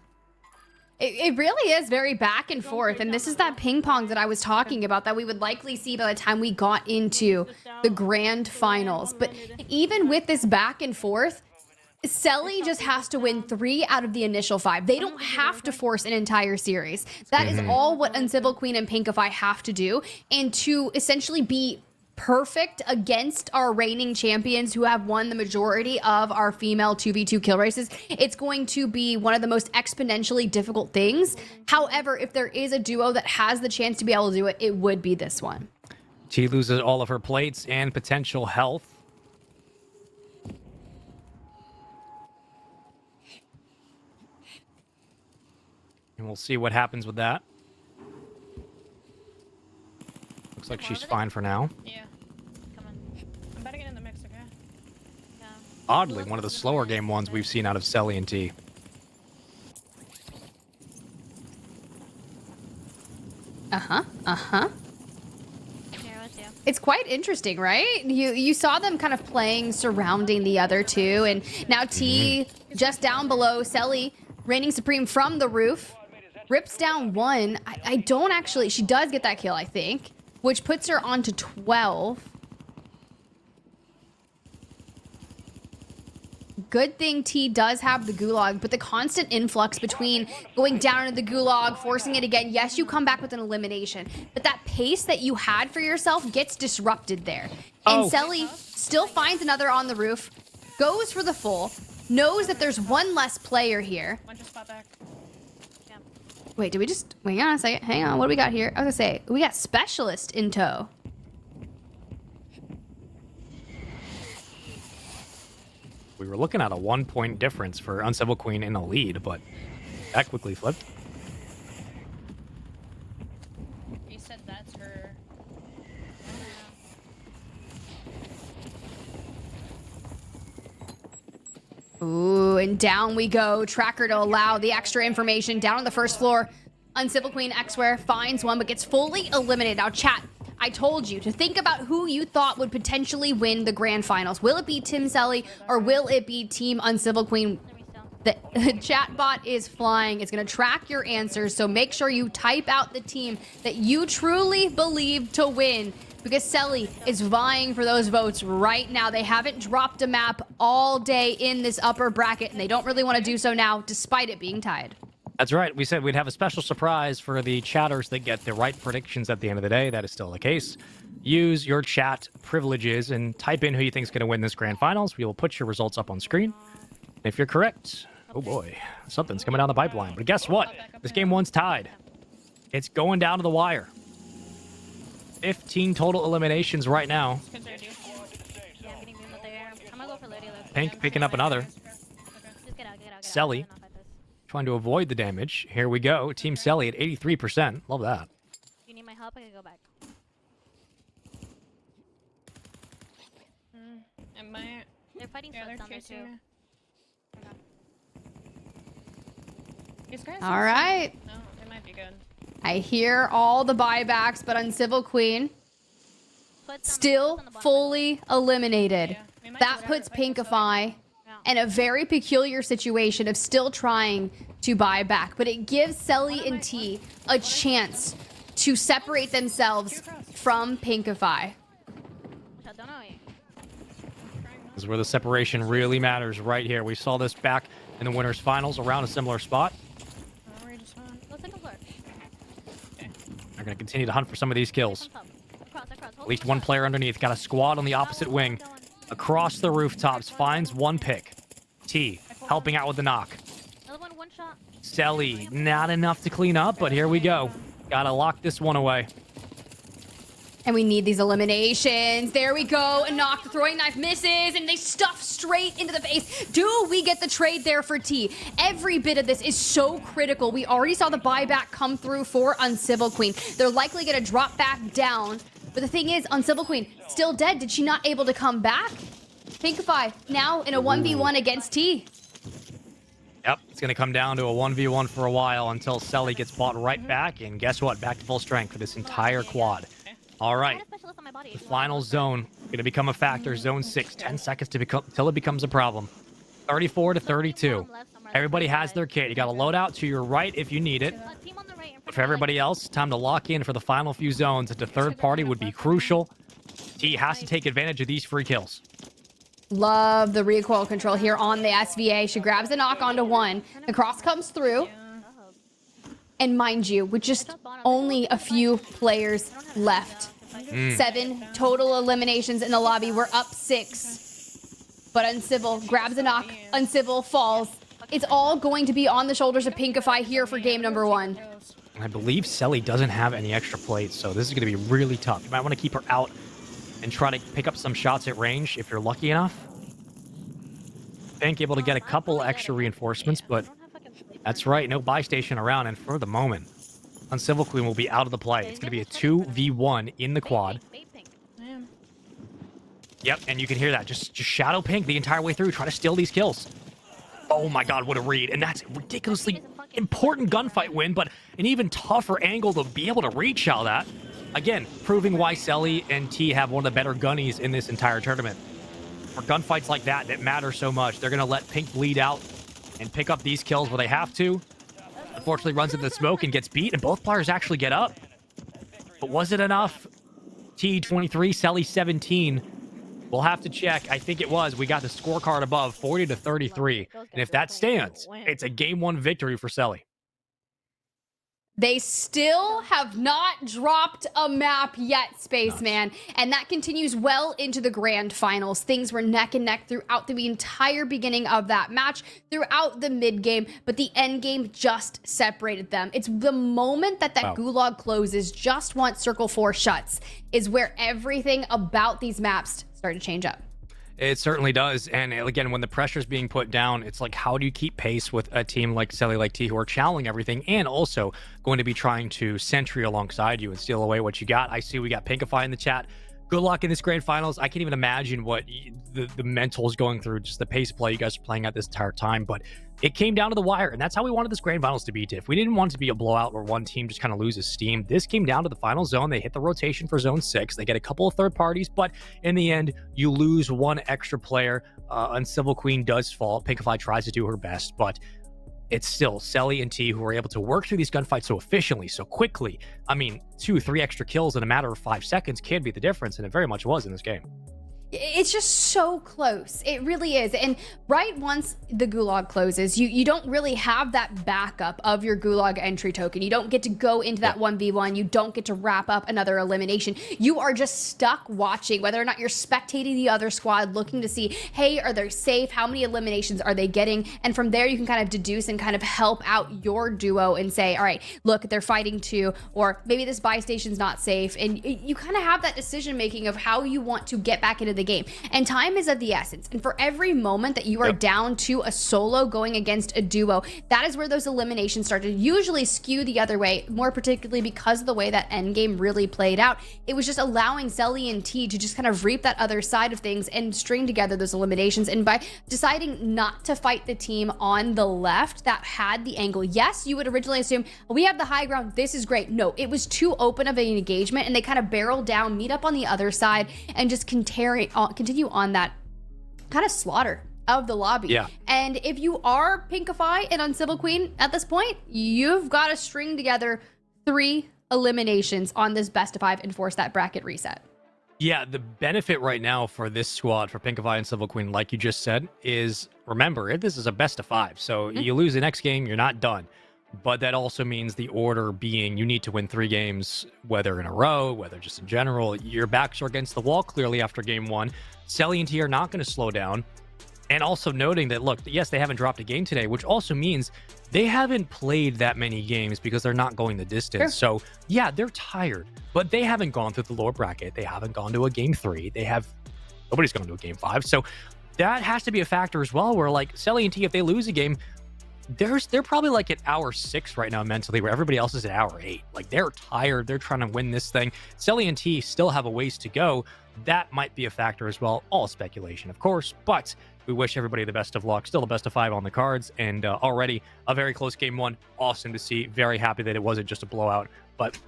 It really is very back and forth, and this is that ping pong that I was talking about that we would likely see by the time we got into the grand finals. But even with this back and forth, Selly just has to win 3 out of the initial 5. They don't have to force an entire series. That is all what Uncivil Queen and Pinkify have to do, and to essentially be perfect against our reigning champions who have won the majority of our female 2v2 kill races, it's going to be one of the most exponentially difficult things. However, if there is a duo that has the chance to be able to do it, it would be this one. T loses all of her plates and potential health. And we'll see what happens with that. Looks like she's fine for now. Yeah. I'm about to get in the mix, okay? Yeah. Oddly, one of the slower game ones we've seen out of Selly and T. It's quite interesting, right? You saw them kind of playing surrounding the other two, and now T just down below. Selly reigning supreme from the roof, rips down one. I don't actually, she does get that kill, I think, which puts her on to 12. Good thing T does have the gulag, but the constant influx between going down into the gulag, forcing it again. Yes, you come back with an elimination, but that pace that you had for yourself gets disrupted there. And Selly still finds another on the roof, goes for the full, knows that there's one less player here. One just spot back. Wait, did we just, wait on a second, hang on, what do we got here? I was gonna say, we got Specialist in tow. We were looking at a 1-point difference for Uncivil Queen in the lead, but that quickly flipped. You said that's her. Ooh, and down we go. Tracker to allow the extra information. Down on the first floor, Uncivil Queen Xware finds one, but gets fully eliminated. Now, chat, I told you to think about who you thought would potentially win the grand finals. Will it be Team Selly or will it be Team Uncivil Queen? The chat bot is flying. It's going to track your answers, so make sure you type out the team that you truly believe to win, because Selly is vying for those votes right now. They haven't dropped a map all day in this upper bracket, and they don't really want to do so now, despite it being tied. That's right. We said we'd have a special surprise for the chatters that get the right predictions at the end of the day. That is still the case. Use your chat privileges and type in who you think is going to win this grand finals. We will put your results up on screen. If you're correct, oh boy, something's coming down the pipeline. But guess what? This game one's tied. It's going down to the wire. 15 total eliminations right now. Pink picking up another. Selly trying to avoid the damage. Here we go. Team Selly at 83%. Love that. You need my help? I can go back. Am I? They're fighting yeah, foot down there too. All right. No, it might be good. I hear all the buybacks, but Uncivil Queen still fully eliminated. That puts Pinkify in a very peculiar situation of still trying to buy back, but it gives Selly and T a chance to separate themselves from Pinkify. This is where the separation really matters right here. We saw this back in the winners finals around a similar spot. They're going to continue to hunt for some of these kills. At least one player underneath. Got a squad on the opposite wing. Across the rooftops. Finds one pick. T helping out with the knock. Selly, not enough to clean up, but here we go. Gotta lock this one away. And we need these eliminations. There we go. A knock. The throwing knife misses, and they stuff straight into the face. Do we get the trade there for T? Every bit of this is so critical. We already saw the buyback come through for Uncivil Queen. They're likely going to drop back down. But the thing is, Uncivil Queen still dead. Did she not able to come back? Pinkify now in a 1v1 against T. Yep, it's going to come down to a 1v1 for a while until Selly gets bought right back. And guess what? Back to full strength for this entire quad. All right, the final zone Going to become a factor. Zone 6, 10 seconds to become till it becomes a problem. 34 to 32. Everybody has their kit. You got a loadout to your right if you need it. But for everybody else, time to lock in for the final few zones. The third party would be crucial. T has to take advantage of these free kills. Love the recoil control here on the SVA. She grabs the knock onto one. The cross comes through. And mind you, with just only a few players left. 7 total eliminations in the lobby. We're up 6. But Uncivil grabs a knock. Uncivil falls. It's all going to be on the shoulders of Pinkify here for game number 1. I believe Selly doesn't have any extra plates, so this is going to be really tough. You might want to keep her out and try to pick up some shots at range if you're lucky enough. Pink able to get a couple extra reinforcements, but that's right, no buy station around, and for the moment, Uncivil Queen will be out of the play. It's going to be a 2v1 in the quad. Yep, and you can hear that. Just Shadow Pink the entire way through, try to steal these kills. Oh my god, what a read. And that's a ridiculously important gunfight win, but an even tougher angle to be able to reach all that. Again, proving why Selly and T have one of the better gunnies in this entire tournament. For gunfights like that matter so much, they're going to let Pink bleed out and pick up these kills where they have to. Unfortunately, runs into the smoke and gets beat, and both players actually get up. But was it enough? T 23, Selly 17. We'll have to check. I think it was. We got the scorecard above, 40 to 33. And if that stands, it's a game 1 victory for Selly. They still have not dropped a map yet, Spaceman. And that continues well into the grand finals. Things were neck and neck throughout the entire beginning of that match, throughout the mid game, but the end game just separated them. It's the moment that gulag closes, just once Circle 4 shuts, is where everything about these maps start to change up. It certainly does. And again, when the pressure's being put down, it's like, how do you keep pace with a team like Selly, like T, who are channeling everything and also going to be trying to sentry alongside you and steal away what you got? I see we got Pinkify in the chat. Good luck in this grand finals. I can't even imagine what the mental is going through, just the pace of play you guys are playing at this entire time. But it came down to the wire, and that's how we wanted this grand finals to be, Tiff. We didn't want it to be a blowout where one team just kind of loses steam. This came down to the final zone. They hit the rotation for zone 6. They get a couple of third parties, but in the end, you lose one extra player. Uncivil Queen does fall. Pinkify tries to do her best, but it's still Selly and T who were able to work through these gunfights so efficiently, so quickly. I mean, 2-3 extra kills in a matter of 5 seconds can be the difference, and it very much was in this game. It's just so close. It really is. And right once the gulag closes, you don't really have that backup of your gulag entry token. You don't get to go into that 1v1. You don't get to wrap up another elimination. You are just stuck watching, whether or not you're spectating the other squad, looking to see, hey, are they safe? How many eliminations are they getting? And from there, you can kind of deduce and kind of help out your duo and say, all right, look, they're fighting too, or maybe this buy station's not safe. And you kind of have that decision making of how you want to get back into the game. And time is of the essence. And for every moment that you are down to a solo going against a duo, that is where those eliminations start to usually skew the other way, more particularly because of the way that endgame really played out. It was just allowing Selly and T to just kind of reap that other side of things and string together those eliminations. And by deciding not to fight the team on the left that had the angle, yes, you would originally assume, we have the high ground, this is great. No, it was too open of an engagement, and they kind of barreled down, meet up on the other side, and just continue on that kind of slaughter of the lobby. Yeah. And if you are Pinkify and Uncivil Queen at this point, you've got to string together 3 eliminations on this best of 5 and force that bracket reset. Yeah, the benefit right now for this squad, for Pinkify and Civil Queen, like you just said, is remember, this is a best of 5. So you lose the next game, you're not done. But that also means the order being you need to win 3 games, whether in a row, whether just in general. Your backs are against the wall clearly after game 1. Selly and T are not going to slow down. And also noting that, look, yes, they haven't dropped a game today, which also means they haven't played that many games because they're not going the distance. Sure. So, yeah, they're tired, but they haven't gone through the lower bracket. They haven't gone to a game 3. Nobody's gone to a game 5. So that has to be a factor as well, where like Selly and T, if they lose a game, they're probably like at hour 6 right now mentally, where everybody else is at hour 8. Like, they're tired. They're trying to win this thing. Selly and T still have a ways to go. That might be a factor as well. All speculation, of course, but we wish everybody the best of luck. Still the best of 5 on the cards, and already a very close game 1. Awesome to see. Very happy that it wasn't just a blowout, but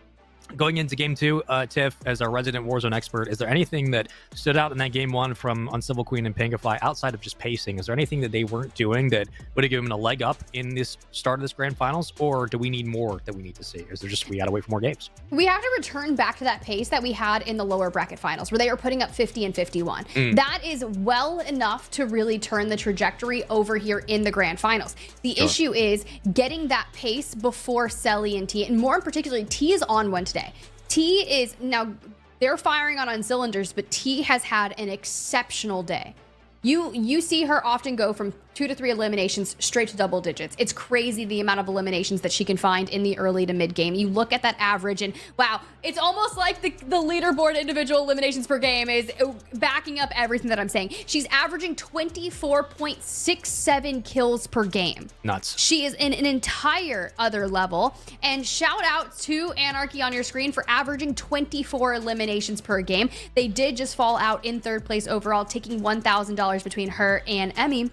Going into game 2, Tiff, as our resident Warzone expert, is there anything that stood out in that game 1 from Uncivil Queen and Pinkify outside of just pacing? Is there anything that they weren't doing that would have given them a leg up in this start of this grand finals, or do we need more that we need to see? Is there just we gotta wait for more games? We have to return back to that pace that we had in the lower bracket finals, where they were putting up 50 and 51. That is well enough to really turn the trajectory over here in the grand finals. The issue is getting that pace before Selly and T, and more in particular, T is on one today. T is now, they're firing on cylinders, but T has had an exceptional day. You see her often go from 2 to 3 eliminations straight to double digits. It's crazy the amount of eliminations that she can find in the early to mid game. You look at that average and wow, it's almost like the leaderboard individual eliminations per game is backing up everything that I'm saying. She's averaging 24.67 kills per game. Nuts. She is in an entire other level. And shout out to Anarchy on your screen for averaging 24 eliminations per game. They did just fall out in 3rd place overall, taking $1,000 between her and Emmy.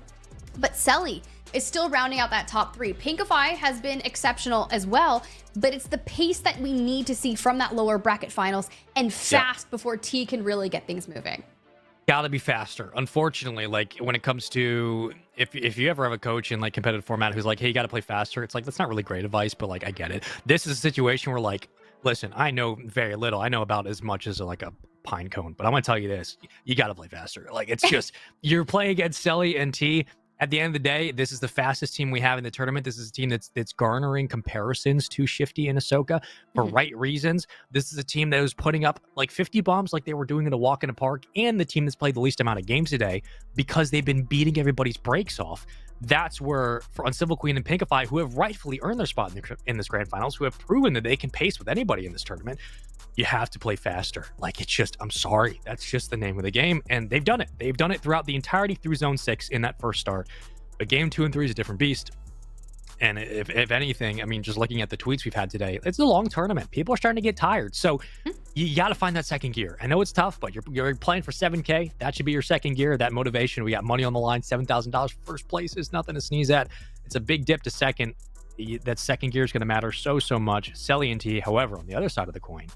But Selly is still rounding out that top 3. Pinkify has been exceptional as well, but it's the pace that we need to see from that lower bracket finals and fast before T can really get things moving. Gotta be faster. Unfortunately, like when it comes to if you ever have a coach in like competitive format who's like, hey, you gotta play faster, it's like that's not really great advice, but like I get it. This is a situation where like, listen, I know very little. I know about as much as like a pine cone, but I'm gonna tell you this: you gotta play faster. Like it's just you're playing against Selly and T. At the end of the day, this is the fastest team we have in the tournament. This is a team that's garnering comparisons to Shifty and Hisoka for right reasons. This is a team that was putting up like 50 bombs like they were doing in a walk in the park, and the team that's played the least amount of games today because they've been beating everybody's brakes off. That's where, for Uncivil Queen and Pinkify, who have rightfully earned their spot in this grand finals, who have proven that they can pace with anybody in this tournament, you have to play faster. Like, it's just, I'm sorry, that's just the name of the game, and they've done it. They've done it throughout the entirety through Zone 6 in that first start. But Game 2 and 3 is a different beast. And if anything, I mean, just looking at the tweets we've had today, it's a long tournament. People are starting to get tired. So you got to find that second gear. I know it's tough, but you're playing for 7K. That should be your second gear, that motivation. We got money on the line, $7,000. First place is nothing to sneeze at. It's a big dip to second. That second gear is going to matter so much. Selly and T, however, on the other side of the coin,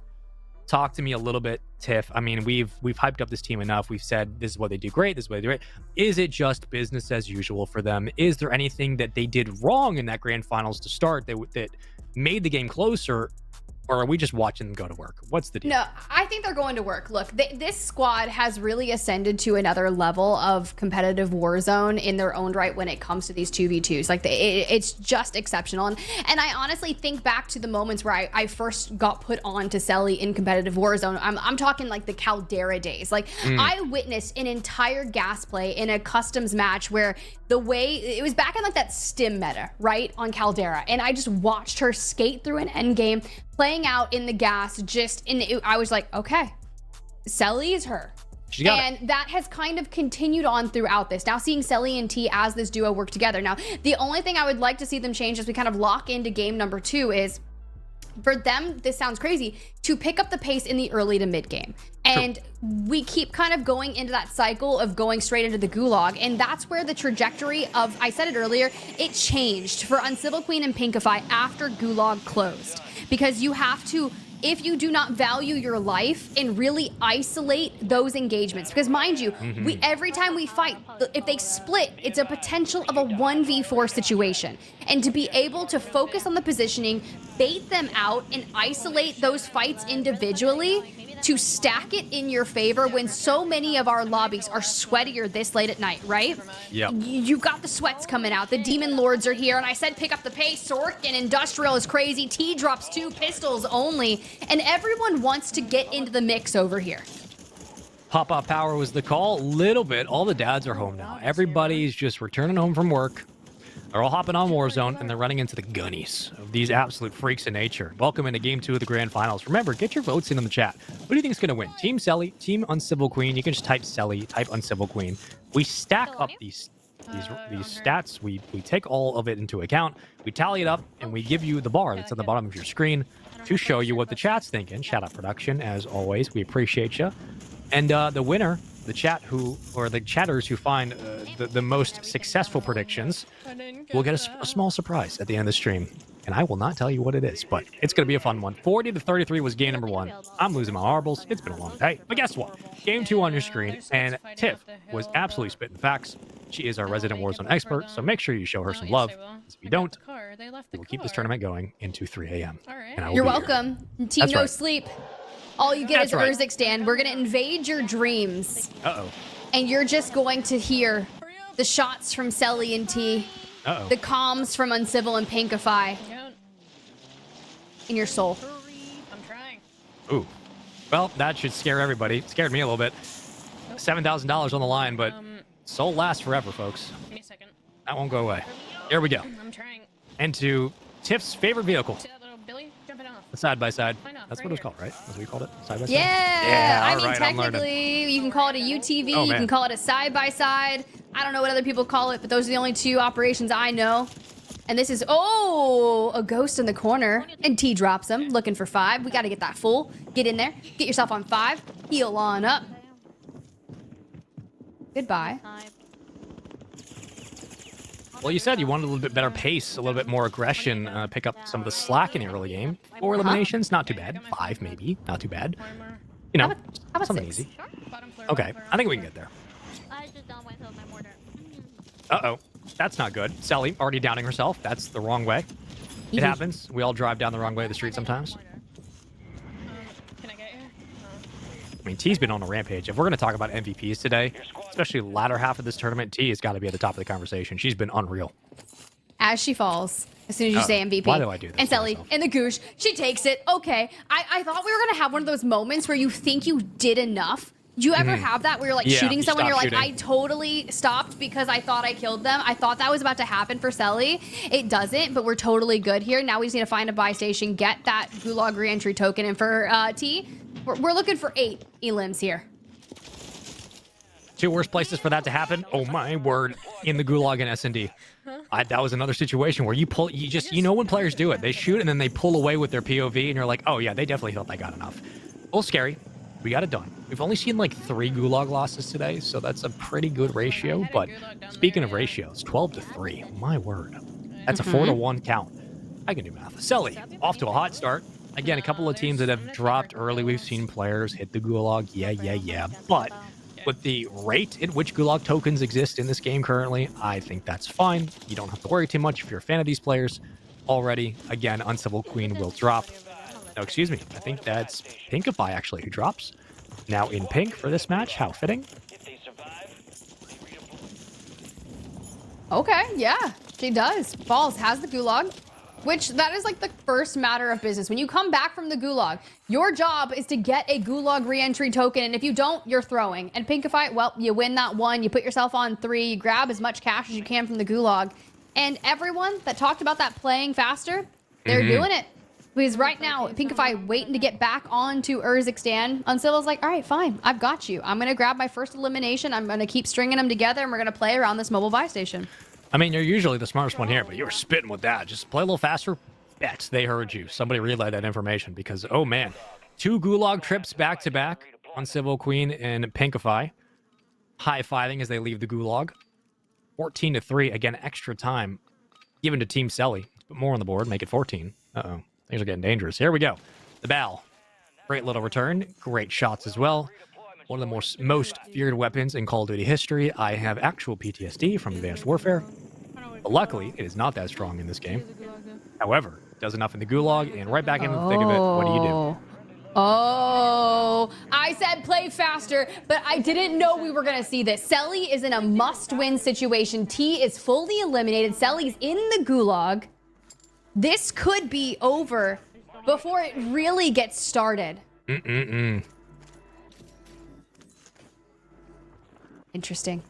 talk to me a little bit, Tiff. I mean, we've hyped up this team enough. We've said this is what they do great. This is what they do great. Is it just business as usual for them? Is there anything that they did wrong in that grand finals to start that made the game closer? Or are we just watching them go to work? What's the deal? No, I think they're going to work. Look, this squad has really ascended to another level of competitive Warzone in their own right when it comes to these 2v2s. Like, it's just exceptional. And I honestly think back to the moments where I first got put on to Selly in competitive Warzone. I'm talking like the Caldera days. Like, I witnessed an entire gas play in a customs match where the way, it was back in like that stim meta, right, on Caldera. And I just watched her skate through an endgame, playing out in the gas, I was like, okay, Selly is her. And that has kind of continued on throughout this. Now seeing Selly and T as this duo work together. Now, the only thing I would like to see them change as we kind of lock into game number 2 is for them, this sounds crazy, to pick up the pace in the early to mid game. And we keep kind of going into that cycle of going straight into the gulag. And that's where the trajectory of, I said it earlier, it changed for Uncivil Queen and Pinkify after gulag closed. Because you have to, if you do not value your life and really isolate those engagements, because mind you, every time we fight, if they split, it's a potential of a 1v4 situation. And to be able to focus on the positioning, bait them out, and isolate those fights individually to stack it in your favor when so many of our lobbies are sweatier this late at night, right? Yeah. You got the sweats coming out. The Demon Lords are here, and I said pick up the pace. Sork and Industrial is crazy. T drops 2 pistols only, and everyone wants to get into the mix over here. Pop-Up Power was the call. Little bit. All the dads are home now. Everybody's just returning home from work. They're all hopping on Warzone, and they're running into the gunnies of these absolute freaks of nature. Welcome into Game 2 of the Grand Finals. Remember, get your votes in the chat. Who do you think is going to win? Team Selly, Team Uncivil Queen. You can just type Selly, type Uncivil Queen. We stack up these stats. We take all of it into account. We tally it up, and we give you the bar that's at the bottom of your screen to show you what the chat's thinking. Shout out production, as always. We appreciate you. And the winner, the chatters who find the most successful predictions will get a small surprise at the end of the stream. and I will not tell you what it is, but it's going to be a fun one. 40-33 was game number 1. I'm losing my marbles. It's been a long day. But guess what? Game 2 on your screen, and Tiff was absolutely spitting facts. She is our resident Warzone expert, so make sure you show her some love. If you don't, we'll keep this tournament going into 3 a.m. You're welcome. Team No Sleep. All you get is right. Urzikstan. We're going to invade your dreams. Uh-oh. And you're just going to hear the shots from Selly and T. Uh-oh. The comms from Uncivil and Pinkify. In your soul. I'm trying. Ooh. Well, that should scare everybody. It scared me a little bit. $7,000 on the line, but soul lasts forever, folks. Give me a second. That won't go away. Here we go. I'm trying. And to Tiff's favorite vehicle. See that little Billy jumping off? Side by side. Why not? That's Right what it's here. called, right? That's what we called it? Side by side? Yeah. I mean, all right, I'm learning. technically, you can call it a UTV. Oh, you man. can call it a side-by-side. I don't know what other people call it, but those are the only 2 operations I know. And this is, a ghost in the corner. And T drops him, looking for 5. We got to get that full. Get in there. Get yourself on 5. Heal on up. Goodbye. Well, you said you wanted a little bit better pace, a little bit more aggression, pick up some of the slack in the early game. 4 eliminations, not too bad. 5, maybe. Not too bad. You know, How about something 6? easy. Okay, I think we can get there. I just don't went to my mortar. Uh-oh. That's not good. Sally already downing herself. That's the wrong way. It happens. We all drive down the wrong way of the street sometimes. Can I get you? I mean, T's been on a rampage. If we're going to talk about MVPs today, especially the latter half of this tournament, T has got to be at the top of the conversation. She's been unreal. As she falls, as soon as you say MVP. Why do I do this And to Selly, myself? in the goosh, she takes it. Okay. I thought we were going to have one of those moments where you think you did enough. Do you ever have that where you're like Yeah, shooting you someone, you're stop like, shooting. I totally stopped because I thought I killed them. I thought that was about to happen for Selly. It doesn't, but we're totally good here. Now we just need to find a buy station, get that Gulag reentry token. And for T, we're looking for 8 elims here. 2 worst places for that to happen. Oh my word! In the Gulag and S&D, that was another situation where you know when players do it, they shoot and then they pull away with their POV, and you're like, oh yeah, they definitely thought they got enough. A little scary. We got it done. We've only seen like 3 Gulag losses today, so that's a pretty good ratio. But speaking of ratios, 12-3. My word, that's a 4-1 count. I can do math. Selly, off to a hot start. Again, a couple of teams that have dropped early. We've seen players hit the Gulag. Yeah. But with the rate at which Gulag tokens exist in this game currently, I think that's fine. You don't have to worry too much if you're a fan of these players already. Again, Uncivil Queen will drop. No, excuse me. I think that's Pinkify, actually, who drops. Now in pink for this match. How fitting. Okay, yeah, she does. Falls has the Gulag, which that is like the first matter of business. When you come back from the Gulag, your job is to get a Gulag reentry token. And if you don't, you're throwing. And Pinkify, well, you win that one. You put yourself on 3. You grab as much cash as you can from the Gulag. And everyone that talked about that playing faster, they're doing it. Because right now, Pinkify waiting to get back onto Urzikstan. Uncivil's like, all right, fine, I've got you. I'm going to grab my first elimination. I'm going to keep stringing them together, and we're going to play around this mobile buy station. I mean, you're usually the smartest one here, but you were spitting with that. Just play a little faster. Bet they heard you. Somebody relayed that information because, oh man, 2 Gulag trips back-to-back. Uncivil Queen and Pinkify. High-fiving as they leave the Gulag. 14-3. Again, extra time given to Team Selly. Put more on the board, make it 14. Uh-oh. Things are getting dangerous. Here we go. The Bell. Great little return. Great shots as well. One of the most feared weapons in Call of Duty history. I have actual PTSD from Advanced Warfare. But luckily, it is not that strong in this game. However, does enough in the Gulag, and right back in the thick of it, what do you do? Oh, I said play faster, but I didn't know we were going to see this. Selly is in a must-win situation. T is fully eliminated. Selly's in the Gulag. This could be over before it really gets started. Interesting.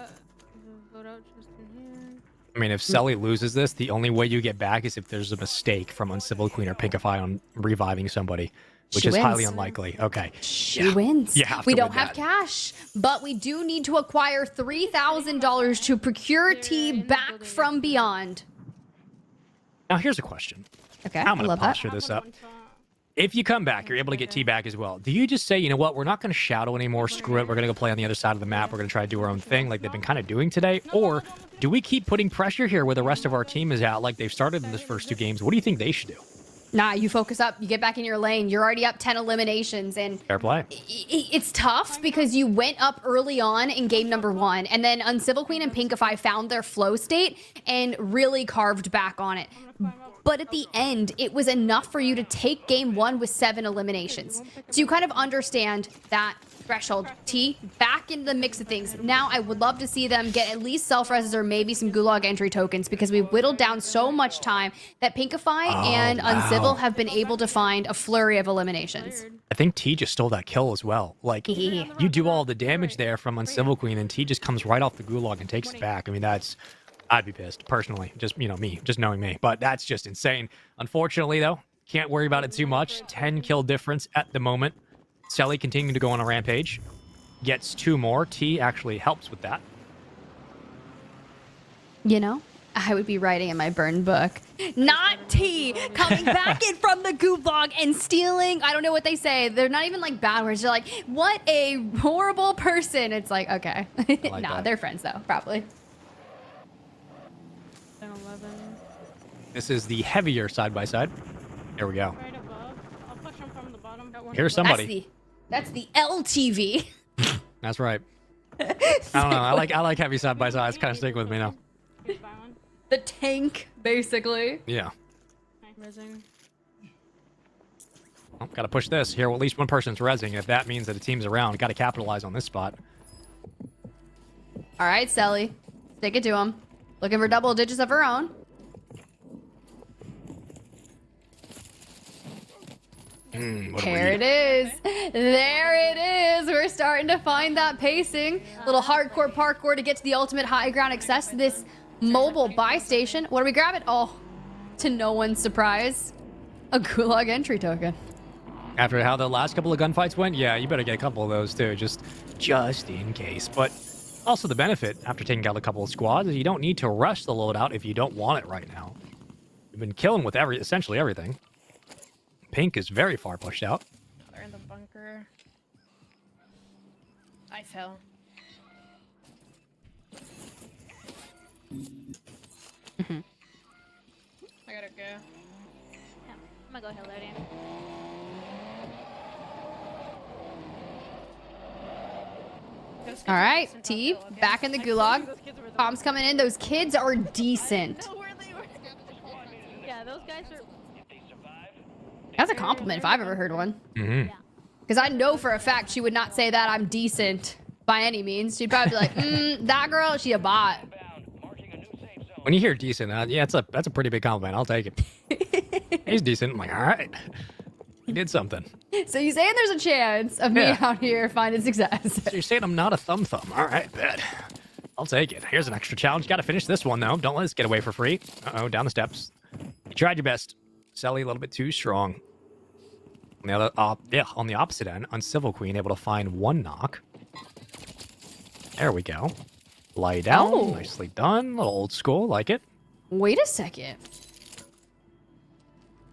I mean, if Selly loses this, the only way you get back is if there's a mistake from Uncivil Queen or Pinkify on reviving somebody, which She is wins. highly unlikely. Okay. She wins. You have We to don't win have that. cash, but we do need to acquire $3,000 to procure T back from beyond. Now, here's a question. Okay, I'm I going to love that. posture this up. If you come back, you're able to get T back as well. Do you just say, you know what, we're not going to shadow anymore, screw it, we're going to go play on the other side of the map, we're going to try to do our own thing like they've been kind of doing today? Or do we keep putting pressure here where the rest of our team is out like they've started in this first 2 games? What do you think they should do? Nah, you focus up, you get back in your lane, you're already up 10 eliminations, and fair play. It's tough because you went up early on in game number 1, and then Uncivil Queen and Pinkify found their flow state and really carved back on it. But at the end, it was enough for you to take game 1 with 7 eliminations. So you kind of understand that threshold. T, back into the mix of things. Now, I would love to see them get at least self-reses or maybe some gulag entry tokens because we've whittled down so much time that Pinkify and Uncivil have been able to find a flurry of eliminations. I think T just stole that kill as well. Like, you do all the damage there from Uncivil Queen, and T just comes right off the gulag and takes it back. I mean, I'd be pissed, personally. Just, me, just knowing me. But that's just insane. Unfortunately, though, can't worry about it too much. 10 kill difference at the moment. Selly continuing to go on a rampage. Gets 2 more. T actually helps with that. You know, I would be writing in my burn book. Not T coming back in from the gulag and stealing. I don't know what they say. They're not even like bad words. They're like, what a horrible person. It's like, okay. Nah, they're friends though, probably. 11. This is the heavier side-by-side. There we go. Right above. I'll push him from the bottom. Here's somebody. That's the LTV. That's right. I don't know. I like heavy side-by-sides. Kind of stick with me now. The tank, basically. Yeah. Rezzing. Well, gotta push this. Here, well, at least one person's rezzing. If that means that a team's around, gotta capitalize on this spot. All right, Selly. Stick it to him. Looking for double digits of her own. There it is. There it is. We're starting to find that pacing. Little hardcore parkour to get to the ultimate high ground access to this mobile buy station. What do we grab it? Oh, to no one's surprise, a gulag entry token. After how the last couple of gunfights went, yeah, you better get a couple of those too, just in case. But also the benefit after taking out a couple of squads is you don't need to rush the loadout if you don't want it right now. You've been killing with essentially everything. Pink is very far pushed out. They're in the bunker. I fell. I gotta go. Yeah, I'm gonna go hill there, All right, T, back in the gulag. Bombs coming in. Those kids are decent. Yeah, those guys are... That's a compliment if I've ever heard one. Mm-hmm. Because I know for a fact she would not say that I'm decent by any means. She'd probably be like, that girl, she a bot. When you hear decent, yeah, that's a pretty big compliment. I'll take it. He's decent. I'm like, all right. He did something. So you're saying there's a chance of me out here finding success. So you're saying I'm not a thumb. All right, bet. I'll take it. Here's an extra challenge. Got to finish this one, though. Don't let us get away for free. Uh-oh, down the steps. You tried your best. Selly a little bit too strong. On the other, on the opposite end, Uncivil Queen able to find 1 knock. There we go. Lie down. Oh. Nicely done. A little old school. Like it. Wait a second.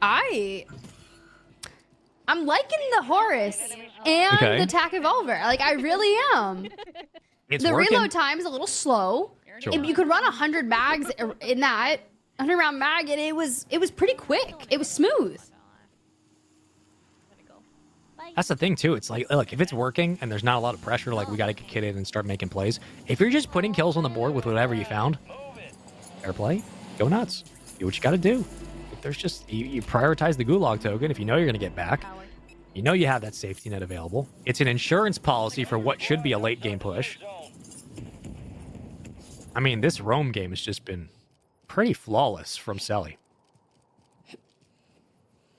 I'm liking the Horus and the TAC Evolver. Like, I really am. It's the working. reload time is a little slow. Sure. If you could run 100 mags in that 100 round mag, and it was pretty quick. It was smooth. That's the thing too. It's like, look, if it's working and there's not a lot of pressure, like we got to get kitted and start making plays. If you're just putting kills on the board with whatever you found, fair play, go nuts. Do what you got to do. If there's just you prioritize the gulag token. If you know you're gonna get back, you know you have that safety net available. It's an insurance policy for what should be a late game push. I mean, this roam game has just been pretty flawless from Selly.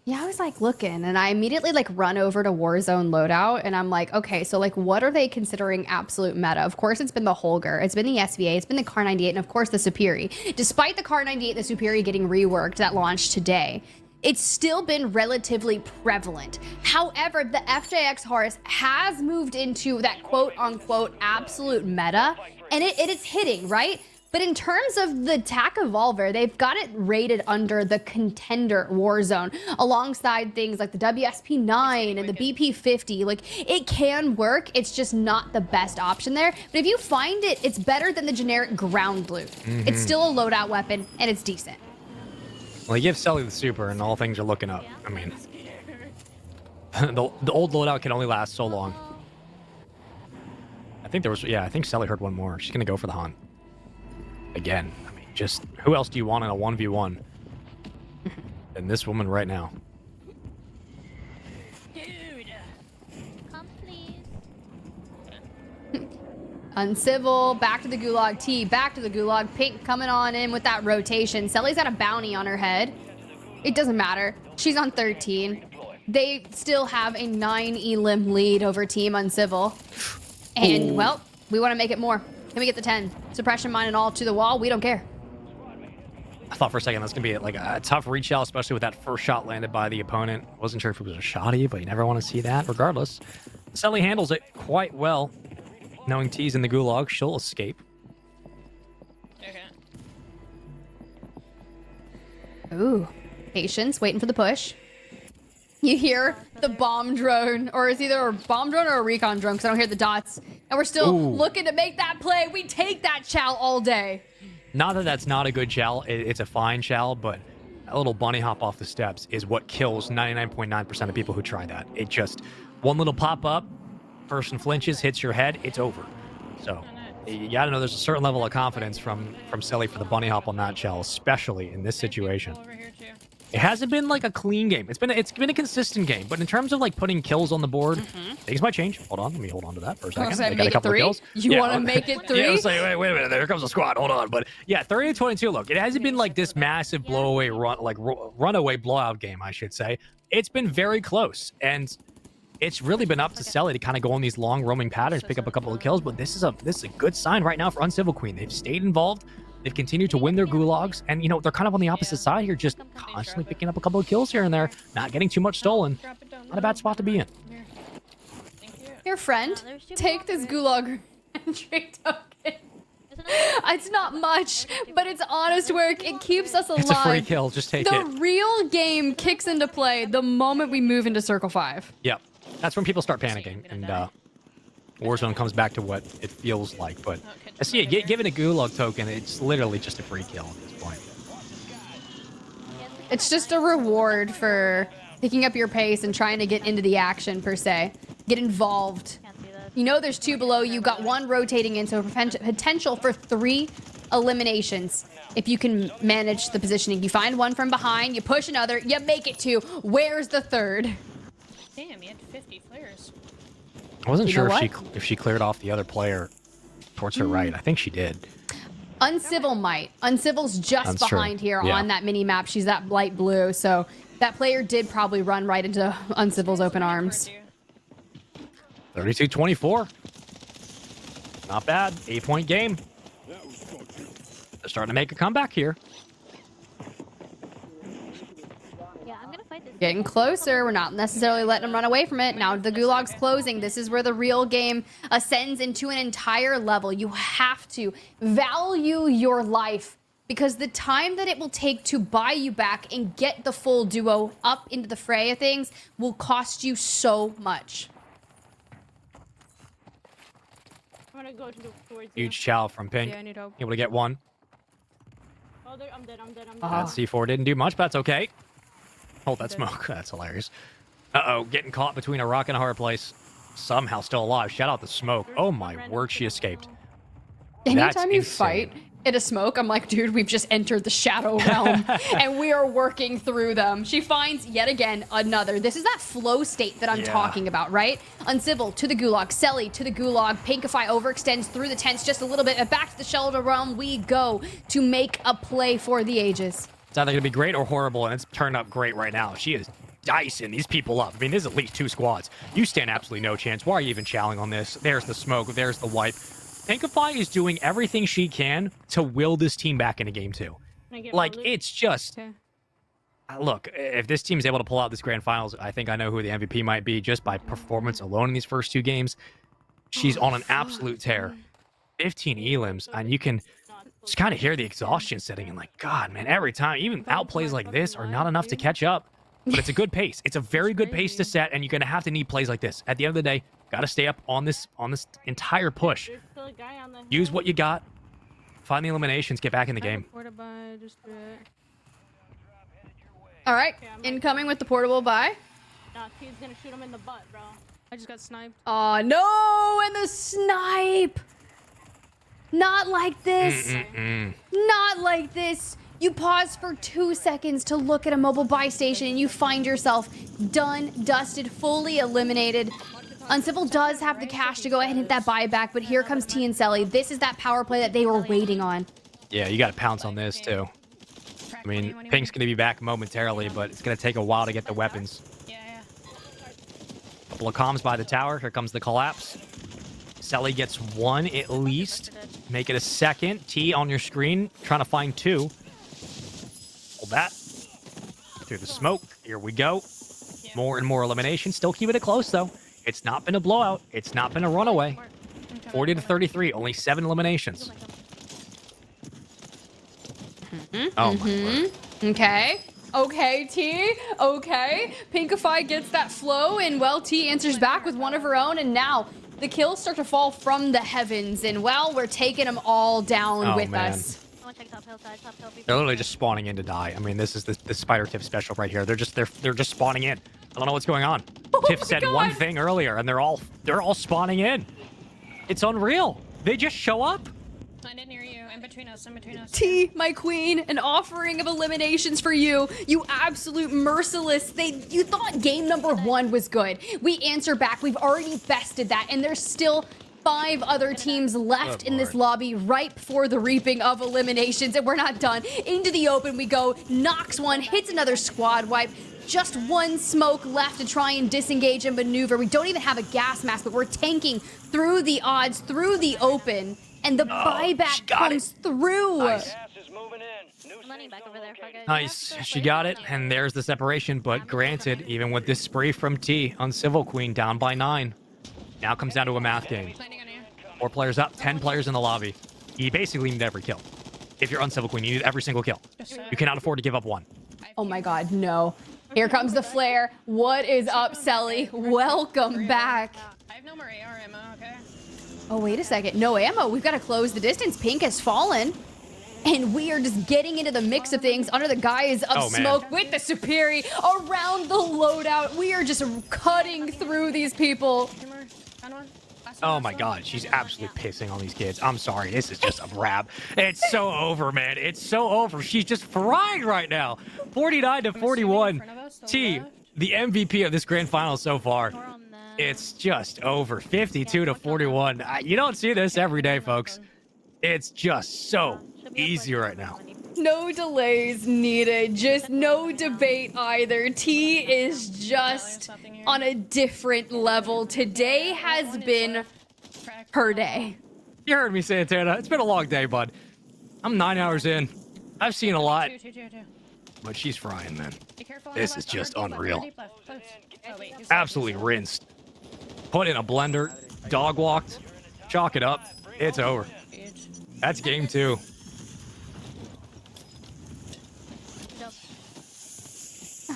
Yeah, I was like looking, and I immediately like run over to Warzone loadout, and I'm like, okay, so like what are they considering absolute meta? Of course, it's been the Huskerrs, it's been the SVA, it's been the Kar 98, and of course the Superi. Despite the Kar 98 and the Superi getting reworked that launched today, it's still been relatively prevalent. However, the FJX Horus has moved into that quote unquote absolute meta, and it is hitting, right? But in terms of the TAC Evolver, they've got it rated under the contender Warzone, alongside things like the WSP9 and the BP50. Like, it can work, it's just not the best option there. But if you find it, it's better than the generic ground loot. It's still a loadout weapon, and it's decent. Well, you give Selly the super, and all things are looking up. I mean, the old loadout can only last so long. I think there was, yeah, I think Selly heard one more. She's gonna go for the hunt. Again, I mean, just who else do you want in a 1v1 than this woman right now? Dude, come please. Uncivil, back to the Gulag. T, back to the Gulag. Pink coming on in with that rotation. Selly's got a bounty on her head. It doesn't matter. She's on 13. They still have a 9 elim lead over Team Uncivil. And, well, we want to make it more. Can we get the 10? Suppression mine and all to the wall? We don't care. I thought for a second that's going to be like a tough reach out, especially with that first shot landed by the opponent. Wasn't sure if it was a shotty, but you never want to see that. Regardless, Selly handles it quite well. Knowing T's in the Gulag, she'll escape. Okay. Ooh. Patience, waiting for the push. You hear the bomb drone, or it's either a bomb drone or a recon drone, because I don't hear the dots. And we're still looking to make that play. We take that chow all day. Not that that's not a good chow. It's a fine chow, but a little bunny hop off the steps is what kills 99.9% of people who try that. It just, one little pop up, person flinches, hits your head, it's over. So you gotta know there's a certain level of confidence from Selly for the bunny hop on that chow, especially in this situation. It hasn't been like a clean game. It's been a consistent game, but in terms of like putting kills on the board, things might change. Hold on, let me hold on to that for a second. I got a couple of kills. You want to make it 3? Yeah, I was like, wait a minute, there comes a squad. Hold on, but yeah, 30-22. Look, it hasn't been like this massive blowaway runaway blowout game, I should say. It's been very close, and it's really been up to Selly to kind of go on these long roaming patterns, pick up a couple of kills. But this is a good sign right now for Uncivil Queen. They've stayed involved. They've continued to win their gulags, and, you know, they're kind of on the opposite side here, just constantly picking up a couple of kills here and there, not getting too much stolen. Not a bad spot to be in. Your friend, take this gulag entry token. It's not much, but it's honest work. It keeps us alive. It's a free kill. Just take it. The real game kicks into play the moment we move into Circle 5. Yep. That's when people start panicking, and Warzone comes back to what it feels like. But I see it. Given a gulag token, it's literally just a free kill at this point. It's just a reward for picking up your pace and trying to get into the action, per se. Get involved. You know there's 2 below you. Got 1 rotating in, so potential for 3 eliminations if you can manage the positioning. You find 1 from behind, you push another, you make it 2. Where's the 3rd? Damn, you had 50 flares. I wasn't sure if she cleared off the other player towards her right. I think she did. Uncivil might. Uncivil's just behind here on that mini map. She's that light blue, so that player did probably run right into Uncivil's open arms. 32-24. Not bad. 8-point game. They're starting to make a comeback here. Getting closer. We're not necessarily letting them run away from it. Now the gulag's closing. This is where the real game ascends into an entire level. You have to value your life, because the time that it will take to buy you back and get the full duo up into the fray of things will cost you so much. I'm gonna go towards Huge chow from Pink. Yeah, I need help. Able to get 1. Oh, I'm dead. That C4 didn't do much, but that's okay. Hold that smoke. That's hilarious. Uh-oh, getting caught between a rock and a hard place. Somehow still alive. Shout out the smoke. Oh my word, she escaped. Anytime you fight in a smoke, I'm like, dude, we've just entered the shadow realm and we are working through them. She finds yet again another. This is that flow state that I'm talking about, right? Uncivil to the gulag, Selly to the gulag, Pinkify overextends through the tents just a little bit, and back to the shadow realm we go to make a play for the ages. It's either going to be great or horrible, and it's turned up great right now. She is dicing these people up. I mean, there's at least 2 squads. You stand absolutely no chance. Why are you even chowing on this? There's the smoke. There's the wipe. Pinkify is doing everything she can to will this team back into game 2. Like, it's just... Look, if this team is able to pull out this grand finals, I think I know who the MVP might be just by performance alone in these first 2 games. She's on an absolute tear. 15 elims, and you can... Just kind of hear the exhaustion setting in. Like, God, man, every time, even outplays like this are not enough to catch up. But it's a good pace. It's a very good pace to set, and you're going to have to need plays like this. At the end of the day, got to stay up on this entire push. Use what you got. Find the eliminations. Get back in the game. All right, incoming with the portable buy. Nah, T's gonna shoot him in the butt, bro. I just got sniped. Oh no, and the snipe. Not like this. Not like this. You pause for 2 seconds to look at a mobile buy station and you find yourself done, dusted, fully eliminated. Uncivil does have the cash to go ahead and hit that buyback, but here comes T and Selly. This is that power play that they were waiting on. Yeah, you got to pounce on this too. I mean, Pink's going to be back momentarily, but it's going to take a while to get the weapons. Couple of comms by the tower. Here comes the collapse. Selly gets one at least. Make it a second. T on your screen, trying to find two. Hold that. Through the smoke. Here we go. More and more elimination. Still keeping it close, though. It's not been a blowout. It's not been a runaway. 40 to 33. Only 7 eliminations. Oh, my word. Okay. Okay, T. Okay. Pinkify gets that flow, and, well, T answers back with one of her own, and now the kills start to fall from the heavens, and, well, we're taking them all down with us. They're literally just spawning in to die. I mean, this is the Spider Tiff special right here. They're just spawning in. I don't know what's going on. Tiff said one thing earlier, and they're all spawning in. It's unreal. They just show up. I didn't hear you. In between us. T, my queen, an offering of eliminations for you. You absolute merciless. You thought game number 1 was good. We answer back. We've already bested that, and there's still 5 other teams left in this lobby ripe for the reaping of eliminations, and we're not done. Into the open we go. Knocks one, hits another squad wipe. Just one smoke left to try and disengage and maneuver. We don't even have a gas mask, but we're tanking through the odds, through the open, and the buyback comes through. Nice. Nice. She got it, and there's the separation, but granted, even with this spree from T, Uncivil Queen down by 9. Now comes down to a math game. 4 players up, 10 players in the lobby. You basically need every kill. If you're Uncivil Queen, you need every single kill. You cannot afford to give up one. Oh my god, no. Here comes the flare. What is up, Selly? Welcome back. I have no more AR ammo, okay? Oh, wait a second. No ammo. We've got to close the distance. Pink has fallen. And we are just getting into the mix of things under the guise of smoke with the Superi around the loadout. We are just cutting through these people. Oh my god, she's absolutely pissing on these kids. I'm sorry, this is just a wrap. It's so over, man. It's so over. She's just frying right now. 49 to 41. T, the MVP of this grand final so far. It's just over. 52 to 41. You don't see this every day, folks. It's just so easy right now. No delays needed. Just no debate either. T is just on a different level. Today has been her day. You heard me, Santana. It's been a long day, bud. I'm 9 hours in. I've seen a lot. But she's frying, man. This is just unreal. Absolutely rinsed. Put in a blender. Dog walked. Chalk it up. It's over. That's game 2.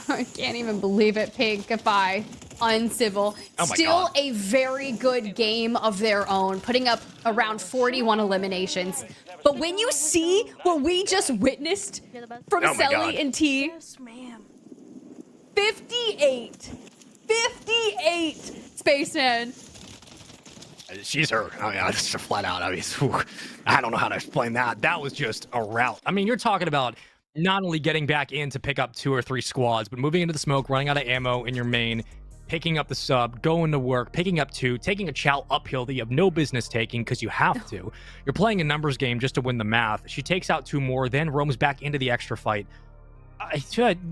I can't even believe it, Pinkify. Uncivil. Oh my Still God. a very good game of their own, putting up around 41 eliminations. But when you see what we just witnessed from Selly and T, 58. 58, Spaceman. She's hurt. I mean, just flat out. I mean, I don't know how to explain that. That was just a rout. I mean, you're talking about not only getting back in to pick up 2 or 3 squads, but moving into the smoke, running out of ammo in your main, picking up the sub, going to work, picking up 2, taking a chow uphill that you have no business taking because you have to. You're playing a numbers game just to win the math. She takes out 2 more, then roams back into the extra fight. I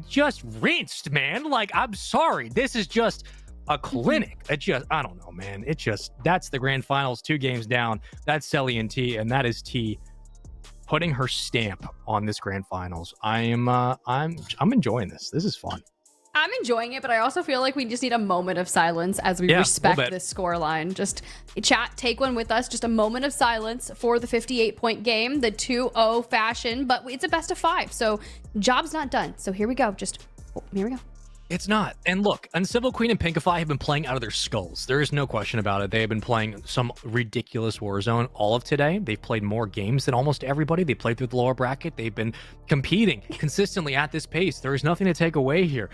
just rinsed, man. Like, I'm sorry. This is just a clinic. It just, I don't know, man. It just, that's the grand finals, 2 games down. That's Selly and T, and that is T putting her stamp on this grand finals. I'm enjoying this. This is fun. I'm enjoying it, but I also feel like we just need a moment of silence as we respect this score line. Just chat, take one with us. Just a moment of silence for the 58-point game, the 2-0 fashion, but it's a best of 5. So job's not done. So here we go. Here we go. It's not. And look, Uncivil Queen and Pinkify have been playing out of their skulls. There is no question about it. They have been playing some ridiculous Warzone all of today. They've played more games than almost everybody. They played through the lower bracket. They've been competing consistently at this pace. There is nothing to take away here.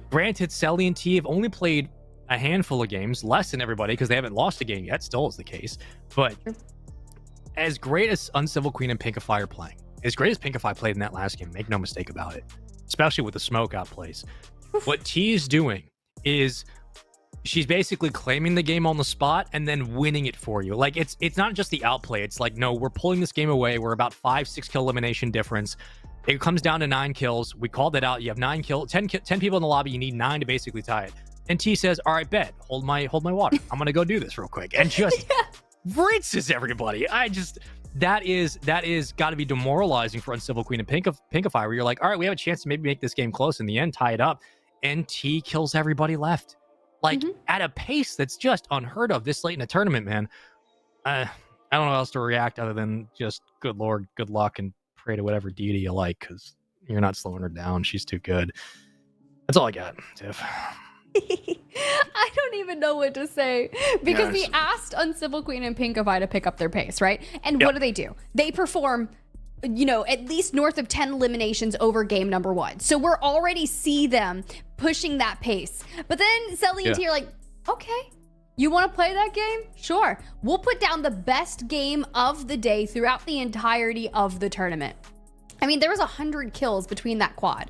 Granted, Selly and T have only played a handful of games, less than everybody, because they haven't lost a game yet. Still is the case. But as great as Uncivil Queen and Pinkify are playing, as great as Pinkify played in that last game, make no mistake about it, especially with the smoke out place. What T is doing is she's basically claiming the game on the spot and then winning it for you. Like, it's not just the outplay. It's like, no, we're pulling this game away. We're about 5-6 kill elimination difference. It comes down to 9 kills. We called it out. You have 9 kills, 10 people in the lobby. You need 9 to basically tie it. And T says, all right, bet. Hold my water. I'm going to go do this real quick. And just rinses everybody. That is got to be demoralizing for Uncivil Queen and Pinkify, where you're like, all right, we have a chance to maybe make this game close in the end, tie it up. And T kills everybody left. Like, at a pace that's just unheard of this late in a tournament, man. I don't know how else to react other than just, good Lord, good luck, and pray to whatever deity you like, because you're not slowing her down. She's too good. That's all I got, Tiff. I don't even know what to say, because we asked Uncivil Queen and Pinkify to pick up their pace, right? And what do? They perform, you know, at least north of 10 eliminations over game number 1. So we're already see them pushing that pace. But then Selly and T are like, okay, you want to play that game? Sure. We'll put down the best game of the day throughout the entirety of the tournament. I mean, there was 100 kills between that quad.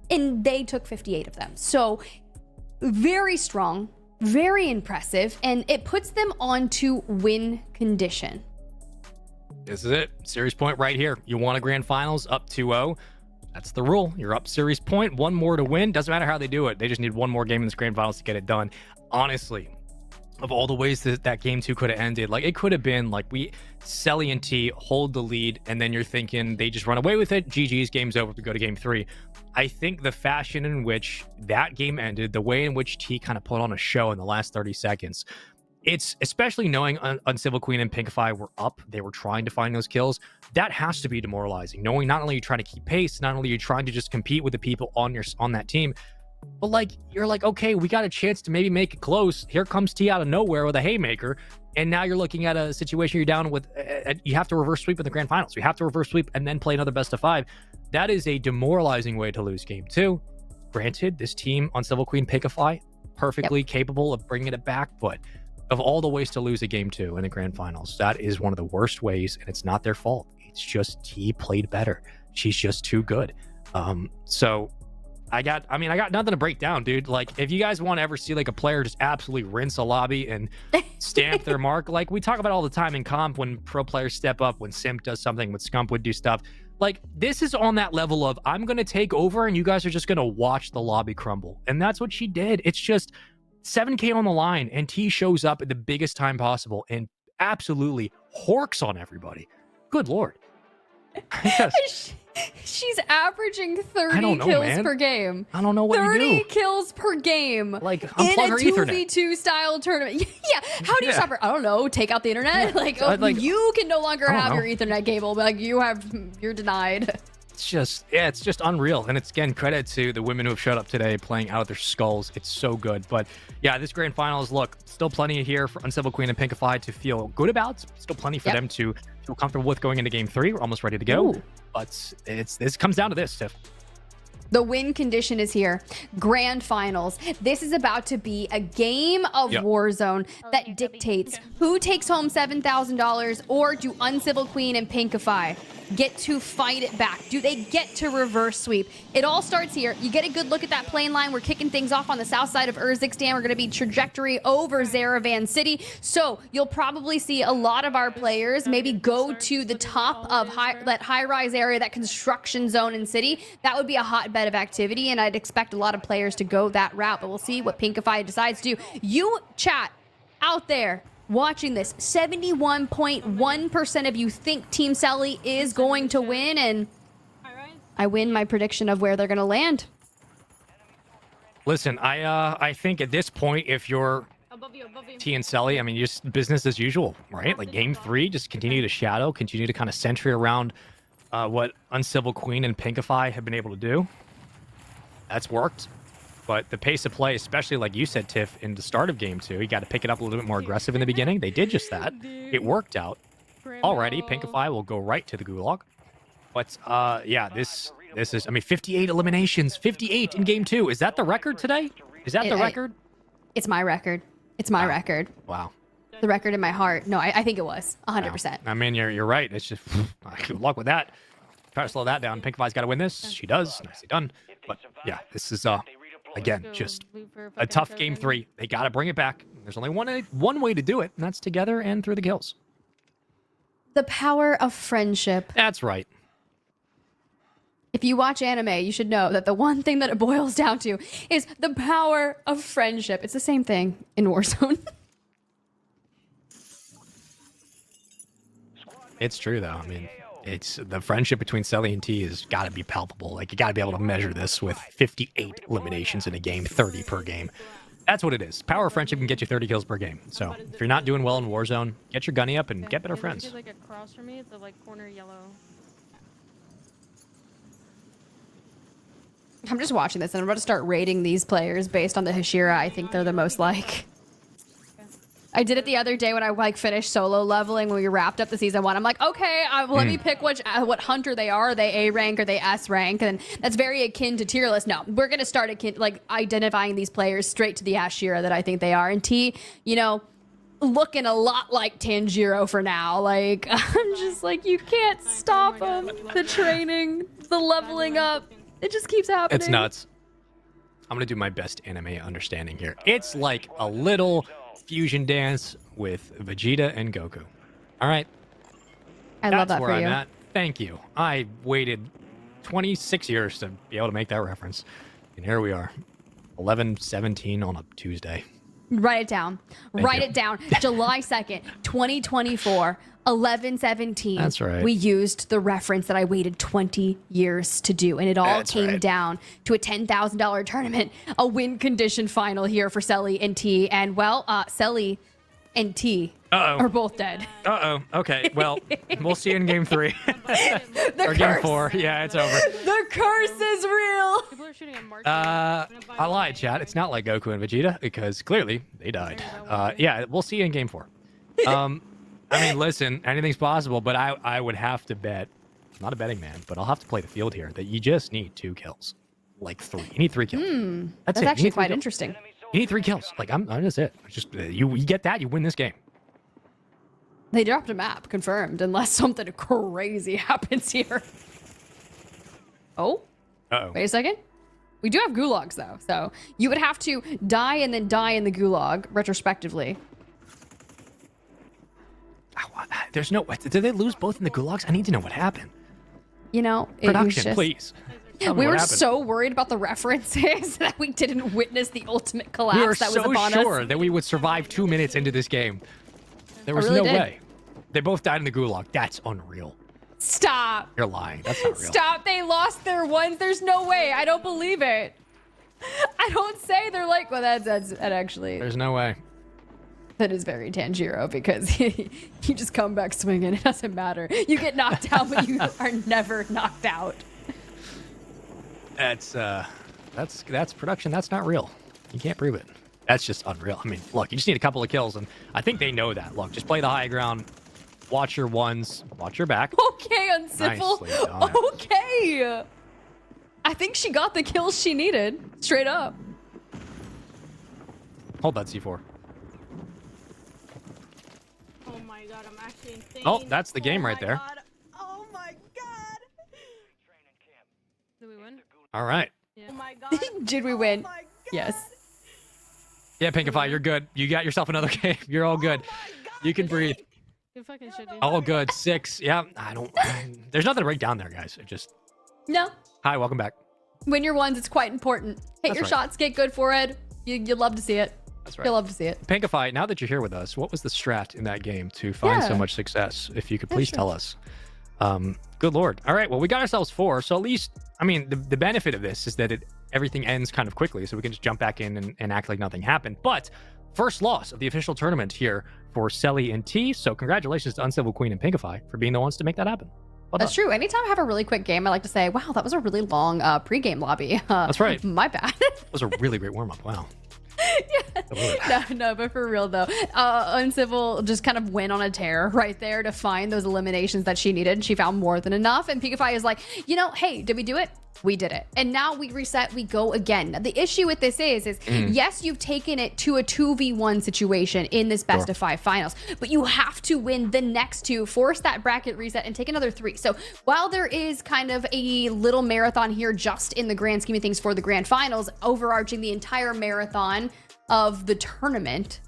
And they took 58 of them. So very strong, very impressive, and it puts them onto win condition. This is it. Series point right here. You want a grand finals up 2-0. That's the rule. You're up series point. 1 more to win. Doesn't matter how they do it. They just need 1 more game in this grand finals to get it done. Honestly, of all the ways that game 2 could have ended, like, it could have been like Selly and T hold the lead, and then you're thinking they just run away with it. GG's, game's over to go to game 3. I think the fashion in which that game ended, the way in which T kind of put on a show in the last 30 seconds, it's especially knowing Uncivil Queen and Pinkify were up, they were trying to find those kills. That has to be demoralizing. Knowing not only you're trying to keep pace, not only you're trying to just compete with the people on that team, but like, you're like, okay, we got a chance to maybe make it close. Here comes T out of nowhere with a haymaker. And now you're looking at a situation you're down with. You have to reverse sweep in the grand finals. You have to reverse sweep and then play another best of 5. That is a demoralizing way to lose game 2. Granted, this team on Uncivil Queen Pinkify, perfectly capable of bringing it back. But of all the ways to lose a game 2 in the grand finals, that is one of the worst ways. And it's not their fault. It's just T played better. She's just too good. So I got nothing to break down, dude. Like, if you guys want to ever see like a player just absolutely rinse a lobby and stamp their mark, like we talk about all the time in comp when pro players step up, when Simp does something, when Scump would do stuff. Like, this is on that level of, I'm going to take over and you guys are just going to watch the lobby crumble. And that's what she did. It's just 7K on the line, and T shows up at the biggest time possible and absolutely horks on everybody. Good Lord. She's averaging 30 kills per game. I don't know what you do. 30 kills per game. Like, unplug her Ethernet. In a 2v2 style tournament. Yeah. How do you stop her? I don't know. Take out the internet. You can no longer have your Ethernet cable. Like, you're denied. It's just unreal. And it's, again, credit to the women who have showed up today playing out of their skulls. It's so good. But yeah, this grand finals, look, still plenty here for Uncivil Queen and Pinkify to feel good about. Still plenty for them to feel comfortable with going into game 3. We're almost ready to go. Ooh. But this comes down to this, Tiff. The win condition is here. Grand finals. This is about to be a game of Warzone that dictates who takes home $7,000, or do Uncivil Queen and Pinkify get to fight it back? Do they get to reverse sweep? It all starts here. You get a good look at that plane line. We're kicking things off on the south side of Urzikstan. We're going to be trajectory over Zaravan City. So you'll probably see a lot of our players maybe go to the top of that high-rise area, that construction zone in city. That would be a hotbed of activity, and I'd expect a lot of players to go that route, but we'll see what Pinkify decides to do. You chat out there watching this, 71.1% of you think Team Selly is going to win, and I win my prediction of where they're going to land. Listen, I think at this point, if you're Above you, above you. T and Selly, I mean, just business as usual, right? Like game 3, just continue to shadow, continue to kind of century around what Uncivil Queen and Pinkify have been able to do. That's worked. But the pace of play, especially like you said, Tiff, in the start of game 2, you got to pick it up a little bit more aggressive in the beginning. They did just that. It worked out. Already, Pinkify will go right to the gulag. But yeah, this is, I mean, 58 eliminations, 58 in game 2. Is that the record today? Is that the record? It's my record. It's my record. Wow. The record in my heart. No, I think it was 100%. Wow. I mean, you're right. It's just good luck with that. Try to slow that down. Pinkify's got to win this. She does. Nicely done. But yeah, this is again just a tough game 3. They got to bring it back. There's only one way to do it, and that's together and through the kills. The power of friendship. That's right. If you watch anime, you should know that the one thing that it boils down to is the power of friendship. It's the same thing in Warzone. It's true, though. I mean, it's the friendship between Selly and T has got to be palpable. Like, you got to be able to measure this with 58 eliminations in a game, 30 per game. That's what it is. Power of friendship can get you 30 kills per game. So if you're not doing well in Warzone, get your gunny up and get better friends. It's like across from me, the like corner yellow. I'm just watching this and I'm about to start rating these players based on the Huskerrs I think they're the most like. I did it the other day when I like finished solo leveling when we wrapped up the season 1. I'm like, okay, let me pick what hunter they are. Are they A rank? Are they S rank? And that's very akin to tier list. No, we're gonna start like identifying these players straight to the Huskerrs that I think they are. And T, you know, looking a lot like Tanjiro for now. Like I'm just like, you can't stop them. The training, the leveling up, it just keeps happening. It's nuts. I'm gonna do my best anime understanding here. It's like a little fusion dance with Vegeta and Goku. All right. I love that That's for where you. I'm at. Thank you. I waited 26 years to be able to make that reference. And here we are. 11/17 on a Tuesday. Write it down. Write it down. July 2nd, 2024, 11/17. That's right. We used the reference that I waited 20 years to do, and it all came down to a $10,000 tournament, a win condition final here for Selly and T. And well, Selly and T are both dead. Okay. Well, we'll see you in game 3. Or game curse. 4. Yeah, it's over. The curse is real. People are shooting at Mark. I lied, chat. It's not like Goku and Vegeta because clearly they died. Yeah, we'll see you in game 4. I mean, listen, anything's possible, but I would have to bet, I'm not a betting man, but I'll have to play the field here, that you just need 2 kills. Like 3. You need 3 kills. That's it. actually quite interesting. You need 3 kills. Like, I'm just it. Just you get that, you win this game. They dropped a map, confirmed, unless something crazy happens here. Oh? Uh-oh. Wait a second. We do have gulags, though, so you would have to die and then die in the gulag, retrospectively. There's no... Did they lose both in the gulags? I need to know what happened. You know, Production, please. Tell me we what were happened. so worried about the references that we didn't witness the ultimate collapse We were that was so upon sure us. that we would survive 2 minutes into this game. There was really no did. way. They both died in the gulag. That's unreal. Stop. You're lying. That's not real. Stop. They lost their ones. There's no way. I don't believe it. I don't say they're like, well, that actually... There's no way. That is very Tanjiro because you just come back swinging. It doesn't matter. You get knocked out, but you are never knocked out. That's production. That's not real. You can't prove it. That's just unreal. I mean, look, you just need a couple of kills, and I think they know that. Look, just play the high ground. Watch your ones. Watch your back. Okay, Uncivil. Nicely done. Okay. I think she got the kills she needed. Straight up. Hold that C4. Oh my god, I'm actually insane. Oh, that's the game right there. God. Oh my god. Did we win? All right. Oh my god. Did we win? Yes. Yeah, Pinkify, you're good. You got yourself another game. You're all good. You can breathe. You fucking shit, dude. All good. 6. Yeah, I don't... There's nothing to break down there, guys. It just... No. Hi, welcome back. Win your ones. It's quite important. Hit That's your right. shots. Get good for it. You'd love to see it. That's right. You'll love to see it. Pinkify, now that you're here with us, what was the strat in that game to find so Yeah. much success? If you could please tell us. Good lord. All right, well, we got ourselves 4, so at least, I mean, the benefit of this is that it everything ends kind of quickly, so we can just jump back in and act like nothing happened. But first loss of the official tournament here for Selly and T. So congratulations to Uncivil Queen and Pinkify for being the ones to make that happen. Well That's true. Anytime I have a really quick game, I like to say, wow, that was a really long pre-game lobby. That's right. My bad. That was a really great warm-up. Wow. No, but for real though, Uncivil just kind of went on a tear right there to find those eliminations that she needed. She found more than enough, and Pinkify is like, you know, hey, did we do it? We did it. And now we reset, we go again. Now, the issue with this is yes, you've taken it to a 2v1 situation in this best of 5 finals, but you have to win the next 2, force that bracket reset, and take another 3. So while there is kind of a little marathon here just in the grand scheme of things for the grand finals, overarching the entire marathon of the tournament,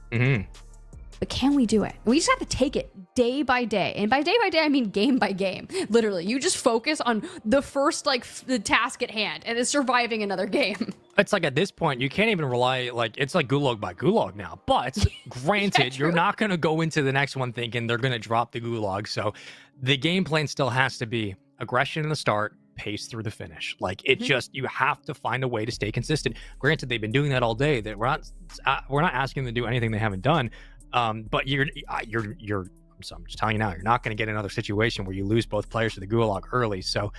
but can we do it? We just have to take it day by day. And by day, I mean game by game. Literally, you just focus on the first, like, the task at hand, and it's surviving another game. It's like at this point, you can't even rely, like, it's like gulag by gulag now. But granted, you're not going to go into the next one thinking they're going to drop the gulag. So the game plan still has to be aggression in the start, pace through the finish. Like, it just, you have to find a way to stay consistent. Granted, they've been doing that all day. That we're not asking them to do anything they haven't done. But so I'm just telling you now, you're not going to get another situation where you lose both players to the gulag early. So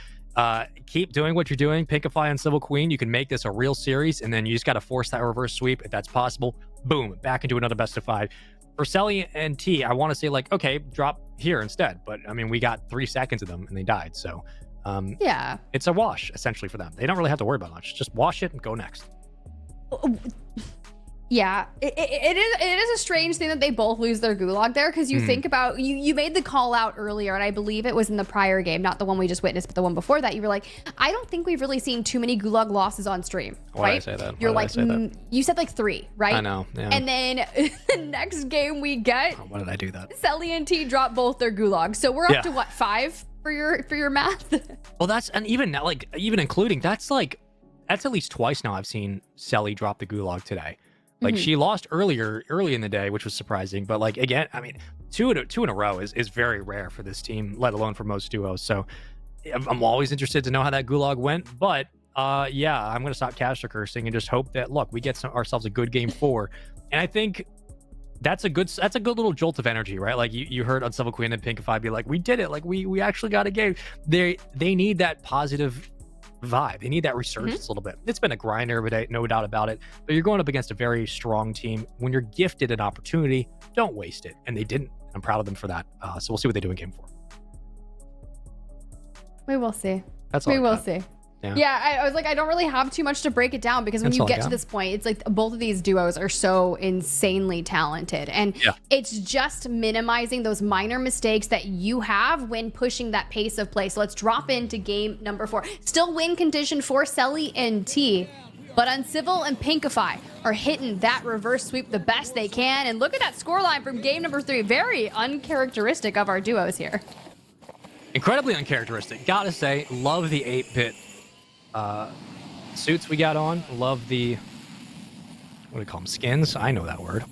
keep doing what you're doing. Pinkify and Civil Queen. You can make this a real series, and then you just got to force that reverse sweep if that's possible. Boom, back into another best of 5. For Selly and T, I want to say, like, okay, drop here instead. But I mean, we got 3 seconds of them and they died. So yeah, it's a wash essentially for them. They don't really have to worry about much. Just wash it and go next. Yeah, it is a strange thing that they both lose their gulag there, because you think about, you made the call out earlier, and I believe it was in the prior game, not the one we just witnessed, but the one before that. You were like, I don't think we've really seen too many gulag losses on stream, Why right? did I say that? You're like, you said like 3, right? I know, yeah. And then the next game we get, why did I do that? Selly and T drop both their gulags. So we're up to what, 5 for your math? Well, that's, and even now, like, even including, that's at least twice now I've seen Selly drop the gulag today. Like, she lost early in the day, which was surprising. But, like, again, I mean, two in a row is very rare for this team, let alone for most duos. So I'm always interested to know how that gulag went. But yeah, I'm going to stop caster cursing and just hope that, look, we get ourselves a good game 4. And I think that's a good little jolt of energy, right? Like, you heard Uncivil Queen and Pinkify be like, we did it. Like, we actually got a game. They need that positive vibe. They need that resurgence a little bit. It's been a grind every day, no doubt about it, but you're going up against a very strong team. When you're gifted an opportunity, don't waste it, and they didn't. I'm proud of them for that. So we'll see what they do in game 4. We will see. That's all. We will see. Yeah, I was like, I don't really have too much to break it down, because when you get to this point, it's like both of these duos are so insanely talented, and it's just minimizing those minor mistakes that you have when pushing that pace of play. So let's drop into game number 4. Still win condition for Selly and T, but Uncivil and Pinkify are hitting that reverse sweep the best they can. And look at that scoreline from game number 3. Very uncharacteristic of our duos here. Incredibly uncharacteristic. Gotta say, love the 8-bit suits we got on. Love the, what do we call them, skins? I know that word.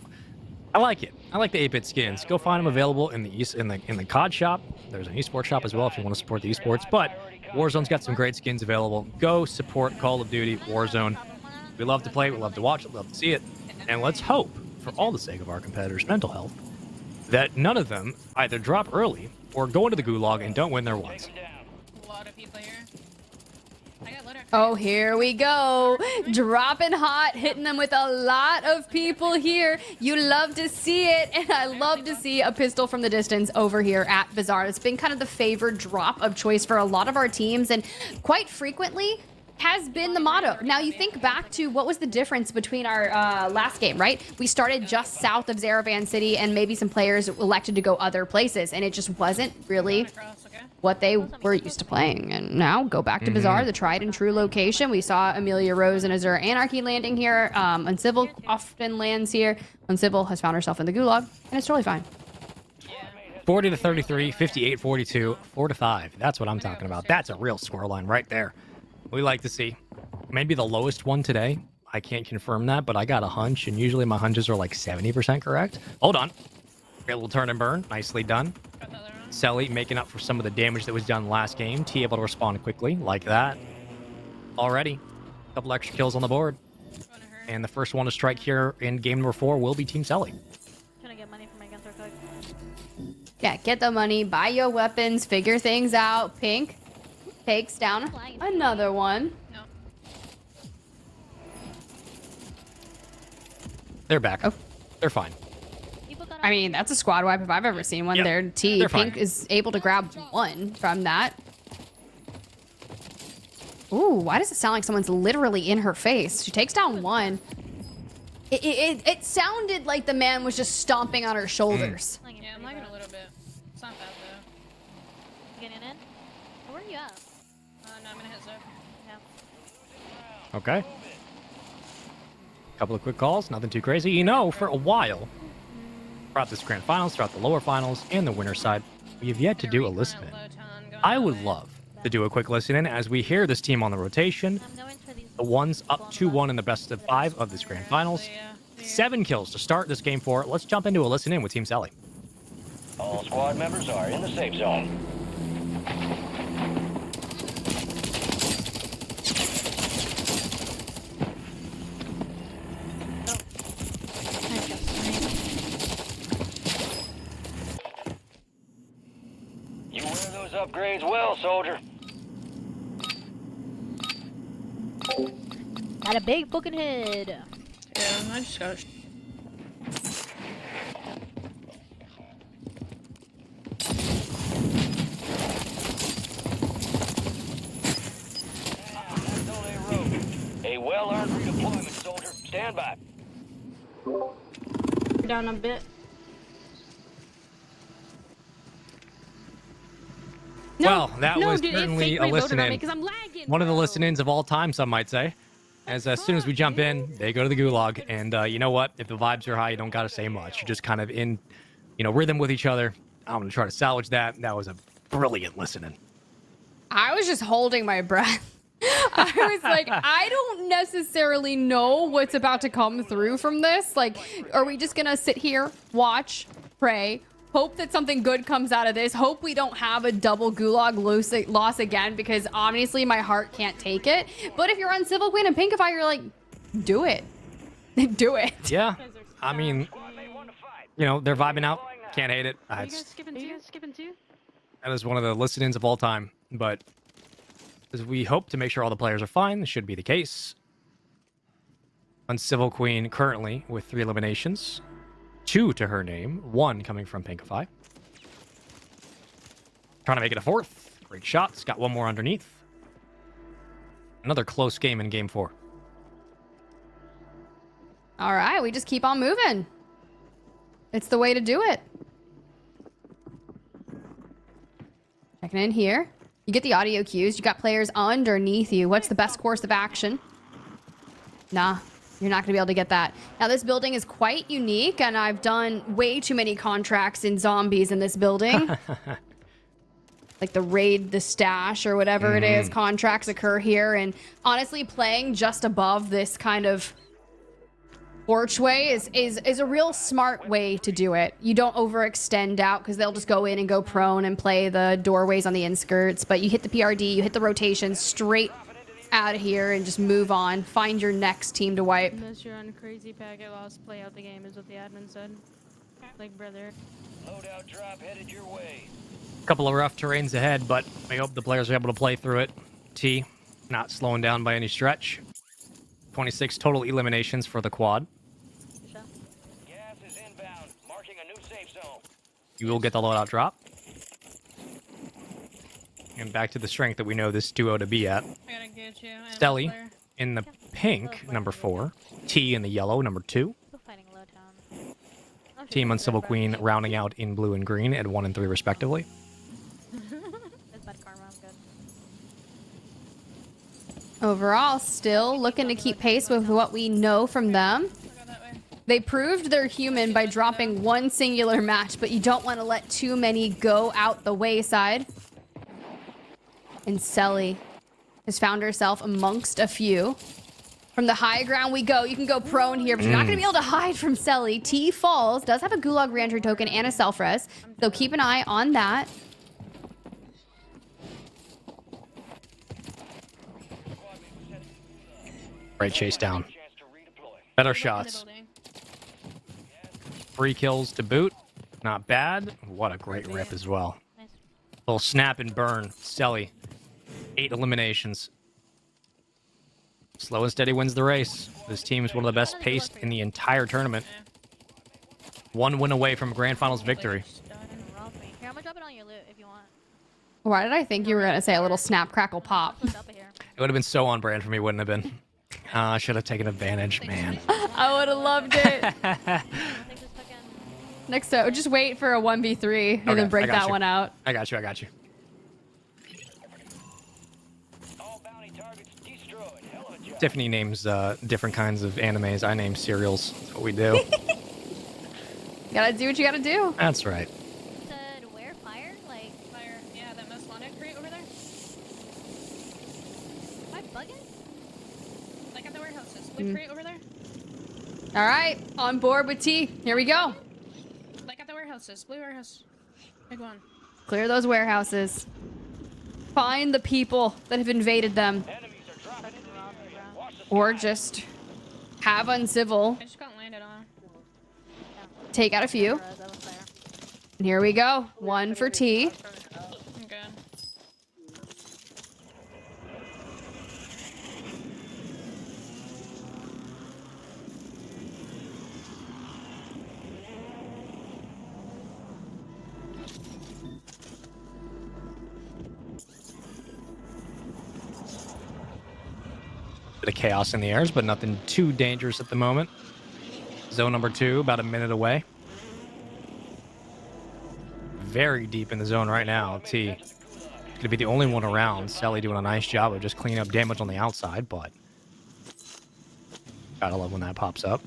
I like it. I like the 8-bit skins. Go find them available in the COD shop. There's an esports shop as well if you want to support the esports. But Warzone's got some great skins available. Go support Call of Duty Warzone. We love to play. We love to watch it. We love to see it. And let's hope, for all the sake of our competitors' mental health, that none of them either drop early or go into the gulag and don't win their ones. Oh, here we go. Dropping hot, hitting them with a lot of people here. You love to see it, and I love to see a pistol from the distance over here at Bazaar. It's been kind of the favored drop of choice for a lot of our teams, and quite frequently has been the motto. Now, you think back to what was the difference between our last game, right? We started just south of Zaravan City, and maybe some players elected to go other places, and it just wasn't really what they were used to playing. And now go back to Bazaar, the tried and true location. We saw Amelia Rose and Azure Anarchy landing here. Uncivil often lands here. Uncivil has found herself in the gulag, and it's totally fine. 40-33, 58-42, 4-5. That's what I'm talking about. That's a real scoreline right there. We like to see. Maybe the lowest one today. I can't confirm that, but I got a hunch, and usually my hunches are like 70% correct. Hold on. Great little turn and burn. Nicely done. Selly making up for some of the damage that was done last game. T able to respond quickly like that. Already. Couple extra kills on the board. And the first one to strike here in game number 4 will be Team Selly. Trying to get money for my guns real quick. Yeah, get the money, buy your weapons, figure things out. Pink takes down another one. No. They're back. Oh. They're fine. I mean, that's a squad wipe if I've ever seen one. Yep. There, T. They're Pink fine. is able to grab one from that. Ooh, why does it sound like someone's literally in her face? She takes down one. It sounded like the man was just stomping on her shoulders. Yeah, I'm lagging a little bit. It's not bad though. You getting in? Where are you at? No, I'm gonna hit Zerk. Yeah. Okay. Couple of quick calls, nothing too crazy. You know, for a while, throughout this grand finals, throughout the lower finals, and the winner side, we have yet to do a listen in. I would love to do a quick listen in as we hear this team on the rotation. The ones up 2-1 in the best of 5 of this grand finals. 7 kills to start this game 4. Let's jump into a listen in with Team Selly. All squad members are in the safe zone. You wear those upgrades well, soldier. Got a big fucking head. Yeah, I just got. A well-earned redeployment, soldier. Stand by. Down a bit. Well, that was dude, it certainly fake a reloaded listen on me in. 'cause I'm lagging, One of the bro. listen-ins of all time, some might say. As soon as we jump in, they go to the gulag. And you know what? If the vibes are high, you don't got to say much. You're just kind of in, rhythm with each other. I'm going to try to salvage that. That was a brilliant listening. I was just holding my breath. I was like, I don't necessarily know what's about to come through from this. Like, are we just gonna sit here, watch, pray, hope that something good comes out of this, hope we don't have a double gulag loss again, because obviously my heart can't take it. But if you're on Civil Queen and Pinkify, you're like, do it. Do it. Yeah. I mean, they're vibing out. Can't hate it. Are you guys skipping two? That is one of the listen-ins of all time. But as we hope to make sure all the players are fine, this should be the case. On Civil Queen currently with 3 eliminations. 2 to her name. 1 coming from Pinkify. Trying to make it a 4th. Great shots. Got 1 more underneath. Another close game in game 4. All right, we just keep on moving. It's the way to do it. Checking in here. You get the audio cues. You got players underneath you. What's the best course of action? Nah, you're not going to be able to get that. Now, this building is quite unique, and I've done way too many contracts in zombies in this building. Like the raid the stash or whatever it is. Contracts occur here, and honestly, playing just above this kind of porchway is a real smart way to do it. You don't overextend out because they'll just go in and go prone and play the doorways on the inskirts, but you hit the PRD, you hit the rotation straight out of here and just move on. Find your next team to wipe. Unless you're on crazy packet loss, play out the game is what the admin said. Like, brother. Loadout drop headed your way. Couple of rough terrains ahead, but I hope the players are able to play through it. T, not slowing down by any stretch. 26 total eliminations for the quad. Gas is inbound, marking a new safe zone. You will get the loadout drop. And back to the strength that we know this duo to be at. I gotta get you. Stelly in the pink, number 4. T in the yellow, number 2. Team on Civil Queen rounding out in blue and green at 1 and 3 respectively. Overall, still looking to keep pace with what we know from them. They proved they're human by dropping 1 singular match, but you don't want to let too many go out the wayside. And Selly has found herself amongst a few. From the high ground we go. You can go prone here, but you're not going to be able to hide from Selly. T falls, does have a Gulag reentry token and a self-res, so keep an eye on that. Great chase down. Better shots. 3 kills to boot. Not bad. What a great rip as well. Little snap and burn. Selly. 8 eliminations. Slow and steady wins the race. This team is one of the best paced in the entire tournament. 1 win away from grand finals victory. Here, I'm gonna drop it on your loot if you want. Why did I think you were going to say a little snap, crackle, pop? It would have been so on brand for me, wouldn't it have been? I should have taken advantage, man. I would have loved it. Next up, just wait for a 1v3 and then break that one out. I got you. Tiffany names different kinds of animes. I name cereals. That's what we do. You gotta do what you gotta do. That's right. Said where? Fire? Like fire. Yeah, that most wanted crate over there. Am I bugging? Like at the warehouses. Blue crate over there. All right, on board with T. Here we go. Like at the warehouses. Blue warehouse. Big one. Clear those warehouses. Find the people that have invaded them. Or just have uncivil. I just got landed on. Take out a few. And here we go. 1 for T. I'm good. Bit of chaos in the airs, but nothing too dangerous at the moment. Zone number 2, about a minute away. Very deep in the zone right now. T gonna be the only one around. Sally doing a nice job of just cleaning up damage on the outside, but gotta love when that pops up.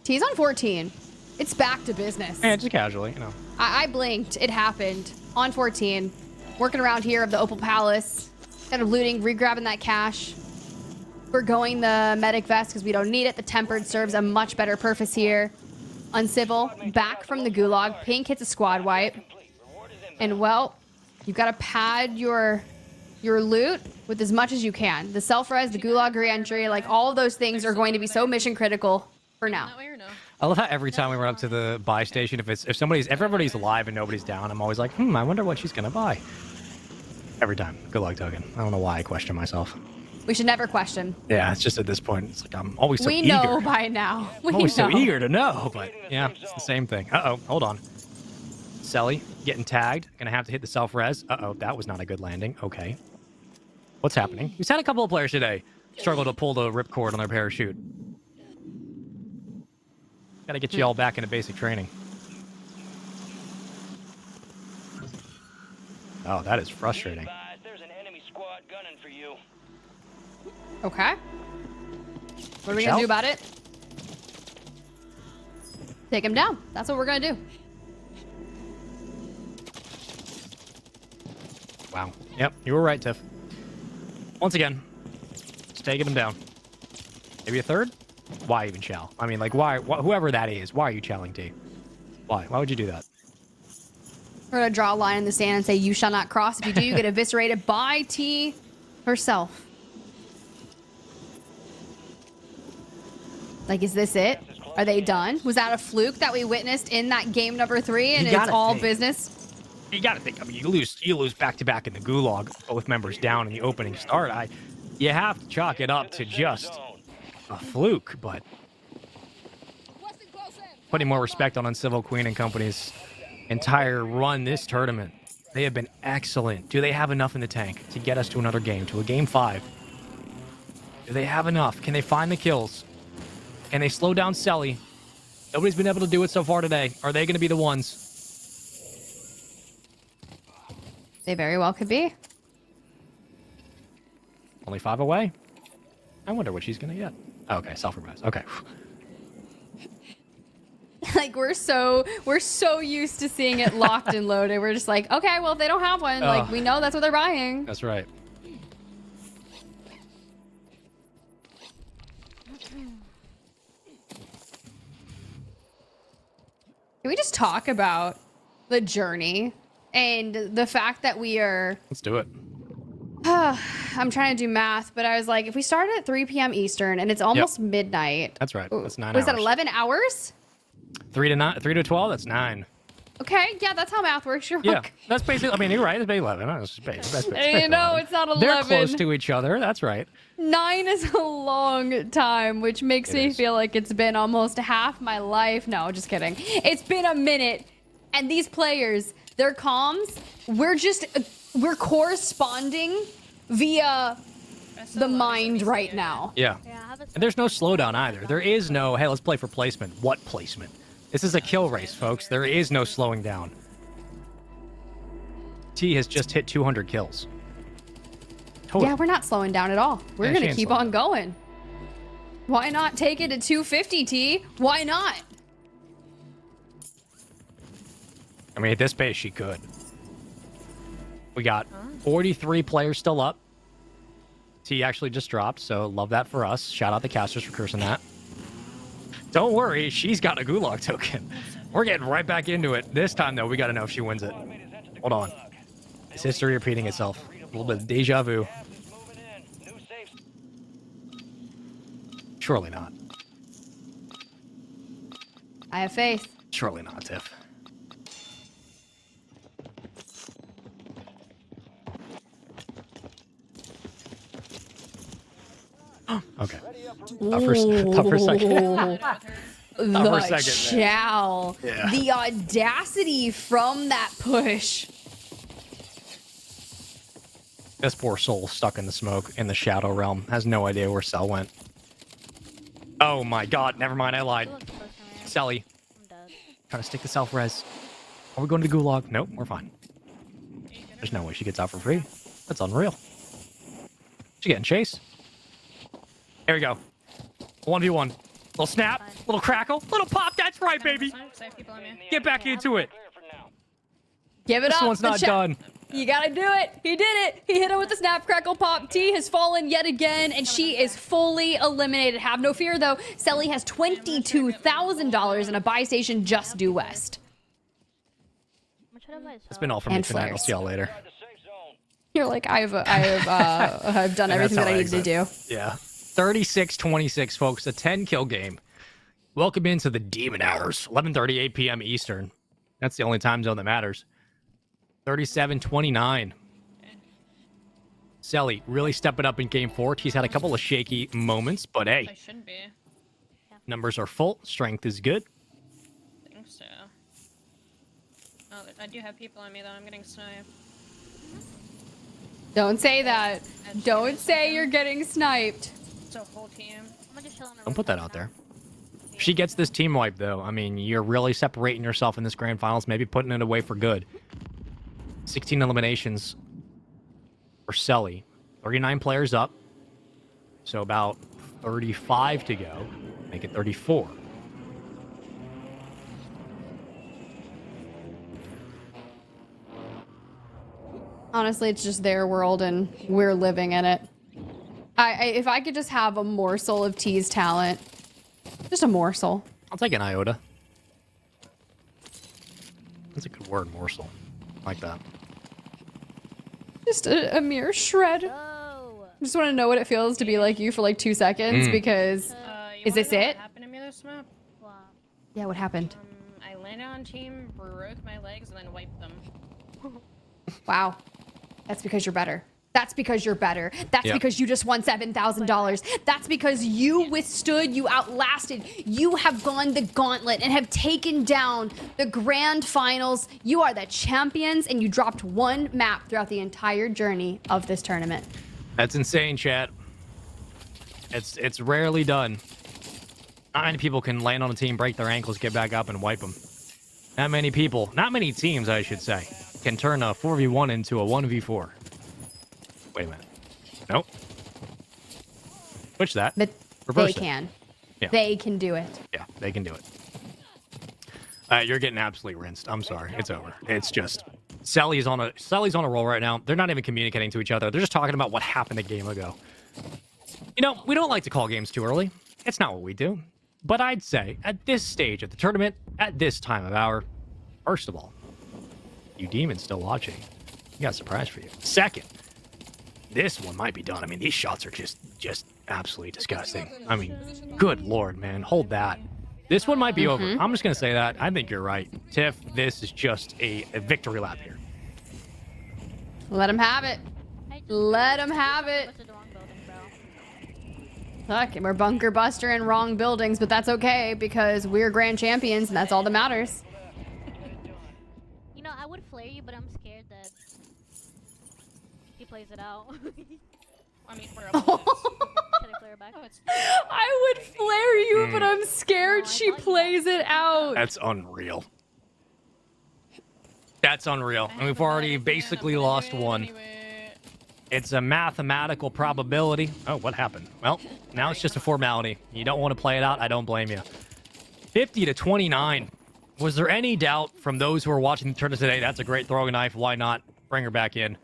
T's on 14. It's back to business. Yeah, just casually, you know. I blinked. It happened. On 14. Working around here of the Opal Palace. Kind of looting, regrabbing that cash. We're going the medic vest because we don't need it. The tempered serves a much better purpose here. Uncivil, back from the gulag. Pink hits a squad wipe. And well, you've got to pad your loot with as much as you can. The self-res, the gulag re-entry, like all of those things are going to be so mission critical for now. I love how every time we run up to the buy station, if everybody's alive and nobody's down, I'm always like, I wonder what she's gonna buy. Every time. Good luck token. I don't know why I question myself. We should never question. Yeah, it's just at this point, it's like I'm always so eager. We know by now. I'm always so eager to know, but yeah, it's the same thing. Uh-oh, hold on. Selly getting tagged. Gonna have to hit the self-res. Uh-oh, that was not a good landing. Okay. What's happening? We've had a couple of players today struggle to pull the ripcord on their parachute. Gotta get you all back into basic training. Oh, that is frustrating. There's an enemy squad gunning for you. Okay. What are we gonna do about it? Take him down. That's what we're gonna do. Wow. Yep, you were right, Tiff. Once again, just taking him down. Maybe a third? Why even chow? I mean, like, why? Whoever that is, why are you chowing T? Why? Why would you do that? We're gonna draw a line in the sand and say, you shall not cross. If you do, you get eviscerated by T herself. Like, is this it? Are they done? Was that a fluke that we witnessed in that game number 3 and it's all business? You gotta think, I mean, you lose back-to-back in the gulag, both members down in the opening start. You have to chalk it up to just a fluke, but putting more respect on Uncivil Queen and Company's entire run this tournament. They have been excellent. Do they have enough in the tank to get us to another game, to a game 5? Do they have enough? Can they find the kills? Can they slow down Selly? Nobody's been able to do it so far today. Are they going to be the ones? They very well could be. Only 5 away? I wonder what she's going to get. Oh, okay, self-revive. Okay. Like, we're so used to seeing it locked and loaded. We're just like, okay, well, if they don't have one, like, we know that's what they're buying. That's right. Can we just talk about the journey and the fact that we are... Let's do it. I'm trying to do math, but I was like, if we start at 3 p.m. Eastern and it's almost midnight. That's right. That's 9 hours. Was that 11 hours? 3 to 12, that's 9. Okay, yeah, that's how math works. You're Yeah, like, that's basically, I mean, you're right. It's basically 11. That's you know, it's not 11. They're close to each other. That's right. 9 is a long time, which makes me feel like it's been almost half my life. No, just kidding. It's been a minute. And these players, their comms, we're corresponding via the mind right now. Yeah. And there's no slowdown either. There is no, hey, let's play for placement. What placement? This is a kill race, folks. There is no slowing down. T has just hit 200 kills. Totally. Yeah, we're not slowing down at all. We're going to keep on going. Why not take it to 250, T? Why not? I mean, at this pace, she could. We got 43 players still up. T actually just dropped, so love that for us. Shout out the casters for cursing that. Don't worry, she's got a gulag token. We're getting right back into it. This time, though, we got to know if she wins it. Hold on. Is history repeating itself? A little bit of deja vu. Surely not. I have faith. Surely not, Tiff. Okay. Thought for a second. The chow. Yeah. The audacity from that push. This poor soul stuck in the smoke in the shadow realm has no idea where Cell went. Oh my god, never mind, I lied. Sally. Trying to stick to self-res. Are we going to the gulag? Nope, we're fine. There's no way she gets out for free. That's unreal. She getting chased. Here we go. 1v1. Little snap, little crackle, little pop. That's right, baby. Get back into it. Give it up. This one's not done. You gotta do it. He did it. He hit her with the snap, crackle, pop. T has fallen yet again, and she is fully eliminated. Have no fear, though. Selly has $22,000 in a buy station just due west. It's been all from me tonight. I'll see y'all later. You're like, I've done everything that I needed to do. Yeah. 36-26, folks. A 10-kill game. Welcome into the Demon Hours. 11:38 p.m. Eastern. That's the only time zone that matters. 37-29. Selly really stepping up in game 4. He's had a couple of shaky moments, but hey. I should be. Numbers are full. Strength is good. I think so. Oh, I do have people on me, though. I'm getting sniped. Don't say that. Don't say you're getting sniped. It's a whole team. Don't put that out there. If she gets this team wipe, though, I mean, you're really separating yourself in this grand finals, maybe putting it away for good. 16 eliminations for Selly. 39 players up. So about 35 to go. Make it 34. Honestly, it's just their world, and we're living in it. If I could just have a morsel of T's talent. Just a morsel. I'll take an iota. That's a good word, morsel. I like that. Just a mere shred. I just want to know what it feels to be like you for like 2 seconds, because is this it? What happened to me this map? Yeah, what happened? I landed on team, broke my legs, and then wiped them. Wow. That's because you're better. That's because you're better. That's because you just won $7,000. That's because you withstood, you outlasted. You have gone the gauntlet and have taken down the grand finals. You are the champions, and you dropped one map throughout the entire journey of this tournament. That's insane, chat. It's rarely done. Not many people can land on a team, break their ankles, get back up, and wipe them. Not many people, not many teams, I should say, can turn a 4v1 into a 1v4. Wait a minute. Nope. Switch that. But Reverse they can. Yeah. They can do it. Yeah, they can do it. You're getting absolutely rinsed. I'm sorry. It's over. It's just Sally's on a roll right now. They're not even communicating to each other. They're just talking about what happened a game ago. You know, we don't like to call games too early. It's not what we do. But I'd say at this stage of the tournament, at this time of hour, first of all, you demons still watching, we got a surprise for you. Second, this one might be done. I mean, these shots are just absolutely disgusting. I mean, good lord, man. Hold that. This one might be over. I'm just going to say that. I think you're right. Tiff, this is just a victory lap here. Let him have it. Let him have it. Look, we're bunker buster in wrong buildings, but that's okay because we're grand champions and that's all that matters. You know, I would flare you, but I'm scared that he plays it out. I mean, we're Can I flare back? I would flare you, but I'm scared she plays it out. That's unreal. That's unreal. And we've already basically lost one. It's a mathematical probability. Oh, what happened? Well, now it's just a formality. You don't want to play it out. I don't blame you. 50-29. Was there any doubt from those who are watching the tournament today? That's a great throwing knife. Why not bring her back in?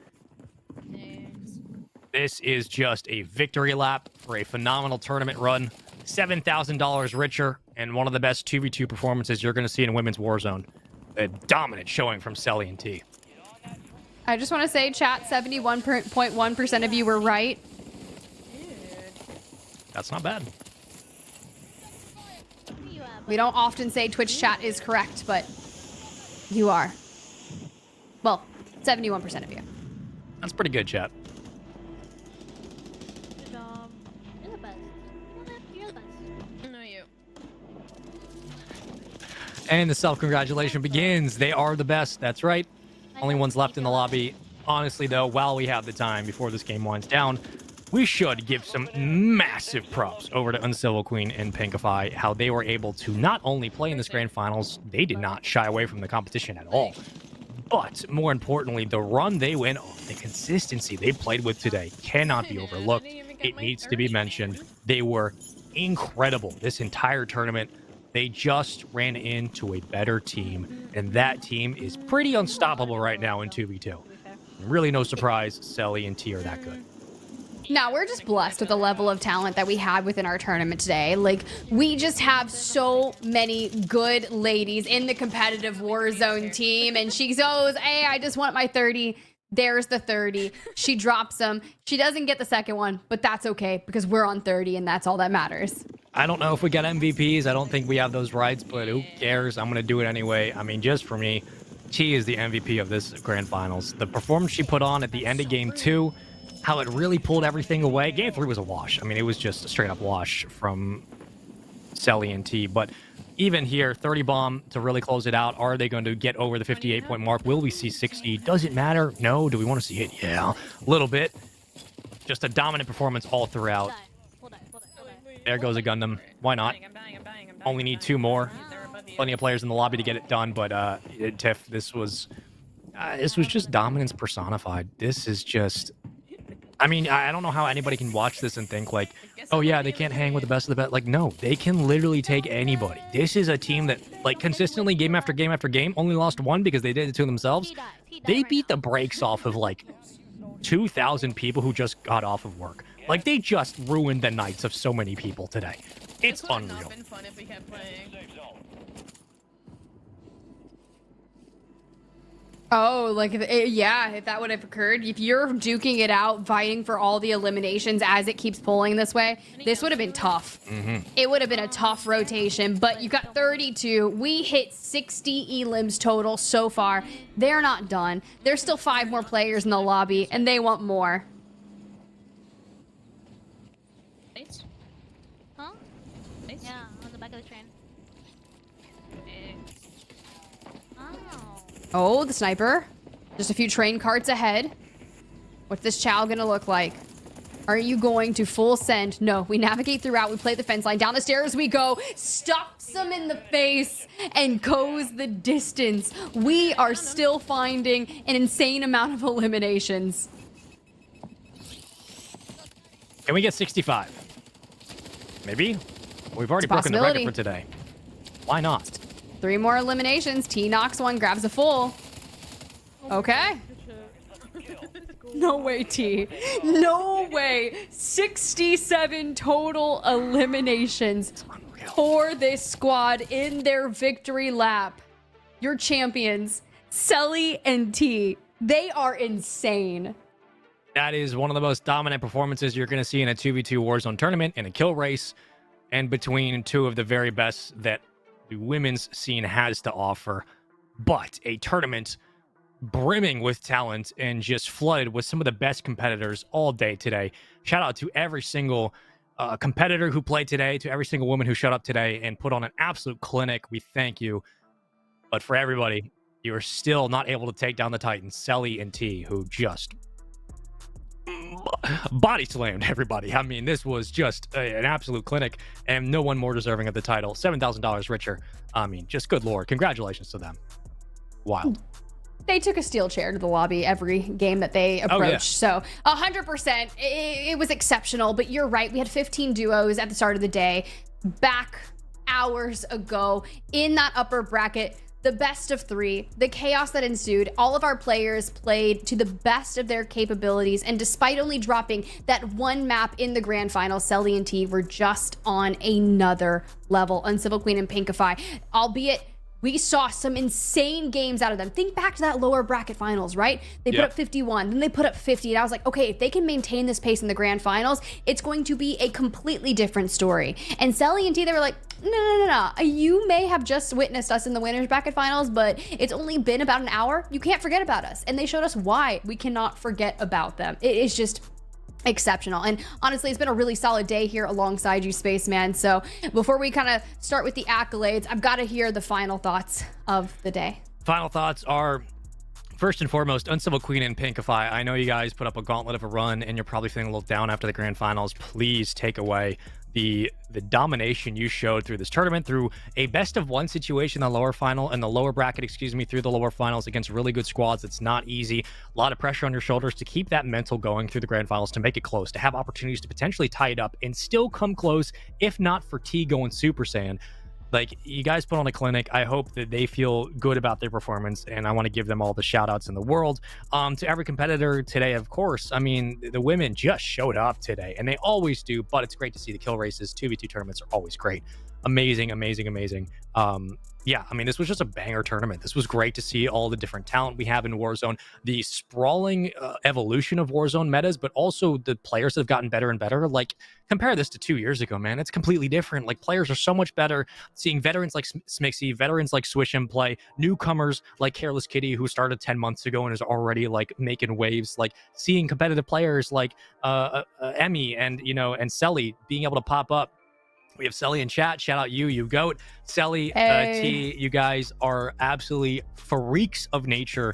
This is just a victory lap for a phenomenal tournament run. $7,000 richer and one of the best 2v2 performances you're going to see in women's Warzone. A dominant showing from Selly and T. I just want to say, chat, 71.1% of you were right. That's not bad. We don't often say Twitch chat is correct, but you are. Well, 71% of you. That's pretty good, chat. Good job. You're the best. You're the best. No, you. And the self-congratulation begins. They are the best. That's right. Only ones left in the lobby. Honestly, though, while we have the time before this game winds down, we should give some massive props over to Uncivil Queen and Pinkify, how they were able to not only play in this grand finals, they did not shy away from the competition at all. But more importantly, the run they went on, the consistency they played with today cannot be overlooked. It needs to be mentioned. They were incredible this entire tournament. They just ran into a better team, and that team is pretty unstoppable right now in 2v2. Really no surprise, Selly and T are that good. Now, we're just blessed with the level of talent that we had within our tournament today. Like, we just have so many good ladies in the competitive Warzone team, and she goes, hey, I just want my 30. There's the 30. She drops them. She doesn't get the second one, but that's okay because we're on 30, and that's all that matters. I don't know if we got MVPs. I don't think we have those rights, but who cares? I'm going to do it anyway. I mean, just for me, T is the MVP of this grand finals. The performance she put on at the end of game 2, how it really pulled everything away. Game 3 was a wash. I mean, it was just a straight up wash from Selly and T. But even here, 30 bomb to really close it out. Are they going to get over the 58-point mark? Will we see 60? Does it matter? No. Do we want to see it? Yeah, a little bit. Just a dominant performance all throughout. There goes a Gundam. Why not? Only need 2 more. Plenty of players in the lobby to get it done, but Tiff, this was just dominance personified. This is just... I mean, I don't know how anybody can watch this and think like, oh yeah, they can't hang with the best of the best. Like, no, they can literally take anybody. This is a team that, like, consistently game after game after game only lost 1 because they did it to themselves. They beat the brakes off of like 2,000 people who just got off of work. Like, they just ruined the nights of so many people today. It's unreal. Not been fun if we kept playing. Oh, like, if that would have occurred. If you're duking it out, fighting for all the eliminations as it keeps pulling this way, this would have been tough. It would have been a tough rotation, but you got 32. We hit 60 elims total so far. They're not done. There's still 5 more players in the lobby, and they want more. Huh? Yeah, on the back of the train. Oh, the sniper. Just a few train carts ahead. What's this chow gonna look like? Are you going to full send? No, we navigate throughout. We play the fence line. Down the stairs we go. Stuffs them in the face and goes the distance. We are still finding an insane amount of eliminations. Can we get 65? Maybe? We've already broken the record for today. Why not? 3 more eliminations. T knocks 1, grabs a full. Okay. No way, T. No way. 67 total eliminations for this squad in their victory lap. Your champions, Selly and T. They are insane. That is one of the most dominant performances you're going to see in a 2v2 Warzone tournament, in a kill race, and between two of the very best that the women's scene has to offer. But a tournament brimming with talent and just flooded with some of the best competitors all day today. Shout out to every single competitor who played today, to every single woman who showed up today and put on an absolute clinic. We thank you. But for everybody, you are still not able to take down the Titans, Selly and T, who just body slammed everybody. I mean, this was just an absolute clinic, and no one more deserving of the title. $7,000 richer. I mean, just good lord. Congratulations to them. Wild. They took a steel chair to the lobby every game that they approached. So 100%, it was exceptional. But you're right. We had 15 duos at the start of the day, back hours ago in that upper bracket. The best of three, the chaos that ensued, all of our players played to the best of their capabilities, and despite only dropping that one map in the grand final, Selly and T were just on another level. Uncivil Queen and Pinkify, albeit we saw some insane games out of them. Think back to that lower bracket finals, right? They put up 51, then they put up 50, and I was like, okay, if they can maintain this pace in the grand finals, it's going to be a completely different story. And Selly and T, they were like, no. You may have just witnessed us in the winners bracket finals, but it's only been about an hour. You can't forget about us. And they showed us why we cannot forget about them. It is just exceptional. And honestly, it's been a really solid day here alongside you, Spaceman. So before we kind of start with the accolades, I've got to hear the final thoughts of the day. Final thoughts are, first and foremost, Uncivil Queen and Pinkify. I know you guys put up a gauntlet of a run and you're probably feeling a little down after the grand finals. Please take away the domination you showed through this tournament, through a best of one situation in the lower final and the lower bracket, through the lower finals against really good squads. It's not easy. A lot of pressure on your shoulders to keep that mental going through the grand finals, to make it close, to have opportunities to potentially tie it up and still come close, if not for T going Super Saiyan. Like, you guys put on a clinic. I hope that they feel good about their performance, and I want to give them all the shout outs in the world. To every competitor today, of course, I mean, the women just showed up today, and they always do, but it's great to see the kill races. 2v2 tournaments are always great. Amazing. Yeah, I mean, this was just a banger tournament. This was great to see all the different talent we have in Warzone, the sprawling evolution of Warzone metas, but also the players that have gotten better and better. Like, compare this to 2 years ago, man. It's completely different. Like, players are so much better. Seeing veterans like Smixy, veterans like Swish'em play, newcomers like Careless Kitty, who started 10 months ago and is already like making waves. Like, seeing competitive players like Emmy and Selly being able to pop up. We have Selly in chat. Shout out you goat. Selly, T, you guys are absolutely freaks of nature.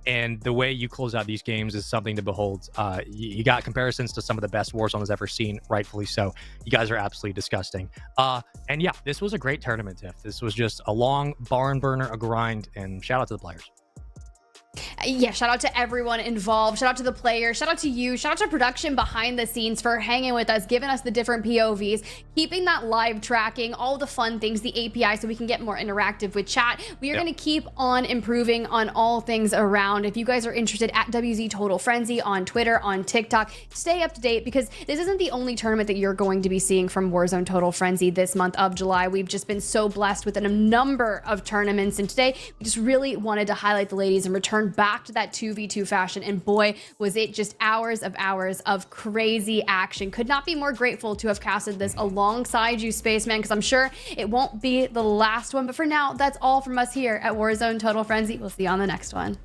And the way you close out these games is something to behold. You got comparisons to some of the best Warzone has ever seen, rightfully so. You guys are absolutely disgusting. And yeah, this was a great tournament, Tiff. This was just a long barn burner, a grind, and shout out to the players. Yeah, shout out to everyone involved. Shout out to the players. Shout out to you. Shout out to production behind the scenes for hanging with us, giving us the different POVs, keeping that live tracking, all the fun things, the API, so we can get more interactive with chat. We are going to keep on improving on all things around. If you guys are interested, at WZ Total Frenzy on Twitter, on TikTok, stay up to date, because this isn't the only tournament that you're going to be seeing from Warzone Total Frenzy this month of July. We've just been so blessed with a number of tournaments, and today we just really wanted to highlight the ladies and return back to that 2v2 fashion, and boy, was it just hours of crazy action. Could not be more grateful to have casted this alongside you, Spaceman, because I'm sure it won't be the last one. But for now, that's all from us here at Warzone Total Frenzy. We'll see you on the next one.